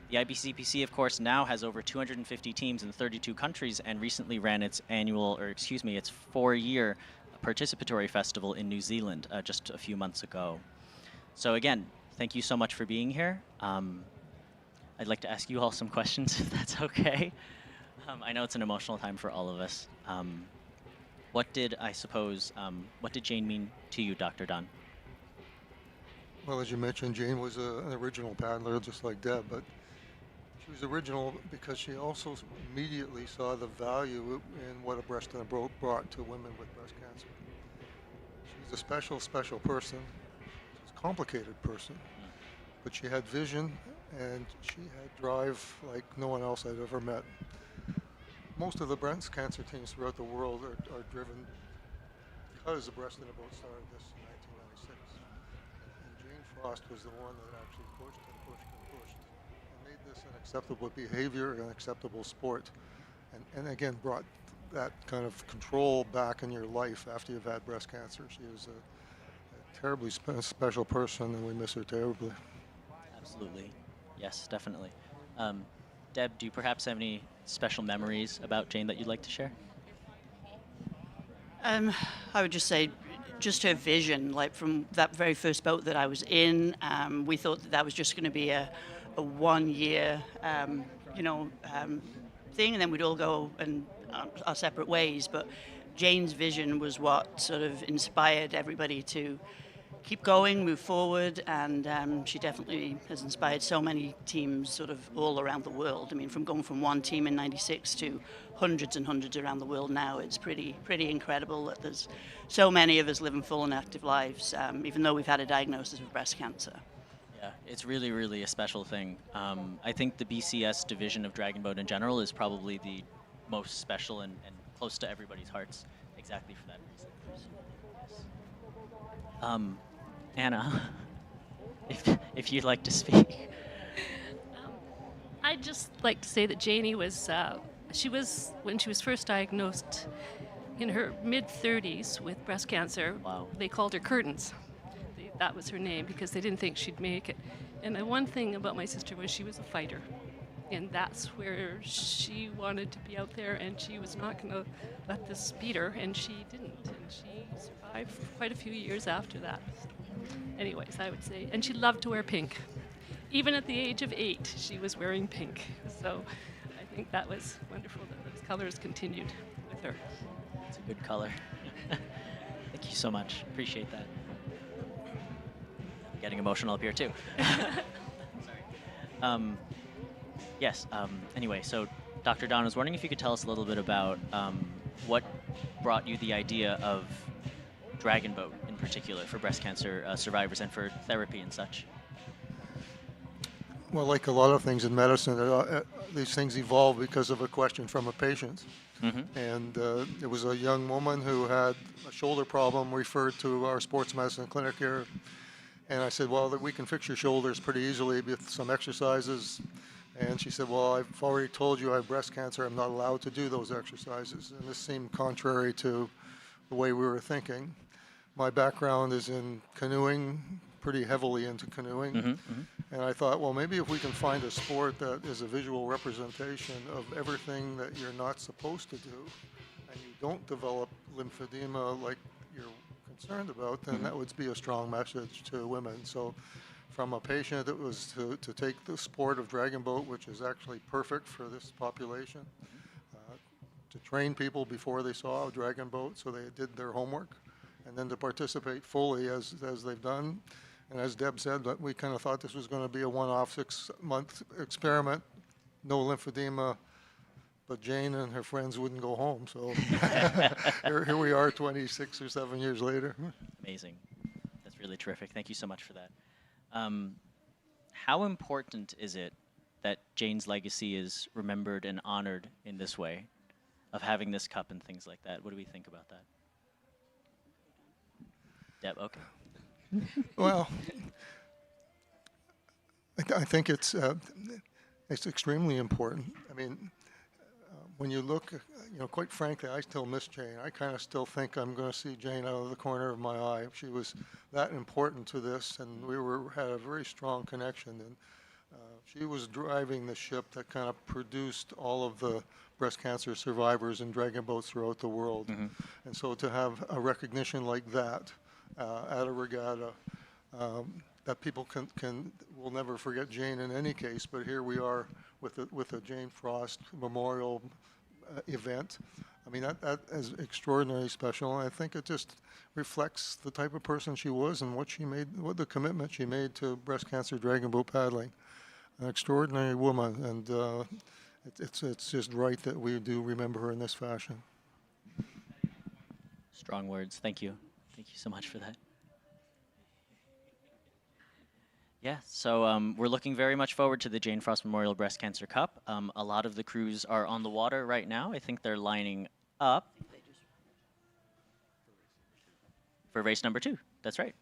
Speaker 4: The IBCPC, of course, now has over 250 teams in 32 countries and recently ran its its 4-year participatory festival in New Zealand just a few months ago. So again, thank you so much for being here. I'd like to ask you all some questions, if that's okay. I know it's an emotional time for all of us. What did Jane mean to you, Dr. Don?
Speaker 13: Well, as you mentioned, Jane was an original paddler, just like Deb, but she was original because she also immediately saw the value in what A Breast in a Boat brought to women with breast cancer. She's a special, special person. She's a complicated person, but she had vision and she had drive like no one else I'd ever met. Most of the breast cancer teams throughout the world are driven because A Breast in a Boat started this in 1996. And Jane Frost was the one that actually pushed and pushed and pushed and made this an acceptable behavior, an acceptable sport, and again brought that kind of control back in your life after you've had breast cancer. She was a terribly special person, and we miss her terribly.
Speaker 4: Absolutely. Yes, definitely. Deb, do you perhaps have any special memories about Jane that you'd like to share?
Speaker 14: I would just say, just her vision, like from that very first boat that I was in, we thought that was just going to be a 1-year, thing, and then we'd all go and our separate ways. But Jane's vision was what sort of inspired everybody to keep going, move forward, and she definitely has inspired so many teams sort of all around the world. I mean, from going from one team in '96 to hundreds and hundreds around the world now, it's pretty incredible that there's so many of us living full and active lives, even though we've had a diagnosis of breast cancer.
Speaker 4: Yeah, it's really, really a special thing. I think the BCS division of Dragon Boat in general is probably the most special and close to everybody's hearts, exactly for that reason. Yes. Anna, if you'd like to speak.
Speaker 15: I'd just like to say that Janie was, when she was first diagnosed in her mid-30s with breast cancer,
Speaker 4: wow.
Speaker 15: They called her Curtains. That was her name because they didn't think she'd make it. And the one thing about my sister was she was a fighter. And that's where she wanted to be out there, and she was not going to let this beat her, and she didn't. And she survived for quite a few years after that. Anyways, I would say, and she loved to wear pink. Even at the age of 8, she was wearing pink. So I think that was wonderful that those colors continued with her.
Speaker 4: It's a good color. Thank you so much. Appreciate that. I'm getting emotional up here too. Sorry. Yes, anyway, so Dr. Don, I was wondering if you could tell us a little bit about what brought you the idea of Dragon Boat in particular for breast cancer survivors and for therapy and such.
Speaker 13: Well, like a lot of things in medicine, these things evolve because of a question from a patient. Mm-hmm. And it was a young woman who had a shoulder problem referred to our sports medicine clinic here. And I said, well, we can fix your shoulders pretty easily with some exercises. And she said, well, I've already told you I have breast cancer. I'm not allowed to do those exercises. And this seemed contrary to the way we were thinking. My background is in canoeing, pretty heavily into canoeing. Mm-hmm, mm-hmm. And I thought, well, maybe if we can find a sport that is a visual representation of everything that you're not supposed to do, and you don't develop lymphedema like you're concerned about, then that would be a strong message to women. So from a patient that was to take the sport of dragon boat, which is actually perfect for this population, to train people before they saw a dragon boat so they did their homework, and then to participate fully as they've done. And as Deb said, that we kind of thought this was going to be a one-off 6-month experiment, no lymphedema, but Jane and her friends wouldn't go home. So here we are 26 or 7 years later.
Speaker 4: Amazing. That's really terrific. Thank you so much for that. How important is it that Jane's legacy is remembered and honored in this way, of having this cup and things like that? What do we think about that? Deb, okay.
Speaker 13: Well, I think it's extremely important. I mean, when you look, quite frankly, I still miss Jane. I kind of still think I'm going to see Jane out of the corner of my eye. She was that important to this, and we had a very strong connection. And she was driving the ship that kind of produced all of the breast cancer survivors in dragon boats throughout the world.
Speaker 4: Mm-hmm.
Speaker 13: And so to have a recognition like that at a regatta, that people will never forget Jane in any case, but here we are with a Jane Frost Memorial event. I mean, that is extraordinarily special, and I think it just reflects the type of person she was and what the commitment she made to breast cancer dragon boat paddling. An extraordinary woman, and it's just right that we do remember her in this fashion.
Speaker 4: Strong words. Thank you. Thank you so much for that. Yeah, so we're looking very much forward to the Jane Frost Memorial Breast Cancer Cup. A lot of the crews are on the water right now. I think they're lining up for race number 2. That's right.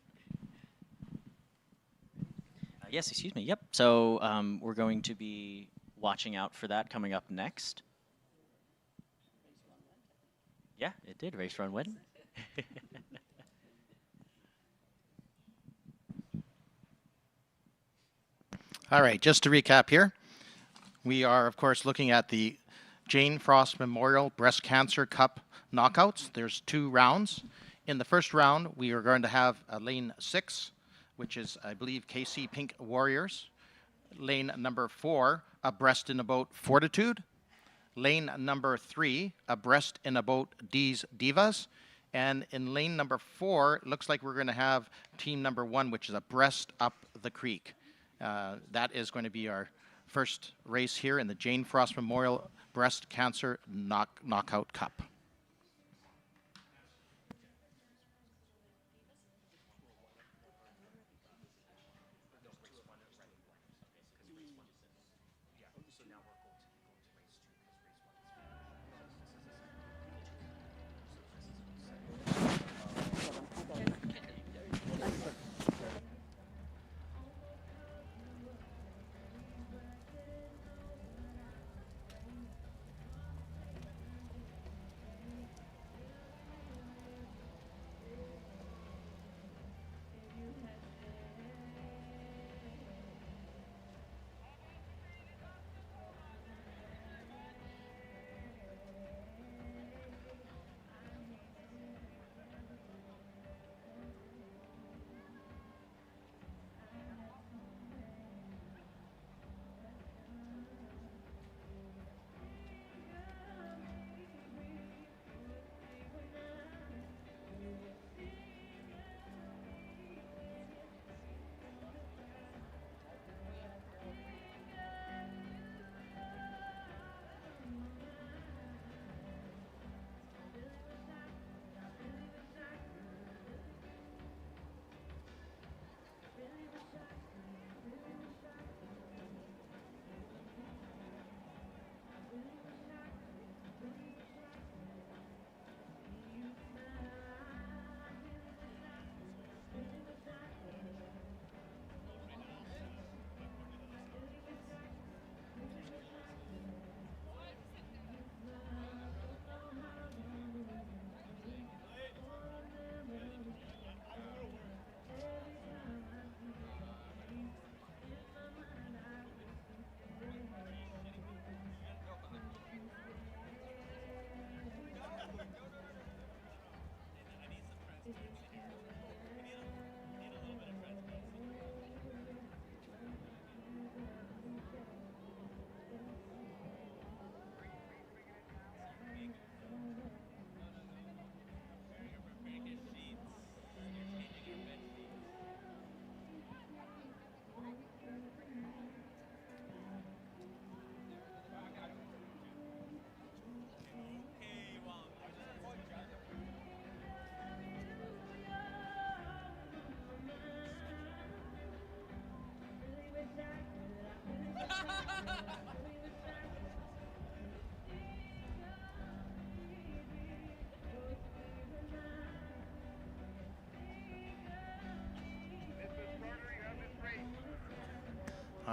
Speaker 4: Yes, excuse me. Yep. So we're going to be watching out for that coming up next. Yeah, it did. Race run win.
Speaker 7: All right, just to recap here, we are, of course, looking at the Jane Frost Memorial Breast Cancer Cup knockouts. There's 2 rounds. In the first round, we are going to have lane 6, which is, I believe, KC Pink Warriors. Lane number 4, Abreast in a Boat Fortitude. Lane number 3, Abreast in a Boat D's Divas. And in lane number 4, it looks like we're going to have team number 1, which is Abreast Up the Creek. That is going to be our first race here in the Jane Frost Memorial Breast Cancer Knockout Cup.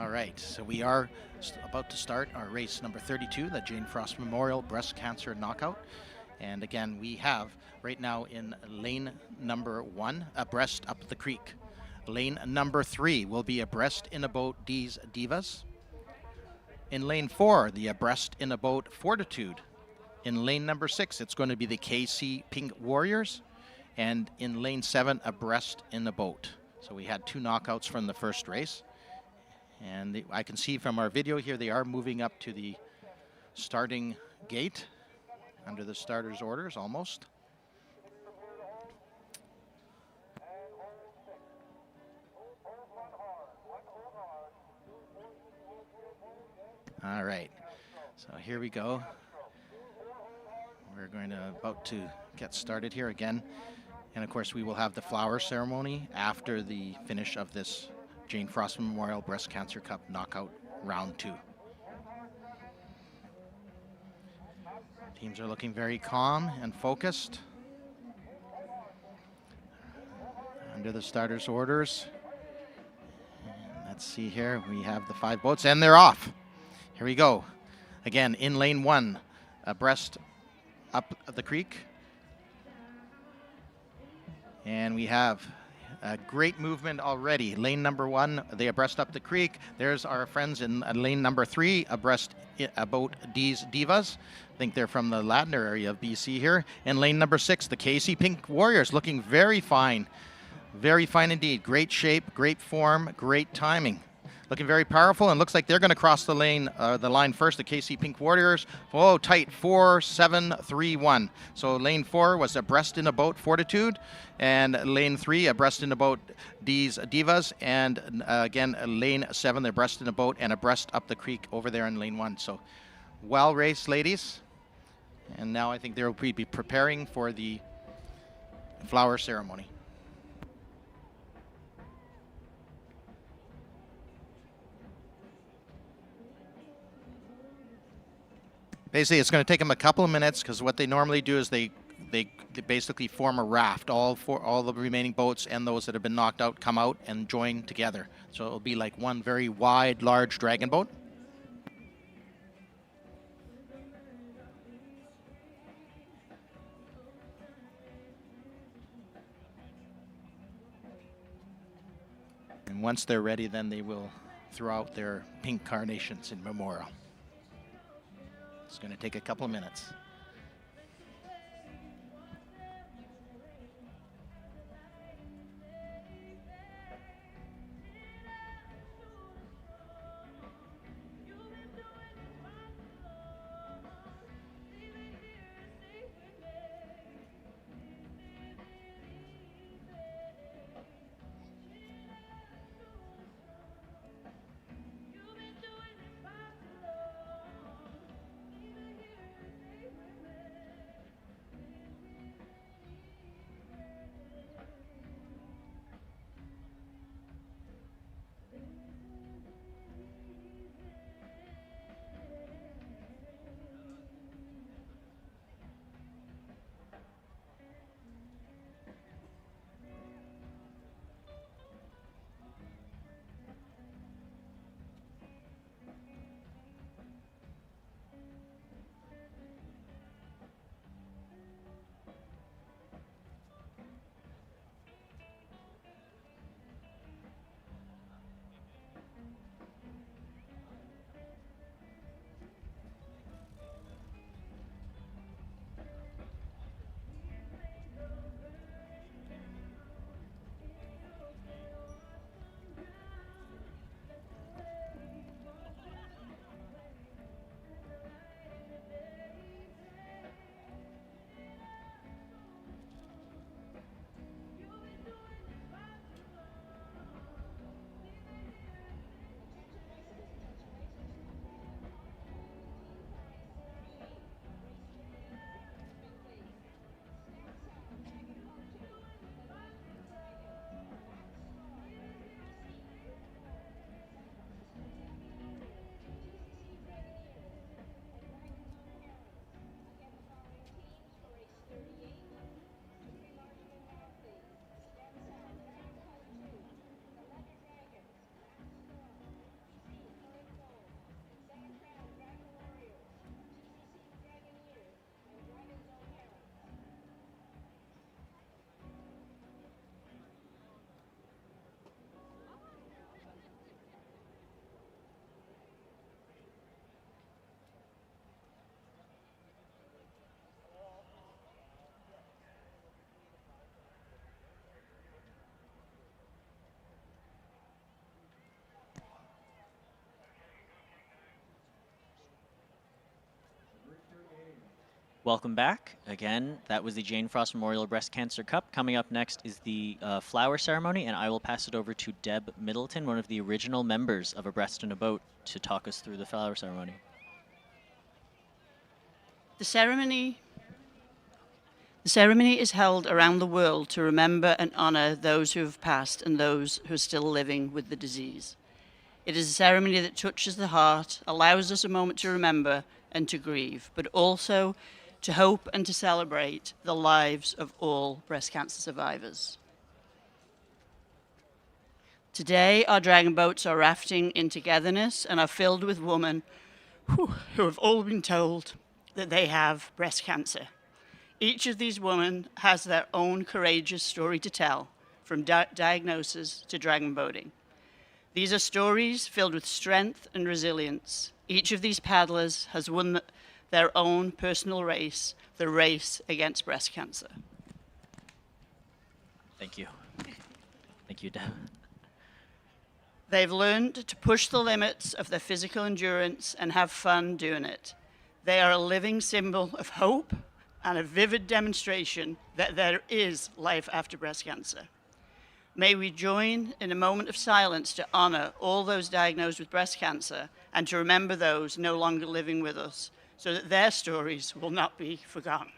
Speaker 7: All right, so we are about to start our race number 32, the Jane Frost Memorial Breast Cancer Knockout. And again, we have right now in lane number 1, abreast up the creek. Lane number 3 will be abreast in a boat D's Divas. In lane 4, the abreast in a boat Fortitude. In lane number 6, it's going to be the KC Pink Warriors. And in lane 7, abreast in a boat. So we had 2 knockouts from the first race. And I can see from our video here, they are moving up to the starting gate under the starter's orders almost. All right, so here we go. We're about to get started here again. And of course, we will have the flower ceremony after the finish of this Jane Frost Memorial Breast Cancer Cup Knockout Round 2. Teams are looking very calm and focused. Under the starter's orders. And let's see here, we have the 5 boats and they're off. Here we go. Again, in lane 1, abreast up the creek. And we have a great movement already. Lane number 1, they abreast up the creek. There's our friends in lane number 3, abreast a boat D's Divas. I think they're from the Ladner area of BC here. And lane number 6, the KC Pink Warriors, looking very fine. Very fine indeed. Great shape, great form, great timing. Looking very powerful, and looks like they're going to cross the line first, the KC Pink Warriors. Oh, tight, 4-7-3-1. So lane 4 was abreast in a boat Fortitude, and lane 3 abreast in a boat D's Divas, and again, lane 7 abreast in a boat and abreast up the creek over there in lane 1. So well raced, ladies. And now I think they'll be preparing for the flower ceremony. Basically, it's going to take them a couple of minutes because what they normally do is they basically form a raft. All the remaining boats and those that have been knocked out come out and join together. So it'll be like one very wide, large dragon boat. And once they're ready, then they will throw out their pink carnations in memorial. It's going to take a couple of minutes.
Speaker 4: Welcome back. Again, that was the Jane Frost Memorial Breast Cancer Cup. Coming up next is the flower ceremony, and I will pass it over to Deb Middleton, one of the original members of A Breast in a Boat, to talk us through the flower ceremony.
Speaker 14: The ceremony is held around the world to remember and honor those who have passed and those who are still living with the disease. It is a ceremony that touches the heart, allows us a moment to remember and to grieve, but also to hope and to celebrate the lives of all breast cancer survivors. Today, our dragon boats are rafting in togetherness and are filled with women who have all been told that they have breast cancer. Each of these women has their own courageous story to tell, from diagnosis to dragon boating. These are stories filled with strength and resilience. Each of these paddlers has won their own personal race, the race against breast cancer.
Speaker 4: Thank you. Thank you, Deb.
Speaker 14: They've learned to push the limits of their physical endurance and have fun doing it. They are a living symbol of hope and a vivid demonstration that there is life after breast cancer. May we join in a moment of silence to honor all those diagnosed with breast cancer and to remember those no longer living with us, so that their stories will not be forgotten.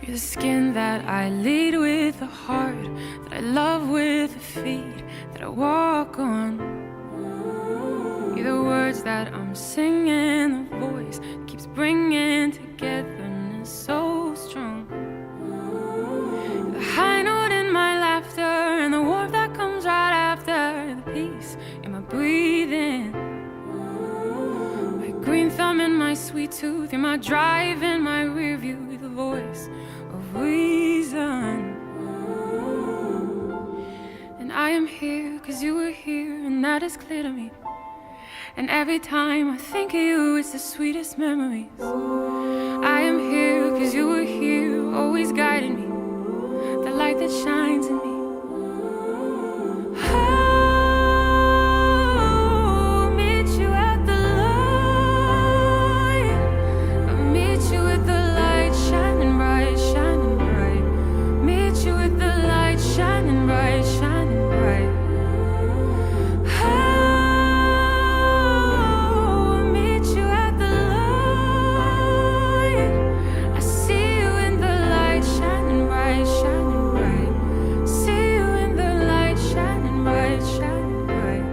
Speaker 2: You're the skin that I lead with, the heart that I love with, the feet that I walk on. You're the words that I'm singing, the voice that keeps bringing togetherness so strong. You're the high note in my laughter and the warmth that comes right after, the peace in my breathing. My green thumb and my sweet tooth, you're my drive and my rear view, the voice of reason. And I am here cause you were here, and that is clear to me. And every time I think of you, it's the sweetest memories. I am here cause you were here, always guiding me, the light that shines in me. Oh, meet you at the light. I'll meet you with the light shining bright, shining bright. Meet you with the light shining bright, shining bright. Oh, meet you at the light. I see you in the light shining bright, shining bright. See you in the light shining bright, shining bright.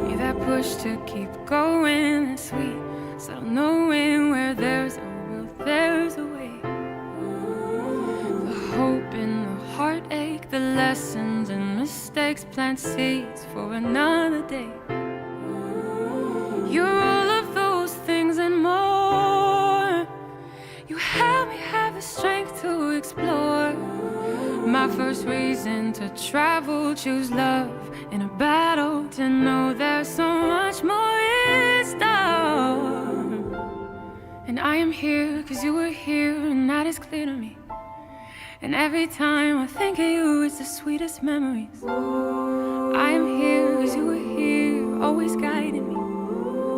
Speaker 2: You're that push to keep going, that sweet, subtle knowing where there's a will, there's a way. The hope in the heartache, the lessons and mistakes, plant seeds for another day. You're all of those things and more. You help me have the strength to explore. My first reason to travel, choose love in a battle, to know there's so much more in store. And I am here cause you were here, and that is clear to me. And every time I think of you, it's the sweetest memories. I am here cause you were here, always guiding me,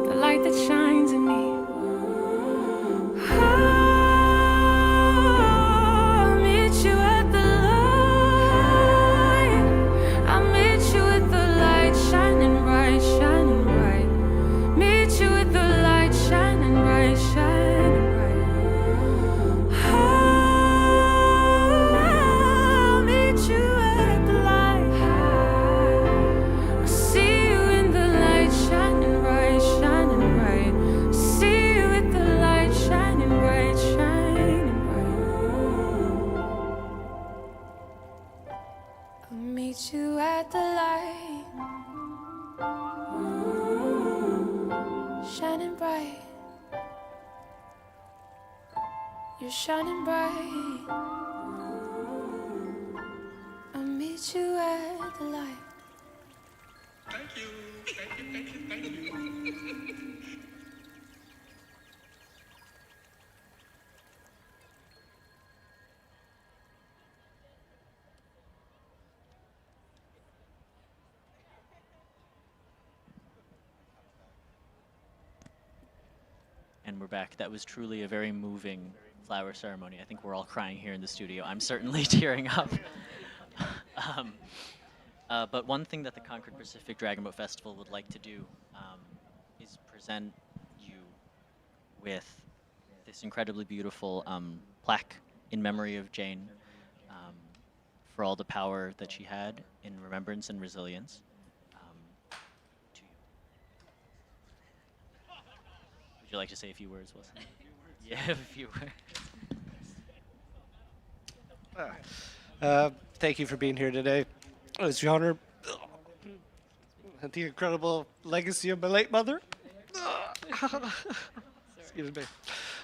Speaker 2: the light that shines in me. I'll meet you at the light. I'll meet you with the light shining bright, shining bright. Meet you with the light shining bright, shining bright. I'll meet you at the light. you're shining bright. I'll meet you at the light.
Speaker 16: Thank you, thank you, thank you, thank you.
Speaker 4: And we're back. That was truly a very moving flower ceremony. I think we're all crying here in the studio. I'm certainly tearing up. But one thing that the Concord Pacific Dragon Boat Festival would like to do is present you with this incredibly beautiful plaque in memory of Jane for all the power that she had in remembrance and resilience. To you. Would you like to say a few words, Wilson? Yeah, a few words.
Speaker 17: Thank you for being here today. It's your honor. The incredible legacy of my late mother. Excuse me.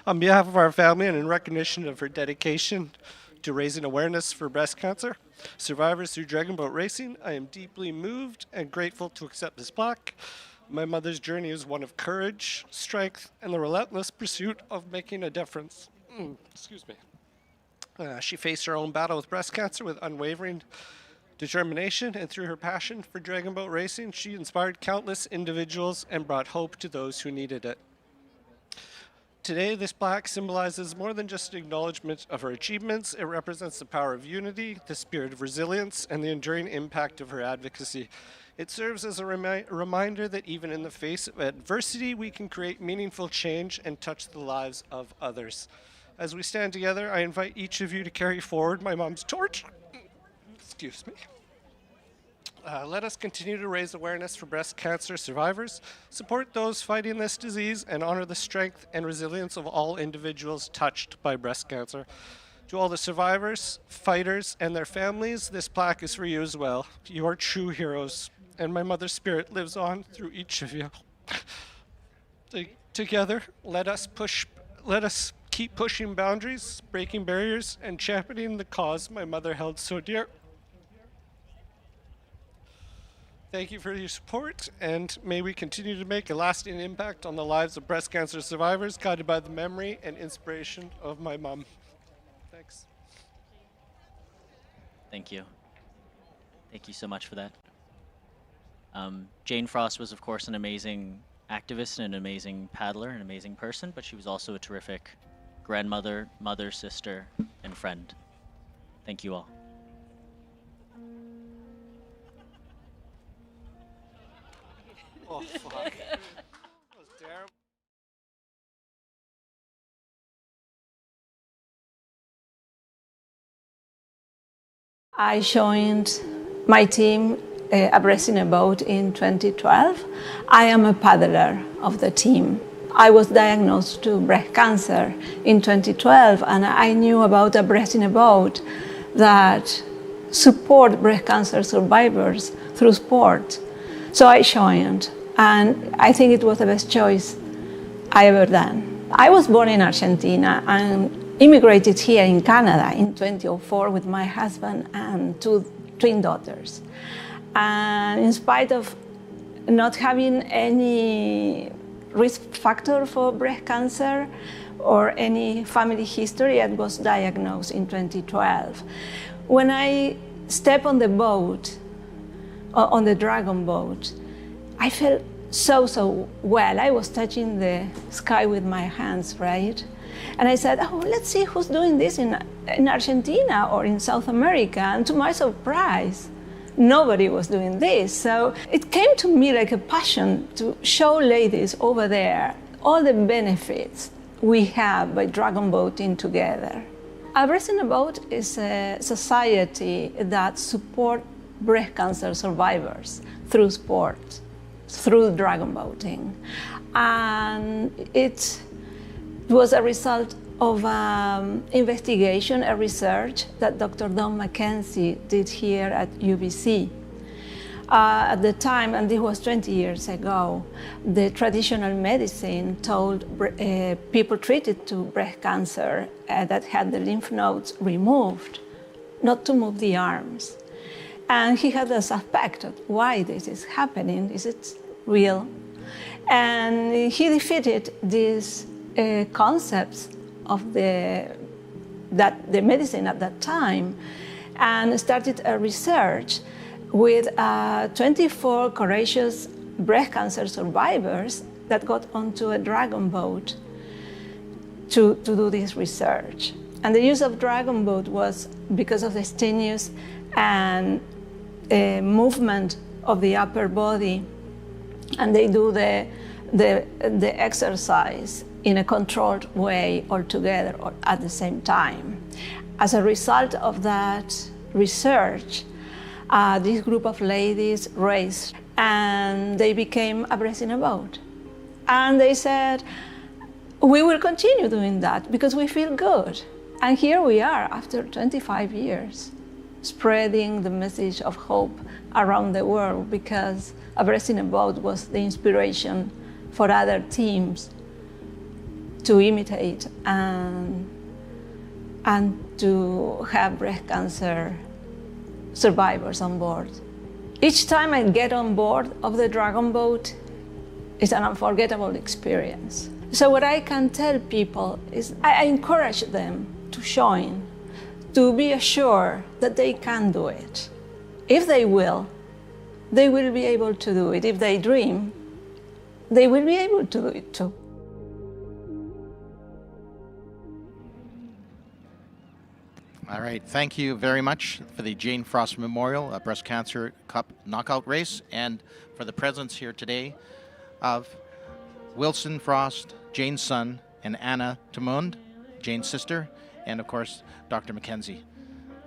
Speaker 17: On behalf of our family and in recognition of her dedication to raising awareness for breast cancer survivors through dragon boat racing, I am deeply moved and grateful to accept this plaque. My mother's journey is one of courage, strength, and the relentless pursuit of making a difference. Excuse me. She faced her own battle with breast cancer with unwavering determination, and through her passion for dragon boat racing, she inspired countless individuals and brought hope to those who needed it. Today, this plaque symbolizes more than just an acknowledgement of her achievements. It represents the power of unity, the spirit of resilience, and the enduring impact of her advocacy. It serves as a reminder that even in the face of adversity, we can create meaningful change and touch the lives of others. As we stand together, I invite each of you to carry forward my mom's torch. Excuse me. Let us continue to raise awareness for breast cancer survivors, support those fighting this disease, and honor the strength and resilience of all individuals touched by breast cancer. To all the survivors, fighters, and their families, this plaque is for you as well. You are true heroes, and my mother's spirit lives on through each of you. Together, let us keep pushing boundaries, breaking barriers, and championing the cause my mother held so dear. Thank you for your support, and may we continue to make a lasting impact on the lives of breast cancer survivors, guided by the memory and inspiration of my mom. Thanks.
Speaker 4: Thank you. Thank you so much for that. Jane Frost was, of course, an amazing activist and an amazing paddler, an amazing person, but she was also a terrific grandmother, mother, sister, and friend. Thank you all.
Speaker 17: Oh, fuck. That was terrible.
Speaker 18: I joined my team abreast in a boat in 2012. I am a paddler of the team. I was diagnosed with breast cancer in 2012, and I knew about abreast in a boat that support breast cancer survivors through sport. So I joined, and I think it was the best choice I ever done. I was born in Argentina and immigrated here in Canada in 2004 with my husband and two twin daughters. And in spite of not having any risk factor for breast cancer or any family history, I was diagnosed in 2012. When I stepped on the boat, on the dragon boat, I felt so well. I was touching the sky with my hands, right? And I said, oh, let's see who's doing this in Argentina or in South America. And to my surprise, nobody was doing this. So it came to me like a passion to show ladies over there all the benefits we have by dragon boating together. Abreast in a Boat is a society that supports breast cancer survivors through sport, through dragon boating. And it was a result of investigation, a research that Dr. Don McKenzie did here at UBC. At the time, and this was 20 years ago, the traditional medicine told people treated to breast cancer that had the lymph nodes removed not to move the arms. And he had a suspect of why this is happening. Is it real? And he defeated these concepts of the medicine at that time and started a research with 24 courageous breast cancer survivors that got onto a dragon boat to do this research. And the use of dragon boat was because of the strenuous and movement of the upper body, and they do the exercise in a controlled way all together or at the same time. As a result of that research, this group of ladies raced and they became abreast in a boat. And they said, we will continue doing that because we feel good. And here we are after 25 years, spreading the message of hope around the world because abreast in a boat was the inspiration for other teams to imitate and to have breast cancer survivors on board. Each time I get on board of the dragon boat, it's an unforgettable experience. So what I can tell people is I encourage them to join, to be assured that they can do it. If they will be able to do it. If they dream, they will be able to do it too.
Speaker 7: All right, thank you very much for the Jane Frost Memorial Breast Cancer Cup knockout race and for the presence here today of Wilson Frost, Jane's son, and Anna Tamund, Jane's sister, and of course, Dr. Mackenzie.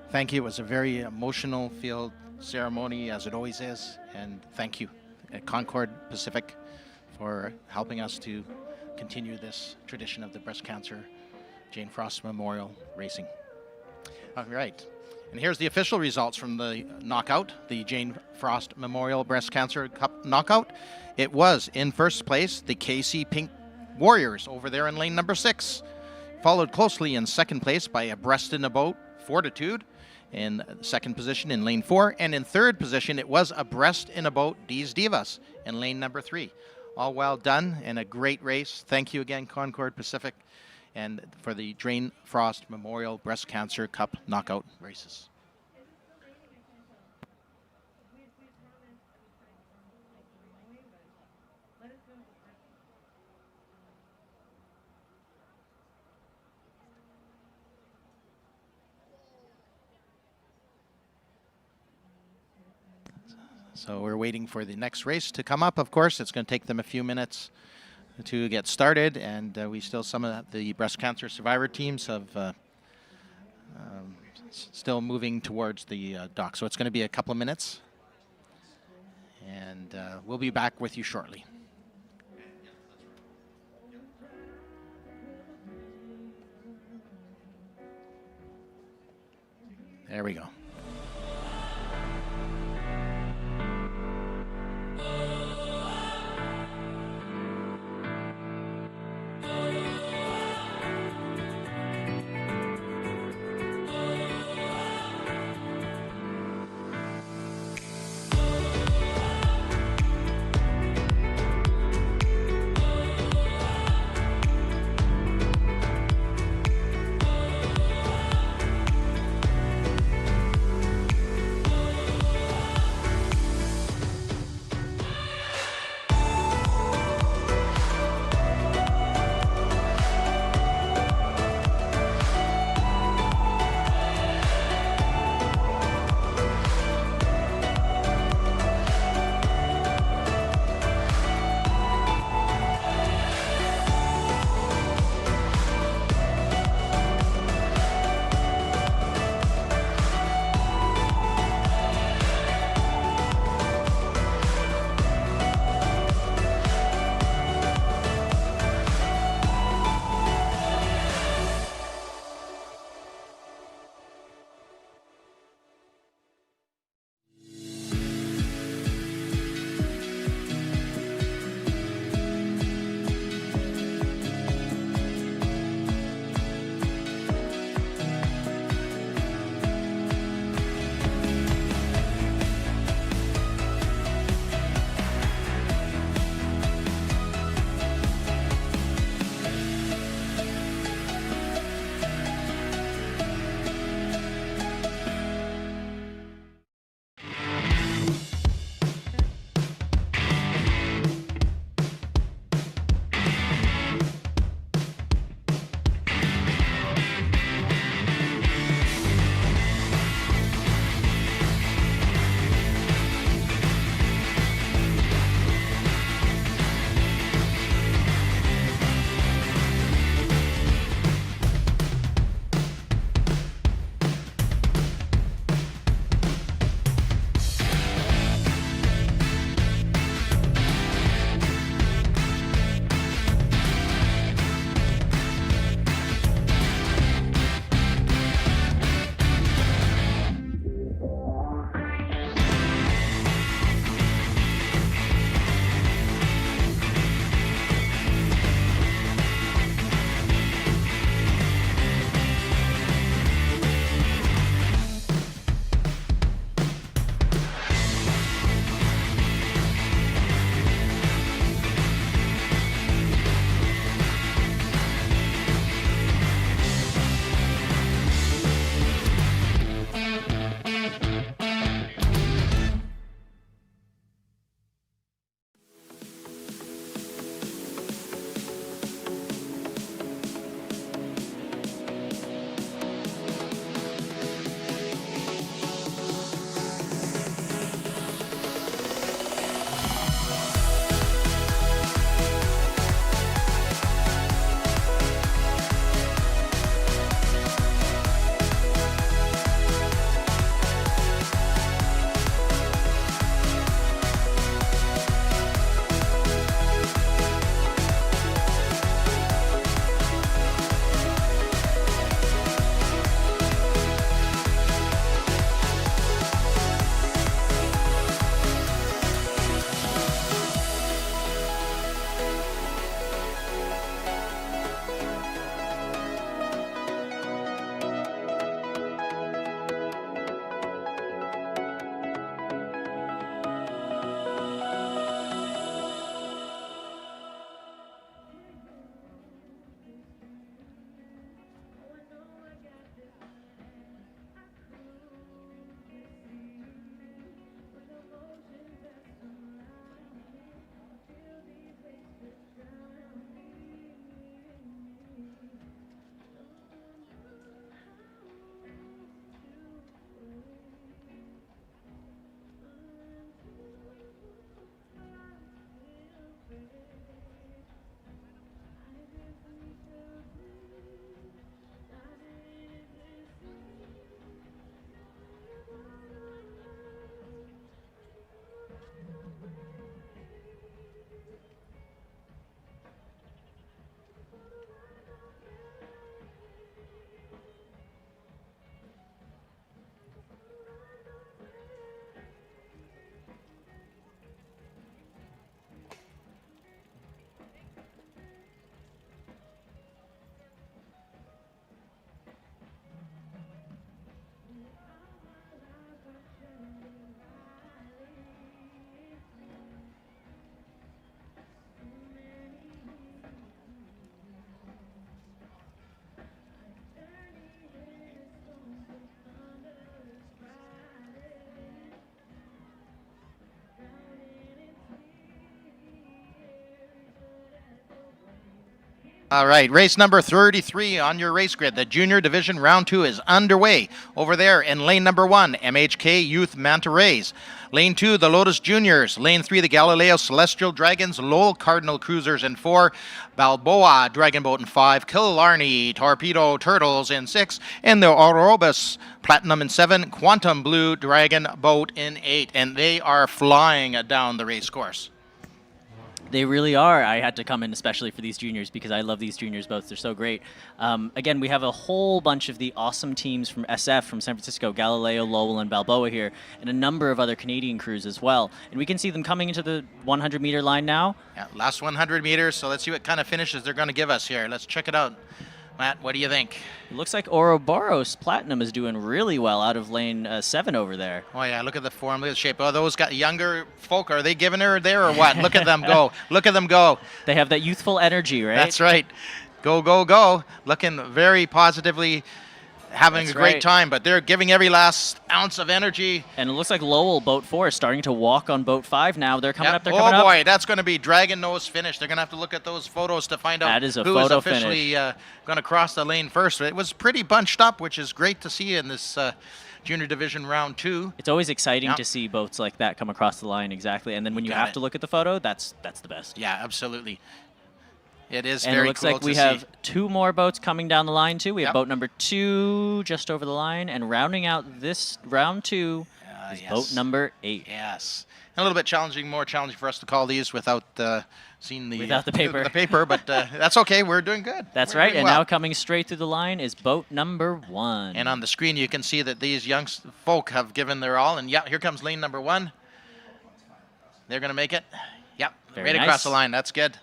Speaker 7: Thank you. It was a very emotional field ceremony, as it always is, and thank you at Concord Pacific for helping us to continue this tradition of the breast cancer Jane Frost Memorial racing. All right, and here's the official results from the knockout, the Jane Frost Memorial Breast Cancer Cup knockout. It was in first place the KC Pink Warriors over there in lane number 6, followed closely in second place by Abreast in a Boat Fortitude in second position in lane 4, and in third position it was Abreast in a Boat These Divas in lane number 3. All well done and a great race. Thank you again, Concord Pacific, and for the Jane Frost Memorial Breast Cancer Cup knockout races. So we're waiting for the next race to come up. Of course, it's going to take them a few minutes to get started, and we still, some of the breast cancer survivor teams have still moving towards the dock. So it's going to be a couple of minutes, and we'll be back with you shortly. There we go. All right, race number 33 on your race grid. The Junior Division Round 2 is underway. Over there in lane number 1, MHK Youth Manta Rays. Lane 2, the Lotus Juniors. Lane 3, the Galileo Celestial Dragons, Lowell Cardinal Cruisers in 4, Balboa Dragon Boat in 5, Killarney Torpedo Turtles in 6, and the Orobus Platinum in 7, Quantum Blue Dragon Boat in 8. And they are flying down the race course.
Speaker 4: They really are. I had to come in especially for these juniors because I love these juniors boats. They're so great. Again, we have a whole bunch of the awesome teams from SF, from San Francisco, Galileo, Lowell, and Balboa here, and a number of other Canadian crews as well. And we can see them coming into the 100-meter line now.
Speaker 7: Yeah, last 100 meters, so let's see what kind of finishes they're going to give us here. Let's check it out. Matt, what do you think?
Speaker 4: It looks like Ouroboros Platinum is doing really well out of lane 7 over there.
Speaker 7: Oh, yeah, look at the form, look at the shape. Oh, those got younger folk, are they giving her there or what? Look at them go. Look at them go.
Speaker 4: They have that youthful energy, right?
Speaker 7: That's right. Go, go, go. Looking very positively, having
Speaker 4: That's
Speaker 7: a great
Speaker 4: right.
Speaker 7: time, but they're giving every last ounce of energy.
Speaker 4: And it looks like Lowell, boat 4, is starting to walk on boat 5 now. They're coming
Speaker 7: Yep.
Speaker 4: up, they're coming
Speaker 7: oh
Speaker 4: up.
Speaker 7: boy, that's going to be dragon nose finish. They're going to have to look at those photos to find out
Speaker 4: That is a
Speaker 7: who is
Speaker 4: photo
Speaker 7: officially going to cross the lane first. It was pretty bunched up, which is great to see in this Junior Division Round 2.
Speaker 4: It's always exciting
Speaker 7: Yep.
Speaker 4: to see boats like that come across the line, exactly. And then when you
Speaker 7: Got
Speaker 4: have
Speaker 7: it.
Speaker 4: to look at the photo, that's the best.
Speaker 7: Yeah, absolutely. It is
Speaker 4: And
Speaker 7: very
Speaker 4: it looks
Speaker 7: cool
Speaker 4: like we
Speaker 7: to
Speaker 4: have
Speaker 7: see.
Speaker 4: 2 more boats coming down the line, too. We have
Speaker 7: Yep.
Speaker 4: boat number 2 just over the line, and rounding out this round 2 is
Speaker 7: yes.
Speaker 4: boat number 8.
Speaker 7: Yes. A little bit challenging, more challenging for us to call these without seeing the
Speaker 4: Without the paper.
Speaker 7: The paper, but that's okay. We're doing good.
Speaker 4: That's
Speaker 7: We're
Speaker 4: right,
Speaker 7: doing
Speaker 4: and
Speaker 7: well.
Speaker 4: now coming straight through the line is boat number 1.
Speaker 7: And on the screen, you can see that these young folk have given their all. And yeah, here comes lane number 1. They're going to make it. Yep,
Speaker 4: Very
Speaker 7: right
Speaker 4: nice.
Speaker 7: across the line. That's good.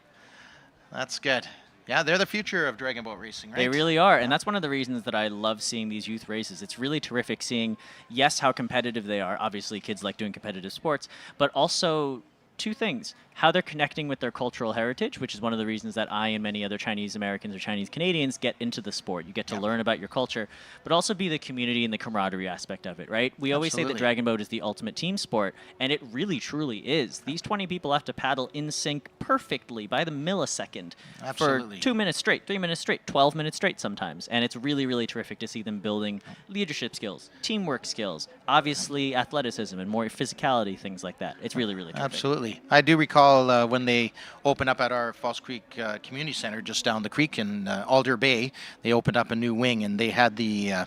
Speaker 7: That's good. Yeah, they're the future of dragon boat racing, right?
Speaker 4: They really are, and that's one of the reasons that I love seeing these youth races. It's really terrific seeing, yes, how competitive they are. Obviously, kids like doing competitive sports, but also 2 things. How they're connecting with their cultural heritage, which is one of the reasons that I and many other Chinese Americans or Chinese Canadians get into the sport. You get to learn about your culture, but also be the community and the camaraderie aspect of it, right? We always say that
Speaker 7: Absolutely.
Speaker 4: dragon boat is the ultimate team sport, and it really truly is. These 20 people have to paddle in sync perfectly by the millisecond
Speaker 7: Absolutely.
Speaker 4: for 2 minutes straight, 3 minutes straight, 12 minutes straight sometimes. And it's really, really terrific to see them building leadership skills, teamwork skills, obviously athleticism and more physicality, things like that. It's really, really terrific.
Speaker 7: Absolutely. I do recall when they opened up at our False Creek Community Center just down the creek in Alder Bay, they opened up a new wing, and they had the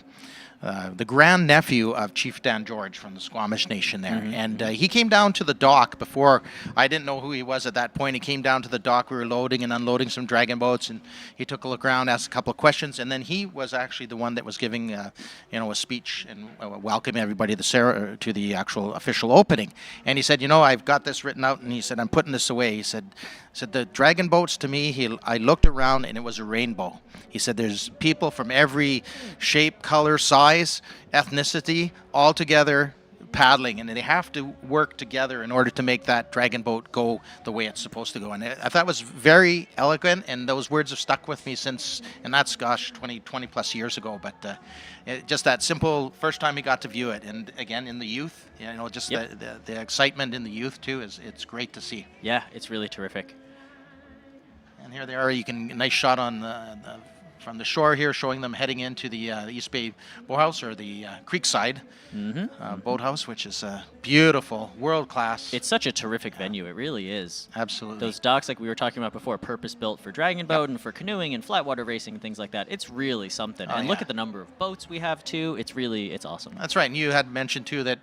Speaker 7: grandnephew of Chief Dan George from the Squamish Nation there. And he came down to the dock before. I didn't know who he was at that point. He came down to the dock. We were loading and unloading some dragon boats, and he took a look around, asked a couple of questions, and then he was actually the one that was giving a speech and welcoming everybody to the actual official opening. And he said, I've got this written out, and he said, I'm putting this away. He said the dragon boats to me, I looked around and it was a rainbow. He said there's people from every shape, color, size, ethnicity, all together paddling, and they have to work together in order to make that dragon boat go the way it's supposed to go. And I thought it was very eloquent, and those words have stuck with me since, and that's, 20 plus years ago. But just that simple first time he got to view it, and again in the youth, just the excitement in the youth too, it's great to see.
Speaker 4: Yeah, it's really terrific.
Speaker 7: And here they are. You can nice shot on from the shore here, showing them heading into the East Bay Boathouse, or the Creekside Boathouse, which is beautiful, world class.
Speaker 4: It's such a terrific venue. It really is.
Speaker 7: Absolutely.
Speaker 4: Those docks, like we were talking about before, purpose-built for dragon boat and for canoeing and flat water racing and things like that. It's really something.
Speaker 7: Oh,
Speaker 4: and look
Speaker 7: yeah.
Speaker 4: at the number of boats we have, too. It's awesome.
Speaker 7: That's right. And you had mentioned, too, that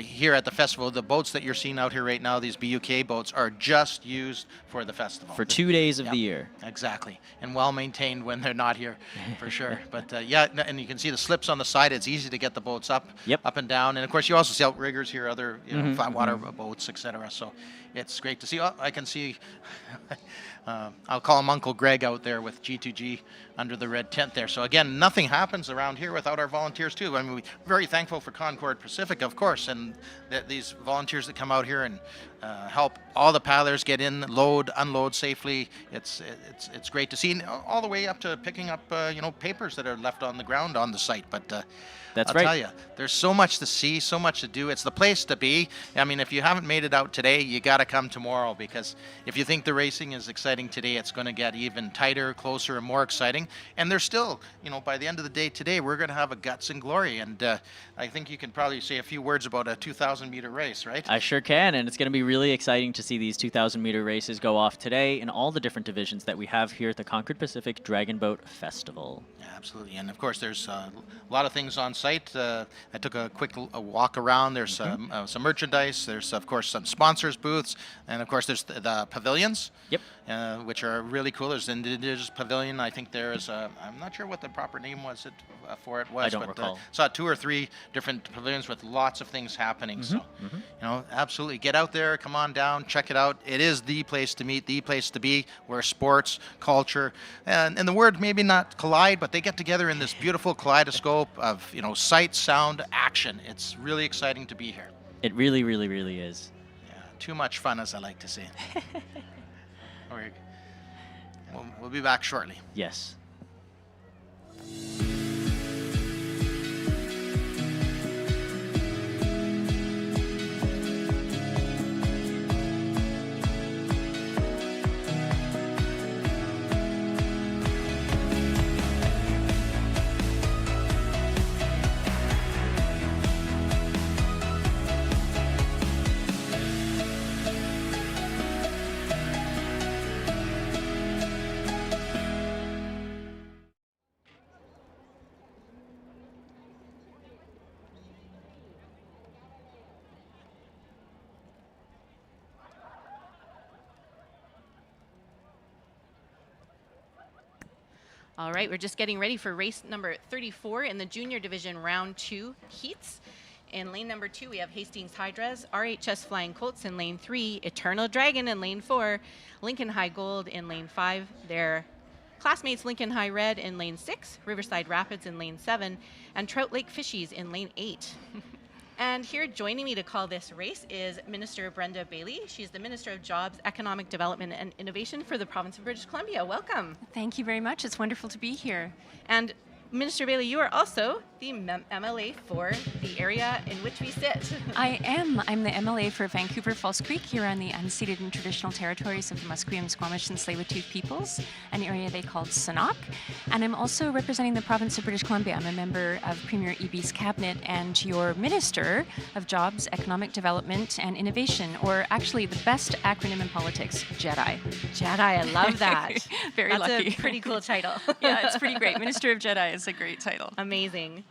Speaker 7: here at the festival, the boats that you're seeing out here right now, these BUK boats, are just used for the festival.
Speaker 4: For 2 days of the year.
Speaker 7: Exactly. And well-maintained when they're not here, for sure. But, yeah, and you can see the slips on the side. It's easy to get the boats up and down. And, of course, you also see outriggers here, other flat water boats, etc. So it's great to see. Oh, I can see, I'll call him Uncle Greg out there with G2G under the red tent there. So again, nothing happens around here without our volunteers too. I mean, we're very thankful for Concord Pacific, of course, and these volunteers that come out here and help all the paddlers get in, load, unload safely. It's great to see, and all the way up to picking up papers that are left on the ground on the site. But
Speaker 4: That's
Speaker 7: I'll
Speaker 4: right.
Speaker 7: tell you, there's so much to see, so much to do. It's the place to be. I mean, if you haven't made it out today, you got to come tomorrow, because if you think the racing is exciting today, it's going to get even tighter, closer, and more exciting. And there's still, by the end of the day today, we're going to have a guts and glory. And I think you can probably say a few words about a 2,000-meter race, right?
Speaker 4: I sure can, and it's going to be really exciting to see these 2,000-meter races go off today in all the different divisions that we have here at the Concord Pacific Dragon Boat Festival.
Speaker 7: Yeah, absolutely. And of course, there's a lot of things on site. I took a quick walk around. There's some merchandise. There's, of course, some sponsors booths. And, of course, there's the pavilions.
Speaker 4: Yep.
Speaker 7: Which are really cool. There's an indigenous pavilion. I think there's I'm not sure what the proper name was for it was.
Speaker 4: I don't
Speaker 7: but,
Speaker 4: recall.
Speaker 7: saw 2 or 3 different pavilions with lots of things happening. So, absolutely get out there, come on down, check it out. It is the place to meet, the place to be, where sports, culture, and the word maybe not collide, but they get together in this beautiful kaleidoscope of sight, sound, action. It's really exciting to be here.
Speaker 4: It really, really, really is.
Speaker 7: Yeah, too much fun, as I like to say. We'll be back shortly.
Speaker 4: Yes.
Speaker 5: All right, we're just getting ready for race number 34 in the junior division round 2 heats. In lane number 2, we have Hastings Hydras, RHS Flying Colts in lane 3, Eternal Dragon in lane 4, Lincoln High Gold in lane 5, their classmates Lincoln High Red in lane 6, Riverside Rapids in lane 7, and Trout Lake Fishies in lane 8. And here joining me to call this race is Minister Brenda Bailey. She's the Minister of Jobs, Economic Development and Innovation for the province of British Columbia. Welcome.
Speaker 19: Thank you very much. It's wonderful to be here.
Speaker 5: And Minister Bailey, you are also the MLA for the area in which we sit.
Speaker 19: I am. I'm the MLA for Vancouver Falls Creek here on the unceded and traditional territories of the Musqueam, Squamish, and Tsleil-Waututh peoples, an area they called Sanok. And I'm also representing the province of British Columbia. I'm a member of Premier Eby's cabinet and your Minister of Jobs, Economic Development and Innovation, or actually the best acronym in politics, JEDI.
Speaker 5: JEDI, I love that.
Speaker 19: Very
Speaker 5: That's
Speaker 19: lucky.
Speaker 5: A pretty cool title.
Speaker 19: Yeah, it's pretty great. Minister of JEDI is a great title.
Speaker 5: Amazing.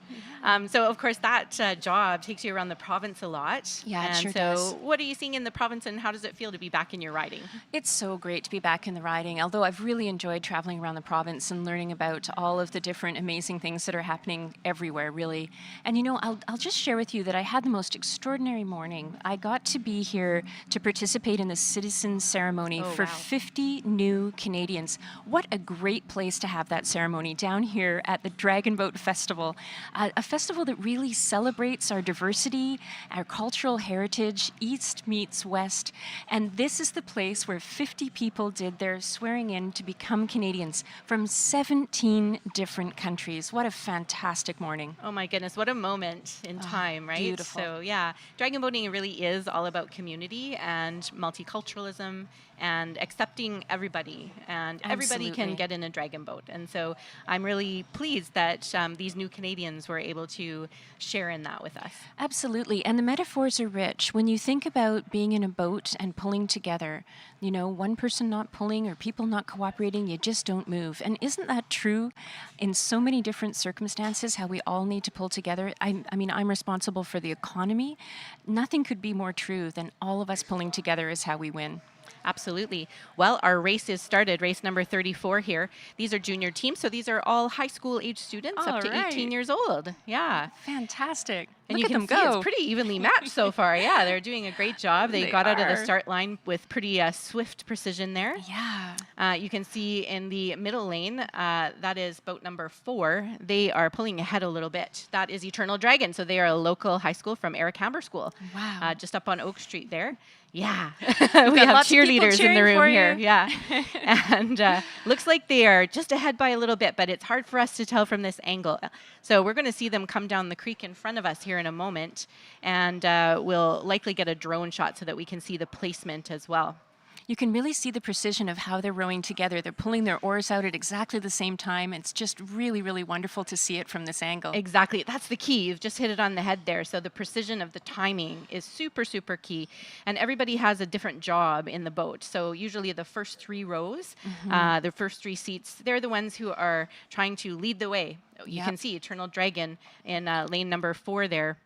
Speaker 5: So, of course, that job takes you around the province a lot.
Speaker 19: Yeah, it
Speaker 5: and
Speaker 19: sure
Speaker 5: so
Speaker 19: does.
Speaker 5: what are you seeing in the province, and how does it feel to be back in your riding?
Speaker 19: It's so great to be back in the riding, although I've really enjoyed traveling around the province and learning about all of the different amazing things that are happening everywhere, really. And, I'll just share with you that I had the most extraordinary morning. I got to be here to participate in the citizen ceremony for 50 new Canadians. What a great place to have that ceremony down here at the Dragon Boat Festival, a festival that really celebrates our diversity, our cultural heritage, East meets West. And this is the place where 50 people did their swearing in to become Canadians from 17 different countries. What a fantastic morning.
Speaker 5: Oh my goodness, what a moment in time, right?
Speaker 19: Beautiful.
Speaker 5: So yeah, dragon boating really is all about community and multiculturalism and accepting everybody, and everybody can
Speaker 19: Absolutely.
Speaker 5: get in a dragon boat. And so I'm really pleased that these new Canadians were able to share in that with us.
Speaker 19: Absolutely. And the metaphors are rich. When you think about being in a boat and pulling together, one person not pulling or people not cooperating, you just don't move. And isn't that true in so many different circumstances, how we all need to pull together? I mean, I'm responsible for the economy. Nothing could be more true than all of us pulling together is how we win.
Speaker 5: Absolutely. Well, our race is started, race number 34 here. These are junior teams, so these are all high school age students up to 18 years old. Yeah.
Speaker 19: Fantastic.
Speaker 5: And
Speaker 19: Look
Speaker 5: you
Speaker 19: at
Speaker 5: can
Speaker 19: them
Speaker 5: see
Speaker 19: go.
Speaker 5: it's pretty evenly matched so far. Yeah, they're doing a great job. They got out of the
Speaker 19: are.
Speaker 5: start line with pretty swift precision there.
Speaker 19: Yeah.
Speaker 5: You can see in the middle lane, that is boat number 4. They are pulling ahead a little bit. That is Eternal Dragon. So they are a local high school from Eric Hamber School.
Speaker 19: Wow.
Speaker 5: Just up on Oak Street there. Yeah,
Speaker 19: We've
Speaker 5: we
Speaker 19: got
Speaker 5: have
Speaker 19: lots of people
Speaker 5: cheerleaders in
Speaker 19: cheering
Speaker 5: the
Speaker 19: for
Speaker 5: room
Speaker 19: you.
Speaker 5: here. Yeah, and looks like they are just ahead by a little bit, but it's hard for us to tell from this angle. So we're going to see them come down the creek in front of us here in a moment, and we'll likely get a drone shot so that we can see the placement as well.
Speaker 19: You can really see the precision of how they're rowing together. They're pulling their oars out at exactly the same time. It's just really, really wonderful to see it from this angle.
Speaker 5: Exactly. That's the key. You've just hit it on the head there. So the precision of the timing is super, super key. And everybody has a different job in the boat. So usually the first 3 rows, the first 3 seats, they're the ones who are trying to lead the way. You can see Eternal Dragon in lane number 4 there.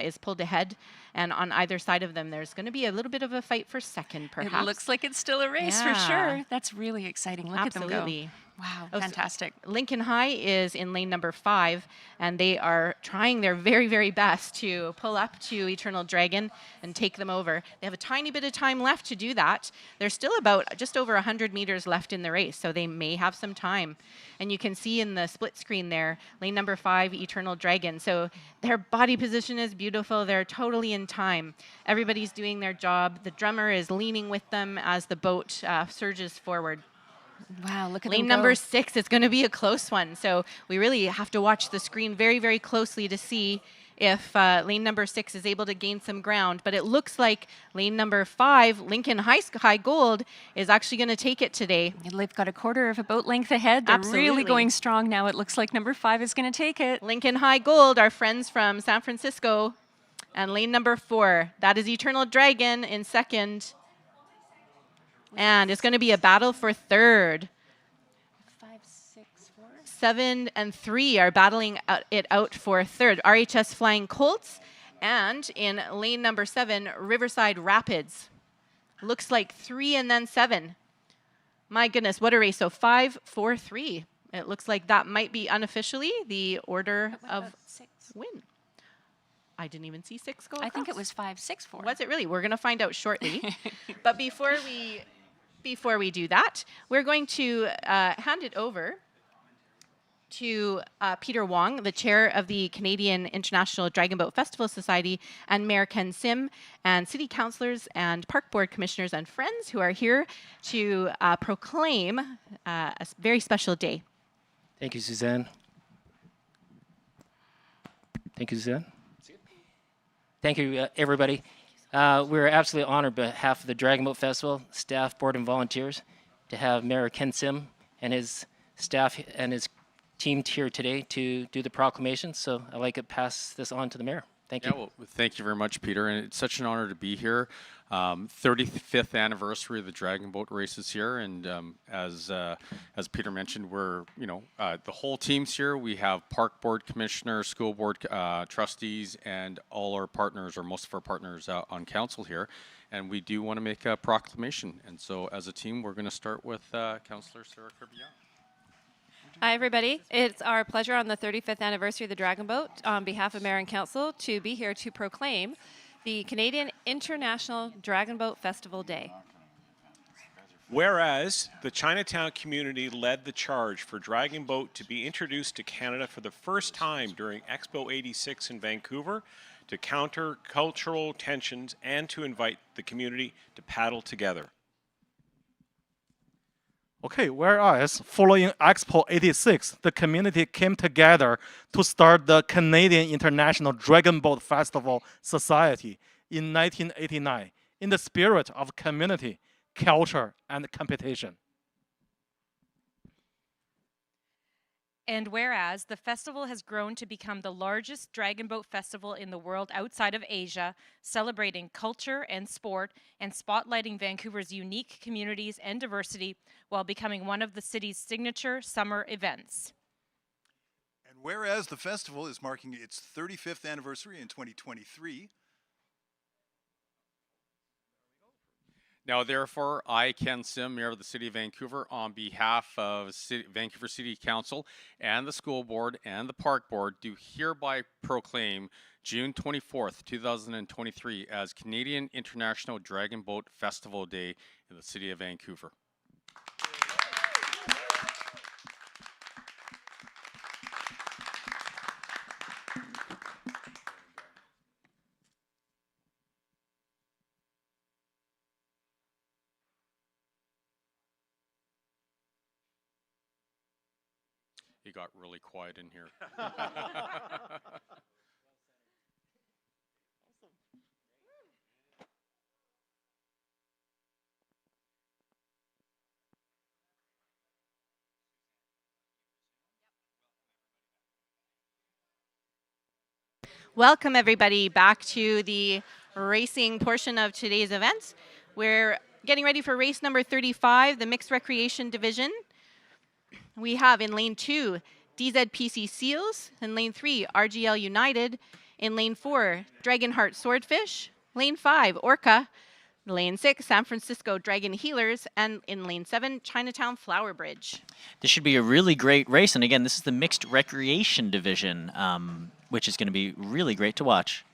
Speaker 5: Is pulled ahead, and on either side of them there's going to be a little bit of a fight for second, perhaps.
Speaker 19: It looks like it's still a race for sure. That's really exciting. Look
Speaker 5: Absolutely.
Speaker 19: at them go. Wow, fantastic.
Speaker 5: Lincoln High is in lane number 5, and they are trying their very, very best to pull up to Eternal Dragon and take them over. They have a tiny bit of time left to do that. There's still about just over 100 meters left in the race, so they may have some time. And you can see in the split screen there, lane number 5, Eternal Dragon. So their body position is beautiful. They're totally in time. Everybody's doing their job. The drummer is leaning with them as the boat surges forward.
Speaker 19: Wow, look at
Speaker 5: lane
Speaker 19: them go.
Speaker 5: number 6 is going to be a close one. So we really have to watch the screen very, very closely to see if lane number 6 is able to gain some ground. But it looks like lane number 5, Lincoln High Gold, is actually going to take it today.
Speaker 19: And they've got a quarter of a boat length ahead. They're really going strong now. It looks like number 5 is going to take it.
Speaker 5: Lincoln High Gold, our friends from San Francisco. And lane number 4, that is Eternal Dragon in second. And it's going to be a battle for third.
Speaker 19: 5, 6, 4.
Speaker 5: 7 and 3 are battling it out for third. RHS Flying Colts, and in lane number 7, Riverside Rapids. Looks like 3 and then 7. My goodness, what a race. So 5, 4, 3. It looks like that might be unofficially the order of win. I didn't even see 6 go across.
Speaker 19: I think it was 5, 6, 4.
Speaker 5: Was it really? We're going to find out shortly. But before we do that, we're going to hand it over to Peter Wong, the chair of the Canadian International Dragon Boat Festival Society, and Mayor Ken Sim, and city councillors and park board commissioners and friends who are here to proclaim a very special day.
Speaker 20: Thank you, Suzanne. Thank you, Suzanne. Thank you, everybody. We're absolutely honored on behalf of the Dragon Boat Festival, staff, board, and volunteers to have Mayor Ken Sim and his staff and his team here today to do the proclamation. So I'd like to pass this on to the mayor. Thank you.
Speaker 21: Well, thank you very much, Peter. And it's such an honor to be here. 35th anniversary of the Dragon Boat races here, and as Peter mentioned, we're the whole team's here. We have park board commissioner, school board trustees, and all our partners, or most of our partners, on council here. And we do want to make a proclamation. And so, as a team, we're going to start with Councillor Sarah Kirby-Young.
Speaker 22: Hi, everybody. It's our pleasure on the 35th anniversary of the Dragon Boat, on behalf of Mayor and Council, to be here to proclaim the Canadian International Dragon Boat Festival Day.
Speaker 23: Whereas the Chinatown community led the charge for Dragon Boat to be introduced to Canada for the first time during Expo 86 in Vancouver, to counter cultural tensions and to invite the community to paddle together.
Speaker 24: Okay, whereas following Expo 86, the community came together to start the Canadian International Dragon Boat Festival Society in 1989 in the spirit of community, culture, and competition.
Speaker 25: And whereas the festival has grown to become the largest dragon boat festival in the world outside of Asia, celebrating culture and sport and spotlighting Vancouver's unique communities and diversity while becoming one of the city's signature summer events.
Speaker 26: And whereas the festival is marking its 35th anniversary in 2023,
Speaker 21: Now, therefore, I, Ken Sim, Mayor of the City of Vancouver, on behalf of Vancouver City Council and the School Board and the Park Board, do hereby proclaim June 24th, 2023 as Canadian International Dragon Boat Festival Day in the City of Vancouver. immediately got really quiet in here.
Speaker 5: Welcome everybody back to the racing portion of today's events. We're getting ready for race number 35, the mixed recreation division. We have in lane 2, DZPC Seals. In lane 3, RGL United. In lane 4, Dragonheart Swordfish. Lane 5, Orca. Lane 6, San Francisco Dragon Healers. And in lane 7, Chinatown Flower Bridge.
Speaker 4: This should be a really great race. And again, this is the mixed recreation division, which is going to be really great to watch.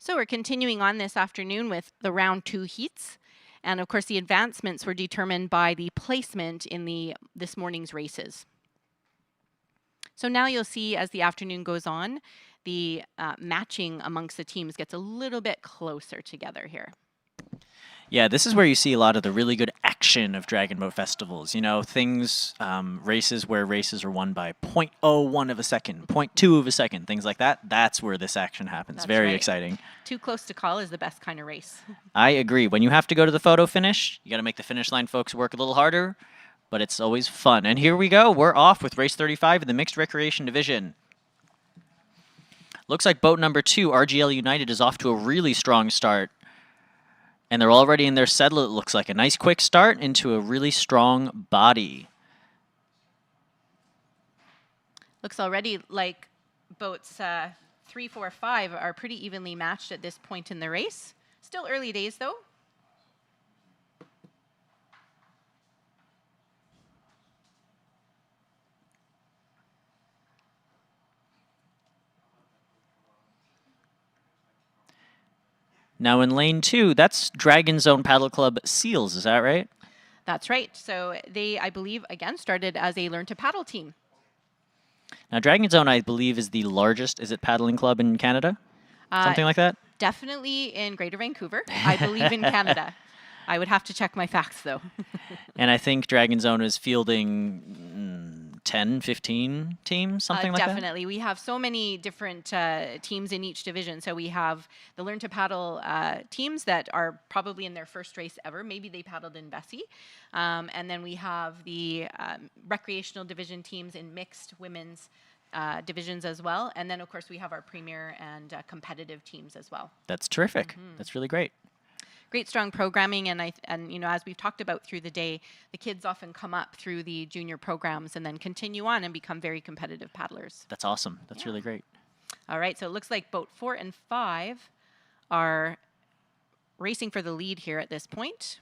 Speaker 5: So we're continuing on this afternoon with the round 2 heats. And of course, the advancements were determined by the placement in this morning's races. So now you'll see as the afternoon goes on, the matching amongst the teams gets a little bit closer together here.
Speaker 4: Yeah, this is where you see a lot of the really good action of Dragon Boat festivals. You know, things, races where races are won by 0.01 of a second, 0.2 of a second, things like that. That's where this action happens.
Speaker 5: That's
Speaker 4: Very
Speaker 5: right.
Speaker 4: exciting.
Speaker 5: Too close to call is the best kind of race.
Speaker 4: I agree. When you have to go to the photo finish, you got to make the finish line folks work a little harder, but it's always fun. And here we go. We're off with race 35 in the mixed recreation division. Looks like boat number 2, RGL United, is off to a really strong start. And they're already in their settle, it looks like. A nice quick start into a really strong body.
Speaker 5: Looks already like boats 3, 4, 5 are pretty evenly matched at this point in the race. Still early days, though.
Speaker 4: Now in lane 2, that's Dragon Zone Paddle Club Seals, is that right?
Speaker 5: That's right. So they, I believe, again, started as a Learn to Paddle team.
Speaker 4: Now Dragon Zone, I believe, is the largest, is it paddling club in Canada? Something like that?
Speaker 5: Definitely in Greater Vancouver. I believe in Canada. I would have to check my facts, though.
Speaker 4: And I think Dragon Zone is fielding 10, 15 teams, something like that?
Speaker 5: Definitely. We have so many different teams in each division. So we have the Learn to Paddle teams that are probably in their first race ever. Maybe they paddled in Bessie. And then we have the recreational division teams in mixed women's divisions as well. And then, of course, we have our premier and competitive teams as well.
Speaker 4: That's terrific. That's really great.
Speaker 5: Great strong programming, and you know, as we've talked about through the day, the kids often come up through the junior programs and then continue on and become very competitive paddlers.
Speaker 4: That's awesome. That's really great.
Speaker 5: All right, so it looks like boat 4 and 5 are racing for the lead here at this point.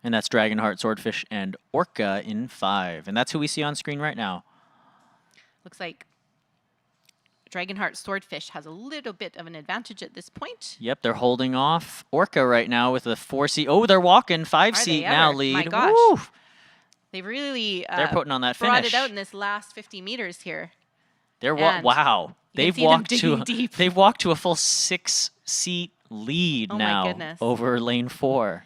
Speaker 4: And that's Dragonheart, Swordfish, and Orca in 5. And that's who we see on screen right now.
Speaker 5: Looks like Dragonheart Swordfish has a little bit of an advantage at this point.
Speaker 4: Yep, they're holding off Orca right now with a 4-seat. Oh, they're walking 5-seat now lead.
Speaker 5: My gosh.
Speaker 4: Woo!
Speaker 5: They've really
Speaker 4: They're putting on that
Speaker 5: brought
Speaker 4: finish.
Speaker 5: it out in this last 50 meters here.
Speaker 4: They're wow. They've walked to a full 6-seat lead now over lane 4.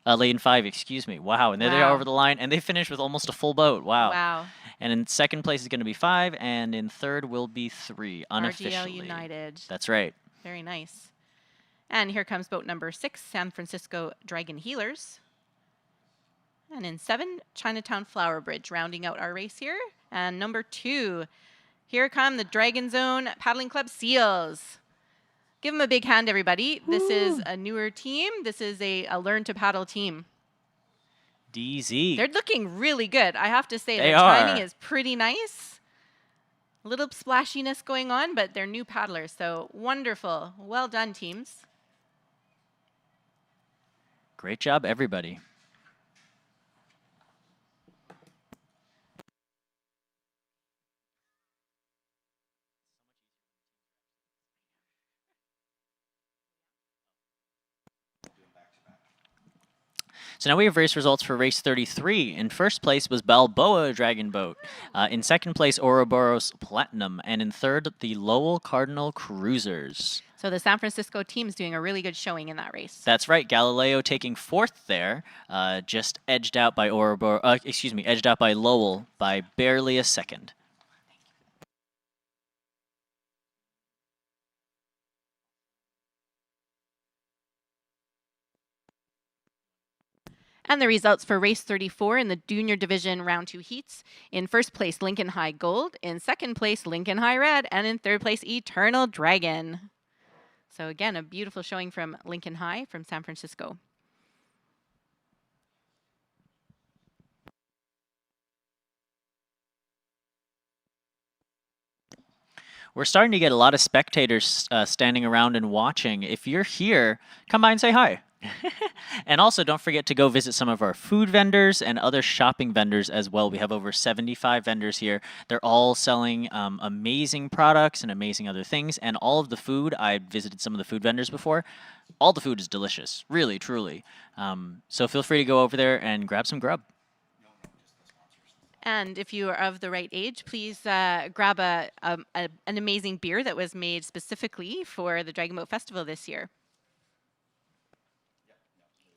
Speaker 4: Lane 5, excuse me. Wow, and there they are over the line, and they finished with almost a full boat. Wow.
Speaker 5: Wow.
Speaker 4: And in second place is going to be 5, and in third will be 3, unofficially.
Speaker 5: RGL United.
Speaker 4: That's right.
Speaker 5: Very nice. And here comes boat number 6, San Francisco Dragon Healers. And in 7, Chinatown Flower Bridge, rounding out our race here. And number 2, here come the Dragon Zone Paddling Club Seals. Give them a big hand, everybody. This is a newer team. This is a Learn to Paddle team.
Speaker 4: DZ.
Speaker 5: They're looking really good. I have to say,
Speaker 4: They
Speaker 5: the timing
Speaker 4: are.
Speaker 5: is pretty nice. A little splashiness going on, but they're new paddlers, so wonderful. Well done, teams.
Speaker 4: Great job, everybody. So now we have race results for race 33. In first place was Balboa Dragon Boat. In second place, Ouroboros Platinum. And in third, the Lowell Cardinal Cruisers.
Speaker 5: So the San Francisco team's doing a really good showing in that race.
Speaker 4: That's right. Galileo taking fourth there, just edged out by edged out by Lowell by barely a second.
Speaker 5: And the results for race 34 in the junior division round 2 heats. In first place, Lincoln High Gold. In second place, Lincoln High Red. And in third place, Eternal Dragon. So again, a beautiful showing from Lincoln High from San Francisco.
Speaker 4: We're starting to get a lot of spectators standing around and watching. If you're here, come by and say hi. And also, don't forget to go visit some of our food vendors and other shopping vendors as well. We have over 75 vendors here. They're all selling amazing products and amazing other things. And all of the food, I visited some of the food vendors before. All the food is delicious, really, truly. So feel free to go over there and grab some grub.
Speaker 5: And if you are of the right age, please grab an amazing beer that was made specifically for the Dragon Boat Festival this year.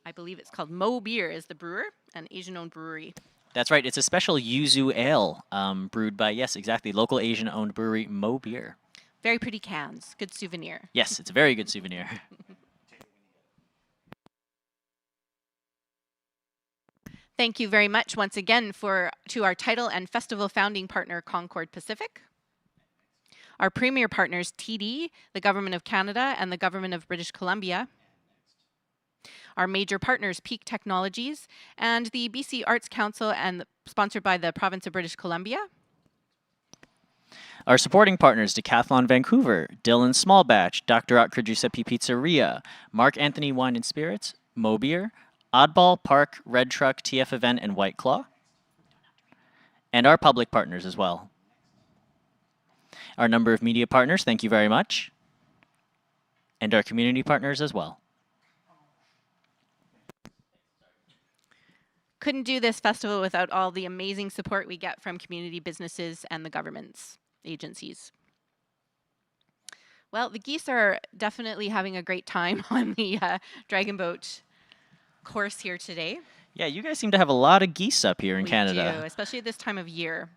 Speaker 5: I believe it's called Mo Beer is the brewer, an Asian-owned brewery.
Speaker 4: That's right. It's a special yuzu ale brewed by, yes, exactly, local Asian-owned brewery Mo Beer.
Speaker 5: Very pretty cans. Good souvenir.
Speaker 4: Yes, it's a very good souvenir.
Speaker 5: Thank you very much once again to our title and festival founding partner, Concord Pacific. Our premier partners, TD, the Government of Canada, and the Government of British Columbia. Our major partners, Peak Technologies, and the BC Arts Council, and sponsored by the Province of British Columbia.
Speaker 4: Our supporting partners, Decathlon Vancouver, Dylan Smallbatch, Dr. Oetker Giuseppe Pizzeria, Mark Anthony Wine and Spirits, Mo Beer, Oddball, Park, Red Truck, TF Event, and White Claw. And our public partners as well. Our number of media partners, thank you very much. And our community partners as well.
Speaker 5: Couldn't do this festival without all the amazing support we get from community businesses and the government's agencies. Well, the geese are definitely having a great time on the Dragon Boat course here today.
Speaker 4: Yeah, you guys seem to have a lot of geese up here in Canada.
Speaker 5: We do, especially at this time of year.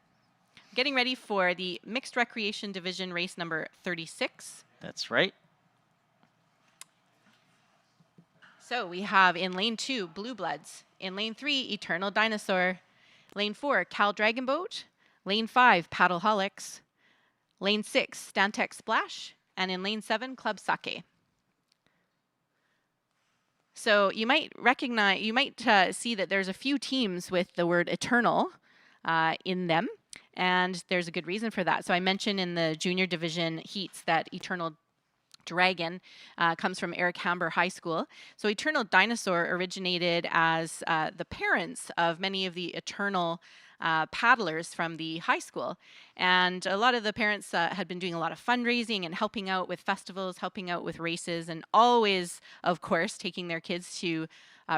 Speaker 5: Getting ready for the Mixed Recreation Division race number 36.
Speaker 4: That's right.
Speaker 5: So we have in lane 2, Blue Bloods. In lane 3, Eternal Dinosaur. Lane 4, Cal Dragon Boat. Lane 5, Paddleholics. Lane 6, Stantec Splash. And in lane 7, Club Sake. So you might recognize, see that there's a few teams with the word Eternal in them. And there's a good reason for that. So I mentioned in the junior division heats that Eternal Dragon comes from Eric Hamber High School. So Eternal Dinosaur originated as the parents of many of the Eternal paddlers from the high school. And a lot of the parents had been doing a lot of fundraising and helping out with festivals, helping out with races, and always, of course, taking their kids to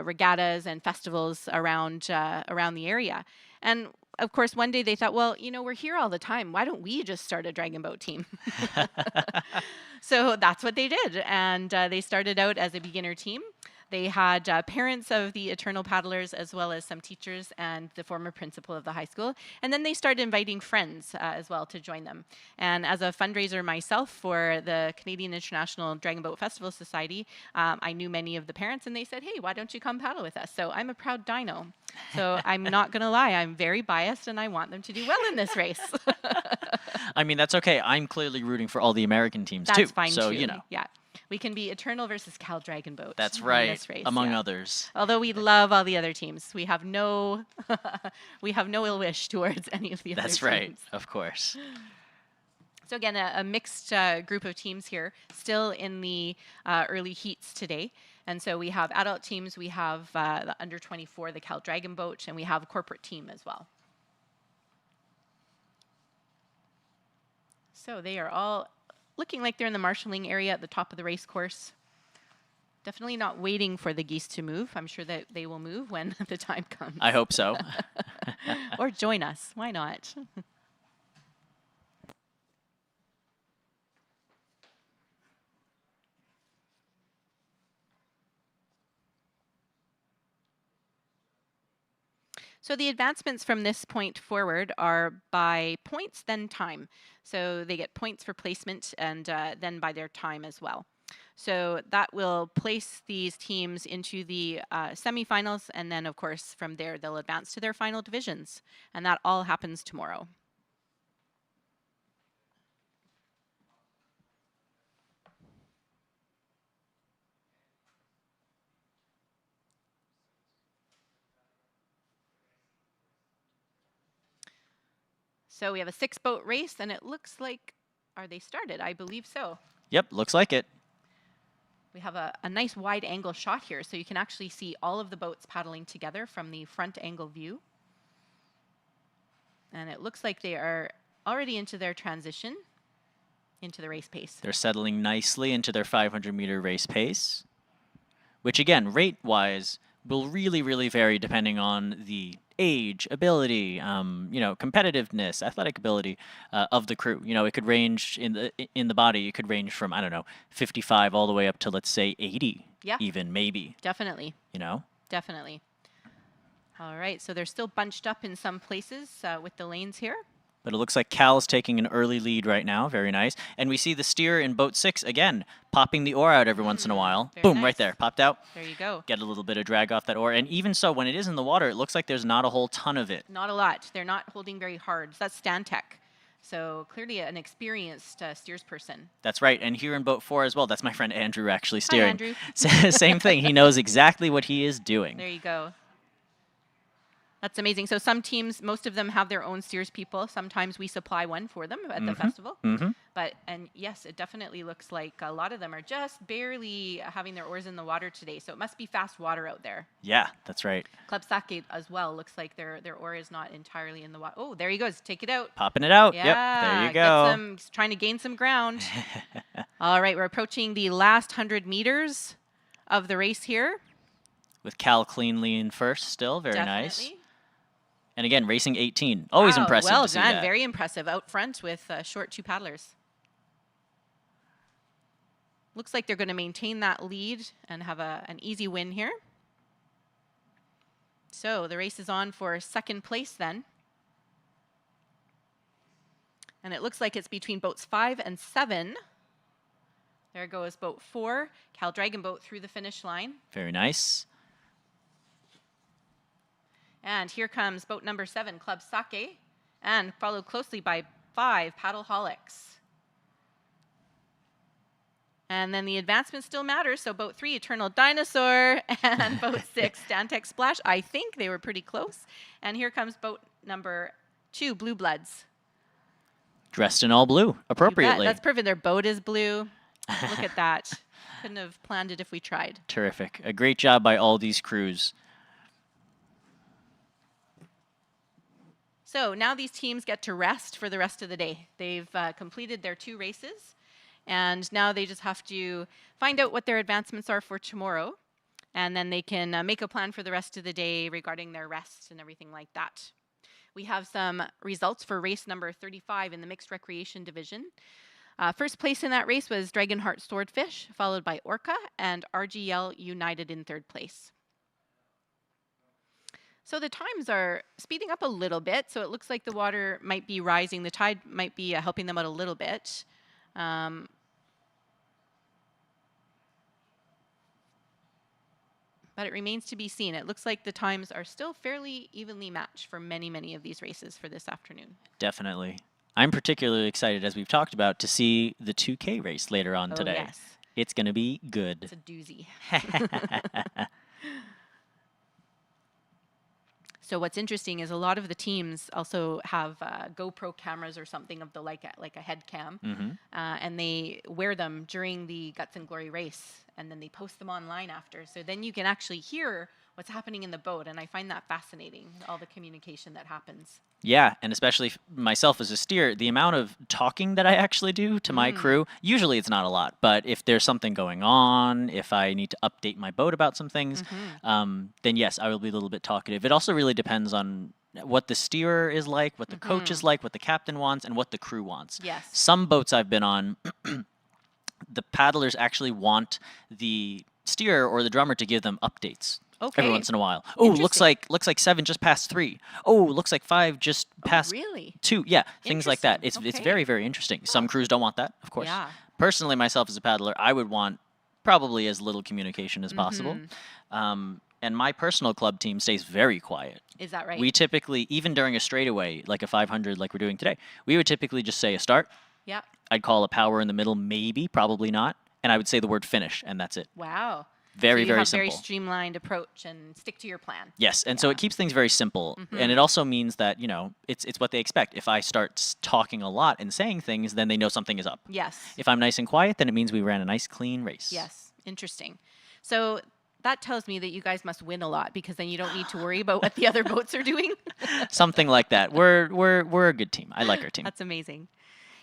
Speaker 5: regattas and festivals around the area. And of course, one day they thought, well, you know, we're here all the time. Why don't we just start a Dragon Boat team? So that's what they did. And they started out as a beginner team. They had parents of the Eternal paddlers as well as some teachers and the former principal of the high school. And then they started inviting friends as well to join them. And as a fundraiser myself for the Canadian International Dragon Boat Festival Society, I knew many of the parents and they said, hey, why don't you come paddle with us? So I'm a proud dino. So I'm not going to lie, I'm very biased and I want them to do well in this race.
Speaker 4: I mean, that's okay. I'm clearly rooting for all the American teams too.
Speaker 5: That's fine
Speaker 4: so,
Speaker 5: too.
Speaker 4: you know.
Speaker 5: Yeah. We can be Eternal versus Cal Dragon Boat.
Speaker 4: That's right,
Speaker 5: in this race,
Speaker 4: among others.
Speaker 5: Although we love all the other teams. We have no ill wish towards any of the other teams.
Speaker 4: That's right, of course.
Speaker 5: So again, a mixed group of teams here, still in the early heats today. And so we have adult teams, we have the under 24, the Cal Dragon Boat, and we have a corporate team as well. So they are all looking like they're in the marshalling area at the top of the race course. Definitely not waiting for the geese to move. I'm sure that they will move when the time comes.
Speaker 4: I hope so.
Speaker 5: Or join us. Why not? So the advancements from this point forward are by points, then time. So they get points for placement and then by their time as well. So that will place these teams into the semifinals, and then of course from there they'll advance to their final divisions. And that all happens tomorrow. So we have a 6-boat race, and it looks like, are they started? I believe so.
Speaker 4: Yep, looks like it.
Speaker 5: We have a nice wide angle shot here, so you can actually see all of the boats paddling together from the front angle view. And it looks like they are already into their transition into the race pace.
Speaker 4: They're settling nicely into their 500-meter race pace, which again, rate-wise, will really, really vary depending on the age, ability, you know, competitiveness, athletic ability of the crew. You know, it could range in the body. It could range from, I don't know, 55 all the way up to, let's say, 80.
Speaker 5: Yeah.
Speaker 4: Even maybe.
Speaker 5: Definitely.
Speaker 4: You know.
Speaker 5: Definitely. All right. So they're still bunched up in some places with the lanes here.
Speaker 4: But it looks like Cal's taking an early lead right now. Very nice. And we see the steer in boat 6 again, popping the oar out every once in a while. Boom,
Speaker 5: nice.
Speaker 4: right there, popped out.
Speaker 5: There you go.
Speaker 4: Get a little bit of drag off that oar. And even so, when it is in the water, it looks like there's not a whole ton of it.
Speaker 5: Not a lot. They're not holding very hard. So that's Stantec. So clearly an experienced steersperson.
Speaker 4: That's right. And here in boat 4 as well, that's my friend Andrew actually steering.
Speaker 5: Hi, Andrew.
Speaker 4: Same thing. He knows exactly what he is doing.
Speaker 5: There you go. That's amazing. So some teams, most of them have their own steers people. Sometimes we supply one for them at the festival. But, and yes, it definitely looks like a lot of them are just barely having their oars in the water today. So it must be fast water out there.
Speaker 4: Yeah, that's right.
Speaker 5: Club Sake as well. Looks like their oar is not entirely in the water. Oh, there he goes. Take it out.
Speaker 4: Popping it out.
Speaker 5: Yeah,
Speaker 4: Yep, there you go.
Speaker 5: Trying to gain some ground. All right, we're approaching the last 100 meters of the race here.
Speaker 4: With Cal cleanly in first still. Very
Speaker 5: Definitely.
Speaker 4: nice. And again, racing 18. Always
Speaker 5: wow,
Speaker 4: impressive
Speaker 5: well
Speaker 4: to see
Speaker 5: done.
Speaker 4: that.
Speaker 5: Very impressive. Out front with short 2 paddlers. Looks like they're going to maintain that lead and have an easy win here. So the race is on for 2nd place then. And it looks like it's between boats 5 and 7. There goes boat 4, Cal Dragon Boat through the finish line.
Speaker 4: Very nice.
Speaker 5: And here comes boat number 7, Club Sake, and followed closely by 5, Paddleholics. And then the advancement still matters, so boat 3, Eternal Dinosaur, and boat 6, Stantec Splash. I think they were pretty close. And here comes boat number 2, Blue Bloods.
Speaker 4: Dressed in all blue, appropriately.
Speaker 5: That's perfect. Their boat is blue. Look at that. Couldn't have planned it if we tried.
Speaker 4: Terrific. A great job by all these crews.
Speaker 5: So now these teams get to rest for the rest of the day. They've completed their 2 races, and now they just have to find out what their advancements are for tomorrow, and then they can make a plan for the rest of the day regarding their rest and everything like that. We have some results for race number 35 in the mixed recreation division. First place in that race was Dragonheart Swordfish, followed by Orca, and RGL United in 3rd place. So the times are speeding up a little bit, so it looks like the water might be rising. The tide might be helping them out a little bit. But it remains to be seen. It looks like the times are still fairly evenly matched for many, many of these races for this afternoon.
Speaker 4: Definitely. I'm particularly excited, as we've talked about, to see the 2K race later on today.
Speaker 5: Yes.
Speaker 4: It's going to be good.
Speaker 5: It's a doozy. So what's interesting is a lot of the teams also have GoPro cameras or something of the like a head cam, and they wear them during the Guts and Glory race, and then they post them online after. So then you can actually hear what's happening in the boat, and I find that fascinating, all the communication that happens.
Speaker 4: Yeah, and especially myself as a steer, the amount of talking that I actually do to my crew, usually it's not a lot, but if there's something going on, if I need to update my boat about some things, then yes, I will be a little bit talkative. It also really depends on what the steerer is like, what the coach is like, what the captain wants, and what the crew wants.
Speaker 5: Yes.
Speaker 4: Some boats I've been on, the paddlers actually want the steerer or the drummer to give them updates. Every once in a while. Oh, looks like 7 just past 3. Oh, looks like 5 just past
Speaker 5: really?
Speaker 4: 2. Yeah, things like that. It's very, very interesting. Some crews don't want that, of course.
Speaker 5: Yeah.
Speaker 4: Personally, myself as a paddler, I would want probably as little communication as possible. And my personal club team stays very quiet.
Speaker 5: Is that right?
Speaker 4: We typically, even during a straightaway, like a 500 like we're doing today, we would typically just say a start.
Speaker 5: Yeah.
Speaker 4: I'd call a power in the middle, maybe, probably not. And I would say the word finish, and that's it.
Speaker 5: Wow.
Speaker 4: Very,
Speaker 5: so you
Speaker 4: very
Speaker 5: have
Speaker 4: simple.
Speaker 5: very streamlined approach and stick to your plan.
Speaker 4: Yes, and so it keeps things very simple, and it also means that, you know, it's what they expect. If I start talking a lot and saying things, then they know something is up.
Speaker 5: Yes.
Speaker 4: If I'm nice and quiet, then it means we ran a nice, clean race.
Speaker 5: Yes, interesting. So that tells me that you guys must win a lot, because then you don't need to worry about what the other boats are doing.
Speaker 4: Something like that. We're a good team. I like our team.
Speaker 5: That's amazing.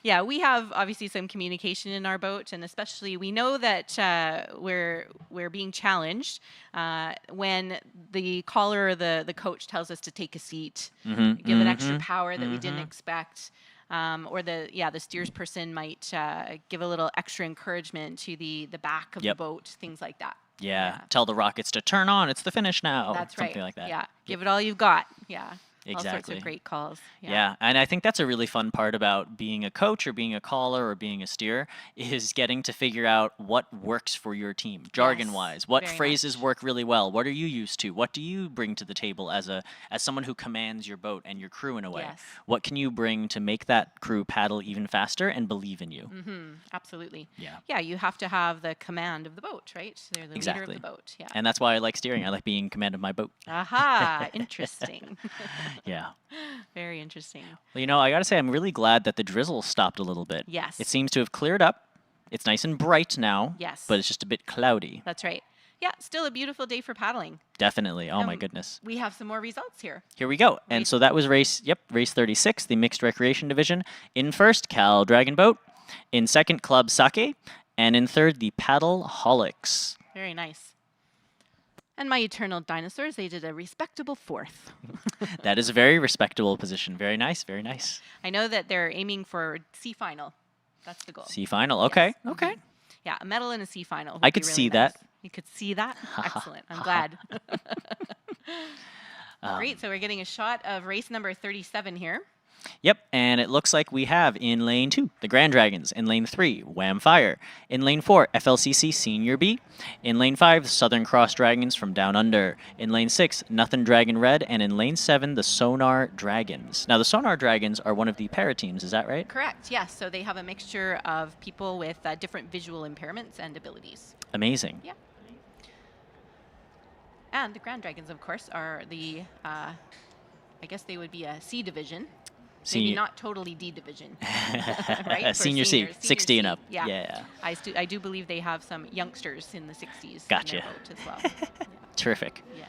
Speaker 5: Yeah, we have obviously some communication in our boat, and especially we know that we're being challenged when the caller or the coach tells us to take a seat, give an extra power that we didn't expect, or the steers person might give a little extra encouragement to the back of the boat, things like that.
Speaker 4: Yeah, tell the rockets to turn on. It's the finish now.
Speaker 5: That's
Speaker 4: Something
Speaker 5: right.
Speaker 4: like that.
Speaker 5: Yeah, give it all you've got. Yeah.
Speaker 4: Exactly.
Speaker 5: All sorts of great calls.
Speaker 4: Yeah, and I think that's a really fun part about being a coach or being a caller or being a steer, is getting to figure out what works for your team, jargon-wise. What phrases work really well? What are you used to? What do you bring to the table as someone who commands your boat and your crew in a way?
Speaker 5: Yes.
Speaker 4: What can you bring to make that crew paddle even faster and believe in you?
Speaker 5: Absolutely.
Speaker 4: Yeah.
Speaker 5: Yeah, you have to have the command of the boat, right? They're the leader of the boat. Yeah.
Speaker 4: And that's why I like steering. I like being in command of my boat.
Speaker 5: Aha, interesting.
Speaker 4: Yeah.
Speaker 5: Very interesting.
Speaker 4: Well, you know, I got to say, I'm really glad that the drizzle stopped a little bit.
Speaker 5: Yes.
Speaker 4: It seems to have cleared up. It's nice and bright now.
Speaker 5: Yes.
Speaker 4: But it's just a bit cloudy.
Speaker 5: That's right. Yeah, still a beautiful day for paddling.
Speaker 4: Definitely. Oh, my goodness.
Speaker 5: We have some more results here.
Speaker 4: Here we go. And so that was race 36, the mixed recreation division. In first, Cal Dragon Boat. In second, Club Sake. And in third, the Paddle Holics.
Speaker 5: Very nice. And my eternal dinosaurs, they did a respectable fourth.
Speaker 4: That is a very respectable position. Very nice, very nice.
Speaker 5: I know that they're aiming for C final. That's the goal.
Speaker 4: C final, okay,
Speaker 5: Yes.
Speaker 4: okay.
Speaker 5: Yeah, a medal in a C final.
Speaker 4: I could see that.
Speaker 5: You could see that? Excellent. I'm glad. Great, so we're getting a shot of race number 37 here.
Speaker 4: Yep, and it looks like we have in lane 2, the Grand Dragons. In lane 3, Wham Fire. In lane 4, FLCC Senior B. In lane 5, the Southern Cross Dragons from Down Under. In lane 6, Nothing Dragon Red. And in lane 7, the Sonar Dragons. Now, the Sonar Dragons are one of the para teams, is that right?
Speaker 5: Correct, yes. So they have a mixture of people with different visual impairments and abilities.
Speaker 4: Amazing.
Speaker 5: Yeah. And the Grand Dragons, of course, are the, I guess they would be a C division. Maybe not totally D division, right?
Speaker 4: Senior C, 60 and up.
Speaker 5: Yeah. I do believe they have some youngsters in the 60s
Speaker 4: Gotcha.
Speaker 5: in their boat as well. Yeah.
Speaker 4: Terrific.
Speaker 5: Yes.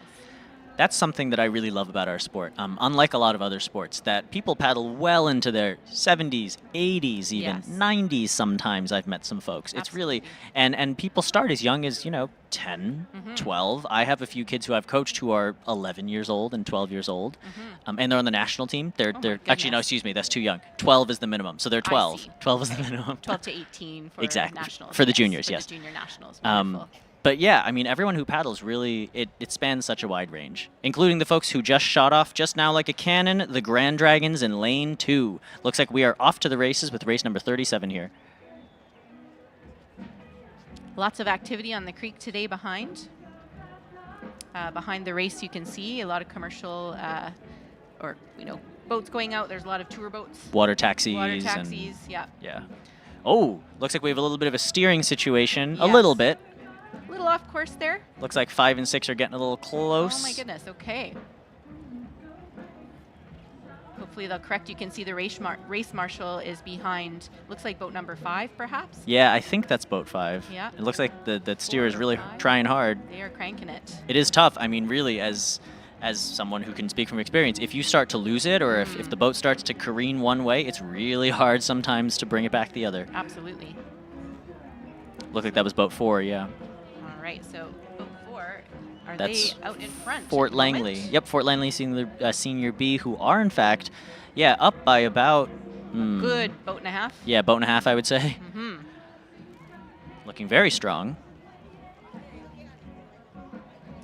Speaker 4: That's something that I really love about our sport. Unlike a lot of other sports, that people paddle well into their 70s, 80s, even 90s sometimes. I've met some folks. It's really, and people start as young as, 10, 12. I have a few kids who I've coached who are 11 years old and 12 years old, and they're on the national team. They're actually, no, excuse me, that's too young. 12 is the minimum, so they're 12. 12 is the minimum.
Speaker 5: 12 to 18 for nationals.
Speaker 4: For the juniors, yes.
Speaker 5: For the junior nationals. Wonderful.
Speaker 4: But yeah, I mean, everyone who paddles really, it spans such a wide range, including the folks who just shot off just now like a cannon, the Grand Dragons in lane 2. Looks like we are off to the races with race number 37 here.
Speaker 5: Lots of activity on the creek today behind. Behind the race, you can see a lot of commercial, boats going out. There's a lot of tour boats.
Speaker 4: Water taxis.
Speaker 5: Yeah.
Speaker 4: Yeah. Oh, looks like we have a little bit of a steering situation. Yes. A little bit.
Speaker 5: A little off course there.
Speaker 4: Looks like 5 and 6 are getting a little close.
Speaker 5: Oh my goodness, okay. Hopefully they'll correct. You can see the race marshal is behind, looks like boat number 5 perhaps.
Speaker 4: Yeah, I think that's boat 5.
Speaker 5: Yeah.
Speaker 4: It looks like the steer is really trying hard.
Speaker 5: They are cranking it.
Speaker 4: It is tough. I mean, really, as someone who can speak from experience, if you start to lose it or if the boat starts to careen one way, it's really hard sometimes to bring it back the other.
Speaker 5: Absolutely.
Speaker 4: Looked like that was boat 4, yeah.
Speaker 5: All right, so boat 4, are
Speaker 4: That's
Speaker 5: they out in front?
Speaker 4: Fort
Speaker 5: at the
Speaker 4: Langley.
Speaker 5: moment?
Speaker 4: Yep, Fort Langley Senior B, who are, in fact, up by about...
Speaker 5: Good boat and a half.
Speaker 4: Yeah, boat and a half, I would say.
Speaker 5: Mm-hmm.
Speaker 4: Looking very strong.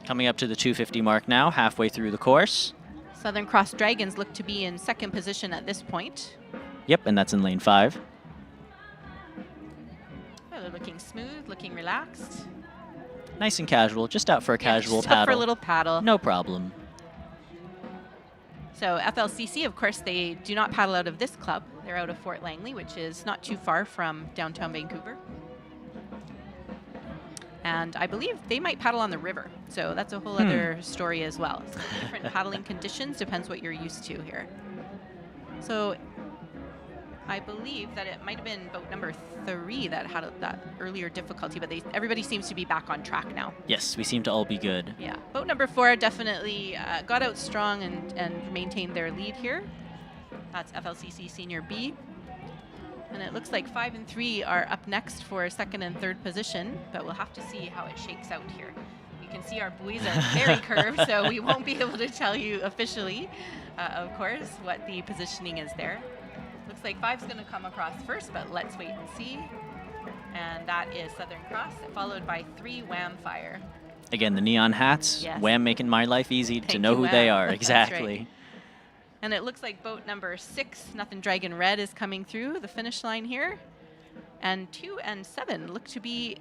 Speaker 4: Coming up to the 250 mark now, halfway through the course.
Speaker 5: Southern Cross Dragons look to be in second position at this point.
Speaker 4: Yep, and that's in lane 5.
Speaker 5: Oh, they're looking smooth, looking relaxed.
Speaker 4: Nice and casual, just out for a casual
Speaker 5: just
Speaker 4: paddle.
Speaker 5: out for a little paddle.
Speaker 4: No problem.
Speaker 5: So FLCC, of course, they do not paddle out of this club. They're out of Fort Langley, which is not too far from downtown Vancouver. And I believe they might paddle on the river. So that's a whole other story as well. So different paddling conditions, depends what you're used to here. So I believe that it might have been boat number 3 that had that earlier difficulty, but everybody seems to be back on track now.
Speaker 4: Yes, we seem to all be good.
Speaker 5: Yeah, boat number 4 definitely got out strong and maintained their lead here. That's FLCC Senior B. And it looks like 5 and 3 are up next for 2nd and 3rd position, but we'll have to see how it shakes out here. You can see our buoys are very curved, so we won't be able to tell you officially, of course, what the positioning is there. Looks like 5's going to come across first, but let's wait and see. And that is Southern Cross, followed by 3 Wham Fire.
Speaker 4: Again, the neon hats,
Speaker 5: Yes.
Speaker 4: Wham making my life easy to
Speaker 5: Thank
Speaker 4: know
Speaker 5: you,
Speaker 4: who they
Speaker 5: Wham.
Speaker 4: are.
Speaker 5: That's
Speaker 4: Exactly.
Speaker 5: right. And it looks like boat number 6, Nothing Dragon Red, is coming through the finish line here. And 2 and 7 look to be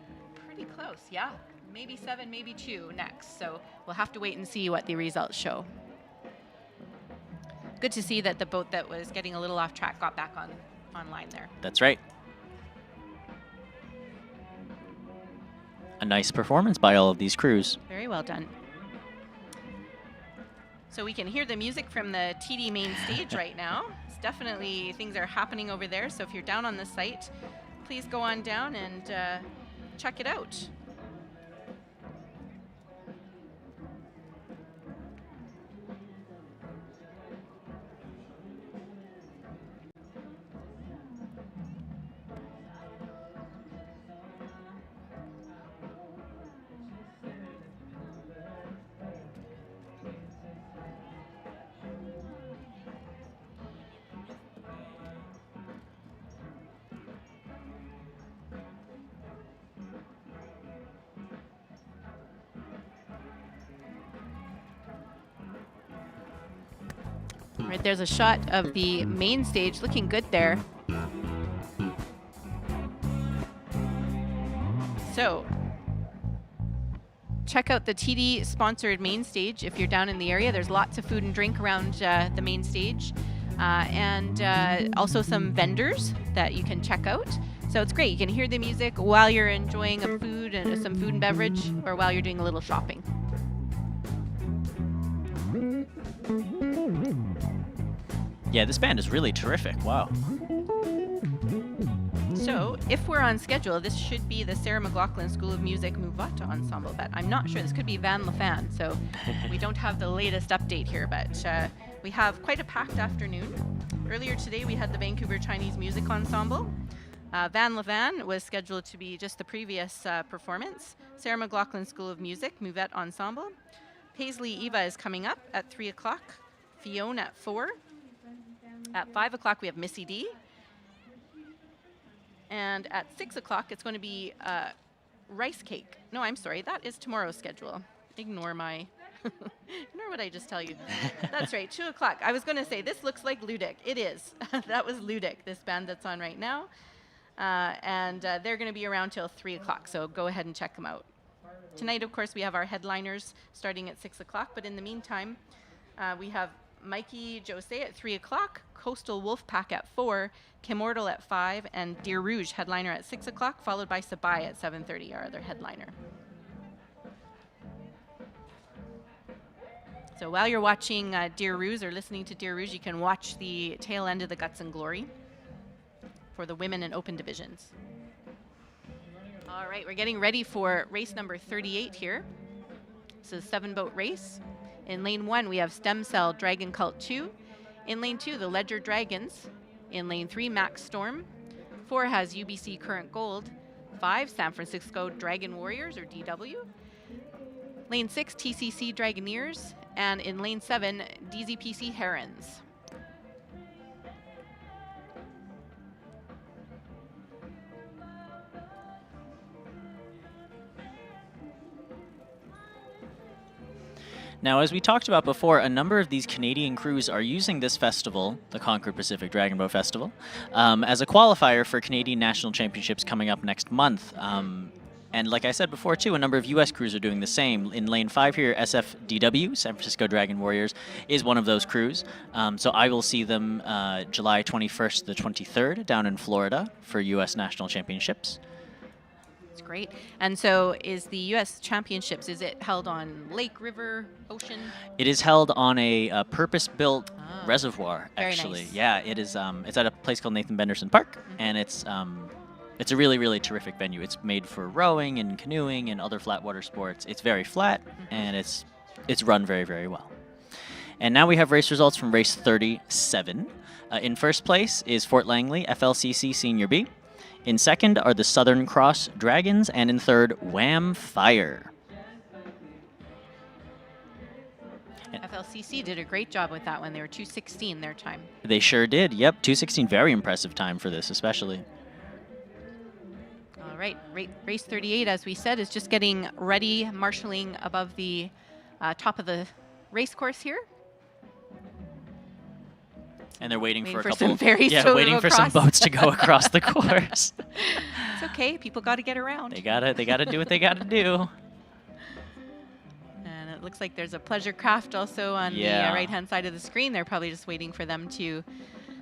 Speaker 5: pretty close. Yeah, maybe 7, maybe 2 next. So we'll have to wait and see what the results show. Good to see that the boat that was getting a little off track got back online there.
Speaker 4: That's right. A nice performance by all of these crews.
Speaker 5: Very well done. So we can hear the music from the TD main stage right now. It's definitely, things are happening over there. So if you're down on the site, please go on down and check it out. All right, there's a shot of the main stage looking good there. So check out the TD sponsored main stage if you're down in the area. There's lots of food and drink around the main stage and also some vendors that you can check out. So it's great. You can hear the music while you're enjoying some food and beverage, or while you're doing a little shopping.
Speaker 4: Yeah, this band is really terrific. Wow.
Speaker 5: So, if we're on schedule, this should be the Sarah McLaughlin School of Music Muvata Ensemble, but I'm not sure. This could be Van Lafan, so we don't have the latest update here, but we have quite a packed afternoon. Earlier today, we had the Vancouver Chinese Music Ensemble. Van Levan was scheduled to be just the previous performance. Sarah McLaughlin School of Music Muvette Ensemble. Paisley Eva is coming up at 3 o'clock. Fiona at 4. At 5 o'clock, we have Missy D. And at 6 o'clock, it's going to be rice cake. No, I'm sorry. That is tomorrow's schedule. Ignore my... Ignore what I just tell you. That's right. 2 o'clock. I was going to say, this looks like Ludic. It is. That was Ludic, this band that's on right now. And they're going to be around till 3 o'clock, so go ahead and check them out. Tonight, of course, we have our headliners starting at 6 o'clock, but in the meantime, we have Mikey Jose at 3 o'clock, Coastal Wolfpack at 4, Kimortal at 5, and Deer Rouge headliner at 6 o'clock, followed by Sabai at 7:30, our other headliner. So while you're watching Deer Rouge or listening to Deer Rouge, you can watch the tail end of the Guts and Glory for the women and open divisions. All right, we're getting ready for race number 38 here. This is a 7-boat race. In lane 1, we have Stem Cell Dragon Cult 2. In lane 2, the Ledger Dragons. In lane 3, Max Storm. 4 has UBC Current Gold. 5, San Francisco Dragon Warriors, or DW. Lane 6, TCC Dragoneers. And in lane 7, DZPC Herons.
Speaker 4: Now, as we talked about before, a number of these Canadian crews are using this festival, the Concord Pacific Dragon Boat Festival, as a qualifier for Canadian National Championships coming up next month. And like I said before, too, a number of U.S. crews are doing the same. In lane 5 here, SFDW, San Francisco Dragon Warriors, is one of those crews. So I will see them July 21st to the 23rd down in Florida for U.S. National Championships.
Speaker 5: That's great. And so is the U.S. Championships, is it held on lake, river, ocean?
Speaker 4: It is held on a purpose-built reservoir,
Speaker 5: Very
Speaker 4: actually.
Speaker 5: nice.
Speaker 4: Yeah, it is. It's at a place called Nathan Benderson Park, and it's a really, really terrific venue. It's made for rowing and canoeing and other flat water sports. It's very flat, and it's run very, very well. And now we have race results from race 37. In first place is Fort Langley FLCC Senior B. In second are the Southern Cross Dragons, and in third, Wham Fire.
Speaker 5: FLCC did a great job with that one. They were 2:16 their time.
Speaker 4: They sure did. Yep, 2:16, very impressive time for this, especially.
Speaker 5: All right, race 38, as we said, is just getting ready, marshaling above the top of the race course here.
Speaker 4: And they're waiting for a
Speaker 5: some
Speaker 4: couple.
Speaker 5: ferries
Speaker 4: Yeah,
Speaker 5: to
Speaker 4: waiting
Speaker 5: go
Speaker 4: for some
Speaker 5: across.
Speaker 4: boats to go across the course.
Speaker 5: It's okay. People got to get around.
Speaker 4: They gotta do what they gotta do.
Speaker 5: And it looks like there's a pleasure craft also on the right-hand side of the screen. They're probably just waiting for them to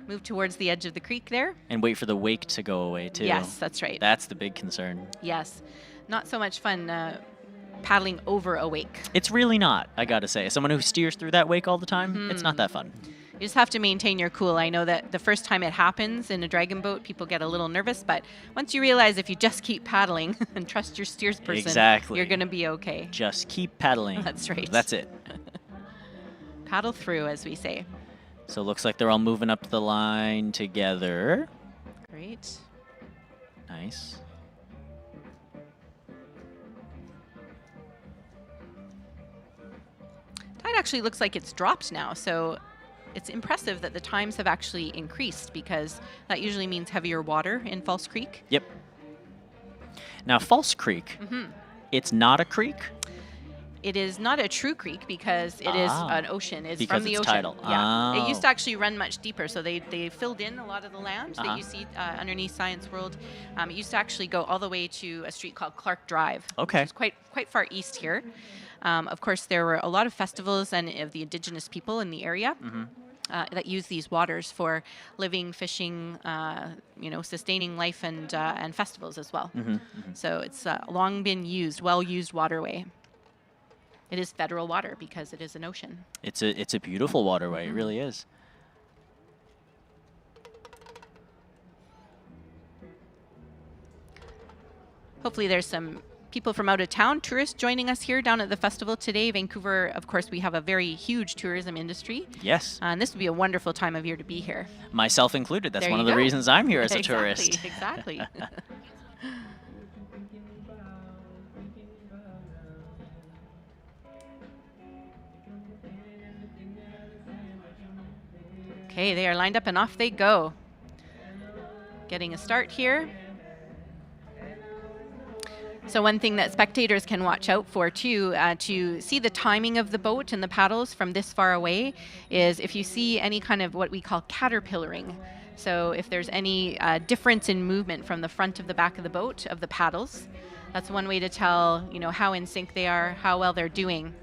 Speaker 5: move towards the edge of the creek there.
Speaker 4: And wait for the wake to go away too.
Speaker 5: Yes, that's right.
Speaker 4: That's the big concern.
Speaker 5: Yes, not so much fun paddling over a wake.
Speaker 4: It's really not, I gotta say. As someone who steers through that wake all the time, it's not that fun.
Speaker 5: You just have to maintain your cool. I know that the first time it happens in a dragon boat, people get a little nervous, but once you realize if you just keep paddling and trust your steersperson,
Speaker 4: Exactly.
Speaker 5: you're going to be okay.
Speaker 4: Just keep paddling.
Speaker 5: That's right.
Speaker 4: That's it.
Speaker 5: Paddle through, as we say.
Speaker 4: So it looks like they're all moving up the line together.
Speaker 5: Great.
Speaker 4: Nice.
Speaker 5: Tide actually looks like it's dropped now, so it's impressive that the times have actually increased because that usually means heavier water in False Creek.
Speaker 4: Yep. Now, False Creek, it's not a creek?
Speaker 5: It is not a true creek because it is an ocean. It's
Speaker 4: Because
Speaker 5: from the
Speaker 4: it's
Speaker 5: ocean.
Speaker 4: tidal.
Speaker 5: Yeah. It used
Speaker 4: Oh.
Speaker 5: to actually run much deeper, so they filled in a lot of the land that you see underneath Science World. It used to actually go all the way to a street called Clark Drive.
Speaker 4: Okay.
Speaker 5: Which is quite far east here. Of course, there were a lot of festivals and of the indigenous people in the area. That use these waters for living, fishing, sustaining life and festivals as well. So it's long been used, well-used waterway. It is federal water because it is an ocean.
Speaker 4: It's a beautiful waterway. It really is.
Speaker 5: Hopefully there's some people from out of town, tourists joining us here down at the festival today. Vancouver, of course, we have a very huge tourism industry.
Speaker 4: Yes.
Speaker 5: And this would be a wonderful time of year to be here.
Speaker 4: Myself included. That's
Speaker 5: There
Speaker 4: one
Speaker 5: you
Speaker 4: of the
Speaker 5: go.
Speaker 4: reasons I'm here as a
Speaker 5: Exactly,
Speaker 4: tourist.
Speaker 5: Exactly. Okay, they are lined up and off they go. Getting a start here. So one thing that spectators can watch out for too, to see the timing of the boat and the paddles from this far away, is if you see any kind of what we call caterpillaring. So if there's any difference in movement from the front of the back of the boat, of the paddles, that's one way to tell, how in sync they are, how well they're doing.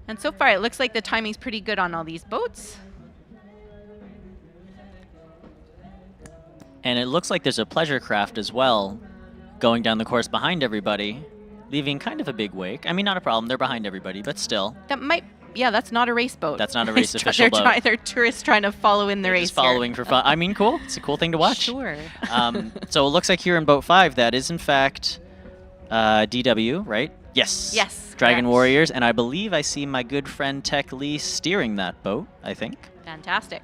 Speaker 5: And so far, it looks like the timing's pretty good on all these boats.
Speaker 4: And it looks like there's a pleasure craft as well going down the course behind everybody, leaving kind of a big wake. I mean, not a problem. They're behind everybody, but still.
Speaker 5: That might, yeah, that's not a race boat.
Speaker 4: That's not a race official boat.
Speaker 5: They're tourists trying to follow in the race.
Speaker 4: Just following for fun. I mean, cool. It's a cool thing to watch.
Speaker 5: Sure.
Speaker 4: So it looks like here in boat 5, that is in fact DW, right? Yes.
Speaker 5: Yes.
Speaker 4: Dragon
Speaker 5: correct.
Speaker 4: Warriors, and I believe I see my good friend Tech Lee steering that boat, I think.
Speaker 5: Fantastic.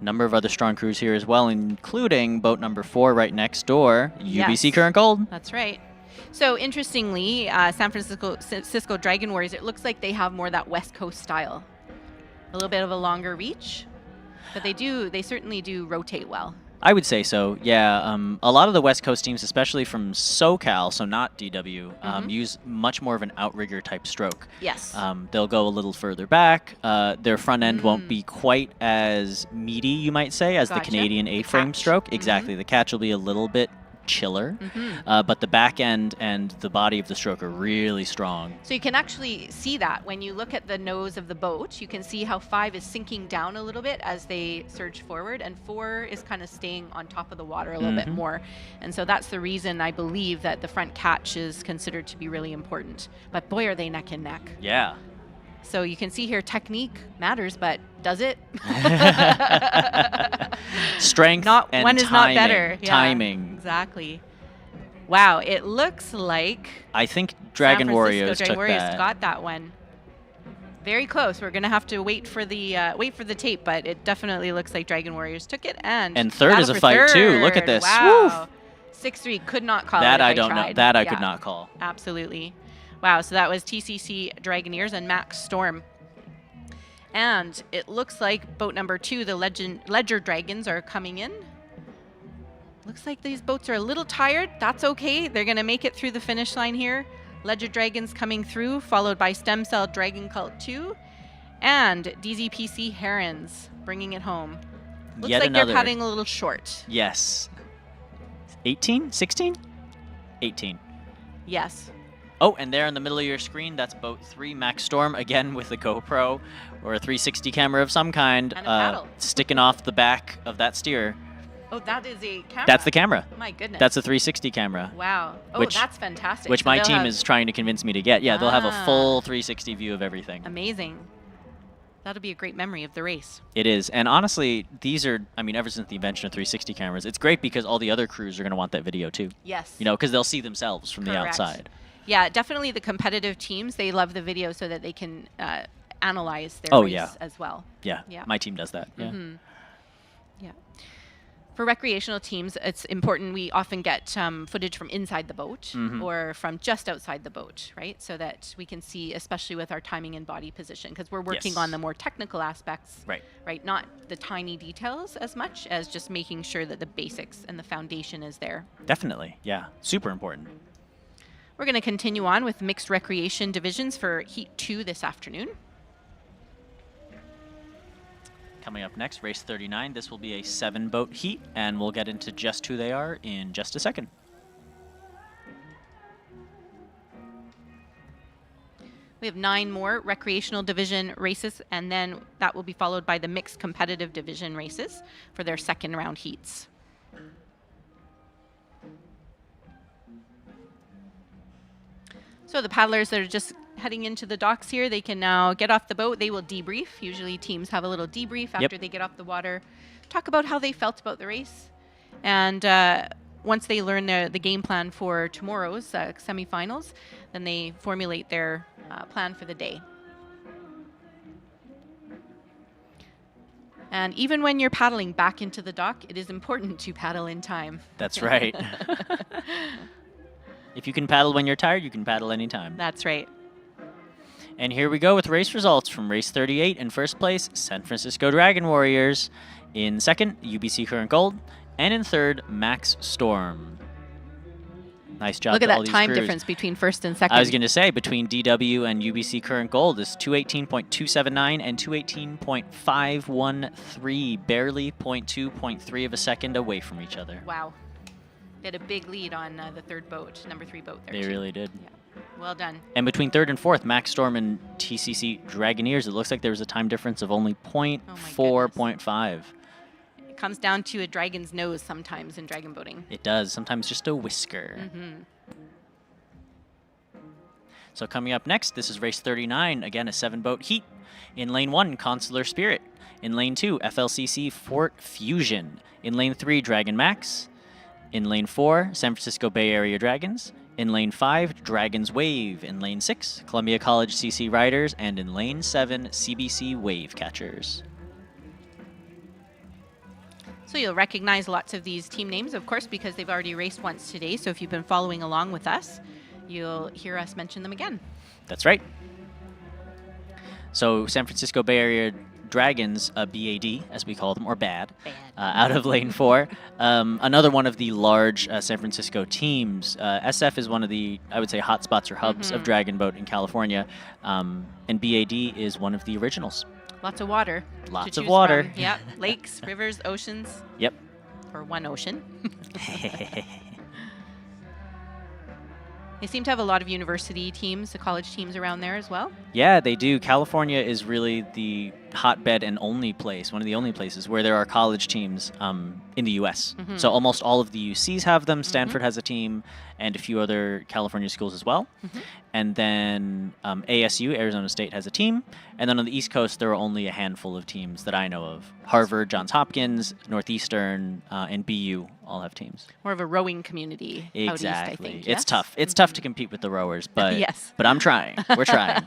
Speaker 4: A number of other strong crews here as well, including boat number 4 right next door, UBC
Speaker 5: Yes.
Speaker 4: Current Gold.
Speaker 5: That's right. So interestingly, San Francisco Dragon Warriors, it looks like they have more that West Coast style. A little bit of a longer reach, but they certainly do rotate well.
Speaker 4: I would say so, yeah. A lot of the West Coast teams, especially from SoCal, so not DW, use much more of an outrigger type stroke.
Speaker 5: Yes.
Speaker 4: They'll go a little further back. Their front end won't be quite as meaty, you might say, as the
Speaker 5: Gotcha.
Speaker 4: Canadian A-frame stroke. Exactly. The catch will be a little bit chiller, but the back end and the body of the stroke are really strong.
Speaker 5: So you can actually see that when you look at the nose of the boat. You can see how 5 is sinking down a little bit as they surge forward, and 4 is kind of staying on top of the water a little bit more. And so that's the reason I believe that the front catch is considered to be really important. But boy, are they neck and neck.
Speaker 4: Yeah.
Speaker 5: So you can see here technique matters, but does it?
Speaker 4: Strength and
Speaker 5: one is
Speaker 4: timing.
Speaker 5: not better. Yeah,
Speaker 4: Timing.
Speaker 5: exactly. Wow, it looks like
Speaker 4: I think Dragon Warriors
Speaker 5: Dragon
Speaker 4: took
Speaker 5: Warriors
Speaker 4: that.
Speaker 5: got that one. Very close. We're gonna have to wait for the tape, but it definitely looks like Dragon Warriors took it. And
Speaker 4: third
Speaker 5: battle
Speaker 4: is a
Speaker 5: for
Speaker 4: fight too.
Speaker 5: third.
Speaker 4: Look at this.
Speaker 5: Wow. 6-3 could not call
Speaker 4: That
Speaker 5: it. If
Speaker 4: I don't know.
Speaker 5: tried.
Speaker 4: That I
Speaker 5: Yeah,
Speaker 4: could not call.
Speaker 5: Absolutely. Wow. So that was TCC Dragoneers and Max Storm. And it looks like boat number 2, the Ledger Dragons, are coming in. Looks like these boats are a little tired. That's okay. They're going to make it through the finish line here. Ledger Dragons coming through, followed by Stem Cell Dragon Cult 2 and DZPC Herons bringing it home. Looks
Speaker 4: Yet
Speaker 5: like
Speaker 4: another.
Speaker 5: they're cutting a little short.
Speaker 4: Yes. 18? 16? 18.
Speaker 5: Yes.
Speaker 4: Oh, and there in the middle of your screen, that's boat 3, Max Storm, again with a GoPro or a 360 camera of some kind,
Speaker 5: And a paddle.
Speaker 4: sticking off the back of that steer.
Speaker 5: Oh, that is a camera.
Speaker 4: That's the camera.
Speaker 5: My goodness.
Speaker 4: That's a 360 camera.
Speaker 5: Wow. Oh,
Speaker 4: which-
Speaker 5: that's fantastic.
Speaker 4: Which
Speaker 5: So
Speaker 4: my
Speaker 5: they'll
Speaker 4: team
Speaker 5: have-
Speaker 4: is trying to convince me to get. Yeah, they'll have a
Speaker 5: Ah.
Speaker 4: full 360 view of everything.
Speaker 5: Amazing. That'll be a great memory of the race.
Speaker 4: It is. And honestly, these are, I mean, ever since the invention of 360 cameras, it's great because all the other crews are going to want that video too.
Speaker 5: Yes.
Speaker 4: You know, because they'll see themselves from the
Speaker 5: Correct.
Speaker 4: outside.
Speaker 5: Yeah, definitely the competitive teams, they love the video so that they can analyze their
Speaker 4: Oh,
Speaker 5: race
Speaker 4: yeah.
Speaker 5: as well.
Speaker 4: Yeah,
Speaker 5: Yeah.
Speaker 4: my team does that. Yeah.
Speaker 5: Yeah. For recreational teams, it's important we often get footage from inside the boat or from just outside the boat, right? So that we can see, especially with our timing and body position, because we're working
Speaker 4: Yes.
Speaker 5: on the more technical aspects,
Speaker 4: right?
Speaker 5: Not the tiny details as much as just making sure that the basics and the foundation is there.
Speaker 4: Definitely. Yeah. Super important.
Speaker 5: We're going to continue on with mixed recreation divisions for Heat 2 this afternoon.
Speaker 4: Coming up next, race 39. This will be a 7-boat heat, and we'll get into just who they are in just a second.
Speaker 5: We have 9 more recreational division races, and then that will be followed by the mixed competitive division races for their second round heats. So the paddlers that are just heading into the docks here, they can now get off the boat. They will debrief. Usually teams have a little debrief after they get off the water, talk about how they felt about the race. And once they learn the game plan for tomorrow's semifinals, then they formulate their plan for the day. And even when you're paddling back into the dock, it is important to paddle in time.
Speaker 4: That's right. If you can paddle when you're tired, you can paddle anytime.
Speaker 5: That's right.
Speaker 4: And here we go with race results from race 38. In first place, San Francisco Dragon Warriors. In second, UBC Current Gold. And in third, Max Storm. Nice job
Speaker 5: Look at
Speaker 4: to all
Speaker 5: that
Speaker 4: these
Speaker 5: time
Speaker 4: crews.
Speaker 5: difference between first and second.
Speaker 4: I was going to say, between DW and UBC Current Gold is 218.279 and 218.513, barely 0.2, of a second away from each other.
Speaker 5: Wow. They had a big lead on the third boat, number 3 boat there.
Speaker 4: They
Speaker 5: too.
Speaker 4: really did.
Speaker 5: Yeah. Well done.
Speaker 4: And between third and fourth, Max Storm and TCC Dragoneers, it looks like there was a time difference of only 0.4, 0.5.
Speaker 5: It comes down to a dragon's nose sometimes in dragon boating.
Speaker 4: It does. Sometimes just a whisker. So coming up next, this is race 39. Again, a 7-boat heat. In lane 1, Consular Spirit. In lane 2, FLCC Fort Fusion. In lane 3, Dragon Max. In lane 4, San Francisco Bay Area Dragons. In lane 5, Dragons Wave. In lane 6, Columbia College CC Riders. And in lane 7, CBC Wave Catchers.
Speaker 5: So you'll recognize lots of these team names, of course, because they've already raced once today. So if you've been following along with us, you'll hear us mention them again.
Speaker 4: That's right. So San Francisco Bay Area Dragons, BAD, as we call them, or BAD, out of lane 4. Another one of the large San Francisco teams. SF is one of the, I would say, hotspots or hubs of dragon boat in California. And BAD is one of the originals.
Speaker 5: Lots of water.
Speaker 4: Lots of water.
Speaker 5: From. Yep. Lakes, rivers, oceans.
Speaker 4: Yep.
Speaker 5: Or one ocean. They seem to have a lot of university teams, the college teams around there as well.
Speaker 4: Yeah, they do. California is really the hotbed and only place, one of the only places where there are college teams in the U.S. So almost all of the UCs have them. Stanford has a team, and a few other California schools as well. And then ASU, Arizona State, has a team. And then on the East Coast, there are only a handful of teams that I know of. Harvard, Johns Hopkins, Northeastern, and BU all have teams.
Speaker 5: More of a rowing community out east, I think.
Speaker 4: It's
Speaker 5: yes?
Speaker 4: tough. It's tough to compete with the rowers, but
Speaker 5: yes.
Speaker 4: But I'm trying. We're trying.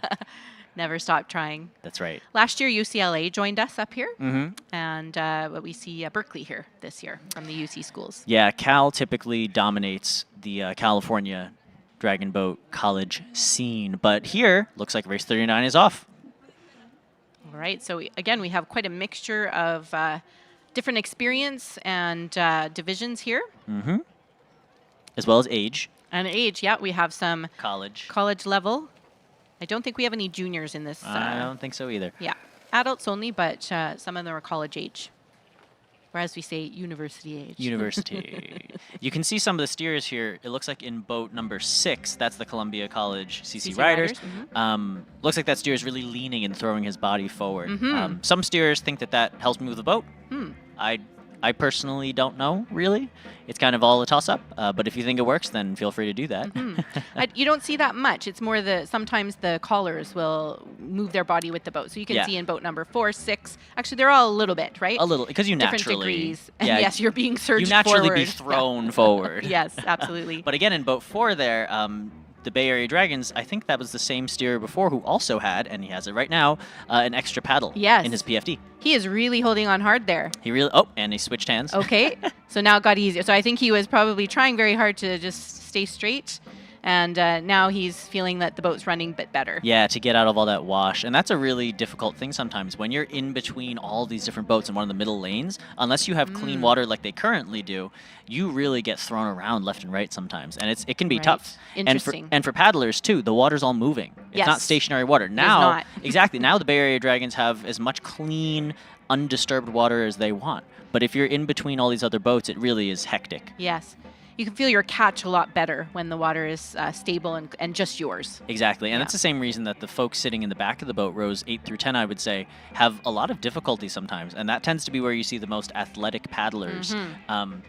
Speaker 5: Never stop trying.
Speaker 4: That's right.
Speaker 5: Last year, UCLA joined us up here, and we see Berkeley here this year from the UC schools.
Speaker 4: Yeah, Cal typically dominates the California dragon boat college scene, but here looks like race 39 is off.
Speaker 5: All right, so again, we have quite a mixture of different experience and divisions here.
Speaker 4: As well as age.
Speaker 5: And age, yeah, we have some
Speaker 4: college
Speaker 5: level. I don't think we have any juniors in this.
Speaker 4: I don't think so either.
Speaker 5: Yeah, adults only, but some of them are college age. Or as we say, university age.
Speaker 4: University. You can see some of the steers here. It looks like in boat number 6, that's the Columbia College CC Riders. Looks like that steer is really leaning and throwing his body forward. Some steers think that that helps move the boat. I personally don't know, really. It's kind of all a toss-up, but if you think it works, then feel free to do that.
Speaker 5: You don't see that much. It's more sometimes the callers will move their body with the boat. So you can see in boat number 4, 6. Actually, they're all a little bit, right?
Speaker 4: A little, because you
Speaker 5: different
Speaker 4: naturally...
Speaker 5: degrees. And yes, you're being surged
Speaker 4: forward. You naturally
Speaker 5: forward.
Speaker 4: be thrown forward.
Speaker 5: Yes, absolutely.
Speaker 4: But again, in boat 4 there, the Bay Area Dragons, I think that was the same steer before who also had, and he has it right now, an extra paddle in his PFD.
Speaker 5: He is really holding on hard there.
Speaker 4: He really, and he switched hands.
Speaker 5: Okay, so now it got easier. So I think he was probably trying very hard to just stay straight, and now he's feeling that the boat's running a bit better.
Speaker 4: Yeah, to get out of all that wash. And that's a really difficult thing sometimes. When you're in between all these different boats in one of the middle lanes, unless you have clean water like they currently do, you really get thrown around left and right sometimes. And it can be tough.
Speaker 5: Interesting.
Speaker 4: And for paddlers, too, the water's all moving. It's not stationary water. Now, exactly, now the Bay Area Dragons have as much clean, undisturbed water as they want. But if you're in between all these other boats, it really is hectic.
Speaker 5: Yes. You can feel your catch a lot better when the water is stable and just yours.
Speaker 4: Exactly, and that's the same reason that the folks sitting in the back of the boat, rows 8 through 10, I would say, have a lot of difficulty sometimes, and that tends to be where you see the most athletic paddlers,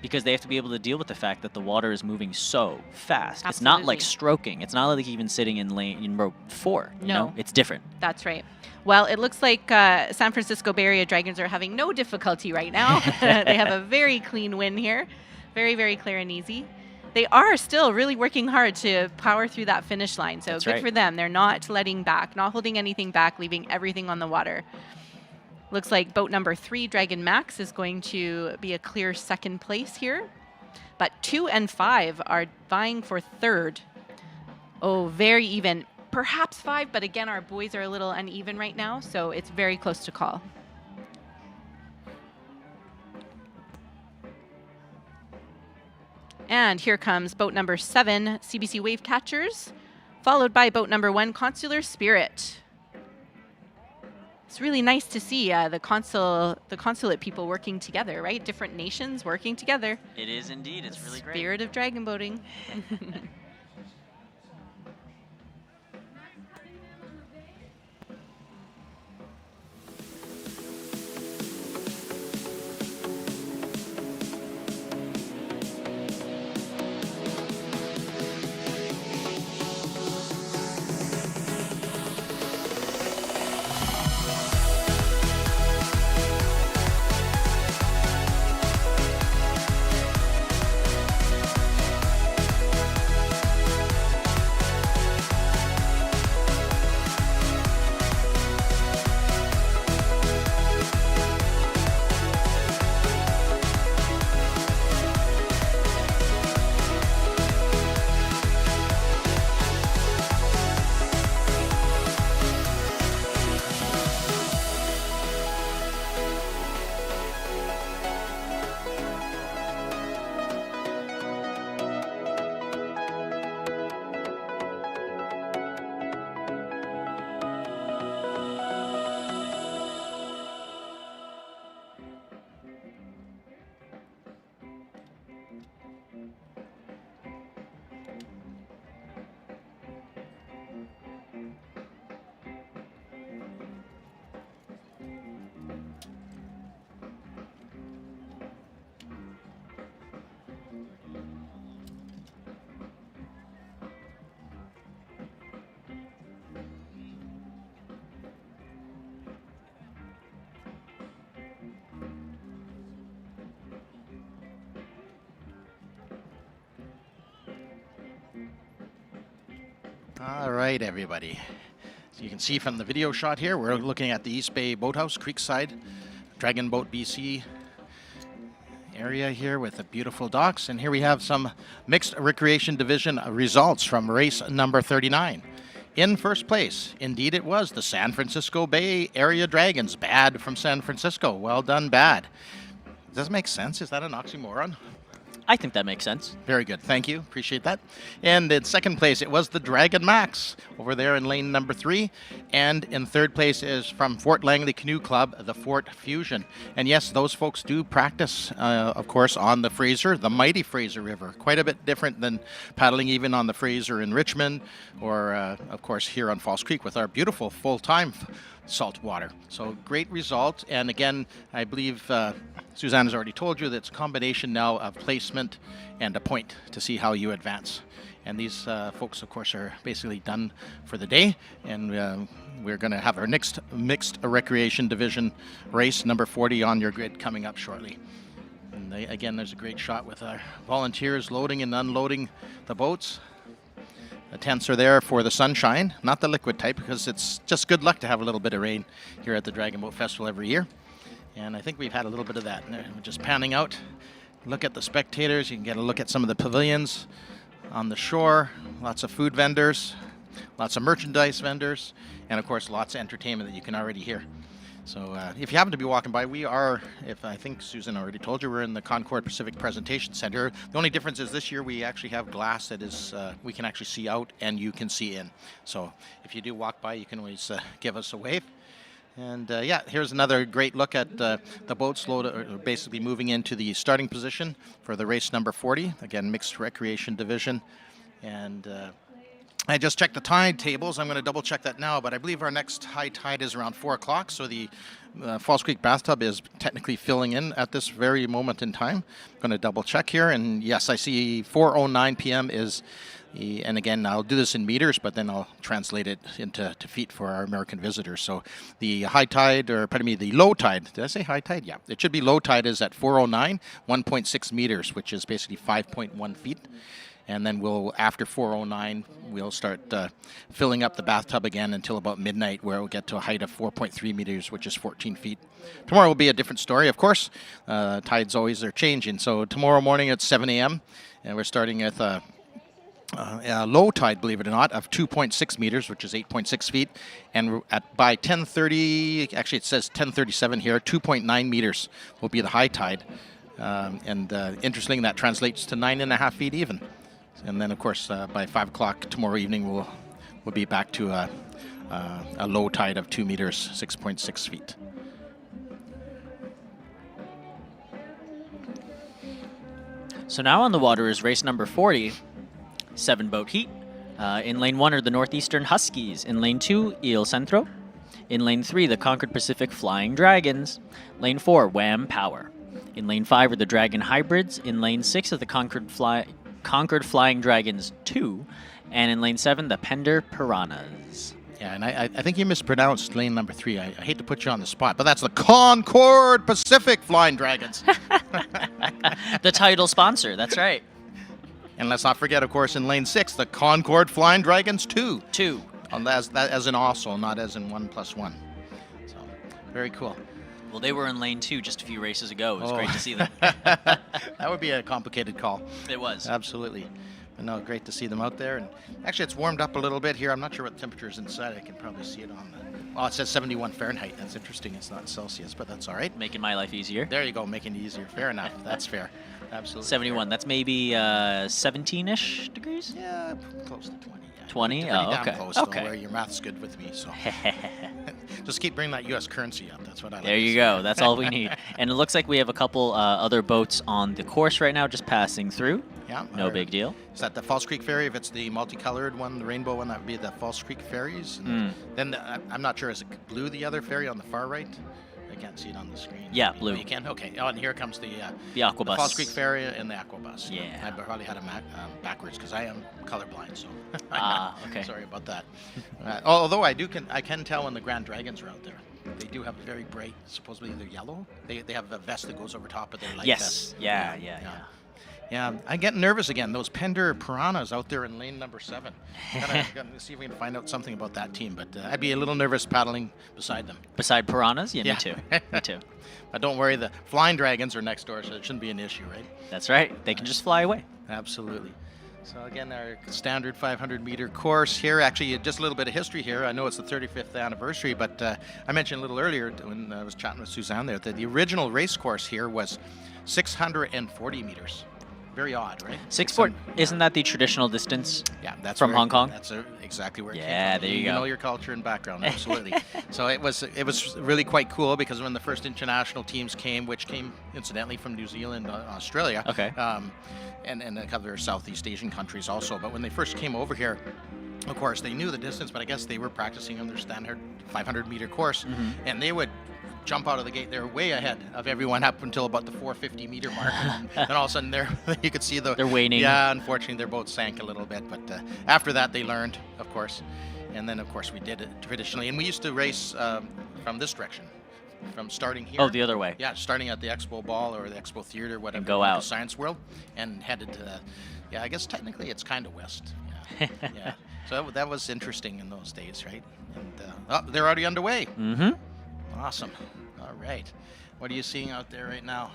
Speaker 4: because they have to be able to deal with the fact that the water is moving so fast. It's not like stroking. It's not like even sitting in row 4. You know? It's different.
Speaker 5: That's right. Well, it looks like San Francisco Bay Area Dragons are having no difficulty right now. They have a very clean win here. Very, very clear and easy. They are still really working hard to power through that finish line. So good for them. They're not letting back, not holding anything back, leaving everything on the water. Looks like boat number 3, Dragon Max, is going to be a clear second place here. But 2 and 5 are vying for third. Oh, very even. Perhaps 5, but again, our boys are a little uneven right now, so it's very close to call. And here comes boat number 7, CBC Wave Catchers, followed by boat number 1, Consular Spirit. It's really nice to see the consulate people working together, right? Different nations working together.
Speaker 4: It is indeed. It's really great.
Speaker 5: Spirit of dragon boating.
Speaker 7: All right, everybody. So you can see from the video shot here, we're looking at the East Bay Boathouse, Creekside, Dragon Boat BC area here with the beautiful docks. And here we have some mixed recreation division results from race number 39. In first place, indeed it was the San Francisco Bay Area Dragons. Bad from San Francisco. Well done, Bad. Does that make sense? Is that an oxymoron?
Speaker 4: I think that makes sense.
Speaker 7: Very good. Thank you. Appreciate that. And in second place, it was the Dragon Max over there in lane number 3. And in third place is from Fort Langley Canoe Club, the Fort Fusion. And yes, those folks do practice, of course, on the Fraser, the mighty Fraser River. Quite a bit different than paddling even on the Fraser in Richmond or, of course, here on Falls Creek with our beautiful full-time salt water. So great result. And again, I believe Suzanne has already told you that it's a combination now of placement and a point to see how you advance. And these folks, of course, are basically done for the day. And we're going to have our next mixed recreation division race, number 40, on your grid coming up shortly. And again, there's a great shot with our volunteers loading and unloading the boats. The tents are there for the sunshine, not the liquid type, because it's just good luck to have a little bit of rain here at the Dragon Boat Festival every year. And I think we've had a little bit of that. And we're just panning out. Look at the spectators. You can get a look at some of the pavilions on the shore. Lots of food vendors, lots of merchandise vendors, and of course lots of entertainment that you can already hear. So if you happen to be walking by, we are, if I think Susan already told you, we're in the Concord Pacific Presentation Center. The only difference is this year we actually have glass that is, we can actually see out and you can see in. So if you do walk by, you can always give us a wave. And yeah, here's another great look at the boats loaded, basically moving into the starting position for the race number 40. Again, mixed recreation division. And I just checked the tide tables. I'm going to double check that now, but I believe our next high tide is around 4 o'clock. So the Falls Creek bathtub is technically filling in at this very moment in time. I'm going to double check here. And yes, I see 4:09 p.m. is, and again, I'll do this in meters, but then I'll translate it into feet for our American visitors. So the high tide, or pardon me, the low tide, did I say high tide? Yeah, it should be low tide is at 4:09, 1.6 meters, which is basically 5.1 feet. And then we'll, after 4:09, we'll start filling up the bathtub again until about midnight, where we'll get to a height of 4.3 meters, which is 14 feet. Tomorrow will be a different story, of course. Tides always are changing. So tomorrow morning at 7 a.m., and we're starting with a low tide, believe it or not, of 2.6 meters, which is 8.6 feet. And by 10:30, actually it says 10:37 here, 2.9 meters will be the high tide. Interestingly, that translates to 9.5 feet even. And then, of course, by 5 o'clock tomorrow evening, we'll be back to a low tide of 2 meters, 6.6 feet.
Speaker 4: So now on the water is race number 40, 7-boat heat. In lane 1 are the Northeastern Huskies. In lane 2, Il Centro. In lane 3, the Concord Pacific Flying Dragons. Lane 4, Wham Power. In lane 5 are the Dragon Hybrids. In lane 6 are the Concord Flying Dragons 2, and in lane 7, the Pender Piranhas.
Speaker 7: Yeah, and I think you mispronounced lane number 3. I hate to put you on the spot, but that's the Concord Pacific Flying Dragons.
Speaker 4: The title sponsor, that's right.
Speaker 7: And let's not forget, of course, in lane 6, the Concord Flying Dragons 2.
Speaker 4: 2.
Speaker 7: As in also, not as in 1 + 1. So, very cool.
Speaker 4: Well, they were in lane 2 just a few races ago. It was great to see them.
Speaker 7: That would be a complicated call.
Speaker 4: It was.
Speaker 7: Absolutely. But no, great to see them out there. And actually, it's warmed up a little bit here. I'm not sure what the temperature is inside. I can probably see it on the... Oh, it says 71 Fahrenheit. That's interesting. It's not Celsius, but that's all right.
Speaker 4: Making my life easier.
Speaker 7: There you go, making it easier. Fair enough. That's fair. Absolutely.
Speaker 4: 71.
Speaker 7: Fair.
Speaker 4: That's maybe 17-ish degrees?
Speaker 7: Yeah, close to 20. Yeah.
Speaker 4: 20? Oh, okay.
Speaker 7: Close,
Speaker 4: okay.
Speaker 7: Where your math's good with me, so... Just keep bringing that U.S. currency up. That's what I like.
Speaker 4: There you go. That's all we need. And it looks like we have a couple other boats on the course right now, just passing through.
Speaker 7: Yeah.
Speaker 4: No big deal.
Speaker 7: Is that the Falls Creek Ferry? If it's the multicolored one, the rainbow one, that would be the Falls Creek Ferries. And then I'm not sure, is it blue, the other ferry on the far right? I can't see it on the screen.
Speaker 4: Yeah, blue.
Speaker 7: Oh, you can? Okay. Oh, and here comes the
Speaker 4: Aquabus.
Speaker 7: The Falls Creek Ferry and the Aquabus.
Speaker 4: Yeah.
Speaker 7: I probably had them backwards because I am colorblind, so.
Speaker 4: Okay.
Speaker 7: Sorry about that. Although I can tell when the Grand Dragons are out there. They do have a very bright, supposedly they're yellow. They have a vest that goes over top of their light vest.
Speaker 4: Yeah.
Speaker 7: Yeah, I get nervous again. Those Pender Piranhas out there in lane number 7. Gotta see if we can find out something about that team. But I'd be a little nervous paddling beside them.
Speaker 4: Beside piranhas? Yeah,
Speaker 7: Yeah.
Speaker 4: me too. Me too.
Speaker 7: But don't worry, the flying dragons are next door, so it shouldn't be an issue, right?
Speaker 4: That's right. They can just fly away.
Speaker 7: Absolutely. So again, our standard 500-meter course here. Actually, just a little bit of history here. I know it's the 35th anniversary, but I mentioned a little earlier when I was chatting with Suzanne there that the original race course here was 640 meters. Very odd, right?
Speaker 4: 640. Isn't that the traditional distance?
Speaker 7: Yeah, that's
Speaker 4: from
Speaker 7: where
Speaker 4: Hong Kong.
Speaker 7: That's exactly where it came
Speaker 4: Yeah,
Speaker 7: from.
Speaker 4: there you go.
Speaker 7: know your culture and background, absolutely. So it was really quite cool because when the first international teams came, which came incidentally from New Zealand, Australia,
Speaker 4: Okay.
Speaker 7: And a couple of Southeast Asian countries also. But when they first came over here, of course, they knew the distance, but I guess they were practicing on their standard 500-meter course, and they would jump out of the gate. They're way ahead of everyone up until about the 450-meter mark. And then all of a sudden, you could see they're
Speaker 4: waning.
Speaker 7: Yeah, unfortunately, their boat sank a little bit. But after that, they learned, of course. And then, of course, we did it traditionally. And we used to race from this direction, from starting here.
Speaker 4: Oh, the other way.
Speaker 7: Yeah, starting at the Expo Ball or the Expo Theater, whatever.
Speaker 4: And go
Speaker 7: like
Speaker 4: out.
Speaker 7: the Science World, and headed to, yeah, I guess technically it's kind of west. Yeah. Yeah. So that was interesting in those days, right? And they're already underway.
Speaker 4: Mm-hmm.
Speaker 7: Awesome. All right. What are you seeing out there right now?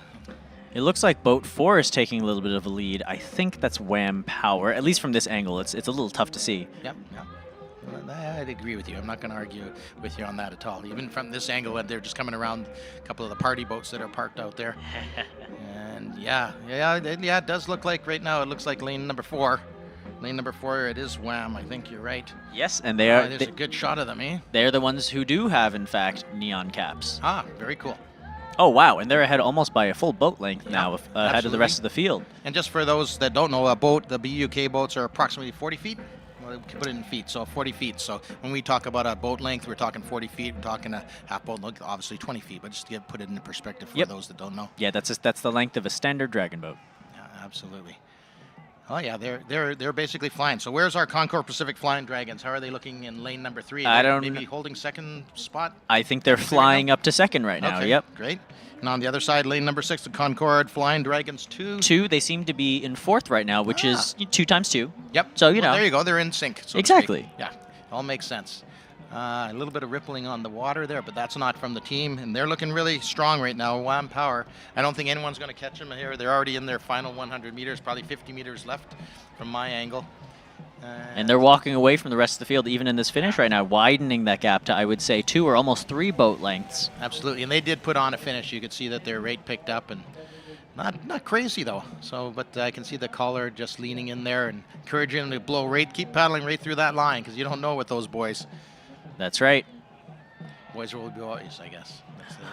Speaker 4: It looks like boat 4 is taking a little bit of a lead. I think that's Wham Power, at least from this angle. It's a little tough to see.
Speaker 7: Yep. Well, I'd agree with you. I'm not going to argue with you on that at all. Even from this angle, they're just coming around a couple of the party boats that are parked out there. And yeah, it does look like right now, it looks like lane number 4. Lane number 4, it is Wham. I think you're right.
Speaker 4: Yes, and they are.
Speaker 7: There's a good shot of them, eh?
Speaker 4: They're the ones who do have, in fact, neon caps.
Speaker 7: Ah, very cool.
Speaker 4: Oh, wow, and they're ahead almost by a full boat length now, ahead of the rest of the field.
Speaker 7: And just for those that don't know, a boat, the BUK boats are approximately 40 feet. Well, we can put it in feet, so 40 feet. So when we talk about a boat length, we're talking 40 feet. We're talking a half boat length, obviously 20 feet, but just to put it into perspective for those that don't know.
Speaker 4: Yeah, that's the length of a standard dragon boat.
Speaker 7: Yeah, absolutely. Oh yeah, they're basically flying. So where's our Concord Pacific Flying Dragons? How are they looking in lane number 3?
Speaker 4: I don't
Speaker 7: maybe holding second spot.
Speaker 4: I think they're flying up to second right now.
Speaker 7: Okay,
Speaker 4: Yep.
Speaker 7: Great. And on the other side, lane number 6, the Concord Flying Dragons 2.
Speaker 4: 2. They seem to be in 4th right now, which is 2 times 2.
Speaker 7: Yep.
Speaker 4: So you know.
Speaker 7: There you go. They're in sync. So to
Speaker 4: Exactly.
Speaker 7: speak. Yeah. All makes sense. A little bit of rippling on the water there, but that's not from the team, and they're looking really strong right now. Wham Power. I don't think anyone's going to catch them here. They're already in their final 100 meters, probably 50 meters left from my angle.
Speaker 4: And they're walking away from the rest of the field, even in this finish right now, widening that gap to, I would say, 2 or almost 3 boat lengths.
Speaker 7: Absolutely, and they did put on a finish. You could see that their rate picked up, and not crazy though. So, but I can see the caller just leaning in there and encouraging them to blow right, keep paddling right through that line, because you don't know with those boys.
Speaker 4: That's right.
Speaker 7: Boys will be boys, I guess.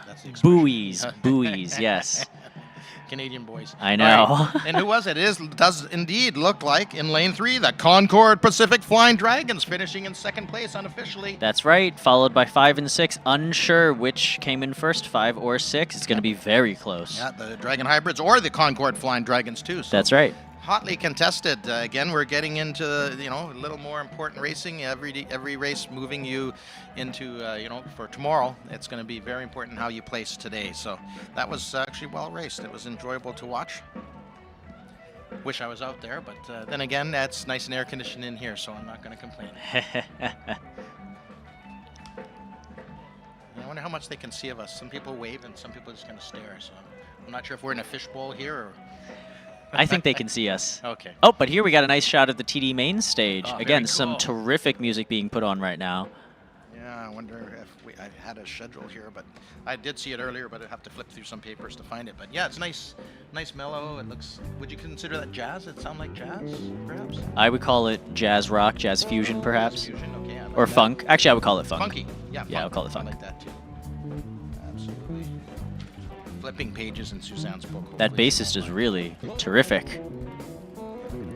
Speaker 7: That's the expression.
Speaker 4: Buoys, yes.
Speaker 7: Canadian boys.
Speaker 4: I know.
Speaker 7: All right. And who was it? It does indeed look like in lane 3, the Concord Pacific Flying Dragons finishing in second place unofficially.
Speaker 4: That's right, followed by 5 and 6. Unsure which came in first, 5 or 6. It's going to be very close.
Speaker 7: Yeah, the Dragon Hybrids or the Concord Flying Dragons too. So
Speaker 4: That's right.
Speaker 7: hotly contested. Again, we're getting into a little more important racing. Every race moving you into for tomorrow. It's going to be very important how you place today. So that was actually well raced. It was enjoyable to watch. Wish I was out there, but then again, that's nice and air conditioned in here, so I'm not going to complain. I wonder how much they can see of us. Some people wave and some people just kind of stare. So I'm not sure if we're in a fishbowl here or.
Speaker 4: I think they can see us.
Speaker 7: Okay.
Speaker 4: Oh, but here we got a nice shot of the TD main stage.
Speaker 7: Oh,
Speaker 4: Again,
Speaker 7: very
Speaker 4: some
Speaker 7: cool.
Speaker 4: terrific music being put on right now.
Speaker 7: Yeah, I wonder if I had a schedule here, but I did see it earlier, but I'd have to flip through some papers to find it. But yeah, it's nice mellow. It looks. Would you consider that jazz? It sound like jazz, perhaps?
Speaker 4: I would call it jazz rock, jazz fusion, perhaps.
Speaker 7: Jazz fusion, okay. I like
Speaker 4: or
Speaker 7: that.
Speaker 4: funk. Actually, I would call it funk.
Speaker 7: Funky. Yeah.
Speaker 4: Yeah, I would
Speaker 7: funk.
Speaker 4: call it funk.
Speaker 7: I like that too. Absolutely. Flipping pages in Suzanne's book.
Speaker 4: That
Speaker 7: hopefully.
Speaker 4: bassist is really terrific.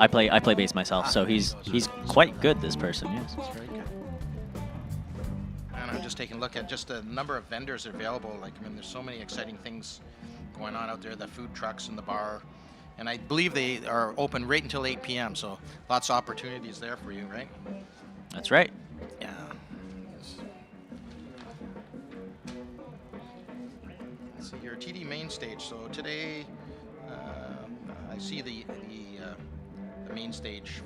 Speaker 4: I play bass myself, so he's quite good. This person, yes.
Speaker 7: That's very good. And I'm just taking a look at just the number of vendors available. Like, I mean, there's so many exciting things going on out there. The food trucks and the bar, and I believe they are open right until 8 p.m. So lots of opportunities there for you, right?
Speaker 4: That's right.
Speaker 7: Yeah. Let's see here, TD main stage. So today, I see the main stage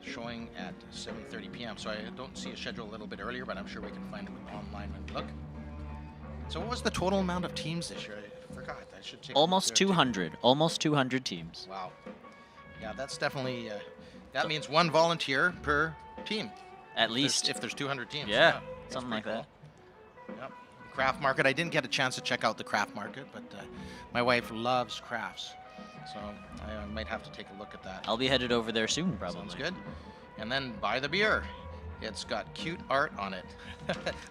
Speaker 7: showing at 7:30 p.m. So I don't see a schedule a little bit earlier, but I'm sure we can find it online when we look. So what was the total amount of teams this year? I forgot. I should take
Speaker 4: Almost 200. Almost 200 teams.
Speaker 7: Wow. Yeah, that's definitely. That means one volunteer per team.
Speaker 4: At least.
Speaker 7: If there's 200 teams.
Speaker 4: Yeah,
Speaker 7: That's
Speaker 4: something like
Speaker 7: pretty
Speaker 4: that.
Speaker 7: cool. Yep. Craft market. I didn't get a chance to check out the craft market, but my wife loves crafts, so I might have to take a look at that.
Speaker 4: I'll be headed over there soon, probably.
Speaker 7: Sounds good. And then buy the beer. It's got cute art on it.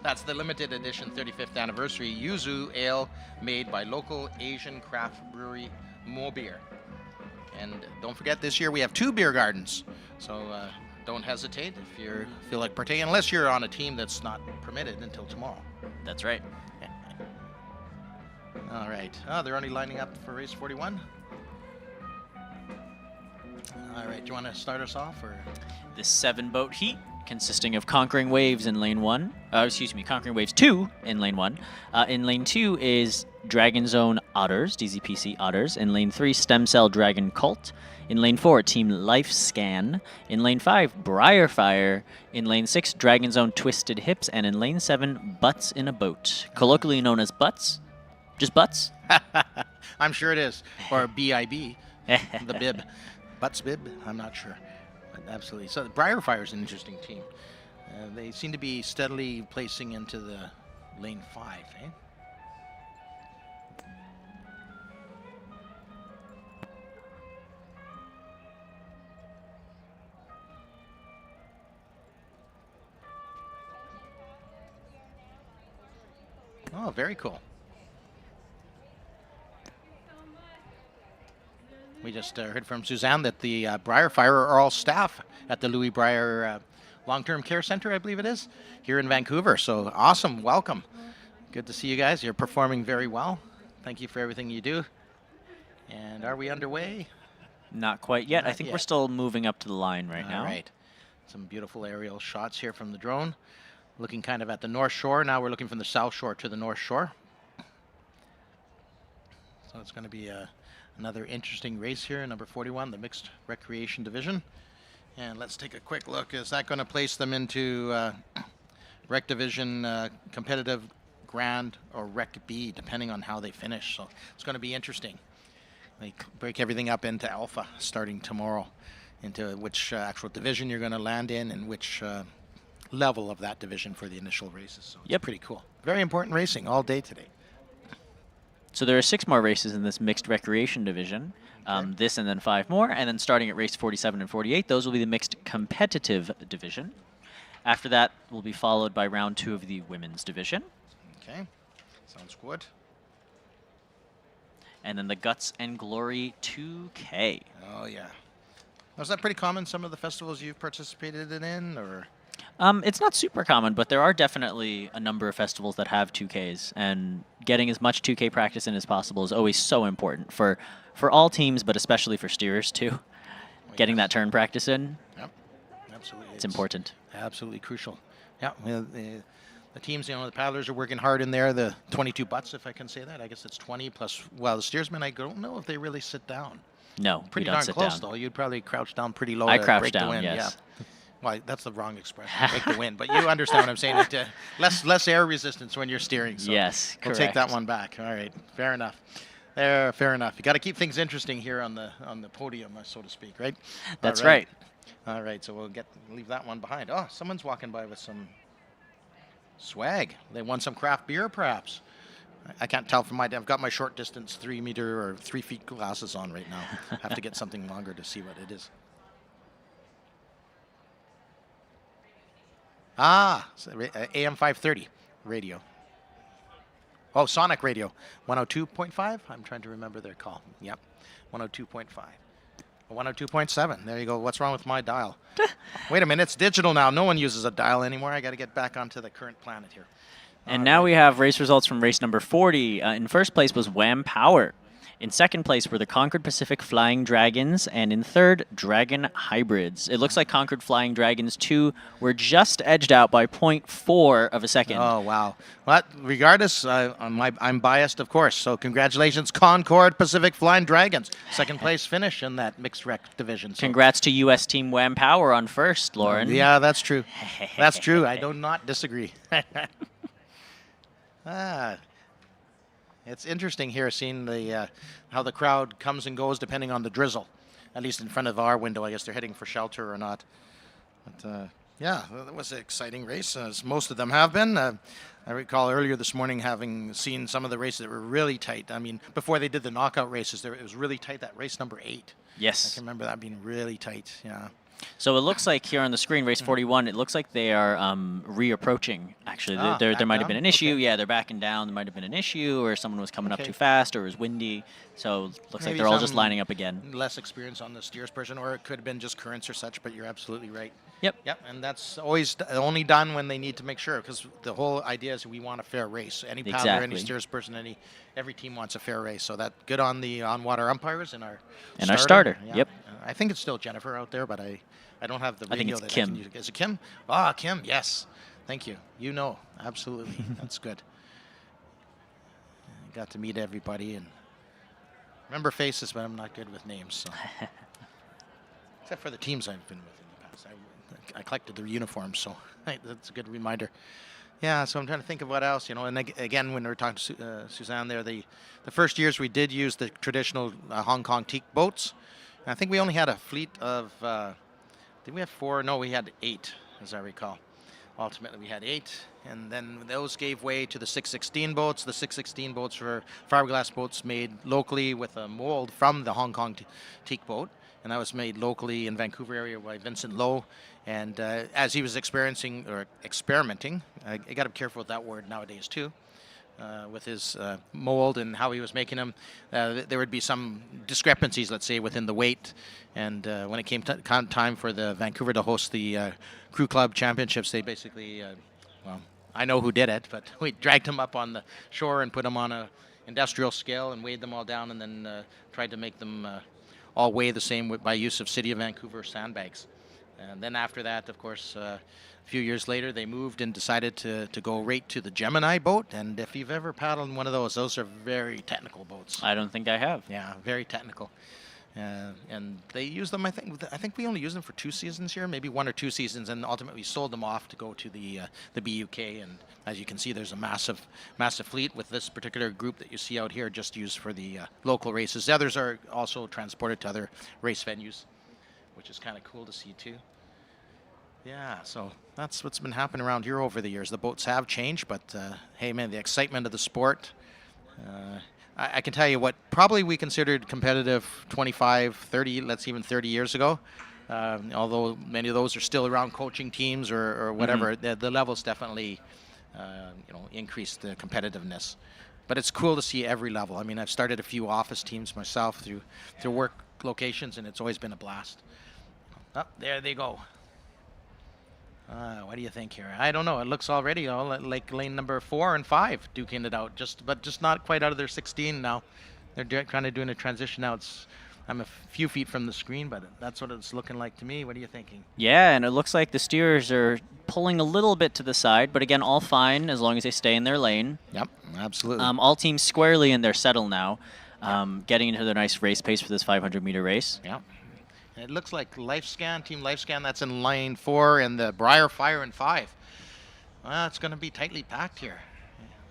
Speaker 7: That's the limited edition 35th anniversary Yuzu Ale made by local Asian craft brewery Mo Beer. And don't forget, this year we have 2 beer gardens. So don't hesitate if you feel like partaking, unless you're on a team that's not permitted until tomorrow.
Speaker 4: That's right.
Speaker 7: All right. Oh, they're only lining up for race 41. All right. Do you want to start us off, or?
Speaker 4: This 7-boat heat consisting of Conquering Waves in lane 1. Conquering Waves 2 in lane 1. In lane 2 is Dragon Zone Otters, DZPC Otters. In lane 3, Stem Cell Dragon Cult. In lane 4, Team Life Scan. In lane 5, Briarfire. In lane 6, Dragon Zone Twisted Hips. And in lane 7, Butts in a Boat. Colloquially known as Butts. Just Butts?
Speaker 7: I'm sure it is. Or BIB, the bib. Butts bib? I'm not sure. But absolutely. So Briarfire is an interesting team. They seem to be steadily placing into the lane 5, eh? Oh, very cool. We just heard from Suzanne that the Briarfire are all staff at the Louis Briar Long-Term Care Center, I believe it is, here in Vancouver. So awesome. Welcome. Good to see you guys. You're performing very well. Thank you for everything you do. And are we underway?
Speaker 4: Not quite yet.
Speaker 7: Not
Speaker 4: I think
Speaker 7: yet.
Speaker 4: we're still moving up to the line right now.
Speaker 7: All right. Some beautiful aerial shots here from the drone. Looking kind of at the North Shore. Now we're looking from the South Shore to the North Shore. So it's going to be another interesting race here, number 41, the Mixed Recreation Division. And let's take a quick look. Is that going to place them into Rec Division Competitive Grand or Rec B, depending on how they finish? So it's going to be interesting. They break everything up into alpha starting tomorrow, into which actual division you're going to land in and which level of that division for the initial races. So it's pretty cool. Very important racing all day today.
Speaker 4: So there are 6 more races in this mixed recreation division. This and then 5 more. And then starting at race 47 and 48, those will be the mixed competitive division. After that will be followed by round 2 of the women's division.
Speaker 7: Okay, sounds good.
Speaker 4: And then the Guts and Glory 2K.
Speaker 7: Oh, yeah. Was that pretty common, some of the festivals you've participated in, or?
Speaker 4: It's not super common, but there are definitely a number of festivals that have 2Ks, and getting as much 2K practice in as possible is always so important for all teams, but especially for steerers too. Getting that turn practice in.
Speaker 7: Yep, absolutely.
Speaker 4: It's important.
Speaker 7: Absolutely crucial. Yeah, the teams, the paddlers are working hard in there. The 22 butts, if I can say that. I guess it's 20 plus. Well, the steersmen, I don't know if they really sit down.
Speaker 4: No,
Speaker 7: pretty
Speaker 4: we don't
Speaker 7: darn
Speaker 4: sit
Speaker 7: close
Speaker 4: down.
Speaker 7: though. You'd probably crouch down pretty low.
Speaker 4: I
Speaker 7: to
Speaker 4: crouch
Speaker 7: break
Speaker 4: down,
Speaker 7: the wind.
Speaker 4: yes.
Speaker 7: Yeah. Well, that's the wrong expression. Break the wind, but you understand what I'm saying. Less air resistance when you're steering. So
Speaker 4: yes,
Speaker 7: we'll take that one back. All right, fair enough. Fair enough. You got to keep things interesting here on the podium, so to speak, right?
Speaker 4: That's
Speaker 7: All right.
Speaker 4: right.
Speaker 7: All right, so we'll leave that one behind. Oh, someone's walking by with some swag. They won some craft beer, perhaps. I can't tell from I've got my short distance 3 meter or 3 feet glasses on right now. Have to get something longer to see what it is. AM 530 radio. Oh, Sonic Radio, 102.5. I'm trying to remember their call. Yep, 102.5. 102.7. There you go. What's wrong with my dial? Wait a minute, it's digital now. No one uses a dial anymore. I got to get back onto the current planet here.
Speaker 4: And now we have race results from race number 40. In first place was Wham Power. In second place were the Concord Pacific Flying Dragons, and in third, Dragon Hybrids. It looks like Concord Flying Dragons 2 were just edged out by 0.4 of a second.
Speaker 7: Oh, wow. But regardless, I'm biased, of course. So congratulations, Concord Pacific Flying Dragons. Second place finish in that mixed rec division. So.
Speaker 4: Congrats to U.S. Team Wham Power on first, Lauren.
Speaker 7: Yeah, that's true. That's true. I do not disagree. It's interesting here seeing the how the crowd comes and goes depending on the drizzle. At least in front of our window, I guess they're heading for shelter or not. But yeah, that was an exciting race, as most of them have been. I recall earlier this morning having seen some of the races that were really tight. I mean, before they did the knockout races, it was really tight. That race number 8.
Speaker 4: Yes.
Speaker 7: I can remember that being really tight. Yeah.
Speaker 4: So it looks like here on the screen, race 41, it looks like they are reapproaching, actually. There might have been an issue. Okay. Yeah, they're backing down. There might have been an issue, or someone was coming up too fast, or it was windy. So it looks like they're all just lining up again.
Speaker 7: Less experience on the steersperson, or it could have been just currents or such, but you're absolutely right.
Speaker 4: Yep.
Speaker 7: Yep, and that's always only done when they need to make sure, because the whole idea is we want a fair race. Any paddler, any steersperson, every team wants a fair race. So that good on the on-water umpires and our
Speaker 4: starter.
Speaker 7: Yeah.
Speaker 4: Yep.
Speaker 7: I think it's still Jennifer out there, but I don't have the radio.
Speaker 4: I think it's Kim.
Speaker 7: Is it Kim? Ah, Kim, yes. Thank you. You know, absolutely. That's good. I got to meet everybody and remember faces, but I'm not good with names. So. Except for the teams I've been with in the past. I collected their uniforms, so that's a good reminder. Yeah, so I'm trying to think of what else, and again, when we were talking to Suzanne there, the first years we did use the traditional Hong Kong teak boats. And I think we only had a fleet of, did we have 4? No, we had 8, as I recall. Ultimately, we had 8, and then those gave way to the 616 boats. The 616 boats were fiberglass boats made locally with a mold from the Hong Kong teak boat, and that was made locally in Vancouver area by Vincent Lowe. And as he was experimenting, I got to be careful with that word nowadays too, with his mold and how he was making them. There would be some discrepancies, let's say, within the weight. And when it came time for the Vancouver to host the Crew Club Championships, they basically, well, I know who did it, but we dragged them up on the shore and put them on a industrial scale and weighed them all down, and then tried to make them all weigh the same by use of City of Vancouver sandbags. And then after that, of course, a few years later, they moved and decided to go right to the Gemini boat. And if you've ever paddled in one of those are very technical boats.
Speaker 4: I don't think I have.
Speaker 7: Yeah, very technical. And they use them, I think we only used them for 2 seasons here, maybe 1 or 2 seasons, and ultimately sold them off to go to the BUK. And as you can see, there's a massive fleet with this particular group that you see out here just used for the local races. The others are also transported to other race venues, which is kind of cool to see too. Yeah, so that's what's been happening around here over the years. The boats have changed, but hey man, the excitement of the sport. I can tell you what probably we considered competitive 25, 30, let's even 30 years ago. Although many of those are still around coaching teams or whatever, the levels definitely increased the competitiveness. But it's cool to see every level. I mean, I've started a few office teams myself through work locations, and it's always been a blast. Oh, there they go. What do you think here? I don't know. It looks already all like lane number 4 and 5 duking it out, but just not quite out of their 16 now. They're kind of doing a transition now. I'm a few feet from the screen, but that's what it's looking like to me. What are you thinking?
Speaker 4: Yeah, and it looks like the steers are pulling a little bit to the side, but again, all fine as long as they stay in their lane.
Speaker 7: Yep, absolutely.
Speaker 4: All teams squarely in their settle now, getting into their nice race pace for this 500-meter race.
Speaker 7: Yep. It looks like Team LifeScan, that's in line 4, and the Briar Fire in 5. Well, it's going to be tightly packed here.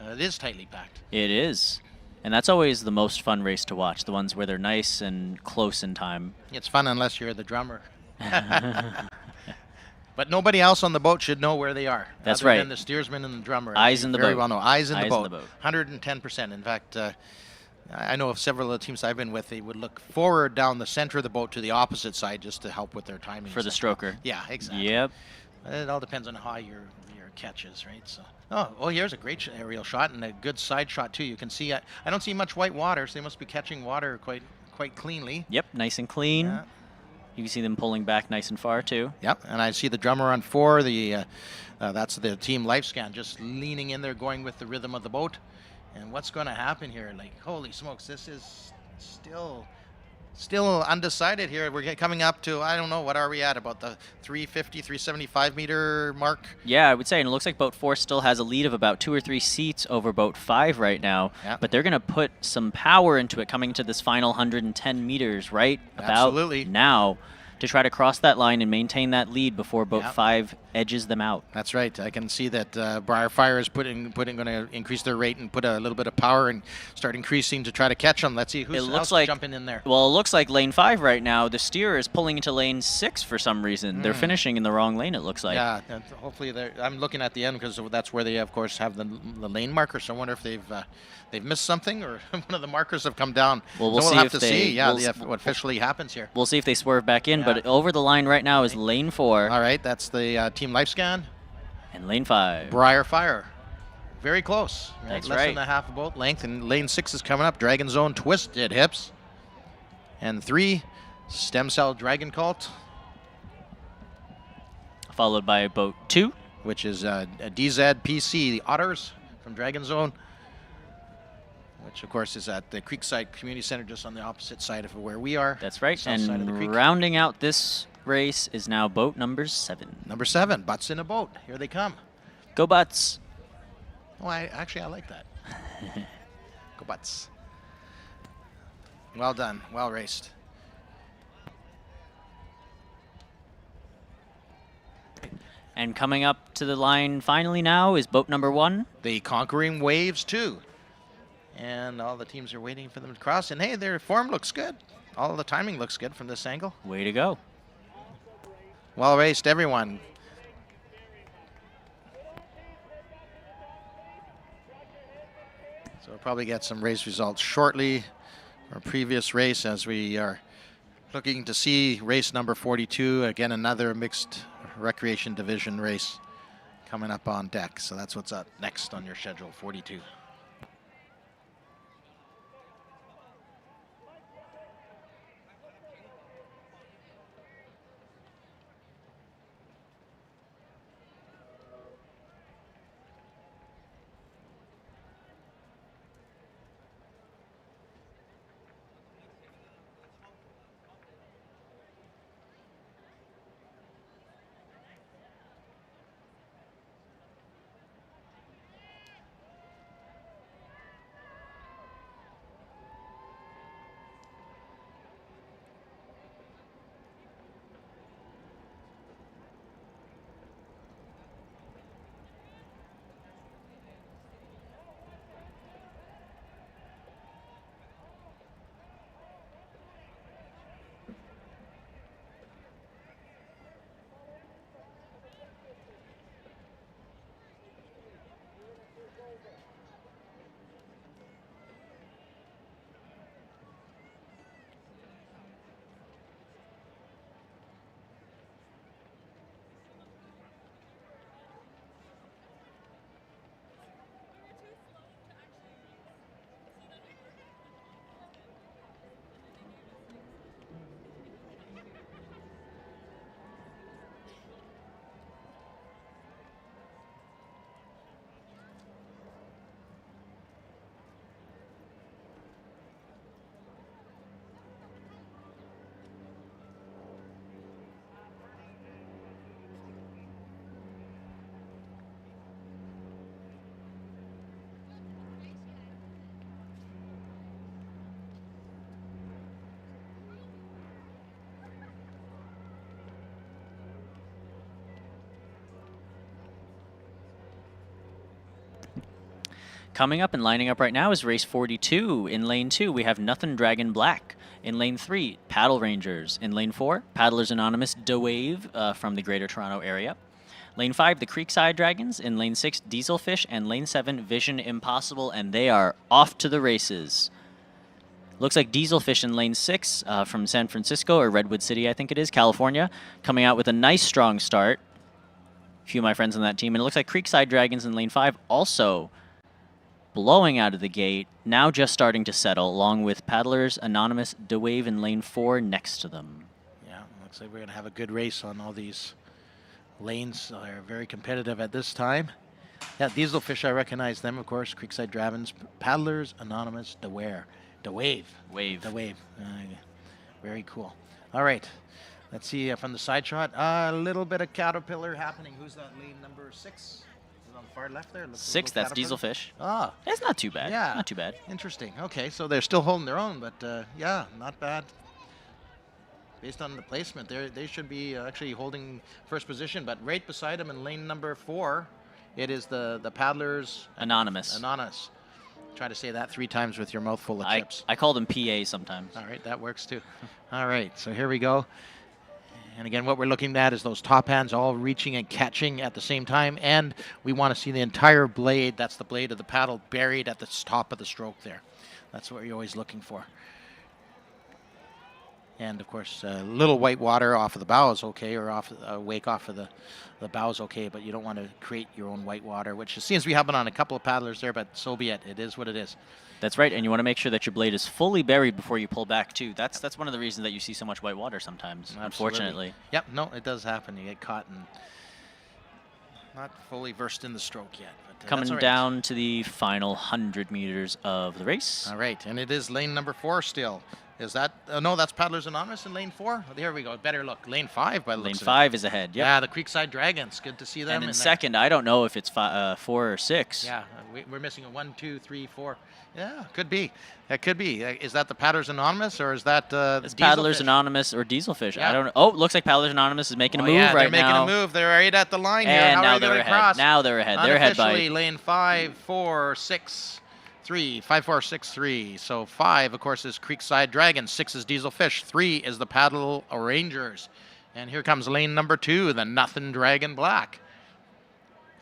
Speaker 7: It is tightly packed.
Speaker 4: It is. And that's always the most fun race to watch, the ones where they're nice and close in time.
Speaker 7: It's fun unless you're the drummer. But nobody else on the boat should know where they are.
Speaker 4: That's
Speaker 7: other
Speaker 4: right.
Speaker 7: Than the steersman and the drummer.
Speaker 4: Eyes in the boat.
Speaker 7: Very well known. Eyes in the boat.
Speaker 4: 110%.
Speaker 7: In fact, I know of several of the teams I've been with, they would look forward down the center of the boat to the opposite side just to help with their timing.
Speaker 4: For the stroker.
Speaker 7: Yeah, exactly.
Speaker 4: Yep.
Speaker 7: It all depends on how your catch is, right? So, oh, here's a great aerial shot and a good side shot too. You can see, I don't see much white water, so they must be catching water quite cleanly.
Speaker 4: Yep, nice and clean.
Speaker 7: Yeah.
Speaker 4: You can see them pulling back nice and far too.
Speaker 7: Yep, and I see the drummer on 4. That's the Team LifeScan, just leaning in there, going with the rhythm of the boat. And what's going to happen here? Like, holy smokes, this is Still undecided here. We're coming up to, I don't know, what are we at? About the 350, 375 meter mark?
Speaker 4: Yeah, I would say, and it looks like boat 4 still has a lead of about 2 or 3 seats over boat 5 right now.
Speaker 7: Yeah.
Speaker 4: But they're going to put some power into it coming to this final 110 meters right
Speaker 7: Absolutely.
Speaker 4: about now to try to cross that line and maintain that lead before boat
Speaker 7: Yeah.
Speaker 4: 5 edges them out.
Speaker 7: That's right. I can see that Briarfire is going to increase their rate and put a little bit of power and start increasing to try to catch them. Let's see who's else jumping in there.
Speaker 4: Well, it looks like lane 5 right now. The steer is pulling into lane 6 for some reason. They're finishing in the wrong lane, it looks like.
Speaker 7: Yeah, hopefully I'm looking at the end because that's where they, of course, have the lane marker. So I wonder if they've missed something or one of the markers have come down.
Speaker 4: Well, we'll
Speaker 7: so
Speaker 4: see
Speaker 7: have
Speaker 4: if
Speaker 7: to
Speaker 4: they,
Speaker 7: see. Yeah,
Speaker 4: we'll
Speaker 7: what officially happens here.
Speaker 4: We'll see if they swerve back in.
Speaker 7: Yeah.
Speaker 4: But over the line right now is lane 4.
Speaker 7: All right, that's the Team Lifescan.
Speaker 4: And lane 5.
Speaker 7: Briarfire. Very close.
Speaker 4: That's
Speaker 7: Less than a half a boat length. And lane 6 is coming up. Dragon Zone Twisted Hips. And 3, Stem Cell Dragon Cult.
Speaker 4: Followed by boat 2.
Speaker 7: Which is a DZPC, the Otters from Dragon Zone. Which, of course, is at the Creekside Community Center, just on the opposite side of where we are.
Speaker 4: That's right.
Speaker 7: South side of the creek.
Speaker 4: And rounding out this race is now boat number 7.
Speaker 7: Number 7, Butts in a Boat. Here they come.
Speaker 4: Go Butts.
Speaker 7: Oh, I like that. Go Butts. Well done. Well raced.
Speaker 4: And coming up to the line finally now is boat number 1.
Speaker 7: The Conquering Waves 2. And all the teams are waiting for them to cross. And hey, their form looks good. All the timing looks good from this angle.
Speaker 4: Way to go.
Speaker 7: Well raced, everyone. So we'll probably get some race results shortly. Our previous race, as we are looking to see race number 42. Again, another mixed recreation division race coming up on deck. So that's what's up next on your schedule, 42.
Speaker 4: Coming up and lining up right now is race 42. In lane 2, we have Nothing Dragon Black. In lane 3, Paddle Rangers. In lane 4, Paddlers Anonymous DeWave from the Greater Toronto area. Lane 5, the Creekside Dragons. In lane 6, Dieselfish. And lane 7, Vision Impossible. And they are off to the races. Looks like Dieselfish in lane 6 from San Francisco, or Redwood City, I think it is, California, coming out with a nice strong start. A few of my friends on that team. And it looks like Creekside Dragons in lane 5 also blowing out of the gate, now just starting to settle, along with Paddlers Anonymous DeWave in lane 4 next to them.
Speaker 7: Yeah, looks like we're going to have a good race on all these lanes. They're very competitive at this time. Yeah, Dieselfish, I recognize them, of course. Creekside Dragons, Paddlers Anonymous DeWave. The wave. The wave. Very cool. All right. Let's see from the side shot. A little bit of caterpillar happening. Who's that? Lane number 6. Is it on the far left there? Looks a
Speaker 4: 6.
Speaker 7: little
Speaker 4: That's
Speaker 7: caterpillar.
Speaker 4: Dieselfish.
Speaker 7: Ah.
Speaker 4: It's not too bad.
Speaker 7: Yeah.
Speaker 4: Not too bad.
Speaker 7: Interesting. Okay, so they're still holding their own, but yeah, not bad. Based on the placement, they should be actually holding first position, but right beside them in lane number 4, it is the paddlers.
Speaker 4: Anonymous.
Speaker 7: Anonymous. Try to say that 3 times with your mouth full of chips.
Speaker 4: I call them PA sometimes.
Speaker 7: All right, that works too. All right, so here we go. And again, what we're looking at is those top hands all reaching and catching at the same time, and we want to see the entire blade, that's the blade of the paddle, buried at the top of the stroke there. That's what you're always looking for. And of course, a little white water off of the bow is okay, or off wake off of the bow is okay, but you don't want to create your own white water, which seems to be happening on a couple of paddlers there, but so be it. It is what it is.
Speaker 4: That's right, and you want to make sure that your blade is fully buried before you pull back too. That's one of the reasons that you see so much white water sometimes,
Speaker 7: Absolutely.
Speaker 4: unfortunately.
Speaker 7: Yep, no, it does happen. You get caught and not fully versed in the stroke yet. But,
Speaker 4: Coming
Speaker 7: that's all right.
Speaker 4: down to the final 100 meters of the race.
Speaker 7: All right, and it is lane number 4 still. Is that, no, that's Paddlers Anonymous in lane 4. Oh, there we go, better look. Lane 5 by the
Speaker 4: Lane
Speaker 7: looks of it.
Speaker 4: 5 is ahead, yep.
Speaker 7: Yeah, the Creekside Dragons, good to see them.
Speaker 4: And in
Speaker 7: there.
Speaker 4: second, I don't know if it's 4 or 6.
Speaker 7: Yeah, we're missing a 1, 2, 3, 4. Yeah, could be. That could be. Is that the Paddlers Anonymous, or is that
Speaker 4: It's Paddlers
Speaker 7: Dieselfish?
Speaker 4: Anonymous or Dieselfish.
Speaker 7: Yeah.
Speaker 4: I don't know. Oh, looks like Paddlers Anonymous is making a move
Speaker 7: yeah,
Speaker 4: right
Speaker 7: they're making
Speaker 4: now.
Speaker 7: a move. They're right at the line here.
Speaker 4: And
Speaker 7: How
Speaker 4: now
Speaker 7: are they
Speaker 4: they're
Speaker 7: going
Speaker 4: ahead.
Speaker 7: across?
Speaker 4: Now they're ahead. They're ahead by
Speaker 7: Unofficially, lane 5, 4, 6, 3. 5, 4, 6, 3. So 5, of course, is Creekside Dragons. 6 is Dieselfish. 3 is the Paddle Rangers. And here comes lane number 2, the Nothing Dragon Black.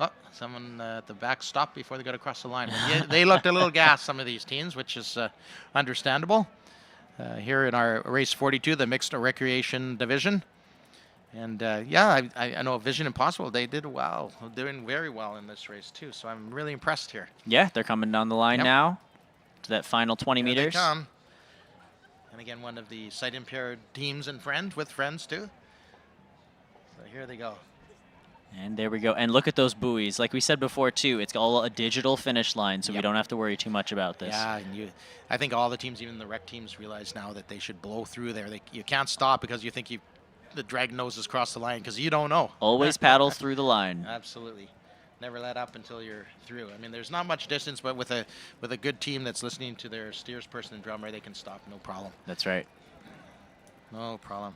Speaker 7: Oh, someone at the back stopped before they got across the line. Yeah, they looked a little gassed, some of these teams, which is understandable. Here in our race 42, the mixed recreation division. And yeah, I know Vision Impossible, they did well. They're doing very well in this race too, so I'm really impressed here.
Speaker 4: Yeah, they're coming down the line
Speaker 7: Yep.
Speaker 4: now to that final 20
Speaker 7: Here
Speaker 4: meters.
Speaker 7: they come. And again, one of the sight impaired teams and with friends too. So here they go.
Speaker 4: And there we go. And look at those buoys. Like we said before, too, it's all a digital finish line, so we don't have to worry too much about this.
Speaker 7: Yeah, and I think all the teams, even the rec teams, realize now that they should blow through there. You can't stop because you think the drag noses cross the line, because you don't know.
Speaker 4: Always paddle through the line.
Speaker 7: Absolutely. Never let up until you're through. I mean, there's not much distance, but with a good team that's listening to their steersperson and drummer, they can stop, no problem.
Speaker 4: That's right.
Speaker 7: No problem.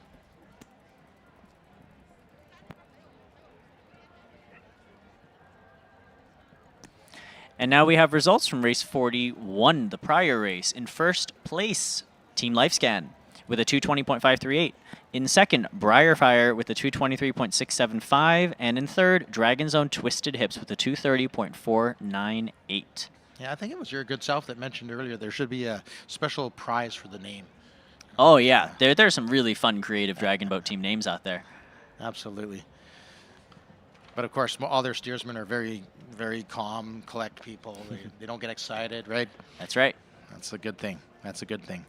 Speaker 4: And now we have results from race 41, the prior race. In first place, Team Lifescan with a 220.538. In second, Briarfire with a 223.675. And in third, Dragon Zone Twisted Hips with a 230.498.
Speaker 7: Yeah, I think it was your good self that mentioned earlier there should be a special prize for the name.
Speaker 4: Oh, yeah. There's some really fun, creative Dragon Boat team names out there.
Speaker 7: Absolutely. But of course, all their steersmen are very, very calm, collect people. They don't get excited, right?
Speaker 4: That's right.
Speaker 7: That's a good thing. That's a good thing.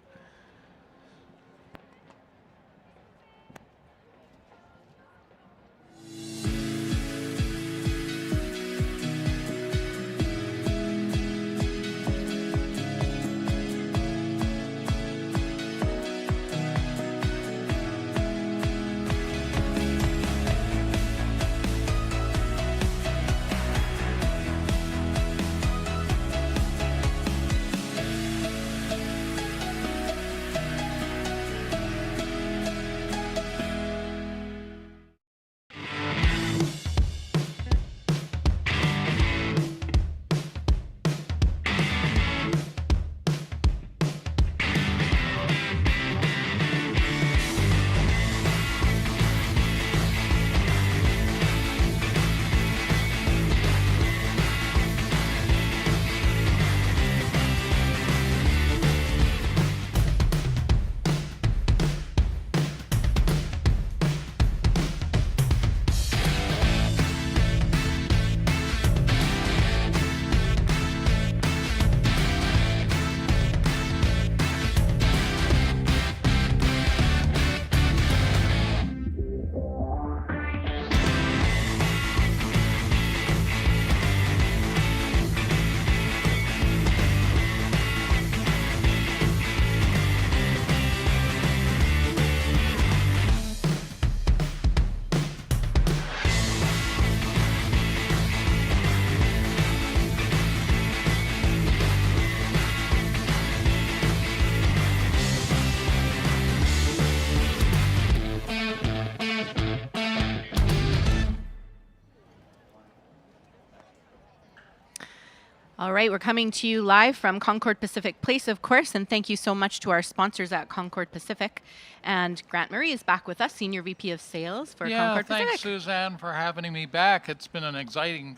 Speaker 5: All right, we're coming to you live from Concord Pacific Place, of course, and thank you so much to our sponsors at Concord Pacific. And Grant Murray is back with us, Senior VP of Sales for Concord Pacific.
Speaker 1: Thanks, Suzanne, for having me back. It's been an exciting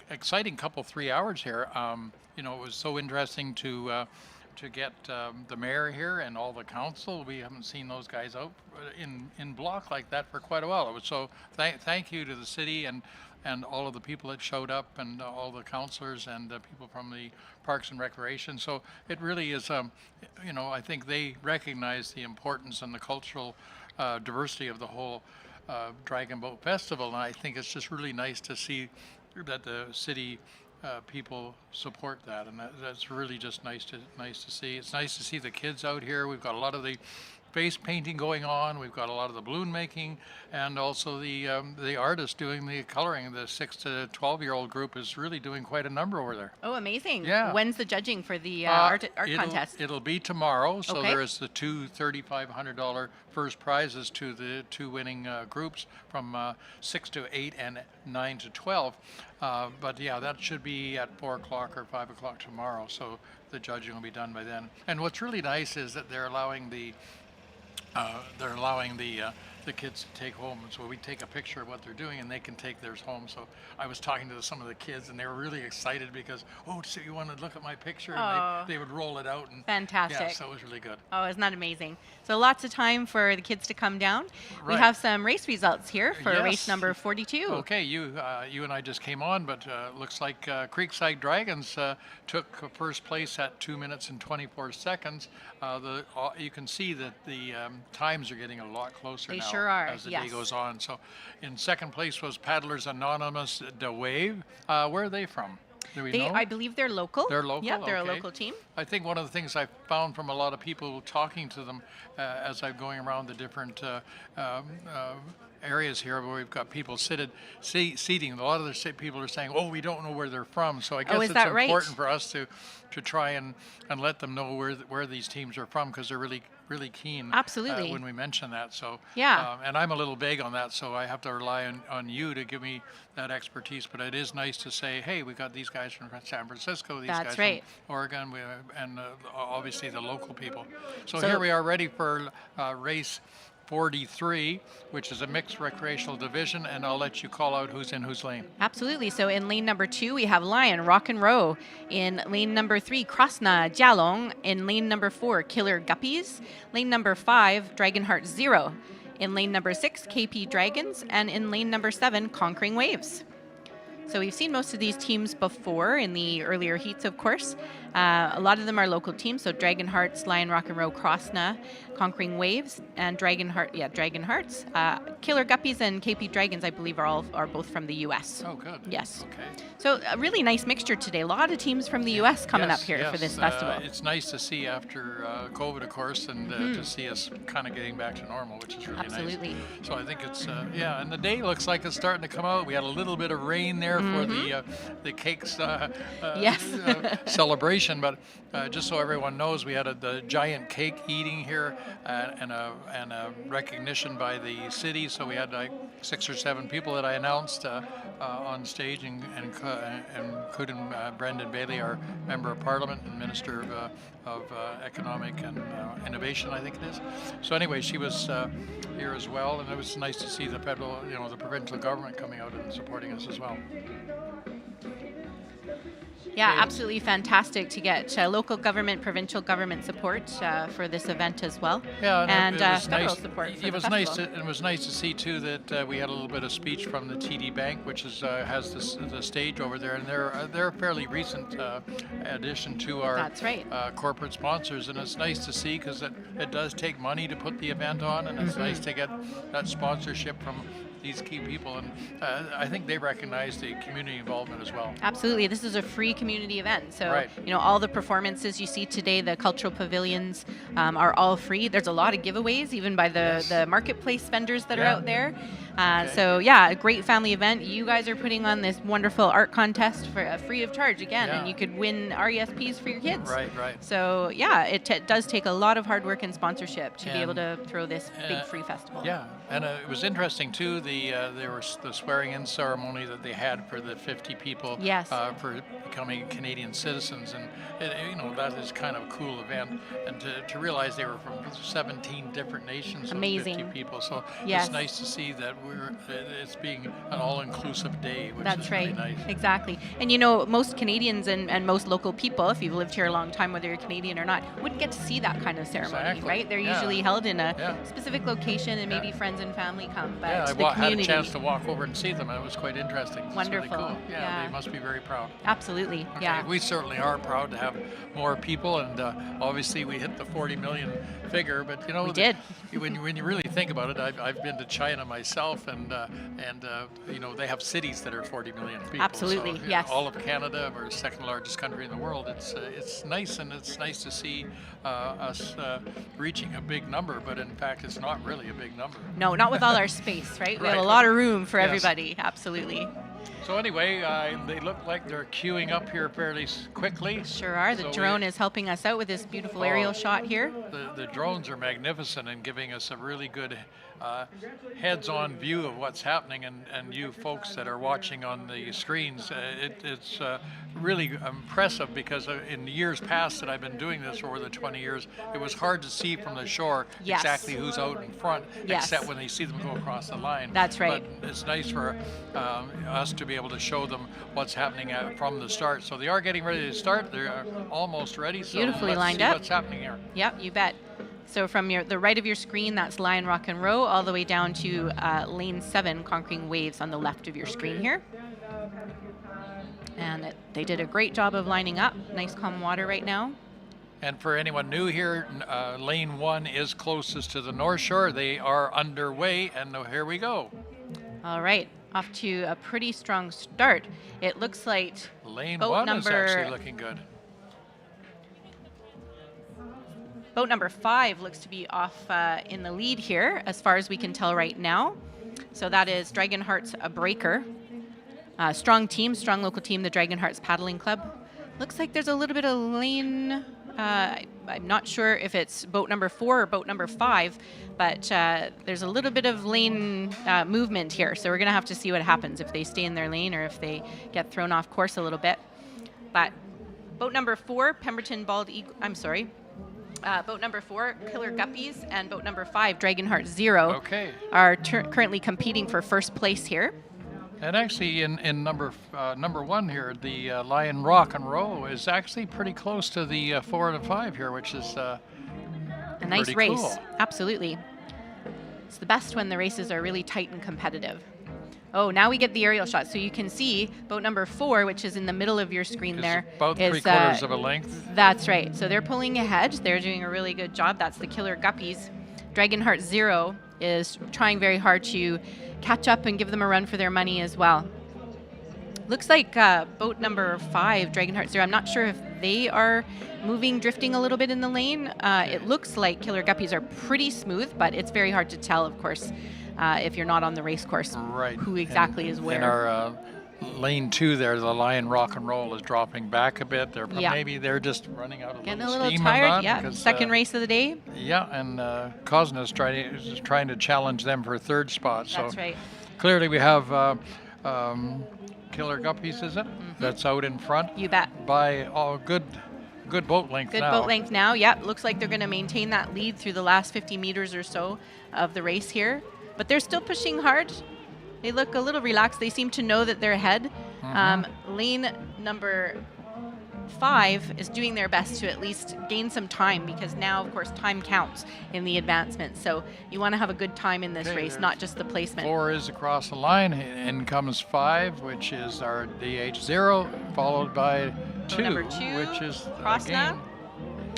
Speaker 1: couple 3 hours here. It was so interesting to get the mayor here and all the council. We haven't seen those guys out in block like that for quite a while. It was so thank you to the city and all of the people that showed up and all the councilors and the people from the Parks and Recreation. So it really is, I think they recognize the importance and the cultural diversity of the whole Dragon Boat Festival. And I think it's just really nice to see that the city people support that, and that's really just nice to see. It's nice to see the kids out here. We've got a lot of the face painting going on. We've got a lot of the balloon making, and also the artists doing the coloring. The 6 to 12-year-old group is really doing quite a number over there.
Speaker 5: Oh, amazing!
Speaker 1: Yeah.
Speaker 5: When's the judging for the art contest?
Speaker 1: It'll be tomorrow. So
Speaker 5: Okay.
Speaker 1: there is the two $3,500 first prizes to the two winning groups from 6 to 8 and 9 to 12. But yeah, that should be at 4 o'clock or 5 o'clock tomorrow. So the judging will be done by then. And what's really nice is that they're allowing the kids to take home, and so we take a picture of what they're doing and they can take theirs home. So I was talking to some of the kids and they were really excited because, so you want to look at my picture? And they would roll it out. And
Speaker 5: Fantastic.
Speaker 1: Yeah, so it was really good.
Speaker 5: Oh, isn't that amazing? So lots of time for the kids to come down. We
Speaker 1: Right.
Speaker 5: have some race results here for
Speaker 1: Yes.
Speaker 5: race number 42.
Speaker 1: Okay, you and I just came on, but looks like Creekside Dragons took first place at 2 minutes and 24 seconds. You can see that the times are getting a lot closer
Speaker 5: They
Speaker 1: now
Speaker 5: sure are,
Speaker 1: as the
Speaker 5: yes.
Speaker 1: day goes on. So in second place was Paddlers Anonymous The Wave. Where are they from? Do we know?
Speaker 5: I believe they're local.
Speaker 1: They're local?
Speaker 5: Yep, they're
Speaker 1: Okay.
Speaker 5: a local team.
Speaker 1: I think one of the things I found from a lot of people talking to them as I'm going around the different areas here where we've got people seating, a lot of the people are saying, we don't know where they're from. So I guess
Speaker 5: is
Speaker 1: it's
Speaker 5: that right?
Speaker 1: important for us to try and let them know where these teams are from, because they're really keen
Speaker 5: Absolutely.
Speaker 1: when we mention that. So
Speaker 5: Yeah.
Speaker 1: and I'm a little vague on that, so I have to rely on you to give me that expertise. But it is nice to say, hey, we got these guys from San Francisco, these
Speaker 5: That's
Speaker 1: guys
Speaker 5: right.
Speaker 1: from Oregon, and obviously the local people. So
Speaker 5: So-
Speaker 1: here we are ready for race 43, which is a mixed recreational division, and I'll let you call out who's in whose lane.
Speaker 5: Absolutely. So in lane number 2, we have Lion, Rock and Row. In lane number 3, Krasna, Jialong. In lane number 4, Killer Guppies. Lane number 5, Dragonheart Zero. In lane number 6, KP Dragons. And in lane number 7, Conquering Waves. So we've seen most of these teams before in the earlier heats, of course. A lot of them are local teams, so Dragonhearts, Lion Rock and Row, Krasna, Conquering Waves, and Dragonhearts. Killer Guppies and KP Dragons, I believe, are both from the U.S.
Speaker 1: Oh, good.
Speaker 5: Yes.
Speaker 1: Okay.
Speaker 5: So a really nice mixture today. A lot of teams from the U.S. coming up here for this festival.
Speaker 1: It's nice to see after COVID, of course, and to see us kind of getting back to normal, which is really
Speaker 5: Absolutely.
Speaker 1: nice. So I think it's, and the day looks like it's starting to come out. We had a little bit of rain there for the cakes
Speaker 5: Yes.
Speaker 1: celebration, but just so everyone knows, we had the giant cake eating here and a recognition by the city. So we had like 6 or 7 people that I announced on stage, and including Brendan Bailey, our Member of Parliament and Minister of Economic and Innovation, I think it is. So anyway, she was here as well, and it was nice to see the federal, the provincial government coming out and supporting us as well.
Speaker 5: Yeah, absolutely fantastic to get local government, provincial government support for this event as well.
Speaker 1: Yeah,
Speaker 5: and
Speaker 1: it was
Speaker 5: federal
Speaker 1: nice.
Speaker 5: support for
Speaker 1: It
Speaker 5: the
Speaker 1: was
Speaker 5: festival.
Speaker 1: nice. It was nice to see too that we had a little bit of speech from the TD Bank, which has the stage over there, and they're a fairly recent addition to our
Speaker 5: That's right.
Speaker 1: corporate sponsors, and it's nice to see because it does take money to put the event on, and it's nice to get that sponsorship from these key people, and I think they recognize the community involvement as well.
Speaker 5: Absolutely. This is a free community event. So,
Speaker 1: Right.
Speaker 5: all the performances you see today, the cultural pavilions are all free. There's a lot of giveaways, even by the marketplace vendors that are
Speaker 1: Yeah.
Speaker 5: out there. So, a great family event. You guys are putting on this wonderful art contest for free of charge again, and
Speaker 1: Yeah.
Speaker 5: you could win RESPs for your kids.
Speaker 1: Right.
Speaker 5: So, it does take a lot of hard work and sponsorship to be able to throw this big free festival.
Speaker 1: Yeah, and it was interesting too. the swearing-in ceremony that they had for the 50 people
Speaker 5: Yes.
Speaker 1: For becoming Canadian citizens, and that is kind of a cool event. And to realize they were from 17 different nations,
Speaker 5: Amazing.
Speaker 1: 50 people. So
Speaker 5: Yes.
Speaker 1: it's nice to see that it's being an all-inclusive day, which
Speaker 5: That's
Speaker 1: is
Speaker 5: right.
Speaker 1: really nice.
Speaker 5: Exactly. And most Canadians and most local people, if you've lived here a long time, whether you're Canadian or not, wouldn't get to see that kind of ceremony,
Speaker 1: Exactly.
Speaker 5: right? They're
Speaker 1: Yeah.
Speaker 5: usually held in a
Speaker 1: Yeah.
Speaker 5: specific location, and maybe friends and family come. But
Speaker 1: Yeah,
Speaker 5: the
Speaker 1: I had a
Speaker 5: community,
Speaker 1: chance to walk over and see them, and it was quite interesting. It's
Speaker 5: Wonderful.
Speaker 1: really cool. Yeah,
Speaker 5: Yeah.
Speaker 1: they must be very proud.
Speaker 5: absolutely,
Speaker 1: Okay,
Speaker 5: yeah.
Speaker 1: we certainly are proud to have more people, and obviously we hit the 40 million figure. But
Speaker 5: We did.
Speaker 1: When you really think about it, I've been to China myself, and they have cities that are 40 million people.
Speaker 5: Absolutely,
Speaker 1: so,
Speaker 5: yes.
Speaker 1: All of Canada, we're the second largest country in the world. It's nice, and it's nice to see us reaching a big number. But in fact, it's not really a big number.
Speaker 5: No, not with all our space, right? We have a
Speaker 1: Right.
Speaker 5: lot of room for
Speaker 1: Yes.
Speaker 5: everybody. Absolutely.
Speaker 1: So anyway, they look like they're queuing up here fairly quickly.
Speaker 5: Sure are. The
Speaker 1: So
Speaker 5: drone is helping us out with this beautiful aerial shot here.
Speaker 1: The drones are magnificent and giving us a really good heads-on view of what's happening, and you folks that are watching on the screens, it's really impressive, because in years past that I've been doing this for over the 20 years, it was hard to see from the shore
Speaker 5: Yes.
Speaker 1: exactly who's out in front,
Speaker 5: Yes.
Speaker 1: except when they see them go across the line.
Speaker 5: That's right.
Speaker 1: But it's nice for us to be able to show them what's happening from the start. So they are getting ready to start. They're almost ready. So
Speaker 5: Beautifully
Speaker 1: let's
Speaker 5: lined
Speaker 1: see
Speaker 5: up.
Speaker 1: what's happening here.
Speaker 5: Yep, you bet. So from the right of your screen, that's Lion Rock and Row, all the way down to lane 7, Conquering Waves on the left of your screen here. And they did a great job of lining up. Nice calm water right now.
Speaker 1: And for anyone new here, lane 1 is closest to the North Shore. They are underway, and here we go.
Speaker 5: All right, off to a pretty strong start. It looks like
Speaker 1: Lane
Speaker 5: boat
Speaker 1: 1 is
Speaker 5: number
Speaker 1: actually looking good.
Speaker 5: Boat number 5 looks to be off in the lead here, as far as we can tell right now. So that is Dragonheart's a breaker. Strong team, strong local team, the Dragonheart's Paddling Club. Looks like there's a little bit of lane. I'm not sure if it's boat number 4 or boat number 5, but there's a little bit of lane movement here. So we're going to have to see what happens, if they stay in their lane or if they get thrown off course a little bit. But boat number 4, Pemberton Bald Eagle, boat number 4, Killer Guppies, and boat number 5, Dragonheart Zero, are currently competing for first place here.
Speaker 1: And actually, in number 1 here, the Lion Rock and Roll is actually pretty close to the 4 and 5 here, which is
Speaker 5: a nice
Speaker 1: pretty
Speaker 5: race.
Speaker 1: cool.
Speaker 5: Absolutely. It's the best when the races are really tight and competitive. Oh, now we get the aerial shot. So you can see boat number 4, which is in the middle of your screen there.
Speaker 1: About
Speaker 5: is,
Speaker 1: 3/4 of a length.
Speaker 5: That's right. So they're pulling ahead. They're doing a really good job. That's the Killer Guppies. Dragonheart Zero is trying very hard to catch up and give them a run for their money as well. Looks like boat number 5, Dragonheart Zero, I'm not sure if they are drifting a little bit in the lane. It looks like Killer Guppies are pretty smooth, but it's very hard to tell, of course, if you're not on the race course, who exactly is where.
Speaker 1: In our lane 2 there, the Lion Rock and Roll is dropping back a bit. Maybe they're just running out of
Speaker 5: Getting a
Speaker 1: little
Speaker 5: little
Speaker 1: steam on
Speaker 5: tired,
Speaker 1: that
Speaker 5: yeah.
Speaker 1: because,
Speaker 5: Second race of the day.
Speaker 1: Yeah, and Cosna is trying to challenge them for 3rd spot. So
Speaker 5: That's right.
Speaker 1: Clearly we have Killer Guppies, is it? That's out in front.
Speaker 5: You bet.
Speaker 1: By good boat length
Speaker 5: Good
Speaker 1: now.
Speaker 5: boat length now. Yep. Looks like they're going to maintain that lead through the last 50 meters or so of the race here. But they're still pushing hard. They look a little relaxed. They seem to know that they're ahead. Lane number 5 is doing their best to at least gain some time, because now, of course, time counts in the advancement. So you want to have a good time in this race, not just the placement.
Speaker 1: 4 is across the line. In comes 5, which is our DH0, followed by 2,
Speaker 5: number 2,
Speaker 1: which is
Speaker 5: Krasna,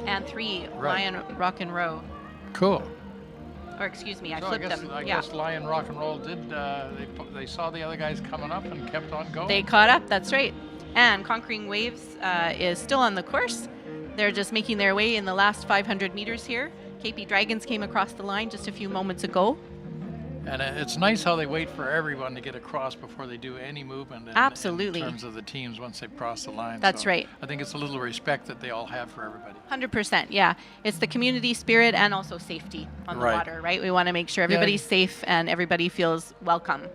Speaker 5: and 3,
Speaker 1: Right.
Speaker 5: Lion Rock and Row.
Speaker 1: Cool.
Speaker 5: Or excuse me, I
Speaker 1: So
Speaker 5: flipped them.
Speaker 1: I guess Lion Rock and Roll did. They saw the other guys coming up and kept on going.
Speaker 5: They caught up. That's right. And Conquering Waves is still on the course. They're just making their way in the last 500 meters here. KP Dragons came across the line just a few moments ago.
Speaker 1: And it's nice how they wait for everyone to get across before they do any movement.
Speaker 5: Absolutely.
Speaker 1: In terms of the teams once they've crossed the line.
Speaker 5: That's
Speaker 1: So
Speaker 5: right.
Speaker 1: I think it's a little respect that they all have for everybody.
Speaker 5: 100%, yeah. It's the community spirit and also safety on the
Speaker 1: Right.
Speaker 5: water, right? We want to make sure everybody's safe and everybody feels welcome.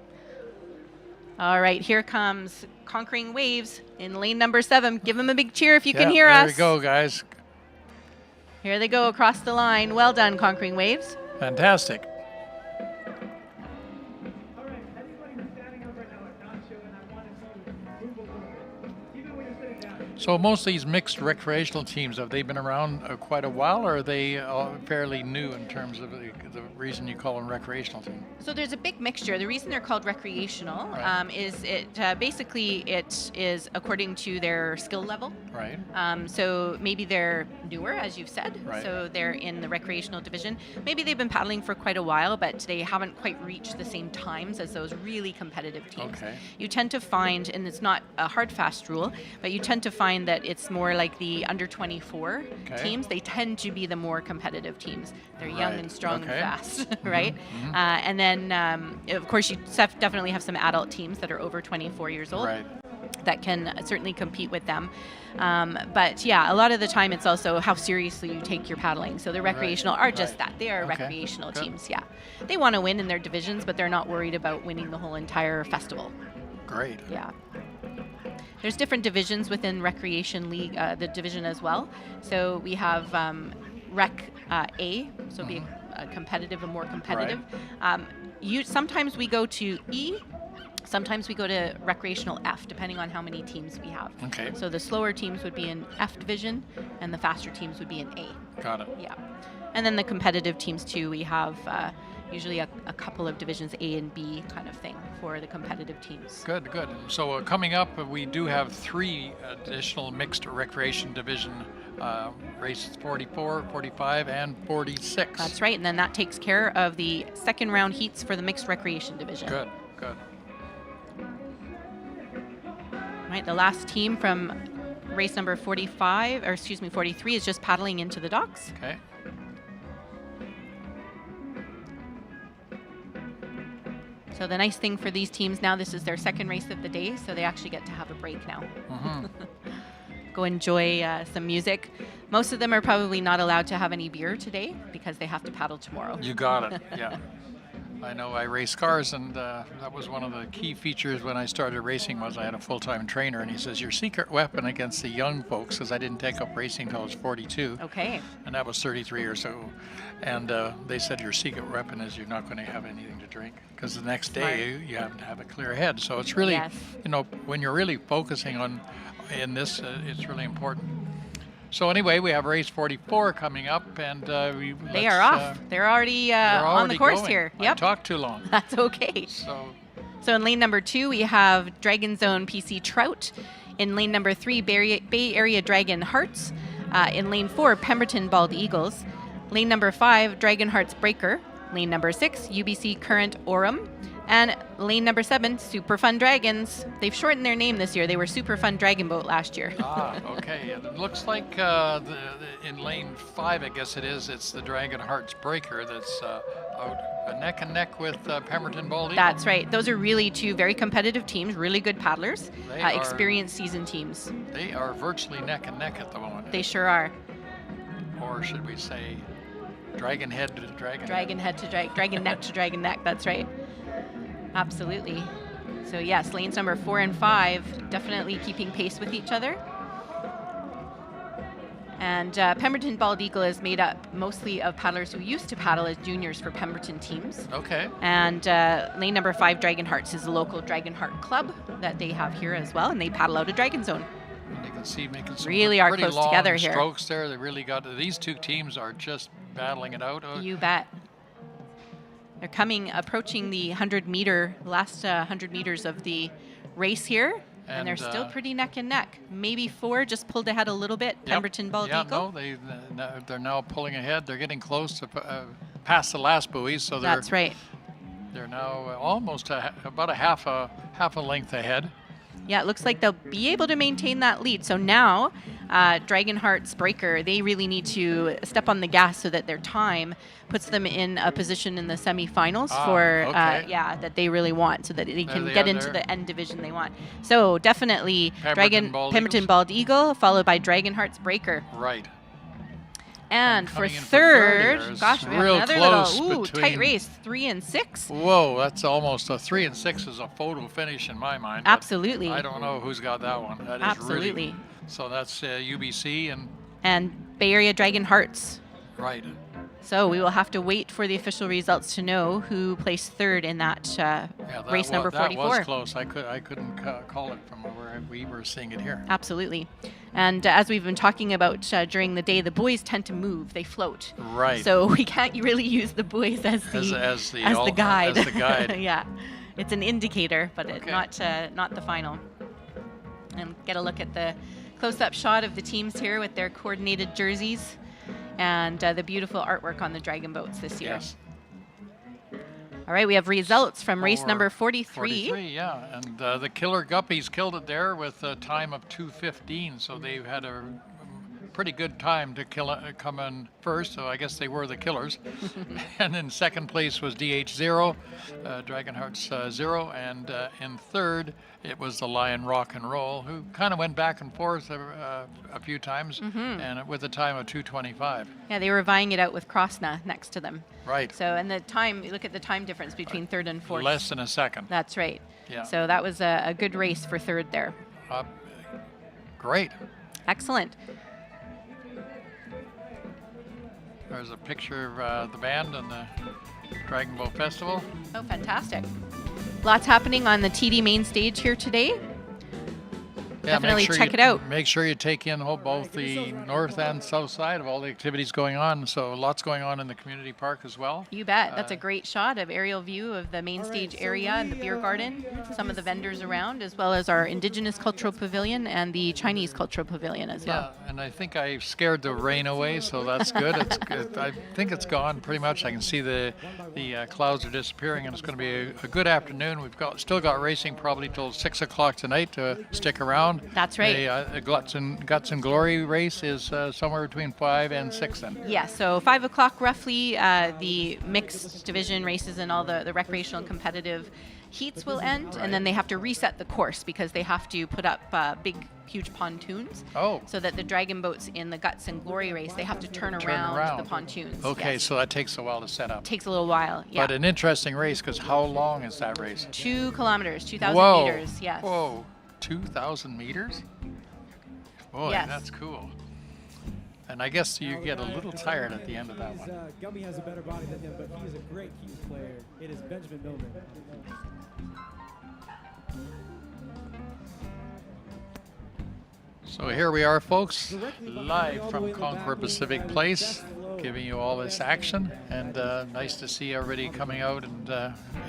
Speaker 5: All right, here comes Conquering Waves in lane number 7. Give them a big cheer if you can hear us.
Speaker 1: There we go, guys.
Speaker 5: Here they go across the line. Well done, Conquering Waves.
Speaker 1: Fantastic. So most of these mixed recreational teams, have they been around quite a while, or are they fairly new in terms of the reason you call them recreational teams?
Speaker 5: So there's a big mixture. The reason they're called recreational is it basically it is according to their skill level.
Speaker 1: Right.
Speaker 5: So maybe they're newer, as you've said.
Speaker 1: Right.
Speaker 5: So they're in the recreational division. Maybe they've been paddling for quite a while, but they haven't quite reached the same times as those really competitive teams.
Speaker 1: Okay.
Speaker 5: You tend to find, and it's not a hard fast rule, but you tend to find that it's more like the under 24 teams. They tend to be the more competitive teams. They're young and strong and fast, right? And then, of course, you definitely have some adult teams that are over 24 years old.
Speaker 1: Right.
Speaker 5: That can certainly compete with them. But yeah, a lot of the time it's also how seriously you take your paddling. So the recreational are just that. They are recreational teams, yeah. They want to win in their divisions, but they're not worried about winning the whole entire festival.
Speaker 1: Great.
Speaker 5: Yeah. There's different divisions within Recreation League, the division as well. So we have Rec A, so be a competitive and more competitive. Sometimes we go to E, sometimes we go to recreational F, depending on how many teams we have.
Speaker 1: Okay.
Speaker 5: So the slower teams would be in F division, and the faster teams would be in A.
Speaker 1: Got it.
Speaker 5: Yeah. And then the competitive teams too, we have usually a couple of divisions A and B kind of thing for the competitive teams.
Speaker 1: Good, good. So coming up, we do have 3 additional mixed recreation division races, 44, 45, and 46.
Speaker 5: That's right, and then that takes care of the second round heats for the mixed recreation division.
Speaker 1: Good, good.
Speaker 5: Right, the last team from race number 43 is just paddling into the docks.
Speaker 1: Okay.
Speaker 5: So the nice thing for these teams now, this is their second race of the day, so they actually get to have a break now. Go enjoy some music. Most of them are probably not allowed to have any beer today because they have to paddle tomorrow.
Speaker 1: You got it, yeah. I know I race cars, and that was one of the key features when I started racing was I had a full-time trainer, and he says, your secret weapon against the young folks, because I didn't take up racing until I was 42.
Speaker 5: Okay.
Speaker 1: And that was 33 or so. And they said your secret weapon is you're not going to have anything to drink, because the next day you have to have a clear head. So it's really, you know, when you're really focusing on in this, it's really important. So anyway, we have race 44 coming up, and
Speaker 5: they are off. They're already on the course
Speaker 1: going.
Speaker 5: here.
Speaker 1: I
Speaker 5: Yep.
Speaker 1: talked too long.
Speaker 5: That's okay. So in lane number 2, we have Dragon Zone PC Trout. In lane number 3, Bay Area Dragon Hearts. In lane 4, Pemberton Bald Eagles. Lane number 5, Dragon Hearts Breaker. Lane number 6, UBC Current Orem. And lane number 7, Super Fun Dragons. They've shortened their name this year. They were Super Fun Dragon Boat last year.
Speaker 1: Okay. It looks like in lane 5, I guess it is, it's the Dragon Hearts Breaker that's out neck and neck with Pemberton Bald Eagle.
Speaker 5: That's right. Those are really 2 very competitive teams, really good paddlers,
Speaker 1: They are-
Speaker 5: experienced seasoned teams.
Speaker 1: They are virtually neck and neck at the moment.
Speaker 5: They sure are.
Speaker 1: Or should we say dragon head to dragon
Speaker 5: Dragon head to dragon neck to dragon neck. That's right. Absolutely. So yes, lanes number 4 and 5 definitely keeping pace with each other. And Pemberton Bald Eagle is made up mostly of paddlers who used to paddle as juniors for Pemberton teams.
Speaker 1: Okay.
Speaker 5: And lane number 5, Dragon Hearts, is a local Dragon Heart club that they have here as well, and they paddle out of Dragon Zone.
Speaker 1: And you can see making some
Speaker 5: Really are
Speaker 1: pretty
Speaker 5: close
Speaker 1: long
Speaker 5: together here.
Speaker 1: strokes there. They really got these two teams are just battling it out.
Speaker 5: You bet. They're approaching the 100-meter, last 100 meters of the race here, and they're still pretty neck and neck. Maybe 4 just pulled ahead a little bit. Pemberton Bald Eagle.
Speaker 1: No, they're now pulling ahead. They're getting close to past the last buoy, so
Speaker 5: That's right.
Speaker 1: They're now almost about a half a length ahead.
Speaker 5: Yeah, it looks like they'll be able to maintain that lead. So now Dragonheart's Breaker, they really need to step on the gas so that their time puts them in a position in the semifinals that they really want, so that they can get into the end division they want. So definitely Pemberton Bald Eagle, followed by Dragonheart's Breaker.
Speaker 1: Right.
Speaker 5: And for
Speaker 1: Coming in
Speaker 5: third, gosh, we have
Speaker 1: real
Speaker 5: another
Speaker 1: close
Speaker 5: little tight
Speaker 1: between-
Speaker 5: race, 3 and 6.
Speaker 1: Whoa, that's almost a 3 and 6 is a photo finish in my mind. but
Speaker 5: Absolutely.
Speaker 1: I don't know who's got that one. That is
Speaker 5: Absolutely.
Speaker 1: really. So that's UBC
Speaker 5: and Bay Area Dragon Hearts.
Speaker 1: Right.
Speaker 5: So we will have to wait for the official results to know who placed third in that race number 44.
Speaker 1: That was close. I couldn't call it from where we were seeing it here.
Speaker 5: Absolutely. And as we've been talking about during the day, the buoys tend to move; they float.
Speaker 1: Right.
Speaker 5: So we can't really use the buoys as the guide.
Speaker 1: As the guide.
Speaker 5: Yeah, it's an indicator, but not the final. And get a look at the close-up shot of the teams here with their coordinated jerseys. And the beautiful artwork on the dragon boats this year.
Speaker 1: Yes.
Speaker 5: All right, we have results from race number 43.
Speaker 1: 43, yeah. And the Killer Guppies killed it there with a time of 2:15, so they had a pretty good time to come in first, so I guess they were the killers. And in second place was DH0, Dragonhearts 0, and in third it was the Lion Rock and Roll, who kind of went back and forth a few times, and with a time of 2:25.
Speaker 5: Yeah, they were vying it out with Krosna next to them.
Speaker 1: Right.
Speaker 5: So, and the time, you look at the time difference between third and fourth.
Speaker 1: Less than a second.
Speaker 5: That's right.
Speaker 1: Yeah.
Speaker 5: So that was a good race for third there.
Speaker 1: Great.
Speaker 5: Excellent.
Speaker 1: There's a picture of the band and the Dragon Boat Festival.
Speaker 5: Oh, fantastic. Lots happening on the TD main stage here today.
Speaker 1: Yeah,
Speaker 5: Definitely check it out.
Speaker 1: Make sure you take in both the north and south side of all the activities going on. So lots going on in the community park as well.
Speaker 5: You bet. That's a great shot of aerial view of the main stage area and the beer garden, some of the vendors around, as well as our Indigenous Cultural Pavilion and the Chinese Cultural Pavilion as well.
Speaker 1: Yeah, and I think I scared the rain away, so that's good. I think it's gone pretty much. I can see the clouds are disappearing, and it's going to be a good afternoon. We've still got racing probably till 6 o'clock tonight to stick around.
Speaker 5: That's right.
Speaker 1: The Guts and Glory race is somewhere between 5 and 6 then.
Speaker 5: Yeah, so 5 o'clock roughly, the mixed division races and all the recreational and competitive heats will end, and then they have to reset the course because they have to put up big, huge pontoons.
Speaker 1: Oh.
Speaker 5: So that the dragon boats in the Guts and Glory race, they have to turn around the pontoons.
Speaker 1: Okay,
Speaker 5: yes.
Speaker 1: so that takes a while to set up.
Speaker 5: Takes a little while, yeah.
Speaker 1: But an interesting race, because how long is that race?
Speaker 5: 2 kilometers, 2,000
Speaker 1: Whoa.
Speaker 5: meters, yes.
Speaker 1: Whoa, 2,000 meters? Boy,
Speaker 5: Yes.
Speaker 1: that's cool. And I guess you get a little tired at the end of that one.
Speaker 3: Gummy has a better body than him, but he's a great keys player. It is Benjamin Millman.
Speaker 1: So here we are, folks, live from Concord Pacific Place, giving you all this action, and nice to see everybody coming out, and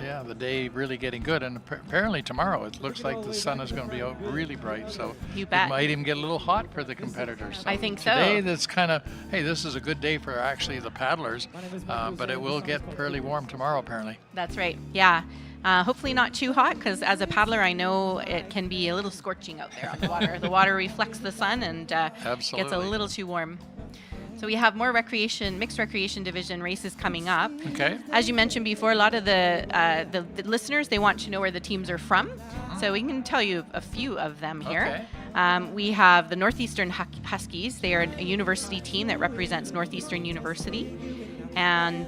Speaker 1: yeah, the day really getting good. And apparently tomorrow it looks like the sun is going to be out really bright, so
Speaker 5: You bet.
Speaker 1: it might even get a little hot for the competitors. So
Speaker 5: I think so.
Speaker 1: today that's kind of, hey, this is a good day for actually the paddlers, but it will get fairly warm tomorrow apparently.
Speaker 5: That's right, yeah. Hopefully not too hot, because as a paddler, I know it can be a little scorching out there on the water. The water reflects the sun and gets a
Speaker 1: Absolutely.
Speaker 5: little too warm. So we have more mixed recreation division races coming up.
Speaker 1: Okay.
Speaker 5: As you mentioned before, a lot of the listeners, they want to know where the teams are from. So we can tell you a few of them here.
Speaker 1: Okay.
Speaker 5: We have the Northeastern Huskies. They are a university team that represents Northeastern University. And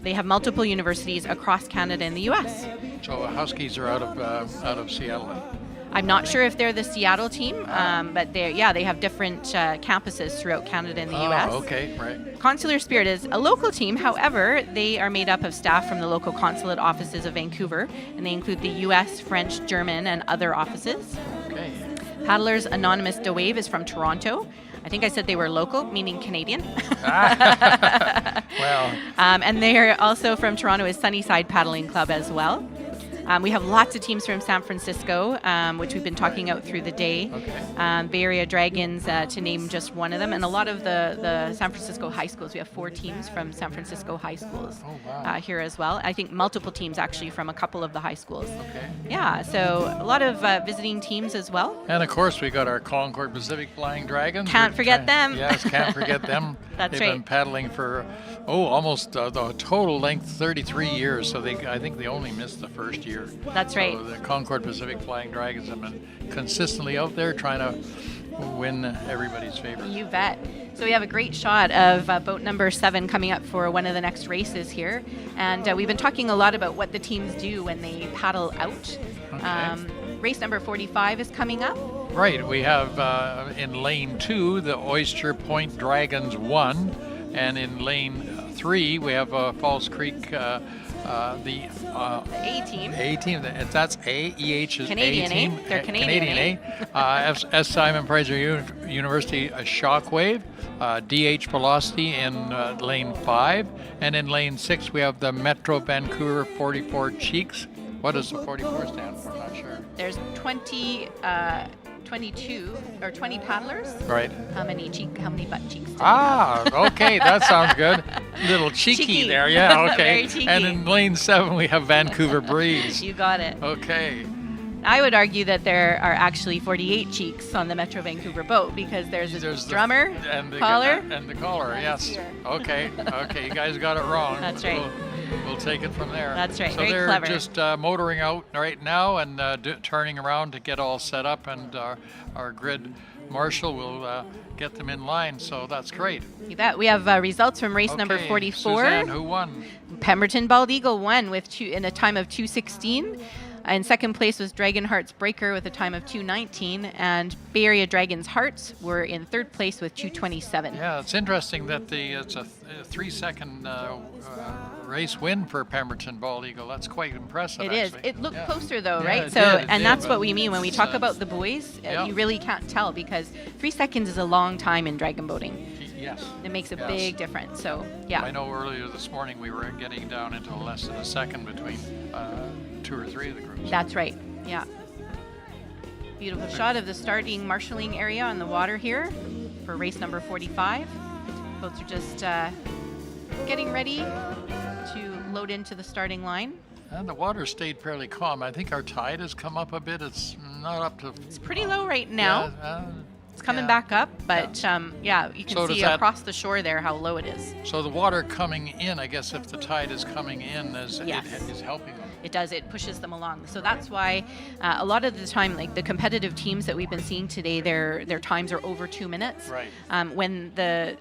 Speaker 5: they have multiple universities across Canada and the U.S.
Speaker 1: So Huskies are out of Seattle.
Speaker 5: I'm not sure if they're the Seattle team, but they have different campuses throughout Canada and the U.S.
Speaker 1: Oh, okay, right.
Speaker 5: Consular Spirit is a local team. However, they are made up of staff from the local consulate offices of Vancouver, and they include the U.S., French, German, and other offices.
Speaker 1: Okay.
Speaker 5: Paddlers Anonymous de Wave is from Toronto. I think I said they were local, meaning Canadian.
Speaker 1: Well.
Speaker 5: And they're also from Toronto is Sunnyside Paddling Club as well. We have lots of teams from San Francisco, which we've been talking out through the day.
Speaker 1: Okay.
Speaker 5: Bay Area Dragons, to name just one of them, and a lot of the San Francisco high schools. We have 4 teams from San Francisco high schools here as well. I think multiple teams actually from a couple of the high schools.
Speaker 1: Okay.
Speaker 5: Yeah, so a lot of visiting teams as well.
Speaker 1: And of course, we got our Concord Pacific Flying Dragons.
Speaker 5: Can't forget them.
Speaker 1: Yes, can't forget them.
Speaker 5: That's
Speaker 1: They've
Speaker 5: right.
Speaker 1: been paddling for almost the total length 33 years. So I think they only missed the first year.
Speaker 5: That's right.
Speaker 1: So the Concord Pacific Flying Dragons have been consistently out there trying to win everybody's favor.
Speaker 5: You bet. So we have a great shot of boat number 7 coming up for one of the next races here. And we've been talking a lot about what the teams do when they paddle out. Race number 45 is coming up.
Speaker 1: Right. We have in lane 2 the Oyster Point Dragons 1, and in lane 3 we have Falls Creek the
Speaker 5: A team.
Speaker 1: A team. That's A. EH is
Speaker 5: Canadian
Speaker 1: A team.
Speaker 5: A. They're Canadian
Speaker 1: A. S. Simon Fraser University Shockwave. DH Velocity in lane 5, and in lane 6 we have the Metro Vancouver 44 Cheeks. What does the 44 stand for? I'm not sure.
Speaker 5: There's 22 or 20 paddlers.
Speaker 1: Right.
Speaker 5: How many butt cheeks?
Speaker 1: Okay, that sounds good. Little cheeky there, yeah, okay.
Speaker 5: Very cheeky.
Speaker 1: And in lane 7 we have Vancouver Breeze.
Speaker 5: You got it.
Speaker 1: Okay.
Speaker 5: I would argue that there are actually 48 cheeks on the Metro Vancouver boat because there's a drummer,
Speaker 1: and the
Speaker 5: collar,
Speaker 1: and the collar. Yes. Okay. Okay. You guys got it wrong.
Speaker 5: That's right.
Speaker 1: We'll take it from there.
Speaker 5: That's right.
Speaker 1: So
Speaker 5: Very
Speaker 1: they're
Speaker 5: clever.
Speaker 1: just motoring out right now and turning around to get all set up, and our grid marshal will get them in line. So that's great.
Speaker 5: You bet. We have results from race number 44.
Speaker 1: Suzanne, who won?
Speaker 5: Pemberton Bald Eagle won in a time of 2:16. In second place was Dragon Hearts Breaker with a time of 2:19, and Bay Area Dragons Hearts were in third place with 2:27.
Speaker 1: Yeah, it's interesting that it's a 3-second race win for Pemberton Bald Eagle. That's quite impressive.
Speaker 5: It is.
Speaker 1: actually.
Speaker 5: It looked closer though,
Speaker 1: Yeah,
Speaker 5: right?
Speaker 1: it
Speaker 5: So,
Speaker 1: did, it
Speaker 5: and
Speaker 1: did,
Speaker 5: that's
Speaker 1: but
Speaker 5: what we mean when we talk about the boys. You really can't tell because 3 seconds is a long time in dragon boating.
Speaker 1: Yes.
Speaker 5: It makes a big difference. So, yeah.
Speaker 1: I know earlier this morning we were getting down into less than a second between 2 or 3 of the groups.
Speaker 5: That's right. Yeah. Beautiful shot of the starting marshalling area on the water here for race number 45. Boats are just getting ready to load into the starting line.
Speaker 1: And the water stayed fairly calm. I think our tide has come up a bit. It's not up to...
Speaker 5: It's pretty low right now.
Speaker 1: Yeah,
Speaker 5: it's coming back up, but yeah, you can
Speaker 1: So
Speaker 5: see
Speaker 1: does that-
Speaker 5: across the shore there how low it is.
Speaker 1: So the water coming in, I guess if the tide is coming in,
Speaker 5: Yes.
Speaker 1: it is helping them.
Speaker 5: It does. It pushes them along. So that's why a lot of the time, like the competitive teams that we've been seeing today, their times are over 2 minutes.
Speaker 1: Right.
Speaker 5: When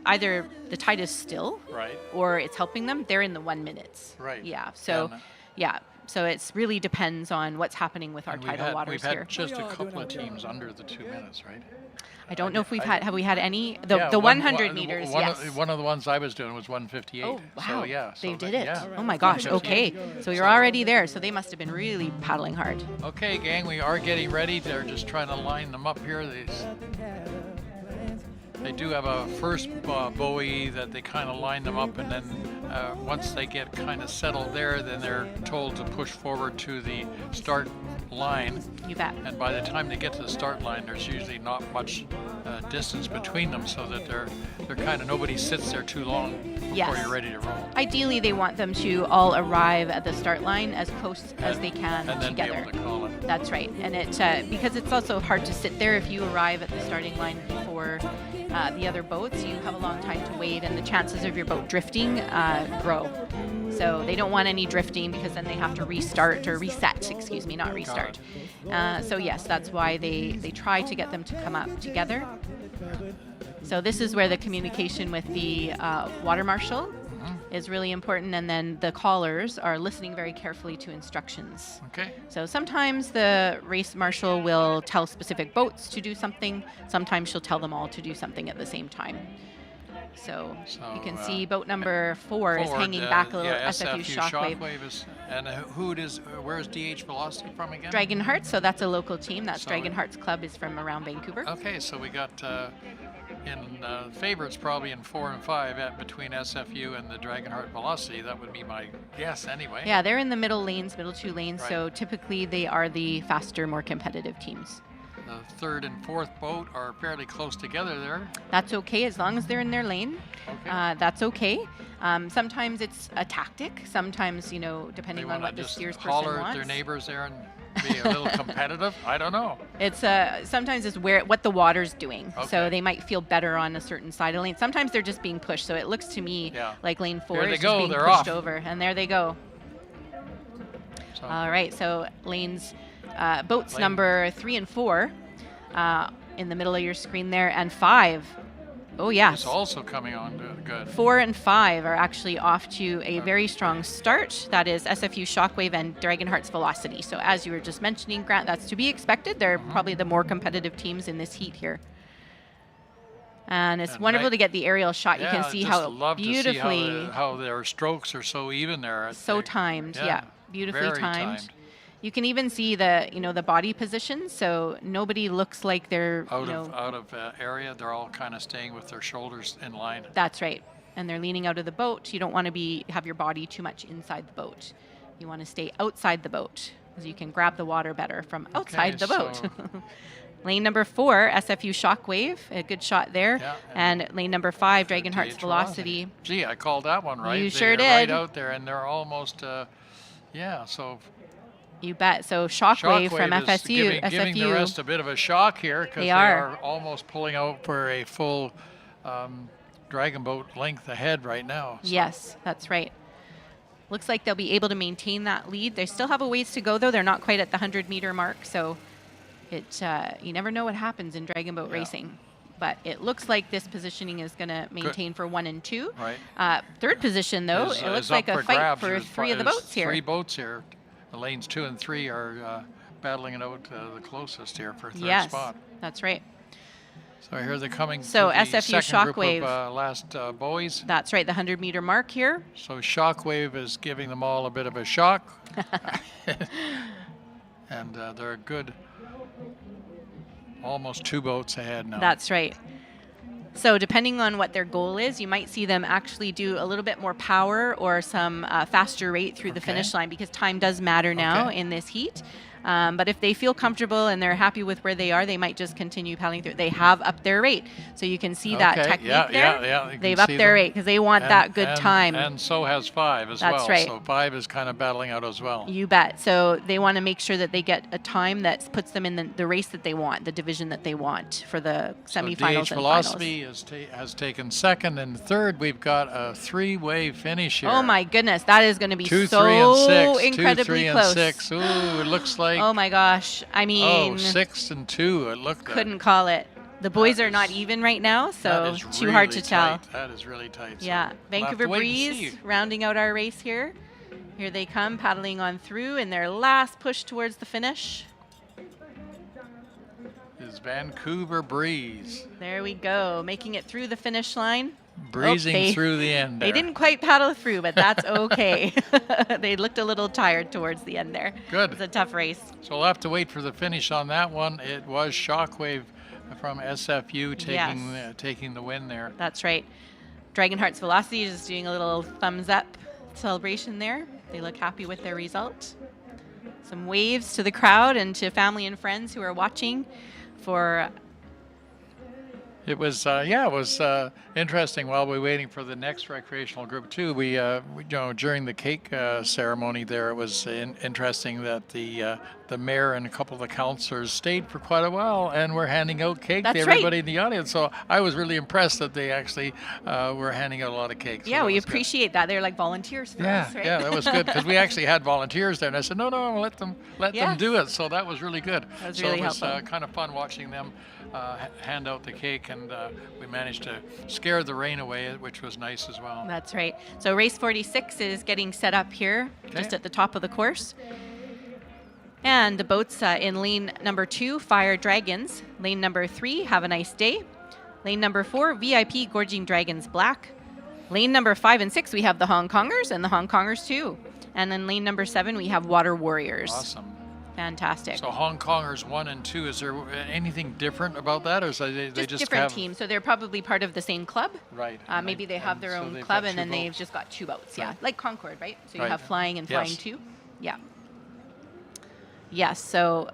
Speaker 5: either the tide is still,
Speaker 1: Right.
Speaker 5: or it's helping them, they're in the 1 minutes.
Speaker 1: Right.
Speaker 5: Yeah. So, yeah. So it's really depends on what's happening with our
Speaker 1: And
Speaker 5: tidal waters
Speaker 1: we've had
Speaker 5: here.
Speaker 1: just a couple of teams under the 2 minutes, right?
Speaker 5: I don't know if have we had any? The
Speaker 1: Yeah,
Speaker 5: 100 meters, yes.
Speaker 1: One of the ones I was doing was 158.
Speaker 5: Oh, wow.
Speaker 1: So, yeah.
Speaker 5: They
Speaker 1: so
Speaker 5: did
Speaker 1: that-
Speaker 5: it.
Speaker 1: yeah.
Speaker 5: Oh, my gosh. Okay. So you're already there. So they must have been really paddling hard.
Speaker 1: Okay, gang, we are getting ready. They're just trying to line them up here. They do have a first buoy that they kind of line them up, and then once they get kind of settled there, then they're told to push forward to the start line.
Speaker 5: You bet.
Speaker 1: And by the time they get to the start line, there's usually not much distance between them, so that they're kind of, nobody sits there too long before
Speaker 5: Yes.
Speaker 1: you're ready to roll.
Speaker 5: Ideally, they want them to all arrive at the start line as close as they can
Speaker 1: And then
Speaker 5: together.
Speaker 1: be able to call it.
Speaker 5: That's right. And because it's also hard to sit there if you arrive at the starting line before the other boats, you have a long time to wait, and the chances of your boat drifting grow. So they don't want any drifting because then they have to reset, not restart. So yes, that's why they try to get them to come up together. So this is where the communication with the water marshal is really important, and then the callers are listening very carefully to instructions.
Speaker 1: Okay.
Speaker 5: So sometimes the race marshal will tell specific boats to do something, sometimes she'll tell them all to do something at the same time. So you can see boat number 4 is hanging back a little SFU Shockwave.
Speaker 1: Is, and who it is, where is DH Velocity from again?
Speaker 5: Dragon Hearts, so that's a local team. That's Dragon Hearts Club is from around Vancouver.
Speaker 1: Okay, so we got favorites probably in 4 and 5 between SFU and the Dragonheart Velocity. That would be my guess anyway.
Speaker 5: Yeah, they're in the middle lanes, middle 2 lanes,
Speaker 1: Right.
Speaker 5: so typically they are the faster, more competitive teams.
Speaker 1: The 3rd and 4th boat are fairly close together there.
Speaker 5: That's okay as long as they're in their lane.
Speaker 1: Okay.
Speaker 5: That's okay. Sometimes it's a tactic. Sometimes, depending
Speaker 1: They
Speaker 5: on
Speaker 1: want
Speaker 5: what
Speaker 1: to
Speaker 5: the
Speaker 1: just
Speaker 5: steers person
Speaker 1: holler at
Speaker 5: wants.
Speaker 1: their neighbors there and be a little competitive. I don't know.
Speaker 5: It's sometimes it's what the water's doing.
Speaker 1: Okay.
Speaker 5: So they might feel better on a certain side of lane. Sometimes they're just being pushed. So it looks to me
Speaker 1: Yeah.
Speaker 5: like lane 4
Speaker 1: Here they
Speaker 5: is
Speaker 1: go,
Speaker 5: just being
Speaker 1: they're
Speaker 5: pushed
Speaker 1: off.
Speaker 5: over, and there they go.
Speaker 1: So
Speaker 5: All right, so lanes, boats
Speaker 1: Lane-
Speaker 5: number 3 and 4 in the middle of your screen there, and 5. Oh yes.
Speaker 1: it's also coming on good.
Speaker 5: 4 and 5 are actually off to a very strong start. That is SFU Shockwave and Dragonheart's Velocity. So as you were just mentioning, Grant, that's to be expected. They're probably the more competitive teams in this heat here. And it's
Speaker 1: And
Speaker 5: wonderful
Speaker 1: right-
Speaker 5: to get the aerial shot. You
Speaker 1: Yeah,
Speaker 5: can
Speaker 1: I
Speaker 5: see
Speaker 1: just
Speaker 5: how
Speaker 1: love
Speaker 5: beautifully,
Speaker 1: to see how their strokes are so even there.
Speaker 5: so timed. Yeah, beautifully
Speaker 1: very
Speaker 5: timed. You can even see the body position, so nobody looks like they're
Speaker 1: Out of area, they're all kind of staying with their shoulders in line.
Speaker 5: That's right. And they're leaning out of the boat. You don't want to have your body too much inside the boat. You want to stay outside the boat because you can grab the water better from outside the boat.
Speaker 1: so-
Speaker 5: Lane number 4, SFU Shockwave, a good shot there.
Speaker 1: Yeah,
Speaker 5: and lane number 5, Dragonheart's Velocity.
Speaker 1: Gee, I called that one right.
Speaker 5: You
Speaker 1: They're
Speaker 5: sure
Speaker 1: Right
Speaker 5: did.
Speaker 1: out there, and they're almost, so
Speaker 5: You bet. So Shockwave from
Speaker 1: is
Speaker 5: FSU,
Speaker 1: giving the
Speaker 5: SFU.
Speaker 1: rest a bit of a shock here because
Speaker 5: They
Speaker 1: they
Speaker 5: are.
Speaker 1: are almost pulling out for a full dragon boat length ahead right now.
Speaker 5: Yes, that's right. Looks like they'll be able to maintain that lead. They still have a ways to go, though. They're not quite at the 100-meter mark, so you never know what happens in dragon boat racing. But it looks like this positioning is going to maintain for 1 and 2.
Speaker 1: Right.
Speaker 5: 3rd position, though, it looks like a fight for 3 of the boats here.
Speaker 1: 3 boats here. The lanes 2 and 3 are battling it out the closest here for 3rd
Speaker 5: Yes,
Speaker 1: spot.
Speaker 5: that's right.
Speaker 1: So here they're coming
Speaker 5: So
Speaker 1: to the
Speaker 5: SFU
Speaker 1: second group
Speaker 5: Shockwave.
Speaker 1: of last buoys.
Speaker 5: That's right, the 100-meter mark here.
Speaker 1: So Shockwave is giving them all a bit of a shock. And they're a good almost 2 boats ahead now.
Speaker 5: That's right. So depending on what their goal is, you might see them actually do a little bit more power or some faster rate through the finish line because time does matter now in this heat. But if they feel comfortable and they're happy with where they are, they might just continue paddling through. They have upped their rate. So you can see that technique there.
Speaker 1: Yeah, you can
Speaker 5: They've upped
Speaker 1: see
Speaker 5: their
Speaker 1: them.
Speaker 5: rate because they want that good time.
Speaker 1: And so has 5 as
Speaker 5: That's
Speaker 1: well.
Speaker 5: right.
Speaker 1: So 5 is kind of battling out as well.
Speaker 5: You bet. So they want to make sure that they get a time that puts them in the race that they want, the division that they want for the semifinals
Speaker 1: DH
Speaker 5: and finals.
Speaker 1: Velocity has taken 2nd, and 3rd we've got a 3-way finish here.
Speaker 5: Oh my goodness, that is going to be
Speaker 1: 2,
Speaker 5: so
Speaker 1: 3, and 6.
Speaker 5: incredibly
Speaker 1: 2, 3, and
Speaker 5: close.
Speaker 1: 6. Ooh, it looks like.
Speaker 5: Oh my gosh. I mean,
Speaker 1: 6 and 2. It looked like.
Speaker 5: couldn't call it. The boys are not even right now, so
Speaker 1: That is
Speaker 5: too hard to
Speaker 1: really
Speaker 5: tell.
Speaker 1: tight. That is really tight. So
Speaker 5: Yeah,
Speaker 1: we'll have
Speaker 5: Vancouver
Speaker 1: to wait and
Speaker 5: Breeze
Speaker 1: see.
Speaker 5: rounding out our race here. Here they come, paddling on through in their last push towards the finish.
Speaker 1: Is Vancouver Breeze.
Speaker 5: There we go, making it through the finish line.
Speaker 1: Breezing through the end
Speaker 5: They
Speaker 1: there.
Speaker 5: didn't quite paddle through, but that's okay. They looked a little tired towards the end there.
Speaker 1: Good.
Speaker 5: It was a tough race.
Speaker 1: So we'll have to wait for the finish on that one. It was Shockwave from SFU taking the win there.
Speaker 5: That's right. Dragonheart's Velocity is just doing a little thumbs up celebration there. They look happy with their result. Some waves to the crowd and to family and friends who are watching for.
Speaker 1: It was interesting. While we're waiting for the next recreational group too, we during the cake ceremony there, it was interesting that the mayor and a couple of the councillors stayed for quite a while and were handing out cake
Speaker 5: That's
Speaker 1: to everybody in the audience. So I was really impressed that they actually were handing out a lot of cake. So
Speaker 5: Yeah,
Speaker 1: that
Speaker 5: we
Speaker 1: was good.
Speaker 5: appreciate that. They're like volunteers for us, right?
Speaker 1: Yeah, that was good because we actually had volunteers there, and I said, no, let them do it. So that was really good.
Speaker 5: That was
Speaker 1: so
Speaker 5: really
Speaker 1: it was
Speaker 5: helpful.
Speaker 1: kind of fun watching them hand out the cake, and we managed to scare the rain away, which was nice as well.
Speaker 5: That's right. So race 46 is getting set up here, just at the top of the course. And the boats in lane number 2, Fire Dragons. Lane number 3, Have a Nice Day. Lane number 4, VIP Gorging Dragons Black. Lane number 5 and 6, we have the Hong Kongers and the Hong Kongers too. And then lane number 7, we have Water Warriors.
Speaker 1: Awesome.
Speaker 5: Fantastic.
Speaker 1: So Hong Kongers 1 and 2, is there anything different about that, or is they just
Speaker 5: different
Speaker 1: have
Speaker 5: teams. So they're probably part of the same club.
Speaker 1: Right.
Speaker 5: Maybe they have their
Speaker 1: so
Speaker 5: own
Speaker 1: they've
Speaker 5: club,
Speaker 1: got
Speaker 5: and
Speaker 1: two
Speaker 5: then they've
Speaker 1: boats.
Speaker 5: just got 2 boats. Yeah,
Speaker 1: Right.
Speaker 5: like Concord, right? So you
Speaker 1: Right.
Speaker 5: have flying and flying
Speaker 1: Yes.
Speaker 5: 2. Yeah. Yes. So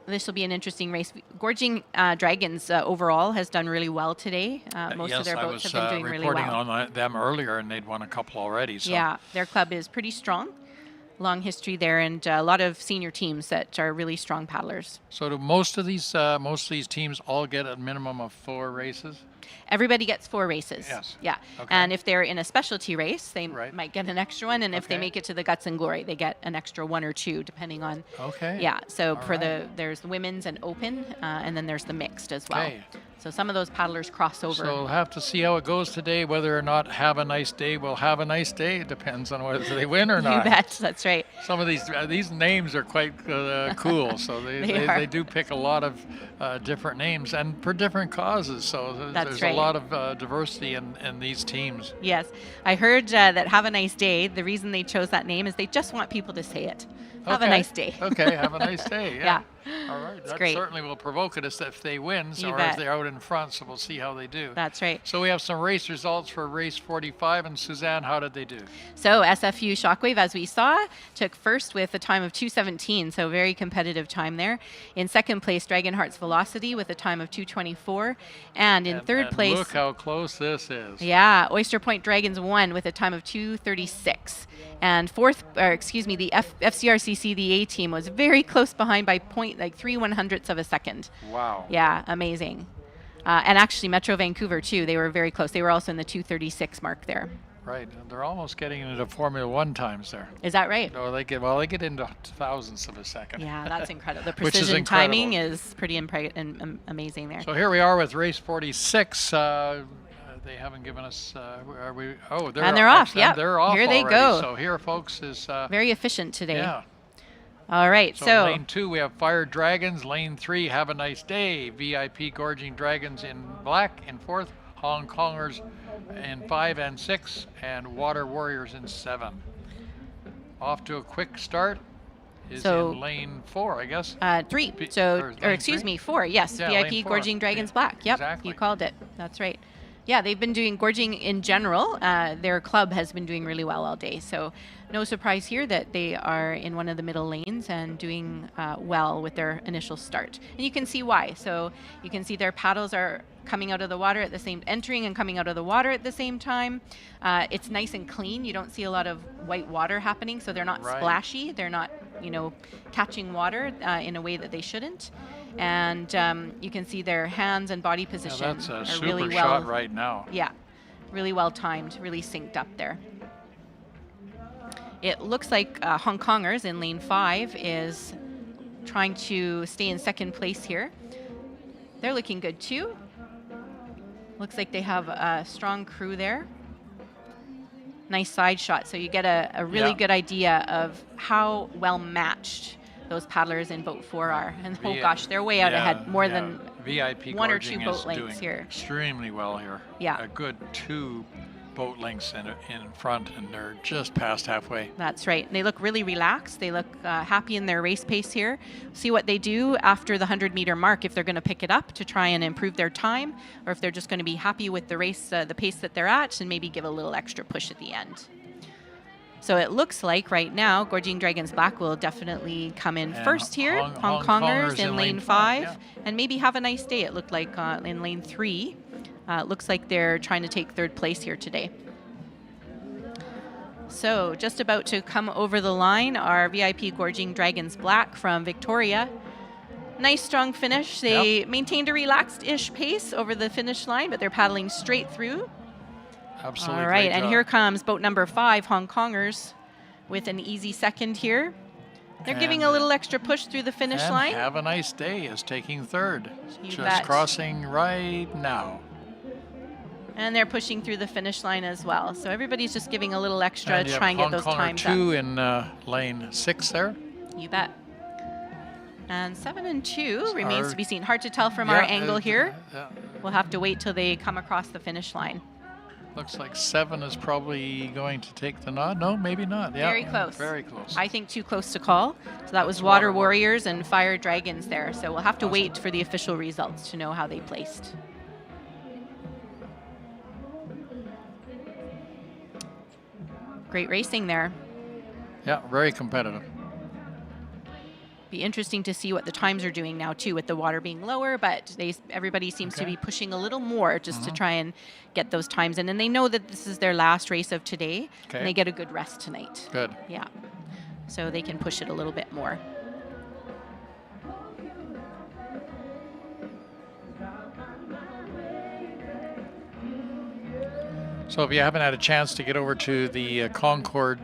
Speaker 5: this will be an interesting race. Gorging Dragons overall has done really well today. Most
Speaker 1: yes,
Speaker 5: of their
Speaker 1: I
Speaker 5: boats
Speaker 1: was
Speaker 5: have been doing really
Speaker 1: reporting
Speaker 5: well.
Speaker 1: on them earlier, and they'd won a couple already. So.
Speaker 5: Yeah, their club is pretty strong. Long history there, and a lot of senior teams that are really strong paddlers.
Speaker 1: So do most of these teams all get a minimum of 4 races?
Speaker 5: Everybody gets 4 races.
Speaker 1: Yes.
Speaker 5: Yeah.
Speaker 1: Okay.
Speaker 5: And if they're in a specialty race, they
Speaker 1: Right.
Speaker 5: might get an extra one. And if they
Speaker 1: Okay.
Speaker 5: make it to the Guts and Glory, they get an extra 1 or 2, depending on.
Speaker 1: Okay.
Speaker 5: Yeah. So
Speaker 1: All
Speaker 5: for
Speaker 1: right.
Speaker 5: there's the women's and open, and then there's the mixed as well.
Speaker 1: Okay.
Speaker 5: So some of those paddlers cross over.
Speaker 1: So we'll have to see how it goes today. Whether or not Have a Nice Day will have a nice day. It depends on whether they win or not.
Speaker 5: You bet. That's right.
Speaker 1: Some of these names are quite cool. So they do pick a lot of different names and for different causes. So
Speaker 5: That's
Speaker 1: there's
Speaker 5: right.
Speaker 1: a lot of diversity in these teams.
Speaker 5: Yes. I heard that Have a Nice Day, the reason they chose that name is they just want people to say it. Have a
Speaker 1: Okay.
Speaker 5: nice day.
Speaker 1: Okay, have a nice day. Yeah. All right.
Speaker 5: It's
Speaker 1: That
Speaker 5: great.
Speaker 1: certainly will provoke it if they win,
Speaker 5: You
Speaker 1: or
Speaker 5: bet.
Speaker 1: if they're out in front. So we'll see how they do.
Speaker 5: That's right.
Speaker 1: So we have some race results for race 45. And Suzanne, how did they do?
Speaker 5: So SFU Shockwave, as we saw, took first with a time of 2:17, so very competitive time there. In second place, Dragonheart's Velocity with a time of 2:24, and in third
Speaker 1: And
Speaker 5: place,
Speaker 1: look how close this is.
Speaker 5: yeah, Oyster Point Dragons won with a time of 2:36. And the FCRCC, the A team, was very close behind by 3/100ths of a second.
Speaker 1: Wow.
Speaker 5: Yeah, amazing. And actually, Metro Vancouver too. They were very close. They were also in the 2:36 mark there.
Speaker 1: Right. They're almost getting into Formula One times there.
Speaker 5: Is that right?
Speaker 1: No, they get into thousandths of a second.
Speaker 5: Yeah, that's incredible. The
Speaker 1: Which is
Speaker 5: precision
Speaker 1: incredible.
Speaker 5: timing is pretty amazing there.
Speaker 1: So here we are with race 46. They haven't given us. Are we? Oh, they're
Speaker 5: And they're off.
Speaker 1: actually,
Speaker 5: Yeah,
Speaker 1: they're off.
Speaker 5: here they
Speaker 1: already.
Speaker 5: go.
Speaker 1: So here, folks, is
Speaker 5: Very efficient today.
Speaker 1: Yeah.
Speaker 5: All right.
Speaker 1: So lane 2, we have Fire Dragons. Lane 3, Have a Nice Day. VIP Gorging Dragons in black in 4th. Hong Kongers in 5 and 6, and Water Warriors in 7. Off to a quick start is
Speaker 5: So-
Speaker 1: in lane 4, I guess.
Speaker 5: 3.
Speaker 1: Or
Speaker 5: Or
Speaker 1: lane
Speaker 5: excuse
Speaker 1: 3?
Speaker 5: me, 4. Yes,
Speaker 1: Yeah,
Speaker 5: VIP
Speaker 1: lane 4.
Speaker 5: Gorging Dragons Black. Yep,
Speaker 1: Exactly.
Speaker 5: you called it. That's right. Yeah, they've been doing gorging in general. Their club has been doing really well all day. So no surprise here that they are in one of the middle lanes and doing well with their initial start. And you can see why. So you can see their paddles are coming out of the water at the same, entering and coming out of the water at the same time. It's nice and clean. You don't see a lot of white water happening, so they're not
Speaker 1: Right.
Speaker 5: splashy. They're not, catching water in a way that they shouldn't. And you can see their hands and body
Speaker 1: Yeah,
Speaker 5: position
Speaker 1: that's a
Speaker 5: are
Speaker 1: super
Speaker 5: really
Speaker 1: shot
Speaker 5: well.
Speaker 1: right now.
Speaker 5: Yeah, really well timed, really synced up there. It looks like Hong Kongers in lane 5 is trying to stay in second place here. They're looking good too. Looks like they have a strong crew there. Nice side shot, so you get a really
Speaker 1: Yeah.
Speaker 5: good idea of how well matched those paddlers in boat 4 are. And oh gosh, they're way out ahead, more than
Speaker 1: VIP
Speaker 5: 1 or
Speaker 1: Gorging
Speaker 5: 2
Speaker 1: is
Speaker 5: boat lengths
Speaker 1: doing
Speaker 5: here.
Speaker 1: extremely well here.
Speaker 5: Yeah.
Speaker 1: A good 2 boat lengths in front, and they're just past halfway.
Speaker 5: That's right. They look really relaxed. They look happy in their race pace here. See what they do after the 100-meter mark, if they're going to pick it up to try and improve their time, or if they're just going to be happy with the race, the pace that they're at, and maybe give a little extra push at the end. So it looks like right now, Gorging Dragons Black will definitely come in
Speaker 1: And
Speaker 5: first here.
Speaker 1: Hong
Speaker 5: Hong
Speaker 1: Kongers
Speaker 5: Kongers
Speaker 1: in
Speaker 5: in
Speaker 1: lane
Speaker 5: lane
Speaker 1: 5,
Speaker 5: 5, and maybe Have a Nice Day. It looked like in lane 3. Looks like they're trying to take third place here today. So just about to come over the line are VIP Gorging Dragons Black from Victoria. Nice strong finish. They maintained a relaxed-ish pace over the finish line, but they're paddling straight through.
Speaker 1: Absolutely.
Speaker 5: All right,
Speaker 1: great
Speaker 5: and
Speaker 1: job.
Speaker 5: here comes boat number 5, Hong Kongers, with an easy second here. They're giving a
Speaker 1: And-
Speaker 5: little extra push through the finish
Speaker 1: And
Speaker 5: line.
Speaker 1: Have a Nice Day is taking third.
Speaker 5: You
Speaker 1: Just
Speaker 5: bet.
Speaker 1: crossing right now.
Speaker 5: And they're pushing through the finish line as well. So everybody's just giving a little extra
Speaker 1: And
Speaker 5: to
Speaker 1: you
Speaker 5: try
Speaker 1: have
Speaker 5: and get
Speaker 1: Hong
Speaker 5: those
Speaker 1: Konger
Speaker 5: times
Speaker 1: 2
Speaker 5: up.
Speaker 1: in lane 6 there.
Speaker 5: You bet. And 7 and 2 remains
Speaker 1: Hard.
Speaker 5: to be seen. Hard to tell from our
Speaker 1: Yeah,
Speaker 5: angle here.
Speaker 1: yeah.
Speaker 5: We'll have to wait till they come across the finish line.
Speaker 1: Looks like 7 is probably going to take the nod. No, maybe not. Yeah,
Speaker 5: Very close.
Speaker 1: Very close.
Speaker 5: I think too close to call. So that was Water Warriors and Fire Dragons there. So we'll have to wait for the official results to know how they placed. Great racing there.
Speaker 1: Yeah, very competitive.
Speaker 5: Be interesting to see what the times are doing now too, with the water being lower, but everybody seems to be pushing a little more just to try and get those times in. And they know that this is their last race of today, and they get a good rest tonight.
Speaker 1: Good.
Speaker 5: Yeah. So they can push it a little bit more.
Speaker 1: So if you haven't had a chance to get over to the Concord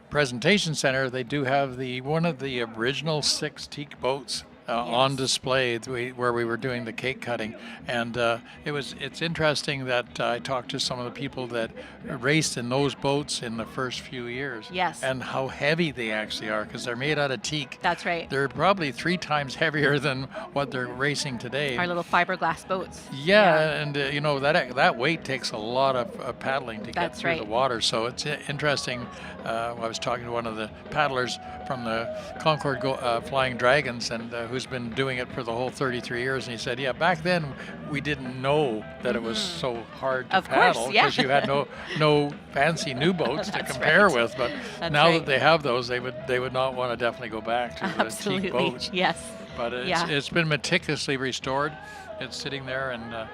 Speaker 1: Presentation Center, they do have one of the original 6 teak boats on display where we were doing the cake cutting, and it's interesting that I talked to some of the people that raced in those boats in the first few years.
Speaker 5: Yes.
Speaker 1: And how heavy they actually are, because they're made out of teak.
Speaker 5: That's right.
Speaker 1: They're probably 3 times heavier than what they're racing today.
Speaker 5: Our little fiberglass boats.
Speaker 1: Yeah, and you know that weight takes a lot of paddling to get through the water. So it's interesting. I was talking to one of the paddlers from the Concord Flying Dragons, and who's been doing it for the whole 33 years, and he said, yeah, back then we didn't know that it was so hard to paddle, because you had no fancy new boats to compare with. But now that they have those, they would not want to definitely go back to the teak boats.
Speaker 5: Yes.
Speaker 1: But it's been meticulously restored. It's sitting there, and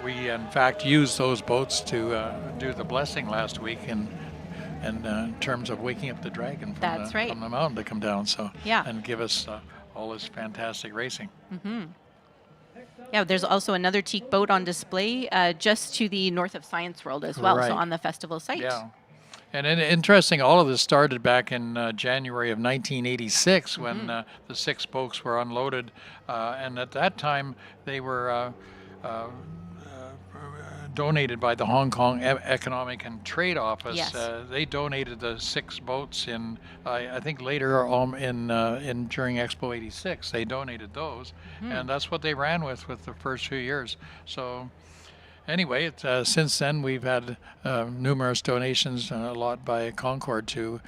Speaker 1: we in fact used those boats to do the blessing last week, and in terms of waking up the dragon from the mountain to come down, and give us all this fantastic racing.
Speaker 5: Yeah, there's also another teak boat on display just to the north of Science World as well, so on the festival site.
Speaker 1: Yeah. And interesting, all of this started back in January of 1986 when the 6 boats were unloaded, and at that time they were donated by the Hong Kong Economic and Trade Office.
Speaker 5: Yes.
Speaker 1: They donated the 6 boats in, I think later in during Expo 86, they donated those, and that's what they ran with the first few years. So anyway, since then we've had numerous donations, and a lot by Concord to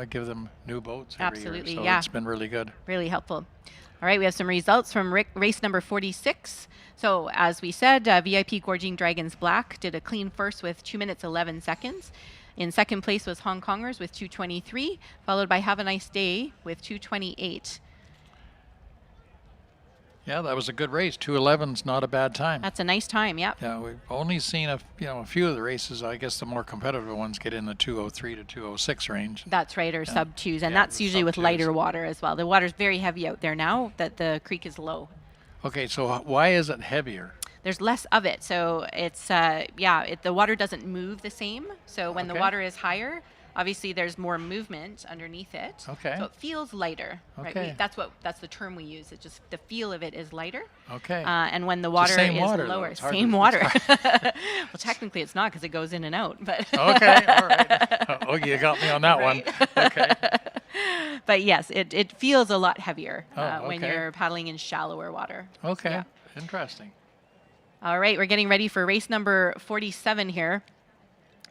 Speaker 1: give them new boats every year. So it's been really good.
Speaker 5: Really helpful. All right, we have some results from race number 46. So as we said, VIP Gorging Dragons Black did a clean first with 2 minutes 11 seconds. In second place was Hong Kongers with 2:23, followed by Have a Nice Day with 2:28.
Speaker 1: Yeah, that was a good race. 2:11's not a bad time.
Speaker 5: That's a nice time, yep.
Speaker 1: Yeah, we've only seen a few of the races. I guess the more competitive ones get in the 2:03 to 2:06 range.
Speaker 5: That's right, or sub 2s, and that's usually with lighter water as well. The water's very heavy out there now that the creek is low.
Speaker 1: Okay, so why is it heavier?
Speaker 5: There's less of it, so it's the water doesn't move the same. So when the water is higher, obviously there's more movement underneath it.
Speaker 1: Okay.
Speaker 5: So it feels lighter.
Speaker 1: Okay.
Speaker 5: Right? That's the term we use. It's just the feel of it is lighter.
Speaker 1: Okay.
Speaker 5: And when the water is lower, same water. Well, technically it's not because it goes in and out. But
Speaker 1: okay. All right. Oh, you got me on that one. Okay.
Speaker 5: But yes, it feels a lot heavier when you're paddling in shallower water.
Speaker 1: Okay.
Speaker 5: Yeah.
Speaker 1: Interesting.
Speaker 5: All right, we're getting ready for race number 47 here.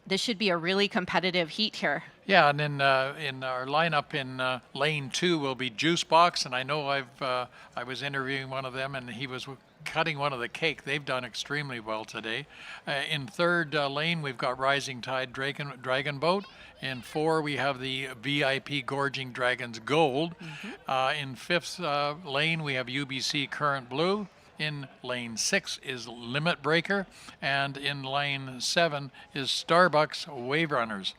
Speaker 5: This should be a really competitive heat here.
Speaker 1: Yeah, and in our lineup in lane 2 will be Juice Box, and I know I was interviewing one of them, and he was cutting one of the cake. They've done extremely well today. In third lane, we've got Rising Tide Dragon Boat. In 4, we have the VIP Gorging Dragons Gold. In fifth lane, we have UBC Current Blue. In lane 6 is Limit Breaker, and in lane 7 is Starbucks Wave Runners.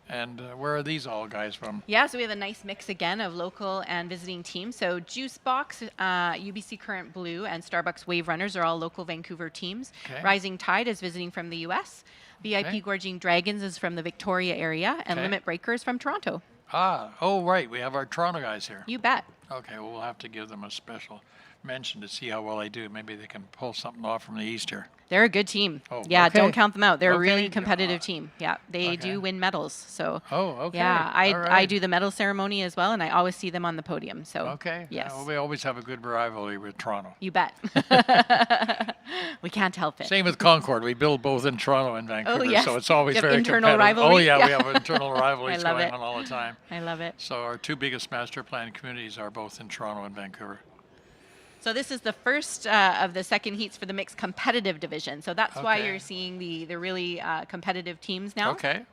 Speaker 1: And where are these all guys from?
Speaker 5: Yeah, so we have a nice mix again of local and visiting teams. So Juice Box, UBC Current Blue, and Starbucks Wave Runners are all local Vancouver teams.
Speaker 1: Okay.
Speaker 5: Rising Tide is visiting from the U.S. VIP Gorging Dragons is from the Victoria area, and Limit Breaker is from Toronto.
Speaker 1: Oh right, we have our Toronto guys here.
Speaker 5: You bet.
Speaker 1: Okay, well, we'll have to give them a special mention to see how well they do. Maybe they can pull something off from the east here.
Speaker 5: They're a good team.
Speaker 1: Oh,
Speaker 5: yeah,
Speaker 1: okay.
Speaker 5: don't count them out. They're a really
Speaker 1: Okay.
Speaker 5: competitive team. Yeah, they
Speaker 1: Okay.
Speaker 5: do win medals. So
Speaker 1: Okay.
Speaker 5: yeah,
Speaker 1: All
Speaker 5: I
Speaker 1: right.
Speaker 5: do the medal ceremony as well, and I always see them on the podium. So
Speaker 1: Okay.
Speaker 5: yes,
Speaker 1: Well, we always have a good rivalry with Toronto.
Speaker 5: you bet. We can't help it.
Speaker 1: Same with Concord. We build both in Toronto and Vancouver,
Speaker 5: yes.
Speaker 1: so it's always
Speaker 5: You have
Speaker 1: very
Speaker 5: internal
Speaker 1: competitive.
Speaker 5: rivalry?
Speaker 1: Oh yeah,
Speaker 5: Yeah.
Speaker 1: we have internal rivalries
Speaker 5: I love
Speaker 1: going
Speaker 5: it.
Speaker 1: on all the time.
Speaker 5: I love it.
Speaker 1: So our two biggest master plan communities are both in Toronto and Vancouver.
Speaker 5: So this is the first of the second heats for the mixed competitive division. So that's why
Speaker 1: Okay.
Speaker 5: you're seeing the really competitive teams now.
Speaker 1: Okay.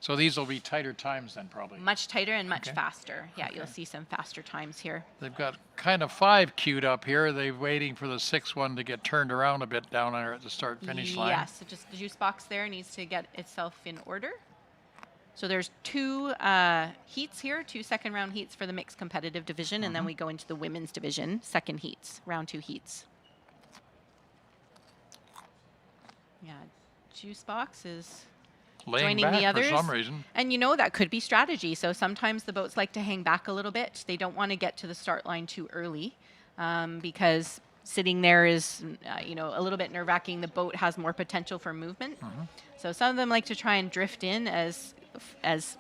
Speaker 1: So these will be tighter times then, probably.
Speaker 5: Much tighter and much
Speaker 1: Okay.
Speaker 5: faster. Yeah,
Speaker 1: Okay.
Speaker 5: you'll see some faster times here.
Speaker 1: They've got kind of 5 queued up here. They're waiting for the 6th one to get turned around a bit down there at the start-finish line.
Speaker 5: Yes, so just the juice box there needs to get itself in order. So there's 2 heats here, 2 second-round heats for the mixed competitive division, and then we go into the women's division, second heats, round 2 heats. Yeah, juice box is
Speaker 1: Laying
Speaker 5: joining
Speaker 1: back
Speaker 5: the others.
Speaker 1: for some reason.
Speaker 5: And you know, that could be strategy. So sometimes the boats like to hang back a little bit. They don't want to get to the start line too early because sitting there is, you know, a little bit nerve-wracking. The boat has more potential for movement. So some of them like to try and drift in as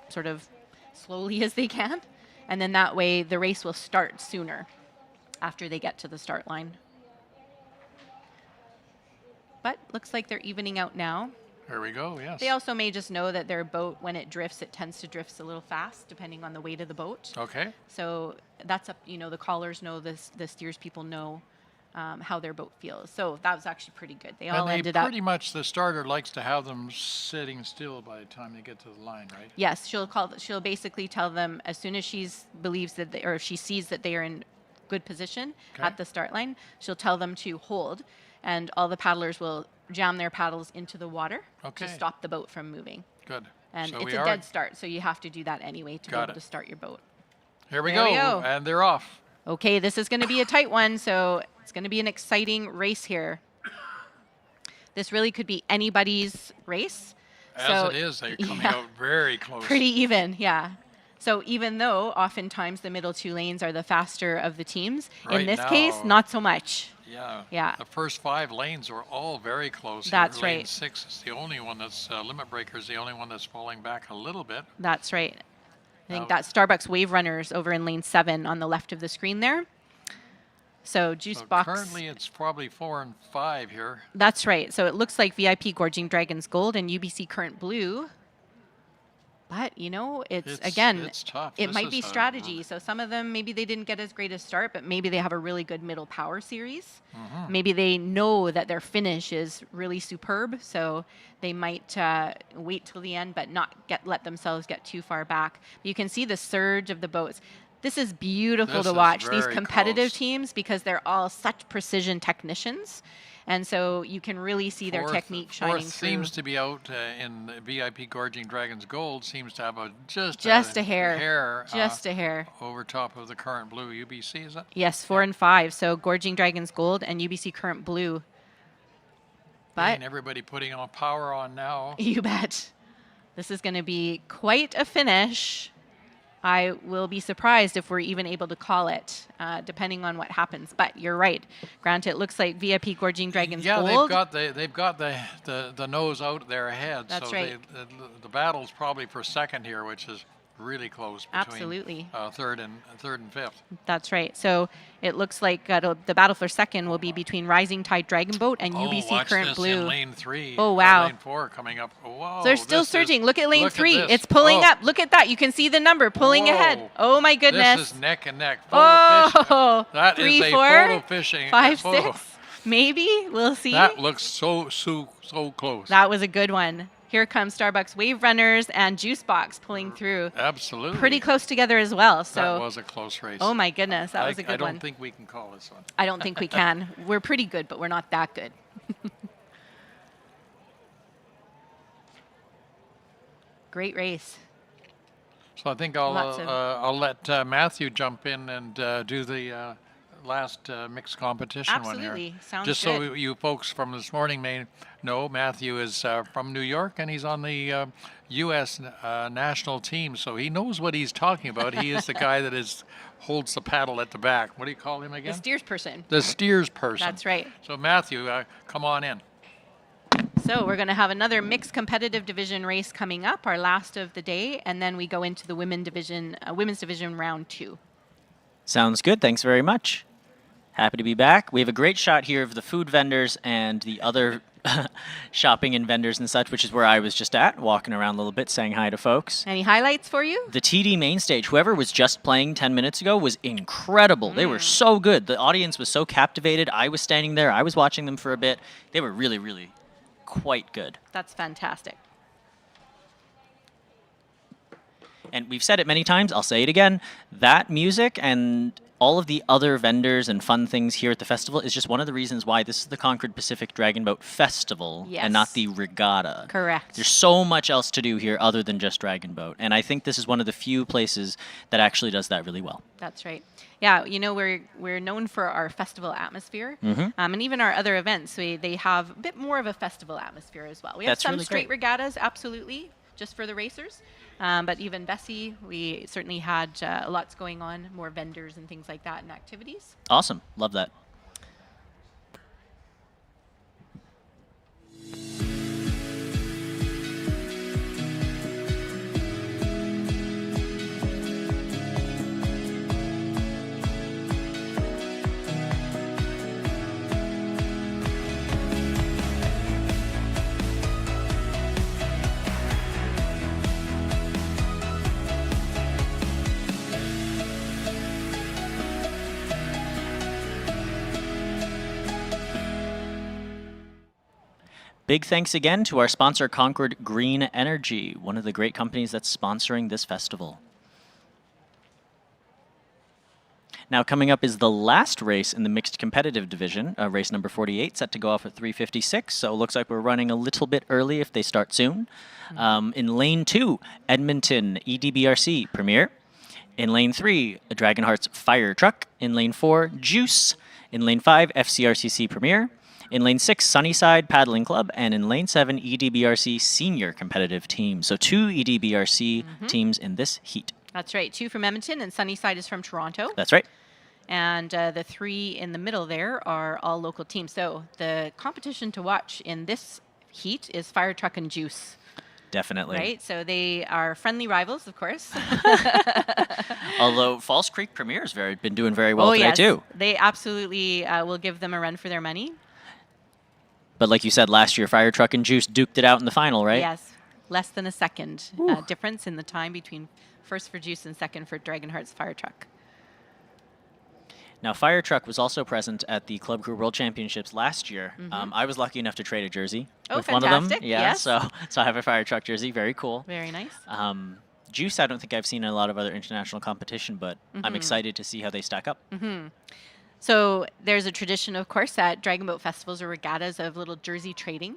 Speaker 5: sort of slowly as they can. And then that way the race will start sooner after they get to the start line. But looks like they're evening out now.
Speaker 1: There we go, yes.
Speaker 5: They also may just know that their boat, when it drifts, it tends to drift a little fast, depending on the weight of the boat.
Speaker 1: Okay.
Speaker 5: So that's up, you know, the callers know this, the steers people know how their boat feels. So that was actually pretty good. They all
Speaker 1: and
Speaker 5: ended
Speaker 1: they
Speaker 5: up.
Speaker 1: pretty much, the starter likes to have them sitting still by the time they get to the line, right?
Speaker 5: Yes, she'll basically tell them as soon as she believes that or if she sees that they are in good position
Speaker 1: Okay.
Speaker 5: at the start line, she'll tell them to hold, and all the paddlers will jam their paddles into the water
Speaker 1: Okay.
Speaker 5: to stop the boat from moving.
Speaker 1: Good.
Speaker 5: And
Speaker 1: So
Speaker 5: it's
Speaker 1: we
Speaker 5: a
Speaker 1: are-
Speaker 5: dead start, so you have to do that anyway to be
Speaker 1: Got
Speaker 5: able
Speaker 1: it.
Speaker 5: to start your boat.
Speaker 1: Here we
Speaker 5: There
Speaker 1: go,
Speaker 5: we go.
Speaker 1: and they're off.
Speaker 5: Okay, this is going to be a tight one, so it's going to be an exciting race here. This really could be anybody's race.
Speaker 1: As
Speaker 5: So,
Speaker 1: it is, they're coming
Speaker 5: yeah,
Speaker 1: out very close.
Speaker 5: pretty even, yeah. So even though oftentimes the middle 2 lanes are the faster of the teams, in
Speaker 1: Right
Speaker 5: this case,
Speaker 1: now-
Speaker 5: not so much.
Speaker 1: Yeah.
Speaker 5: Yeah.
Speaker 1: The first 5 lanes are all very close. here.
Speaker 5: That's
Speaker 1: Lane
Speaker 5: right.
Speaker 1: 6 is the only one that's limit breaker is the only one that's falling back a little bit.
Speaker 5: That's right. I think
Speaker 1: Now-
Speaker 5: that's Starbucks Wave Runners over in lane 7 on the left of the screen there. So juice
Speaker 1: So
Speaker 5: box.
Speaker 1: currently, it's probably 4 and 5 here.
Speaker 5: That's right. So it looks like VIP Gorging Dragons Gold and UBC Current Blue. But, you know, it's again,
Speaker 1: it's tough.
Speaker 5: it
Speaker 1: This
Speaker 5: might
Speaker 1: is
Speaker 5: be
Speaker 1: a-
Speaker 5: strategy. So some of them, maybe they didn't get as great a start, but maybe they have a really good middle power series.
Speaker 1: Mhm.
Speaker 5: Maybe they know that their finish is really superb, so they might wait till the end, but not let themselves get too far back. You can see the surge of the boats. This is beautiful
Speaker 1: This
Speaker 5: to
Speaker 1: is
Speaker 5: watch, these
Speaker 1: very
Speaker 5: competitive
Speaker 1: close.
Speaker 5: teams, because they're all such precision technicians. And so you can really see their technique shining
Speaker 1: Fourth
Speaker 5: through.
Speaker 1: seems to be out in the VIP Gorging Dragons Gold. Seems to have just
Speaker 5: a hair. Just a hair.
Speaker 1: over top of the current blue UBC. Is it?
Speaker 5: Yes, 4 and 5. So Gorging Dragons Gold and UBC Current Blue. But
Speaker 1: And everybody putting on power on now.
Speaker 5: you bet. This is going to be quite a finish. I will be surprised if we're even able to call it, depending on what happens. But you're right. Grant, it looks like VIP Gorging Dragons
Speaker 1: Yeah,
Speaker 5: Gold.
Speaker 1: they've got the nose out there ahead.
Speaker 5: That's
Speaker 1: so
Speaker 5: right.
Speaker 1: the battle's probably for second here, which is really close between
Speaker 5: Absolutely.
Speaker 1: third and fifth.
Speaker 5: That's right. So it looks like the battle for second will be between Rising Tide Dragon Boat and
Speaker 1: Oh,
Speaker 5: UBC
Speaker 1: watch
Speaker 5: Current
Speaker 1: this
Speaker 5: Blue.
Speaker 1: in lane 3.
Speaker 5: Oh, wow.
Speaker 1: Lane 4 coming up. Whoa,
Speaker 5: They're still
Speaker 1: this is-
Speaker 5: surging. Look at lane
Speaker 1: look
Speaker 5: 3.
Speaker 1: this.
Speaker 5: It's pulling
Speaker 1: Oh,
Speaker 5: up. Look at that. You can see the number pulling ahead. Oh my goodness.
Speaker 1: This is neck and neck. Photo fishing.
Speaker 5: Oh,
Speaker 1: That
Speaker 5: 3,
Speaker 1: is a
Speaker 5: 4,
Speaker 1: photo fishing.
Speaker 5: 5,
Speaker 1: photo.
Speaker 5: 6. Maybe we'll see.
Speaker 1: That looks so close.
Speaker 5: That was a good one. Here comes Starbucks Wave Runners and Juice Box pulling through.
Speaker 1: Absolutely.
Speaker 5: Pretty close together as well. So
Speaker 1: that was a close race.
Speaker 5: Oh my goodness, that was a
Speaker 1: I
Speaker 5: good
Speaker 1: don't
Speaker 5: one.
Speaker 1: think we can call this one.
Speaker 5: I don't think we can. We're pretty good, but we're not that good. Great race.
Speaker 1: So I think
Speaker 5: Lots of-
Speaker 1: I'll let Matthew jump in and do the last mixed competition one here.
Speaker 5: Absolutely. Sounds
Speaker 1: Just
Speaker 5: good.
Speaker 1: so you folks from this morning may know, Matthew is from New York, and he's on the U.S. national team, so he knows what he's talking about. He is the guy that holds the paddle at the back. What do you call him again?
Speaker 5: The steers person.
Speaker 1: The steers person.
Speaker 5: That's right.
Speaker 1: So Matthew, come on in.
Speaker 5: So we're going to have another mixed competitive division race coming up, our last of the day, and then we go into the women's division round 2.
Speaker 4: Sounds good. Thanks very much. Happy to be back. We have a great shot here of the food vendors and the other shopping and vendors and such, which is where I was just at, walking around a little bit, saying hi to folks.
Speaker 5: Any highlights for you?
Speaker 4: The TD main stage, whoever was just playing 10 minutes ago was incredible. They were so good. The audience was so captivated. I was standing there. I was watching them for a bit. They were really, really quite good.
Speaker 5: That's fantastic.
Speaker 4: And we've said it many times, I'll say it again, that music and all of the other vendors and fun things here at the festival is just one of the reasons why this is the Concord Pacific Dragon Boat Festival and not the regatta.
Speaker 5: Correct.
Speaker 4: There's so much else to do here other than just Dragon Boat. And I think this is one of the few places that actually does that really well.
Speaker 5: That's right. Yeah, you know, we're known for our festival atmosphere, and even our other events, they have a bit more of a festival atmosphere as well. We have
Speaker 4: That's
Speaker 5: some
Speaker 4: really
Speaker 5: straight
Speaker 4: great.
Speaker 5: regattas, absolutely, just for the racers. But even Bessie, we certainly had lots going on, more vendors and things like that and activities.
Speaker 4: Awesome. Love that. Big thanks again to our sponsor, Concord Green Energy, one of the great companies that's sponsoring this festival. Now coming up is the last race in the mixed competitive division, race number 48, set to go off at 3:56. So it looks like we're running a little bit early if they start soon. In lane 2, Edmonton EDBRC Premier. In lane 3, Dragonheart's Fire Truck. In lane 4, Juice. In lane 5, FCRCC Premier. In lane 6, Sunnyside Paddling Club, and in lane 7, EDBRC Senior Competitive Team. So 2 EDBRC teams in this heat.
Speaker 5: That's right. 2 from Edmonton, and Sunnyside is from Toronto.
Speaker 4: That's right.
Speaker 5: And the 3 in the middle there are all local teams. So the competition to watch in this heat is Fire Truck and Juice.
Speaker 4: Definitely.
Speaker 5: Right? So they are friendly rivals, of course.
Speaker 4: Although False Creek Premier has been doing very well today, too.
Speaker 5: They absolutely will give them a run for their money.
Speaker 4: But like you said, last year, Fire Truck and Juice duked it out in the final, right?
Speaker 5: Yes. Less than a second difference in the time between first for Juice and second for Dragonheart's Fire Truck.
Speaker 4: Now, Fire Truck was also present at the Club Crew World Championships last year. I was lucky enough to trade a jersey with one of them. Yeah,
Speaker 5: yes.
Speaker 4: so I have a Fire Truck jersey. Very cool.
Speaker 5: Very nice.
Speaker 4: Juice, I don't think I've seen in a lot of other international competition, but I'm excited to see how they stack up.
Speaker 5: So there's a tradition, of course, at Dragon Boat festivals or regattas of little jersey trading.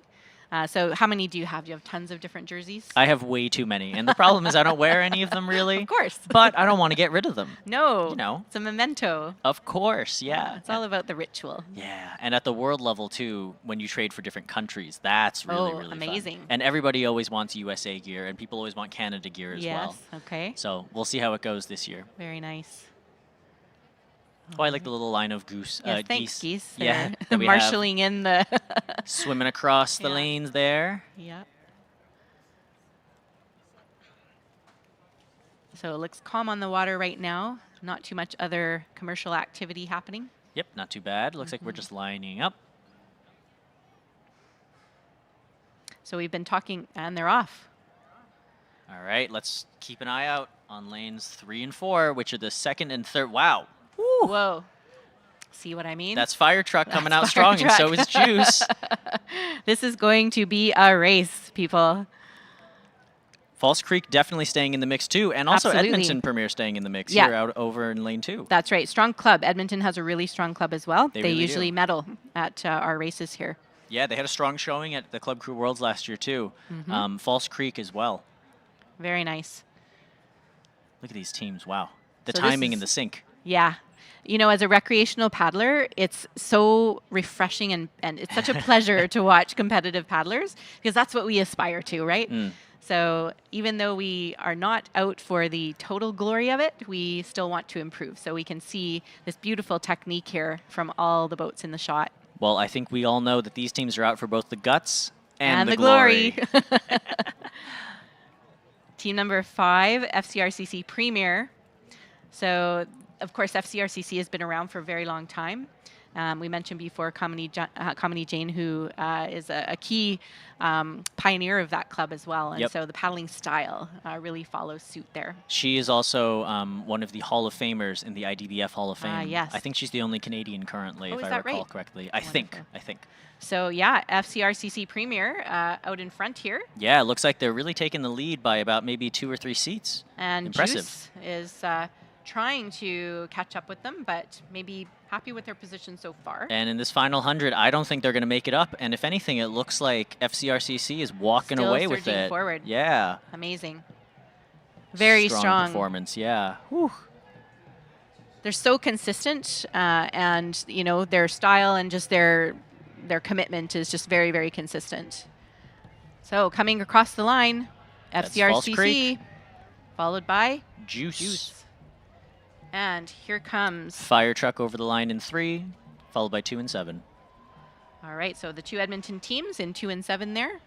Speaker 5: So how many do you have? Do you have tons of different jerseys?
Speaker 4: I have way too many. And the problem is I don't wear any of them, really.
Speaker 5: Of course.
Speaker 4: But I don't want to get rid of them.
Speaker 5: No.
Speaker 4: You know.
Speaker 5: It's a memento.
Speaker 4: Of course, yeah.
Speaker 5: It's all about the ritual.
Speaker 4: Yeah. And at the world level, too, when you trade for different countries, that's really, really
Speaker 5: amazing.
Speaker 4: fun. And everybody always wants USA gear, and people always want Canada gear as well.
Speaker 5: Yes, okay.
Speaker 4: So we'll see how it goes this year.
Speaker 5: Very nice.
Speaker 4: Oh, I like the little line of goose.
Speaker 5: Yes, thanks, geese.
Speaker 4: Yeah.
Speaker 5: Marshalling in the...
Speaker 4: swimming across the lanes there.
Speaker 5: Yep. So it looks calm on the water right now. Not too much other commercial activity happening.
Speaker 4: Yep, not too bad. Looks like we're just lining up.
Speaker 5: So we've been talking, and they're off.
Speaker 4: All right, let's keep an eye out on lanes 3 and 4, which are the second and third. Wow.
Speaker 5: Woo. Whoa. See what I mean?
Speaker 4: That's Fire Truck coming out strong, and so is Juice.
Speaker 5: This is going to be a race, people.
Speaker 4: False Creek definitely staying in the mix, too, and also
Speaker 5: Absolutely.
Speaker 4: Edmonton Premier staying in the mix here out over in lane 2.
Speaker 5: That's right. Strong club. Edmonton has a really strong club as well. They
Speaker 4: really
Speaker 5: usually
Speaker 4: do.
Speaker 5: medal at our races here.
Speaker 4: Yeah, they had a strong showing at the Club Crew Worlds last year, too. False Creek as well.
Speaker 5: Very nice.
Speaker 4: Look at these teams. Wow. The
Speaker 5: So
Speaker 4: timing
Speaker 5: this
Speaker 4: and the sync.
Speaker 5: Yeah. you know, as a recreational paddler, it's so refreshing and it's such a pleasure to watch competitive paddlers because that's what we aspire to, right? So even though we are not out for the total glory of it, we still want to improve. So we can see this beautiful technique here from all the boats in the shot.
Speaker 4: Well, I think we all know that these teams are out for both the guts and
Speaker 5: the
Speaker 4: glory.
Speaker 5: Team number 5, FCRCC Premier. So, of course, FCRCC has been around for a very long time. We mentioned before Kamini Jane, who is a key pioneer of that club as well. And so the paddling style really follows suit there.
Speaker 4: She is also one of the Hall of Famers in the IDBF Hall of Fame.
Speaker 5: Yes.
Speaker 4: I think she's the only Canadian currently, if
Speaker 5: is
Speaker 4: I
Speaker 5: that
Speaker 4: recall
Speaker 5: right?
Speaker 4: correctly. I think.
Speaker 5: So, yeah, FCRCC Premier out in front here.
Speaker 4: Yeah, it looks like they're really taking the lead by about maybe 2 or 3 seats.
Speaker 5: And
Speaker 4: impressive.
Speaker 5: Juice is trying to catch up with them, but maybe happy with their position so far.
Speaker 4: And in this final 100, I don't think they're going to make it up. And if anything, it looks like FCRCC is walking
Speaker 5: Still
Speaker 4: away with
Speaker 5: surging
Speaker 4: it.
Speaker 5: forward.
Speaker 4: Yeah.
Speaker 5: Amazing. Very strong
Speaker 4: performance. Yeah. Whew.
Speaker 5: They're so consistent, and you know their style and just their commitment is just very, very consistent. So coming across the line, FCRCC, followed by
Speaker 4: Juice.
Speaker 5: And here comes
Speaker 4: Fire Truck over the line in 3, followed by 2 and 7.
Speaker 5: All right, so the 2 Edmonton teams in 2 and 7 there.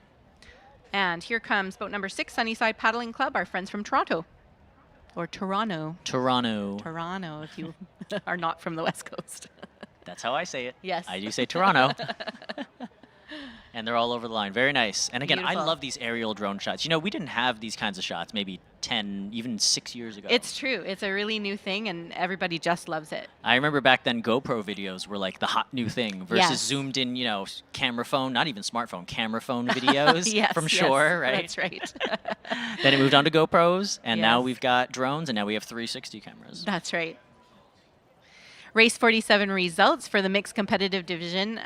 Speaker 5: And here comes boat number 6, Sunnyside Paddling Club, our friends from Toronto. Or Toronto. Toronto, if you are not from the West Coast.
Speaker 4: That's how I say it.
Speaker 5: Yes.
Speaker 4: I do say Toronto. And they're all over the line. Very nice. And again,
Speaker 5: Beautiful.
Speaker 4: I love these aerial drone shots. You know, we didn't have these kinds of shots maybe 10, even 6 years ago.
Speaker 5: It's true. It's a really new thing, and everybody just loves it.
Speaker 4: I remember back then GoPro videos were like the hot new thing versus zoomed in, you know, camera phone, not even smartphone, camera phone videos from shore, right?
Speaker 5: That's right.
Speaker 4: Then it moved on to GoPros, and now we've got drones, and now we have 360 cameras.
Speaker 5: That's right. Race 47 results for the mixed competitive division.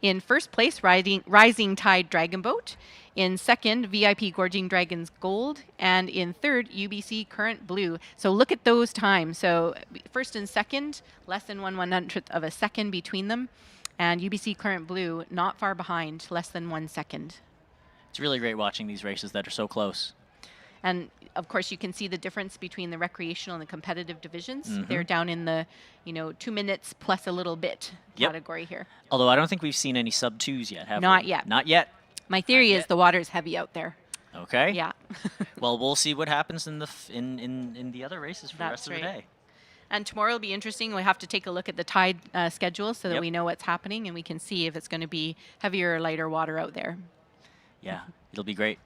Speaker 5: In first place, Rising Tide Dragon Boat. In second, VIP Gorging Dragons Gold. And in third, UBC Current Blue. So look at those times. So first and second, less than 1/100th of a second between them. And UBC Current Blue, not far behind, less than 1 second.
Speaker 4: It's really great watching these races that are so close.
Speaker 5: And of course, you can see the difference between the recreational and the competitive divisions. They're down in the, 2 minutes plus a little bit category here.
Speaker 4: Although I don't think we've seen any sub-2s yet, have we?
Speaker 5: Not yet.
Speaker 4: Not yet.
Speaker 5: My theory is the water's heavy out there.
Speaker 4: Okay.
Speaker 5: Yeah.
Speaker 4: Well, we'll see what happens in the in the other races for the rest of the day.
Speaker 5: And tomorrow will be interesting. We have to take a look at the tide schedule so that we know what's happening and we can see if it's going to be heavier or lighter water out there.
Speaker 4: Yeah, it'll be great.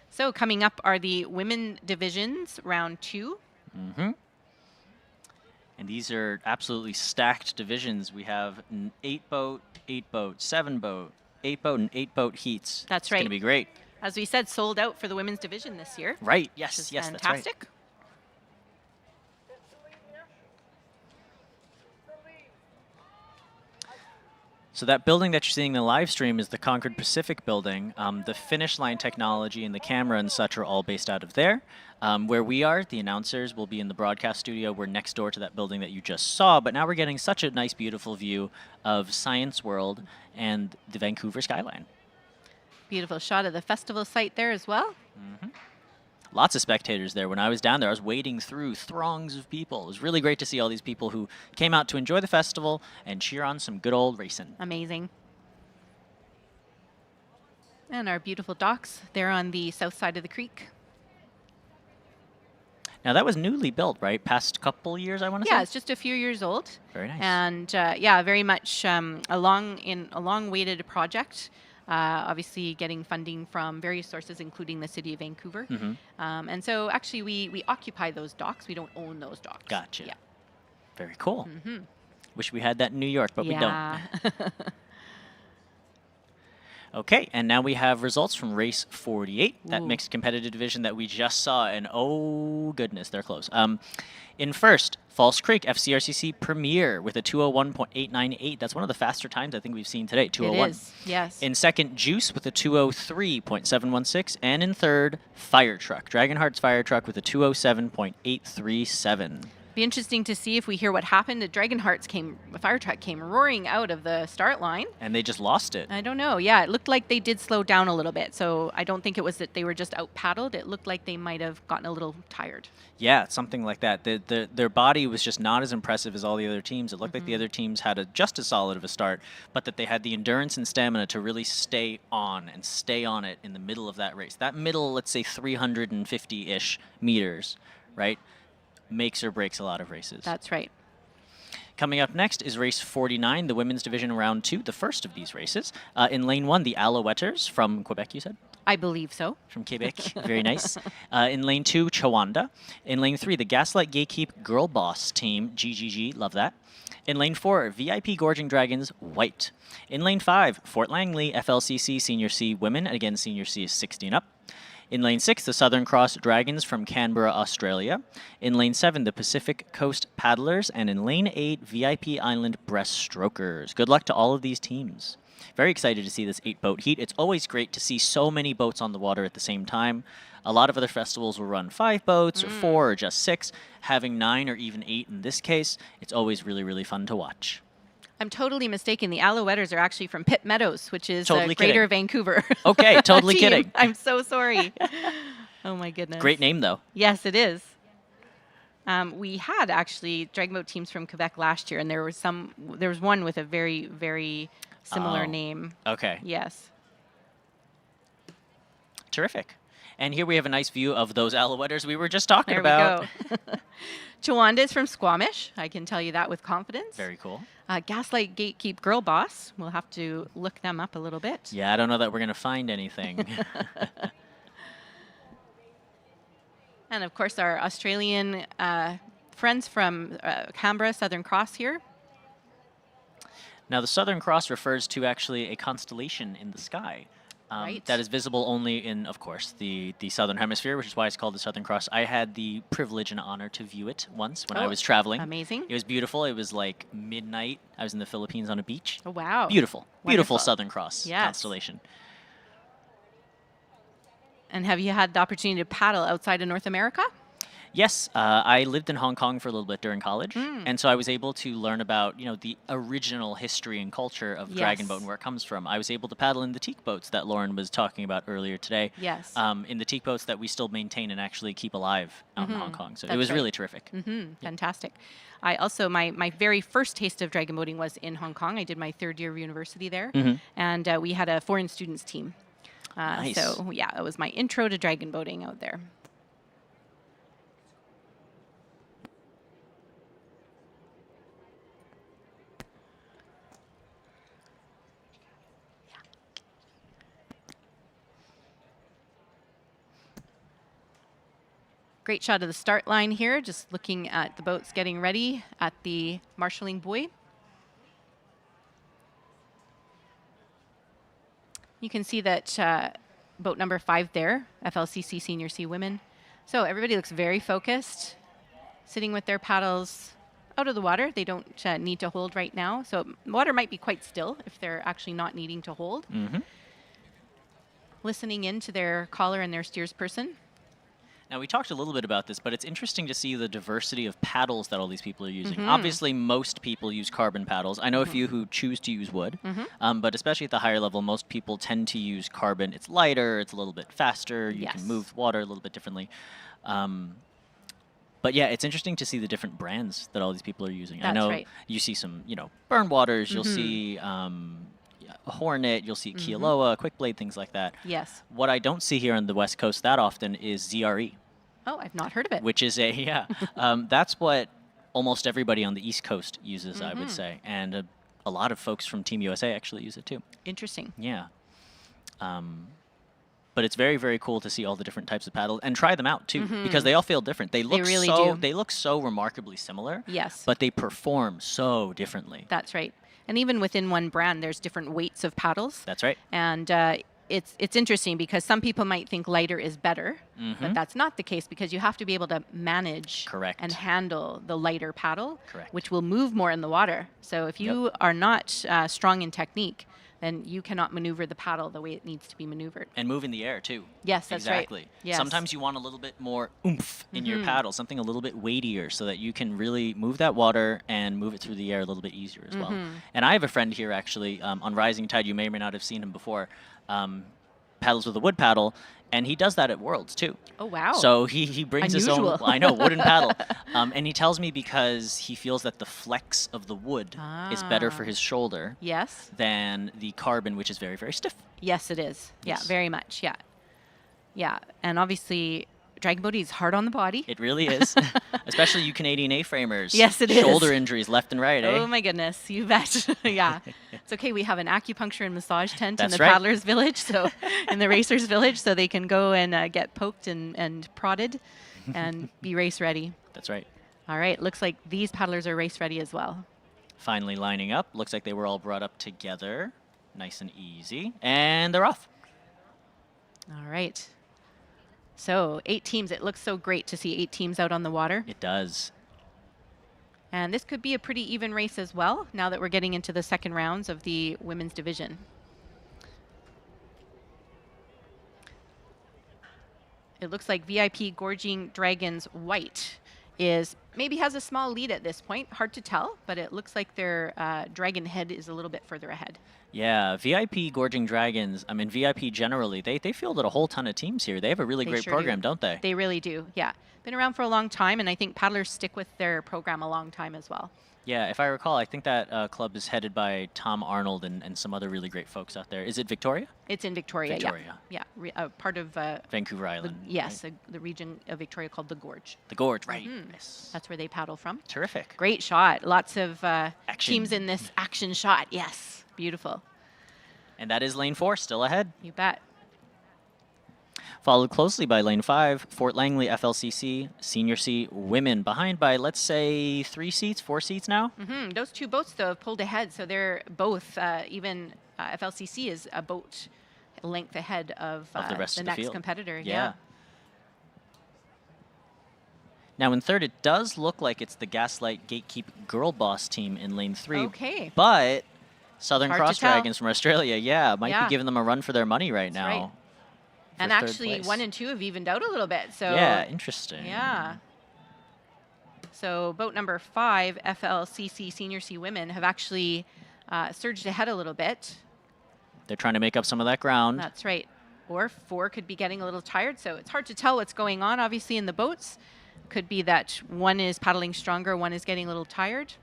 Speaker 5: So coming up are the women divisions, round 2.
Speaker 4: And these are absolutely stacked divisions. We have an 8-boat, 8-boat, 7-boat, 8-boat, and 8-boat heats.
Speaker 5: That's
Speaker 4: right. It's going to be great.
Speaker 5: As we said, sold out for the women's division this year.
Speaker 4: Right. Yes.
Speaker 5: Which is
Speaker 4: yes. That's
Speaker 5: fantastic.
Speaker 4: right. So that building that you're seeing in the live stream is the Concord Pacific building. The finish line technology and the camera and such are all based out of there. Where we are, the announcers will be in the broadcast studio. We're next door to that building that you just saw, but now we're getting such a nice, beautiful view of Science World and the Vancouver skyline.
Speaker 5: Beautiful shot of the festival site there as well.
Speaker 4: Lots of spectators there. When I was down there, I was wading through throngs of people. It was really great to see all these people who came out to enjoy the festival and cheer on some good old racing.
Speaker 5: Amazing. And our beautiful docks, they're on the south side of the creek.
Speaker 4: Now, that was newly built, right? Past couple years, I want to say?
Speaker 5: Yeah, it's just a few years old.
Speaker 4: Very nice.
Speaker 5: And yeah, very much a long-waited project. Obviously getting funding from various sources, including the City of Vancouver. And so actually we occupy those docks. We don't own those docks.
Speaker 4: Gotcha.
Speaker 5: Yeah.
Speaker 4: Very cool. Wish we had that in New York, but we don't. Okay, and now we have results from race 48, that mixed competitive division that we just saw, and oh goodness, they're close. In first, False Creek FCRCC Premier with a 201.898. That's one of the faster times I think we've seen today, 201.
Speaker 5: It is, yes.
Speaker 4: In second, Juice with a 203.716. And in third, Fire Truck, Dragonheart's Fire Truck with a 207.837.
Speaker 5: Be interesting to see if we hear what happened. The the fire truck came roaring out of the start line.
Speaker 4: And they just lost it.
Speaker 5: I don't know. Yeah, it looked like they did slow down a little bit. So I don't think it was that they were just out paddled. It looked like they might have gotten a little tired.
Speaker 4: Yeah, something like that. Their body was just not as impressive as all the other teams. It looked like the other teams had just as solid of a start, but that they had the endurance and stamina to really stay on it in the middle of that race. That middle, let's say 350-ish meters, right, makes or breaks a lot of races.
Speaker 5: That's right.
Speaker 4: Coming up next is race 49, the women's division round 2, the first of these races. In lane 1, the Alouetters from Quebec, you said?
Speaker 5: I believe so.
Speaker 4: From Quebec, very nice. In lane 2, Chawanda. In lane 3, the Gaslight Gatekeep Girl Boss team, GGG, love that. In lane 4, VIP Gorging Dragons, White. In lane 5, Fort Langley FLCC Senior C Women, again Senior C is 16 up. In lane 6, the Southern Cross Dragons from Canberra, Australia. In lane 7, the Pacific Coast Paddlers. And in lane 8, VIP Island Breaststrokers. Good luck to all of these teams. Very excited to see this 8-boat heat. It's always great to see so many boats on the water at the same time. A lot of other festivals will run 5 boats or 4 or just 6. Having 9 or even 8 in this case, it's always really, really fun to watch.
Speaker 5: I'm totally mistaken. The Alouetters are actually from Pitt Meadows, which is
Speaker 4: Totally
Speaker 5: Greater
Speaker 4: kidding.
Speaker 5: Vancouver.
Speaker 4: Okay, totally
Speaker 5: team.
Speaker 4: kidding.
Speaker 5: I'm so sorry. Oh my goodness.
Speaker 4: Great name, though.
Speaker 5: Yes, it is. We had actually Dragon Boat teams from Quebec last year, and there was one with a very, very similar name.
Speaker 4: Okay.
Speaker 5: Yes.
Speaker 4: Terrific. And here we have a nice view of those Alouetters we were just talking
Speaker 5: There
Speaker 4: about.
Speaker 5: we go. Chawanda is from Squamish. I can tell you that with confidence.
Speaker 4: Very cool.
Speaker 5: Gaslight Gatekeep Girl Boss. We'll have to look them up a little bit.
Speaker 4: Yeah, I don't know that we're going to find anything.
Speaker 5: And of course, our Australian friends from Canberra, Southern Cross here.
Speaker 4: Now, the Southern Cross refers to actually a constellation in the sky.
Speaker 5: Right.
Speaker 4: That is visible only in, of course, the Southern Hemisphere, which is why it's called the Southern Cross. I had the privilege and honor to view it once when I was traveling.
Speaker 5: Amazing.
Speaker 4: It was beautiful. It was like midnight. I was in the Philippines on a beach.
Speaker 5: Oh, wow.
Speaker 4: Beautiful.
Speaker 5: Wonderful.
Speaker 4: Beautiful Southern Cross
Speaker 5: Yes.
Speaker 4: constellation.
Speaker 5: And have you had the opportunity to paddle outside of North America?
Speaker 4: Yes, I lived in Hong Kong for a little bit during college, and so I was able to learn about, the original history and culture of Dragon Boat and where it comes from. I was able to paddle in the teak boats that Lauren was talking about earlier today.
Speaker 5: Yes.
Speaker 4: In the teak boats that we still maintain and actually keep alive out in Hong Kong. So it was
Speaker 5: That's
Speaker 4: really
Speaker 5: right.
Speaker 4: terrific.
Speaker 5: Fantastic. I also, my very first taste of dragon boating was in Hong Kong. I did my 3rd year of university there, and we had a foreign students team.
Speaker 4: Nice.
Speaker 5: So yeah, it was my intro to dragon boating out there. Great shot of the start line here, just looking at the boats getting ready at the marshalling buoy. You can see that boat number 5 there, FLCC Senior C Women. So everybody looks very focused, sitting with their paddles out of the water. They don't need to hold right now. So water might be quite still if they're actually not needing to hold. Listening in to their caller and their steersperson.
Speaker 4: Now, we talked a little bit about this, but it's interesting to see the diversity of paddles that all these people are using. Obviously, most people use carbon paddles. I know a few who choose to use wood, but especially at the higher level, most people tend to use carbon. It's lighter, it's a little bit faster, you can move water a little bit differently. But yeah, it's interesting to see the different brands that all these people are using. I know you see some, Burn Waters, you'll see Hornet, you'll see Kealoha, Quick Blade, things like that.
Speaker 5: Yes.
Speaker 4: What I don't see here on the West Coast that often is ZRE.
Speaker 5: Oh, I've not heard of it.
Speaker 4: Which is that's what almost everybody on the East Coast uses, I would say. And a lot of folks from Team USA actually use it too.
Speaker 5: Interesting.
Speaker 4: Yeah. But it's very, very cool to see all the different types of paddles and try them out too, because they all feel different. They look they look so remarkably similar.
Speaker 5: Yes.
Speaker 4: But they perform so differently.
Speaker 5: That's right. And even within one brand, there's different weights of paddles.
Speaker 4: That's right.
Speaker 5: And it's interesting because some people might think lighter is better, but that's not the case because you have to be able to manage and handle the lighter paddle, which will move more in the water. So if you are not strong in technique, then you cannot maneuver the paddle the way it needs to be maneuvered.
Speaker 4: And move in the air too.
Speaker 5: Yes, that's right.
Speaker 4: Exactly.
Speaker 5: Yes.
Speaker 4: Sometimes you want a little bit more oomph in your
Speaker 5: Mhm.
Speaker 4: paddle, something a little bit weightier, so that you can really move that water and move it through the air a little bit easier as well.
Speaker 5: Mhm.
Speaker 4: And I have a friend here actually on Rising Tide. You may or may not have seen him before. Paddles with a wood paddle, and he does that at Worlds too.
Speaker 5: Oh, wow.
Speaker 4: So he brings his own,
Speaker 5: Unusual.
Speaker 4: I know, wooden paddle. And he tells me because he feels that the flex of the wood is better for
Speaker 5: Ah.
Speaker 4: his shoulder
Speaker 5: Yes.
Speaker 4: than the carbon, which is very, very stiff.
Speaker 5: Yes, it is.
Speaker 4: Yes.
Speaker 5: Yeah, very much. Yeah. Yeah. And obviously, dragon boating is hard on the body.
Speaker 4: It really is. Especially you Canadian A-framers.
Speaker 5: Yes, it is.
Speaker 4: Shoulder injuries left and right, eh?
Speaker 5: Oh my goodness, you bet. Yeah. It's okay, we have an acupuncture and massage tent
Speaker 4: That's
Speaker 5: in the
Speaker 4: right.
Speaker 5: paddlers village, so in the racers village, so they can go and get poked and prodded and be race ready.
Speaker 4: That's right.
Speaker 5: All right, looks like these paddlers are race ready as well.
Speaker 4: Finally lining up. Looks like they were all brought up together. Nice and easy. And they're off.
Speaker 5: All right. So 8 teams, it looks so great to see 8 teams out on the water.
Speaker 4: It does.
Speaker 5: And this could be a pretty even race as well, now that we're getting into the second rounds of the women's division. It looks like VIP Gorging Dragons White maybe has a small lead at this point. Hard to tell, but it looks like their dragon head is a little bit further ahead.
Speaker 4: Yeah, VIP Gorging Dragons, I mean, VIP generally, they fielded a whole ton of teams here. They have a really
Speaker 5: They
Speaker 4: great
Speaker 5: sure
Speaker 4: program,
Speaker 5: do.
Speaker 4: don't they?
Speaker 5: They really do, yeah. Been around for a long time, and I think paddlers stick with their program a long time as well.
Speaker 4: Yeah, if I recall, I think that club is headed by Tom Arnold and some other really great folks out there. Is it Victoria?
Speaker 5: It's in Victoria,
Speaker 4: Victoria.
Speaker 5: yeah. Yeah, part of...
Speaker 4: Vancouver Island.
Speaker 5: Yes, the region of Victoria called the Gorge.
Speaker 4: The Gorge, right.
Speaker 5: Mhm.
Speaker 4: Yes.
Speaker 5: That's where they paddle from.
Speaker 4: Terrific.
Speaker 5: Great shot. Lots of
Speaker 4: Action.
Speaker 5: teams in this action shot. Yes, beautiful.
Speaker 4: And that is lane 4, still ahead.
Speaker 5: You bet.
Speaker 4: Followed closely by lane 5, Fort Langley FLCC, Senior C Women, behind by, let's say, 3 seats, 4 seats now.
Speaker 5: Hmm. Those 2 boats, though, have pulled ahead, so they're both, even FLCC is a boat length ahead of
Speaker 4: the rest of the
Speaker 5: next
Speaker 4: field.
Speaker 5: competitor.
Speaker 4: Yeah. Now in third, it does look like it's the Gaslight Gatekeep Girl Boss team in lane 3.
Speaker 5: Okay.
Speaker 4: But Southern
Speaker 5: Hard to
Speaker 4: Cross
Speaker 5: tell.
Speaker 4: Dragons from Australia, might
Speaker 5: Yeah.
Speaker 4: be giving them a run for their money right now.
Speaker 5: right.
Speaker 4: for
Speaker 5: And
Speaker 4: third
Speaker 5: actually,
Speaker 4: place.
Speaker 5: 1 and 2 have evened out a little bit. So
Speaker 4: Yeah, interesting.
Speaker 5: Yeah. So boat number 5, FLCC Senior C Women, have actually surged ahead a little bit.
Speaker 4: They're trying to make up some of that ground.
Speaker 5: That's right. Or 4 could be getting a little tired, so it's hard to tell what's going on, obviously, in the boats. Could be that 1 is paddling stronger, 1 is getting a little tired.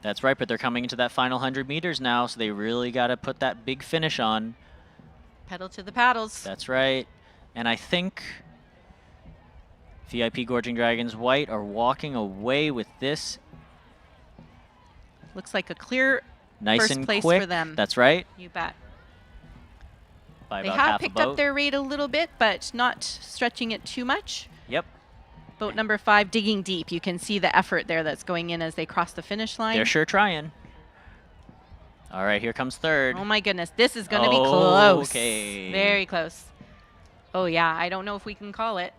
Speaker 4: That's right, but they're coming into that final 100 meters now, so they really got to put that big finish on.
Speaker 5: Pedal to the paddles.
Speaker 4: That's right. And I think VIP Gorging Dragons White are walking away with this.
Speaker 5: Looks like a clear
Speaker 4: Nice
Speaker 5: first
Speaker 4: and
Speaker 5: place
Speaker 4: quick.
Speaker 5: for them.
Speaker 4: That's right.
Speaker 5: You bet.
Speaker 4: By
Speaker 5: They
Speaker 4: about
Speaker 5: have
Speaker 4: half a
Speaker 5: picked up
Speaker 4: boat.
Speaker 5: their rate a little bit, but not stretching it too much.
Speaker 4: Yep.
Speaker 5: Boat number 5 digging deep. You can see the effort there that's going in as they cross the finish line.
Speaker 4: They're sure trying. All right, here comes third.
Speaker 5: Oh my goodness, this is going to be close.
Speaker 4: Okay.
Speaker 5: Very close. Oh yeah, I don't know if we can call it.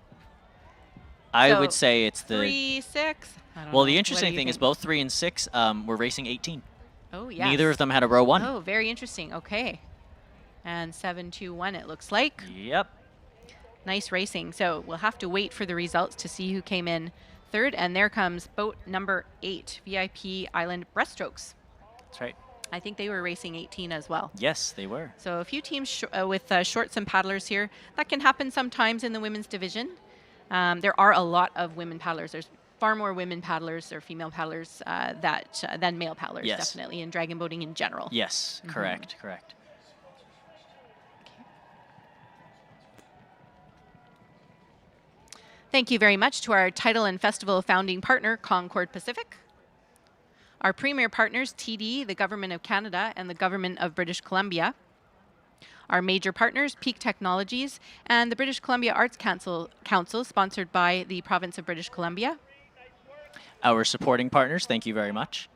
Speaker 4: I
Speaker 5: So,
Speaker 4: would say it's the
Speaker 5: 3, 6. I don't
Speaker 4: Well,
Speaker 5: know.
Speaker 4: the
Speaker 5: What
Speaker 4: interesting
Speaker 5: do you
Speaker 4: thing is
Speaker 5: think?
Speaker 4: both 3 and 6 were racing 18.
Speaker 5: Oh yes.
Speaker 4: Neither of them had a row 1.
Speaker 5: Oh, very interesting. Okay. And 7-2-1 it looks like.
Speaker 4: Yep.
Speaker 5: Nice racing. So we'll have to wait for the results to see who came in third. And there comes boat number 8, VIP Island Breaststrokes.
Speaker 4: That's right.
Speaker 5: I think they were racing 18 as well.
Speaker 4: Yes, they were.
Speaker 5: So a few teams with shorts and paddlers here. That can happen sometimes in the women's division. There are a lot of women paddlers. There's far more women paddlers or female paddlers than male paddlers,
Speaker 4: Yes.
Speaker 5: definitely, in dragon boating in general.
Speaker 4: Yes,
Speaker 5: Mhm.
Speaker 4: correct, correct.
Speaker 5: Thank you very much to our title and festival founding partner, Concord Pacific. Our premier partners, TD, the Government of Canada, and the Government of British Columbia. Our major partners, Peak Technologies, and the British Columbia Arts Council, sponsored by the Province of British Columbia.
Speaker 4: Our supporting partners, thank you very much.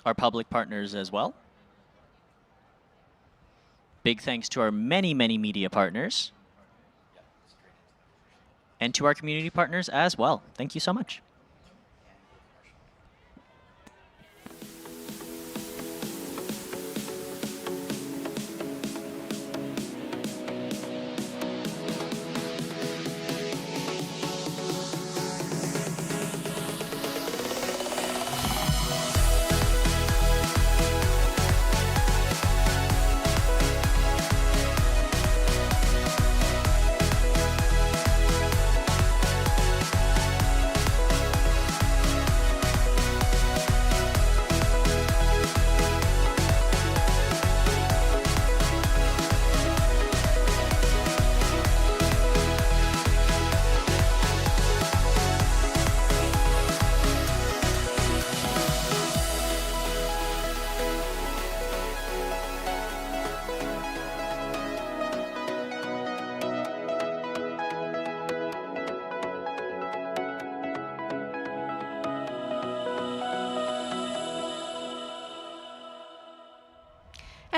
Speaker 4: Our public partners as well. Big thanks to our many, many media partners. And to our community partners as well. Thank you so much.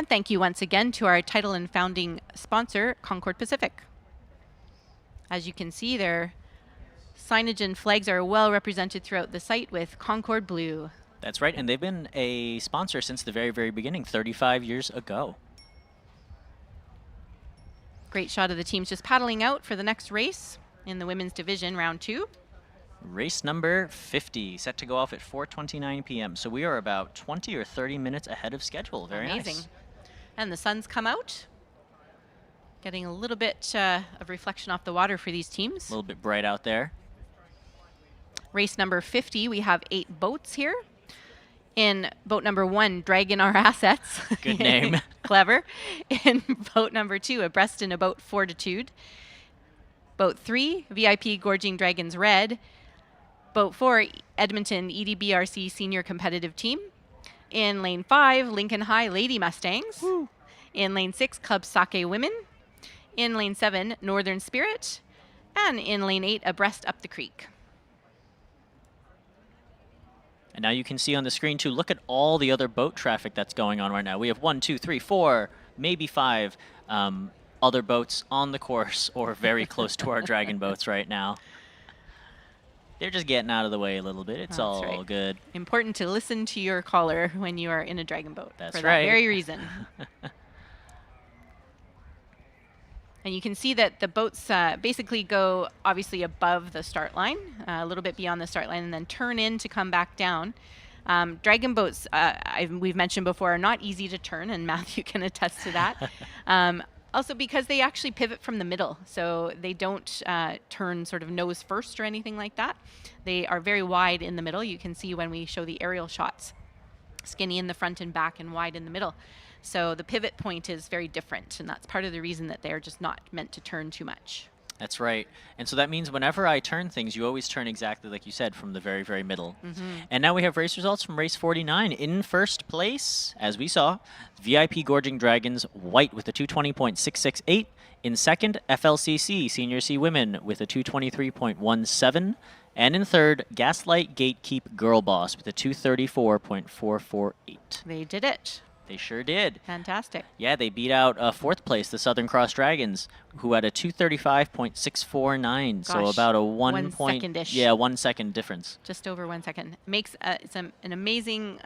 Speaker 5: And thank you once again to our title and founding sponsor, Concord Pacific. As you can see, their signage and flags are well represented throughout the site with Concord Blue.
Speaker 4: That's right, and they've been a sponsor since the very, very beginning, 35 years ago.
Speaker 5: Great shot of the teams just paddling out for the next race in the women's division, round 2.
Speaker 4: Race number 50, set to go off at 4:29 p.m. So we are about 20 or 30 minutes ahead of schedule. Very
Speaker 5: Amazing.
Speaker 4: nice.
Speaker 5: And the sun's come out, getting a little bit of reflection off the water for these teams.
Speaker 4: A little bit bright out there.
Speaker 5: Race number 50, we have 8 boats here. In boat number 1, Dragon Our Assets.
Speaker 4: Good name.
Speaker 5: Clever. In boat number 2, Abreast in a Boat Fortitude. Boat 3, VIP Gorging Dragons Red. Boat 4, Edmonton EDBRC Senior Competitive Team. In lane 5, Lincoln High Lady Mustangs. Woo. In lane 6, Club Sake Women. In lane 7, Northern Spirit. And in lane 8, Abreast Up the Creek.
Speaker 4: And now you can see on the screen, too, look at all the other boat traffic that's going on right now. We have 1, 2, 3, 4, maybe 5 other boats on the course or very close to our dragon boats right now. They're just getting out of the way a little bit. It's all
Speaker 5: right.
Speaker 4: good.
Speaker 5: Important to listen to your caller when you are in a dragon boat.
Speaker 4: That's
Speaker 5: for
Speaker 4: right.
Speaker 5: that very reason. And you can see that the boats basically go obviously above the start line, a little bit beyond the start line, and then turn in to come back down. Dragon boats, we've mentioned before, are not easy to turn, and Matthew can attest to that. Also because they actually pivot from the middle, so they don't turn sort of nose first or anything like that. They are very wide in the middle. You can see when we show the aerial shots, skinny in the front and back and wide in the middle. So the pivot point is very different, and that's part of the reason that they're just not meant to turn too much.
Speaker 4: That's right. And so that means whenever I turn things, you always turn exactly like you said, from the very, very middle. And now we have race results from race 49. In first place, as we saw, VIP Gorging Dragons White with a 220.668. In second, FLCC Senior C Women with a 223.17. And in third, Gaslight Gatekeep Girl Boss with a 234.448.
Speaker 5: They did it.
Speaker 4: They sure did.
Speaker 5: Fantastic.
Speaker 4: Yeah, they beat out fourth place, the Southern Cross Dragons, who had a 235.649. So about a 1 point.
Speaker 5: Second-ish.
Speaker 4: Yeah, 1 second difference.
Speaker 5: Just over 1 second. Makes it's an amazing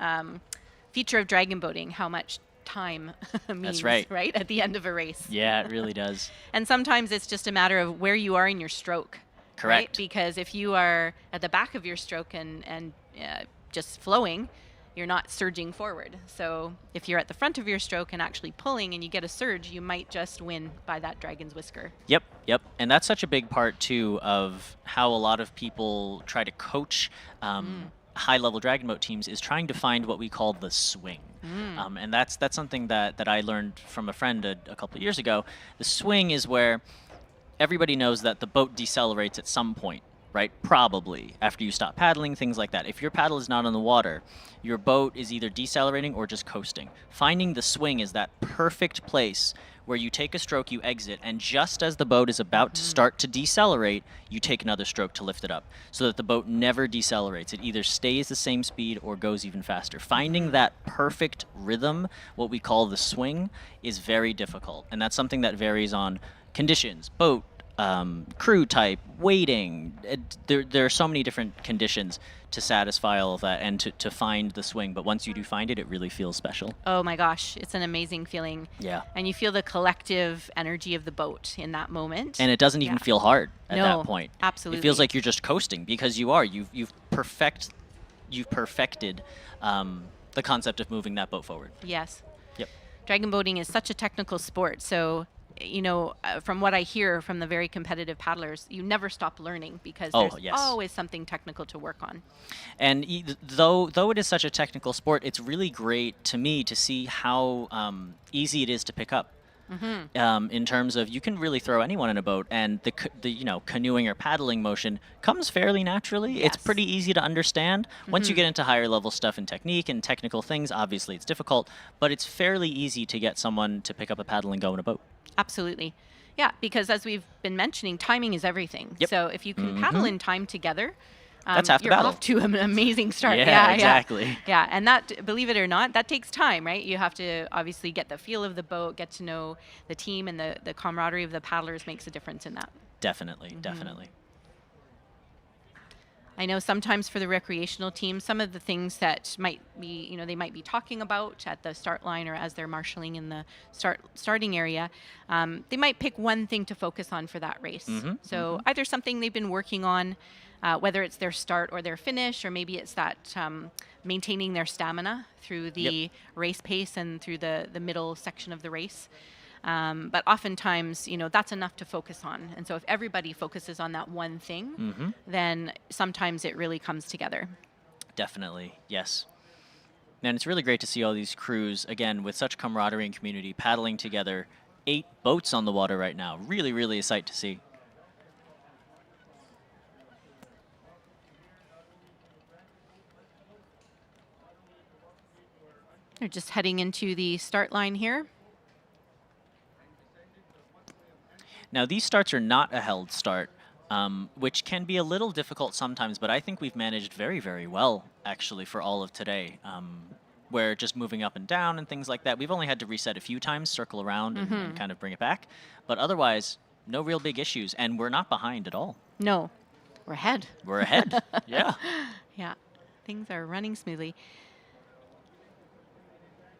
Speaker 5: feature of dragon boating, how much time means,
Speaker 4: That's right.
Speaker 5: at the end of a race.
Speaker 4: Yeah, it really does.
Speaker 5: And sometimes it's just a matter of where you are in your stroke.
Speaker 4: Correct.
Speaker 5: Right? Because if you are at the back of your stroke and just flowing, you're not surging forward. So if you're at the front of your stroke and actually pulling and you get a surge, you might just win by that dragon's whisker.
Speaker 4: Yep. And that's such a big part, too, of how a lot of people try to coach high-level dragon boat teams is trying to find what we call the swing. And that's something that I learned from a friend a couple of years ago. The swing is where everybody knows that the boat decelerates at some point, right? Probably after you stop paddling, things like that. If your paddle is not on the water, your boat is either decelerating or just coasting. Finding the swing is that perfect place where you take a stroke, you exit, and just as the boat is about to start to decelerate, you take another stroke to lift it up so that the boat never decelerates. It either stays the same speed or goes even faster. Finding that perfect rhythm, what we call the swing, is very difficult. And that's something that varies on conditions, boat, crew type, weighting. There are so many different conditions to satisfy all of that and to find the swing. But once you do find it, it really feels special.
Speaker 5: Oh my gosh, it's an amazing feeling.
Speaker 4: Yeah.
Speaker 5: And you feel the collective energy of the boat in that moment.
Speaker 4: And it doesn't even feel hard at that point.
Speaker 5: Absolutely.
Speaker 4: It feels like you're just coasting because you are. You've perfected the concept of moving that boat forward.
Speaker 5: Yes.
Speaker 4: Yep.
Speaker 5: Dragon boating is such a technical sport, so from what I hear from the very competitive paddlers, you never stop learning because there's always something technical to work on.
Speaker 4: And though it is such a technical sport, it's really great to me to see how easy it is to pick up. In terms of you can really throw anyone in a boat, and the canoeing or paddling motion comes fairly naturally.
Speaker 5: Yes.
Speaker 4: It's pretty easy to understand. Once you get into higher level stuff and technique and technical things, obviously it's difficult, but it's fairly easy to get someone to pick up a paddle and go in a boat.
Speaker 5: Absolutely. Yeah, because as we've been mentioning, timing is everything.
Speaker 4: Yep.
Speaker 5: So if you can paddle in time together,
Speaker 4: That's half the
Speaker 5: you're
Speaker 4: battle.
Speaker 5: off to an amazing start.
Speaker 4: Yeah, exactly.
Speaker 5: Yeah, and that, believe it or not, that takes time, right? You have to obviously get the feel of the boat, get to know the team, and the camaraderie of the paddlers makes a difference in that.
Speaker 4: Definitely, definitely.
Speaker 5: I know sometimes for the recreational team, some of the things that might be, they might be talking about at the start line or as they're marshalling in the starting area, they might pick one thing to focus on for that race. So either something they've been working on, whether it's their start or their finish, or maybe it's that maintaining their stamina through the race pace and through the middle section of the race. But oftentimes, that's enough to focus on. And so if everybody focuses on that one thing, then sometimes it really comes together.
Speaker 4: Definitely, yes. And it's really great to see all these crews, again, with such camaraderie and community, paddling together. 8 boats on the water right now. Really, really a sight to see.
Speaker 5: They're just heading into the start line here.
Speaker 4: Now, these starts are not a held start, which can be a little difficult sometimes, but I think we've managed very, very well, actually, for all of today. We're just moving up and down and things like that. We've only had to reset a few times, circle around, and kind of bring it back. But otherwise, no real big issues, and we're not behind at all.
Speaker 5: No, we're ahead.
Speaker 4: We're ahead, yeah.
Speaker 5: Yeah, things are running smoothly.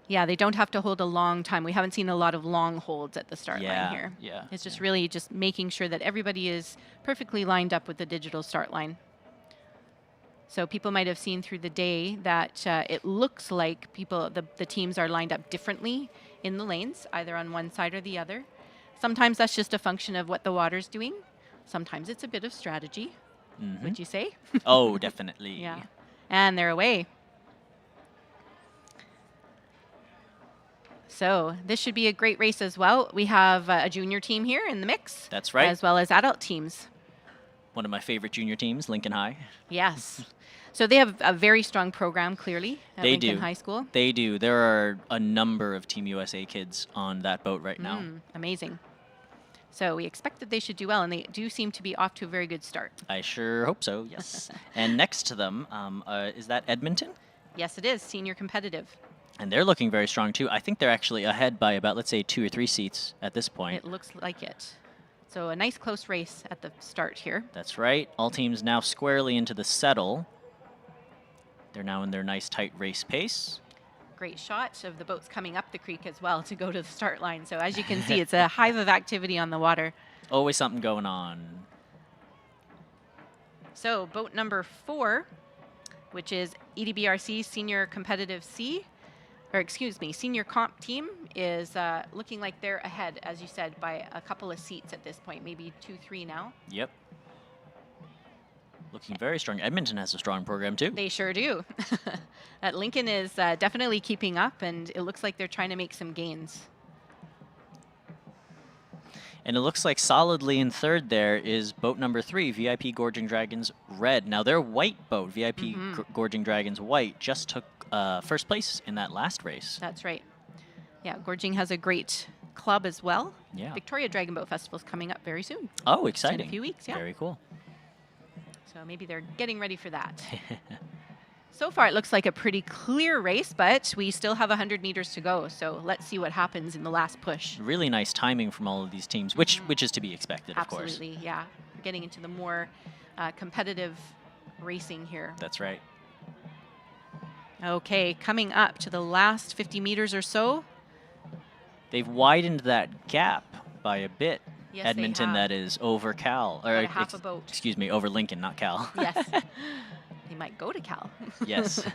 Speaker 5: Yeah, they don't have to hold a long time. We haven't seen a lot of long holds at the start line here.
Speaker 4: Yeah.
Speaker 5: It's just really just making sure that everybody is perfectly lined up with the digital start line. So people might have seen through the day that it looks like the teams are lined up differently in the lanes, either on one side or the other. Sometimes that's just a function of what the water's doing. Sometimes it's a bit of strategy, would you say?
Speaker 4: Oh, definitely.
Speaker 5: Yeah. And they're away. So this should be a great race as well. We have a junior team here in the mix.
Speaker 4: That's right.
Speaker 5: As well as adult teams.
Speaker 4: One of my favorite junior teams, Lincoln High.
Speaker 5: Yes. So they have a very strong program, clearly, at Lincoln High School.
Speaker 4: They do. There are a number of Team USA kids on that boat right now.
Speaker 5: Amazing. So we expect that they should do well, and they do seem to be off to a very good start.
Speaker 4: I sure hope so, yes. And next to them, is that Edmonton?
Speaker 5: Yes, it is. Senior competitive.
Speaker 4: And they're looking very strong, too. I think they're actually ahead by about, let's say, 2 or 3 seats at this point.
Speaker 5: It looks like it. So a nice close race at the start here.
Speaker 4: That's right. All teams now squarely into the settle. They're now in their nice, tight race pace.
Speaker 5: Great shot of the boats coming up the creek as well to go to the start line. So as you can see, it's a hive of activity on the water.
Speaker 4: Always something going on.
Speaker 5: So boat number 4, which is EDBRC Senior Competitive C, or excuse me, Senior Comp Team, is looking like they're ahead, as you said, by a couple of seats at this point, maybe 2-3 now.
Speaker 4: Yep. Looking very strong. Edmonton has a strong program, too.
Speaker 5: They sure do. Lincoln is definitely keeping up, and it looks like they're trying to make some gains.
Speaker 4: And it looks like solidly in third there is boat number 3, VIP Gorging Dragons Red. Now their white boat, VIP Gorging Dragons White, just took first place in that last race.
Speaker 5: That's right. Yeah, Gorging has a great club as well.
Speaker 4: Yeah.
Speaker 5: Victoria Dragon Boat Festival is coming up very soon.
Speaker 4: Oh, exciting.
Speaker 5: In a few weeks, yeah.
Speaker 4: Very cool.
Speaker 5: So maybe they're getting ready for that. So far, it looks like a pretty clear race, but we still have 100 meters to go. So let's see what happens in the last push.
Speaker 4: Really nice timing from all of these teams, which is to be expected, of course.
Speaker 5: Absolutely, yeah. We're getting into the more competitive racing here.
Speaker 4: That's right.
Speaker 5: Okay, coming up to the last 50 meters or so.
Speaker 4: They've widened that gap by a bit.
Speaker 5: Yes,
Speaker 4: Edmonton,
Speaker 5: they have.
Speaker 4: that is, over Cal. Or
Speaker 5: About a half a boat.
Speaker 4: Excuse me, over Lincoln, not Cal.
Speaker 5: Yes. They might go to Cal.
Speaker 4: Yes.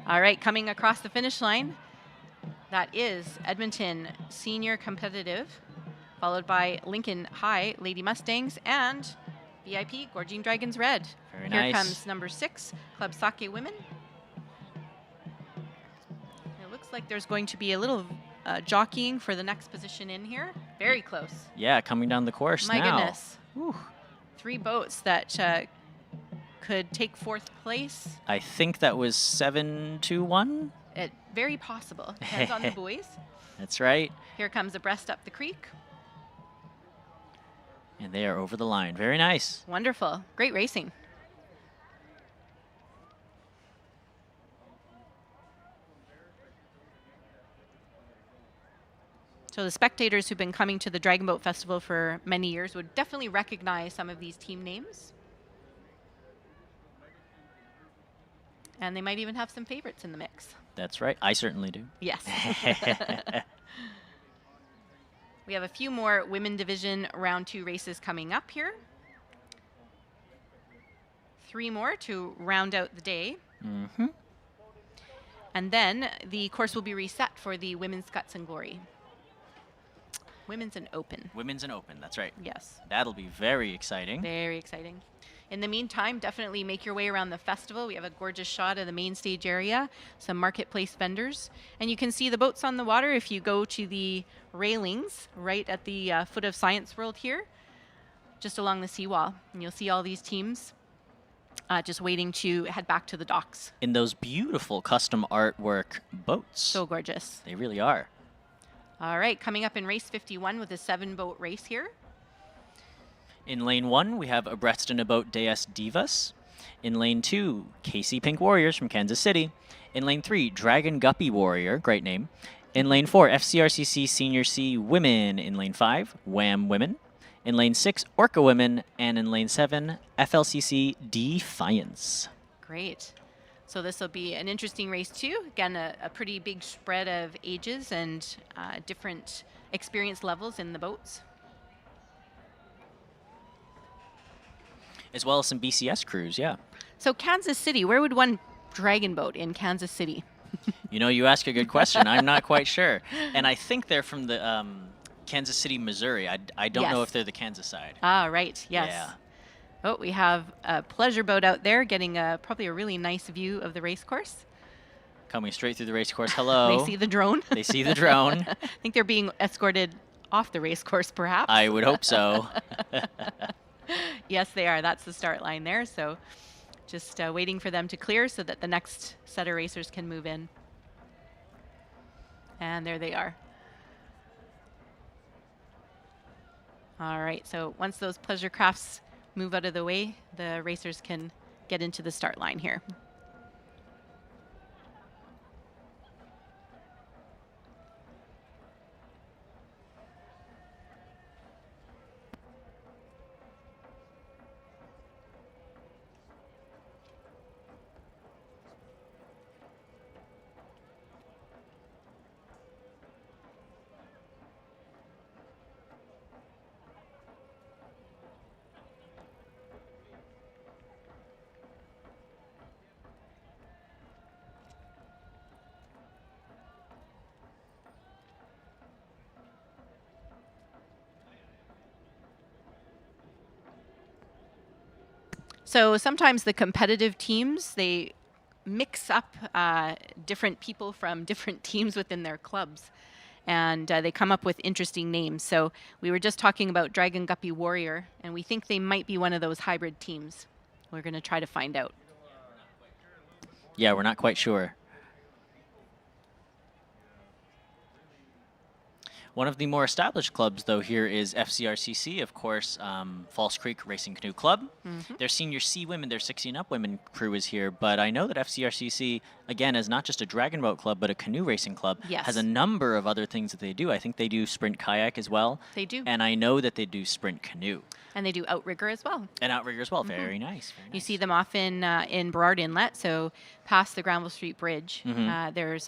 Speaker 5: All right, coming across the finish line, that is Edmonton Senior Competitive, followed by Lincoln High Lady Mustangs and VIP Gorging Dragons Red.
Speaker 4: Very
Speaker 5: Here
Speaker 4: nice.
Speaker 5: comes number 6, Club Sake Women. It looks like there's going to be a little jockeying for the next position in here. Very close.
Speaker 4: Yeah, coming down the course
Speaker 5: My
Speaker 4: now.
Speaker 5: goodness. 3 boats that could take 4th place.
Speaker 4: I think that was 7-1.
Speaker 5: Very possible. Depends on the buoys.
Speaker 4: That's right.
Speaker 5: Here comes abreast up the creek.
Speaker 4: And they are over the line. Very nice.
Speaker 5: Wonderful. Great racing. So the spectators who've been coming to the Dragon Boat Festival for many years would definitely recognize some of these team names. And they might even have some favorites in the mix.
Speaker 4: That's right. I certainly do.
Speaker 5: Yes. We have a few more women division round 2 races coming up here. 3 more to round out the day.
Speaker 4: Mm-hmm.
Speaker 5: And then the course will be reset for the Women's Guts and Glory. Women's and Open.
Speaker 4: Women's and Open, that's right.
Speaker 5: Yes.
Speaker 4: That'll be very exciting.
Speaker 5: Very exciting. In the meantime, definitely make your way around the festival. We have a gorgeous shot of the main stage area, some marketplace vendors. And you can see the boats on the water if you go to the railings right at the foot of Science World here, just along the seawall. And you'll see all these teams just waiting to head back to the docks.
Speaker 4: In those beautiful custom artwork boats.
Speaker 5: So gorgeous.
Speaker 4: They really are.
Speaker 5: All right, coming up in race 51 with a 7-boat race here.
Speaker 4: In lane 1, we have Abreast in a Boat DS Divas. In lane 2, KC Pink Warriors from Kansas City. In lane 3, Dragon Guppy Warrior, great name. In lane 4, FCRCC Senior C Women. In lane 5, Wham Women. In lane 6, Orca Women. And in lane 7, FLCC Defiance.
Speaker 5: Great. So this will be an interesting race too. Again, a pretty big spread of ages and different experience levels in the boats.
Speaker 4: As well as some BCS crews, yeah.
Speaker 5: So Kansas City, where would one dragon boat in Kansas City?
Speaker 4: You know, you ask a good question. I'm not quite sure. And I think they're from the Kansas City, Missouri. I don't know if they're the Kansas side.
Speaker 5: Ah, right, yes.
Speaker 4: Yeah.
Speaker 5: Oh, we have a pleasure boat out there getting probably a really nice view of the race course.
Speaker 4: Coming straight through the race course. Hello.
Speaker 5: They see the drone.
Speaker 4: They see the drone.
Speaker 5: I think they're being escorted off the race course, perhaps.
Speaker 4: I would hope so.
Speaker 5: Yes, they are. That's the start line there. So just waiting for them to clear so that the next set of racers can move in. And there they are. All right. So once those pleasure crafts move out of the way, the racers can get into the start line here. So sometimes the competitive teams, they mix up different people from different teams within their clubs. And they come up with interesting names. So we were just talking about Dragon Guppy Warrior, and we think they might be one of those hybrid teams. We're going to try to find out.
Speaker 4: Yeah, we're not quite sure. One of the more established clubs, though, here is FCRCC, of course, False Creek Racing Canoe Club.
Speaker 5: Mm-hmm.
Speaker 4: Their Senior C Women, their 16 Up Women crew is here, but I know that FCRCC, again, is not just a dragon boat club, but a canoe racing club.
Speaker 5: Yes.
Speaker 4: Has a number of other things that they do. I think they do sprint kayak as well.
Speaker 5: They do.
Speaker 4: And I know that they do sprint canoe.
Speaker 5: And they do outrigger as well.
Speaker 4: And outrigger as well.
Speaker 5: Mm-hmm.
Speaker 4: Very nice. Very nice.
Speaker 5: You see them often in Burrard Inlet, so past the Granville Street Bridge.
Speaker 4: Mhm.
Speaker 5: There's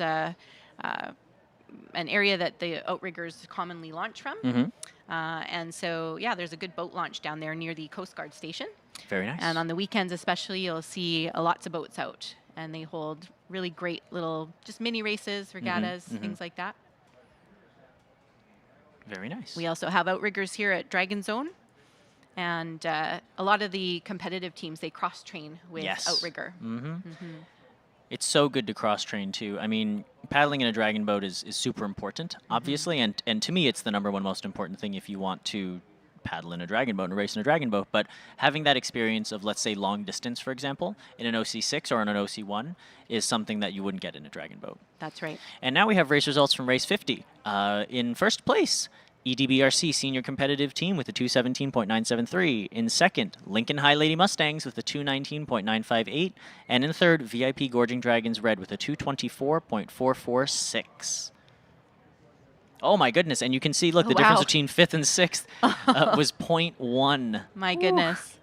Speaker 5: an area that the outriggers commonly launch from.
Speaker 4: Mhm.
Speaker 5: And so, yeah, there's a good boat launch down there near the Coast Guard station.
Speaker 4: Very nice.
Speaker 5: And on the weekends especially, you'll see lots of boats out. And they hold really great little just mini races, regattas,
Speaker 4: mhm.
Speaker 5: things like that.
Speaker 4: Very nice.
Speaker 5: We also have outriggers here at Dragon Zone. And a lot of the competitive teams, they cross-train with
Speaker 4: Yes.
Speaker 5: outrigger.
Speaker 4: Mm-hmm.
Speaker 5: Mhm.
Speaker 4: It's so good to cross-train, too. I mean, paddling in a dragon boat is super important, obviously, and to me, it's the #1 most important thing if you want to paddle in a dragon boat and race in a dragon boat. But having that experience of, let's say, long distance, for example, in an OC6 or in an OC1 is something that you wouldn't get in a dragon boat.
Speaker 5: That's right.
Speaker 4: And now we have race results from race 50. In first place, EDBRC Senior Competitive Team with a 217.973. In second, Lincoln High Lady Mustangs with a 219.958. And in third, VIP Gorging Dragons Red with a 224.446. Oh my goodness! And you can see, look, the
Speaker 5: Wow.
Speaker 4: difference between 5th and 6th was 0.1.
Speaker 5: My goodness.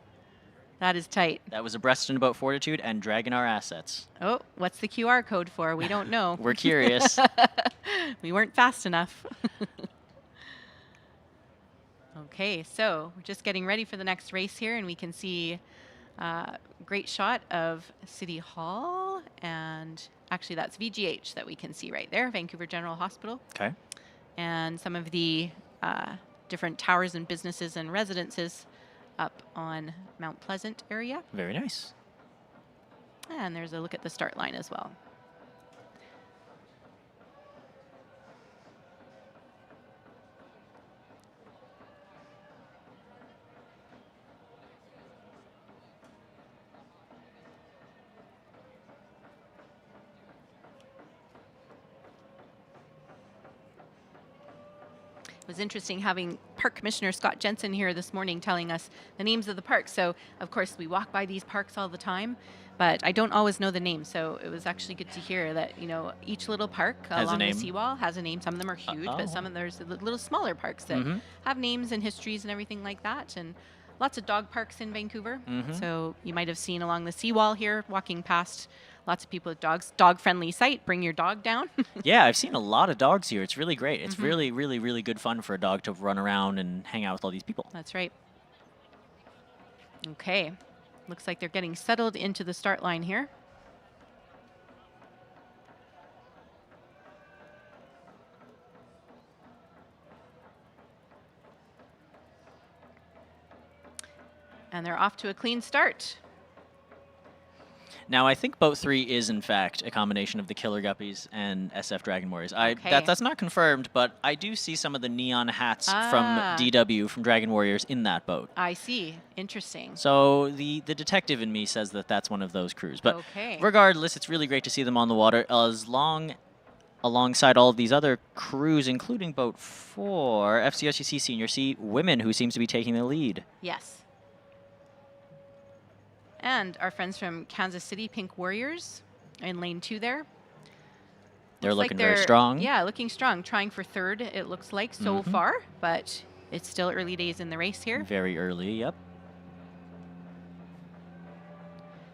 Speaker 5: That is tight.
Speaker 4: That was abreast in about fortitude and dragging our assets.
Speaker 5: Oh, what's the QR code for? We don't know.
Speaker 4: We're curious.
Speaker 5: We weren't fast enough. Okay, so we're just getting ready for the next race here, and we can see a great shot of City Hall, and actually that's VGH that we can see right there, Vancouver General Hospital.
Speaker 4: Okay.
Speaker 5: And some of the different towers and businesses and residences up on Mount Pleasant area.
Speaker 4: Very nice.
Speaker 5: And there's a look at the start line as well. It was interesting having Park Commissioner Scott Jensen here this morning telling us the names of the parks. So, of course, we walk by these parks all the time, but I don't always know the name. So it was actually good to hear that, you know, each little park
Speaker 4: Has a
Speaker 5: along the
Speaker 4: name.
Speaker 5: seawall has a name. Some of them are huge, but some of there's little smaller parks that
Speaker 4: Mhm.
Speaker 5: have names and histories and everything like that. And lots of dog parks in Vancouver.
Speaker 4: Mhm.
Speaker 5: So you might have seen along the seawall here, walking past, lots of people with dogs. Dog-friendly site. Bring your dog down.
Speaker 4: Yeah, I've seen a lot of dogs here. It's really great. It's
Speaker 5: Mhm.
Speaker 4: really, really, really good fun for a dog to run around and hang out with all these people.
Speaker 5: That's right. Okay. Looks like they're getting settled into the start line here. And they're off to a clean start.
Speaker 4: Now, I think Boat 3 is, in fact, a combination of the Killer Guppies and SF Dragon Warriors.
Speaker 5: Okay.
Speaker 4: That's not confirmed, but I do see some of the neon hats
Speaker 5: Ah.
Speaker 4: from DW, from Dragon Warriors, in that boat.
Speaker 5: I see. Interesting.
Speaker 4: So the detective in me says that that's one of those crews. But
Speaker 5: Okay.
Speaker 4: regardless, it's really great to see them on the water, alongside all of these other crews, including Boat 4, FCRCC Senior C Women, who seems to be taking the lead.
Speaker 5: Yes. And our friends from Kansas City, Pink Warriors, in lane 2 there.
Speaker 4: They're
Speaker 5: Looks like
Speaker 4: looking very strong.
Speaker 5: Yeah, looking strong. Trying for third, it looks like, so
Speaker 4: Mhm.
Speaker 5: far. But it's still early days in the race here.
Speaker 4: Very early, yep.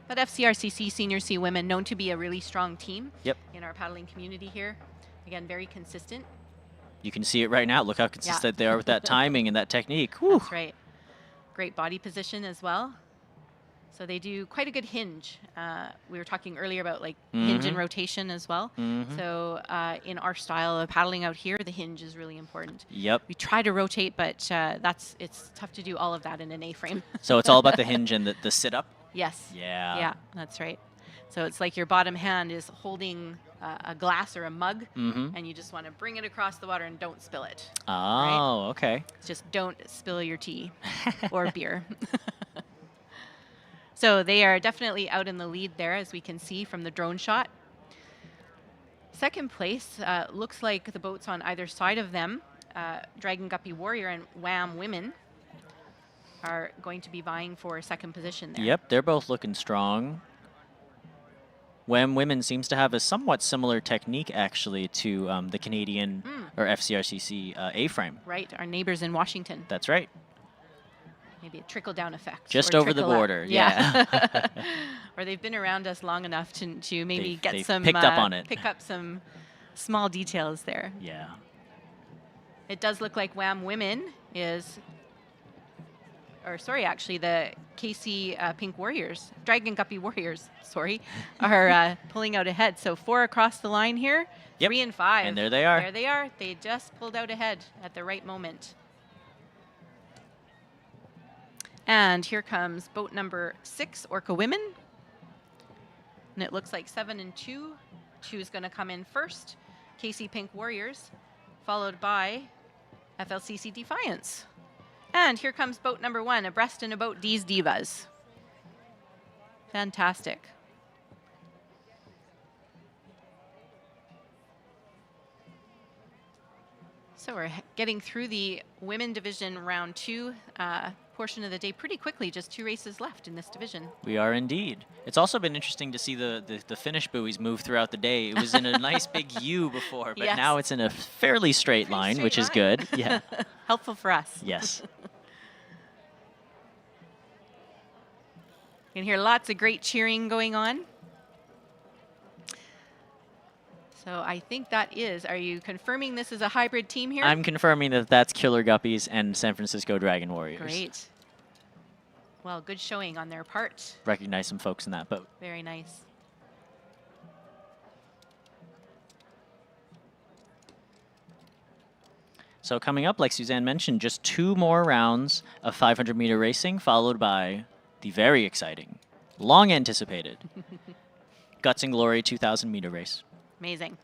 Speaker 5: But FCRCC Senior C Women, known to be a really strong team
Speaker 4: Yep.
Speaker 5: in our paddling community here. Again, very consistent.
Speaker 4: You can see it right now. Look how consistent they are with that timing and that technique. Whew.
Speaker 5: That's right. Great body position as well. So they do quite a good hinge. We were talking earlier about like hinge and
Speaker 4: Mhm.
Speaker 5: rotation as well.
Speaker 4: Mhm.
Speaker 5: So in our style of paddling out here, the hinge is really important.
Speaker 4: Yep.
Speaker 5: We try to rotate, but it's tough to do all of that in an A-frame.
Speaker 4: So it's all about the hinge and the sit-up?
Speaker 5: Yes.
Speaker 4: Yeah.
Speaker 5: Yeah, that's right. So it's like your bottom hand is holding a glass or a mug,
Speaker 4: Mhm.
Speaker 5: and you just want to bring it across the water and don't spill it.
Speaker 4: Oh, okay.
Speaker 5: Just don't spill your tea or beer. So they are definitely out in the lead there, as we can see from the drone shot. Second place, looks like the boats on either side of them, Dragon Guppy Warrior and Wham Women, are going to be vying for second position there.
Speaker 4: Yep, they're both looking strong. Wham Women seems to have a somewhat similar technique, actually, to the Canadian or FCRCC A-frame.
Speaker 5: Right, our neighbors in Washington.
Speaker 4: That's right.
Speaker 5: Maybe a trickle-down effect.
Speaker 4: Just
Speaker 5: or
Speaker 4: over the
Speaker 5: trickle up.
Speaker 4: border, yeah.
Speaker 5: Or they've been around us long enough to maybe
Speaker 4: They've
Speaker 5: some
Speaker 4: picked up on it.
Speaker 5: pick up some small details there.
Speaker 4: Yeah.
Speaker 5: It does look like Wham Women is, or sorry, actually the KC Pink Warriors, Dragon Guppy Warriors, sorry, are pulling out ahead. So 4 across the line here,
Speaker 4: Yep.
Speaker 5: 3 and 5.
Speaker 4: And there they are.
Speaker 5: There they are. They just pulled out ahead at the right moment. And here comes boat number 6, Orca Women. And it looks like 7 and 2. 2 is going to come in first. KC Pink Warriors, followed by FLCC Defiance. And here comes boat number 1, abreast in a boat, D's Divas. Fantastic. So we're getting through the women division round 2 portion of the day pretty quickly. Just 2 races left in this division.
Speaker 4: We are indeed. It's also been interesting to see the finish buoys move throughout the day. It was in a nice big U before, but
Speaker 5: Yes.
Speaker 4: now it's in a fairly straight line, which is good. Yeah.
Speaker 5: Helpful for us.
Speaker 4: Yes.
Speaker 5: You can hear lots of great cheering going on. So I think that is, are you confirming this is a hybrid team here?
Speaker 4: I'm confirming that that's Killer Guppies and San Francisco Dragon Warriors.
Speaker 5: Great. Well, good showing on their part.
Speaker 4: Recognize some folks in that boat.
Speaker 5: Very nice.
Speaker 4: So coming up, like Suzanne mentioned, just 2 more rounds of 500-meter racing, followed by the very exciting, long anticipated Guts and Glory 2,000-meter race.
Speaker 5: Amazing.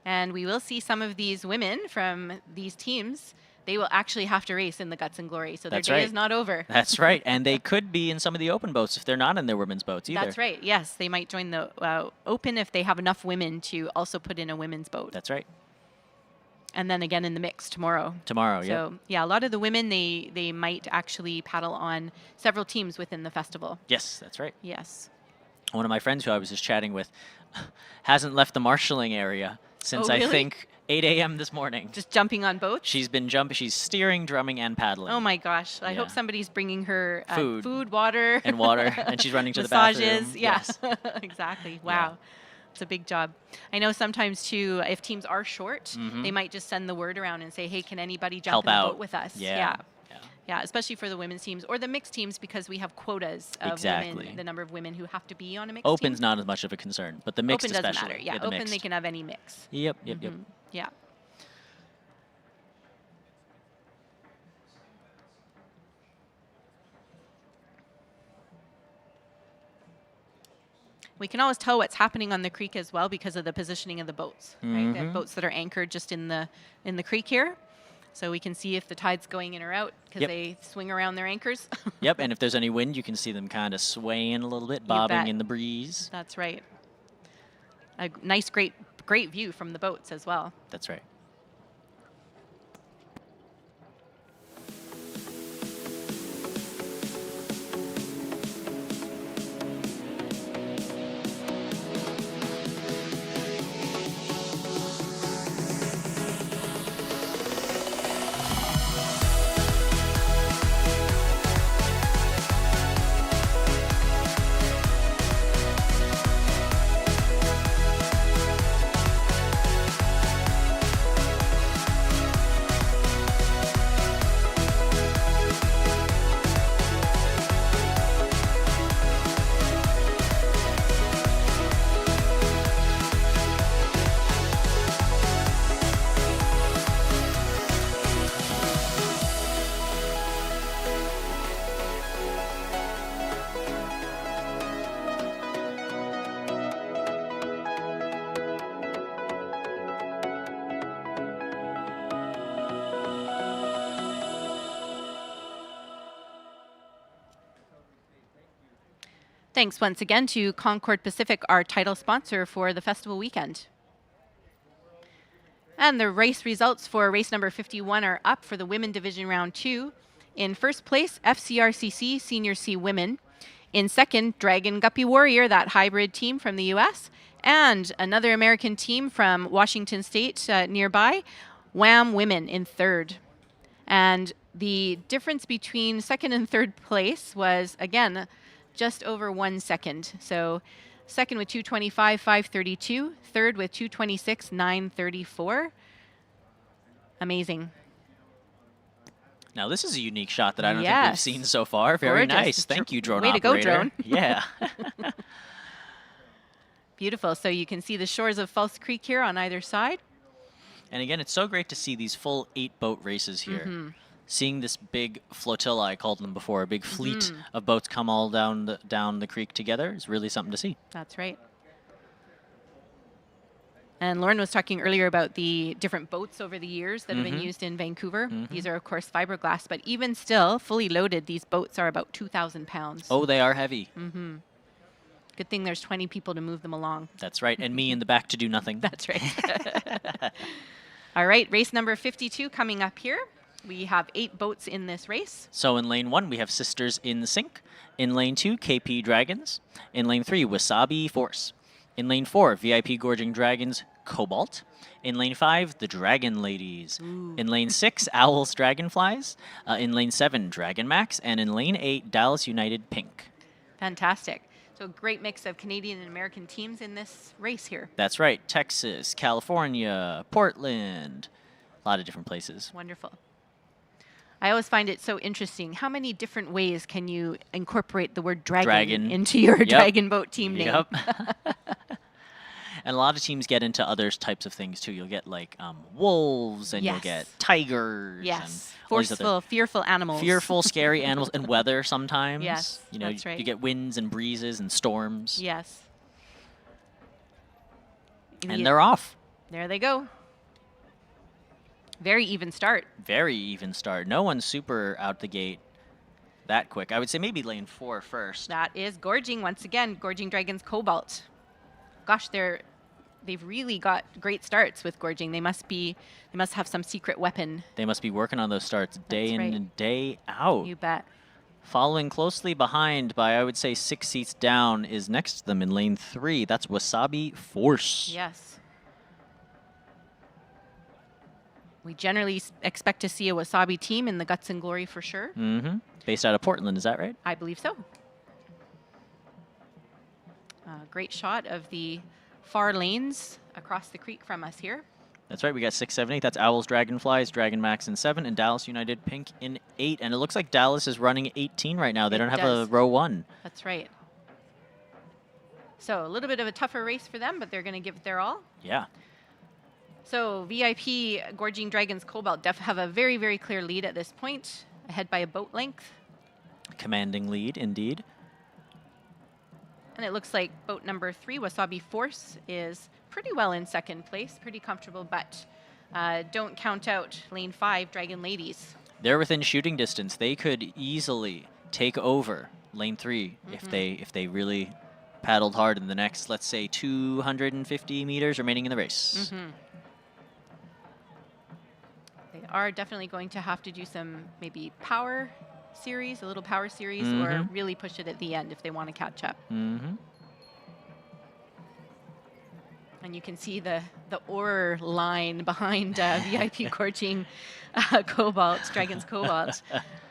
Speaker 5: And we will see some of these women from these teams. They will actually have to race in the Guts and Glory, so their day is not over.
Speaker 4: That's right. And they could be in some of the open boats if they're not in their women's boats either.
Speaker 5: That's right. Yes, they might join the open if they have enough women to also put in a women's boat.
Speaker 4: That's right.
Speaker 5: And then again in the mix tomorrow.
Speaker 4: Tomorrow,
Speaker 5: So yeah, a lot of the women, they might actually paddle on several teams within the festival.
Speaker 4: Yes, that's right.
Speaker 5: Yes.
Speaker 4: One of my friends who I was just chatting with hasn't left the marshalling area since
Speaker 5: Oh, really?
Speaker 4: I think 8 a.m. this morning.
Speaker 5: Just jumping on boats?
Speaker 4: She's been jumping. She's steering, drumming, and paddling.
Speaker 5: Oh my gosh. I hope
Speaker 4: Yeah.
Speaker 5: somebody's bringing her
Speaker 4: Food.
Speaker 5: water.
Speaker 4: And water, and she's running to the
Speaker 5: massages.
Speaker 4: bathroom.
Speaker 5: Yeah,
Speaker 4: Yes.
Speaker 5: exactly. Wow. It's a big job. I know sometimes too, if teams are short,
Speaker 4: Mhm.
Speaker 5: they might just send the word around and say, hey, can anybody jump
Speaker 4: Help
Speaker 5: in the
Speaker 4: out.
Speaker 5: boat with us?
Speaker 4: Yeah.
Speaker 5: Yeah, especially for the women's teams or the mixed teams because we have quotas of
Speaker 4: Exactly.
Speaker 5: women, the number of women who have to be on a mixed
Speaker 4: Open's
Speaker 5: team.
Speaker 4: not as much of a concern, but the mixed
Speaker 5: Open doesn't
Speaker 4: especially.
Speaker 5: matter. Yeah,
Speaker 4: the
Speaker 5: open
Speaker 4: mixed.
Speaker 5: they can have any mix.
Speaker 4: Yep.
Speaker 5: Yeah. We can always tell what's happening on the creek as well because of the positioning of the boats, right? The
Speaker 4: Mhm.
Speaker 5: boats that are anchored just in the creek here. So we can see if the tide's going in or out because
Speaker 4: Yep.
Speaker 5: they swing around their anchors.
Speaker 4: Yep, and if there's any wind, you can see them kind of swaying a little bit, bobbing
Speaker 5: bet.
Speaker 4: in the breeze.
Speaker 5: That's right. A nice, great view from the boats as well.
Speaker 4: That's right.
Speaker 5: Thanks once again to Concord Pacific, our title sponsor for the festival weekend. And the race results for race number 51 are up for the women division round 2. In first place, FCRCC Senior C Women. In second, Dragon Guppy Warrior, that hybrid team from the U.S. And another American team from Washington State nearby, Wham Women in third. And the difference between second and third place was, again, just over 1 second. So second with 2:25.532, third with 2:26.934. Amazing.
Speaker 4: Now this is a unique shot that I don't think we've
Speaker 5: Yes.
Speaker 4: seen so far. Very
Speaker 5: Gorgeous.
Speaker 4: nice. Thank you, drone
Speaker 5: Way to go,
Speaker 4: operator.
Speaker 5: drone.
Speaker 4: Yeah.
Speaker 5: Beautiful. So you can see the shores of False Creek here on either side.
Speaker 4: And again, it's so great to see these full 8-boat races here.
Speaker 5: Mhm.
Speaker 4: Seeing this big flotilla, I called them before, a big fleet
Speaker 5: Mhm.
Speaker 4: of boats come all down the creek together is really something to see.
Speaker 5: That's right. And Lauren was talking earlier about the different boats over the years that have been
Speaker 4: Mhm.
Speaker 5: used in Vancouver.
Speaker 4: Mhm.
Speaker 5: These are, of course, fiberglass, but even still, fully loaded, these boats are about 2,000 pounds.
Speaker 4: Oh, they are heavy.
Speaker 5: Mm-hmm. Good thing there's 20 people to move them along.
Speaker 4: That's right. And me in the back to do nothing.
Speaker 5: That's right. All right, race number 52 coming up here. We have 8 boats in this race.
Speaker 4: So in lane 1, we have Sisters in Sync. In lane 2, KP Dragons. In lane 3, Wasabi Force. In lane 4, VIP Gorging Dragons, Cobalt. In lane 5, the Dragon Ladies. In lane 6, Owls Dragonflies. In lane 7, Dragon Max. And in lane 8, Dallas United Pink.
Speaker 5: Fantastic. So a great mix of Canadian and American teams in this race here.
Speaker 4: That's right. Texas, California, Portland. A lot of different places.
Speaker 5: Wonderful. I always find it so interesting. How many different ways can you incorporate the word dragon into your dragon boat team name?
Speaker 4: And a lot of teams get into other types of things too. You'll get like wolves, and you'll get tigers.
Speaker 5: Yes.
Speaker 4: And all these other
Speaker 5: Forceful, fearful animals.
Speaker 4: fearful, scary animals, and weather sometimes.
Speaker 5: Yes,
Speaker 4: you know,
Speaker 5: that's right.
Speaker 4: you get winds and breezes and storms.
Speaker 5: Yes.
Speaker 4: And they're off.
Speaker 5: There they go. Very even start.
Speaker 4: Very even start. No one's super out the gate that quick. I would say maybe lane 4 first.
Speaker 5: That is Gorging once again. Gorging Dragons Cobalt. Gosh, they've really got great starts with Gorging. They must have some secret weapon.
Speaker 4: They must be working on those starts day in and day out.
Speaker 5: You bet.
Speaker 4: Following closely behind by, I would say, 6 seats down is next to them in lane 3. That's Wasabi Force.
Speaker 5: Yes. We generally expect to see a Wasabi team in the Guts and Glory for sure.
Speaker 4: Mm-hmm. Based out of Portland, is that right?
Speaker 5: I believe so. Great shot of the far lanes across the creek from us here.
Speaker 4: That's right. We got 6, 7, 8. That's Owls, Dragonflies, Dragon Max in 7, and Dallas United Pink in 8. And it looks like Dallas is running 18 right now. They don't have a row 1.
Speaker 5: That's right. So a little bit of a tougher race for them, but they're going to give it their all.
Speaker 4: Yeah.
Speaker 5: So VIP Gorging Dragons Cobalt have a very, very clear lead at this point, ahead by a boat length.
Speaker 4: Commanding lead, indeed.
Speaker 5: And it looks like boat number 3, Wasabi Force, is pretty well in second place, pretty comfortable, but don't count out lane 5, Dragon Ladies.
Speaker 4: They're within shooting distance. They could easily take over lane 3 if they really paddled hard in the next, let's say, 250 meters remaining in the race.
Speaker 5: They are definitely going to have to do some maybe power series, a little power series, or really push it at the end if they want to catch up. And you can see the oar line behind VIP Gorging Dragons Cobalt.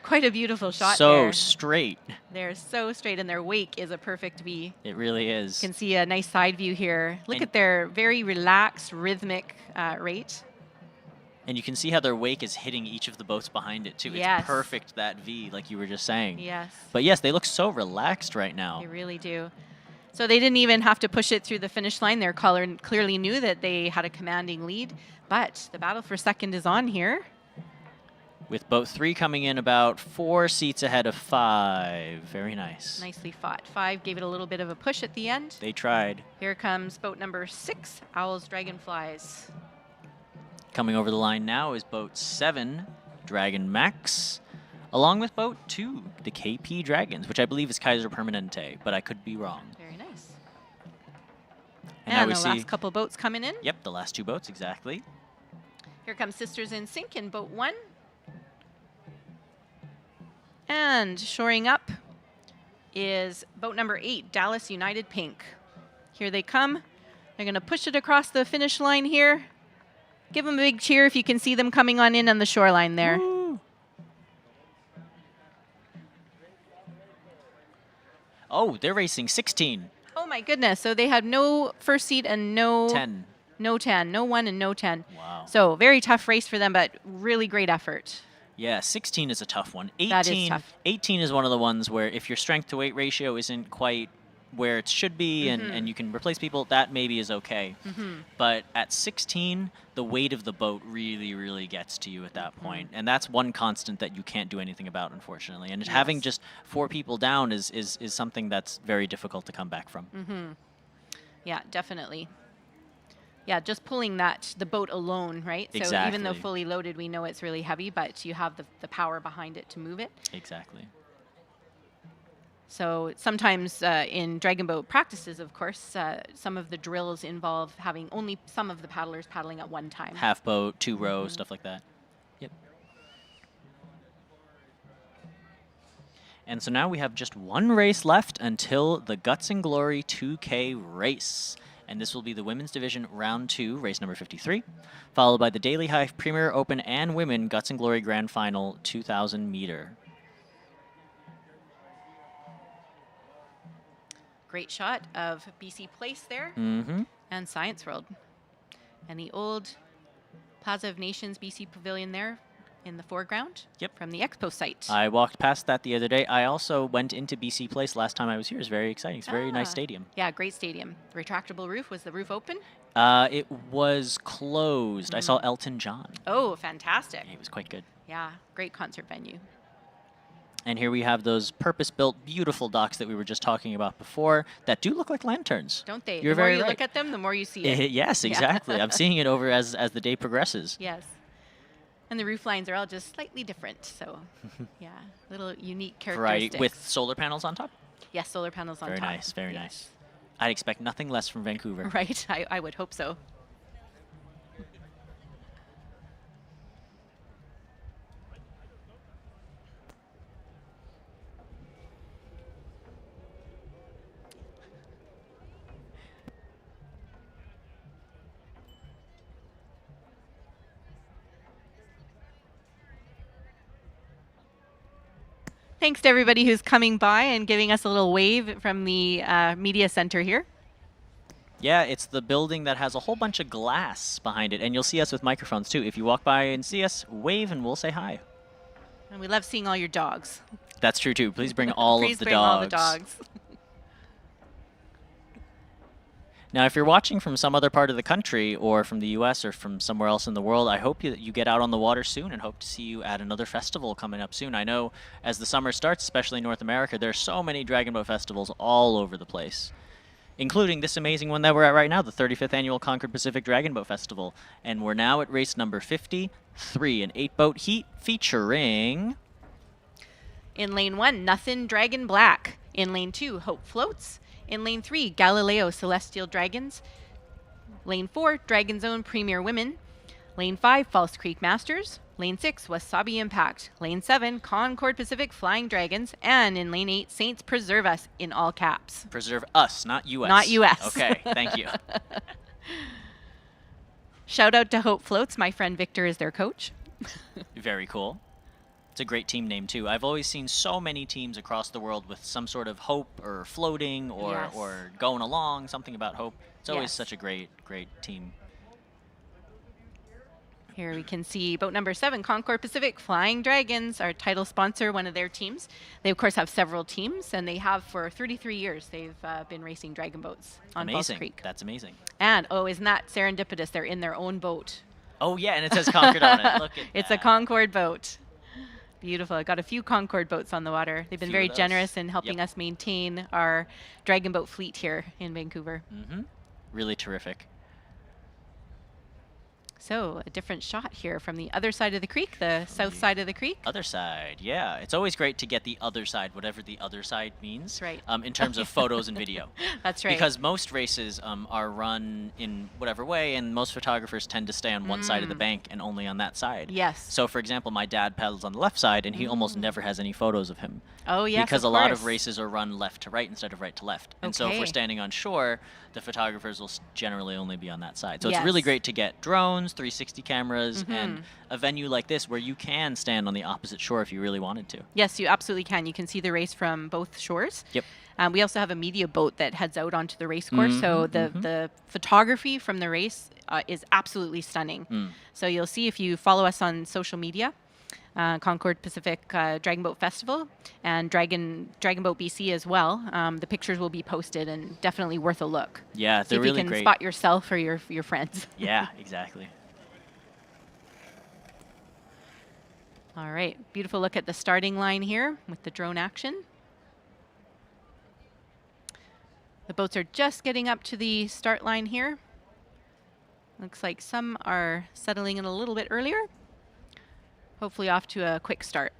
Speaker 5: Quite a beautiful shot there.
Speaker 4: So straight.
Speaker 5: They're so straight, and their wake is a perfect V.
Speaker 4: It really is.
Speaker 5: You can see a nice side view here. Look at their very relaxed, rhythmic rate.
Speaker 4: And you can see how their wake is hitting each of the boats behind it, too.
Speaker 5: Yes.
Speaker 4: It's perfect, that V, like you were just saying.
Speaker 5: Yes.
Speaker 4: But yes, they look so relaxed right now.
Speaker 5: They really do. So they didn't even have to push it through the finish line. Their caller clearly knew that they had a commanding lead. But the battle for second is on here.
Speaker 4: With boat 3 coming in about 4 seats ahead of 5. Very nice.
Speaker 5: Nicely fought. 5 gave it a little bit of a push at the end.
Speaker 4: They tried.
Speaker 5: Here comes boat number 6, Owls Dragonflies.
Speaker 4: Coming over the line now is boat 7, Dragon Max, along with boat 2, the KP Dragons, which I believe is Kaiser Permanente, but I could be wrong.
Speaker 5: Very nice.
Speaker 4: And now we
Speaker 5: the
Speaker 4: see
Speaker 5: last couple boats coming in.
Speaker 4: Yep, the last 2 boats, exactly.
Speaker 5: Here comes Sisters in Sync in boat 1. And shoring up is boat number 8, Dallas United Pink. Here they come. They're going to push it across the finish line here. Give them a big cheer if you can see them coming on in on the shoreline there.
Speaker 4: Woo. Oh, they're racing 16.
Speaker 5: Oh my goodness. So they had no first seat and no
Speaker 4: 10.
Speaker 5: No 10. No 1 and no 10.
Speaker 4: Wow.
Speaker 5: So very tough race for them, but really great effort.
Speaker 4: Yeah, 16 is a tough one. 18,
Speaker 5: That is tough.
Speaker 4: 18 is one of the ones where if your strength to weight ratio isn't quite where it should be and you can replace people, that maybe is okay. But at 16, the weight of the boat really, really gets to you at that point. And that's one constant that you can't do anything about, unfortunately. And having just 4 people down is something that's very difficult to come back from.
Speaker 5: Yeah, definitely. Yeah, just pulling the boat alone, right? So even though
Speaker 4: Exactly.
Speaker 5: fully loaded, we know it's really heavy, but you have the power behind it to move it.
Speaker 4: Exactly.
Speaker 5: So sometimes in dragon boat practices, of course, some of the drills involve having only some of the paddlers paddling at one time.
Speaker 4: Half boat, 2 rows, stuff like that. Yep. And so now we have just one race left until the Guts and Glory 2K race. And this will be the women's division round 2, race number 53, followed by the Daily Hive Premier Open and Women Guts and Glory Grand Final 2,000 meter.
Speaker 5: Great shot of BC Place there and Science World. And the old Plaza of Nations BC Pavilion there in the foreground from the expo site.
Speaker 4: I walked past that the other day. I also went into BC Place last time I was here. It was very exciting. It's a very nice stadium.
Speaker 5: Yeah, great stadium. Retractable roof. Was the roof open?
Speaker 4: It was closed. I saw Elton John.
Speaker 5: Oh, fantastic.
Speaker 4: It was quite good.
Speaker 5: Yeah, great concert venue.
Speaker 4: And here we have those purpose-built, beautiful docks that we were just talking about before that do look like lanterns.
Speaker 5: Don't they?
Speaker 4: You're
Speaker 5: the more
Speaker 4: very
Speaker 5: you
Speaker 4: right.
Speaker 5: look at them, the more you see it.
Speaker 4: Yes, exactly. I'm seeing it over as the day progresses.
Speaker 5: Yes. And the roof lines are all just slightly different. So, yeah, little unique characteristics.
Speaker 4: Right, with solar panels on top?
Speaker 5: Yes, solar panels on
Speaker 4: Very
Speaker 5: top.
Speaker 4: nice, very nice. I'd expect nothing less from Vancouver.
Speaker 5: Right, I would hope so. Thanks to everybody who's coming by and giving us a little wave from the media center here.
Speaker 4: Yeah, it's the building that has a whole bunch of glass behind it, and you'll see us with microphones too. If you walk by and see us, wave and we'll say hi.
Speaker 5: And we love seeing all your dogs.
Speaker 4: That's true too. Please bring all
Speaker 5: Please
Speaker 4: of the
Speaker 5: bring
Speaker 4: dogs.
Speaker 5: all the dogs.
Speaker 4: Now, if you're watching from some other part of the country or from the U.S. or from somewhere else in the world, I hope you get out on the water soon and hope to see you at another festival coming up soon. I know as the summer starts, especially in North America, there's so many Dragon Boat festivals all over the place, including this amazing one that we're at right now, the 35th Annual Concord Pacific Dragon Boat Festival. And we're now at race number 53, an 8-boat heat featuring...
Speaker 5: In lane 1, Nothing Dragon Black. In lane 2, Hope Floats. In lane 3, Galileo Celestial Dragons. Lane 4, Dragon Zone Premier Women. Lane 5, False Creek Masters. Lane 6, Wasabi Impact. Lane 7, Concord Pacific Flying Dragons. And in lane 8, Saints Preserve Us in all caps.
Speaker 4: Preserve us, not U.S.
Speaker 5: Not U.S.
Speaker 4: Okay, thank you.
Speaker 5: Shout out to Hope Floats. My friend Victor is their coach.
Speaker 4: Very cool. It's a great team name, too. I've always seen so many teams across the world with some sort of hope or floating or going along, something about hope. It's always such a great team.
Speaker 5: Here we can see boat number 7, Concord Pacific Flying Dragons, our title sponsor, one of their teams. They, of course, have several teams, and they have for 33 years. They've been racing dragon boats on False Creek.
Speaker 4: That's amazing.
Speaker 5: And, oh, isn't that serendipitous? They're in their own boat.
Speaker 4: Oh, yeah, and it says Concord on it. Look at
Speaker 5: It's a Concord boat. Beautiful. I got a few Concord boats on the water. They've been very generous in helping us maintain our dragon boat fleet here in Vancouver.
Speaker 4: Really terrific.
Speaker 5: So a different shot here from the other side of the creek, the south side of the creek.
Speaker 4: Other side, yeah. It's always great to get the other side, whatever the other side means.
Speaker 5: That's right.
Speaker 4: In terms of photos and video.
Speaker 5: That's right.
Speaker 4: Because most races are run in whatever way, and most photographers tend to stay on one side of the bank and only on that side.
Speaker 5: Yes.
Speaker 4: So, for example, my dad paddles on the left side, and he almost never has any photos of him.
Speaker 5: Oh, yes,
Speaker 4: Because
Speaker 5: of
Speaker 4: a lot
Speaker 5: course.
Speaker 4: of races are run left to right instead of right to left. And so if we're
Speaker 5: Okay.
Speaker 4: standing on shore, the photographers will generally only be on that side. So
Speaker 5: Yes.
Speaker 4: it's really great to get drones, 360 cameras, and a venue like this where you can stand on the opposite shore if you really wanted to.
Speaker 5: Yes, you absolutely can. You can see the race from both shores.
Speaker 4: Yep.
Speaker 5: We also have a media boat that heads out onto the race course. So the photography from the race is absolutely stunning. So you'll see if you follow us on social media, Concord Pacific Dragon Boat Festival and Dragon Boat BC as well. The pictures will be posted and definitely worth a look.
Speaker 4: Yeah,
Speaker 5: See
Speaker 4: they're
Speaker 5: if
Speaker 4: really
Speaker 5: you can
Speaker 4: great.
Speaker 5: spot yourself or your friends.
Speaker 4: Yeah, exactly.
Speaker 5: All right, beautiful look at the starting line here with the drone action. The boats are just getting up to the start line here. Looks like some are settling in a little bit earlier. Hopefully off to a quick start.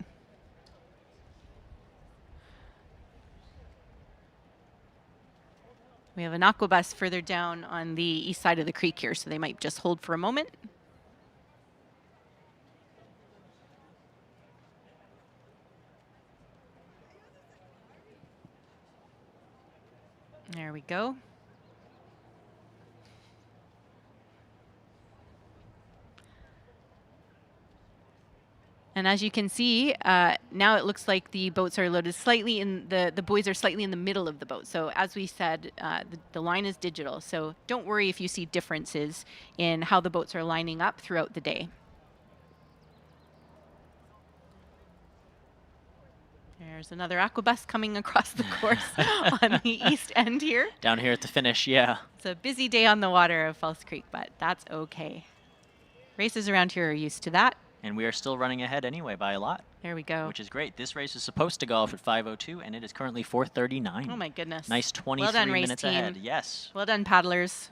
Speaker 5: We have an aqua bus further down on the east side of the creek here, so they might just hold for a moment.
Speaker 25: There we go. And as you can see, now it looks like the boats are loaded slightly in the buoys are slightly in the middle of the boat. So as we said, the line is digital. So don't worry if you see differences in how the boats are lining up throughout the day. There's another aquabus coming across the course on the east end here.
Speaker 4: Down here at the finish, yeah.
Speaker 25: It's a busy day on the water of False Creek, but that's okay. Races around here are used to that.
Speaker 4: And we are still running ahead anyway by a lot.
Speaker 25: There we go.
Speaker 4: Which is great. This race is supposed to go off at 5:02, and it is currently 4:39.
Speaker 25: Oh my goodness.
Speaker 4: Nice 23
Speaker 25: well done, race
Speaker 4: minutes
Speaker 25: team.
Speaker 4: ahead. Yes.
Speaker 25: Well done, paddlers.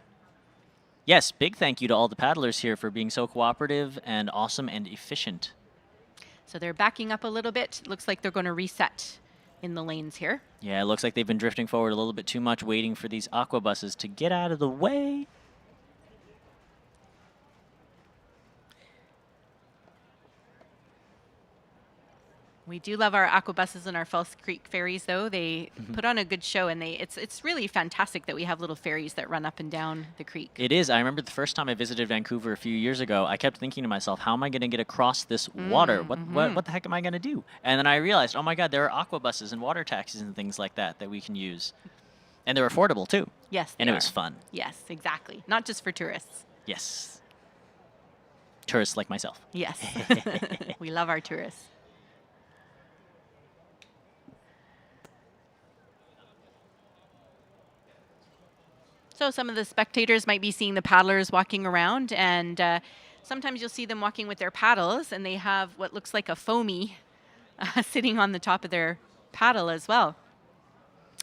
Speaker 4: Yes, big thank you to all the paddlers here for being so cooperative and awesome and efficient.
Speaker 25: So they're backing up a little bit. Looks like they're going to reset in the lanes here.
Speaker 4: Yeah, it looks like they've been drifting forward a little bit too much, waiting for these aquabuses to get out of the way.
Speaker 25: We do love our aquabuses and our False Creek ferries, though. They put on a good show, and it's really fantastic that we have little ferries that run up and down the creek.
Speaker 4: It is. I remember the first time I visited Vancouver a few years ago, I kept thinking to myself, how am I going to get across this water? What the heck am I going to do? And then I realized, oh my God, there are aquabuses and water taxis and things like that that we can use. And they're affordable, too.
Speaker 25: Yes,
Speaker 4: And it was fun.
Speaker 25: Yes, exactly. Not just for tourists.
Speaker 4: Yes. Tourists like myself.
Speaker 25: Yes. We love our tourists. So some of the spectators might be seeing the paddlers walking around, and sometimes you'll see them walking with their paddles, and they have what looks like a foamy sitting on the top of their paddle as well.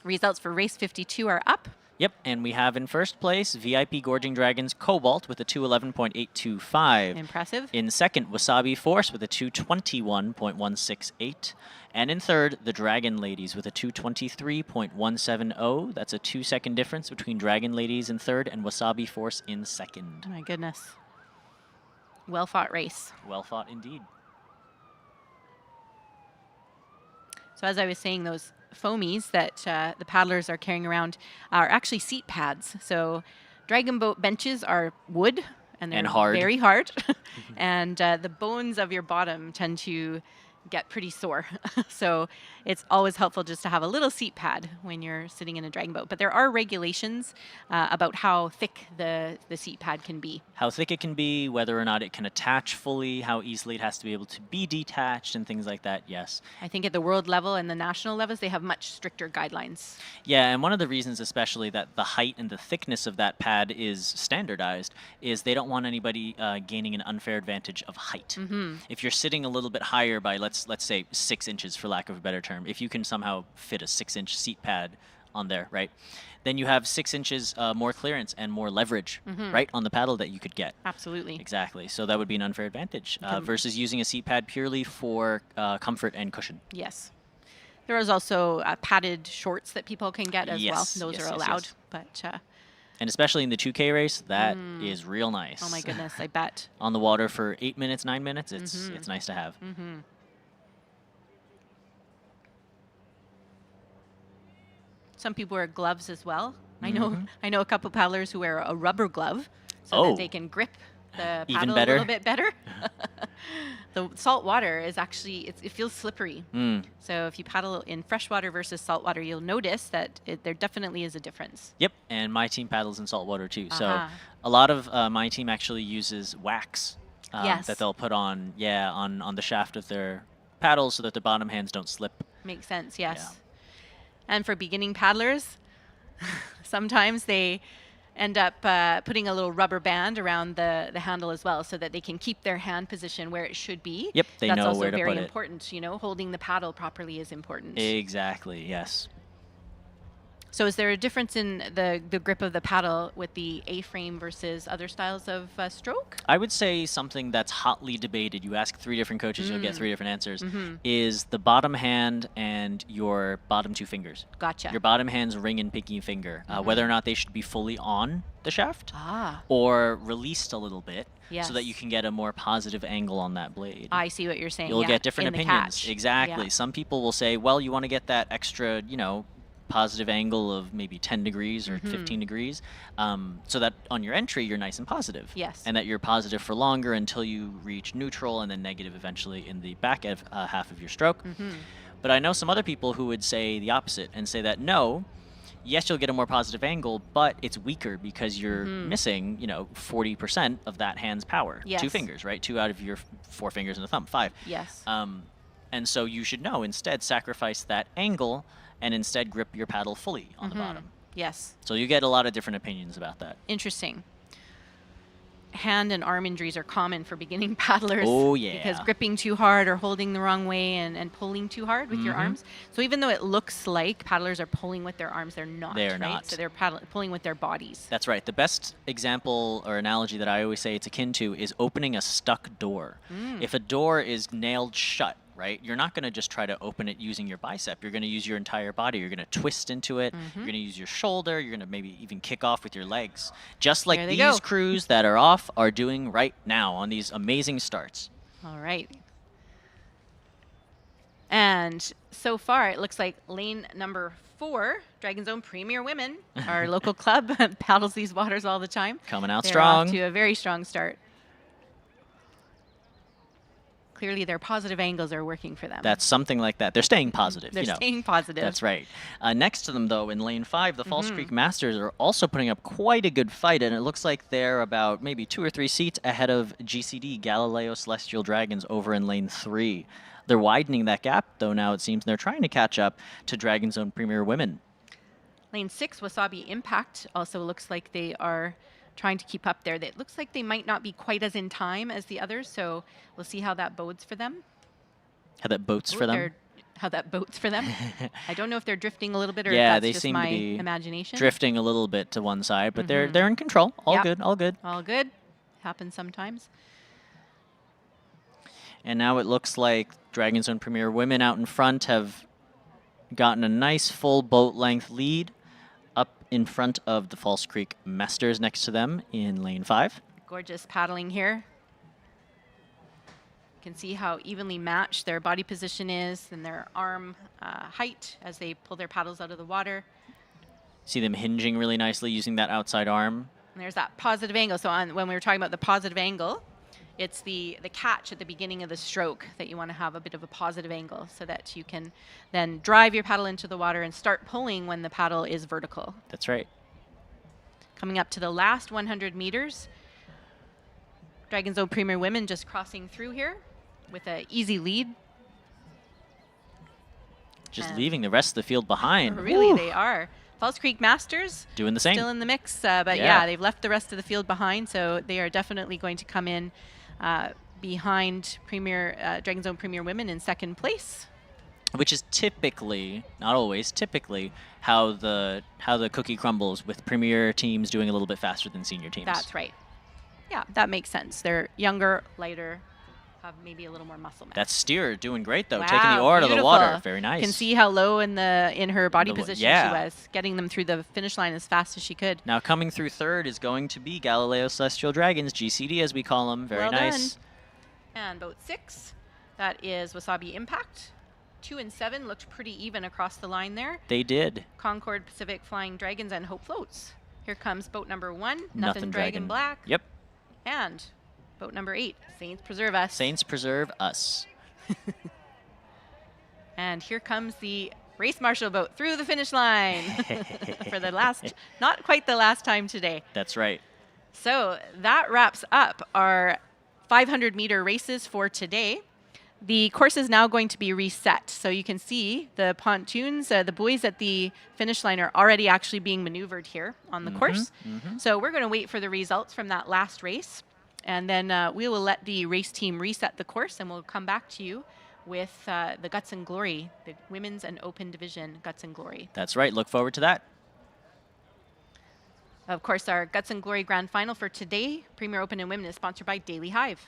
Speaker 25: Results for race 52 are up.
Speaker 4: Yep, and we have in first place VIP Gorging Dragons Cobalt with a 211.825.
Speaker 25: Impressive.
Speaker 4: In second, Wasabi Force with a 221.168. And in third, the Dragon Ladies with a 223.170. That's a 2-second difference between Dragon Ladies in third and Wasabi Force in second.
Speaker 25: Oh my goodness. Well fought race.
Speaker 4: Well fought indeed.
Speaker 25: So as I was saying, those foamies that the paddlers are carrying around are actually seat pads. So dragon boat benches are wood, and they're
Speaker 4: hard.
Speaker 25: Very hard. And the bones of your bottom tend to get pretty sore. So it's always helpful just to have a little seat pad when you're sitting in a dragon boat. But there are regulations about how thick the seat pad can be.
Speaker 4: How thick it can be, whether or not it can attach fully, how easily it has to be able to be detached, and things like that, yes.
Speaker 25: I think at the world level and the national levels, they have much stricter guidelines.
Speaker 4: Yeah, and one of the reasons especially that the height and the thickness of that pad is standardized is they don't want anybody gaining an unfair advantage of height. If you're sitting a little bit higher by, let's say 6 inches for lack of a better term, if you can somehow fit a 6-inch seat pad on there, right, then you have 6 inches more clearance and more leverage, right, on the paddle that you could get.
Speaker 25: Absolutely.
Speaker 4: Exactly. So that would be an unfair advantage versus using a seat pad purely for comfort and cushion.
Speaker 25: Yes. There is also padded shorts that people can get as well. Those
Speaker 4: yes,
Speaker 25: are
Speaker 4: yes,
Speaker 25: allowed.
Speaker 4: yes.
Speaker 25: But
Speaker 4: and especially in the 2K race, that is real nice.
Speaker 25: oh my goodness, I bet.
Speaker 4: On the water for 8 minutes, 9 minutes, it's nice to have.
Speaker 25: Some people wear gloves as well. I know a couple paddlers who wear a rubber glove so
Speaker 4: Oh.
Speaker 25: that they can grip the
Speaker 4: Even
Speaker 25: paddle
Speaker 4: better.
Speaker 25: a little bit better. The salt water is actually, it feels slippery. So if you paddle in freshwater versus saltwater, you'll notice that there definitely is a difference.
Speaker 4: Yep, and my team paddles in saltwater too. So
Speaker 25: Uh-huh.
Speaker 4: a lot of my team actually uses wax
Speaker 25: Yes.
Speaker 4: that they'll put on, on the shaft of their paddles so that the bottom hands don't slip.
Speaker 25: Makes sense, yes. And for beginning paddlers, sometimes they end up putting a little rubber band around the handle as well so that they can keep their hand position where it should be.
Speaker 4: Yep, they
Speaker 25: That's
Speaker 4: know
Speaker 25: also
Speaker 4: where to
Speaker 25: very
Speaker 4: put it.
Speaker 25: important, you know, holding the paddle properly is important.
Speaker 4: Exactly, yes.
Speaker 25: So is there a difference in the grip of the paddle with the A-frame versus other styles of stroke?
Speaker 4: I would say something that's hotly debated. You ask 3 different coaches, you'll get 3 different answers. Is the bottom hand and your bottom 2 fingers.
Speaker 25: Gotcha.
Speaker 4: Your bottom hand's ring and pinky finger. Whether or not they should be fully on the shaft
Speaker 25: Ah.
Speaker 4: or released a little bit
Speaker 25: Yes.
Speaker 4: so that you can get a more positive angle on that blade.
Speaker 25: I see what you're saying.
Speaker 4: You'll
Speaker 25: yeah,
Speaker 4: get different
Speaker 25: in the
Speaker 4: opinions.
Speaker 25: catch.
Speaker 4: Exactly.
Speaker 25: Yeah.
Speaker 4: Some people will say, well, you want to get that extra, positive angle of maybe 10 degrees or 15 degrees, so that on your entry you're nice and positive.
Speaker 5: Yes.
Speaker 4: And that you're positive for longer until you reach neutral and then negative eventually in the back half of your stroke. But I know some other people who would say the opposite and say that no, yes, you'll get a more positive angle, but it's weaker because you're missing, 40% of that hand's power.
Speaker 5: Yes.
Speaker 4: 2 fingers, right? 2 out of your 4 fingers and a thumb, 5.
Speaker 5: Yes.
Speaker 4: And so you should instead sacrifice that angle and instead grip your paddle fully on the bottom.
Speaker 5: Yes.
Speaker 4: So you get a lot of different opinions about that.
Speaker 5: Interesting. Hand and arm injuries are common for beginning paddlers.
Speaker 4: Oh, yeah.
Speaker 5: Because gripping too hard or holding the wrong way and pulling too hard with your arms. So even though it looks like paddlers are pulling with their arms, they're not.
Speaker 4: They're
Speaker 5: right?
Speaker 4: not.
Speaker 5: So they're pulling with their bodies.
Speaker 4: That's right. The best example or analogy that I always say it's akin to is opening a stuck door. If a door is nailed shut, right, you're not going to just try to open it using your bicep. You're going to use your entire body. You're going to twist into it. You're going to use your shoulder. You're going to maybe even kick off with your legs. Just like these crews that are off are doing right now on these amazing starts.
Speaker 5: All right. And so far, it looks like lane number 4, Dragon's Own Premier Women, our local club, paddles these waters all the time.
Speaker 4: Coming out
Speaker 5: They're
Speaker 4: strong.
Speaker 5: Off to a very strong start. Clearly, their positive angles are working for them.
Speaker 4: That's something like that. They're staying positive.
Speaker 5: They're staying positive.
Speaker 4: That's right. Next to them, though, in lane 5, the False Creek Masters are also putting up quite a good fight, and it looks like they're about maybe 2 or 3 seats ahead of GCD, Galileo Celestial Dragons, over in lane 3. They're widening that gap, though, now it seems, and they're trying to catch up to Dragon's Own Premier Women.
Speaker 5: Lane 6, Wasabi Impact, also looks like they are trying to keep up there. It looks like they might not be quite as in time as the others, so we'll see how that bodes for them.
Speaker 4: How that boats for them?
Speaker 5: How that boats for them. I don't know if they're drifting a little bit or
Speaker 4: Yeah,
Speaker 5: if that's
Speaker 4: they
Speaker 5: just
Speaker 4: seem
Speaker 5: my
Speaker 4: to be
Speaker 5: imagination.
Speaker 4: drifting a little bit to one side, but they're in control. All good, all good.
Speaker 5: All good. Happens sometimes.
Speaker 4: And now it looks like Dragon's Own Premier Women out in front have gotten a nice full boat length lead up in front of the False Creek Masters next to them in lane 5.
Speaker 5: Gorgeous paddling here. You can see how evenly matched their body position is and their arm height as they pull their paddles out of the water.
Speaker 4: See them hinging really nicely using that outside arm.
Speaker 5: And there's that positive angle. So when we were talking about the positive angle, it's the catch at the beginning of the stroke that you want to have a bit of a positive angle so that you can then drive your paddle into the water and start pulling when the paddle is vertical.
Speaker 4: That's right.
Speaker 5: Coming up to the last 100 meters, Dragon's Own Premier Women just crossing through here with an easy lead.
Speaker 4: Just leaving the rest of the field behind.
Speaker 5: Really,
Speaker 4: Woo.
Speaker 5: they are. False Creek Masters
Speaker 4: doing the same.
Speaker 5: Still in the mix, but yeah, they've left the rest of the field behind, so they are definitely going to come in behind Dragon's Own Premier Women in second place.
Speaker 4: Which is typically, not always, typically how the cookie crumbles with premier teams doing a little bit faster than senior teams.
Speaker 5: That's right. Yeah, that makes sense. They're younger, lighter, have maybe a little more muscle mass.
Speaker 4: That steer doing great though,
Speaker 5: Wow,
Speaker 4: taking the oar to the water.
Speaker 5: beautiful.
Speaker 4: Very nice.
Speaker 5: You can see how low in her body position
Speaker 4: yeah.
Speaker 5: she was, getting them through the finish line as fast as she could.
Speaker 4: Now coming through third is going to be Galileo Celestial Dragons, GCD as we call them. Very
Speaker 5: well
Speaker 4: nice.
Speaker 5: Done. And boat 6, that is Wasabi Impact. 2 and 7 looked pretty even across the line there.
Speaker 4: They did.
Speaker 5: Concord, Pacific Flying Dragons, and Hope Floats. Here comes boat number 1,
Speaker 4: Nothing
Speaker 5: Dragon Black.
Speaker 4: Yep.
Speaker 5: And boat number 8, Saints Preserve Us.
Speaker 4: Saints Preserve Us.
Speaker 5: And here comes the race marshal boat through the finish line for the last, not quite the last time today.
Speaker 4: That's right.
Speaker 5: So that wraps up our 500-meter races for today. The course is now going to be reset. So you can see the pontoons, the buoys at the finish line are already actually being maneuvered here on the course. So we're going to wait for the results from that last race. And then we will let the race team reset the course, and we'll come back to you with the Guts and Glory, the Women's and Open Division Guts and Glory.
Speaker 4: That's right. Look forward to that.
Speaker 5: Of course, our Guts and Glory Grand Final for today, Premier Open and Women, is sponsored by Daily Hive.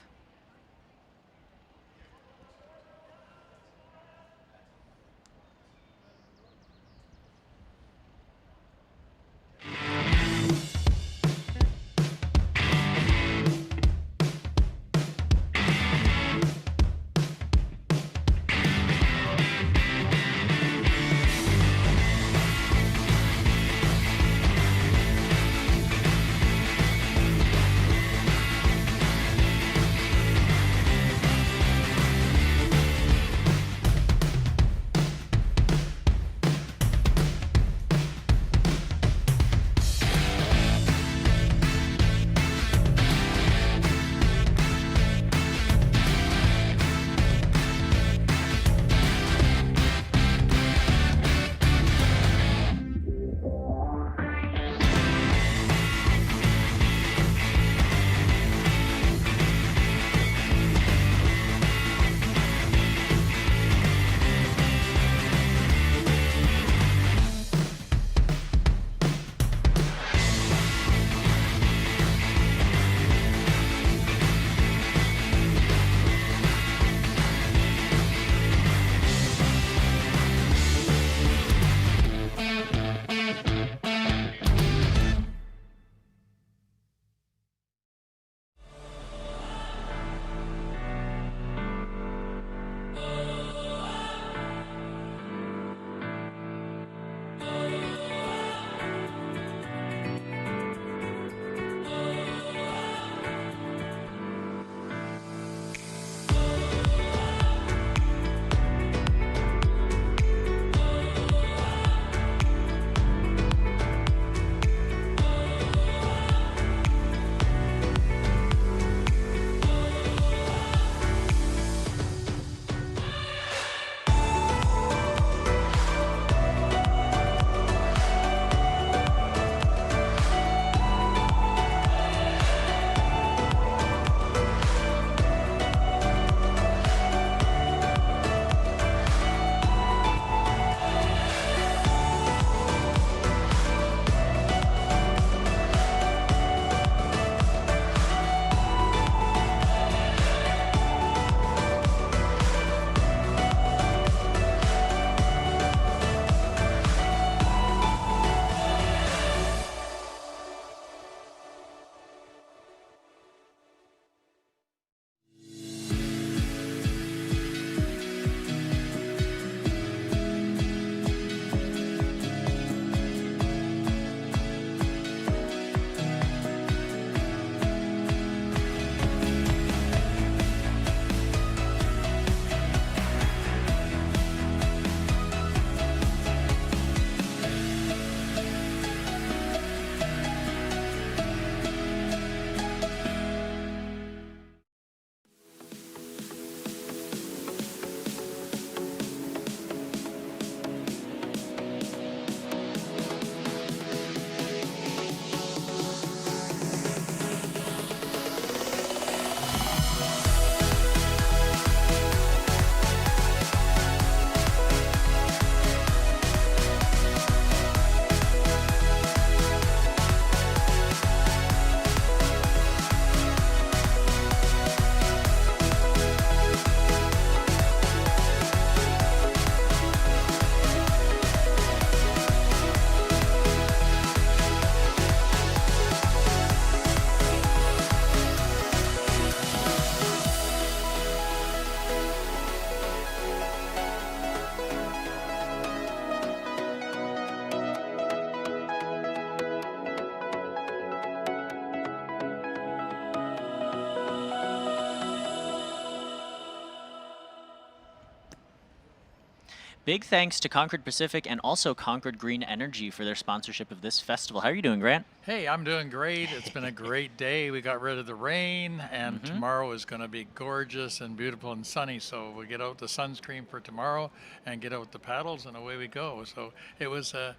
Speaker 4: Big thanks to Concord Pacific and also Concord Green Energy for their sponsorship of this festival. How are you doing, Grant?
Speaker 1: Hey, I'm doing great. It's been a great day. We got rid of the rain, and tomorrow is going to be gorgeous and beautiful and sunny. So we'll get out the sunscreen for tomorrow and get out the paddles, and away we go. So it was a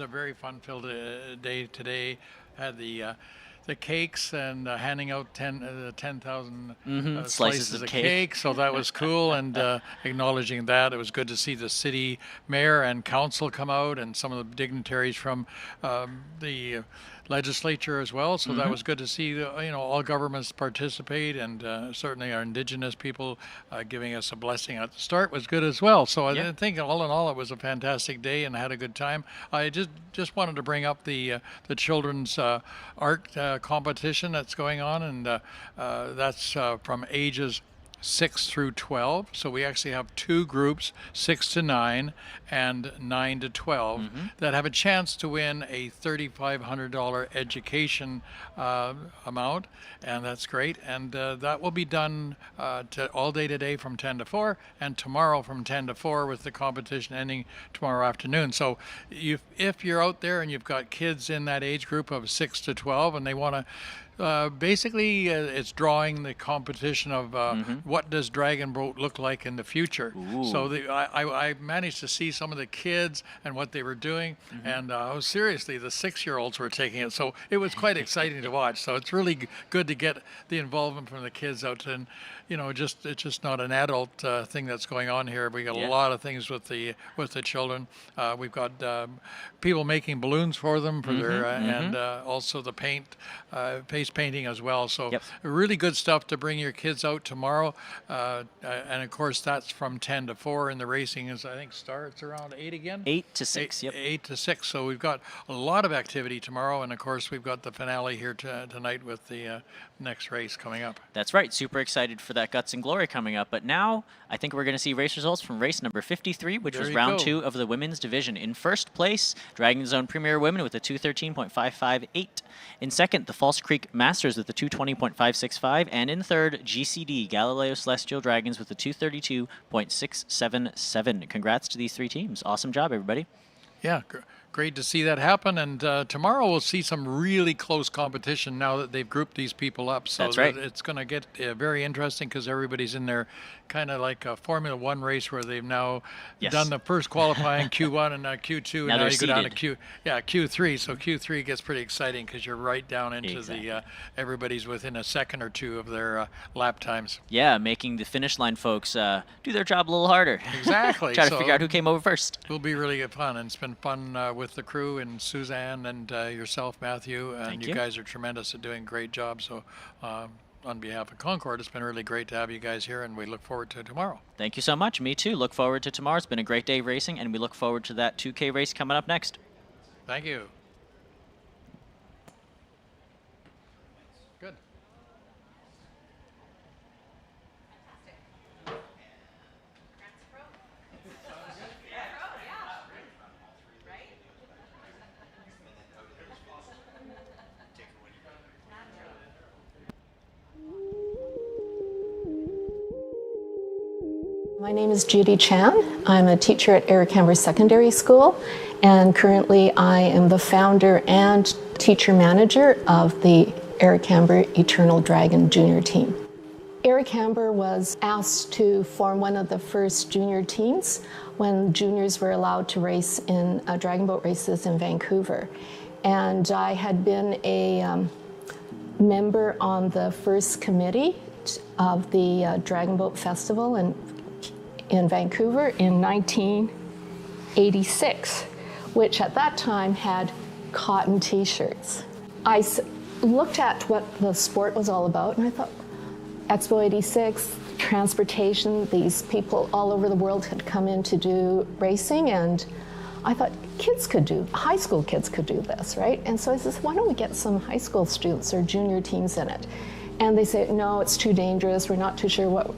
Speaker 1: very fun-filled day today. Had the cakes and handing out 10,000 slices of cake. So that was cool, and acknowledging that. It was good to see the city mayor and council come out, and some of the dignitaries from the legislature as well. So that was good to see, all governments participate, and certainly our Indigenous people giving us a blessing at the start was good as well. So I think all in all, it was a fantastic day and I had a good time. I just wanted to bring up the children's art competition that's going on, and that's from ages 6 through 12. So we actually have two groups, 6 to 9 and 9 to 12, that have a chance to win a $3,500 education amount, and that's great. And that will be done all day today from 10 to 4, and tomorrow from 10 to 4, with the competition ending tomorrow afternoon. So if you're out there and you've got kids in that age group of 6 to 12 and they want to basically, it's drawing the competition of what does Dragon Boat look like in the future. So I managed to see some of the kids and what they were doing, and seriously, the 6-year-olds were taking it. So it was quite exciting to watch. So it's really good to get the involvement from the kids out, and it's just not an adult thing that's going on here. We got a lot of things with the children. We've got people making balloons for them for their and also the face painting as well. So really good stuff to bring your kids out tomorrow. And of course, that's from 10 to 4, and the racing is, I think, starts around 8 again?
Speaker 4: 8 to 6,
Speaker 1: 8 to 6. So we've got a lot of activity tomorrow, and of course, we've got the finale here tonight with the next race coming up.
Speaker 4: That's right. Super excited for that Guts and Glory coming up. But now I think we're going to see race results from race number 53, which was round 2 of the women's division. In first place, Dragon Zone Premier Women with a 213.558. In second, the False Creek Masters with a 220.565. And in third, GCD, Galileo Celestial Dragons with a 232.677. Congrats to these 3 teams. Awesome job, everybody.
Speaker 1: Yeah, great to see that happen. And tomorrow we'll see some really close competition now that they've grouped these people up. So
Speaker 4: that's right.
Speaker 1: It's going to get very interesting, because everybody's in there kind of like a Formula One race where they've now done the first qualifying Q1 and Q2, and now you go down to Q3. So Q3 gets pretty exciting, because you're right down into the everybody's within a second or two of their lap times.
Speaker 4: Yeah, making the finish line folks do their job a little harder.
Speaker 1: Exactly.
Speaker 4: Try to figure out who came over first.
Speaker 1: It'll be really fun, and it's been fun with the crew and Suzanne and yourself, Matthew, and
Speaker 4: Thank
Speaker 1: you guys are tremendous at doing a great job. So on behalf of Concord, it's been really great to have you guys here, and we look forward to tomorrow.
Speaker 4: Thank you so much. Me too. Look forward to tomorrow. It's been a great day racing, and we look forward to that 2K race coming up next.
Speaker 1: Thank you. Good.
Speaker 6: My name is Judy Chan. I'm a teacher at Eric Hamber Secondary School, and currently I am the founder and teacher manager of the Eric Hamber Eternal Dragon Junior team. Eric Hamber was asked to form one of the first junior teams when juniors were allowed to race in dragon boat races in Vancouver. And I had been a member on the first committee of the Dragon Boat Festival in Vancouver in 1986, which at that time had cotton t-shirts. I looked at what the sport was all about, and I thought, Expo 86, transportation, these people all over the world had come in to do racing, and I thought high school kids could do this, right? And so I said, why don't we get some high school students or junior teams in it? And they say, no, it's too dangerous. We're not too sure what,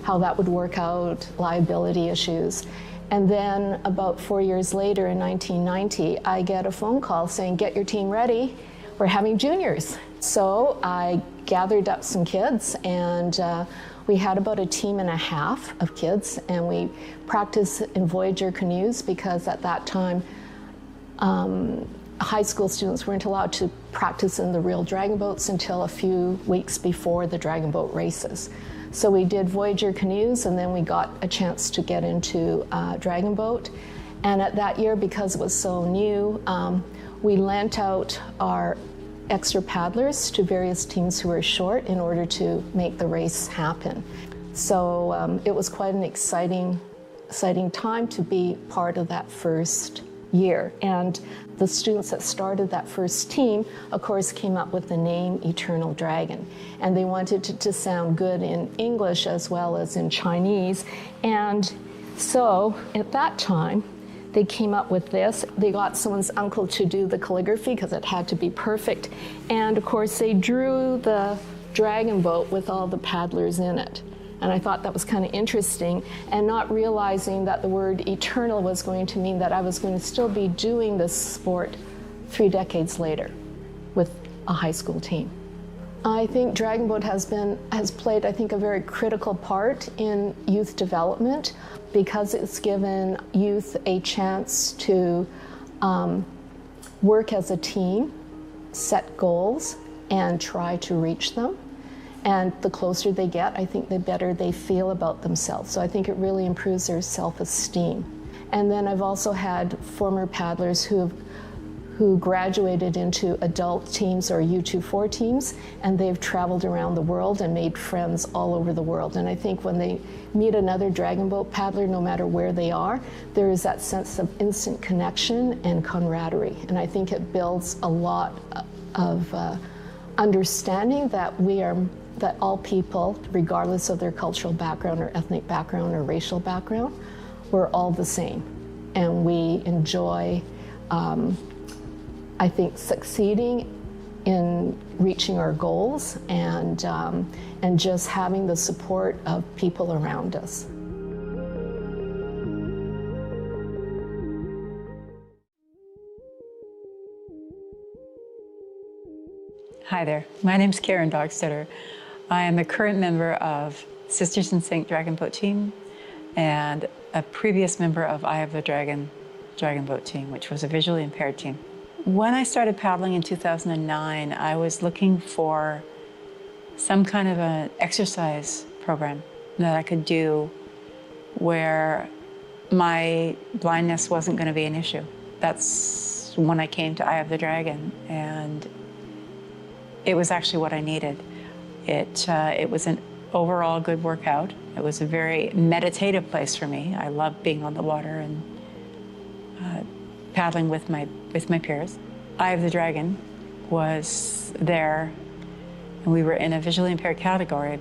Speaker 6: how that would work out, liability issues. And then about 4 years later in 1990, I get a phone call saying, get your team ready, we're having juniors. So I gathered up some kids, and We had about a team and a half of kids, and we practiced in Voyager canoes because at that time, high school students weren't allowed to practice in the real dragon boats until a few weeks before the dragon boat races. So we did Voyager canoes, and then we got a chance to get into dragon boat. And at that year, because it was so new, we lent out our extra paddlers to various teams who were short in order to make the race happen. So it was quite an exciting time to be part of that first year. And the students that started that first team, of course, came up with the name Eternal Dragon. And they wanted it to sound good in English as well as in Chinese. And so at that time, they came up with this. They got someone's uncle to do the calligraphy because it had to be perfect. And of course, they drew the dragon boat with all the paddlers in it. And I thought that was kind of interesting, and not realizing that the word eternal was going to mean that I was going to still be doing this sport 3 decades later with a high school team. I think Dragon Boat has played, I think, a very critical part in youth development because it's given youth a chance to work as a team, set goals, and try to reach them. And the closer they get, I think the better they feel about themselves. So I think it really improves their self-esteem. And then I've also had former paddlers who graduated into adult teams or U24 teams, and they've traveled around the world and made friends all over the world. And I think when they meet another dragon boat paddler, no matter where they are, there is that sense of instant connection and camaraderie. And I think it builds a lot of understanding that all people, regardless of their cultural background or ethnic background or racial background, we're all the same. And we enjoy, I think, succeeding in reaching our goals and just having the support of people around us.
Speaker 8: Hi there, my name's Karen Dogstetter. I am a current member of Sisters in Sync Dragon Boat team and a previous member of Eye of the Dragon Boat team, which was a visually impaired team. When I started paddling in 2009, I was looking for some kind of an exercise program that I could do where my blindness wasn't going to be an issue. That's when I came to Eye of the Dragon, and it was actually what I needed. It was an overall good workout. It was a very meditative place for me. I love being on the water and paddling with my peers. Eye of the Dragon was there, and we were in a visually impaired category,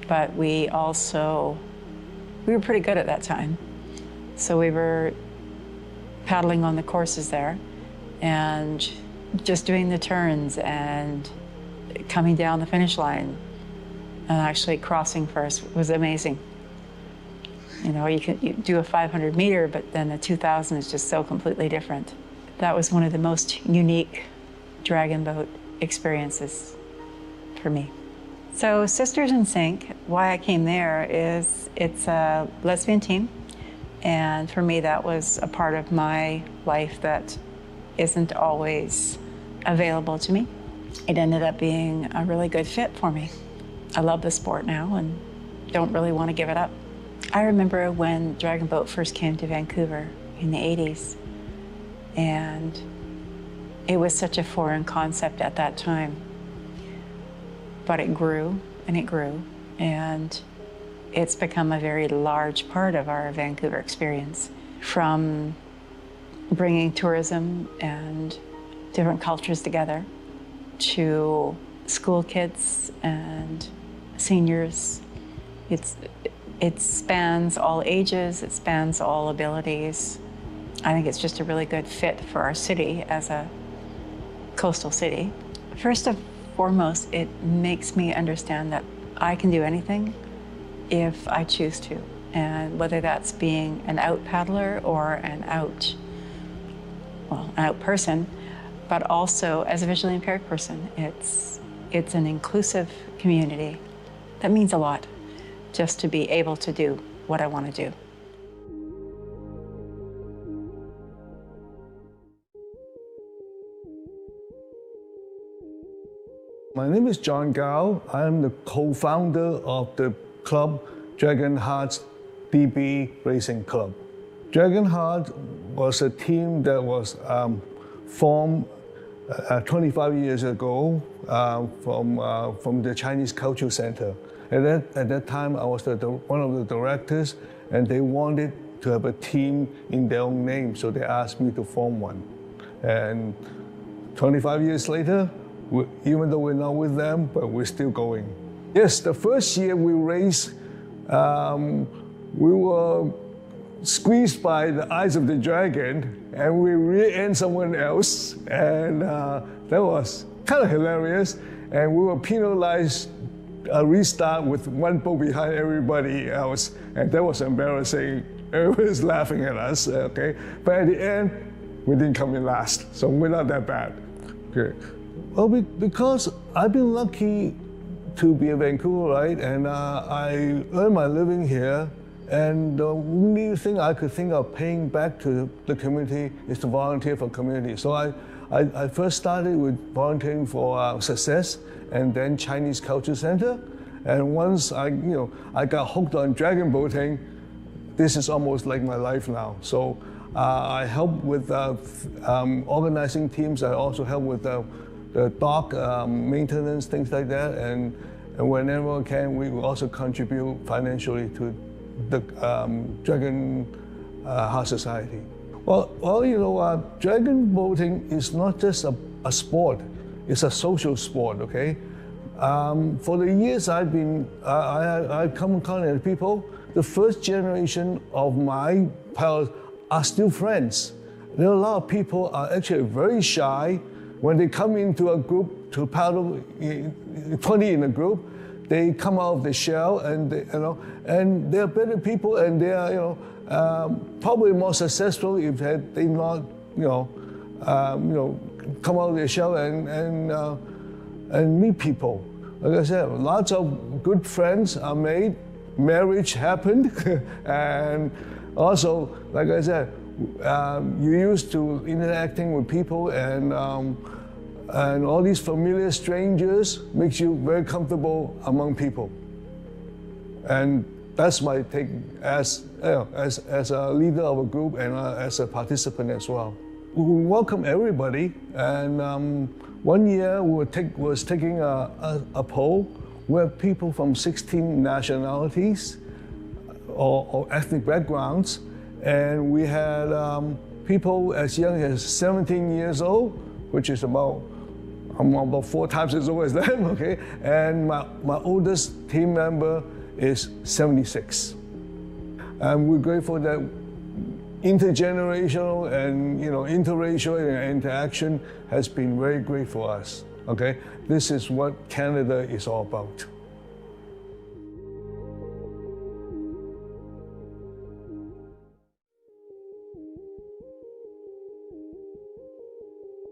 Speaker 8: but we were pretty good at that time. So we were paddling on the courses there and just doing the turns and coming down the finish line and actually crossing first was amazing. You know, you do a 500 meter, but then the 2000 is just so completely different. That was one of the most unique dragon boat experiences for me. So Sisters in Sync, why I came there is it's a lesbian team, and for me that was a part of my life that isn't always available to me. It ended up being a really good fit for me. I love the sport now and don't really want to give it up. I remember when Dragon Boat first came to Vancouver in the 80s, and it was such a foreign concept at that time. But it grew and it grew, and it's become a very large part of our Vancouver experience, from bringing tourism and different cultures together to school kids and seniors. It spans all ages, it spans all abilities. I think it's just a really good fit for our city as a coastal city. First and foremost, it makes me understand that I can do anything if I choose to. And whether that's being an out paddler or an out person, but also as a visually impaired person, it's an inclusive community. That means a lot. just to be able to do what I want to do.
Speaker 9: My name is John Gao. I am the co-founder of the club Dragon Hearts DB Racing Club. Dragon Heart was a team that was formed 25 years ago from the Chinese Cultural Center. At that time, I was one of the directors, and they wanted to have a team in their own name, so they asked me to form one. And 25 years later, even though we're not with them, but we're still going. Yes, the first year we raced, we were squeezed by the eyes of the dragon, and we rear-ended someone else, and that was kind of hilarious. And we were penalized a restart with one boat behind everybody else, and that was embarrassing. Everyone was laughing at us, okay? But at the end, we didn't come in last, so we're not that bad. Okay. Well, because I've been lucky to be a Vancouverite, and I earn my living here, and the only thing I could think of paying back to the community is to volunteer for community. So I first started with volunteering for Success, and then Chinese Culture Center. And once I got hooked on dragon boating, this is almost like my life now. So I help with organizing teams. I also help with the dock maintenance, things like that. And whenever I can, we will also contribute financially to the Dragon Heart Society. Well, dragon boating is not just a sport. It's a social sport, okay? For the years I've come in contact with people, the first generation of my pals are still friends. There are a lot of people are actually very shy. When they come into a group to paddle, 20 in a group, they come out of the shell, and and they're better people, and they are probably more successful if they not come out of their shell and meet people. Like I said, lots of good friends are made, marriage happened, and also, like I said, you're used to interacting with people, and all these familiar strangers makes you very comfortable among people. And that's my take as a leader of a group and as a participant as well. We welcome everybody, and one year we was taking a poll where people from 16 nationalities or ethnic backgrounds, and we had people as young as 17 years old, which is I'm about 4 times as old as them, okay? And my oldest team member is 76. And we're grateful that intergenerational and interracial interaction has been very great for us, okay? This is what Canada is all about.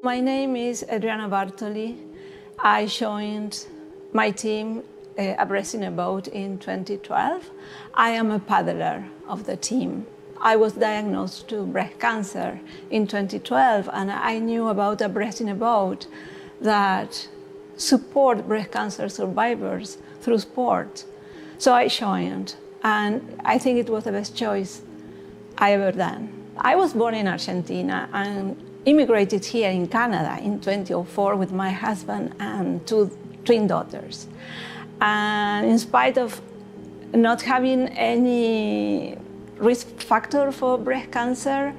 Speaker 18: My name is Adriana Bartoli. I joined my team abreast a boat in 2012. I am a paddler of the team. I was diagnosed to breast cancer in 2012, and I knew about abreast a boat that support breast cancer survivors through sport. So I joined, and I think it was the best choice I ever done. I was born in Argentina and immigrated here in Canada in 2004 with my husband and 2 twin daughters. And in spite of not having any risk factor for breast cancer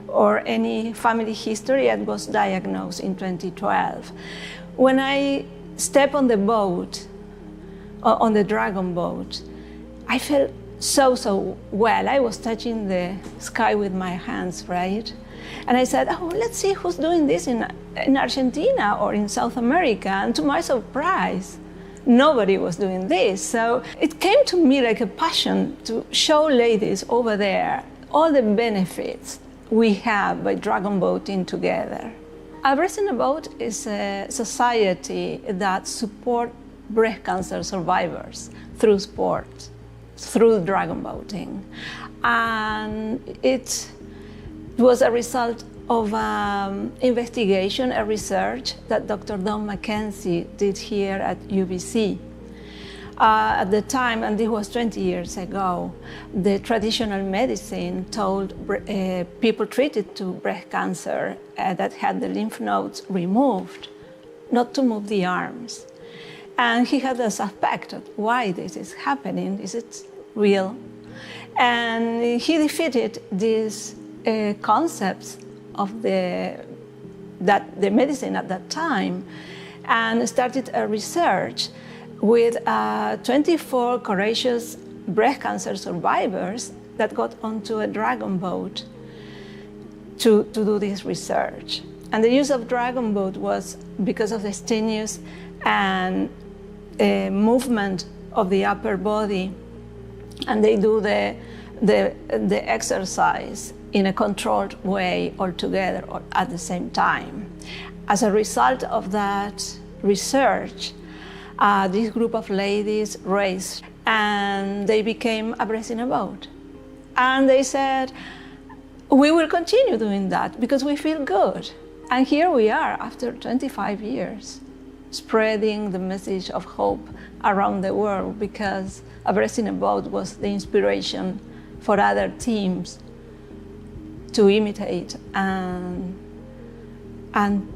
Speaker 18: or any family history, I was diagnosed in 2012. When I stepped on the boat, on the dragon boat, I felt so well. I was touching the sky with my hands, right? And I said, oh, let's see who's doing this in Argentina or in South America. And to my surprise, nobody was doing this. So it came to me like a passion to show ladies over there all the benefits we have by dragon boating together. Abreast a Boat is a society that supports breast cancer survivors through sport. through dragon boating. And it was a result of investigation, a research that Dr. Don McKenzie did here at UBC. At the time, and this was 20 years ago, the traditional medicine told people treated to breast cancer that had the lymph nodes removed not to move the arms. And he had a suspect of why this is happening. Is it real? And he defeated these concepts of the medicine at that time and started a research with 24 courageous breast cancer survivors that got onto a dragon boat to do this research. And the use of dragon boat was because of the strenuous and movement of the upper body, and they do the exercise in a controlled way all together or at the same time. As a result of that research, this group of ladies raced and they became abreast in a boat. And they said, we will continue doing that because we feel good. And here we are after 25 years, spreading the message of hope around the world because abreast in a boat was the inspiration for other teams to imitate and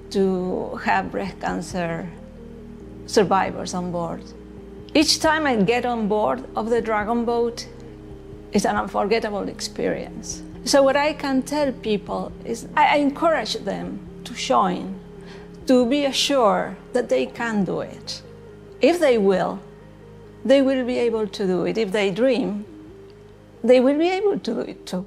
Speaker 18: to have breast cancer survivors on board. Each time I get on board of the dragon boat, it's an unforgettable experience. So what I can tell people is I encourage them to join, to be assured that they can do it. If they will be able to do it. If they dream, they will be able to do it too.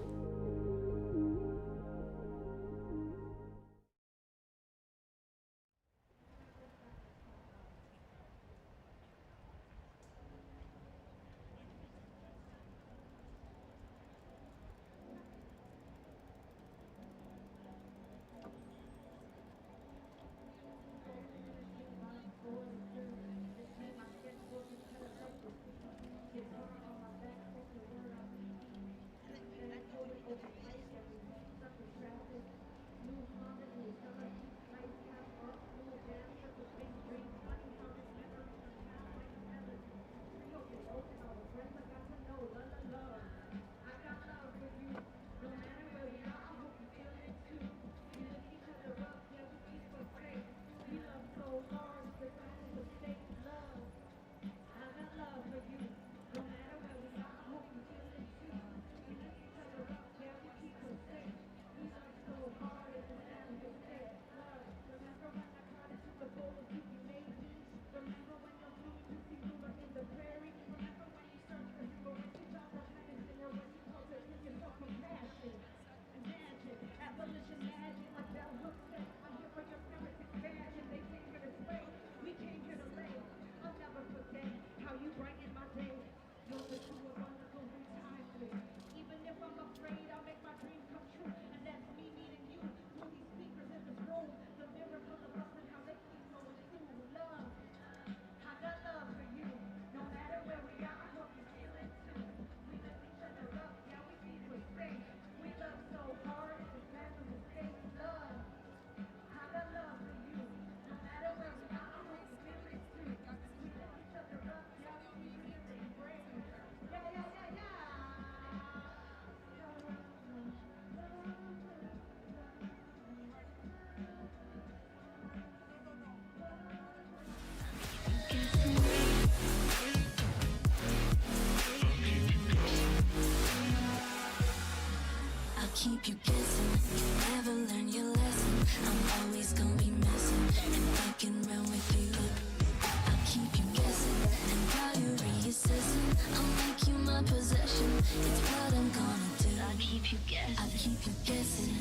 Speaker 2: Keep you guessing, you never learn your lesson. I'm always gonna be messing and fucking around with you. I'll keep you guessing, and while you're reassessing, I'll make you my possession. It's what I'm gonna do. I'll keep you guessing. I'll keep you guessing.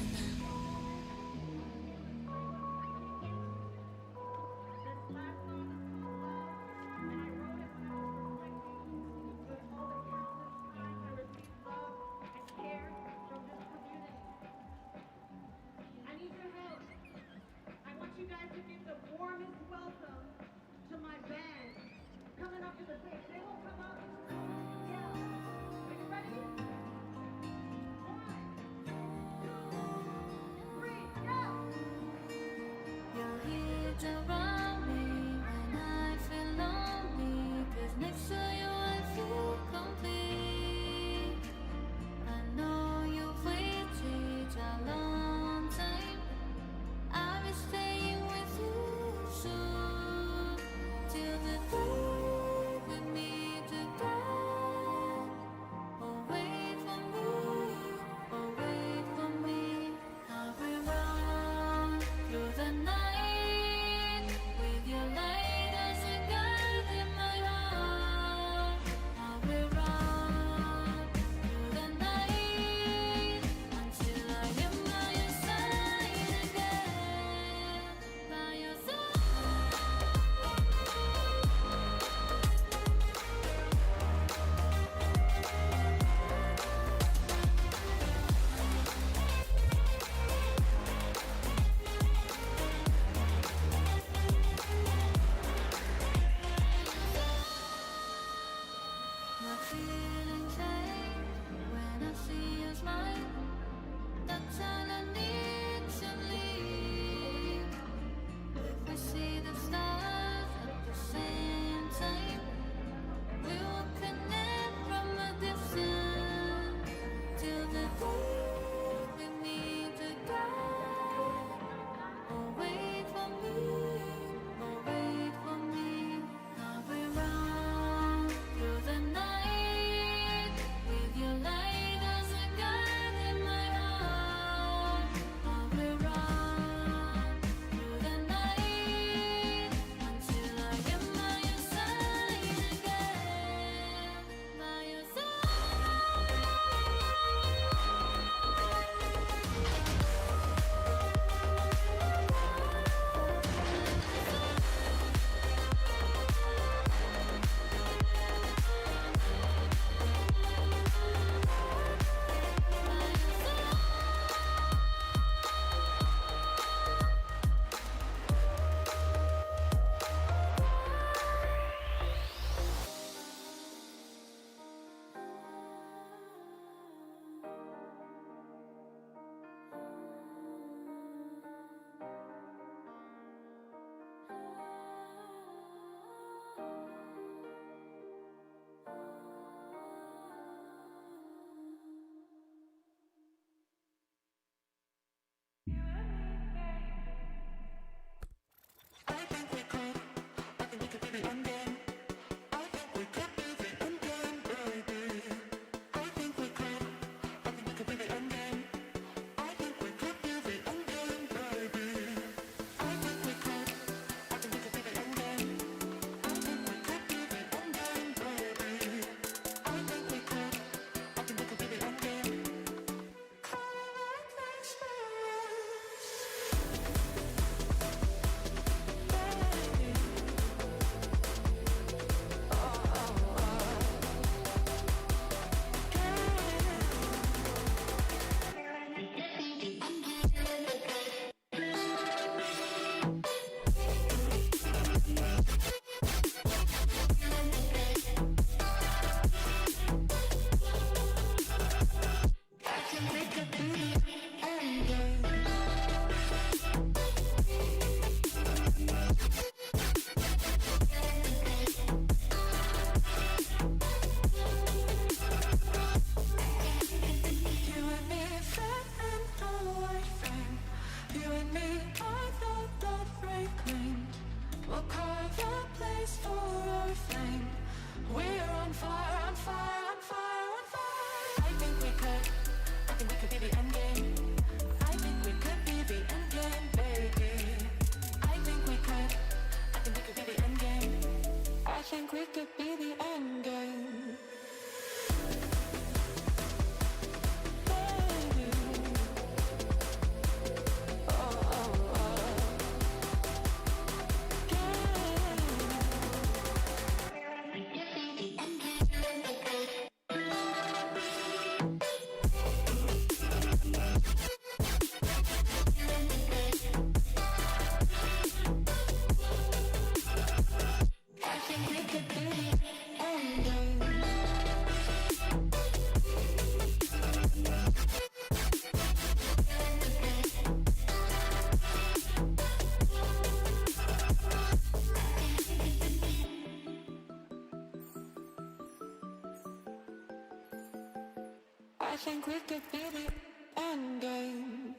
Speaker 2: I think we could be the end game.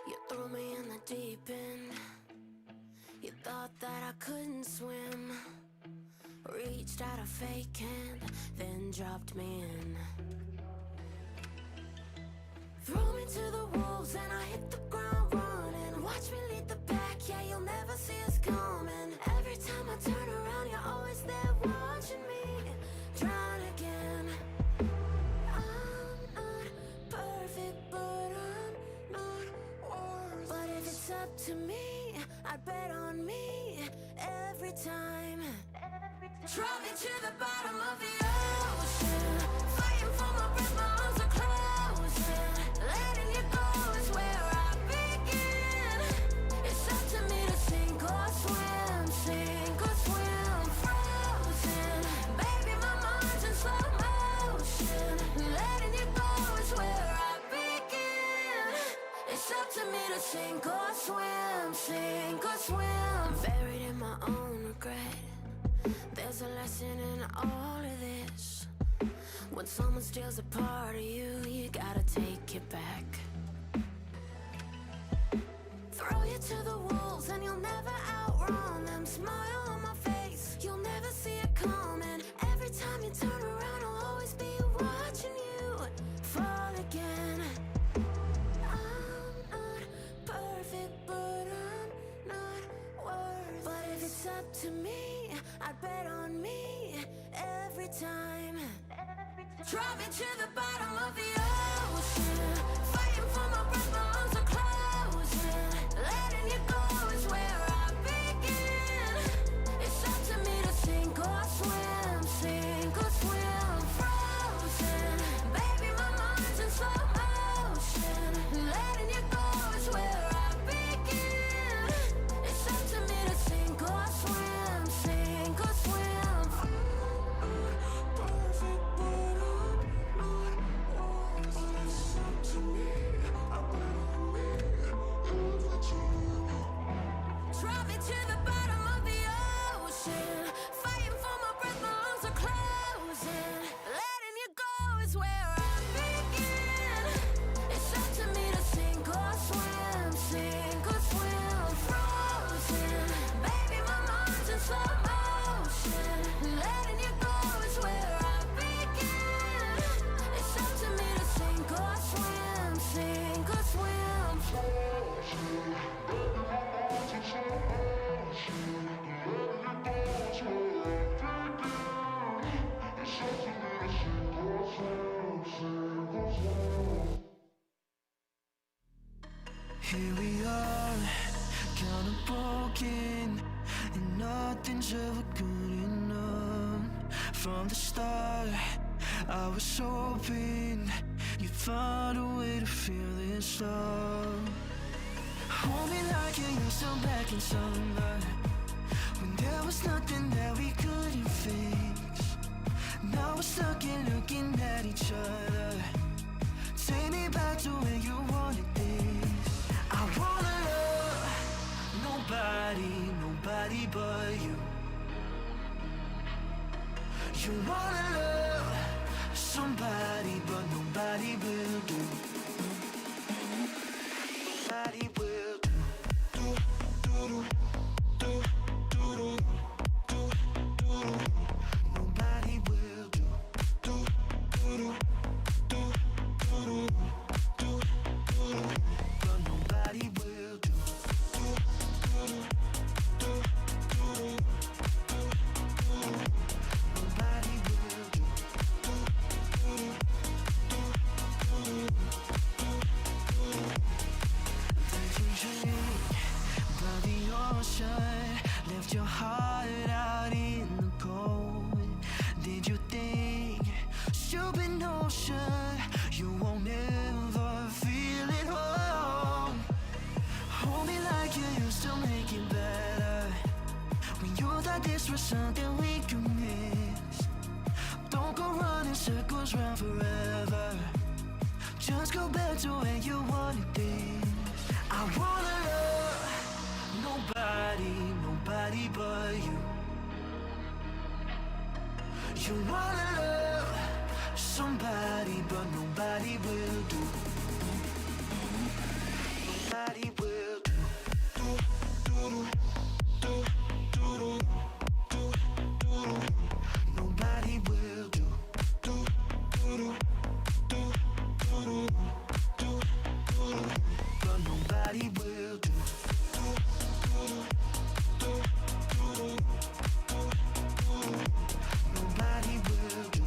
Speaker 10: You threw me in the deep end. You thought that I couldn't swim. Reached out a fake hand, then dropped me in. Throw me to the wolves and I hit the ground running. Watch me lead the pack, yeah, you'll never see us coming. Every time I turn around, you're always there watching me drown again. I'm not perfect, but I'm not worth. But if it's up to me, I'd bet on me every time. Drop me to the bottom of the ocean, fighting for my breath, my arms are closing. Letting you go is where I begin. It's up to me to sink or swim, frozen. Baby, my mind's in slow motion. Letting you go is where I begin. It's up to me to sink or swim. Buried in my own regret. There's a lesson in all of this. When someone steals a part of you, you gotta take it back. Throw you to the wolves and you'll never outrun them. Smile on my face, you'll never see it coming. Every time you turn around, I'll always be watching you fall again. I'm not perfect, but I'm not worth. But if it's up to me, I'd bet on me every time. Drop me to the bottom of the ocean, fighting for my breath, my arms are closing. Letting you go is where I begin. It's up to me to sink or swim, frozen. Baby, my mind's in slow motion. Letting you go is where I begin. It's up to me to sink or swim. Perfect, but I'm not worth. But it's up to Here we are, kinda broken, and nothing's ever good enough. From the start, I was hoping you'd find a way to feel this love. Hold me like you used to back in summer, when there was nothing that we couldn't fix. Now we're stuck in looking at each other. Take me back to when you wanted this. I wanna love nobody but you. You wanna love somebody, but nobody will do. Nobody will do. Nobody will do. But nobody will do. Nobody will do. Taking drink by the ocean, left your heart out in the cold. Did you think, stupid notion, you won't ever feel it home? Hold me like you used to make it better, when you thought this was something we could miss. Don't go running circles round forever, just go back to when you wanted this. I wanna love nobody but you. You wanna love somebody, but nobody will do. Nobody will do. Nobody will do. But nobody will do. Nobody will do.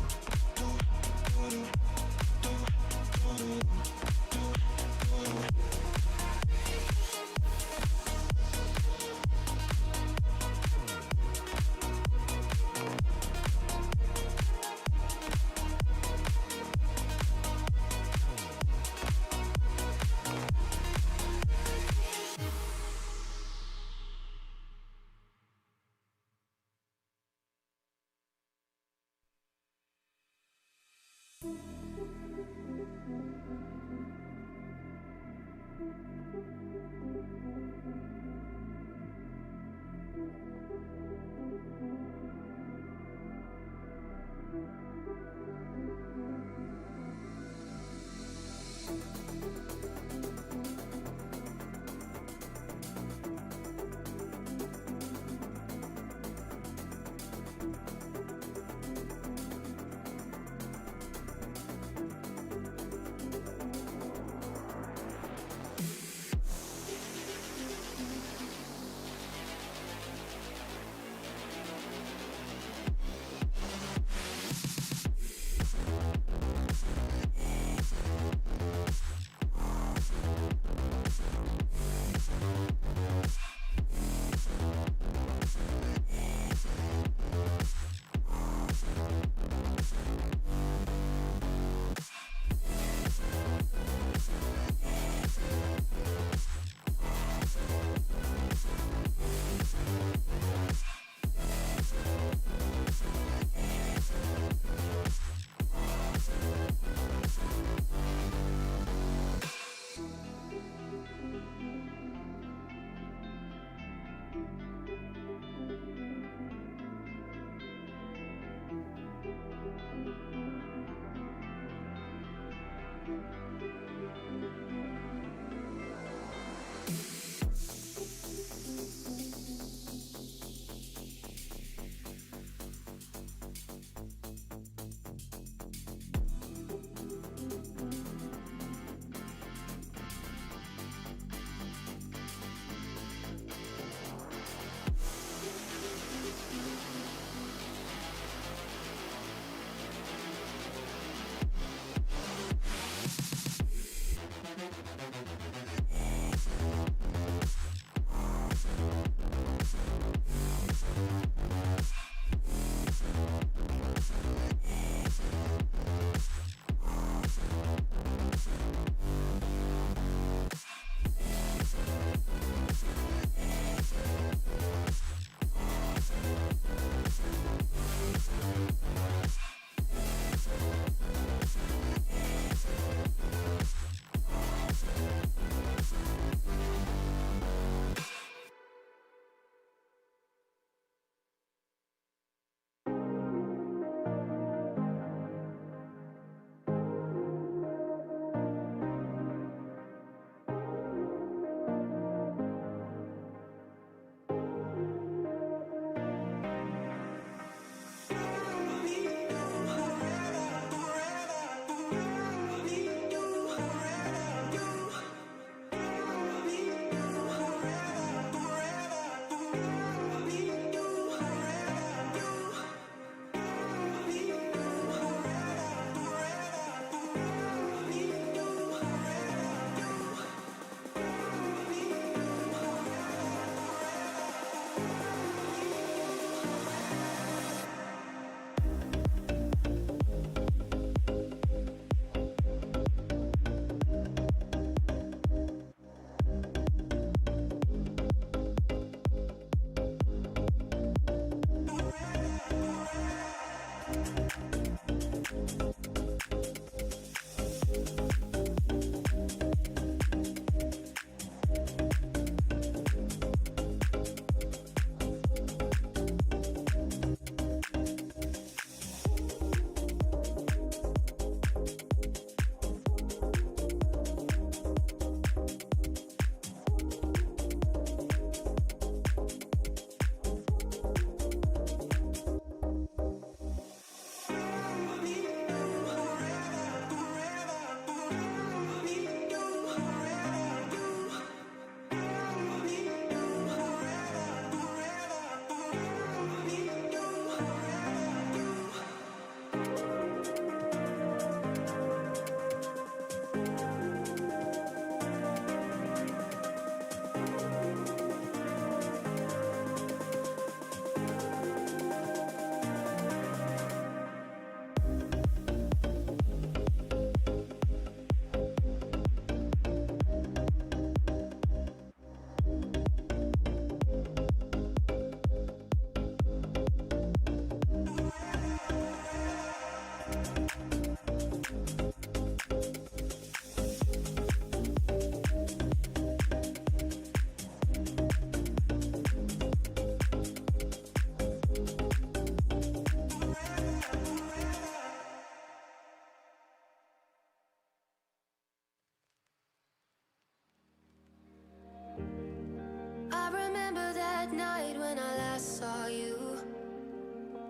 Speaker 10: night when I last saw you.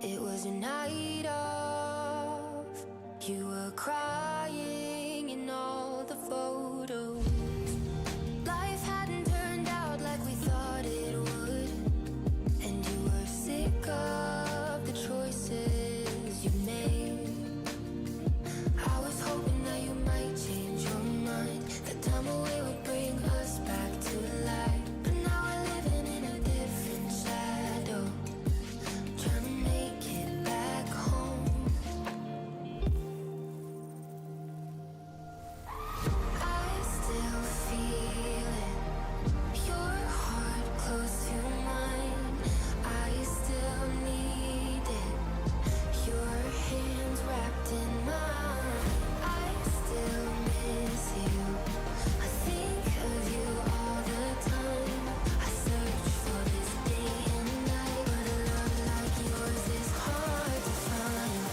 Speaker 10: It was a night of, you were crying in all the photos. Life hadn't turned out like we thought it would, and you were sick of the choices you made. I was hoping that you might change your mind, that time away would bring us back to life. But now we're living in a different shadow, trying to make it back home. I still feel it, your heart close to mine. I still need it, your hands wrapped in mine. I still miss you, I think of you all the time. I search for this day and night, but a love like yours is hard to find.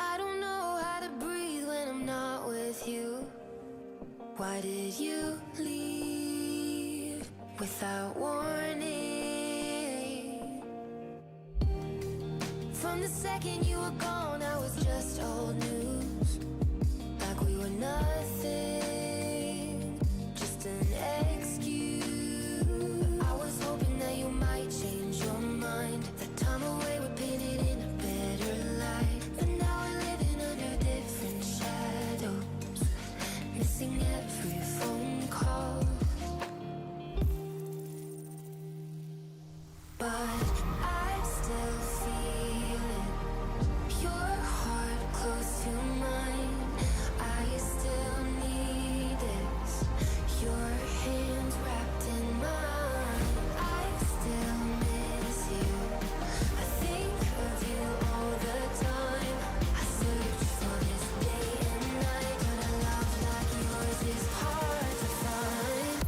Speaker 10: I don't know how to breathe when I'm not with you. Why did you leave without warning? From the second you were gone, I was just old news, like we were nothing, just an excuse. I was hoping that you might change your mind, that time away would paint it in a better light. But now we're living under different shadows, missing every phone call. But I still feel it, your heart close to mine. I still need this, your hands wrapped in mine. I still miss you, I think of you all the time. I search for this day and night, but a love like yours is hard to find.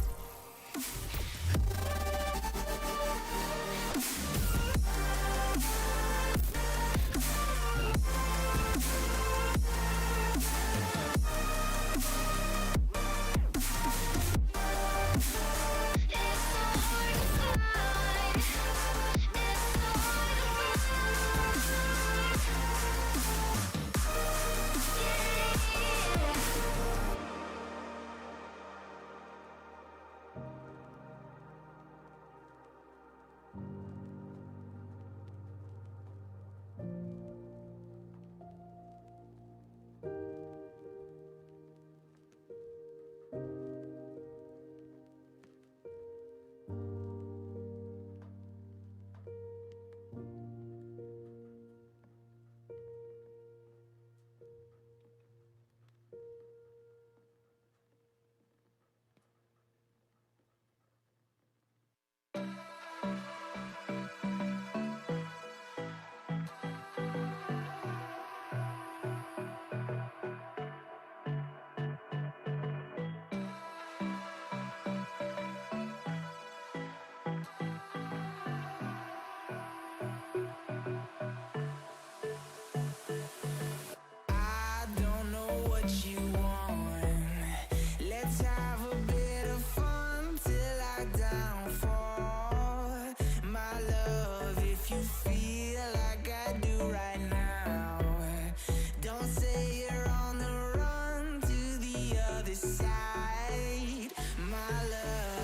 Speaker 11: I don't know what you want. Let's have a bit of fun till I downfall. My love, if you feel like I do right now, don't say you're on the run to the other side. My love.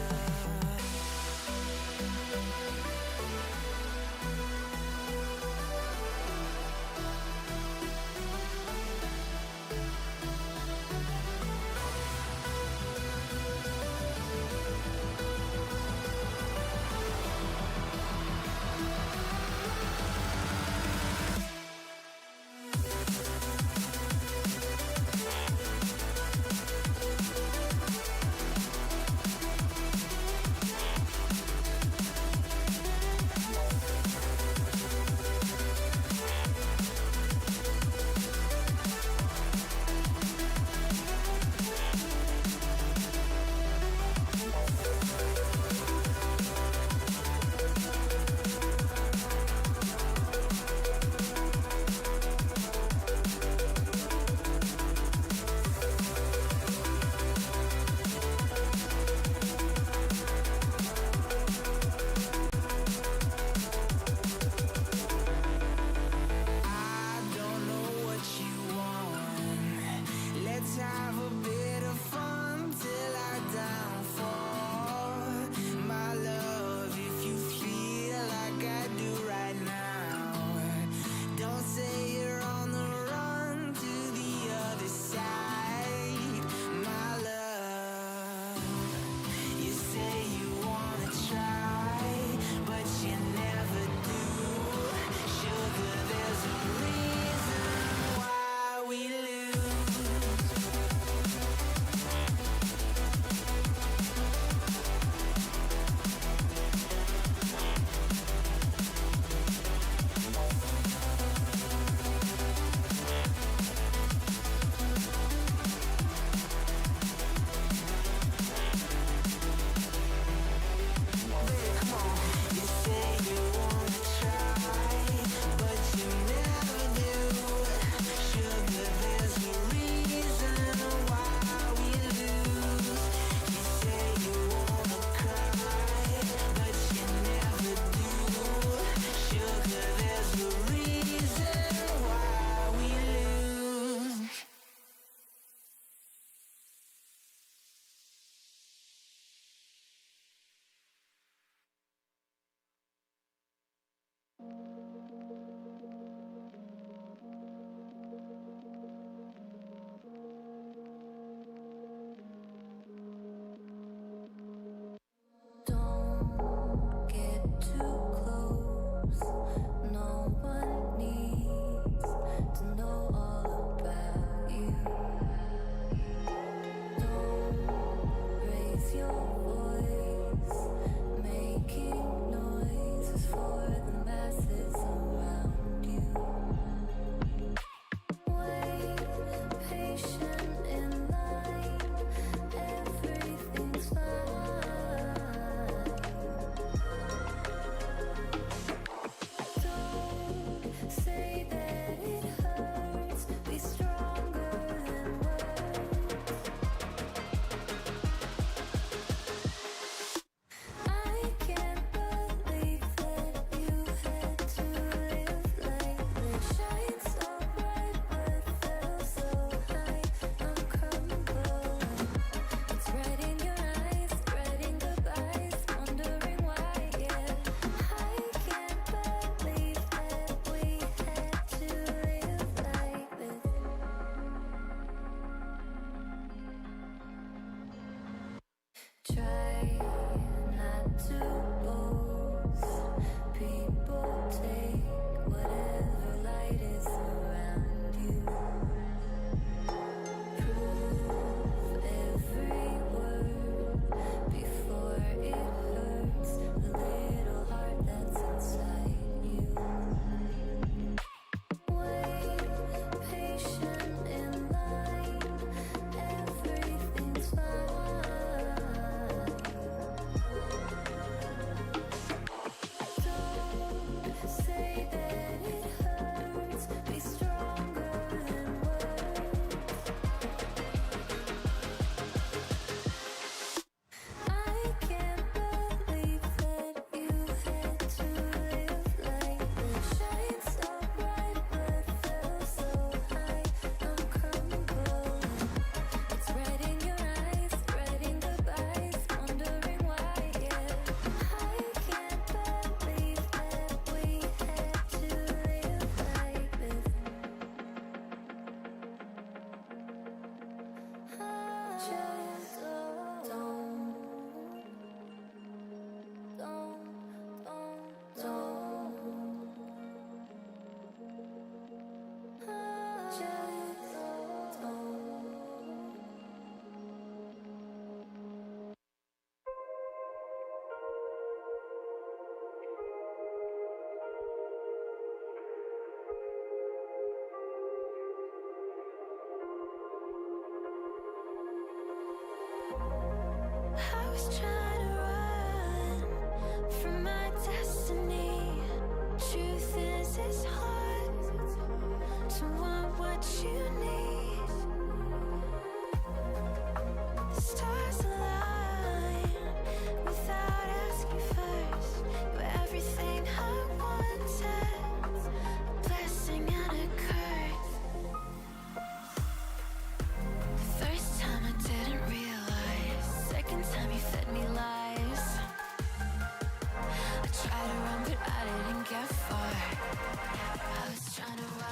Speaker 10: trying to run.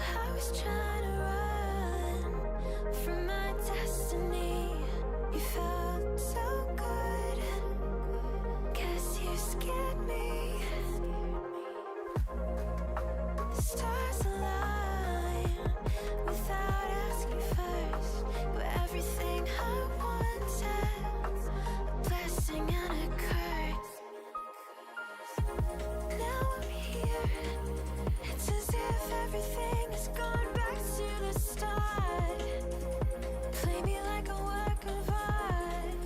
Speaker 10: I was trying to run from my destiny. You felt so good. Guess you scared me. The stars align without asking first. You were everything I wanted. A blessing and a curse. Now I'm here. It's as if everything has gone back to the start. Play me like a work of art.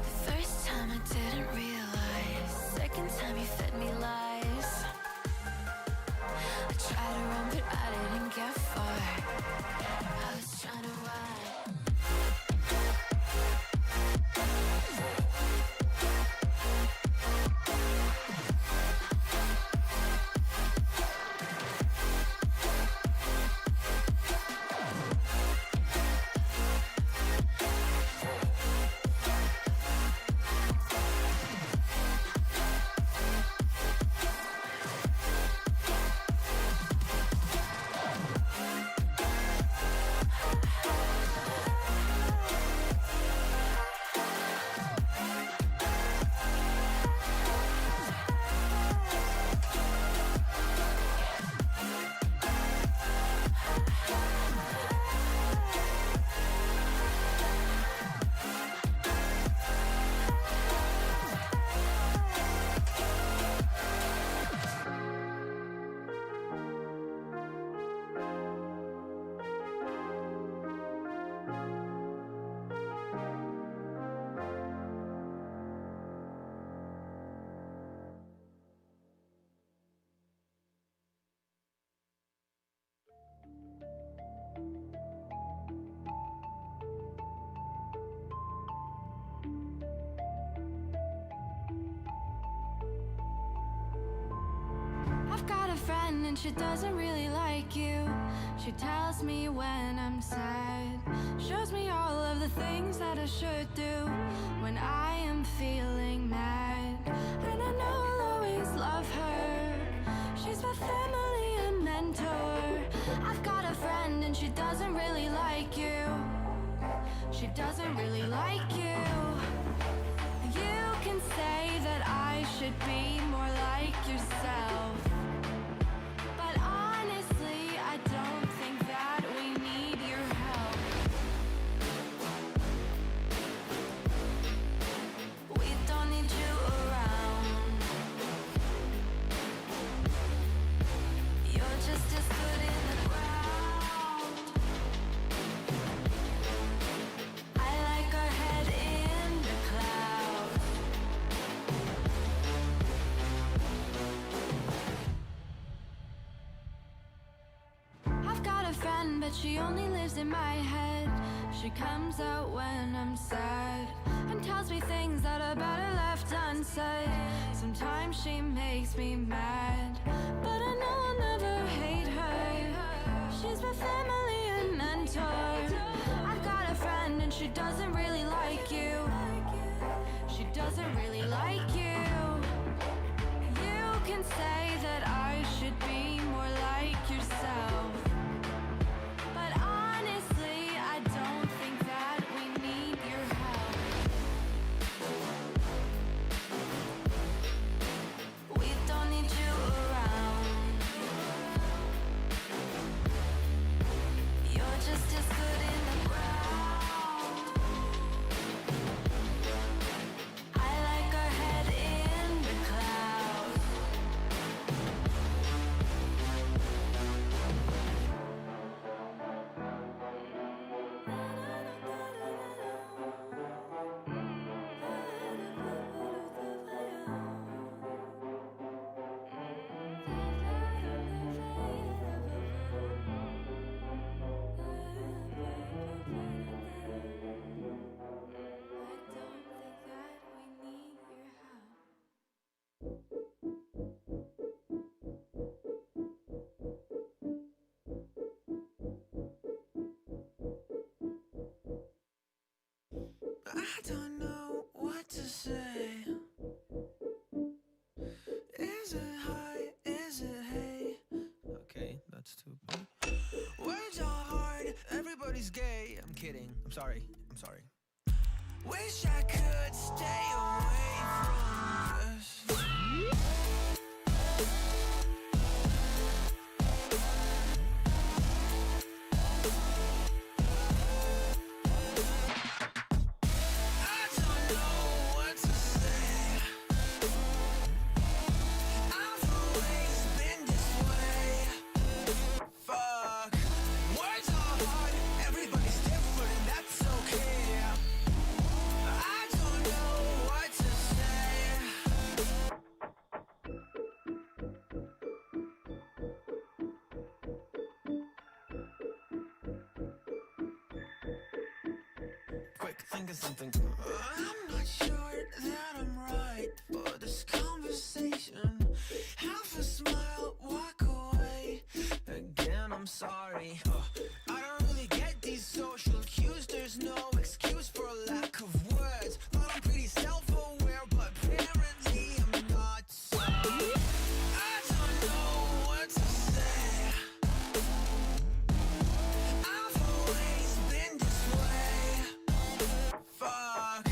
Speaker 10: The first time I didn't realize. Second time you fed me lies. I tried to run but I didn't get far. I was trying to run. I've got a friend and she doesn't really like you. She tells me when I'm sad, shows me all of the things that I should do when I am feeling mad. And I know I'll always love her. She's my family and mentor. I've got a friend and she doesn't really like you. She doesn't really like you. You can say that I should be more like yourself. But honestly, I don't think that we need your help. We don't need you around. You're just as good in the ground. I like our head in the clouds. I've got a friend, but she only lives in my head. She comes out when I'm sad and tells me things that are better left unsaid. Sometimes she makes me mad, but I know I'll never hate her. She's my family and mentor. I've got a friend and she doesn't really like you. She doesn't really like you. You can say that I should be more like yourself. But honestly, I don't think that we need your help. We don't need you around. You're just as good in the ground.
Speaker 11: I don't know what to say. Is it high? Is it hey? Okay, that's too bad. Words are hard, everybody's gay. I'm kidding. I'm sorry. Wish I could stay away from this. I don't know what to say. I've always been this way. Fuck. Words are hard, everybody's different, and that's okay. I don't know what to say. Quick, think of something. I'm not sure that I'm right for this conversation. Half a smile, walk away. Again, I'm sorry. I don't really get these social cues. There's no excuse for a lack of words. But I'm pretty self-aware, but apparently I'm not. So I don't know what to say. I've always been this way. Fuck.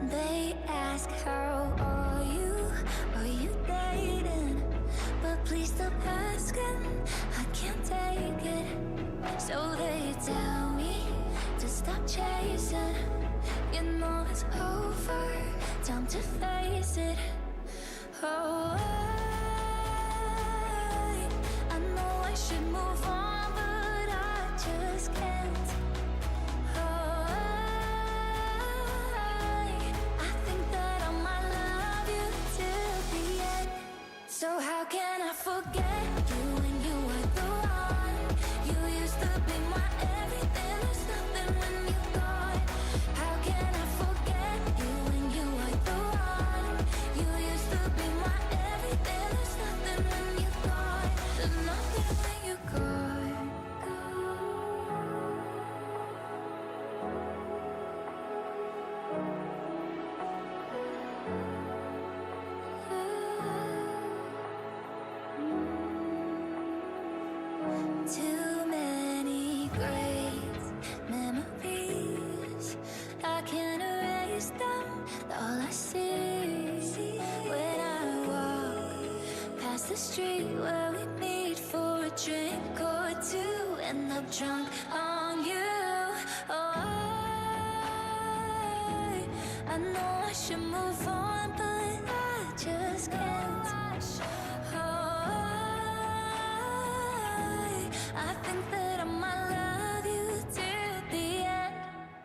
Speaker 10: They ask, how are you? Are you dating? But please stop asking, I can't take it. So they tell me to stop chasing. You know it's over, time to face it. Oh, I know I should move on, but I just can't. Oh, I think that I might love you till the end. So how can I forget you when you were the one? You used to be my everything, there's nothing when you're gone. How can I forget you when you were the one? You used to be my everything, there's nothing when you're gone. There's nothing when you're gone. Too many great memories, I can't erase them. All I see when I walk past the street where we meet for a drink or two, end up drunk on you. Oh, I know I should move on, but I just can't. I think that I might love you till the end.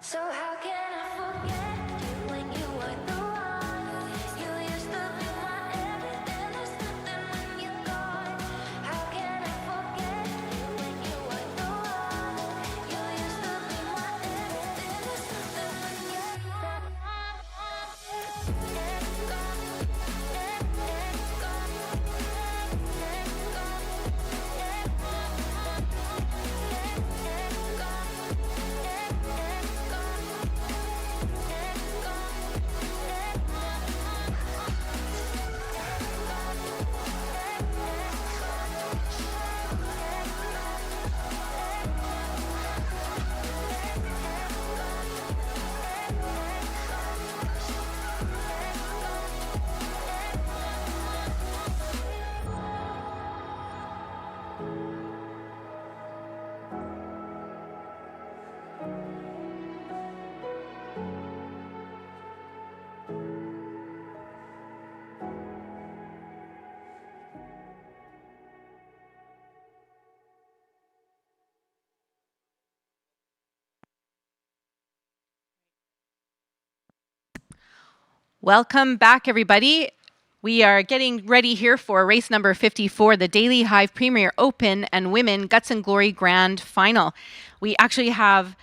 Speaker 10: So how can I forget you when you were the one? You used to be my everything, there's nothing when you're gone. How can I forget you when you were the one? You used to be my everything, there's nothing when you're gone.
Speaker 5: Welcome back, everybody. We are getting ready here for race number 54, the Daily Hive Premier Open and Women Guts and Glory Grand Final. We actually have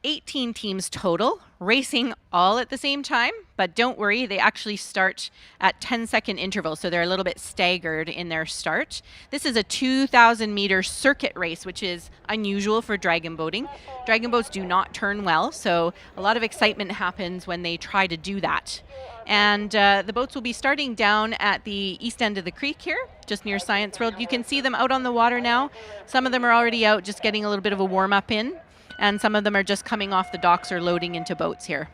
Speaker 5: 18 teams total racing all at the same time, but don't worry, they actually start at 10-second intervals, so they're a little bit staggered in their start. This is a 2,000-meter circuit race, which is unusual for dragon boating. Dragon boats do not turn well, so a lot of excitement happens when they try to do that. And the boats will be starting down at the east end of the creek here, just near Science World. You can see them out on the water now. Some of them are already out, just getting a little bit of a warm-up in. And some of them are just coming off the docks or loading into boats here.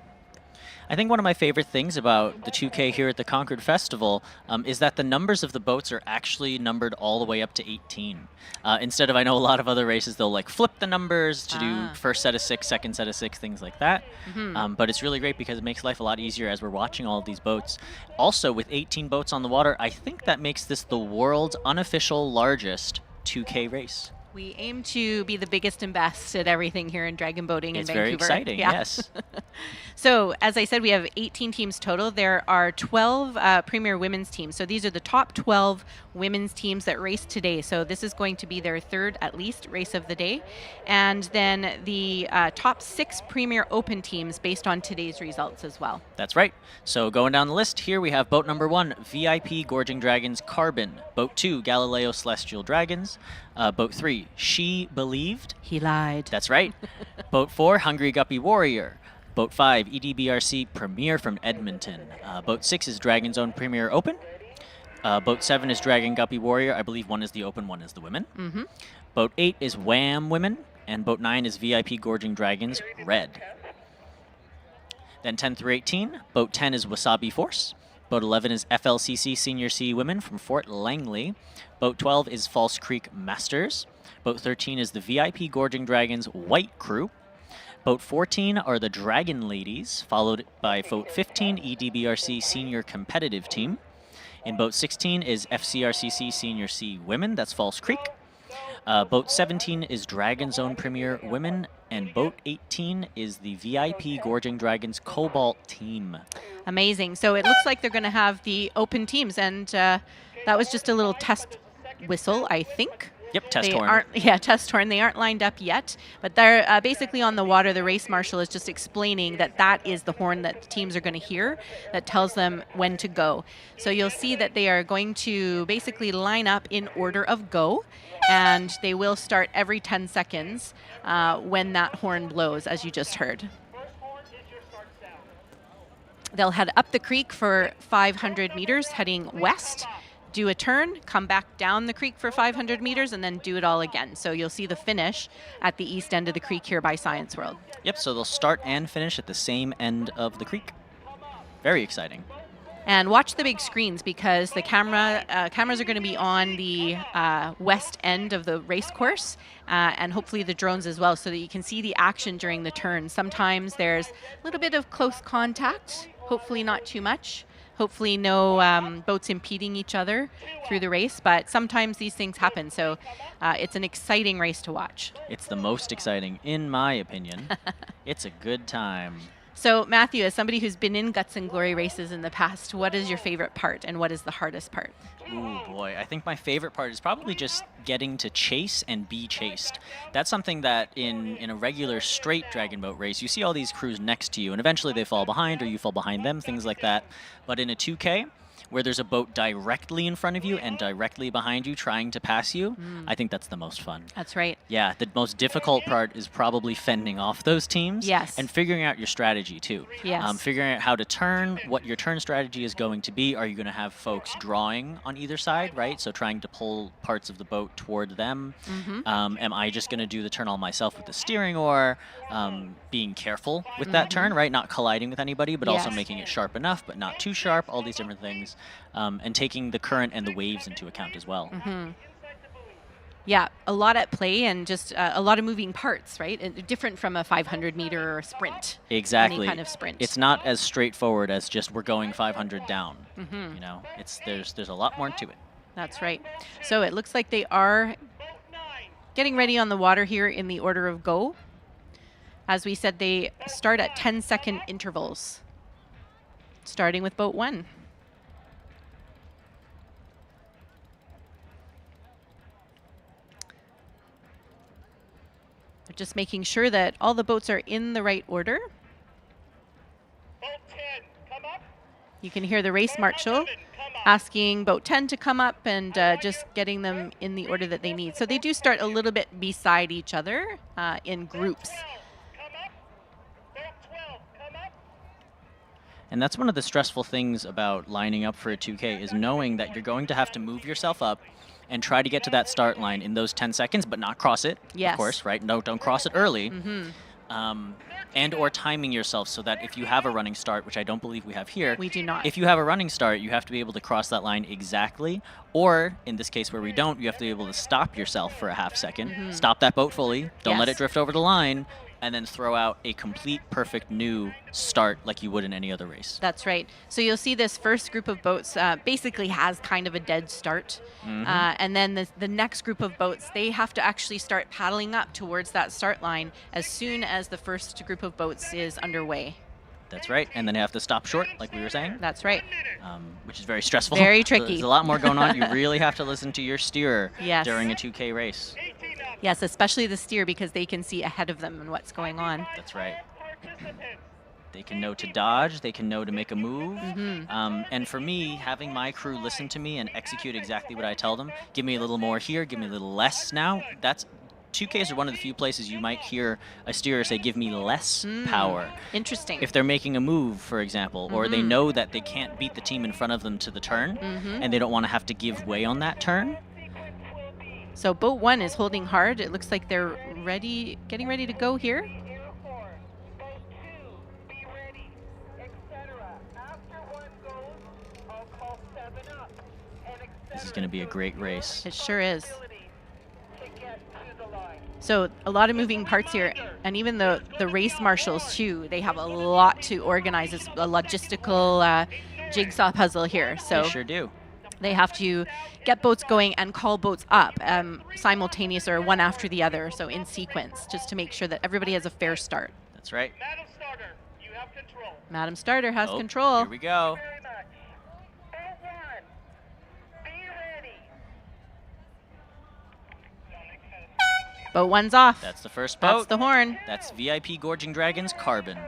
Speaker 4: I think one of my favorite things about the 2K here at the Concord Festival is that the numbers of the boats are actually numbered all the way up to 18. Instead of, I know a lot of other races, they'll like flip the numbers to do first set of 6, second set of 6, things like that. But it's really great because it makes life a lot easier as we're watching all of these boats. Also, with 18 boats on the water, I think that makes this the world's unofficial largest 2K race.
Speaker 5: We aim to be the biggest and best at everything here in dragon boating in
Speaker 4: It's
Speaker 5: Vancouver.
Speaker 4: very exciting, yes.
Speaker 5: So, as I said, we have 18 teams total. There are 12 Premier Women's teams. So these are the top 12 women's teams that race today. So this is going to be their third, at least, race of the day. And then the top 6 Premier Open teams based on today's results as well.
Speaker 4: That's right. So going down the list here, we have boat number 1, VIP Gorging Dragons Carbon. Boat 2, Galileo Celestial Dragons. Boat 3, She Believed.
Speaker 5: He lied.
Speaker 4: That's right. Boat 4, Hungry Guppy Warrior. Boat 5, EDBRC Premier from Edmonton. Boat 6 is Dragon's Own Premier Open. Boat 7 is Dragon Guppy Warrior. I believe one is the open, one is the women. Boat 8 is Wham Women. And boat 9 is VIP Gorging Dragons Red. Then 10 through 18, boat 10 is Wasabi Force. Boat 11 is FLCC Senior C Women from Fort Langley. Boat 12 is False Creek Masters. Boat 13 is the VIP Gorging Dragons White Crew. Boat 14 are the Dragon Ladies, followed by boat 15, EDBRC Senior Competitive Team. In boat 16 is FCRCC Senior C Women, that's False Creek. Boat 17 is Dragon Zone Premier Women, and boat 18 is the VIP Gorging Dragons Cobalt Team.
Speaker 5: Amazing. So it looks like they're going to have the open teams, and that was just a little test whistle, I think.
Speaker 4: Yep, test
Speaker 5: They
Speaker 4: horn.
Speaker 5: aren't, yeah, test horn. They aren't lined up yet, but they're basically on the water. The race marshal is just explaining that that is the horn that the teams are going to hear that tells them when to go. So you'll see that they are going to basically line up in order of go, and they will start every 10 seconds when that horn blows, as you just heard. They'll head up the creek for 500 meters, heading west. Do a turn, come back down the creek for 500 meters, and then do it all again. So you'll see the finish at the east end of the creek here by Science World.
Speaker 4: Yep, so they'll start and finish at the same end of the creek. Very exciting.
Speaker 5: And watch the big screens, because the cameras are going to be on the west end of the race course, and hopefully the drones as well, so that you can see the action during the turn. Sometimes there's a little bit of close contact, hopefully not too much. Hopefully no boats impeding each other through the race, but sometimes these things happen. So it's an exciting race to watch.
Speaker 4: It's the most exciting, in my opinion. It's a good time.
Speaker 5: So Matthew, as somebody who's been in Guts and Glory races in the past, what is your favorite part and what is the hardest part?
Speaker 4: Ooh, boy. I think my favorite part is probably just getting to chase and be chased. That's something that in a regular straight dragon boat race, you see all these crews next to you, and eventually they fall behind or you fall behind them, things like that. But in a 2K, where there's a boat directly in front of you and directly behind you trying to pass you, I think that's the most fun.
Speaker 5: That's right.
Speaker 4: Yeah, the most difficult part is probably fending off those teams.
Speaker 5: Yes.
Speaker 4: And figuring out your strategy, too.
Speaker 5: Yes.
Speaker 4: Figuring out how to turn, what your turn strategy is going to be. Are you going to have folks drawing on either side, right? So trying to pull parts of the boat toward them. Am I just going to do the turn all myself with the steering oar? Being careful with that turn, right? Not colliding with anybody, but also
Speaker 5: Yes.
Speaker 4: making it sharp enough, but not too sharp, all these different things. And taking the current and the waves into account as well.
Speaker 5: Yeah, a lot at play, and just a lot of moving parts, right? And different from a 500-meter or sprint.
Speaker 4: Exactly.
Speaker 5: Any kind of sprint.
Speaker 4: It's not as straightforward as just we're going 500 down. You know, there's a lot more to it.
Speaker 5: That's right. So it looks like they are getting ready on the water here in the order of go. As we said, they start at 10-second intervals, starting with boat 1. They're just making sure that all the boats are in the right order. You can hear the race marshal asking boat 10 to come up, and just getting them in the order that they need. So they do start a little bit beside each other in groups.
Speaker 4: And that's one of the stressful things about lining up for a 2K is knowing that you're going to have to move yourself up and try to get to that start line in those 10 seconds, but not cross it,
Speaker 5: Yes.
Speaker 4: of course, right? No, don't cross it early. And or timing yourself so that if you have a running start, which I don't believe we have here.
Speaker 5: We do not.
Speaker 4: If you have a running start, you have to be able to cross that line exactly. Or, in this case where we don't, you have to be able to stop yourself for a half second. Stop that boat fully. Don't let
Speaker 5: Yes.
Speaker 4: it drift over the line. And then throw out a complete, perfect new start like you would in any other race.
Speaker 5: That's right. So you'll see this first group of boats basically has kind of a dead start. And then the next group of boats, they have to actually start paddling up towards that start line as soon as the first group of boats is underway.
Speaker 4: That's right. And then you have to stop short, like we were saying.
Speaker 5: That's right.
Speaker 4: Which is very stressful.
Speaker 5: Very
Speaker 4: So
Speaker 5: tricky.
Speaker 4: there's a lot more going on. You really have to listen to your steerer
Speaker 5: Yes.
Speaker 4: during a 2K race.
Speaker 5: Yes, especially the steer, because they can see ahead of them and what's going on.
Speaker 4: That's right. They can know to dodge. They can know to make a move. And for me, having my crew listen to me and execute exactly what I tell them, give me a little more here, give me a little less now, that's 2Ks are one of the few places you might hear a steerer say, give me less power.
Speaker 5: Interesting.
Speaker 4: If they're making a move, for example, or they know that they can't beat the team in front of them to the turn, and they don't want to have to give way on that turn.
Speaker 5: So boat 1 is holding hard. It looks like they're ready, getting ready to go here.
Speaker 4: This is going to be a great race.
Speaker 5: It sure is. So a lot of moving parts here, and even the race marshals too, they have a lot to organize. It's a logistical jigsaw puzzle here. So
Speaker 4: They sure do.
Speaker 5: they have to get boats going and call boats up simultaneous or one after the other, so in sequence, just to make sure that everybody has a fair start.
Speaker 4: That's right.
Speaker 5: Madam Starter has
Speaker 4: Oh,
Speaker 5: control.
Speaker 4: Here we go.
Speaker 5: Boat 1's off.
Speaker 4: That's the first boat.
Speaker 5: That's the horn.
Speaker 4: That's VIP Gorging Dragons Carbon.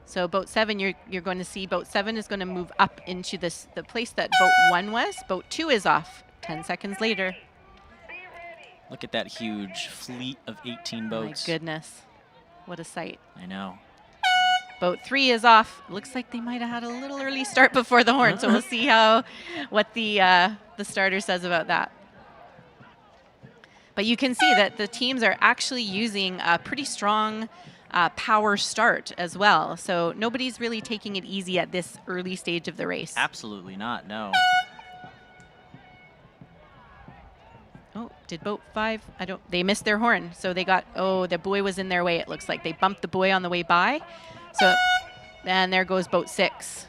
Speaker 5: So boat 7, you're going to see boat 7 is going to move up into the place that boat 1 was. Boat 2 is off 10 seconds later.
Speaker 4: Look at that huge fleet of 18 boats.
Speaker 5: My goodness. What a sight.
Speaker 4: I know.
Speaker 5: Boat 3 is off. Looks like they might have had a little early start before the horn, so we'll see what the starter says about that. But you can see that the teams are actually using a pretty strong power start as well. So nobody's really taking it easy at this early stage of the race.
Speaker 4: Absolutely not, no.
Speaker 5: Oh, did boat 5? They missed their horn. So they got, the buoy was in their way, it looks like. They bumped the buoy on the way by. So, and there goes boat 6.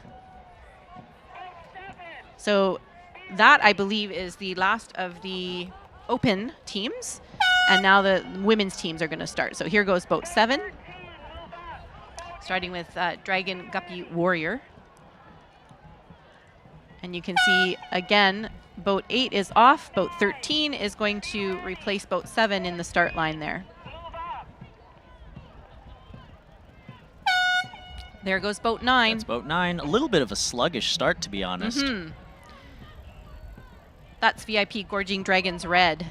Speaker 5: So that, I believe, is the last of the open teams. And now the women's teams are going to start. So here goes boat 7. Starting with Dragon Guppy Warrior. And you can see, again, boat 8 is off. Boat 13 is going to replace boat 7 in the start line there. There goes boat 9.
Speaker 4: That's boat 9. A little bit of a sluggish start, to be honest.
Speaker 5: Mm-hmm. That's VIP Gorging Dragons Red.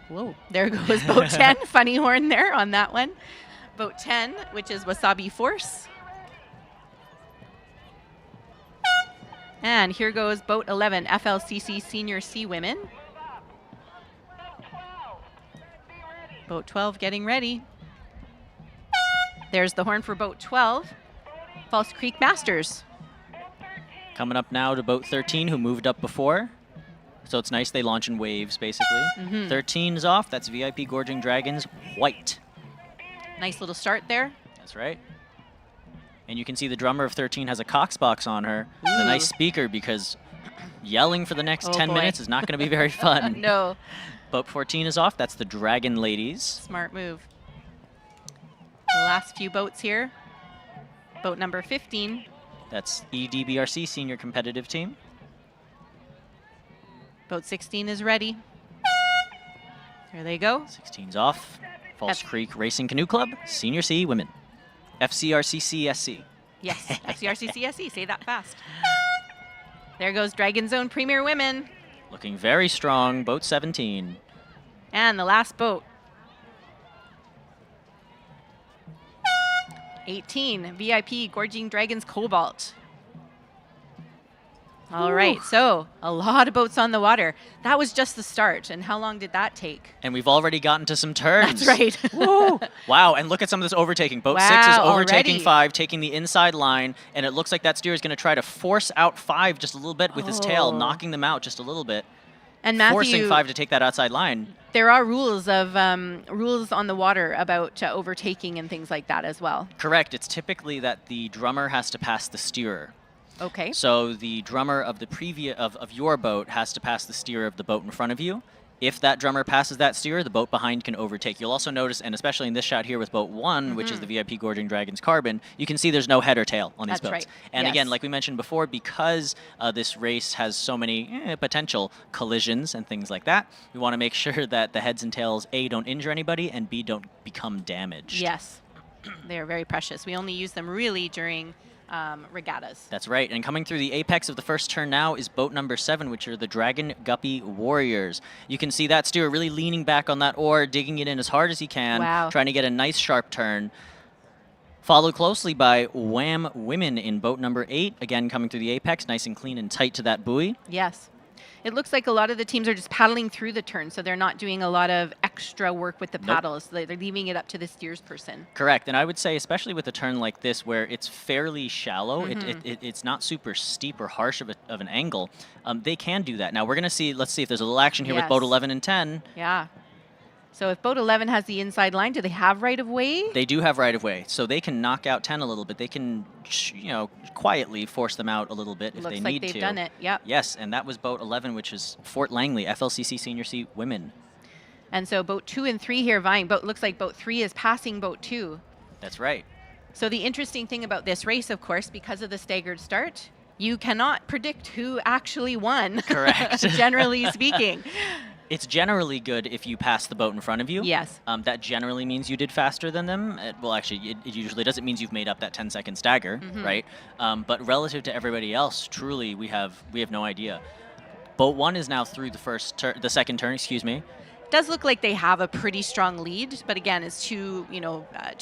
Speaker 5: Whoa, there goes boat 10. Funny horn there on that one. Boat 10, which is Wasabi Force. And here goes boat 11, FLCC Senior Sea Women. Boat 12 getting ready. There's the horn for boat 12, False Creek Masters.
Speaker 4: Coming up now to boat 13, who moved up before. So it's nice they launch in waves, basically.
Speaker 5: Mhm.
Speaker 4: 13 is off. That's VIP Gorging Dragons White.
Speaker 5: Nice little start there.
Speaker 4: That's right. And you can see the drummer of 13 has a Cox box on her. And a nice speaker, because yelling for the next 10
Speaker 5: boy.
Speaker 4: minutes is not going to be very fun.
Speaker 5: No.
Speaker 4: Boat 14 is off. That's the Dragon Ladies.
Speaker 5: Smart move. The last few boats here. Boat number 15.
Speaker 4: That's EDBRC Senior Competitive Team.
Speaker 5: Boat 16 is ready. There they go.
Speaker 4: 16's off. False Creek Racing Canoe Club, Senior C Women. FCRCCSC.
Speaker 5: Yes, FCRCCSE. Say that fast. There goes Dragon Zone Premier Women.
Speaker 4: Looking very strong. Boat 17.
Speaker 5: And the last boat. 18, VIP Gorging Dragons Cobalt. All right, so a lot of boats on the water. That was just the start. And how long did that take?
Speaker 4: And we've already gotten to some turns.
Speaker 5: That's right.
Speaker 4: Woo! Wow, and look at some of this overtaking. Boat 6 is
Speaker 5: Wow,
Speaker 4: overtaking
Speaker 5: already.
Speaker 4: 5, taking the inside line, and it looks like that steer is going to try to force out 5 just a little bit with his tail,
Speaker 5: Oh.
Speaker 4: knocking them out just a little bit.
Speaker 5: And Matthew,
Speaker 4: forcing 5 to take that outside line.
Speaker 5: there are rules on the water about overtaking and things like that as well.
Speaker 4: Correct. It's typically that the drummer has to pass the steerer.
Speaker 5: Okay.
Speaker 4: So the drummer of the of your boat has to pass the steerer of the boat in front of you. If that drummer passes that steerer, the boat behind can overtake. You'll also notice, and especially in this shot here with boat 1, which is the VIP Gorging Dragons Carbon, you can see there's no head or tail on these
Speaker 5: That's
Speaker 4: boats.
Speaker 5: right.
Speaker 4: And again,
Speaker 5: Yes.
Speaker 4: like we mentioned before, because this race has so many potential collisions and things like that, we want to make sure that the heads and tails, A, don't injure anybody, and B, don't become damaged.
Speaker 5: Yes, they are very precious. We only use them really during regattas.
Speaker 4: That's right. And coming through the apex of the first turn now is boat number 7, which are the Dragon Guppy Warriors. You can see that steer really leaning back on that oar, digging it in as hard as he can,
Speaker 5: Wow.
Speaker 4: trying to get a nice sharp turn. Followed closely by Wham Women in boat number 8, again coming through the apex, nice and clean and tight to that buoy.
Speaker 5: Yes. It looks like a lot of the teams are just paddling through the turn, so they're not doing a lot of extra work with the
Speaker 4: Nope.
Speaker 5: paddles. They're leaving it up to the steers person.
Speaker 4: Correct, and I would say, especially with a turn like this where it's fairly shallow,
Speaker 5: Mhm.
Speaker 4: it's not super steep or harsh of an angle, they can do that. Now we're going to see, let's see if there's a little action here with boat
Speaker 5: Yes.
Speaker 4: 11 and 10.
Speaker 5: Yeah. So if boat 11 has the inside line, do they have right of way?
Speaker 4: They do have right of way, so they can knock out 10 a little bit. They can, quietly force them out a little bit if
Speaker 5: Looks
Speaker 4: they
Speaker 5: like
Speaker 4: need
Speaker 5: they've
Speaker 4: to.
Speaker 5: done it, yep.
Speaker 4: Yes, and that was boat 11, which is Fort Langley, FLCC Senior C Women.
Speaker 5: And so boat 2 and 3 here vying. Looks like boat 3 is passing boat 2.
Speaker 4: That's right.
Speaker 5: So the interesting thing about this race, of course, because of the staggered start, you cannot predict who actually won.
Speaker 4: Correct.
Speaker 5: Generally speaking.
Speaker 4: It's generally good if you pass the boat in front of you.
Speaker 5: Yes.
Speaker 4: That generally means you did faster than them. Well, actually, it usually doesn't mean you've made up that 10-second stagger,
Speaker 5: Mhm.
Speaker 4: right? But relative to everybody else, truly, we have no idea. Boat 1 is now through the second turn, excuse me.
Speaker 5: Does look like they have a pretty strong lead, but again, it's too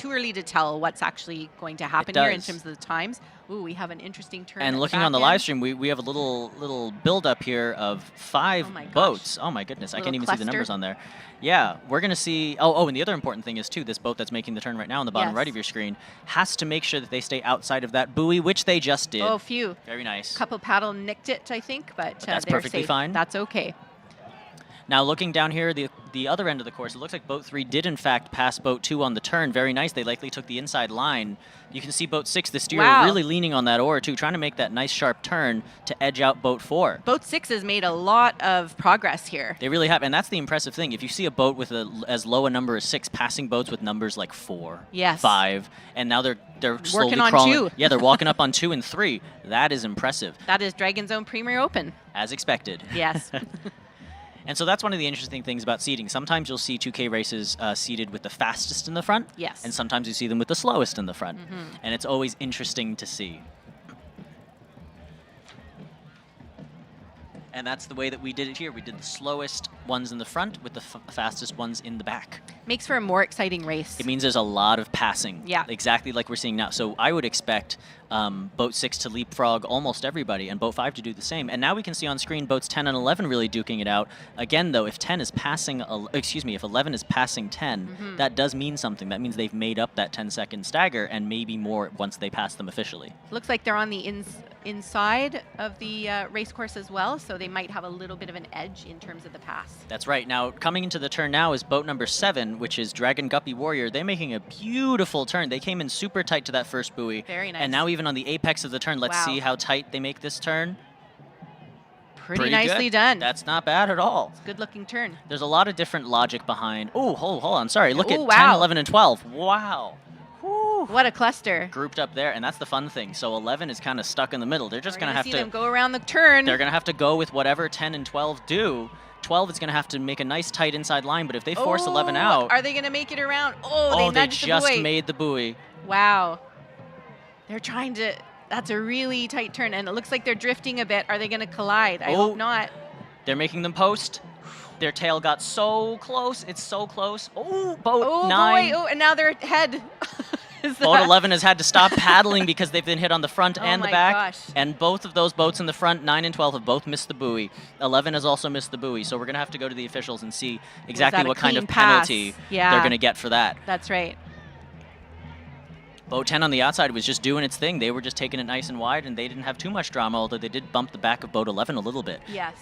Speaker 5: early to tell what's actually going to happen here in
Speaker 4: does.
Speaker 5: terms of the times. Ooh, we have an interesting turn.
Speaker 4: And
Speaker 5: at
Speaker 4: looking
Speaker 5: back
Speaker 4: on the
Speaker 5: end.
Speaker 4: live stream, we have a little build up here of 5 boats. Oh my goodness, I
Speaker 5: Little
Speaker 4: can't even see the
Speaker 5: cluster.
Speaker 4: numbers on there. Yeah, we're gonna see. Oh, and the other important thing is too, this boat that's making the turn right now on the bottom
Speaker 5: Yes.
Speaker 4: right of your screen has to make sure that they stay outside of that buoy, which they just did.
Speaker 5: Oh, phew.
Speaker 4: Very nice.
Speaker 5: Couple paddle nicked it, I think, but
Speaker 4: that's
Speaker 5: they're
Speaker 4: perfectly
Speaker 5: safe.
Speaker 4: fine.
Speaker 5: That's okay.
Speaker 4: Now looking down here, the other end of the course, it looks like boat 3 did in fact pass boat 2 on the turn. Very nice. They likely took the inside line. You can see boat 6, the steer,
Speaker 5: Wow.
Speaker 4: really leaning on that oar too, trying to make that nice sharp turn to edge out boat 4.
Speaker 5: Boat 6 has made a lot of progress here.
Speaker 4: They really have, and that's the impressive thing. If you see a boat with as low a number as 6 passing boats with numbers like 4,
Speaker 5: Yes.
Speaker 4: 5, and now they're slowly
Speaker 5: Working on
Speaker 4: crawling.
Speaker 5: 2.
Speaker 4: Yeah, they're walking up on 2 and 3. That is impressive,
Speaker 5: That is Dragon Zone Premier Open.
Speaker 4: as expected.
Speaker 5: Yes.
Speaker 4: And so that's one of the interesting things about seeding. Sometimes you'll see 2K races seeded with the fastest in the front.
Speaker 5: Yes.
Speaker 4: And sometimes you see them with the slowest in the front.
Speaker 5: Mhm.
Speaker 4: And it's always interesting to see. And that's the way that we did it here. We did the slowest ones in the front with the fastest ones in the back.
Speaker 5: Makes for a more exciting race.
Speaker 4: It means there's a lot of passing.
Speaker 5: Yeah.
Speaker 4: Exactly like we're seeing now. So I would expect boat 6 to leapfrog almost everybody and boat 5 to do the same. And now we can see on screen boats 10 and 11 really duking it out. Again, though, if 10 is passing, if 11 is passing 10,
Speaker 5: Mhm.
Speaker 4: that does mean something. That means they've made up that 10-second stagger and maybe more once they pass them officially.
Speaker 5: Looks like they're on the inside of the race course as well, so they might have a little bit of an edge in terms of the pass.
Speaker 4: That's right. Now, coming into the turn now is boat number 7, which is Dragon Guppy Warrior. They're making a beautiful turn. They came in super tight to that first buoy.
Speaker 5: Very nice.
Speaker 4: And now even on the apex of the turn, let's
Speaker 5: Wow.
Speaker 4: see how tight they make this turn.
Speaker 5: Pretty nicely
Speaker 4: good.
Speaker 5: done.
Speaker 4: That's not bad at all.
Speaker 5: Good looking turn.
Speaker 4: There's a lot of different logic behind. Oh, hold on. Sorry. Look at
Speaker 5: Ooh,
Speaker 4: 10,
Speaker 5: wow.
Speaker 4: 11, and 12. Wow.
Speaker 5: What a cluster.
Speaker 4: Grouped up there, and that's the fun thing. So 11 is kind of stuck in the middle. They're just
Speaker 5: We're
Speaker 4: going to
Speaker 5: gonna
Speaker 4: have
Speaker 5: see
Speaker 4: to
Speaker 5: them go around the turn.
Speaker 4: They're going to have to go with whatever 10 and 12 do. 12 is going to have to make a nice tight inside line, but if they force 11 out,
Speaker 5: Are they going to make it around? Oh,
Speaker 4: they
Speaker 5: nudged
Speaker 4: just
Speaker 5: the buoy.
Speaker 4: made the buoy.
Speaker 5: Wow. They're trying to. That's a really tight turn, and it looks like they're drifting a bit. Are they going to collide? I hope not.
Speaker 4: They're making them post. Their tail got so close. It's so close. Oh, boat 9.
Speaker 5: Boy. Oh, and now they're ahead.
Speaker 4: Boat 11 has had to stop paddling because they've been hit on the front and the
Speaker 5: my
Speaker 4: back.
Speaker 5: gosh.
Speaker 4: And both of those boats in the front, 9 and 12, have both missed the buoy. 11 has also missed the buoy. So we're going to have to go to the officials and see exactly
Speaker 5: that a
Speaker 4: what kind of
Speaker 5: clean pass?
Speaker 4: penalty
Speaker 5: Yeah.
Speaker 4: they're going to get for that.
Speaker 5: That's right.
Speaker 4: Boat 10 on the outside was just doing its thing. They were just taking it nice and wide, and they didn't have too much drama, although they did bump the back of boat 11 a little bit.
Speaker 5: Yes.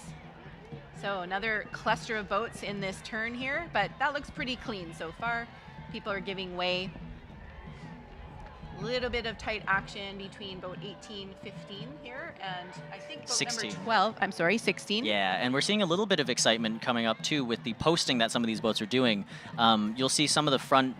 Speaker 5: So another cluster of boats in this turn here, but that looks pretty clean so far. People are giving way. Little bit of tight action between boat 18, 15 here, and I think boat
Speaker 4: 16.
Speaker 5: number 12. I'm sorry, 16.
Speaker 4: Yeah, and we're seeing a little bit of excitement coming up too with the posting that some of these boats are doing. You'll see some of the front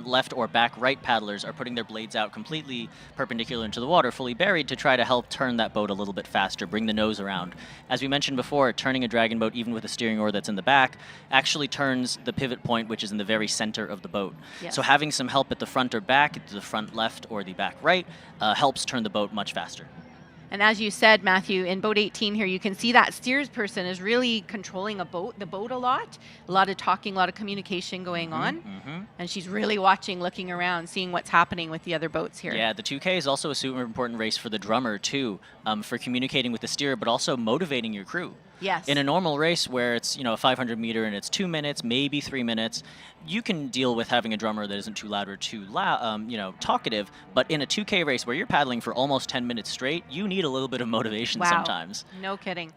Speaker 4: left or back right paddlers are putting their blades out completely perpendicular into the water, fully buried, to try to help turn that boat a little bit faster, bring the nose around. As we mentioned before, turning a dragon boat, even with a steering oar that's in the back, actually turns the pivot point, which is in the very center of the boat.
Speaker 5: Yes.
Speaker 4: So having some help at the front or back, the front left or the back right, helps turn the boat much faster.
Speaker 5: And as you said, Matthew, in boat 18 here, you can see that steers person is really controlling the boat a lot. A lot of talking, a lot of communication going on. And she's really watching, looking around, seeing what's happening with the other boats here.
Speaker 4: Yeah, the 2K is also a super important race for the drummer too, for communicating with the steerer, but also motivating your crew.
Speaker 5: Yes.
Speaker 4: In a normal race where it's, a 500 meter and it's 2 minutes, maybe 3 minutes, you can deal with having a drummer that isn't too loud or too talkative. But in a 2K race where you're paddling for almost 10 minutes straight, you need a little bit of motivation
Speaker 5: Wow.
Speaker 4: sometimes.
Speaker 5: No kidding.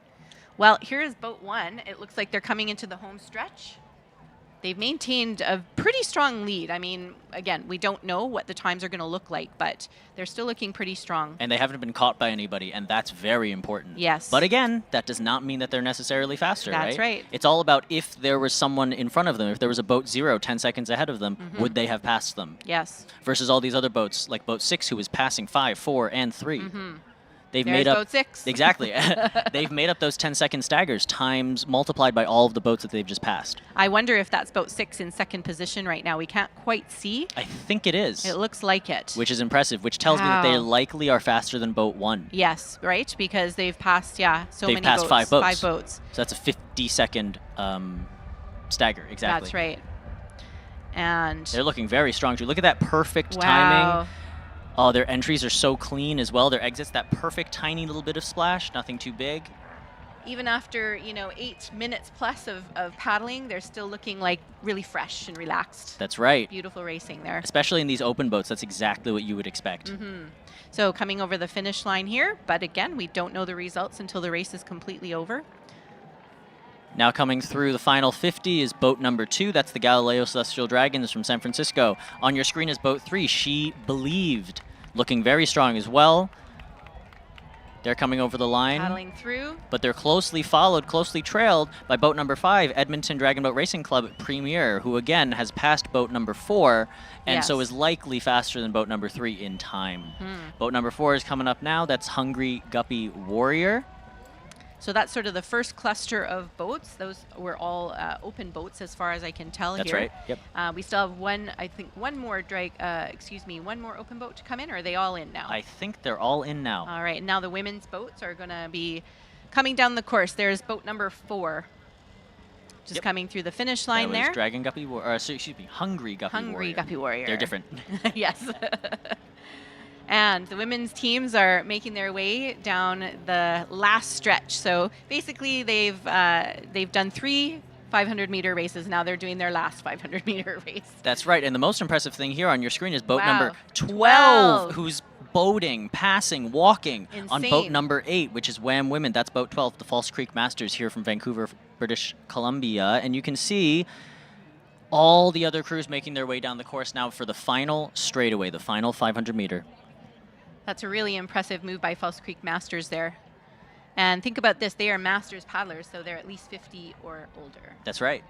Speaker 5: Well, here is boat 1. It looks like they're coming into the home stretch. They've maintained a pretty strong lead. I mean, again, we don't know what the times are going to look like, but they're still looking pretty strong.
Speaker 4: And they haven't been caught by anybody, and that's very important.
Speaker 5: Yes.
Speaker 4: But again, that does not mean that they're necessarily faster,
Speaker 5: That's right.
Speaker 4: It's all about if there was someone in front of them, if there was a boat 0 10 seconds ahead of them, would they have passed them?
Speaker 5: Yes.
Speaker 4: Versus all these other boats, like boat 6, who was passing 5, 4, and 3. They've
Speaker 5: There's
Speaker 4: made up
Speaker 5: boat 6.
Speaker 4: Exactly. They've made up those 10-second staggers times multiplied by all of the boats that they've just passed.
Speaker 5: I wonder if that's boat 6 in second position right now. We can't quite see.
Speaker 4: I think it is.
Speaker 5: It looks like it.
Speaker 4: Which is impressive, which tells me that they
Speaker 5: Wow.
Speaker 4: likely are faster than boat 1.
Speaker 5: Yes, right? Because they've passed, so
Speaker 4: They've
Speaker 5: many
Speaker 4: passed
Speaker 5: boats.
Speaker 4: 5 boats.
Speaker 5: 5 boats.
Speaker 4: So that's a 50-second stagger, exactly.
Speaker 5: That's right. And
Speaker 4: They're looking very strong, too. Look at that perfect
Speaker 5: Wow.
Speaker 4: timing. Oh, their entries are so clean as well. Their exits, that perfect tiny little bit of splash, nothing too big.
Speaker 5: even after 8 minutes plus of paddling, they're still looking like really fresh and relaxed.
Speaker 4: That's right.
Speaker 5: Beautiful racing there.
Speaker 4: Especially in these open boats, that's exactly what you would expect.
Speaker 5: So coming over the finish line here, but again, we don't know the results until the race is completely over.
Speaker 4: Now coming through the final 50 is boat number 2. That's the Galileo Celestial Dragons from San Francisco. On your screen is boat 3, She Believed, looking very strong as well. They're coming over the line.
Speaker 5: Paddling through.
Speaker 4: But they're closely followed, closely trailed by boat number 5, Edmonton Dragon Boat Racing Club Premier, who again has passed boat number 4, and so
Speaker 5: Yes.
Speaker 4: is likely faster than boat number 3 in time. Boat number 4 is coming up now. That's Hungry Guppy Warrior.
Speaker 5: So that's sort of the first cluster of boats. Those were all open boats as far as I can tell
Speaker 4: That's
Speaker 5: here.
Speaker 4: right, yep.
Speaker 5: We still have one more open boat to come in, or are they all in now?
Speaker 4: I think they're all in now.
Speaker 5: All right, and now the women's boats are going to be coming down the course. There's boat number 4, just coming through the finish line
Speaker 4: That was
Speaker 5: there.
Speaker 4: Dragon Guppy Hungry Guppy Warrior.
Speaker 5: Hungry Guppy Warrior.
Speaker 4: They're different.
Speaker 5: Yes. And the women's teams are making their way down the last stretch. So basically, they've done 3 500-meter races. Now they're doing their last 500-meter race.
Speaker 4: That's right. And the most impressive thing here on your screen is boat
Speaker 5: Wow.
Speaker 4: number 12, who's boating, passing, walking on boat
Speaker 5: Insane.
Speaker 4: number 8, which is Wham Women. That's boat 12, the False Creek Masters here from Vancouver, British Columbia. And you can see all the other crews making their way down the course now for the final straightaway, the final 500-meter.
Speaker 5: That's a really impressive move by False Creek Masters there. And think about this, they are masters paddlers, so they're at least 50 or older.
Speaker 4: That's right.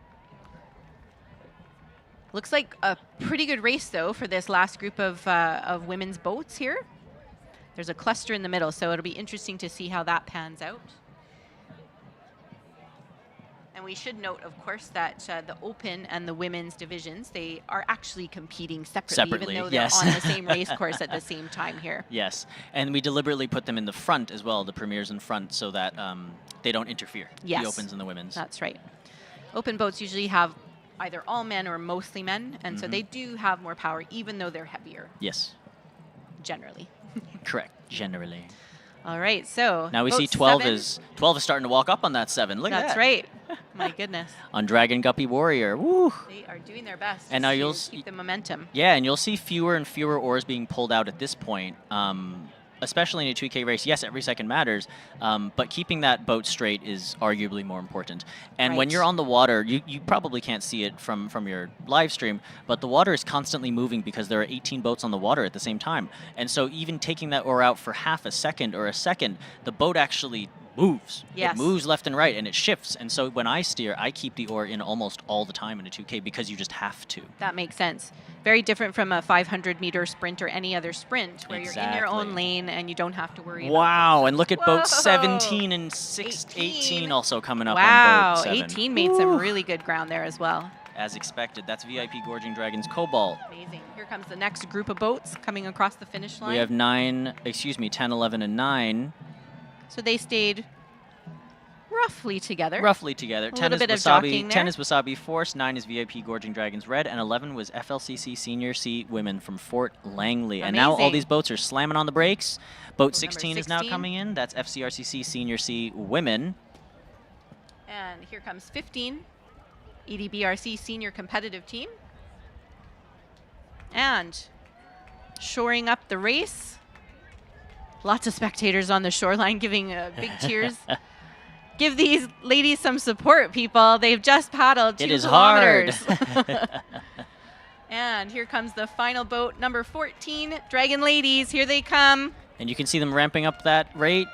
Speaker 5: Looks like a pretty good race, though, for this last group of women's boats here. There's a cluster in the middle, so it'll be interesting to see how that pans out. And we should note, of course, that the open and the women's divisions, they are actually competing separately, even though they're
Speaker 4: yes.
Speaker 5: on the same race course at the same time here.
Speaker 4: Yes, and we deliberately put them in the front as well, the premiers in front, so that they don't interfere,
Speaker 5: Yes.
Speaker 4: the opens and the women's.
Speaker 5: That's right. Open boats usually have either all men or mostly men, and so they do have more power, even though they're heavier,
Speaker 4: Yes,
Speaker 5: generally.
Speaker 4: correct, generally.
Speaker 5: All right, so
Speaker 4: Now we
Speaker 5: boat
Speaker 4: see 12
Speaker 5: 7.
Speaker 4: is starting to walk up on that 7. Look at that.
Speaker 5: That's right. My goodness.
Speaker 4: On Dragon Guppy Warrior. Woo!
Speaker 5: They are doing their best
Speaker 4: And now
Speaker 5: to
Speaker 4: you'll
Speaker 5: keep the momentum.
Speaker 4: Yeah, and you'll see fewer and fewer oars being pulled out at this point, especially in a 2K race. Yes, every second matters, but keeping that boat straight is arguably more important. And when
Speaker 5: Right.
Speaker 4: you're on the water, you probably can't see it from your live stream, but the water is constantly moving because there are 18 boats on the water at the same time. And so even taking that oar out for half a second or a second, the boat actually moves.
Speaker 5: Yes.
Speaker 4: It moves left and right, and it shifts. And so when I steer, I keep the oar in almost all the time in a 2K because you just have to.
Speaker 5: That makes sense. Very different from a 500-meter sprint or any other sprint where you're in your own lane and you don't have to worry about
Speaker 4: Wow, and look at boats
Speaker 5: Whoa.
Speaker 4: 17 and 18 also coming up
Speaker 5: Wow,
Speaker 4: on boat 7.
Speaker 5: 18 made some really good ground there as well.
Speaker 4: As expected. That's VIP Gorging Dragons Cobalt.
Speaker 5: Amazing. Here comes the next group of boats coming across the finish line.
Speaker 4: We have 10, 11, and 9.
Speaker 5: So they stayed roughly together.
Speaker 4: Roughly together.
Speaker 5: A
Speaker 4: 10
Speaker 5: little
Speaker 4: is
Speaker 5: bit of
Speaker 4: Wasabi.
Speaker 5: jockeying
Speaker 4: 10
Speaker 5: there.
Speaker 4: is Wasabi Force. 9 is VIP Gorging Dragons Red, and 11 was FLCC Senior C Women from Fort Langley. And now all
Speaker 5: Amazing.
Speaker 4: these boats are slamming on the brakes. Boat
Speaker 5: Boat number
Speaker 4: 16 is now
Speaker 5: 16.
Speaker 4: coming in. That's FCRCC Senior C Women.
Speaker 5: And here comes 15, EDBRC senior competitive team. And shoring up the race. Lots of spectators on the shoreline giving big cheers. Give these ladies some support, people. They've just paddled 2 kilometers.
Speaker 4: Hard.
Speaker 5: And here comes the final boat, number 14, Dragon Ladies. Here they come.
Speaker 4: And you can see them ramping up that rate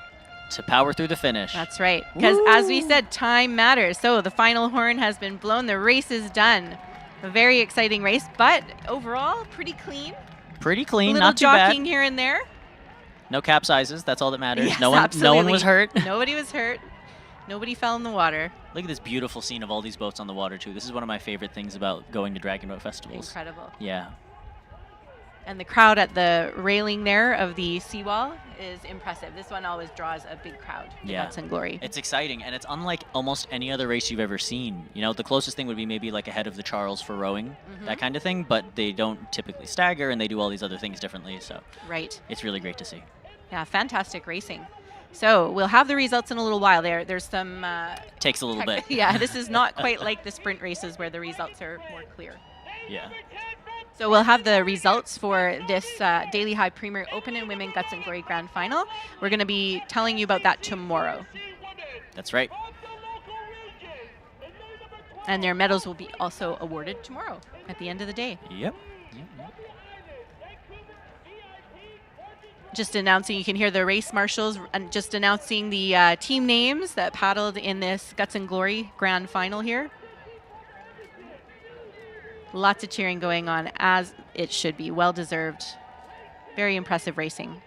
Speaker 4: to power through the finish.
Speaker 5: That's right. Because as we said, time matters. So the final horn has been blown. The race is done. A very exciting race, but overall, pretty clean.
Speaker 4: Pretty clean,
Speaker 5: Little
Speaker 4: not too bad.
Speaker 5: jockeying here and there.
Speaker 4: No capsizes. That's all that matters.
Speaker 5: Yes,
Speaker 4: no one
Speaker 5: absolutely.
Speaker 4: was hurt.
Speaker 5: Nobody was hurt. Nobody fell in the water.
Speaker 4: Look at this beautiful scene of all these boats on the water, too. This is one of my favorite things about going to Dragon Boat festivals.
Speaker 5: Incredible.
Speaker 4: Yeah.
Speaker 5: And the crowd at the railing there of the seawall is impressive. This one always draws a big crowd.
Speaker 4: Yeah.
Speaker 5: Guts and Glory.
Speaker 4: It's exciting, and it's unlike almost any other race you've ever seen. You know, the closest thing would be maybe like ahead of the Charles for rowing, that kind of thing, but they don't typically stagger, and they do all these other things differently, so
Speaker 5: Right.
Speaker 4: it's really great to see.
Speaker 5: Yeah, fantastic racing. So we'll have the results in a little while. There's some...
Speaker 4: Takes a little bit.
Speaker 5: Yeah, this is not quite like the sprint races where the results are more clear.
Speaker 4: Yeah.
Speaker 5: So we'll have the results for this Daily High Premier Open and Women Guts and Glory Grand Final. We're going to be telling you about that tomorrow.
Speaker 4: That's right.
Speaker 5: And their medals will be also awarded tomorrow at the end of the day.
Speaker 4: Yep.
Speaker 5: Just announcing, you can hear the race marshals just announcing the team names that paddled in this Guts and Glory Grand Final here. Lots of cheering going on, as it should be. Well deserved. Very impressive racing.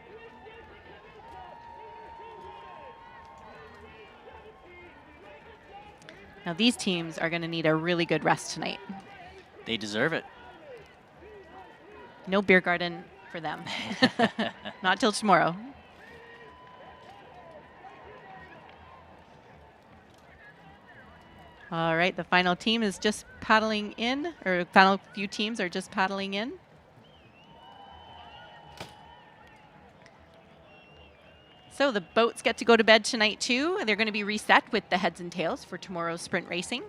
Speaker 5: Now these teams are going to need a really good rest tonight.
Speaker 4: They deserve it.
Speaker 5: No beer garden for them. Not till tomorrow. All right, the final team is just paddling in, or final few teams are just paddling in. So the boats get to go to bed tonight too. They're going to be reset with the heads and tails for tomorrow's sprint racing.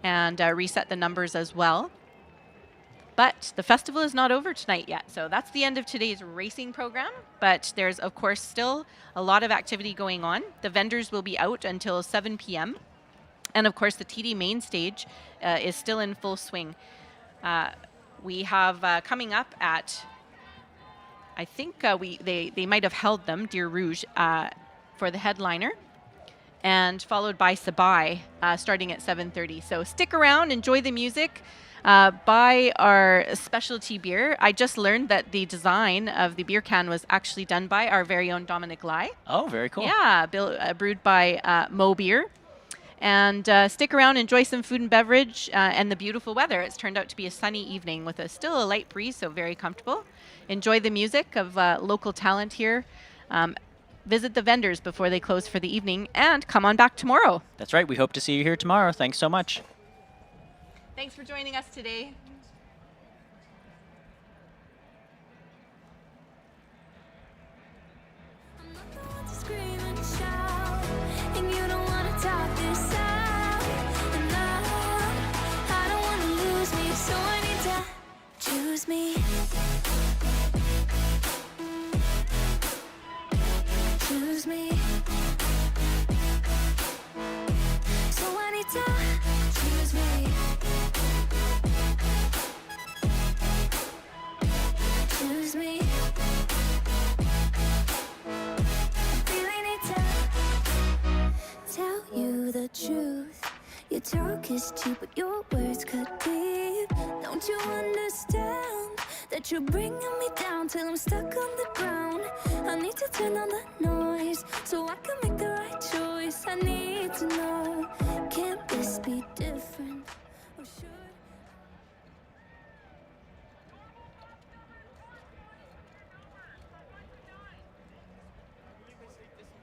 Speaker 5: And reset the numbers as well. But the festival is not over tonight yet, so that's the end of today's racing program. But there's, of course, still a lot of activity going on. The vendors will be out until 7 p.m. And, of course, the TD main stage is still in full swing. We have coming up at, I think they might have held them, Deer Rouge, for the headliner. And followed by Sabai starting at 7:30. So stick around, enjoy the music. Buy our specialty beer. I just learned that the design of the beer can was actually done by our very own Dominic Lai.
Speaker 4: Oh, very cool.
Speaker 5: Yeah, brewed by Mo Beer. And stick around, enjoy some food and beverage and the beautiful weather. It's turned out to be a sunny evening with still a light breeze, so very comfortable. Enjoy the music of local talent here. Visit the vendors before they close for the evening, and come on back tomorrow.
Speaker 4: That's right. We hope to see you here tomorrow. Thanks so much.
Speaker 5: Thanks for joining us today.
Speaker 10: Scream and shout, and you don't wanna talk this out. And I don't wanna lose me, so I need to choose me. Choose me. So I need to choose me. Choose me. Really need to tell you the truth. Your talk is cheap, but your words cut deep. Don't you understand that you're bringing me down till I'm stuck on the ground? I need to turn on the noise so I can make the right choice. I need to know